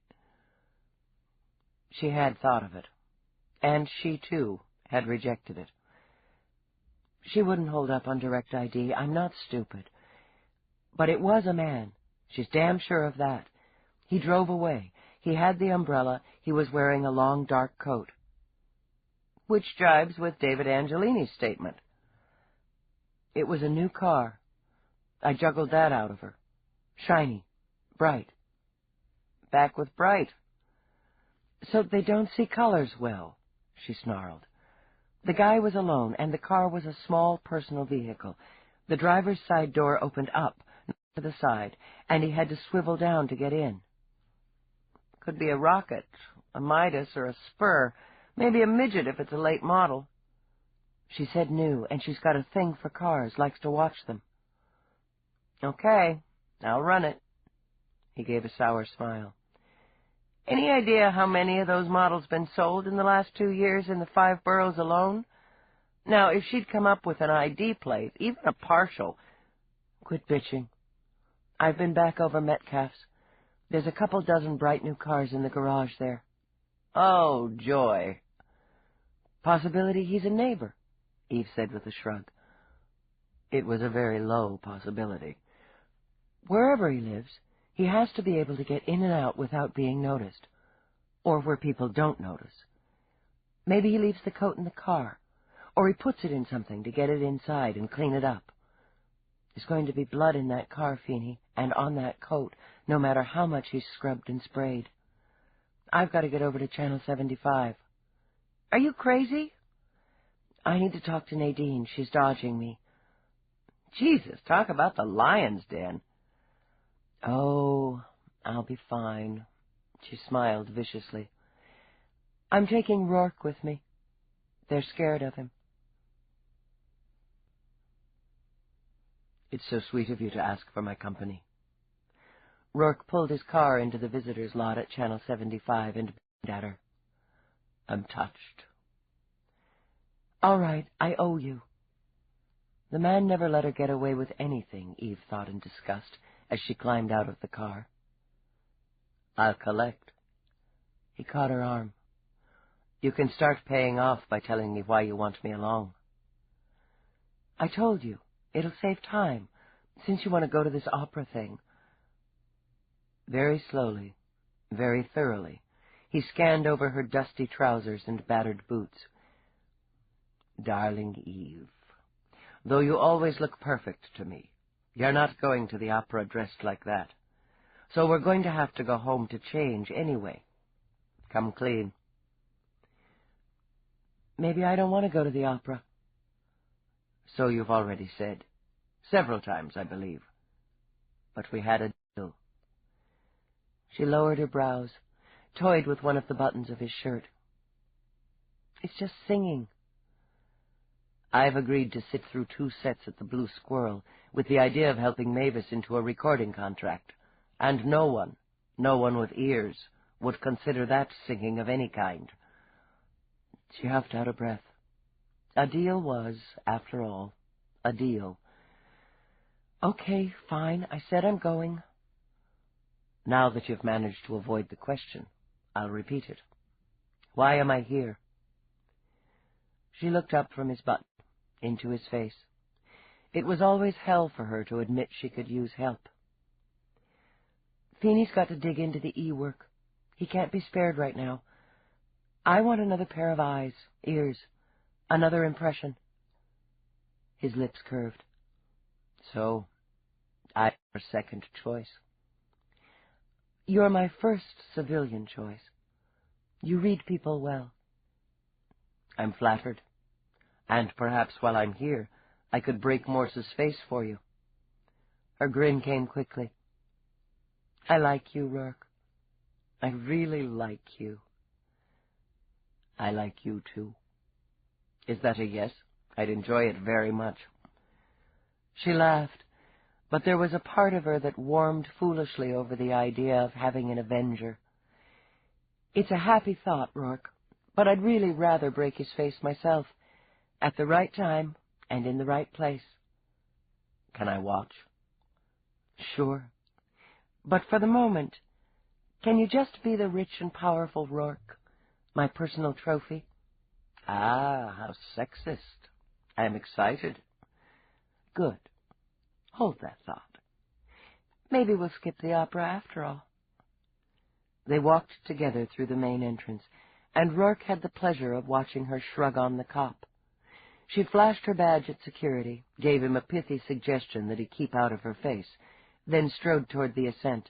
She had thought of it, and she, too, had rejected it. She wouldn't hold up on direct ID. I'm not stupid. But it was a man. She's damn sure of that. He drove away. He had the umbrella. He was wearing a long, dark coat. Which jibes with David Angelini's statement. It was a new car. I juggled that out of her. Shiny. Bright. Back with bright. So they don't see colors well, she snarled. The guy was alone, and the car was a small personal vehicle. The driver's side door opened up, not to the side, and he had to swivel down to get in. Could be a rocket, a Midas, or a Spur. Maybe a midget if it's a late model. She said new, and she's got a thing for cars, likes to watch them. Okay, I'll run it. He gave a sour smile. Any idea how many of those models been sold in the last 2 years in the 5 boroughs alone? Now, if she'd come up with an ID plate, even a partial... Quit bitching. I've been back over Metcalf's. There's a couple dozen bright new cars in the garage there. Oh, joy. Possibility he's a neighbor, Eve said with a shrug. It was a very low possibility. Wherever he lives, he has to be able to get in and out without being noticed, or where people don't notice. Maybe he leaves the coat in the car, or he puts it in something to get it inside and clean it up. There's going to be blood in that car, Finey, and on that coat, no matter how much he's scrubbed and sprayed. I've got to get over to Channel 75. Are you crazy? I need to talk to Nadine. She's dodging me. Jesus, talk about the lion's den. Oh, I'll be fine. She smiled viciously. I'm taking Roarke with me. They're scared of him. It's so sweet of you to ask for my company. Roarke pulled his car into the visitor's lot at Channel 75 and beamed at her. I'm touched. All right, I owe you. The man never let her get away with anything, Eve thought in disgust, as she climbed out of the car. I'll collect. He caught her arm. You can start paying off by telling me why you want me along. I told you. It'll save time, since you want to go to this opera thing. Very slowly, very thoroughly, he scanned over her dusty trousers and battered boots. Darling Eve, though you always look perfect to me, you're not going to the opera dressed like that. So we're going to have to go home to change anyway. Come clean. Maybe I don't want to go to the opera. So you've already said. Several times, I believe. But we had a deal. She lowered her brows, toyed with one of the buttons of his shirt. It's just singing. I've agreed to sit through 2 sets at the Blue Squirrel with the idea of helping Mavis into a recording contract, and no one with ears, would consider that singing of any kind. She huffed out a breath. A deal was, after all, a deal. "Okay, fine," I said. "I'm going." "Now that you've managed to avoid the question, I'll repeat it. Why am I here?" She looked up from his button, into his face. It was always hell for her to admit she could use help. "Finey's got to dig into the E-work. He can't be spared right now. I want another pair of eyes, ears, another impression." His lips curved. "So, I'm your second choice." "You're my first civilian choice. You read people well." "I'm flattered. And perhaps while I'm here, I could break Morse's face for you." Her grin came quickly. "I like you, Roarke. I really like you." "I like you, too." "Is that a yes? I'd enjoy it very much." She laughed, but there was a part of her that warmed foolishly over the idea of having an avenger. "It's a happy thought, Roarke, but I'd really rather break his face myself, at the right time and in the right place." "Can I watch?" "Sure. But for the moment, can you just be the rich and powerful Roarke, my personal trophy?" "Ah, how sexist. I'm excited." "Good. Hold that thought. Maybe we'll skip the opera after all." They walked together through the main entrance, and Roarke had the pleasure of watching her shrug on the cop. She flashed her badge at security, gave him a pithy suggestion that he keep out of her face, then strode toward the ascent.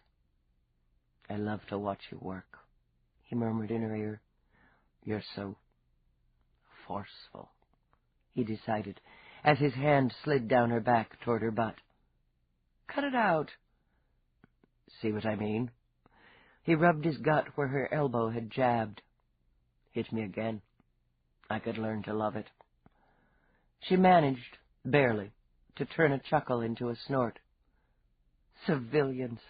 "I love to watch you work," he murmured in her ear. "You're so forceful," he decided, as his hand slid down her back toward her butt. "Cut it out." "See what I mean?" He rubbed his gut where her elbow had jabbed. "Hit me again. I could learn to love it." She managed, barely, to turn a chuckle into a snort. "Civilians,"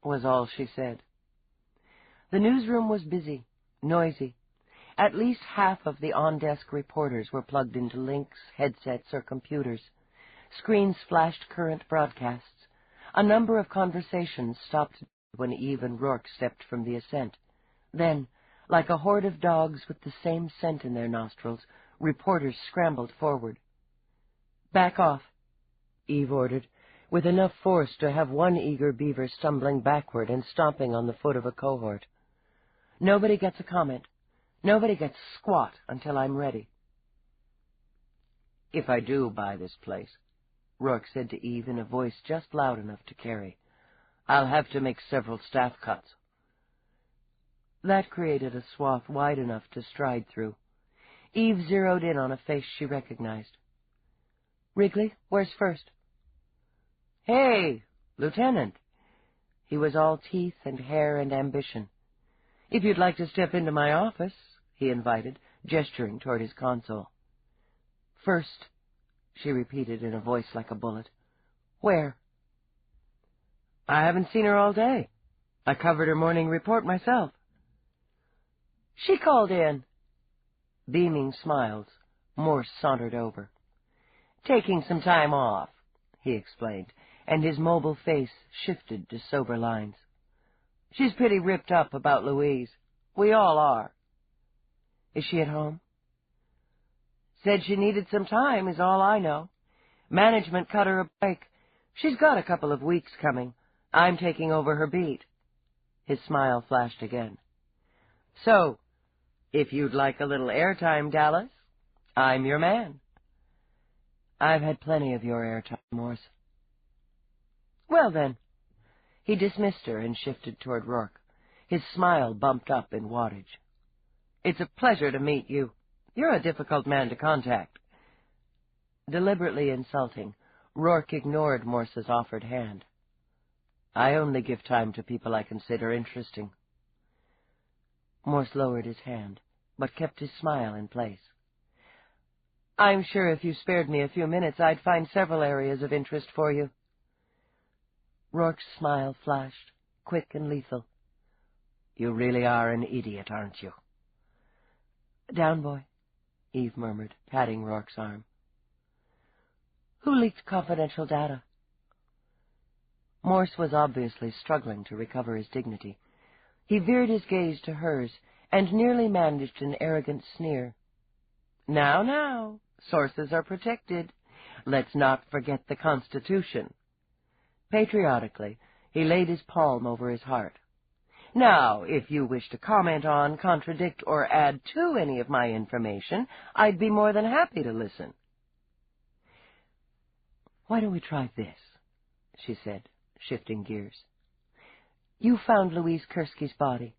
was all she said. The newsroom was busy, noisy. At least half of the on-desk reporters were plugged into links, headsets, or computers. Screens flashed current broadcasts. A number of conversations stopped when Eve and Roarke stepped from the ascent. Then, like a horde of dogs with the same scent in their nostrils, reporters scrambled forward. "Back off," Eve ordered, with enough force to have one eager beaver stumbling backward and stomping on the foot of a cohort. "Nobody gets a comment. Nobody gets squat until I'm ready." "If I do buy this place," Roarke said to Eve in a voice just loud enough to carry, "I'll have to make several staff cuts." That created a swath wide enough to stride through. Eve zeroed in on a face she recognized. "Wrigley, where's first?" "Hey, Lieutenant." He was all teeth and hair and ambition. "If you'd like to step into my office," he invited, gesturing toward his console. "First," she repeated in a voice like a bullet. "Where?" "I haven't seen her all day. I covered her morning report myself." "She called in." Beaming smiles, Morse sauntered over. "Taking some time off," he explained, and his mobile face shifted to sober lines. "She's pretty ripped up about Louise. We all are." "Is she at home?" "Said she needed some time, is all I know. Management cut her a break. She's got a couple of weeks coming. I'm taking over her beat." His smile flashed again. "So, if you'd like a little airtime, Dallas, I'm your man." "I've had plenty of your airtime, Morse." "Well, then." He dismissed her and shifted toward Roarke. His smile bumped up in wattage. "It's a pleasure to meet you. You're a difficult man to contact." Deliberately insulting, Roarke ignored Morse's offered hand. "I only give time to people I consider interesting." Morse lowered his hand, but kept his smile in place. I'm sure if you spared me a few minutes, I'd find several areas of interest for you. Rourke's smile flashed, quick and lethal. You really are an idiot, aren't you? Down, boy, Eve murmured, patting Rourke's arm. Who leaked confidential data? Morse was obviously struggling to recover his dignity. He veered his gaze to hers and nearly managed an arrogant sneer. Now, now, sources are protected. Let's not forget the Constitution. Patriotically, he laid his palm over his heart. Now, if you wish to comment on, contradict, or add to any of my information, I'd be more than happy to listen. Why don't we try this? She said, shifting gears. You found Louise Kursky's body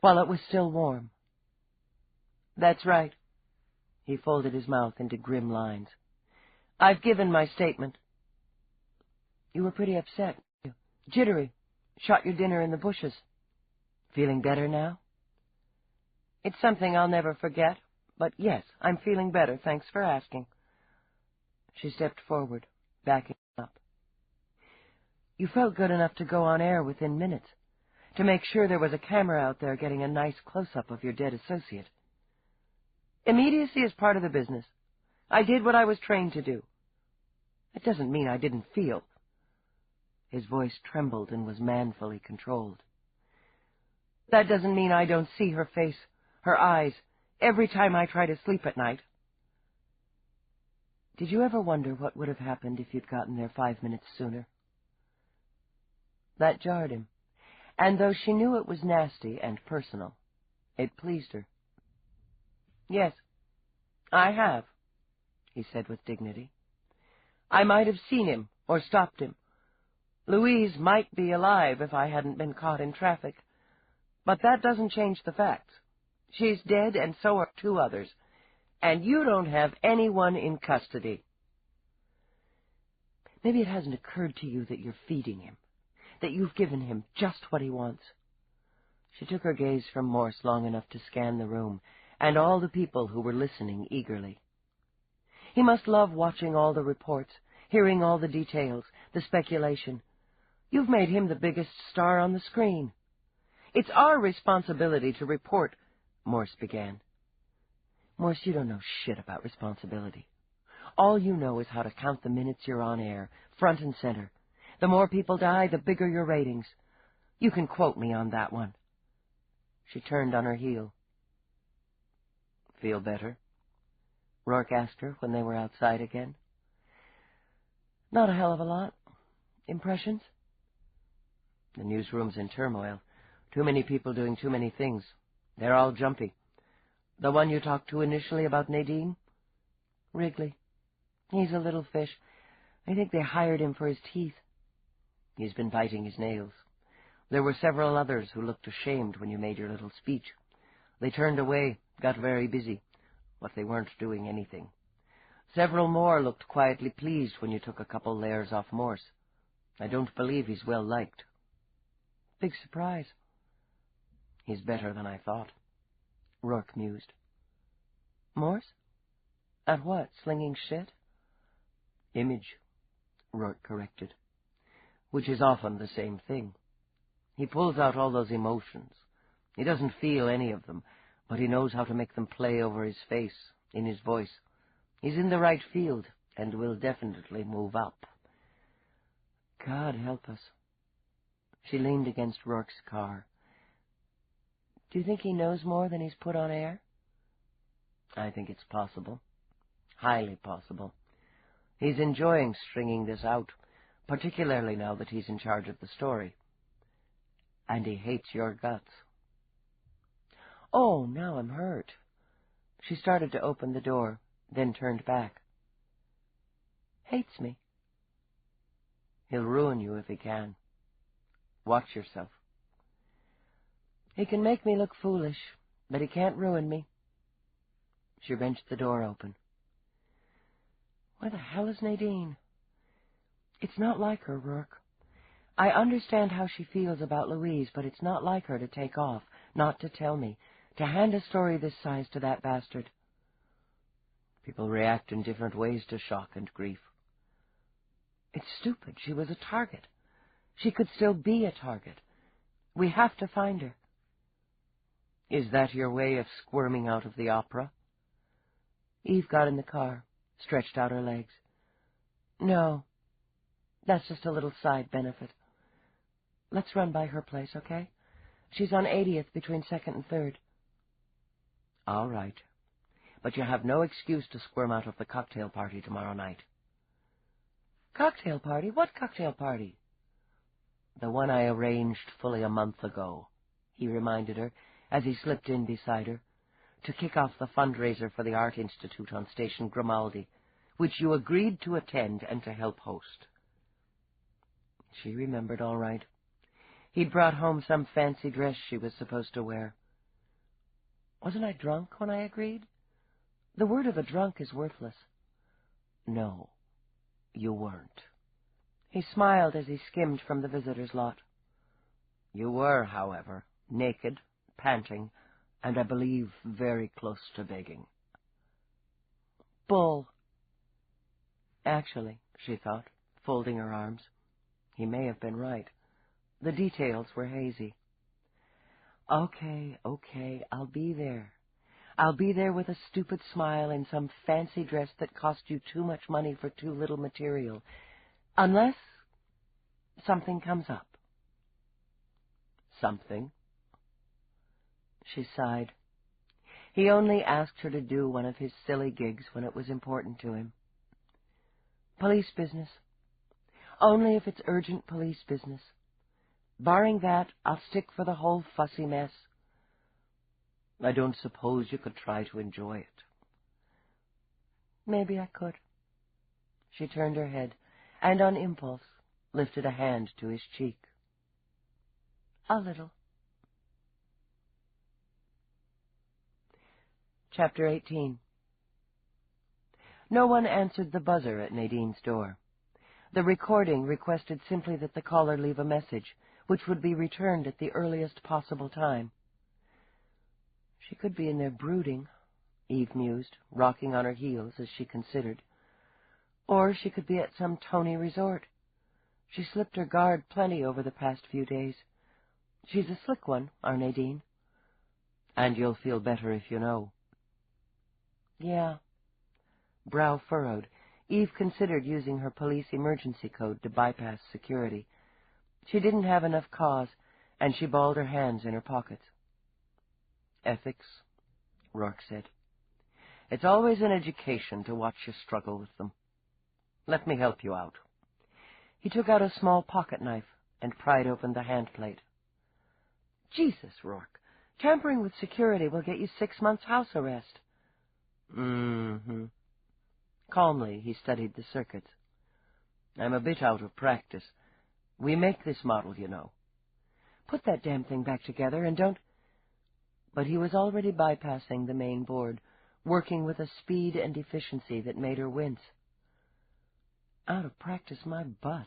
while it was still warm. That's right. He folded his mouth into grim lines. I've given my statement. You were pretty upset. Jittery. Shot your dinner in the bushes. Feeling better now? It's something I'll never forget, but yes, I'm feeling better, thanks for asking. She stepped forward, backing up. You felt good enough to go on air within minutes, to make sure there was a camera out there getting a nice close-up of your dead associate. Immediacy is part of the business. I did what I was trained to do. It doesn't mean I didn't feel. His voice trembled and was manfully controlled. That doesn't mean I don't see her face, her eyes, every time I try to sleep at night. Did you ever wonder what would have happened if you'd gotten there 5 minutes sooner? That jarred him, and though she knew it was nasty and personal, it pleased her. Yes, I have, he said with dignity. I might have seen him or stopped him. Louise might be alive if I hadn't been caught in traffic. But that doesn't change the facts. She's dead, and so are 2 others. And you don't have anyone in custody. Maybe it hasn't occurred to you that you're feeding him, that you've given him just what he wants. She took her gaze from Morse long enough to scan the room, and all the people who were listening eagerly. He must love watching all the reports, hearing all the details, the speculation. You've made him the biggest star on the screen. It's our responsibility to report, Morse began. Morse, you don't know shit about responsibility. All you know is how to count the minutes you're on air, front and center. The more people die, the bigger your ratings. You can quote me on that one. She turned on her heel. Feel better? Roarke asked her when they were outside again. Not a hell of a lot. Impressions? The newsroom's in turmoil. Too many people doing too many things. They're all jumpy. The one you talked to initially about Nadine? Wrigley. He's a little fish. I think they hired him for his teeth. He's been biting his nails. There were several others who looked ashamed when you made your little speech. They turned away, got very busy, but they weren't doing anything. Several more looked quietly pleased when you took a couple layers off Morse. I don't believe he's well liked. Big surprise. He's better than I thought, Roarke mused. Morse? At what, slinging shit? Image, Roarke corrected, which is often the same thing. He pulls out all those emotions. He doesn't feel any of them, but he knows how to make them play over his face, in his voice. He's in the right field, and will definitely move up. God help us. She leaned against Rourke's car. Do you think he knows more than he's put on air? I think it's possible. Highly possible. He's enjoying stringing this out, particularly now that he's in charge of the story. And he hates your guts. Oh, now I'm hurt. She started to open the door, then turned back. Hates me. He'll ruin you if he can. Watch yourself. He can make me look foolish, but he can't ruin me. She wrenched the door open. Where the hell is Nadine? It's not like her, Roarke. I understand how she feels about Louise, but it's not like her to take off, not to tell me, to hand a story this size to that bastard. People react in different ways to shock and grief. It's stupid. She was a target. She could still be a target. We have to find her. Is that your way of squirming out of the opera? Eve got in the car, stretched out her legs. No, that's just a little side benefit. Let's run by her place, okay? She's on 80th between 2nd and 3rd. All right. But you have no excuse to squirm out of the cocktail party tomorrow night. Cocktail party? What cocktail party? The one I arranged fully a month ago, he reminded her as he slipped in beside her, to kick off the fundraiser for the Art Institute on Station Grimaldi, which you agreed to attend and to help host. She remembered all right. He'd brought home some fancy dress she was supposed to wear. Wasn't I drunk when I agreed? The word of a drunk is worthless. No, you weren't. He smiled as he skimmed from the visitor's lot. You were, however, naked, panting, and I believe very close to begging. Bull. Actually, she thought, folding her arms, he may have been right. The details were hazy. Okay, I'll be there. I'll be there with a stupid smile in some fancy dress that cost you too much money for too little material. Unless something comes up. Something? She sighed. He only asked her to do one of his silly gigs when it was important to him. Police business. Only if it's urgent police business. Barring that, I'll stick for the whole fussy mess. I don't suppose you could try to enjoy it. Maybe I could. She turned her head, and on impulse lifted a hand to his cheek. A little. Chapter 18. No one answered the buzzer at Nadine's door. The recording requested simply that the caller leave a message, which would be returned at the earliest possible time. She could be in there brooding, Eve mused, rocking on her heels as she considered. Or she could be at some Tony resort. She slipped her guard plenty over the past few days. She's a slick one, our Nadine. And you'll feel better if you know. Yeah. Brow furrowed, Eve considered using her police emergency code to bypass security. She didn't have enough cause, and she balled her hands in her pockets. Ethics, Roarke said. It's always an education to watch you struggle with them. Let me help you out. He took out a small pocket knife and pried open the handplate. Jesus, Roarke, tampering with security will get you 6 months house arrest. Mm-hmm. Calmly, he studied the circuits. I'm a bit out of practice. We make this model, you know. Put that damn thing back together and don't... But he was already bypassing the main board, working with a speed and efficiency that made her wince. Out of practice my butt,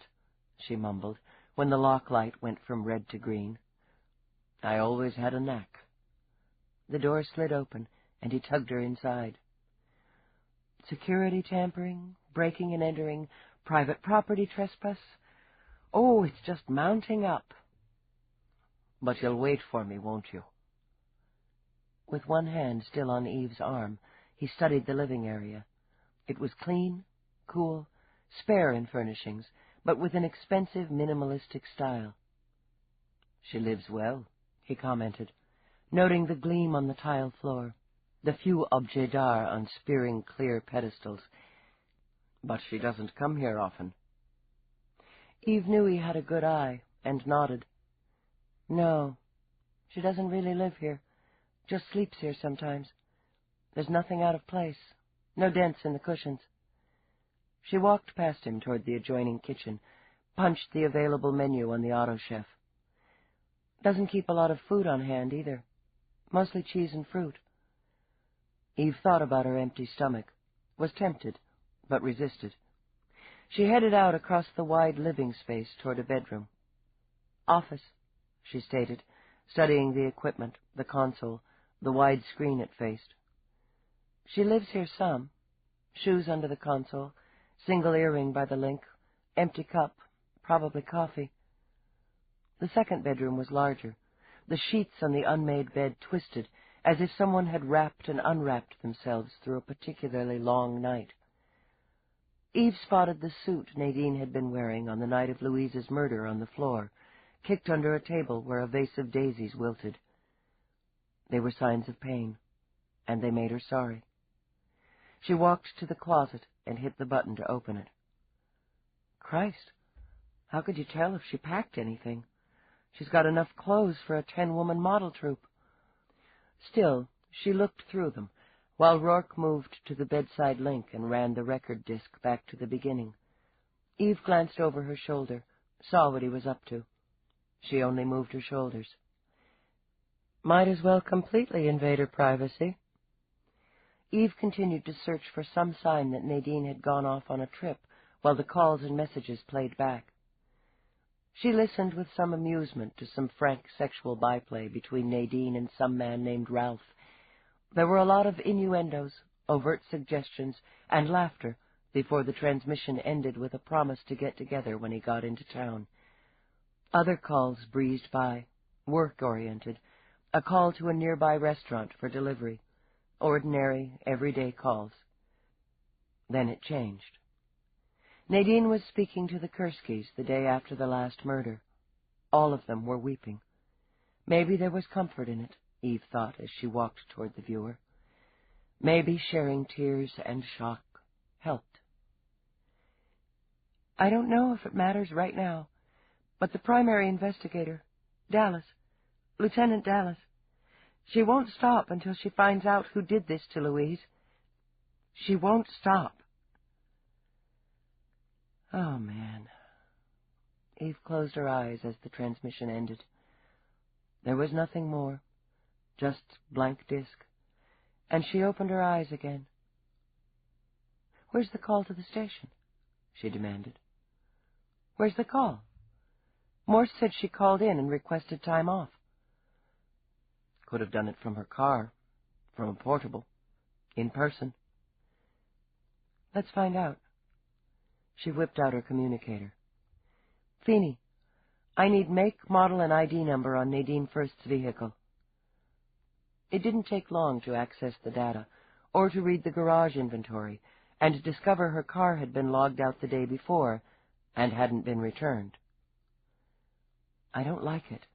she mumbled, when the lock light went from red to green. I always had a knack. The door slid open, and he tugged her inside. Security tampering, breaking and entering, private property trespass. Oh, it's just mounting up. But you'll wait for me, won't you? With one hand still on Eve's arm, he studied the living area. It was clean, cool, spare in furnishings, but with an expensive, minimalistic style. She lives well, he commented, noting the gleam on the tile floor, the few objets d'art on spearing clear pedestals. But she doesn't come here often. Eve knew he had a good eye, and nodded. No, she doesn't really live here, just sleeps here sometimes. There's nothing out of place, no dents in the cushions. She walked past him toward the adjoining kitchen, punched the available menu on the auto chef. Doesn't keep a lot of food on hand, either. Mostly cheese and fruit. Eve thought about her empty stomach, was tempted, but resisted. She headed out across the wide living space toward a bedroom. Office, she stated, studying the equipment, the console, the wide screen it faced. She lives here some, Shoes under the console, single earring by the link, empty cup, probably coffee. The second bedroom was larger. The sheets on the unmade bed twisted, as if someone had wrapped and unwrapped themselves through a particularly long night. Eve spotted the suit Nadine had been wearing on the night of Louise's murder on the floor, kicked under a table where a vase of daisies wilted. They were signs of pain, and they made her sorry. She walked to the closet and hit the button to open it. Christ, how could you tell if she packed anything? She's got enough clothes for a 10-woman model troupe. Still, she looked through them, while Roarke moved to the bedside link and ran the record disc back to the beginning. Eve glanced over her shoulder, saw what he was up to. She only moved her shoulders. Might as well completely invade her privacy. Eve continued to search for some sign that Nadine had gone off on a trip, while the calls and messages played back. She listened with some amusement to some frank sexual byplay between Nadine and some man named Ralph. There were a lot of innuendos, overt suggestions, and laughter before the transmission ended with a promise to get together when he got into town. Other calls breezed by, work-oriented, a call to a nearby restaurant for delivery, ordinary, everyday calls. Then it changed. Nadine was speaking to the Kurskis the day after the last murder. All of them were weeping. Maybe there was comfort in it, Eve thought as she walked toward the viewer. Maybe sharing tears and shock helped. I don't know if it matters right now, but the primary investigator, Dallas, Lieutenant Dallas, she won't stop until she finds out who did this to Louise. She won't stop. Oh, man. Eve closed her eyes as the transmission ended. There was nothing more, just blank disk, and she opened her eyes again. "Where's the call to the station?" she demanded. "Where's the call? Morse said she called in and requested time off." Could have done it from her car, from a portable, in person. Let's find out. She whipped out her communicator. "Finey, I need make, model, and ID number on Nadine First's vehicle." It didn't take long to access the data, or to read the garage inventory, and discover her car had been logged out the day before, and hadn't been returned. "I don't like it,"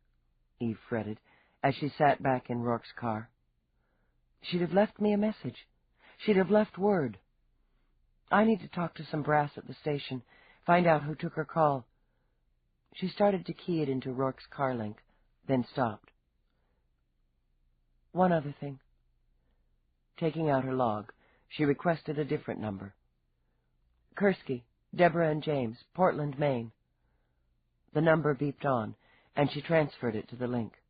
Eve fretted, as she sat back in Rourke's car. "She'd have left me a message. She'd have left word. I need to talk to some brass at the station, find out who took her call." She started to key it into Rourke's car link, then stopped. One other thing. Taking out her log, she requested a different number. "Kursky, Deborah and James, Portland, Maine." The number beeped on, and she transferred it to the link.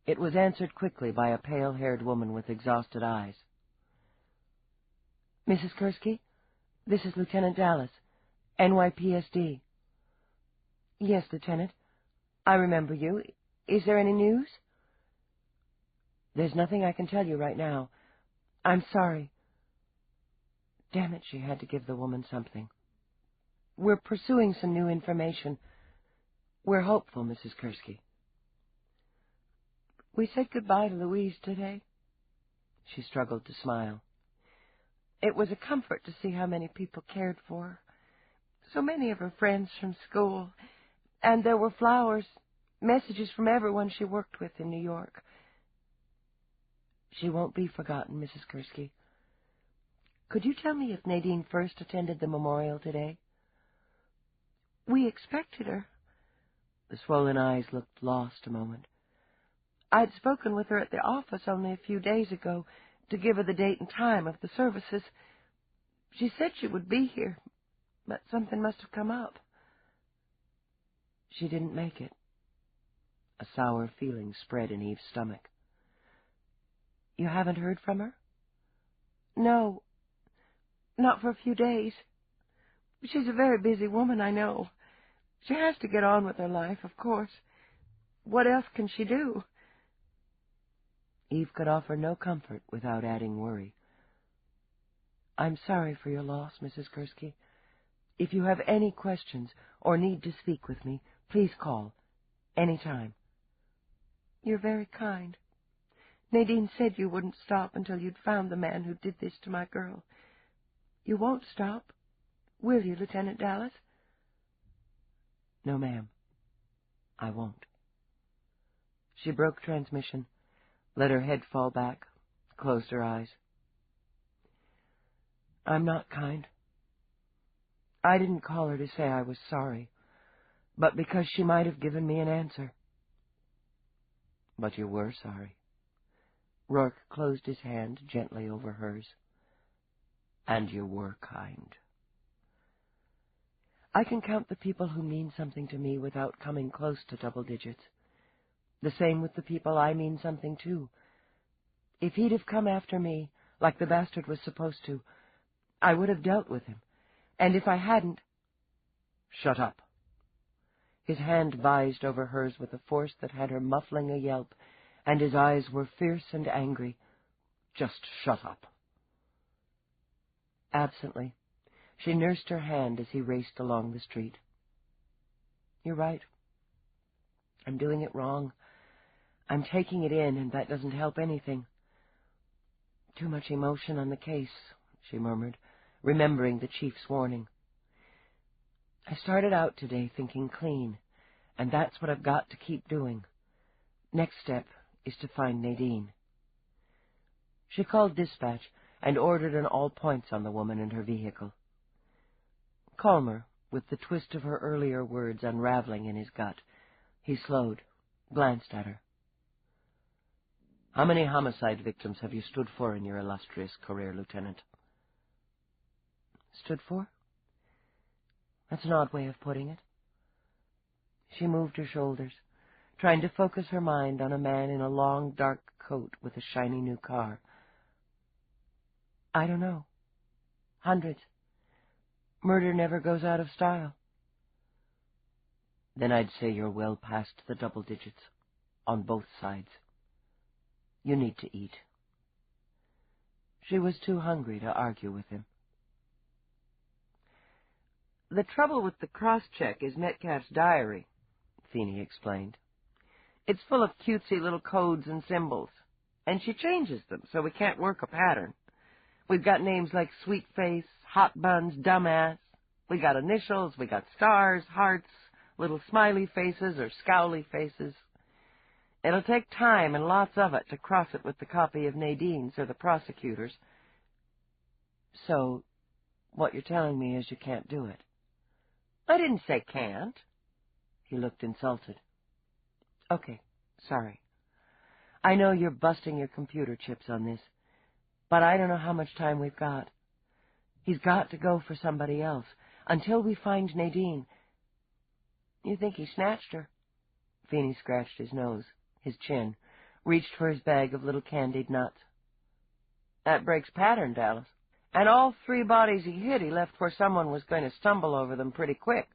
It was answered quickly by a pale-haired woman with exhausted eyes. "Mrs. Kursky, this is Lieutenant Dallas, NYPSD." "Yes, Lieutenant. I remember you. Is there any news?" "There's nothing I can tell you right now. I'm sorry." Damn it, she had to give the woman something. "We're pursuing some new information. We're hopeful, Mrs. Kursky." We said goodbye to Louise today. She struggled to smile. It was a comfort to see how many people cared for her. So many of her friends from school. And there were flowers, messages from everyone she worked with in New York. She won't be forgotten, Mrs. Kursky. Could you tell me if Nadine First attended the memorial today? We expected her. The swollen eyes looked lost a moment. I'd spoken with her at the office only a few days ago to give her the date and time of the services. She said she would be here, but something must have come up. She didn't make it. A sour feeling spread in Eve's stomach. You haven't heard from her? No, not for a few days. She's a very busy woman, I know. She has to get on with her life, of course. What else can she do? Eve could offer no comfort without adding worry. I'm sorry for your loss, Mrs. Gursky. If you have any questions or need to speak with me, please call. Any time. You're very kind. Nadine said you wouldn't stop until you'd found the man who did this to my girl. You won't stop, will you, Lieutenant Dallas? No, ma'am. I won't. She broke transmission, let her head fall back, closed her eyes. I'm not kind. I didn't call her to say I was sorry, but because she might have given me an answer. But you were sorry. Roarke closed his hand gently over hers. And you were kind. I can count the people who mean something to me without coming close to double digits. The same with the people I mean something to. If he'd have come after me, like the bastard was supposed to, I would have dealt with him. And if I hadn't... Shut up. His hand vised over hers with a force that had her muffling a yelp, and his eyes were fierce and angry. Just shut up. Absently, she nursed her hand as he raced along the street. You're right. I'm doing it wrong. I'm taking it in, and that doesn't help anything. Too much emotion on the case, she murmured, remembering the chief's warning. I started out today thinking clean, and that's what I've got to keep doing. Next step is to find Nadine. She called dispatch and ordered an all points on the woman and her vehicle. Calmer, with the twist of her earlier words unraveling in his gut, he slowed, glanced at her. How many homicide victims have you stood for in your illustrious career, Lieutenant? Stood for? That's an odd way of putting it. She moved her shoulders, trying to focus her mind on a man in a long, dark coat with a shiny new car. I don't know. Hundreds. Murder never goes out of style. Then I'd say you're well past the double digits, on both sides. You need to eat. She was too hungry to argue with him. The trouble with the cross-check is Metcalf's diary, Finey explained. It's full of cutesy little codes and symbols, and she changes them so we can't work a pattern. We've got names like Sweet Face, Hot Buns, Dumbass. We got initials, we got stars, hearts, little smiley faces or scowly faces. It'll take time and lots of it to cross it with the copy of Nadine's or the prosecutor's. So, what you're telling me is you can't do it. I didn't say can't. He looked insulted. Okay, sorry. I know you're busting your computer chips on this, but I don't know how much time we've got. He's got to go for somebody else, until we find Nadine. You think he snatched her? Finey scratched his nose, his chin, reached for his bag of little candied nuts. That breaks pattern, Dallas. And all 3 bodies he hit, he left where someone was going to stumble over them pretty quick.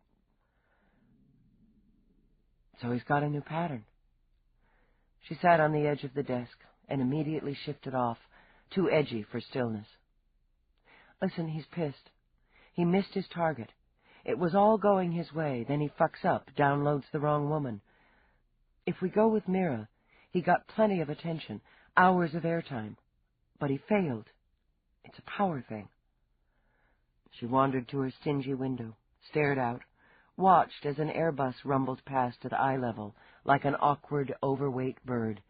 So he's got a new pattern. She sat on the edge of the desk and immediately shifted off, too edgy for stillness. Listen, he's pissed. He missed his target. It was all going his way, then he fucks up, downloads the wrong woman. If we go with Meera, he got plenty of attention, hours of airtime. But he failed. It's a power thing. She wandered to her stingy window, stared out, watched as an Airbus rumbled past at eye level, like an awkward, overweight bird.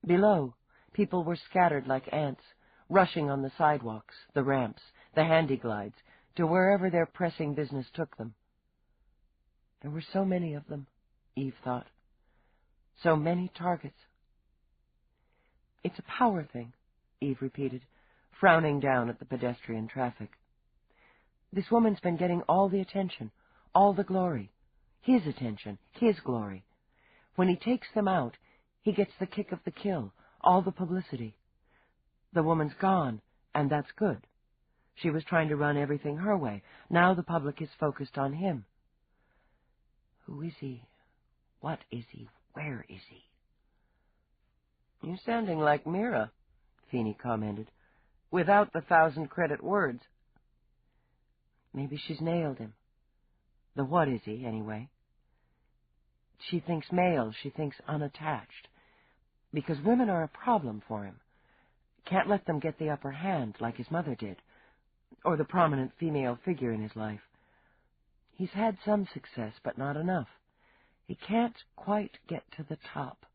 Below, people were scattered like ants, rushing on the sidewalks, the ramps, the handy-glides, to wherever their pressing business took them. There were so many of them, Eve thought. So many targets. It's a power thing, Eve repeated, frowning down at the pedestrian traffic. This woman's been getting all the attention, all the glory. His attention, his glory. When he takes them out, he gets the kick of the kill, all the publicity. The woman's gone, and that's good. She was trying to run everything her way. Now the public is focused on him. Who is he? What is he? Where is he? You're sounding like Meera, Finey commented. without the 1,000-credit words. Maybe she's nailed him. The what is he, anyway? She thinks male, she thinks unattached. Because women are a problem for him. Can't let them get the upper hand like his mother did, or the prominent female figure in his life. He's had some success, but not enough. He can't quite get to the top.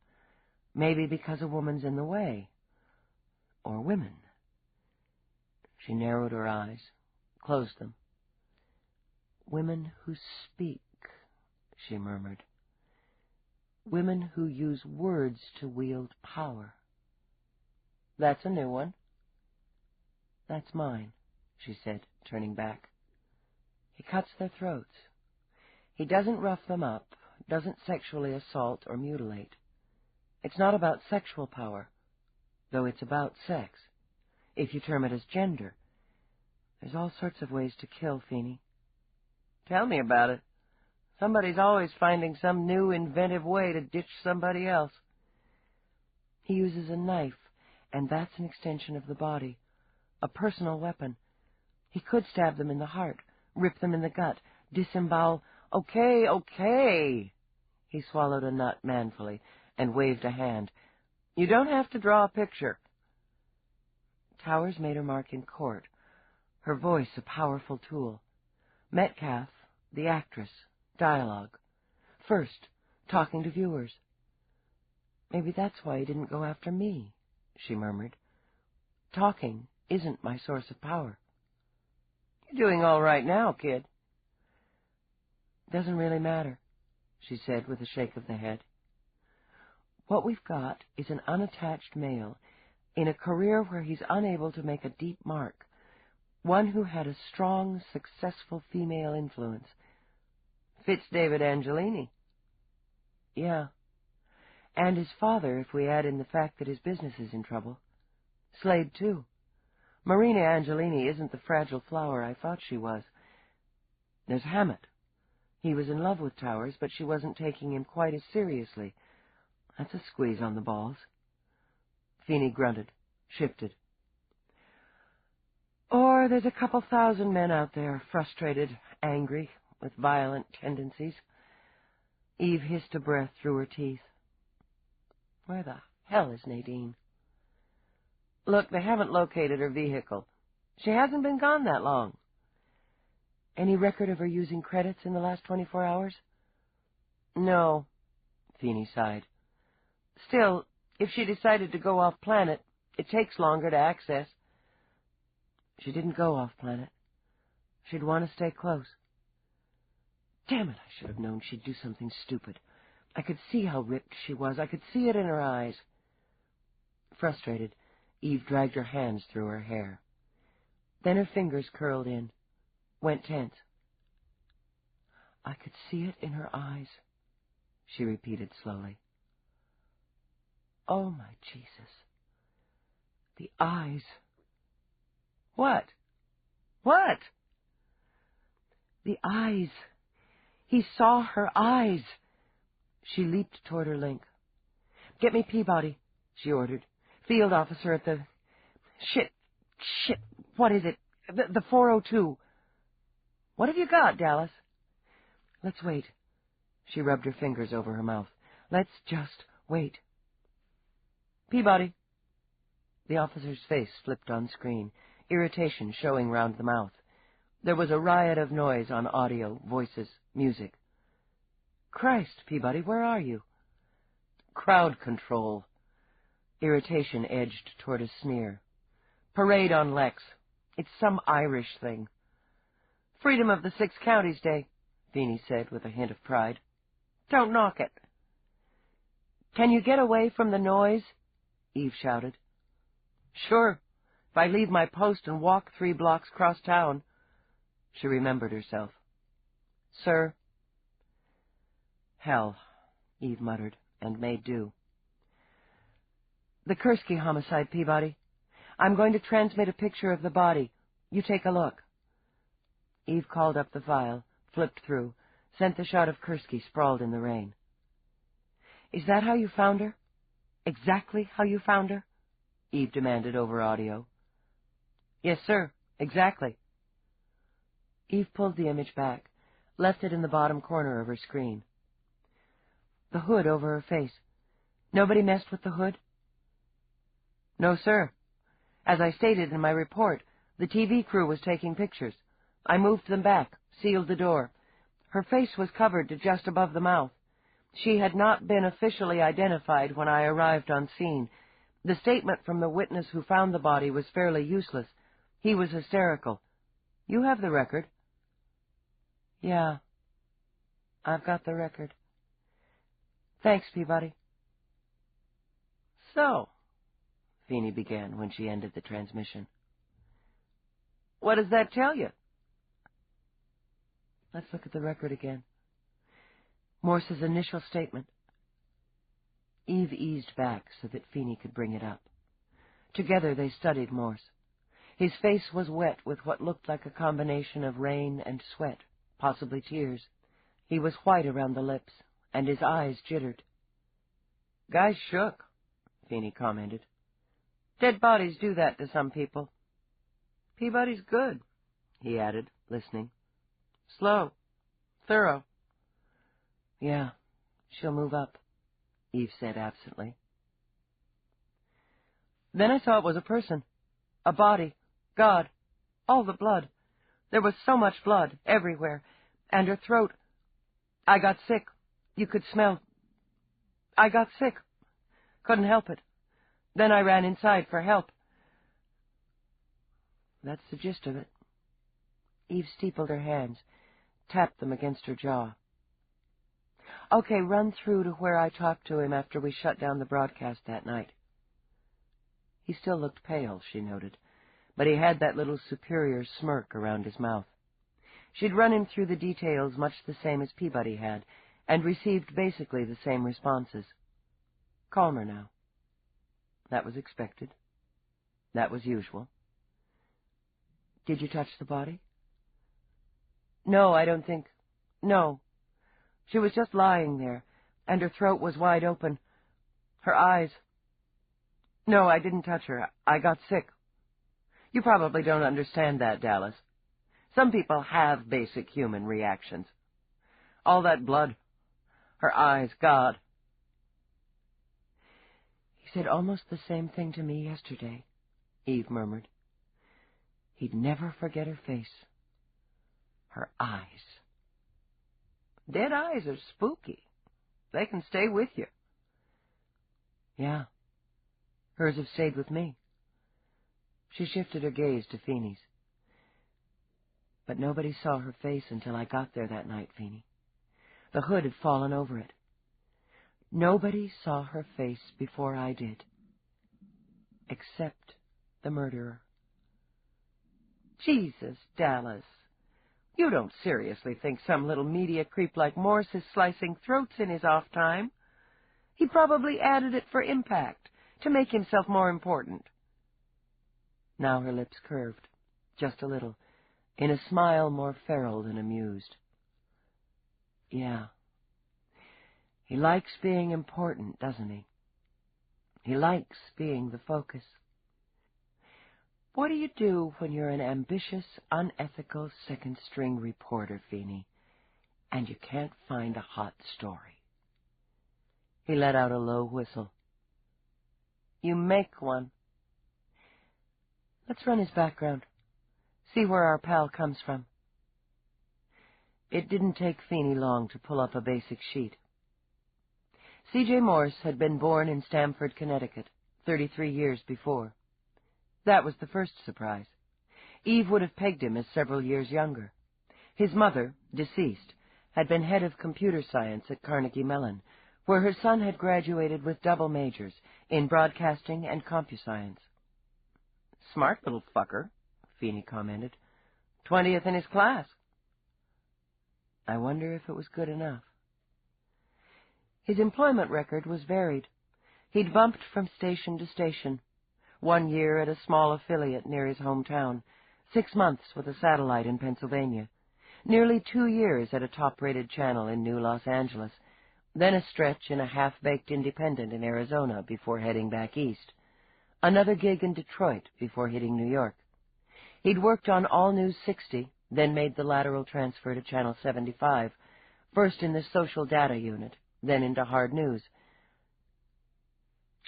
Maybe because a woman's in the way. Or women. She narrowed her eyes, closed them. Women who speak, she murmured. Women who use words to wield power. That's a new one. That's mine, she said, turning back. He cuts their throats. He doesn't rough them up, doesn't sexually assault or mutilate. It's not about sexual power, though it's about sex, if you term it as gender. There's all sorts of ways to kill, Finey. Tell me about it. Somebody's always finding some new inventive way to ditch somebody else. He uses a knife, and that's an extension of the body, a personal weapon. He could stab them in the heart, rip them in the gut, disembowel. Okay, okay. He swallowed a nut manfully and waved a hand. You don't have to draw a picture. Towers made her mark in court, her voice a powerful tool. Metcalf, the actress, dialogue. First, talking to viewers. Maybe that's why he didn't go after me, she murmured. Talking isn't my source of power. You're doing all right now, kid. Doesn't really matter, she said with a shake of the head. What we've got is an unattached male in a career where he's unable to make a deep mark, one who had a strong, successful female influence. Fits David Angelini. Yeah. And his father, if we add in the fact that his business is in trouble. Slade, too. Marina Angelini isn't the fragile flower I thought she was. There's Hammet. He was in love with Towers, but she wasn't taking him quite as seriously. That's a squeeze on the balls. Finey grunted, shifted. Or there's a couple thousand men out there, frustrated, angry, with violent tendencies. Eve hissed a breath through her teeth. Where the hell is Nadine? Look, they haven't located her vehicle. She hasn't been gone that long. Any record of her using credits in the last 24 hours? No, Finey sighed. Still, if she decided to go off-planet, it takes longer to access. She didn't go off-planet. She'd want to stay close. Damn it, I should have known she'd do something stupid. I could see how ripped she was. I could see it in her eyes. Frustrated, Eve dragged her hands through her hair. Then her fingers curled in, went tense. I could see it in her eyes, she repeated slowly. Oh, my Jesus. The eyes. What? What? The eyes. He saw her eyes. She leaped toward her link. Get me Peabody, she ordered. Field officer at the... Shit, what is it? The 402. What have you got, Dallas? Let's wait. She rubbed her fingers over her mouth. Let's just wait. Peabody. The officer's face flipped on screen, irritation showing round the mouth. There was a riot of noise on audio, voices, music. Christ, Peabody, where are you? Crowd control. Irritation edged toward a sneer. Parade on Lex. It's some Irish thing. Freedom of the Six Counties Day, Finey said with a hint of pride. Don't knock it. Can you get away from the noise? Eve shouted. Sure, if I leave my post and walk 3 blocks across town. She remembered herself. Sir? Hell, Eve muttered, and made do. The Kursky homicide, Peabody. I'm going to transmit a picture of the body. You take a look. Eve called up the file, flipped through, sent the shot of Kursky sprawled in the rain. Is that how you found her? Exactly how you found her? Eve demanded over audio. Yes, sir. Exactly. Eve pulled the image back, left it in the bottom corner of her screen. The hood over her face. Nobody messed with the hood? No, sir. As I stated in my report, the TV crew was taking pictures. I moved them back, sealed the door. Her face was covered to just above the mouth. She had not been officially identified when I arrived on scene. The statement from the witness who found the body was fairly useless. He was hysterical. You have the record. Yeah, I've got the record. Thanks, Peabody. So, Finey began when she ended the transmission. What does that tell you? Let's look at the record again. Morse's initial statement. Eve eased back so that Finey could bring it up. Together they studied Morse. His face was wet with what looked like a combination of rain and sweat, possibly tears. He was white around the lips, and his eyes jittered. Guy's shook, Finey commented. Dead bodies do that to some people. Peabody's good, he added, listening. Slow. Thorough. Yeah, she'll move up, Eve said absently. Then I saw it was a person. A body. God. All the blood. There was so much blood, everywhere. And her throat. I got sick. You could smell. I got sick. Couldn't help it. Then I ran inside for help. That's the gist of it. Eve steepled her hands, tapped them against her jaw. Okay, run through to where I talked to him after we shut down the broadcast that night. He still looked pale, she noted, but he had that little superior smirk around his mouth. She'd run him through the details much the same as Peabody had, and received basically the same responses. Calmer now. That was expected. That was usual. Did you touch the body? No, I don't think. No. She was just lying there, and her throat was wide open. Her eyes. No, I didn't touch her. I got sick. You probably don't understand that, Dallas. Some people have basic human reactions. All that blood. Her eyes, God. He said almost the same thing to me yesterday, Eve murmured. He'd never forget her face. Her eyes. Dead eyes are spooky. They can stay with you. Yeah. Hers have stayed with me. She shifted her gaze to Feeney's. But nobody saw her face until I got there that night, Finey. The hood had fallen over it. Nobody saw her face before I did. Except the murderer. Jesus, Dallas. You don't seriously think some little media creep like Morse is slicing throats in his off time? He probably added it for impact, to make himself more important. Now her lips curved, just a little, in a smile more feral than amused. Yeah. He likes being important, doesn't he? He likes being the focus. What do you do when you're an ambitious, unethical second-string reporter, Finey, and you can't find a hot story? He let out a low whistle. You make one. Let's run his background. See where our pal comes from. It didn't take Finey long to pull up a basic sheet. CJ Morse had been born in Stamford, Connecticut, 33 years before. That was the first surprise. Eve would have pegged him as several years younger. His mother, deceased, had been head of computer science at Carnegie Mellon, where her son had graduated with double majors in broadcasting and compuscience. Smart little fucker, Finey commented. 20th in his class. I wonder if it was good enough. His employment record was varied. He'd bumped from station to station. 1 year at a small affiliate near his hometown, 6 months with a satellite in Pennsylvania, nearly 2 years at a top-rated channel in New Los Angeles, then a stretch in a half-baked independent in Arizona before heading back east, another gig in Detroit before hitting New York. He'd worked on All News 60, then made the lateral transfer to Channel 75, first in the social data unit, then into hard news.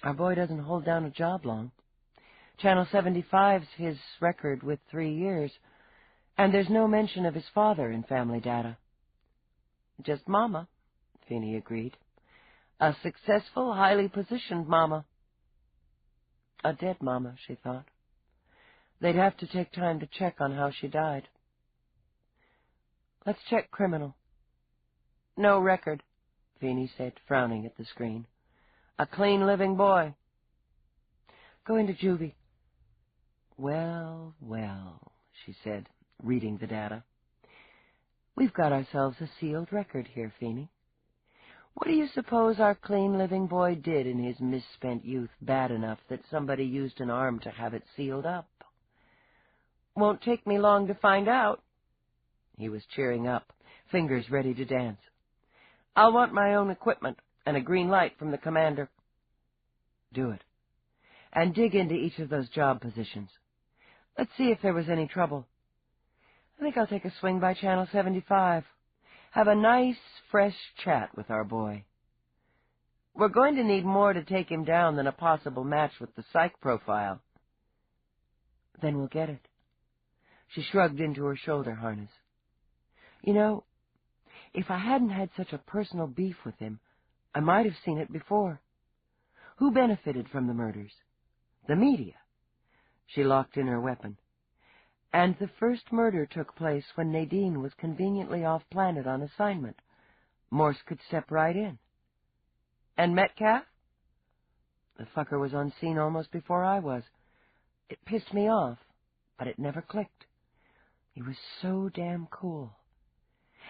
Our boy doesn't hold down a job long. Channel 75's his record with 3 years, and there's no mention of his father in family data. Just Mama, Finey agreed. A successful, highly positioned Mama. A dead Mama, she thought. They'd have to take time to check on how she died. Let's check criminal. No record, Finey said, frowning at the screen. A clean living boy. Go into juvie. Well, well, she said, reading the data. We've got ourselves a sealed record here, Finey. What do you suppose our clean living boy did in his misspent youth bad enough that somebody used an arm to have it sealed up? Won't take me long to find out. He was cheering up, fingers ready to dance. I'll want my own equipment and a green light from the commander. Do it. And dig into each of those job positions. Let's see if there was any trouble. I think I'll take a swing by Channel 75. Have a nice, fresh chat with our boy. We're going to need more to take him down than a possible match with the psych profile. Then we'll get it. She shrugged into her shoulder harness. You know, if I hadn't had such a personal beef with him, I might have seen it before. Who benefited from the murders? The media. She locked in her weapon. And the first murder took place when Nadine was conveniently off-planet on assignment. Morse could step right in. And Metcalf? The fucker was on scene almost before I was. It pissed me off, but it never clicked. He was so damn cool.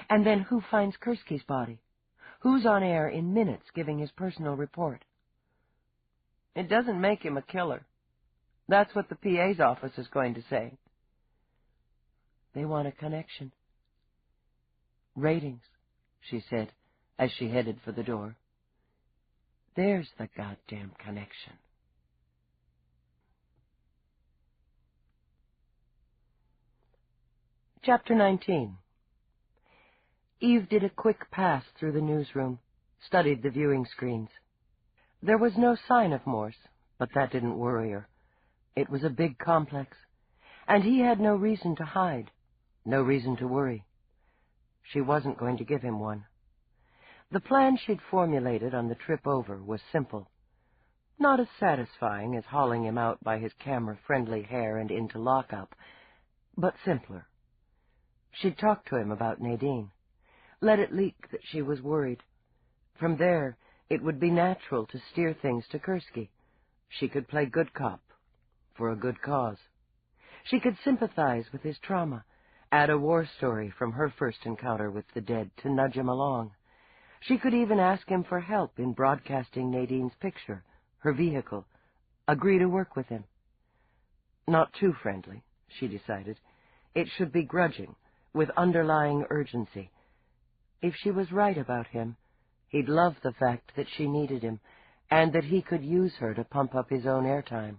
And then who finds Kursky's body? Who's on air in minutes giving his personal report? It doesn't make him a killer. That's what the PA's office is going to say. They want a connection. Ratings, she said, as she headed for the door. There's the goddamn connection. Chapter 19. Eve did a quick pass through the newsroom, studied the viewing screens. There was no sign of Morse, but that didn't worry her. It was a big complex, and he had no reason to hide, no reason to worry. She wasn't going to give him one. The plan she'd formulated on the trip over was simple, not as satisfying as hauling him out by his camera-friendly hair and into lockup, but simpler. She'd talk to him about Nadine, let it leak that she was worried. From there, it would be natural to steer things to Kursky. She could play good cop, for a good cause. She could sympathize with his trauma, add a war story from her first encounter with the dead to nudge him along. She could even ask him for help in broadcasting Nadine's picture, her vehicle, agree to work with him. Not too friendly, she decided. It should be grudging, with underlying urgency. If she was right about him, he'd love the fact that she needed him, and that he could use her to pump up his own airtime.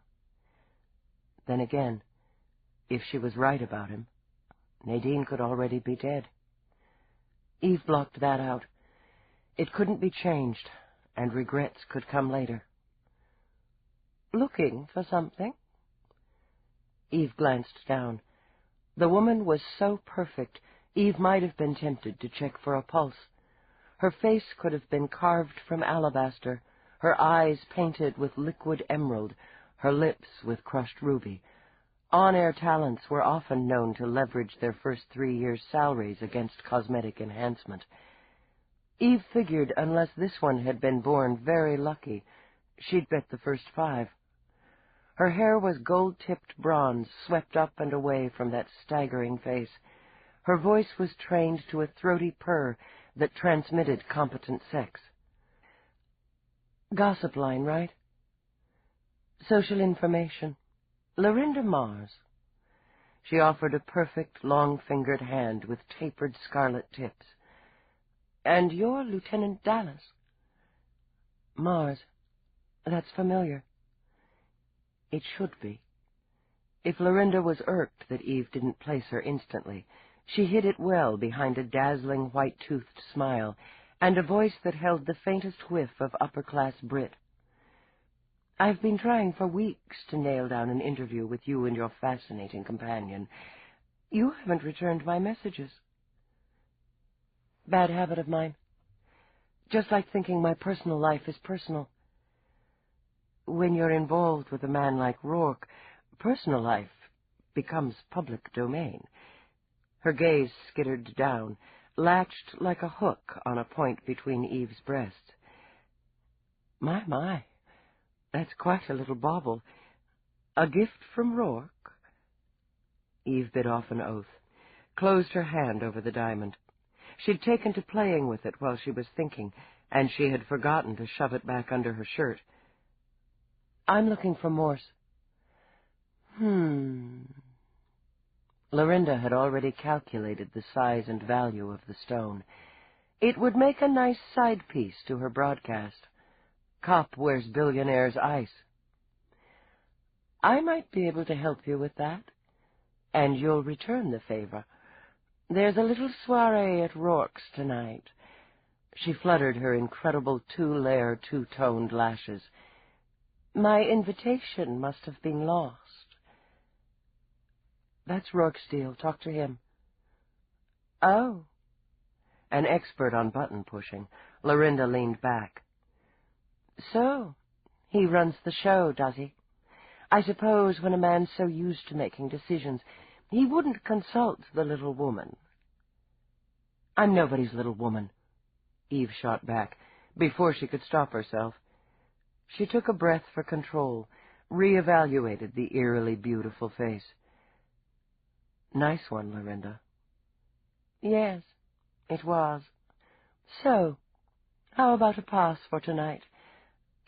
Then again, if she was right about him, Nadine could already be dead. Eve blocked that out. It couldn't be changed, and regrets could come later. Looking for something? Eve glanced down. The woman was so perfect, Eve might have been tempted to check for a pulse. Her face could have been carved from alabaster, her eyes painted with liquid emerald, her lips with crushed ruby. On-air talents were often known to leverage their first 3 years' salaries against cosmetic enhancement. Eve figured unless this one had been born very lucky, she'd bet the first 5. Her hair was gold-tipped bronze, swept up and away from that staggering face. Her voice was trained to a throaty purr that transmitted competent sex. Gossip line, right? Social information. Lorinda Mars. She offered a perfect, long-fingered hand with tapered scarlet tips. And you're Lieutenant Dallas. Mars. That's familiar. It should be. If Lorinda was irked that Eve didn't place her instantly, she hid it well behind a dazzling white-toothed smile and a voice that held the faintest whiff of upper-class Brit. "I've been trying for weeks to nail down an interview with you and your fascinating companion. You haven't returned my messages." "Bad habit of mine. Just like thinking my personal life is personal. When you're involved with a man like Roarke, personal life becomes public domain." Her gaze skittered down, latched like a hook on a point between Eve's breasts. My, that's quite a little bauble. A gift from Roarke?" Eve bit off an oath, closed her hand over the diamond. She'd taken to playing with it while she was thinking, and she had forgotten to shove it back under her shirt. "I'm looking for Morse." Lorinda had already calculated the size and value of the stone. It would make a nice side piece to her broadcast. "Cop wears billionaire's ice." "I might be able to help you with that, and you'll return the favor. There's a little soiree at Roarke's tonight." She fluttered her incredible two-layer, two-toned lashes. "My invitation must have been lost." "That's Roarke's deal. Talk to him." "Oh." An expert on button-pushing, Lorinda leaned back. "So, he runs the show, does he? I suppose when a man's so used to making decisions, he wouldn't consult the little woman." "I'm nobody's little woman," Eve shot back, before she could stop herself. She took a breath for control, reevaluated the eerily beautiful face. "Nice one, Lorinda." "Yes, it was. So, how about a pass for tonight?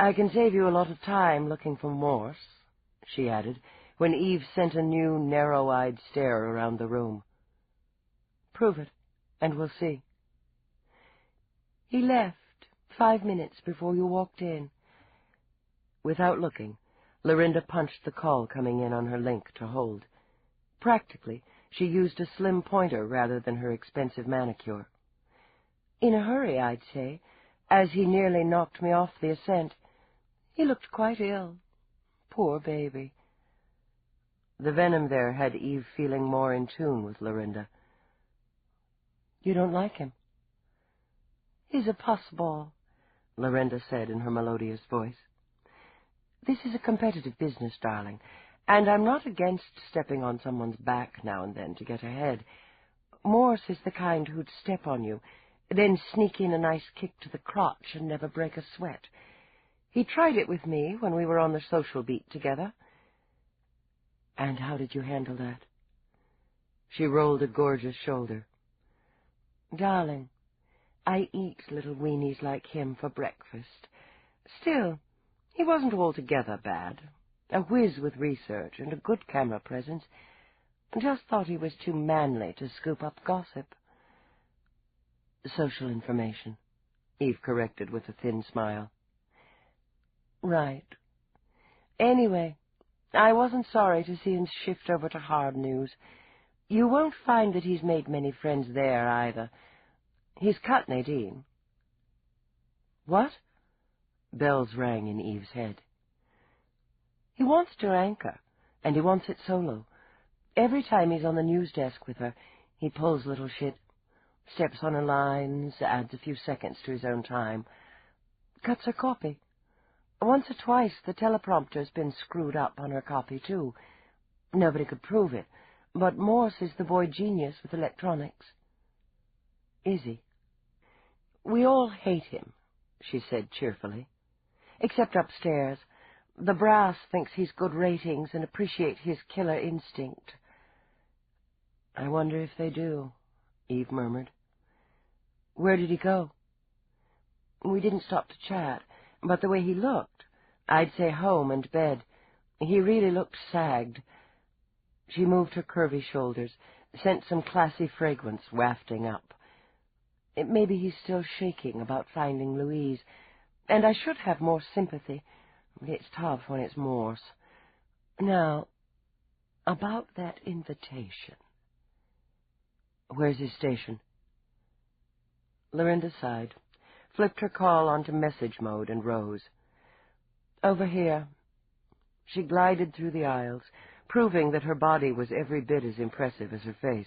I can save you a lot of time looking for Morse," she added, when Eve sent a new, narrow-eyed stare around the room. "Prove it, and we'll see." "He left 5 minutes before you walked in." Without looking, Lorinda punched the call coming in on her link to hold. Practically, she used a slim pointer rather than her expensive manicure. "In a hurry, I'd say, as he nearly knocked me off the ascent. He looked quite ill. Poor baby." The venom there had Eve feeling more in tune with Lorinda. "You don't like him?" "He's a pussball," Lorinda said in her melodious voice. "This is a competitive business, darling, and I'm not against stepping on someone's back now and then to get ahead. Morse is the kind who'd step on you, then sneak in a nice kick to the crotch and never break a sweat. He tried it with me when we were on the social beat together." "And how did you handle that?" She rolled a gorgeous shoulder. "Darling, I eat little weenies like him for breakfast. Still, he wasn't altogether bad. A whiz with research and a good camera presence. Just thought he was too manly to scoop up gossip." "Social information," Eve corrected with a thin smile. "Right. Anyway, I wasn't sorry to see him shift over to hard news. You won't find that he's made many friends there, either. He's cut Nadine." "What?" Bells rang in Eve's head. "He wants to anchor, and he wants it solo. Every time he's on the news desk with her, he pulls little shit, steps on her lines, adds a few seconds to his own time. Cuts her copy. Once or twice the teleprompter's been screwed up on her copy, too. Nobody could prove it, but Morse is the boy genius with electronics." "Is he?" "We all hate him," she said cheerfully. "Except upstairs. The brass thinks he's good ratings and appreciate his killer instinct." "I wonder if they do," Eve murmured. "Where did he go?" "We didn't stop to chat, but the way he looked, I'd say home and bed. He really looked sagged." She moved her curvy shoulders, sent some classy fragrance wafting up. "Maybe he's still shaking about finding Louise, and I should have more sympathy. It's tough when it's Morse. Now, About that invitation. Where's his station? Lorinda sighed, flipped her call onto message mode, and rose. Over here. She glided through the aisles, proving that her body was every bit as impressive as her face.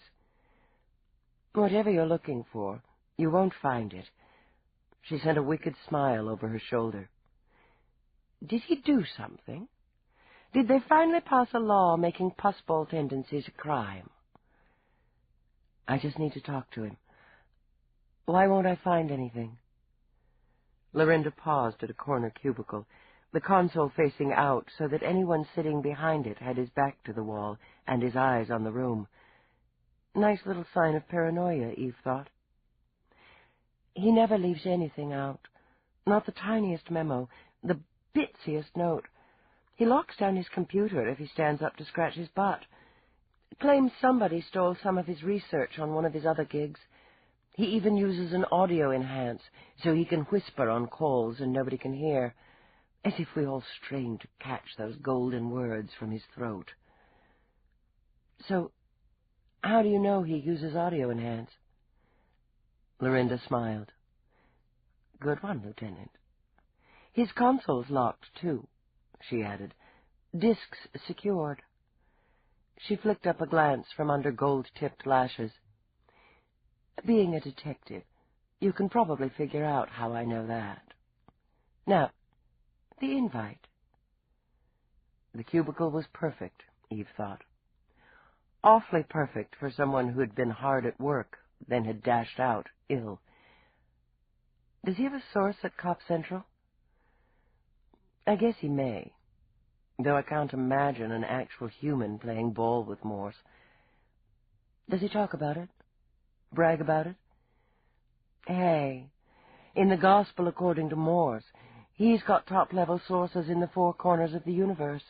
Whatever you're looking for, you won't find it. She sent a wicked smile over her shoulder. Did he do something? Did they finally pass a law making pussball tendencies a crime? I just need to talk to him. Why won't I find anything? Lorinda paused at a corner cubicle, the console facing out so that anyone sitting behind it had his back to the wall and his eyes on the room. Nice little sign of paranoia, Eve thought. He never leaves anything out. Not the tiniest memo, the bitsiest note. He locks down his computer if he stands up to scratch his butt. Claims somebody stole some of his research on one of his other gigs. He even uses an audio enhance so he can whisper on calls and nobody can hear, as if we all strained to catch those golden words from his throat. So, how do you know he uses audio enhance? Lorinda smiled. Good one, Lieutenant. His console's locked, too, she added. Disks secured. She flicked up a glance from under gold-tipped lashes. Being a detective, you can probably figure out how I know that. Now, the invite. The cubicle was perfect, Eve thought. Awfully perfect for someone who had been hard at work, then had dashed out, ill. Does he have a source at Cop Central? I guess he may, though I can't imagine an actual human playing ball with Morse. Does he talk about it? Brag about it? Hey, in the Gospel according to Morse, he's got top-level sources in the four corners of the universe.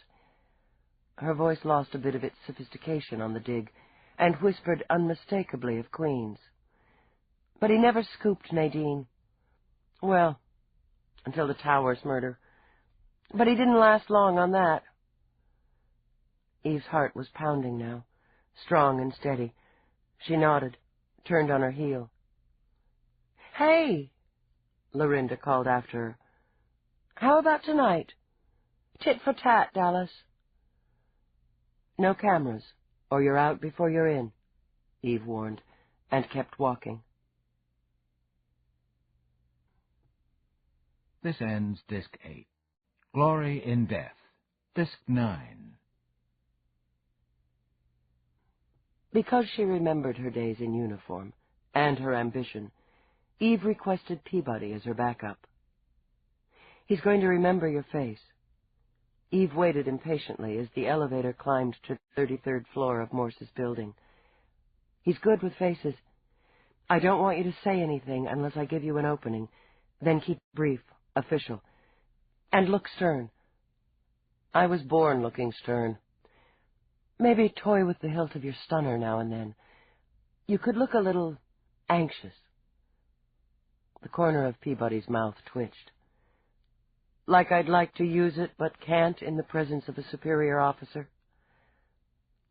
Her voice lost a bit of its sophistication on the dig, and whispered unmistakably of Queens. But he never scooped Nadine. Well, until the Towers murder. But he didn't last long on that. Eve's heart was pounding now, strong and steady. She nodded, turned on her heel. Hey, Lorinda called after her. How about tonight? Tit for tat, Dallas. No cameras, or you're out before you're in, Eve warned, and kept walking. This ends Disc 8. Glory in Death, Disc 9. Because she remembered her days in uniform, and her ambition, Eve requested Peabody as her backup. He's going to remember your face. Eve waited impatiently as the elevator climbed to the 33rd floor of Morse's building. He's good with faces. I don't want you to say anything unless I give you an opening. Then keep it brief, official. And look stern. I was born looking stern. Maybe toy with the hilt of your stunner now and then. You could look a little anxious. The corner of Peabody's mouth twitched. Like I'd like to use it, but can't in the presence of a superior officer?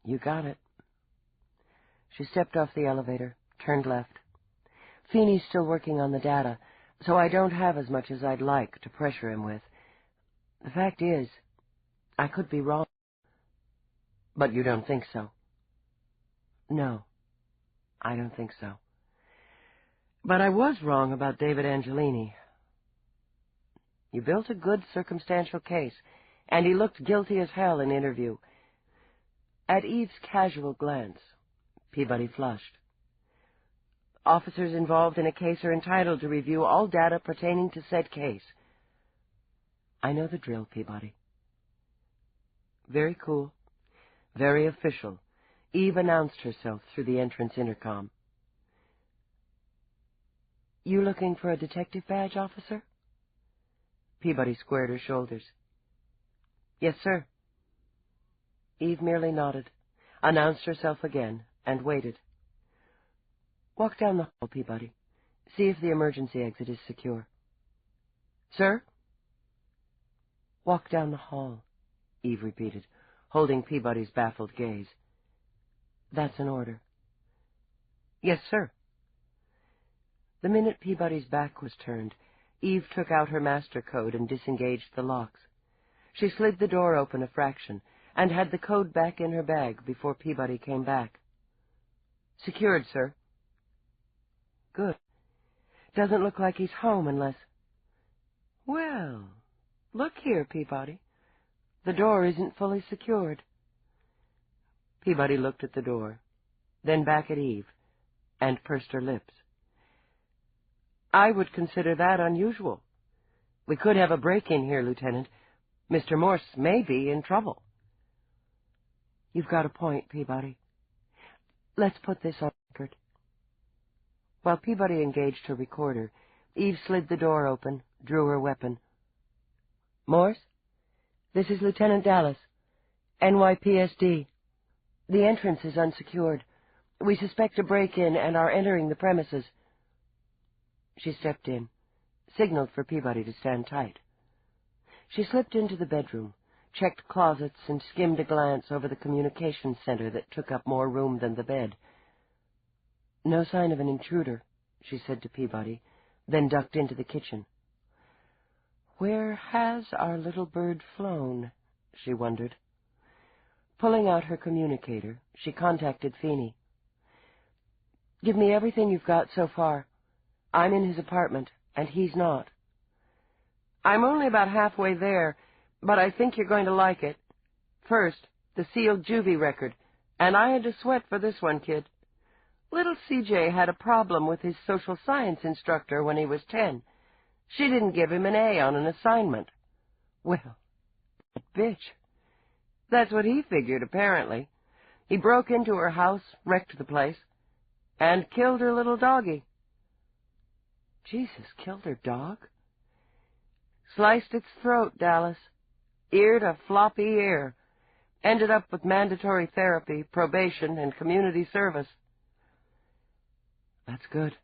You got it. She stepped off the elevator, turned left. Finey's still working on the data, so I don't have as much as I'd like to pressure him with. The fact is, I could be wrong. But you don't think so? No, I don't think so. But I was wrong about David Angelini. You built a good circumstantial case, and he looked guilty as hell in interview. At Eve's casual glance, Peabody flushed. Officers involved in a case are entitled to review all data pertaining to said case. I know the drill, Peabody. Very cool, very official, Eve announced herself through the entrance intercom. You looking for a detective badge, officer? Peabody squared her shoulders. Yes, sir. Eve merely nodded, announced herself again, and waited. Walk down the hall, Peabody. See if the emergency exit is secure. Sir? Walk down the hall, Eve repeated. holding Peabody's baffled gaze. "That's an order." "Yes, sir." The minute Peabody's back was turned, Eve took out her master code and disengaged the locks. She slid the door open a fraction and had the code back in her bag before Peabody came back. "Secured, sir." "Good. Doesn't look like he's home unless—" "Well, look here, Peabody. The door isn't fully secured." Peabody looked at the door, then back at Eve, and pursed her lips. "I would consider that unusual. We could have a break-in here, Lieutenant. Mr. Morse may be in trouble." "You've got a point, Peabody. Let's put this on record." While Peabody engaged her recorder, Eve slid the door open, drew her weapon. "Morse, this is Lieutenant Dallas, NYPSD. The entrance is unsecured. We suspect a break-in and are entering the premises." She stepped in, signaled for Peabody to stand tight. She slipped into the bedroom, checked closets, and skimmed a glance over the communications center that took up more room than the bed. "No sign of an intruder," she said to Peabody, then ducked into the kitchen. Where has our little bird flown? She wondered. Pulling out her communicator, she contacted Finey. "Give me everything you've got so far. I'm in his apartment, and he's not." "I'm only about halfway there, but I think you're going to like it. First, the sealed juvie record, and I had to sweat for this one, kid. Little CJ had a problem with his social science instructor when he was 10. She didn't give him an A on an assignment. Well, that bitch. That's what he figured, apparently. He broke into her house, wrecked the place, and killed her little doggie." "Jesus, killed her dog?" "Sliced its throat, Dallas. Ear to floppy ear. Ended up with mandatory therapy, probation, and community service." "That's good."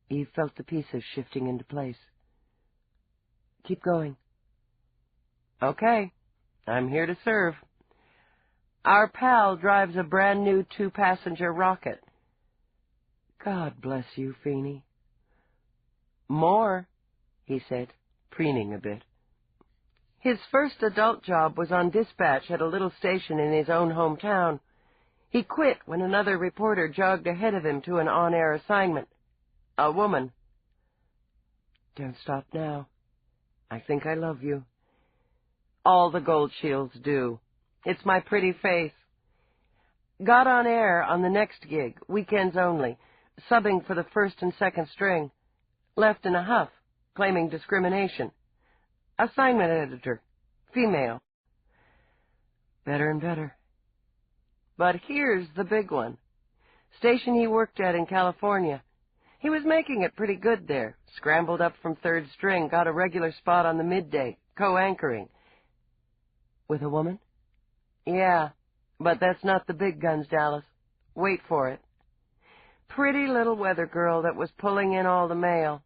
Eve felt the pieces shifting into place. "Keep going." "Okay. I'm here to serve. Our pal drives a brand-new 2-passenger rocket." "God bless you, Finey." "More," he said, preening a bit. His first adult job was on dispatch at a little station in his own hometown. He quit when another reporter jogged ahead of him to an on-air assignment. A woman. "Don't stop now. I think I love you." "All the Gold Shields do. It's my pretty face." Got on air on the next gig, weekends only, subbing for the first and second string. Left in a huff, claiming discrimination. Assignment editor. Female. Better and better. But here's the big one. Station he worked at in California. He was making it pretty good there. Scrambled up from third string, got a regular spot on the midday, co-anchoring. With a woman? Yeah, but that's not the big guns, Dallas. Wait for it. Pretty little weather girl that was pulling in all the mail.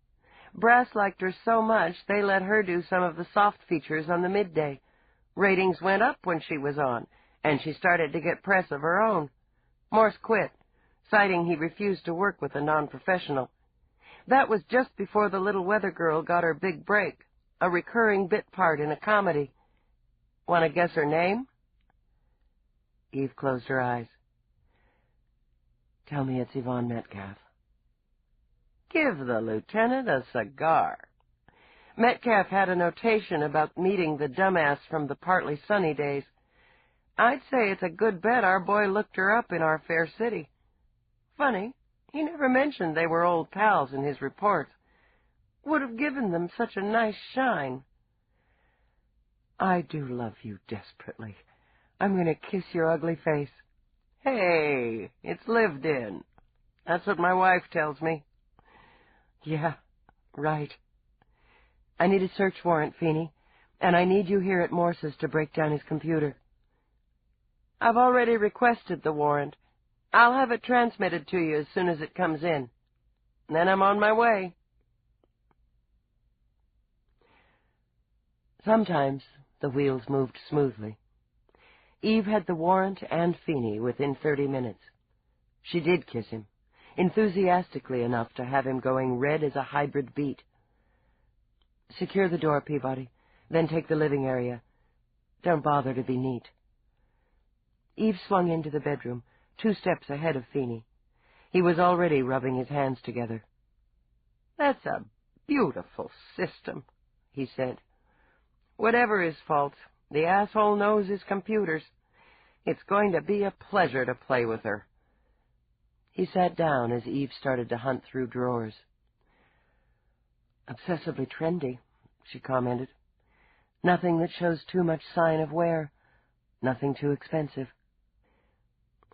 Brass liked her so much they let her do some of the soft features on the midday. Ratings went up when she was on, and she started to get press of her own. Morse quit, citing he refused to work with a non-professional. That was just before the little weather girl got her big break, a recurring bit part in a comedy. Want to guess her name? Eve closed her eyes. Tell me it's Yvonne Metcalf. Give the lieutenant a cigar. Metcalf had a notation about meeting the dumbass from the Partly Sunny days. I'd say it's a good bet our boy looked her up in our fair city. Funny, he never mentioned they were old pals in his reports. Would have given them such a nice shine. I do love you desperately. I'm going to kiss your ugly face. Hey, it's lived in. That's what my wife tells me. Yeah, right. I need a search warrant, Finey, and I need you here at Morse's to break down his computer. I've already requested the warrant. I'll have it transmitted to you as soon as it comes in. Then I'm on my way. Sometimes the wheels moved smoothly. Eve had the warrant and Finey within 30 minutes. She did kiss him, enthusiastically enough to have him going red as a hybrid beet. "Secure the door, Peabody, then take the living area. Don't bother to be neat." Eve swung into the bedroom, 2 steps ahead of Finey. He was already rubbing his hands together. "That's a beautiful system," he said. "Whatever his faults, the asshole knows his computers. It's going to be a pleasure to play with her." He sat down as Eve started to hunt through drawers. "Obsessively trendy," she commented. "Nothing that shows too much sign of wear. Nothing too expensive."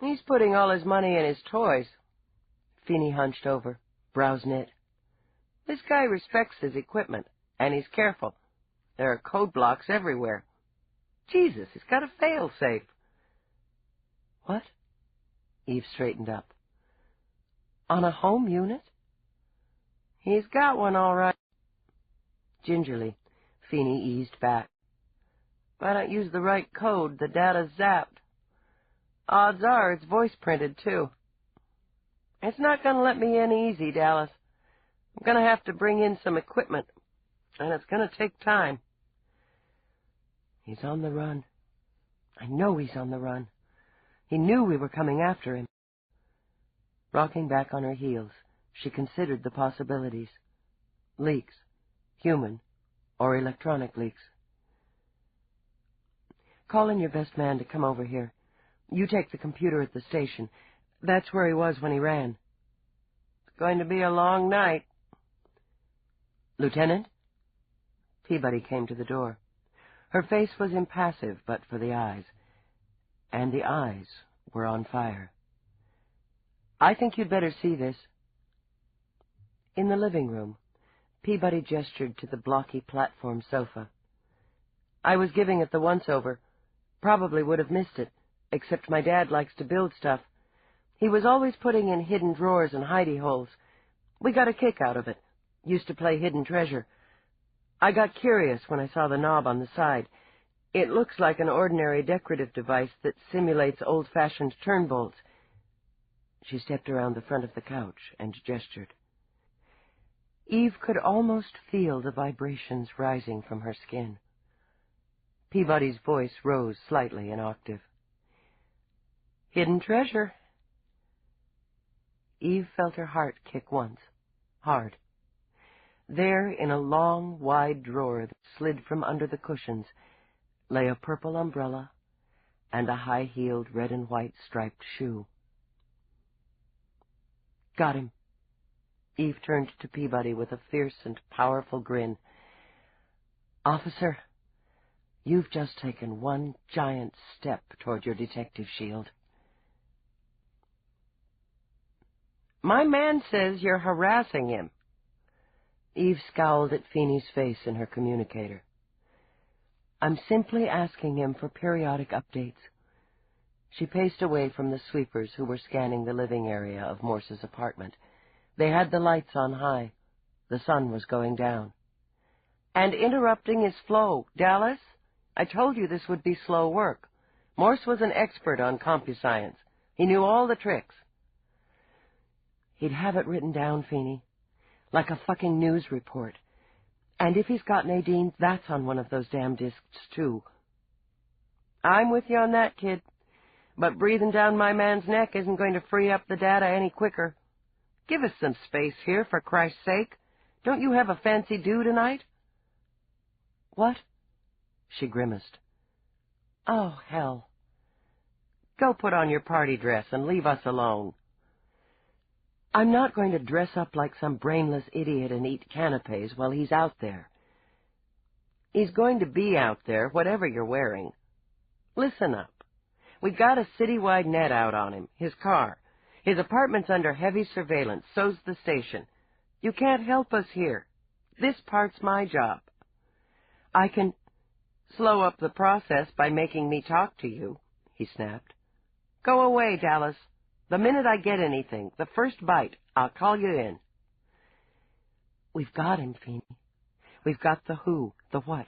"He's putting all his money in his toys." Finey hunched over, brows knit. "This guy respects his equipment, and he's careful. There are code blocks everywhere. Jesus, he's got a fail-safe." "What?" Eve straightened up. "On a home unit?" "He's got one, all right." Gingerly, Finey eased back. "If I don't use the right code, the data's zapped. Odds are it's voice-printed, too. It's not going to let me in easy, Dallas. I'm going to have to bring in some equipment, and it's going to take time." "He's on the run. I know he's on the run. He knew we were coming after him." Rocking back on her heels, she considered the possibilities. Leaks, human or electronic leaks. "Call in your best man to come over here. You take the computer at the station. That's where he was when he ran." "It's going to be a long night." "Lieutenant?" Peabody came to the door. Her face was impassive but for the eyes, and the eyes were on fire. "I think you'd better see this." In the living room, Peabody gestured to the blocky platform sofa. "I was giving it the once-over. Probably would have missed it, except my dad likes to build stuff. He was always putting in hidden drawers and hidey-holes. We got a kick out of it. Used to play hidden treasure. I got curious when I saw the knob on the side. It looks like an ordinary decorative device that simulates old-fashioned turnbolts." She stepped around the front of the couch and gestured. Eve could almost feel the vibrations rising from her skin. Peabody's voice rose slightly an octave. "Hidden treasure." Eve felt her heart kick once, hard. There, in a long, wide drawer that slid from under the cushions, lay a purple umbrella and a high-heeled red and white striped shoe. "Got him." Eve turned to Peabody with a fierce and powerful grin. "Officer, you've just taken one giant step toward your detective shield." "My man says you're harassing him." Eve scowled at Feeney's face in her communicator. "I'm simply asking him for periodic updates." She paced away from the sweepers who were scanning the living area of Morse's apartment. They had the lights on high. The sun was going down. "And interrupting his flow, Dallas. I told you this would be slow work. Morse was an expert on compuscience. He knew all the tricks." "He'd have it written down, Feeney, like a fucking news report. And if he's got Nadine, that's on one of those damn discs, too." "I'm with you on that, kid. But breathing down my man's neck isn't going to free up the data any quicker. Give us some space here, for Christ's sake. Don't you have a fancy do tonight?" "What?" She grimaced. "Oh, hell." "Go put on your party dress and leave us alone." "I'm not going to dress up like some brainless idiot and eat canapes while he's out there." "He's going to be out there, whatever you're wearing. Listen up. We got a citywide net out on him, his car. His apartment's under heavy surveillance, so's the station. You can't help us here. This part's my job." "I can—" "Slow up the process by making me talk to you," he snapped. "Go away, Dallas. The minute I get anything, the first bite, I'll call you in." "We've got him, Feeney. We've got the who, the what."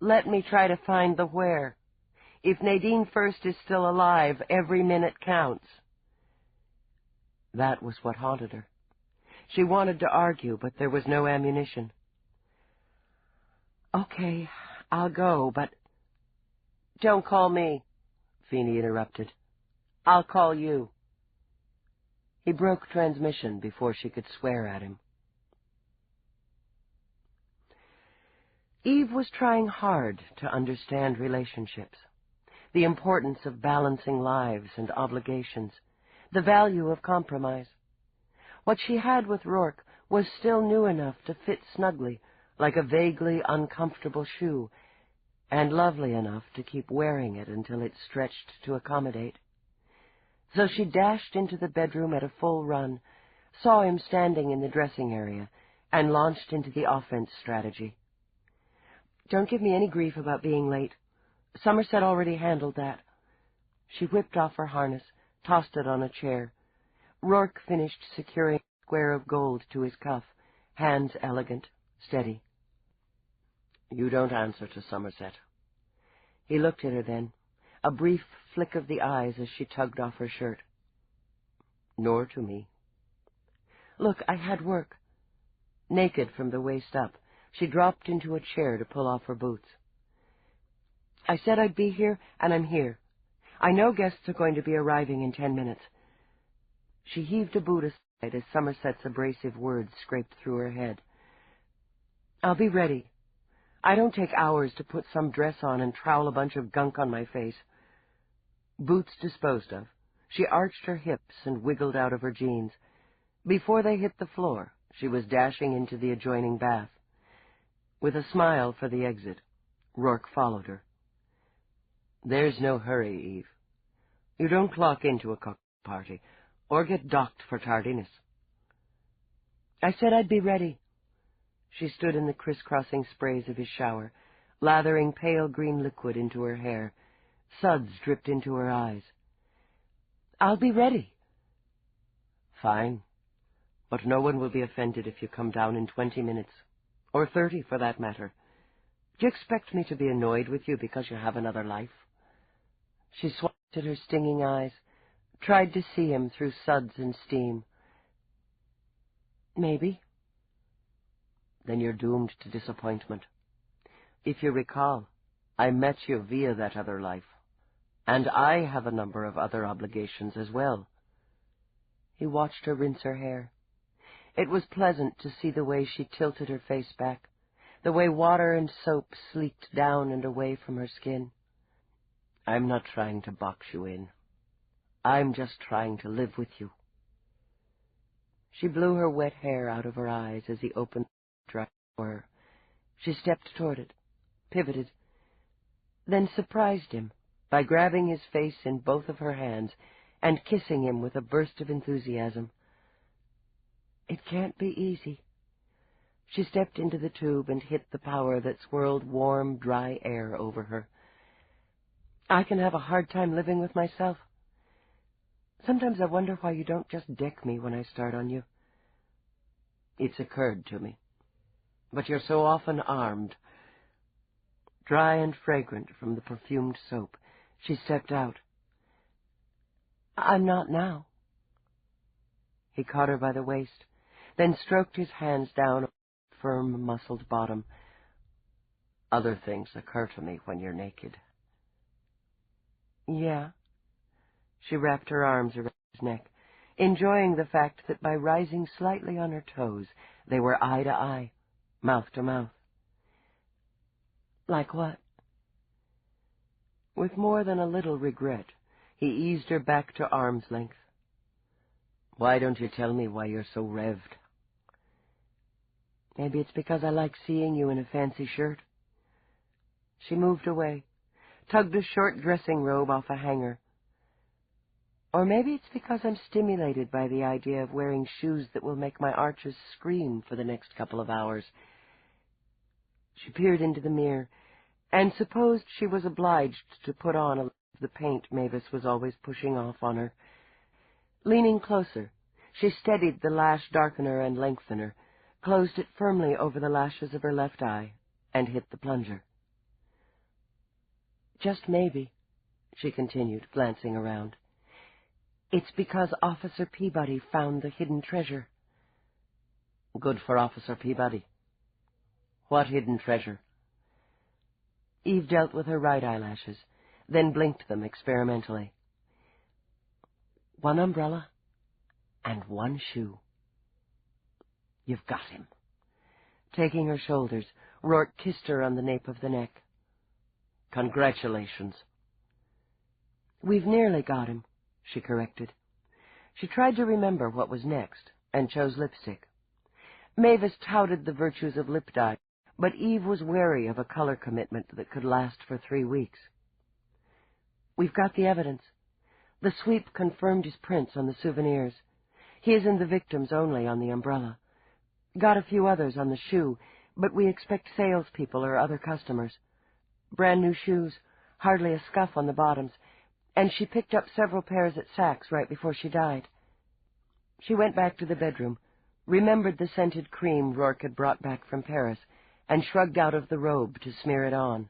"Let me try to find the where. If Nadine First is still alive, every minute counts. That was what haunted her. She wanted to argue, but there was no ammunition. Okay, I'll go, but... Don't call me, Finey interrupted. I'll call you. He broke transmission before she could swear at him. Eve was trying hard to understand relationships, the importance of balancing lives and obligations, the value of compromise. What she had with Roarke was still new enough to fit snugly, like a vaguely uncomfortable shoe, and lovely enough to keep wearing it until it stretched to accommodate. So she dashed into the bedroom at a full run, saw him standing in the dressing area, and launched into the offense strategy. Don't give me any grief about being late. Somerset already handled that. She whipped off her harness, tossed it on a chair. Roarke finished securing a square of gold to his cuff, hands elegant, steady. You don't answer to Somerset. He looked at her then, a brief flick of the eyes as she tugged off her shirt. Nor to me. Look, I had work. Naked from the waist up, she dropped into a chair to pull off her boots. I said I'd be here, and I'm here. I know guests are going to be arriving in 10 minutes. She heaved a boot aside as Somerset's abrasive words scraped through her head. I'll be ready. I don't take hours to put some dress on and trowel a bunch of gunk on my face. Boots disposed of, she arched her hips and wiggled out of her jeans. Before they hit the floor, she was dashing into the adjoining bath. With a smile for the exit, Roarke followed her. There's no hurry, Eve. You don't clock into a cocktail party, or get docked for tardiness. I said I'd be ready. She stood in the crisscrossing sprays of his shower, lathering pale green liquid into her hair. Suds dripped into her eyes. I'll be ready. Fine. But no one will be offended if you come down in 20 minutes, or 30 for that matter. Do you expect me to be annoyed with you because you have another life? She swiped at her stinging eyes, tried to see him through suds and steam. Maybe. Then you're doomed to disappointment. If you recall, I met you via that other life, and I have a number of other obligations as well. He watched her rinse her hair. It was pleasant to see the way she tilted her face back, the way water and soap sleeked down and away from her skin. I'm not trying to box you in. I'm just trying to live with you. She blew her wet hair out of her eyes as he opened the dry door. She stepped toward it, pivoted, then surprised him by grabbing his face in both of her hands and kissing him with a burst of enthusiasm. It can't be easy. She stepped into the tube and hit the power that swirled warm, dry air over her. I can have a hard time living with myself. Sometimes I wonder why you don't just deck me when I start on you. It's occurred to me. But you're so often armed. Dry and fragrant from the perfumed soap, she stepped out. I'm not now. He caught her by the waist, then stroked his hands down her firm, muscled bottom. Other things occur to me when you're naked. Yeah. She wrapped her arms around his neck, enjoying the fact that by rising slightly on her toes, they were eye to eye, mouth to mouth. Like what? With more than a little regret, he eased her back to arm's length. Why don't you tell me why you're so revved? Maybe it's because I like seeing you in a fancy shirt. She moved away, tugged a short dressing robe off a hanger. Or maybe it's because I'm stimulated by the idea of wearing shoes that will make my arches scream for the next couple of hours. She peered into the mirror, and supposed she was obliged to put on a little of the paint Mavis was always pushing off on her. Leaning closer, she steadied the lash darkener and lengthener, closed it firmly over the lashes of her left eye, and hit the plunger. Just maybe, she continued, glancing around. It's because Officer Peabody found the hidden treasure. Good for Officer Peabody. What hidden treasure? Eve dealt with her right eyelashes, then blinked them experimentally. 1 umbrella and 1 shoe. You've got him. Taking her shoulders, Roarke kissed her on the nape of the neck. Congratulations. We've nearly got him, she corrected. She tried to remember what was next, and chose lipstick. Mavis touted the virtues of lip dye, but Eve was wary of a color commitment that could last for 3 weeks. We've got the evidence. The sweep confirmed his prints on the souvenirs. His and the victim's only on the umbrella. Got a few others on the shoe, but we expect salespeople or other customers. Brand new shoes, hardly a scuff on the bottoms, and she picked up several pairs at Saks right before she died. She went back to the bedroom, remembered the scented cream Roarke had brought back from Paris, and shrugged out of the robe to smear it on.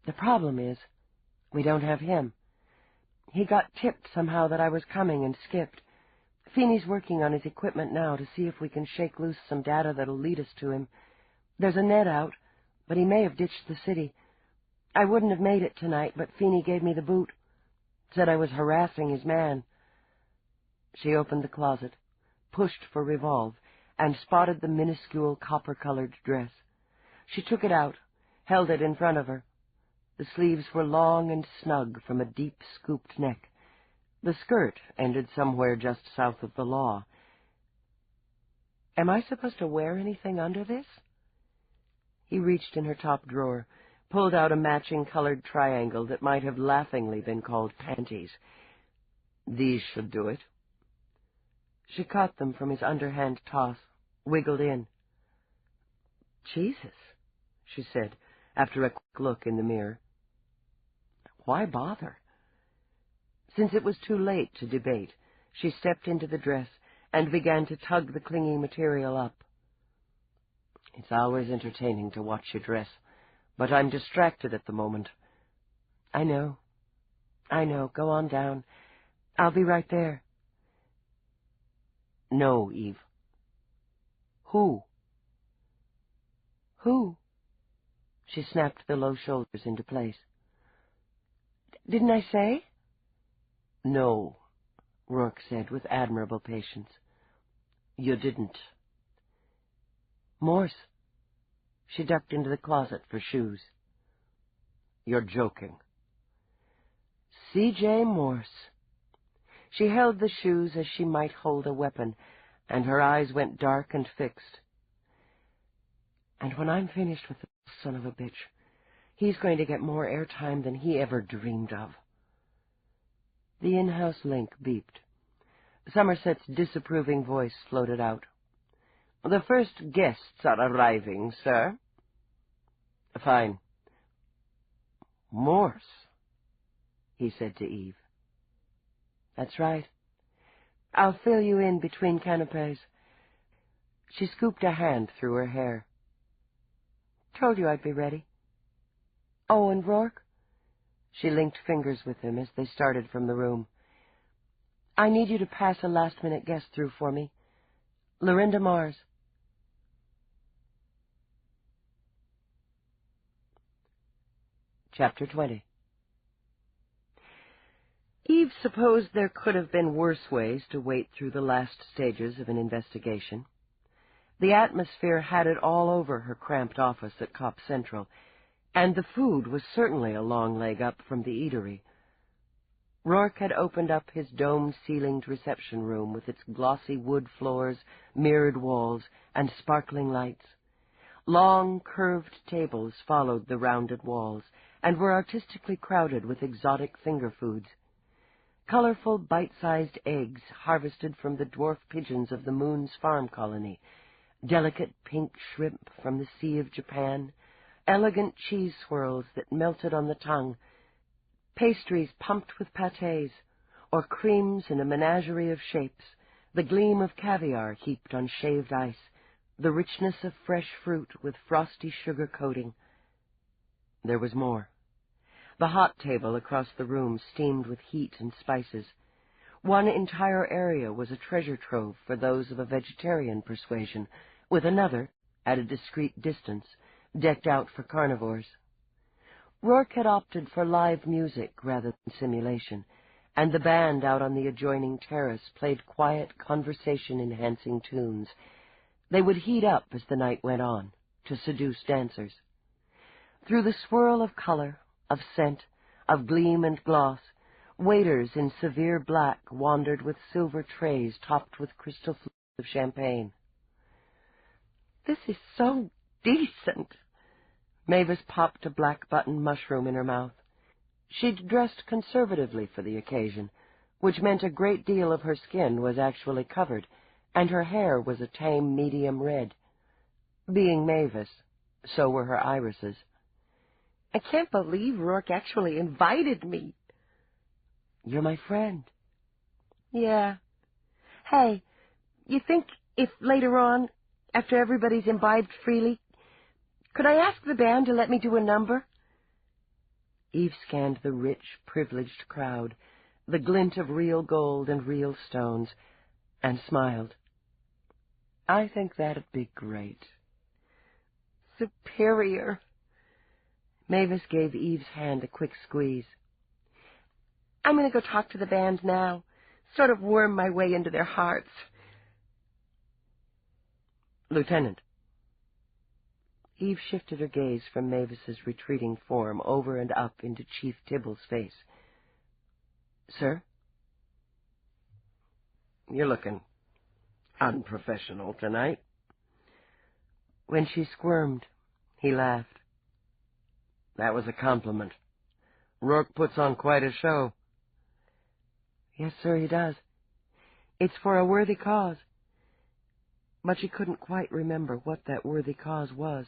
The problem is, we don't have him. He got tipped somehow that I was coming and skipped. Finey's working on his equipment now to see if we can shake loose some data that'll lead us to him. There's a net out, but he may have ditched the city. I wouldn't have made it tonight, but Finey gave me the boot. Said I was harassing his man. She opened the closet, pushed for Revolve, and spotted the minuscule copper-colored dress. She took it out, held it in front of her. The sleeves were long and snug from a deep scooped neck. The skirt ended somewhere just south of the law. Am I supposed to wear anything under this? He reached in her top drawer, pulled out a matching colored triangle that might have laughingly been called panties. These should do it. She caught them from his underhand toss, wiggled in. Jesus, she said, after a quick look in the mirror. Why bother? Since it was too late to debate, she stepped into the dress and began to tug the clinging material up. It's always entertaining to watch you dress, but I'm distracted at the moment. I know. Go on down. I'll be right there. No, Eve. Who? Who? She snapped the low shoulders into place. Didn't I say? No, Roarke said with admirable patience. You didn't. Morse. She ducked into the closet for shoes. You're joking. CJ Morse. She held the shoes as she might hold a weapon, and her eyes went dark and fixed. And when I'm finished with the son of a bitch, he's going to get more airtime than he ever dreamed of. The in-house link beeped. Somerset's disapproving voice floated out. The first guests are arriving, sir. Fine. Morse, he said to Eve. That's right. I'll fill you in between canapes. She scooped a hand through her hair. Told you I'd be ready. Oh, and Roarke? She linked fingers with him as they started from the room. I need you to pass a last-minute guest through for me. Lorinda Mars. Chapter 20. Eve supposed there could have been worse ways to wait through the last stages of an investigation. The atmosphere had it all over her cramped office at Cop Central, and the food was certainly a long leg up from the eatery. Roarke had opened up his dome-ceilinged reception room with its glossy wood floors, mirrored walls, and sparkling lights. Long, curved tables followed the rounded walls and were artistically crowded with exotic finger foods. Colorful, bite-sized eggs harvested from the dwarf pigeons of the Moon's farm colony, delicate pink shrimp from the Sea of Japan, elegant cheese swirls that melted on the tongue, pastries pumped with pâtés, or creams in a menagerie of shapes, the gleam of caviar heaped on shaved ice, the richness of fresh fruit with frosty sugar coating. There was more. The hot table across the room steamed with heat and spices. One entire area was a treasure trove for those of a vegetarian persuasion, with another, at a discreet distance, decked out for carnivores. Roarke had opted for live music rather than simulation, and the band out on the adjoining terrace played quiet, conversation-enhancing tunes. They would heat up as the night went on, to seduce dancers. Through the swirl of color, of scent, of gleam and gloss, waiters in severe black wandered with silver trays topped with crystal flutes of champagne. "This is so decent." Mavis popped a black-button mushroom in her mouth. She'd dressed conservatively for the occasion, which meant a great deal of her skin was actually covered, and her hair was a tame medium red. Being Mavis, so were her irises. "I can't believe Roarke actually invited me." "You're my friend." "Yeah. Hey, you think if later on, after everybody's imbibed freely, could I ask the band to let me do a number?" Eve scanned the rich, privileged crowd, the glint of real gold and real stones, and smiled. "I think that'd be great." "Superior." Mavis gave Eve's hand a quick squeeze. "I'm going to go talk to the band now, sort of worm my way into their hearts." "Lieutenant." Eve shifted her gaze from Mavis's retreating form over and up into Chief Tibble's face. "Sir?" "You're looking unprofessional tonight." When she squirmed, he laughed. "That was a compliment. Roarke puts on quite a show." "Yes, sir, he does. It's for a worthy cause." But she couldn't quite remember what that worthy cause was.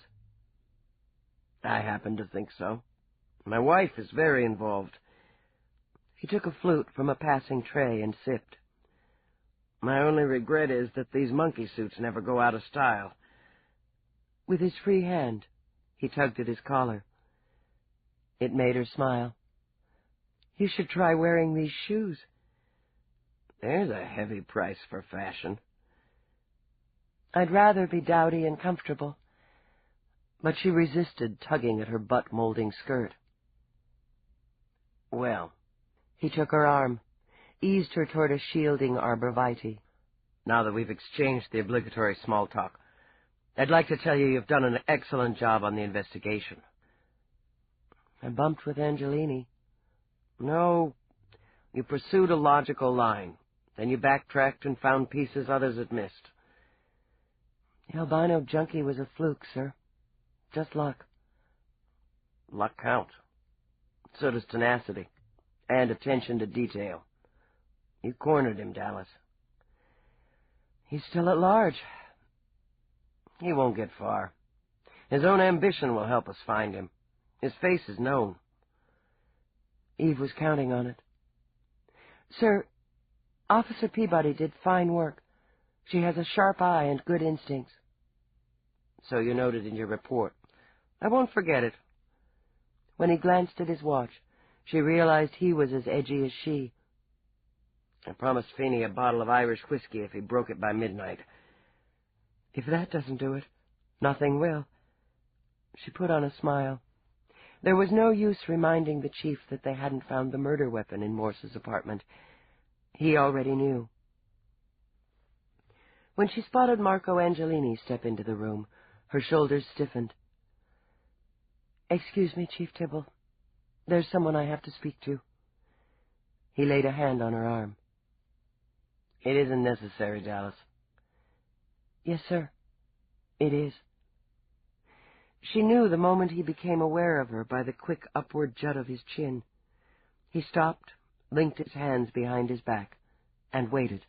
"I happen to think so. My wife is very involved." He took a flute from a passing tray and sipped. "My only regret is that these monkey suits never go out of style." With his free hand, he tugged at his collar. It made her smile. "You should try wearing these shoes." "There's a heavy price for fashion." "I'd rather be dowdy and comfortable." But she resisted tugging at her butt-molding skirt. "Well," he took her arm, eased her toward a shielding arborvitae. "Now that we've exchanged the obligatory small talk, I'd like to tell you you've done an excellent job on the investigation." "I bumped with Angelini." "No, you pursued a logical line. Then you backtracked and found pieces others had missed." "The albino junkie was a fluke, sir. Just luck." "Luck counts. So does tenacity and attention to detail. You cornered him, Dallas." "He's still at large." "He won't get far. His own ambition will help us find him. His face is known." Eve was counting on it. "Sir, Officer Peabody did fine work. She has a sharp eye and good instincts." "So you noted in your report. I won't forget it." When he glanced at his watch, she realized he was as edgy as she. "I promised Finey a bottle of Irish whiskey if he broke it by midnight." "If that doesn't do it, nothing will." She put on a smile. There was no use reminding the chief that they hadn't found the murder weapon in Morse's apartment. He already knew. When she spotted Marco Angelini step into the room, her shoulders stiffened. "Excuse me, Chief Tibble. There's someone I have to speak to." He laid a hand on her arm. "It isn't necessary, Dallas." "Yes, sir. It is." She knew the moment he became aware of her by the quick upward jut of his chin. He stopped, linked his hands behind his back, and waited.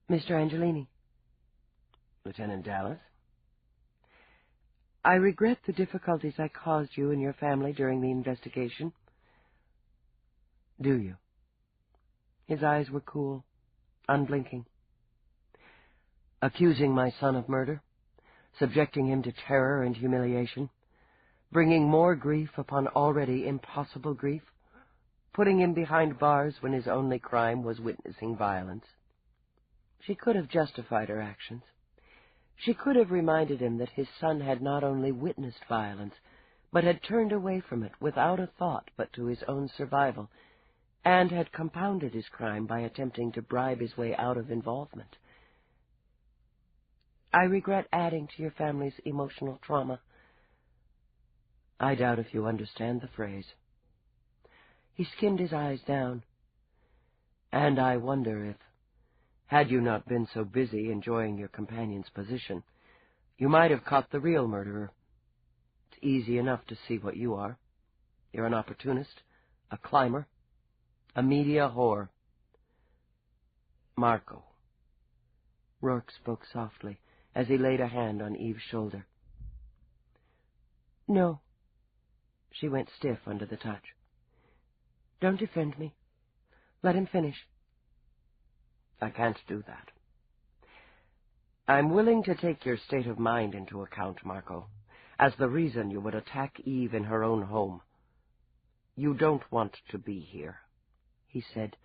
"Mr. Angelini." "Lieutenant Dallas?" "I regret the difficulties I caused you and your family during the investigation." "Do you?" His eyes were cool, unblinking. "Accusing my son of murder? Subjecting him to terror and humiliation? bringing more grief upon already impossible grief, putting him behind bars when his only crime was witnessing violence. She could have justified her actions. She could have reminded him that his son had not only witnessed violence, but had turned away from it without a thought but to his own survival, and had compounded his crime by attempting to bribe his way out of involvement. I regret adding to your family's emotional trauma. I doubt if you understand the phrase. He skimmed his eyes down. And I wonder if, had you not been so busy enjoying your companion's position, you might have caught the real murderer. It's easy enough to see what you are. You're an opportunist, a climber, a media whore. Marco. Roarke spoke softly as he laid a hand on Eve's shoulder. No. She went stiff under the touch. Don't defend me. Let him finish. I can't do that. I'm willing to take your state of mind into account, Marco, as the reason you would attack Eve in her own home. You don't want to be here, he said,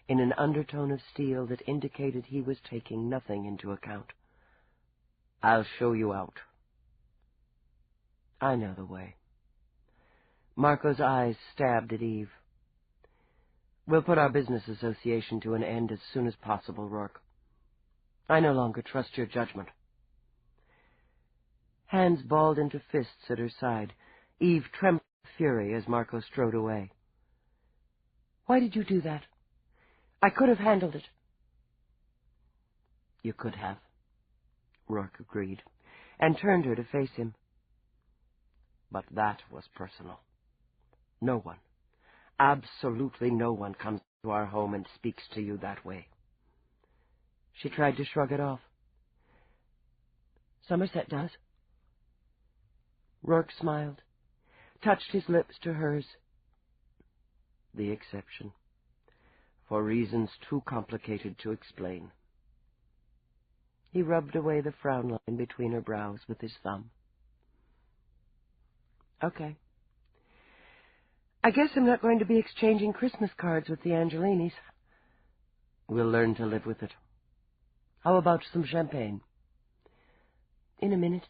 in an undertone of steel that indicated he was taking nothing into account. I'll show you out. I know the way. Marco's eyes stabbed at Eve. We'll put our business association to an end as soon as possible, Roarke. I no longer trust your judgment. Hands balled into fists at her side, Eve trembled with fury as Marco strode away. Why did you do that? I could have handled it. You could have, Roarke agreed, and turned her to face him. But that was personal. No one, absolutely no one, comes to our home and speaks to you that way. She tried to shrug it off. Somerset does. Roarke smiled, touched his lips to hers. The exception, for reasons too complicated to explain. He rubbed away the frown line between her brows with his thumb. Okay. I guess I'm not going to be exchanging Christmas cards with the Angelinis. We'll learn to live with it. How about some champagne? In a minute.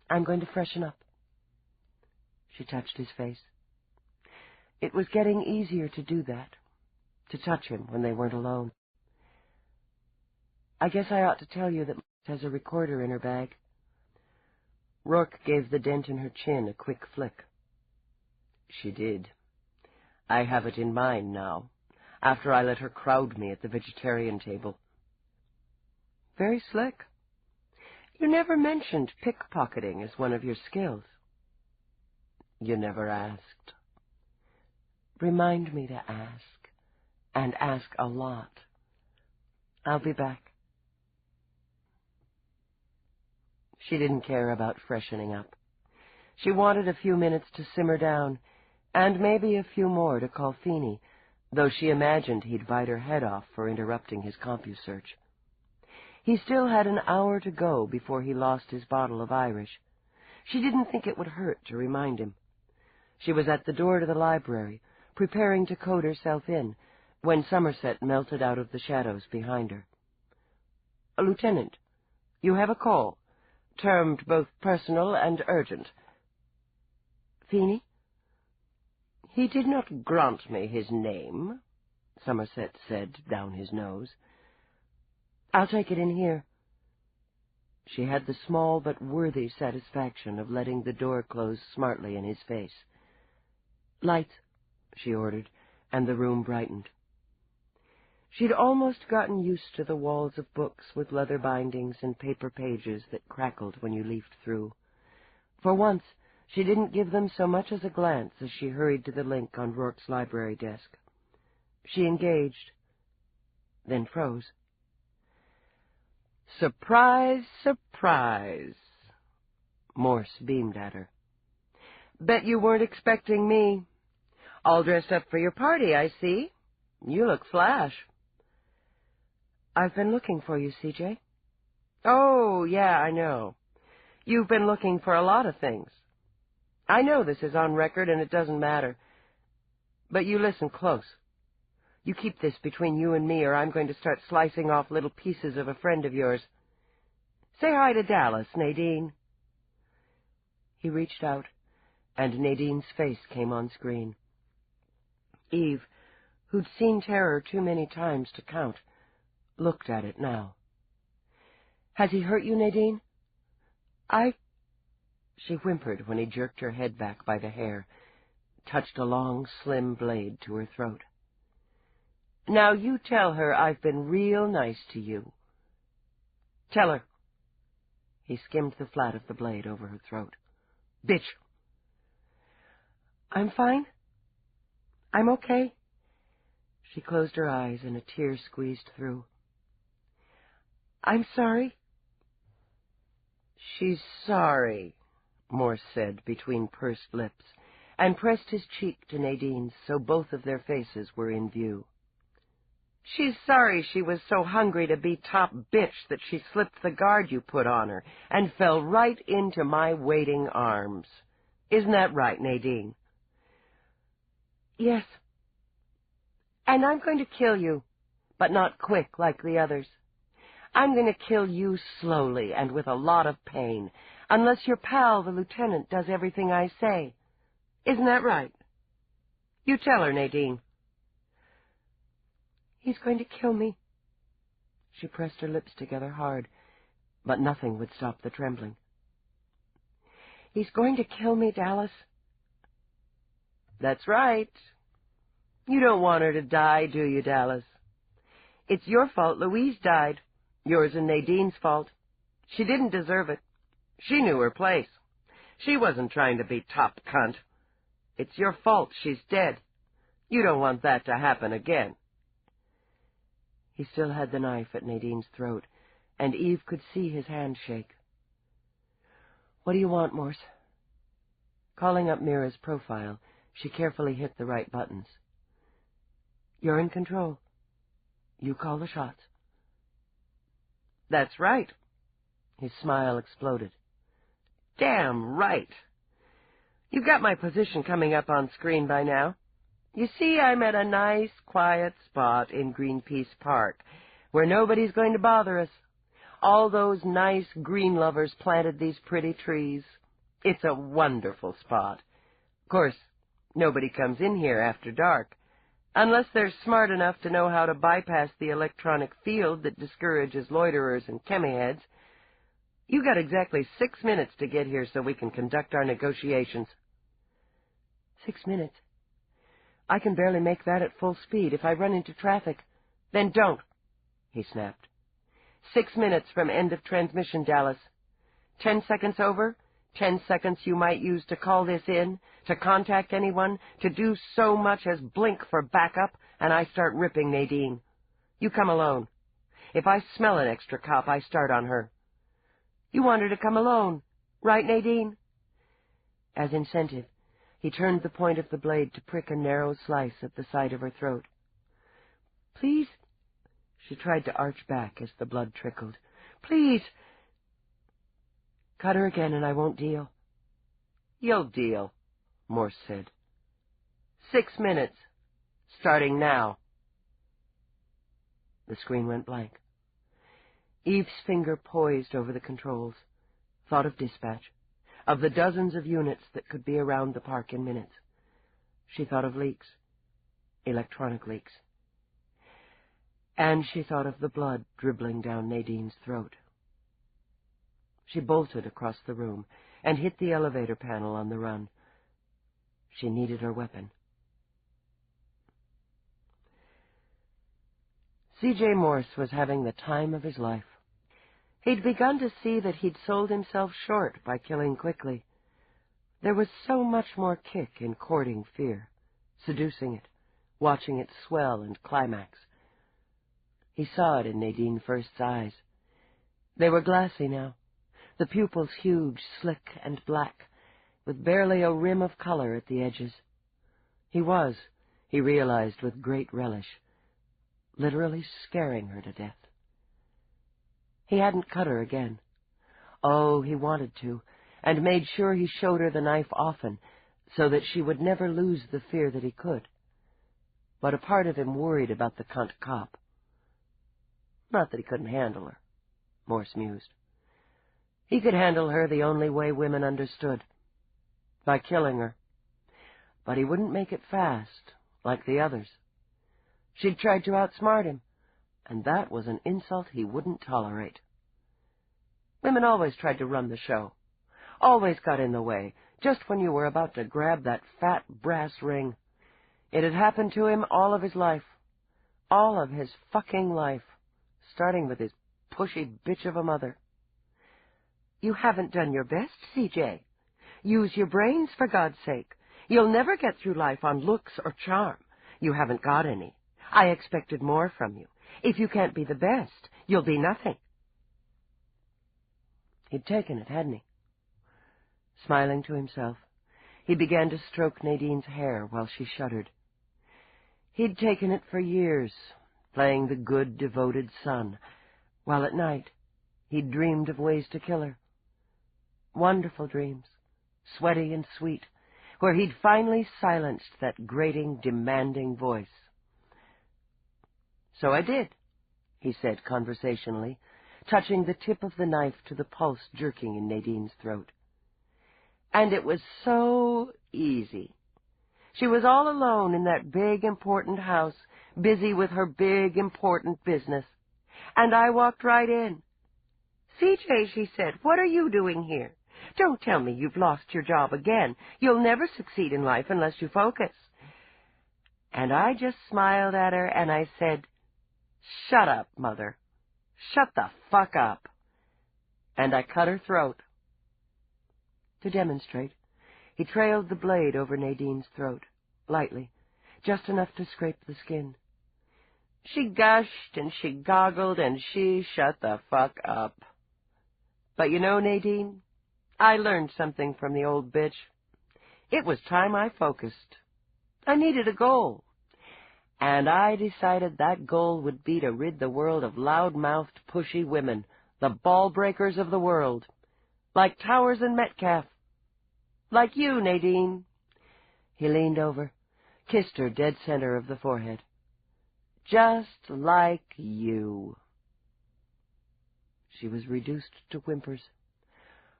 I'm going to freshen up. She touched his face. It was getting easier to do that, to touch him when they weren't alone. I guess I ought to tell you that Martha has a recorder in her bag. Roarke gave the dent in her chin a quick flick. She did. I have it in mine now, after I let her crowd me at the vegetarian table. Very slick. You never mentioned pickpocketing as one of your skills. You never asked. Remind me to ask, and ask a lot. I'll be back. She didn't care about freshening up. She wanted a few minutes to simmer down, and maybe a few more to call Finey, though she imagined he'd bite her head off for interrupting his CompuSearch. He still had an hour to go before he lost his bottle of Irish. She didn't think it would hurt to remind him. She was at the door to the library, preparing to code herself in, when Somerset melted out of the shadows behind her. Lieutenant, you have a call, termed both personal and urgent. Finey? He did not grant me his name, Somerset said down his nose. I'll take it in here. She had the small but worthy satisfaction of letting the door close smartly in his face. Lights, she ordered, and the room brightened. She'd almost gotten used to the walls of books with leather bindings and paper pages that crackled when you leafed through. For once, she didn't give them so much as a glance as she hurried to the link on Rourke's library desk. She engaged, then froze. Surprise, surprise, Morse beamed at her. Bet you weren't expecting me. All dressed up for your party, I see. You look flash. I've been looking for you, CJ. Oh, yeah, I know. You've been looking for a lot of things. I know this is on record and it doesn't matter. But you listen close. You keep this between you and me, or I'm going to start slicing off little pieces of a friend of yours. Say hi to Dallas, Nadine." He reached out, and Nadine's face came on screen. Eve, who'd seen terror too many times to count, looked at it now. "Has he hurt you, Nadine?" She whimpered when he jerked her head back by the hair, touched a long, slim blade to her throat. "Now you tell her I've been real nice to you. Tell her." He skimmed the flat of the blade over her throat. "Bitch." "I'm fine. I'm okay." She closed her eyes and a tear squeezed through. "I'm sorry." "She's sorry," Morse said between pursed lips, and pressed his cheek to Nadine's so both of their faces were in view. "She's sorry she was so hungry to be top bitch that she slipped the guard you put on her and fell right into my waiting arms. Isn't that right, Nadine?" "Yes. And I'm going to kill you, but not quick like the others. I'm going to kill you slowly and with a lot of pain, unless your pal, the lieutenant, does everything I say. Isn't that right? You tell her, Nadine." "He's going to kill me." She pressed her lips together hard, but nothing would stop the trembling. "He's going to kill me, Dallas." "That's right. You don't want her to die, do you, Dallas? It's your fault Louise died. Yours and Nadine's fault. She didn't deserve it. She knew her place. She wasn't trying to be top cunt. It's your fault she's dead. You don't want that to happen again." He still had the knife at Nadine's throat, and Eve could see his hand shake. "What do you want, Morse?" Calling up Meera's profile, she carefully hit the right buttons. "You're in control. You call the shots." "That's right." His smile exploded. "Damn right. You've got my position coming up on screen by now. You see, I'm at a nice, quiet spot in Greenpeace Park, where nobody's going to bother us. All those nice green lovers planted these pretty trees. It's a wonderful spot. Of course, nobody comes in here after dark, unless they're smart enough to know how to bypass the electronic field that discourages loiterers and chemiheads. You got exactly 6 minutes to get here so we can conduct our negotiations." 6 minutes? I can barely make that at full speed if I run into traffic. "Then don't," he snapped. 6 minutes from end of transmission, Dallas. 10 seconds over, 10 seconds you might use to call this in, to contact anyone, to do so much as blink for backup, and I start ripping Nadine. You come alone. If I smell an extra cop, I start on her. You want her to come alone, right, Nadine?" As incentive, he turned the point of the blade to prick a narrow slice at the side of her throat. "Please." She tried to arch back as the blood trickled. "Please." "Cut her again and I won't deal." "You'll deal," Morse said. 6 minutes, starting now. The screen went blank. Eve's finger poised over the controls, thought of dispatch, of the dozens of units that could be around the park in minutes. She thought of leaks, electronic leaks. And she thought of the blood dribbling down Nadine's throat. She bolted across the room and hit the elevator panel on the run. She needed her weapon. CJ Morse was having the time of his life. He'd begun to see that he'd sold himself short by killing quickly. There was so much more kick in courting fear, seducing it, watching it swell and climax. He saw it in Nadine First's eyes. They were glassy now, the pupils huge, slick, and black, with barely a rim of color at the edges. He was, he realized with great relish, literally scaring her to death. He hadn't cut her again. Oh, he wanted to, and made sure he showed her the knife often, so that she would never lose the fear that he could. But a part of him worried about the cunt cop. Not that he couldn't handle her, Morse mused. He could handle her the only way women understood, by killing her. But he wouldn't make it fast, like the others. She'd tried to outsmart him, and that was an insult he wouldn't tolerate. Women always tried to run the show, always got in the way, just when you were about to grab that fat brass ring. It had happened to him all of his life, all of his fucking life, starting with his pushy bitch of a mother. You haven't done your best, CJ. Use your brains, for God's sake. You'll never get through life on looks or charm. You haven't got any. I expected more from you. If you can't be the best, you'll be nothing. He'd taken it, hadn't he? Smiling to himself, he began to stroke Nadine's hair while she shuddered. He'd taken it for years, playing the good, devoted son, while at night he'd dreamed of ways to kill her. Wonderful dreams, sweaty and sweet, where he'd finally silenced that grating, demanding voice. So I did, he said conversationally, touching the tip of the knife to the pulse jerking in Nadine's throat. And it was so easy. She was all alone in that big, important house, busy with her big, important business. And I walked right in. CJ, she said, what are you doing here? Don't tell me you've lost your job again. You'll never succeed in life unless you focus. And I just smiled at her and I said, shut up, Mother. Shut the fuck up. And I cut her throat. To demonstrate, he trailed the blade over Nadine's throat, lightly, just enough to scrape the skin. She gushed and she goggled and she shut the fuck up. But you know, Nadine, I learned something from the old bitch. It was time I focused. I needed a goal. And I decided that goal would be to rid the world of loud-mouthed, pushy women, the ball-breakers of the world, like Towers and Metcalf. Like you, Nadine. He leaned over, kissed her dead center of the forehead. Just like you. She was reduced to whimpers.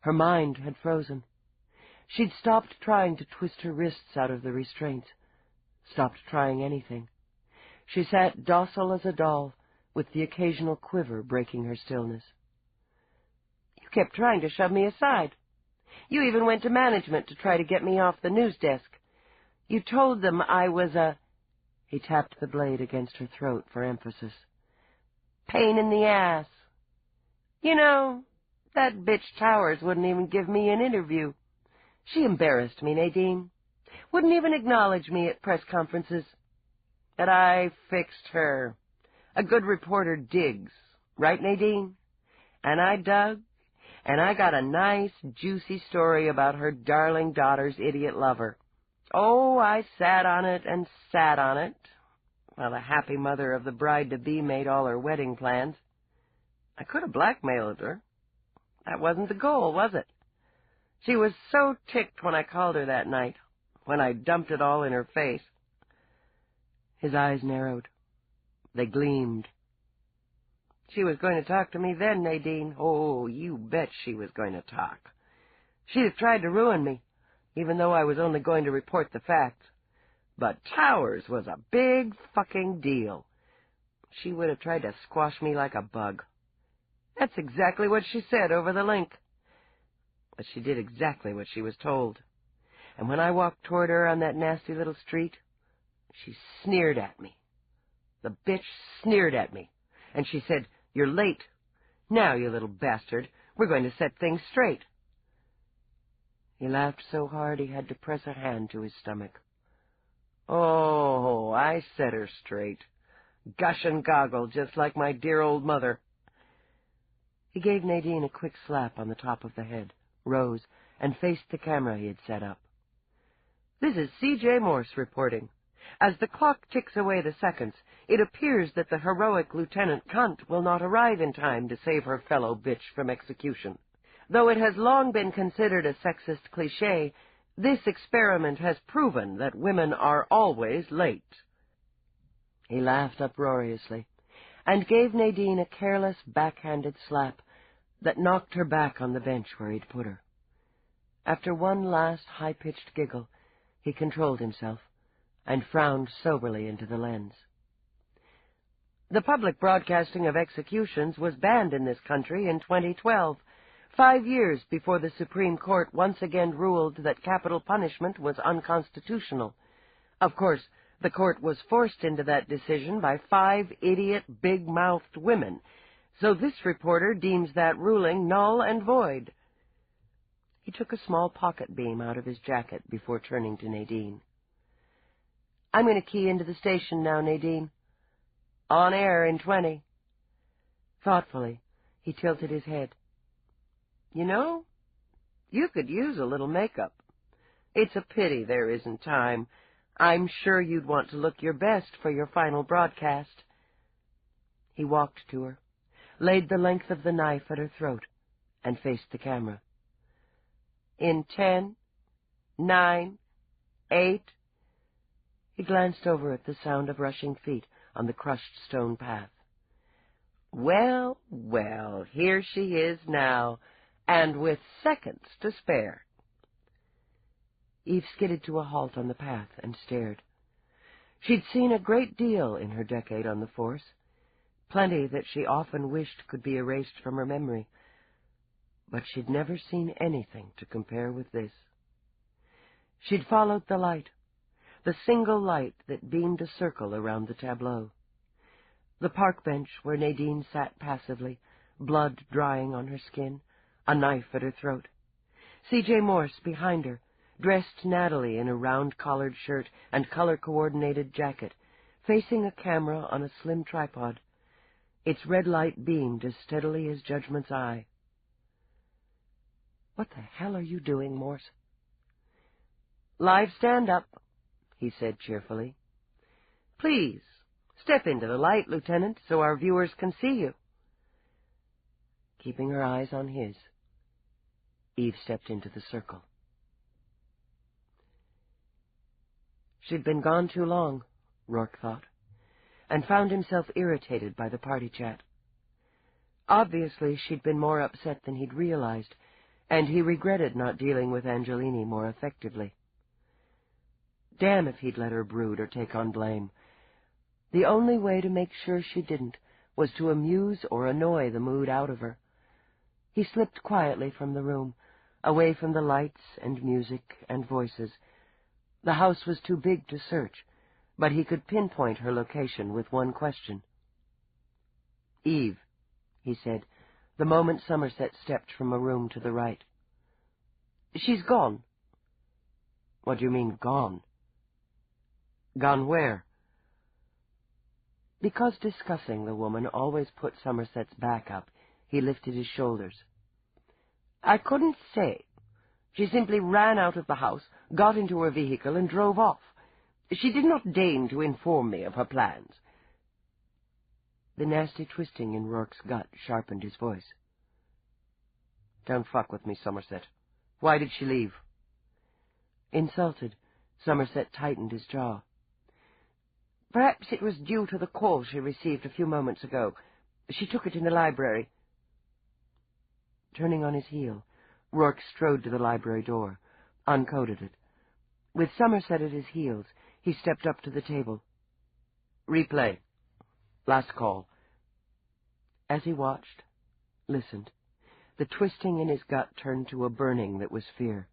Her mind had frozen. She'd stopped trying to twist her wrists out of the restraints, stopped trying anything. She sat docile as a doll, with the occasional quiver breaking her stillness. You kept trying to shove me aside. You even went to management to try to get me off the news desk. You told them I was a... He tapped the blade against her throat for emphasis. Pain in the ass. You know, that bitch Towers wouldn't even give me an interview. She embarrassed me, Nadine. Wouldn't even acknowledge me at press conferences. But I fixed her. A good reporter digs, right, Nadine? And I dug, and I got a nice, juicy story about her darling daughter's idiot lover. Oh, I sat on it and sat on it, while the happy mother of the bride-to-be made all her wedding plans. I could have blackmailed her. That wasn't the goal, was it? She was so ticked when I called her that night, when I dumped it all in her face. His eyes narrowed. They gleamed. She was going to talk to me then, Nadine. Oh, you bet she was going to talk. She'd have tried to ruin me, even though I was only going to report the facts. But Towers was a big fucking deal. She would have tried to squash me like a bug. That's exactly what she said over the link. But she did exactly what she was told. And when I walked toward her on that nasty little street, she sneered at me. The bitch sneered at me. And she said, "You're late. Now, you little bastard, we're going to set things straight." He laughed so hard he had to press a hand to his stomach. Oh, I set her straight. Gush and goggle, just like my dear old mother. He gave Nadine a quick slap on the top of the head, rose, and faced the camera he had set up. "This is CJ Morse reporting. As the clock ticks away the seconds, it appears that the heroic Lieutenant Cunt will not arrive in time to save her fellow bitch from execution. Though it has long been considered a sexist cliché, this experiment has proven that women are always late. He laughed uproariously and gave Nadine a careless, backhanded slap that knocked her back on the bench where he'd put her. After one last high-pitched giggle, he controlled himself and frowned soberly into the lens. The public broadcasting of executions was banned in this country in 2012, 5 years before the Supreme Court once again ruled that capital punishment was unconstitutional. Of course, the court was forced into that decision by 5 idiot, big-mouthed women, so this reporter deems that ruling null and void. He took a small pocket beam out of his jacket before turning to Nadine. "I'm going to key into the station now, Nadine. On air in 20. Thoughtfully, he tilted his head. "You know, you could use a little makeup. It's a pity there isn't time. I'm sure you'd want to look your best for your final broadcast." He walked to her, laid the length of the knife at her throat, and faced the camera. "In 10, 9, 8... He glanced over at the sound of rushing feet on the crushed stone path. "Well, well, here she is now, and with seconds to spare." Eve skidded to a halt on the path and stared. She'd seen a great deal in her decade on the force, plenty that she often wished could be erased from her memory, but she'd never seen anything to compare with this. She'd followed the light, the single light that beamed a circle around the tableau. The park bench where Nadine sat passively, blood drying on her skin, a knife at her throat. CJ Morse behind her, dressed nattily in a round-collared shirt and color-coordinated jacket, facing a camera on a slim tripod. Its red light beamed as steadily as Judgment's eye. "What the hell are you doing, Morse?" "Live stand-up," he said cheerfully. "Please, step into the light, Lieutenant, so our viewers can see you." Keeping her eyes on his, Eve stepped into the circle. She'd been gone too long, Roarke thought, and found himself irritated by the party chat. Obviously, she'd been more upset than he'd realized, and he regretted not dealing with Angelini more effectively. Damn if he'd let her brood or take on blame. The only way to make sure she didn't was to amuse or annoy the mood out of her. He slipped quietly from the room, away from the lights and music and voices. The house was too big to search, but he could pinpoint her location with one question. "Eve," he said, the moment Somerset stepped from a room to the right. "She's gone." "What do you mean, gone?" "Gone where?" Because discussing the woman always put Somerset's back up, he lifted his shoulders. "I couldn't say. She simply ran out of the house, got into her vehicle, and drove off. She did not deign to inform me of her plans." The nasty twisting in Rourke's gut sharpened his voice. "Don't fuck with me, Somerset. Why did she leave?" Insulted, Somerset tightened his jaw. "Perhaps it was due to the call she received a few moments ago. She took it in the library." Turning on his heel, Roarke strode to the library door, uncoded it. With Somerset at his heels, he stepped up to the table. "Replay. Last call." As he watched, listened, the twisting in his gut turned to a burning that was fear.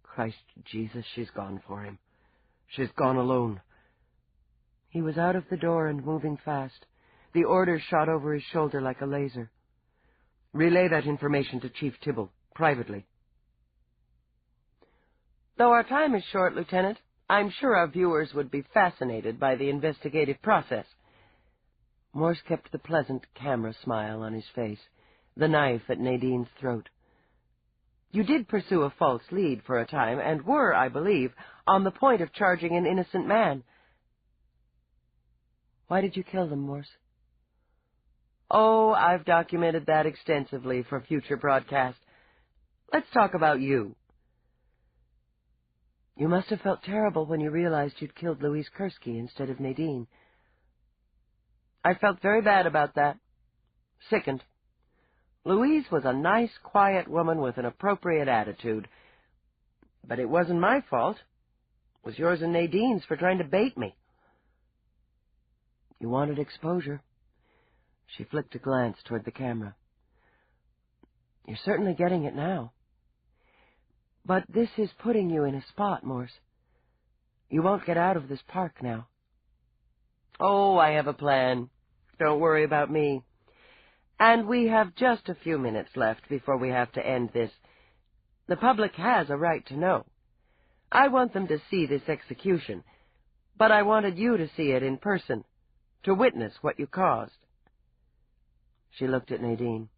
Christ Jesus, she's gone for him. She's gone alone. He was out of the door and moving fast. The order shot over his shoulder like a laser. "Relay that information to Chief Tibble, privately." "Though our time is short, Lieutenant, I'm sure our viewers would be fascinated by the investigative process." Morse kept the pleasant camera smile on his face, the knife at Nadine's throat. "You did pursue a false lead for a time, and were, I believe, on the point of charging an innocent man." "Why did you kill them, Morse?" Oh, I've documented that extensively for future broadcast. Let's talk about you. You must have felt terrible when you realized you'd killed Louise Kursky instead of Nadine. I felt very bad about that. Sickened. Louise was a nice, quiet woman with an appropriate attitude. But it wasn't my fault. It was yours and Nadine's for trying to bait me. You wanted exposure. She flicked a glance toward the camera. You're certainly getting it now. But this is putting you in a spot, Morse. You won't get out of this park now. Oh, I have a plan. Don't worry about me. And we have just a few minutes left before we have to end this. The public has a right to know. I want them to see this execution, but I wanted you to see it in person, to witness what you caused. She looked at Nadine.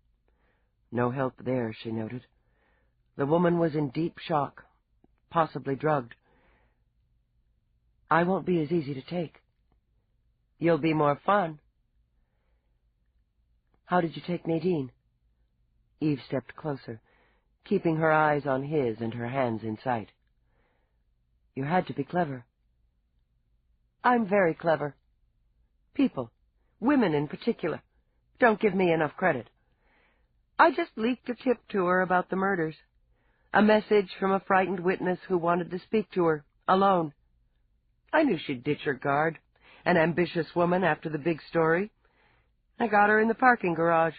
No help there, she noted. The woman was in deep shock, possibly drugged. I won't be as easy to take. You'll be more fun. How did you take Nadine? Eve stepped closer, keeping her eyes on his and her hands in sight. You had to be clever. I'm very clever. People, women in particular, don't give me enough credit. I just leaked a tip to her about the murders. A message from a frightened witness who wanted to speak to her, alone. I knew she'd ditch her guard, an ambitious woman after the big story. I got her in the parking garage.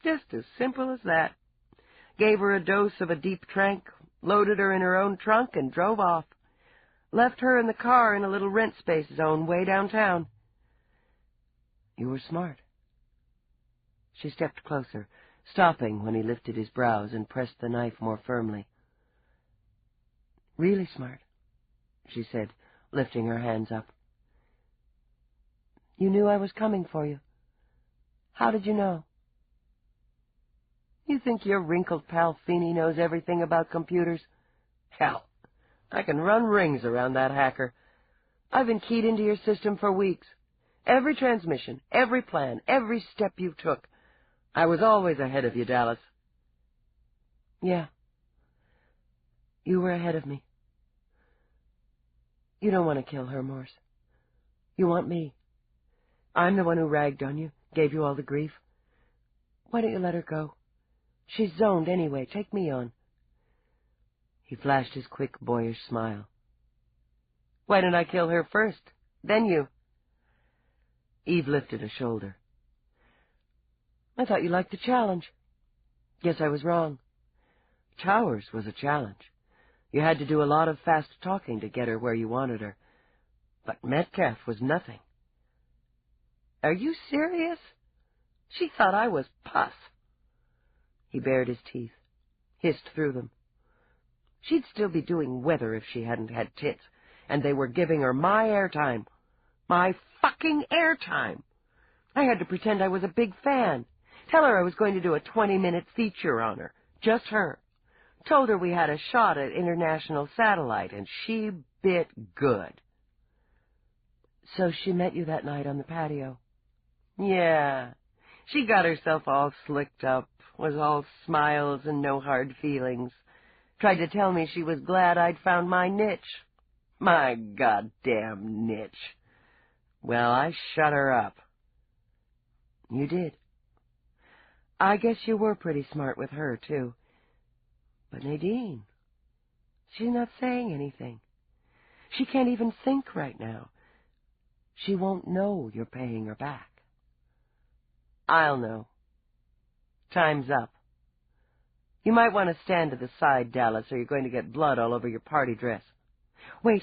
Just as simple as that. Gave her a dose of a deep trank, loaded her in her own trunk, and drove off. Left her in the car in a little rent space zone way downtown. You were smart. She stepped closer, stopping when he lifted his brows and pressed the knife more firmly. Really smart, she said, lifting her hands up. You knew I was coming for you. How did you know? You think your wrinkled pal Finey knows everything about computers? Hell, I can run rings around that hacker. I've been keyed into your system for weeks. Every transmission, every plan, every step you took. I was always ahead of you, Dallas. Yeah. You were ahead of me. You don't want to kill her, Morse. You want me. I'm the one who ragged on you, gave you all the grief. Why don't you let her go? She's zoned anyway. Take me on. He flashed his quick, boyish smile. Why didn't I kill her first? Then you. Eve lifted a shoulder. I thought you liked the challenge. Guess I was wrong. Towers was a challenge. You had to do a lot of fast talking to get her where you wanted her. But Metcalf was nothing. Are you serious? She thought I was pus. He bared his teeth, hissed through them. She'd still be doing weather if she hadn't had tits, and they were giving her my airtime. My fucking airtime! I had to pretend I was a big fan. Tell her I was going to do a 20-minute feature on her. Just her. Told her we had a shot at international satellite, and she bit good. So she met you that night on the patio? Yeah. She got herself all slicked up, was all smiles and no hard feelings. Tried to tell me she was glad I'd found my niche. My goddamn niche. Well, I shut her up. You did. I guess you were pretty smart with her, too. But Nadine, she's not saying anything. She can't even think right now. She won't know you're paying her back. I'll know. Time's up. You might want to stand to the side, Dallas, or you're going to get blood all over your party dress. Wait.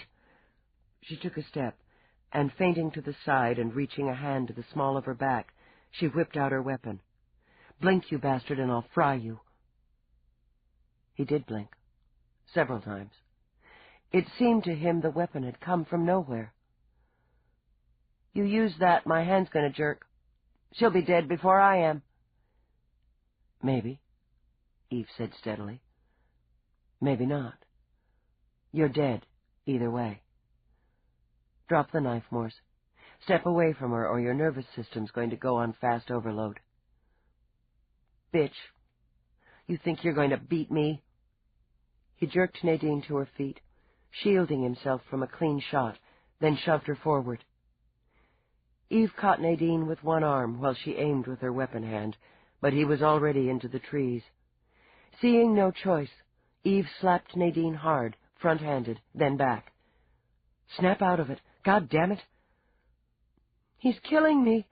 She took a step, and fainting to the side and reaching a hand to the small of her back, she whipped out her weapon. Blink, you bastard, and I'll fry you. He did blink. Several times. It seemed to him the weapon had come from nowhere. You use that, my hand's going to jerk. She'll be dead before I am. Maybe, Eve said steadily. Maybe not. You're dead, either way. Drop the knife, Morse. Step away from her, or your nervous system's going to go on fast overload. bitch. You think you're going to beat me?" He jerked Nadine to her feet, shielding himself from a clean shot, then shoved her forward. Eve caught Nadine with one arm while she aimed with her weapon hand, but he was already into the trees. Seeing no choice, Eve slapped Nadine hard, front-handed, then back. "Snap out of it. God damn it!" "He's killing me."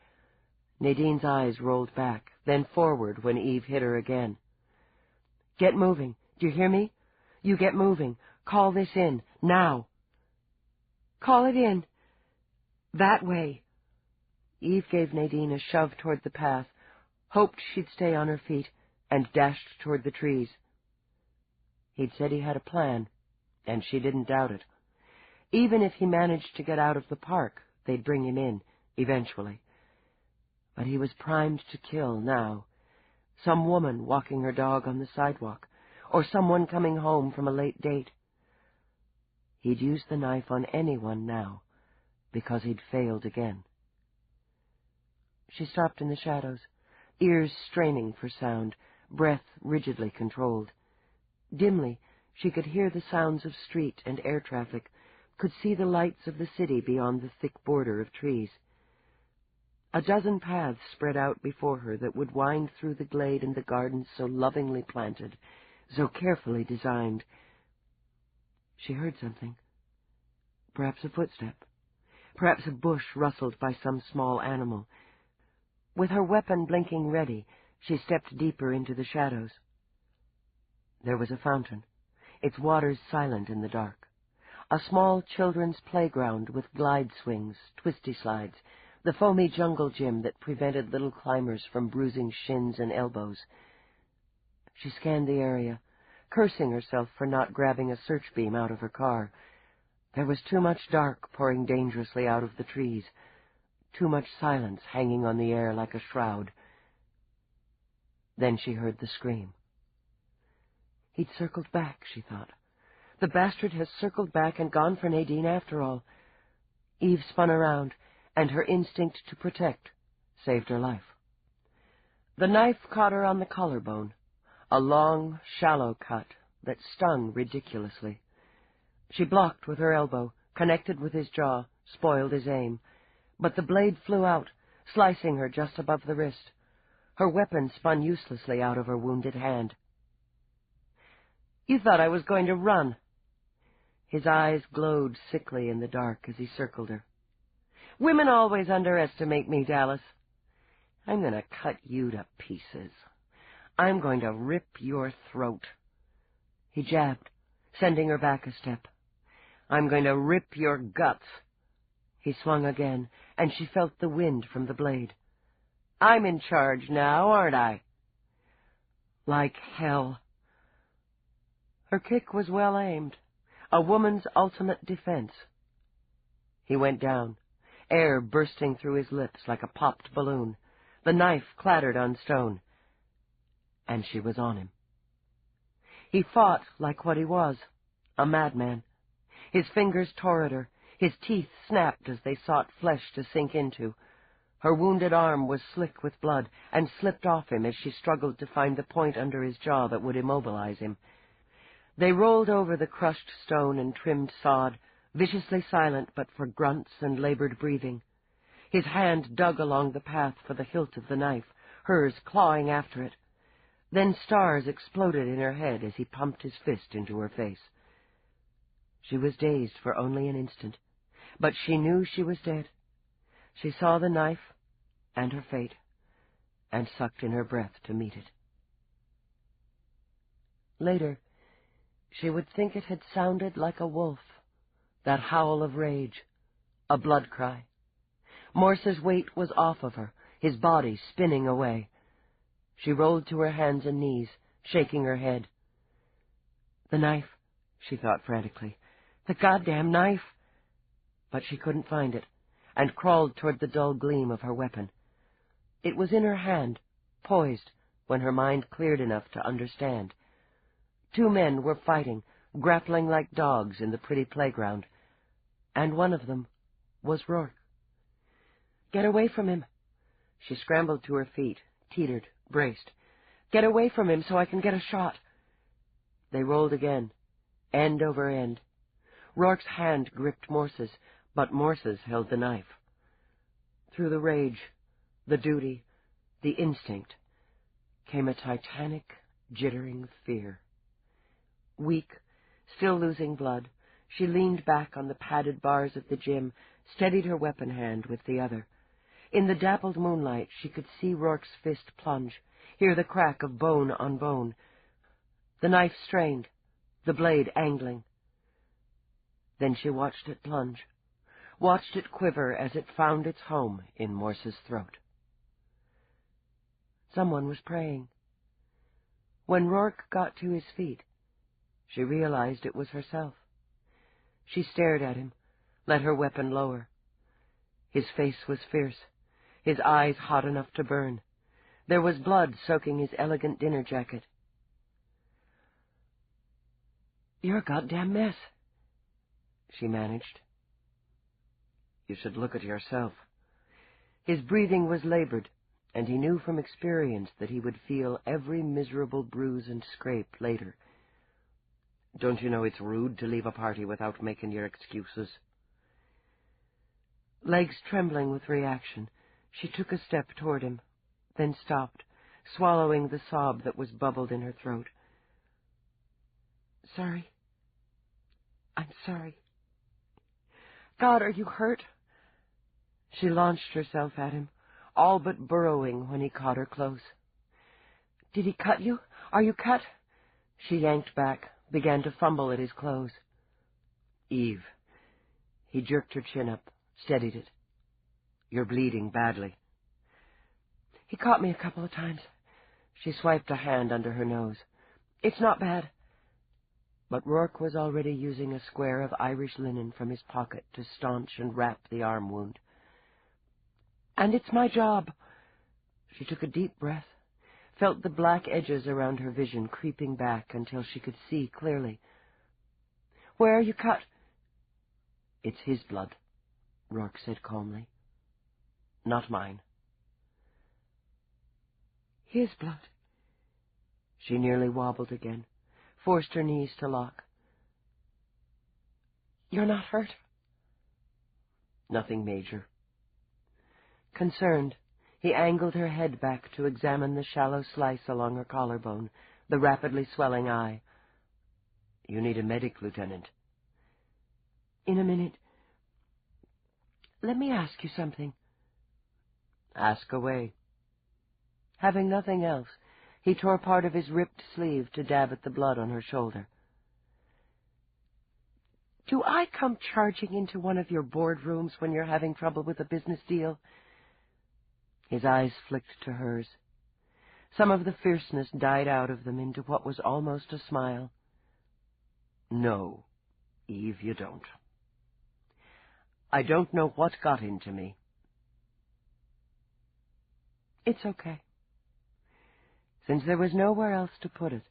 Nadine's eyes rolled back, then forward when Eve hit her again. "Get moving. Do you hear me? You get moving. Call this in. Now." "Call it in." "That way." Eve gave Nadine a shove toward the path, hoped she'd stay on her feet, and dashed toward the trees. He'd said he had a plan, and she didn't doubt it. Even if he managed to get out of the park, they'd bring him in, eventually. But he was primed to kill now. Some woman walking her dog on the sidewalk, or someone coming home from a late date. He'd use the knife on anyone now, because he'd failed again. She stopped in the shadows, ears straining for sound, breath rigidly controlled. Dimly, she could hear the sounds of street and air traffic, could see the lights of the city beyond the thick border of trees. A dozen paths spread out before her that would wind through the glade and the gardens so lovingly planted, so carefully designed. She heard something. Perhaps a footstep. Perhaps a bush rustled by some small animal. With her weapon blinking ready, she stepped deeper into the shadows. There was a fountain, its waters silent in the dark. A small children's playground with glide swings, twisty slides, the foamy jungle gym that prevented little climbers from bruising shins and elbows. She scanned the area, cursing herself for not grabbing a search beam out of her car. There was too much dark pouring dangerously out of the trees, too much silence hanging on the air like a shroud. Then she heard the scream. He'd circled back, she thought. The bastard has circled back and gone for Nadine after all. Eve spun around, and her instinct to protect saved her life. The knife caught her on the collarbone, a long, shallow cut that stung ridiculously. She blocked with her elbow, connected with his jaw, spoiled his aim, but the blade flew out, slicing her just above the wrist. Her weapon spun uselessly out of her wounded hand. "You thought I was going to run." His eyes glowed sickly in the dark as he circled her. "Women always underestimate me, Dallas. I'm going to cut you to pieces. I'm going to rip your throat." He jabbed, sending her back a step. "I'm going to rip your guts." He swung again, and she felt the wind from the blade. "I'm in charge now, aren't I?" "Like hell." Her kick was well aimed, a woman's ultimate defense. He went down, air bursting through his lips like a popped balloon. The knife clattered on stone, and she was on him. He fought like what he was, a madman. His fingers tore at her, his teeth snapped as they sought flesh to sink into. Her wounded arm was slick with blood and slipped off him as she struggled to find the point under his jaw that would immobilize him. They rolled over the crushed stone and trimmed sod, viciously silent but for grunts and labored breathing. His hand dug along the path for the hilt of the knife, hers clawing after it. Then stars exploded in her head as he pumped his fist into her face. She was dazed for only an instant, but she knew she was dead. She saw the knife and her fate, and sucked in her breath to meet it. Later, she would think it had sounded like a wolf, that howl of rage, a blood cry. Morse's weight was off of her, his body spinning away. She rolled to her hands and knees, shaking her head. The knife, she thought frantically. The goddamn knife! But she couldn't find it, and crawled toward the dull gleam of her weapon. It was in her hand, poised, when her mind cleared enough to understand. 2 men were fighting, grappling like dogs in the pretty playground, and one of them was Roarke. "Get away from him!" She scrambled to her feet, teetered, braced. Get away from him so I can get a shot." They rolled again, end over end. Rourke's hand gripped Morse's, but Morse's held the knife. Through the rage, the duty, the instinct, came a titanic, jittering fear. Weak, still losing blood, she leaned back on the padded bars of the gym, steadied her weapon hand with the other. In the dappled moonlight, she could see Rourke's fist plunge, hear the crack of bone on bone. The knife strained, the blade angling. Then she watched it plunge, watched it quiver as it found its home in Morse's throat. Someone was praying. When Rourke got to his feet, she realized it was herself. She stared at him, let her weapon lower. His face was fierce, his eyes hot enough to burn. There was blood soaking his elegant dinner jacket. "You're a goddamn mess," she managed. "You should look at yourself." His breathing was labored, and he knew from experience that he would feel every miserable bruise and scrape later. "Don't you know it's rude to leave a party without making your excuses?" Legs trembling with reaction, she took a step toward him, then stopped, swallowing the sob that was bubbled in her throat. "Sorry. I'm sorry. God, are you hurt?" She launched herself at him, all but burrowing when he caught her close. "Did he cut you? Are you cut?" She yanked back, began to fumble at his clothes. "Eve." He jerked her chin up, steadied it. "You're bleeding badly." "He caught me a couple of times." She swiped a hand under her nose. "It's not bad." But Rourke was already using a square of Irish linen from his pocket to staunch and wrap the arm wound. "And it's my job." She took a deep breath, felt the black edges around her vision creeping back until she could see clearly. "Where are you cut?" "It's his blood," Rourke said calmly. "Not mine." "His blood." She nearly wobbled again, forced her knees to lock. "You're not hurt?" "Nothing major." Concerned, he angled her head back to examine the shallow slice along her collarbone, the rapidly swelling eye. "You need a medic, Lieutenant." "In a minute. Let me ask you something." "Ask away." Having nothing else, he tore part of his ripped sleeve to dab at the blood on her shoulder. "Do I come charging into one of your boardrooms when you're having trouble with a business deal?" His eyes flicked to hers. Some of the fierceness died out of them into what was almost a smile. "No, Eve, you don't. I don't know what got into me." "It's okay." Since there was nowhere else to put it,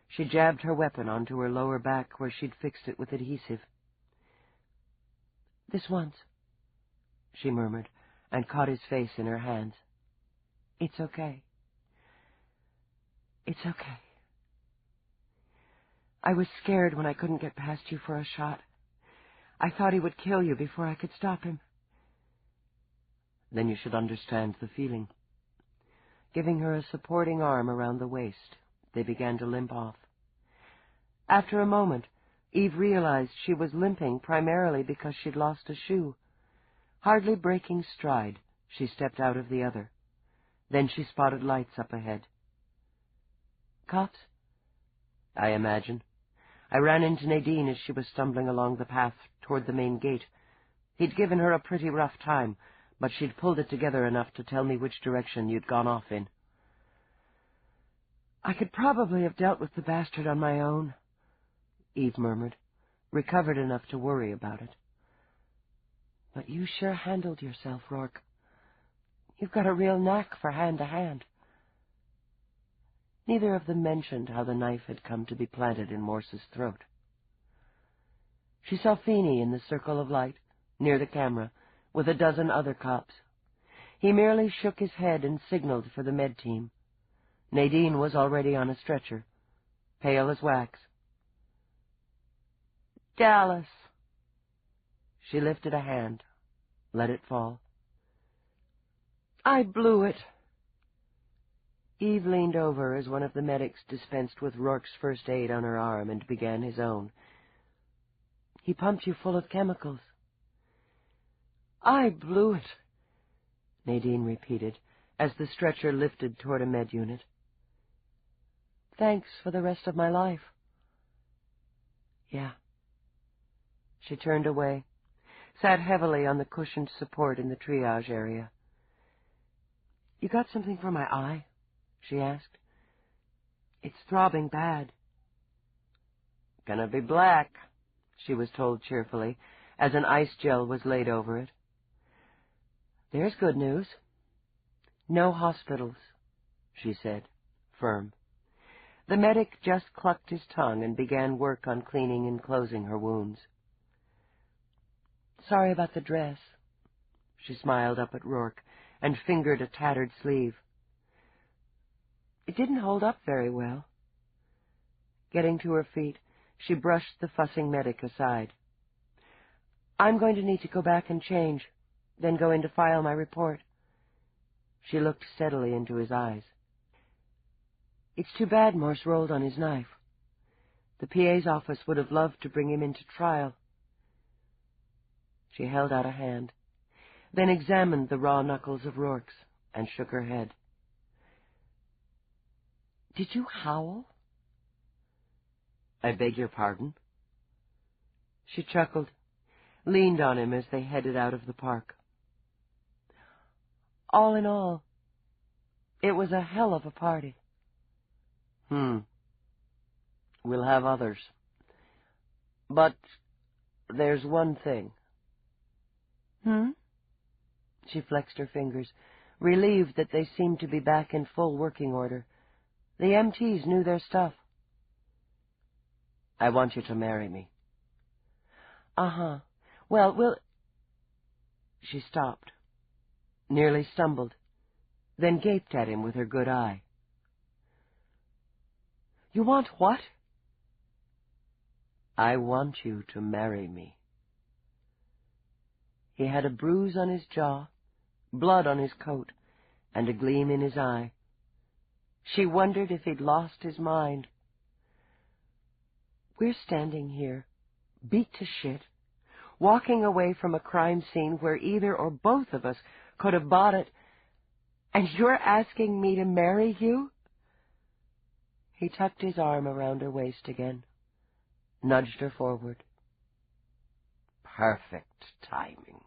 she jabbed her weapon onto her lower back where she'd fixed it with adhesive. "This once," she murmured, and caught his face in her hands. "It's okay. It's okay. I was scared when I couldn't get past you for a shot. I thought he would kill you before I could stop him." "Then you should understand the feeling." Giving her a supporting arm around the waist, they began to limp off. After a moment, Eve realized she was limping primarily because she'd lost a shoe. Hardly breaking stride, she stepped out of the other. Then she spotted lights up ahead. "Cops?" "I imagine. I ran into Nadine as she was stumbling along the path toward the main gate. He'd given her a pretty rough time, but she'd pulled it together enough to tell me which direction you'd gone off in." "I could probably have dealt with the bastard on my own," Eve murmured, recovered enough to worry about it. "But you sure handled yourself, Rourke. You've got a real knack for hand-to-hand." Neither of them mentioned how the knife had come to be planted in Morse's throat. She saw Finey in the circle of light, near the camera, with a dozen other cops. He merely shook his head and signaled for the med team. Nadine was already on a stretcher, pale as wax. Dallas. She lifted a hand, let it fall. I blew it. Eve leaned over as one of the medics dispensed with Rourke's first aid on her arm and began his own. He pumped you full of chemicals. I blew it, Nadine repeated, as the stretcher lifted toward a med unit. Thanks for the rest of my life. Yeah. She turned away, sat heavily on the cushioned support in the triage area. You got something for my eye? She asked. It's throbbing bad. Gonna be black, she was told cheerfully, as an ice gel was laid over it. There's good news. No hospitals, she said, firm. The medic just clucked his tongue and began work on cleaning and closing her wounds. Sorry about the dress. She smiled up at Roarke and fingered a tattered sleeve. It didn't hold up very well. Getting to her feet, she brushed the fussing medic aside. I'm going to need to go back and change, then go in to file my report. She looked steadily into his eyes. It's too bad Morse rolled on his knife. The PA's office would have loved to bring him into trial. She held out a hand, then examined the raw knuckles of Rourke's and shook her head. Did you howl? I beg your pardon? She chuckled, leaned on him as they headed out of the park. All in all, it was a hell of a party. We'll have others. But there's one thing. She flexed her fingers, relieved that they seemed to be back in full working order. The MTs knew their stuff. I want you to marry me. Uh-huh. Well, we'll... She stopped, nearly stumbled, then gaped at him with her good eye. You want what? I want you to marry me. He had a bruise on his jaw, blood on his coat, and a gleam in his eye. She wondered if he'd lost his mind. We're standing here, beat to shit, walking away from a crime scene where either or both of us could have bought it, and you're asking me to marry you? He tucked his arm around her waist again, nudged her forward. Perfect timing.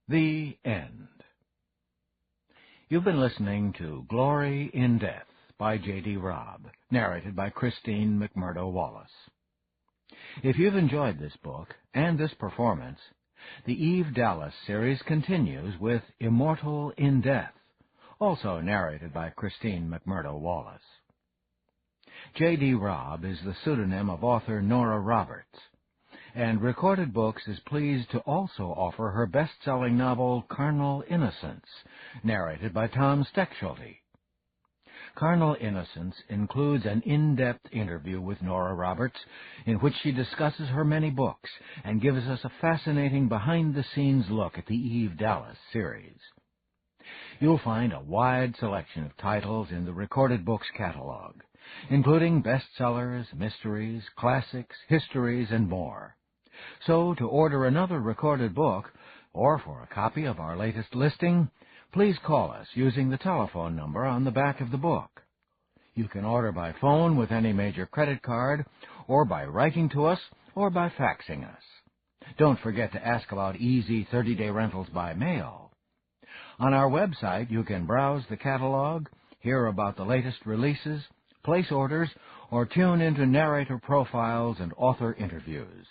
The End. You've been listening to Glory in Death by J.D.Robb, narrated by Christine McMurdo Wallace. If you've enjoyed this book and this performance, the Eve Dallas series continues with Immortal in Death, also narrated by Christine McMurdo Wallace. J.D.Robb is the pseudonym of author Nora Roberts, and Recorded Books is pleased to also offer her best-selling novel Carnal Innocence, narrated by Tom Steckschulte. Carnal Innocence includes an in-depth interview with Nora Roberts in which she discusses her many books and gives us a fascinating behind-the-scenes look at the Eve Dallas series. You'll find a wide selection of titles in the Recorded Books catalog, including bestsellers, mysteries, classics, histories, and more. So, to order another recorded book, or for a copy of our latest listing, please call us using the telephone number on the back of the book. You can order by phone with any major credit card, or by writing to us, or by faxing us. Don't forget to ask about easy 30-day rentals by mail. On our website, you can browse the catalog, hear about the latest releases, place orders, or tune into narrator profiles and author interviews.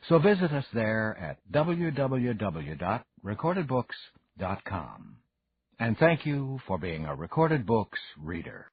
So visit us there at www.recordedbooks.com. And thank you for being a Recorded Books reader.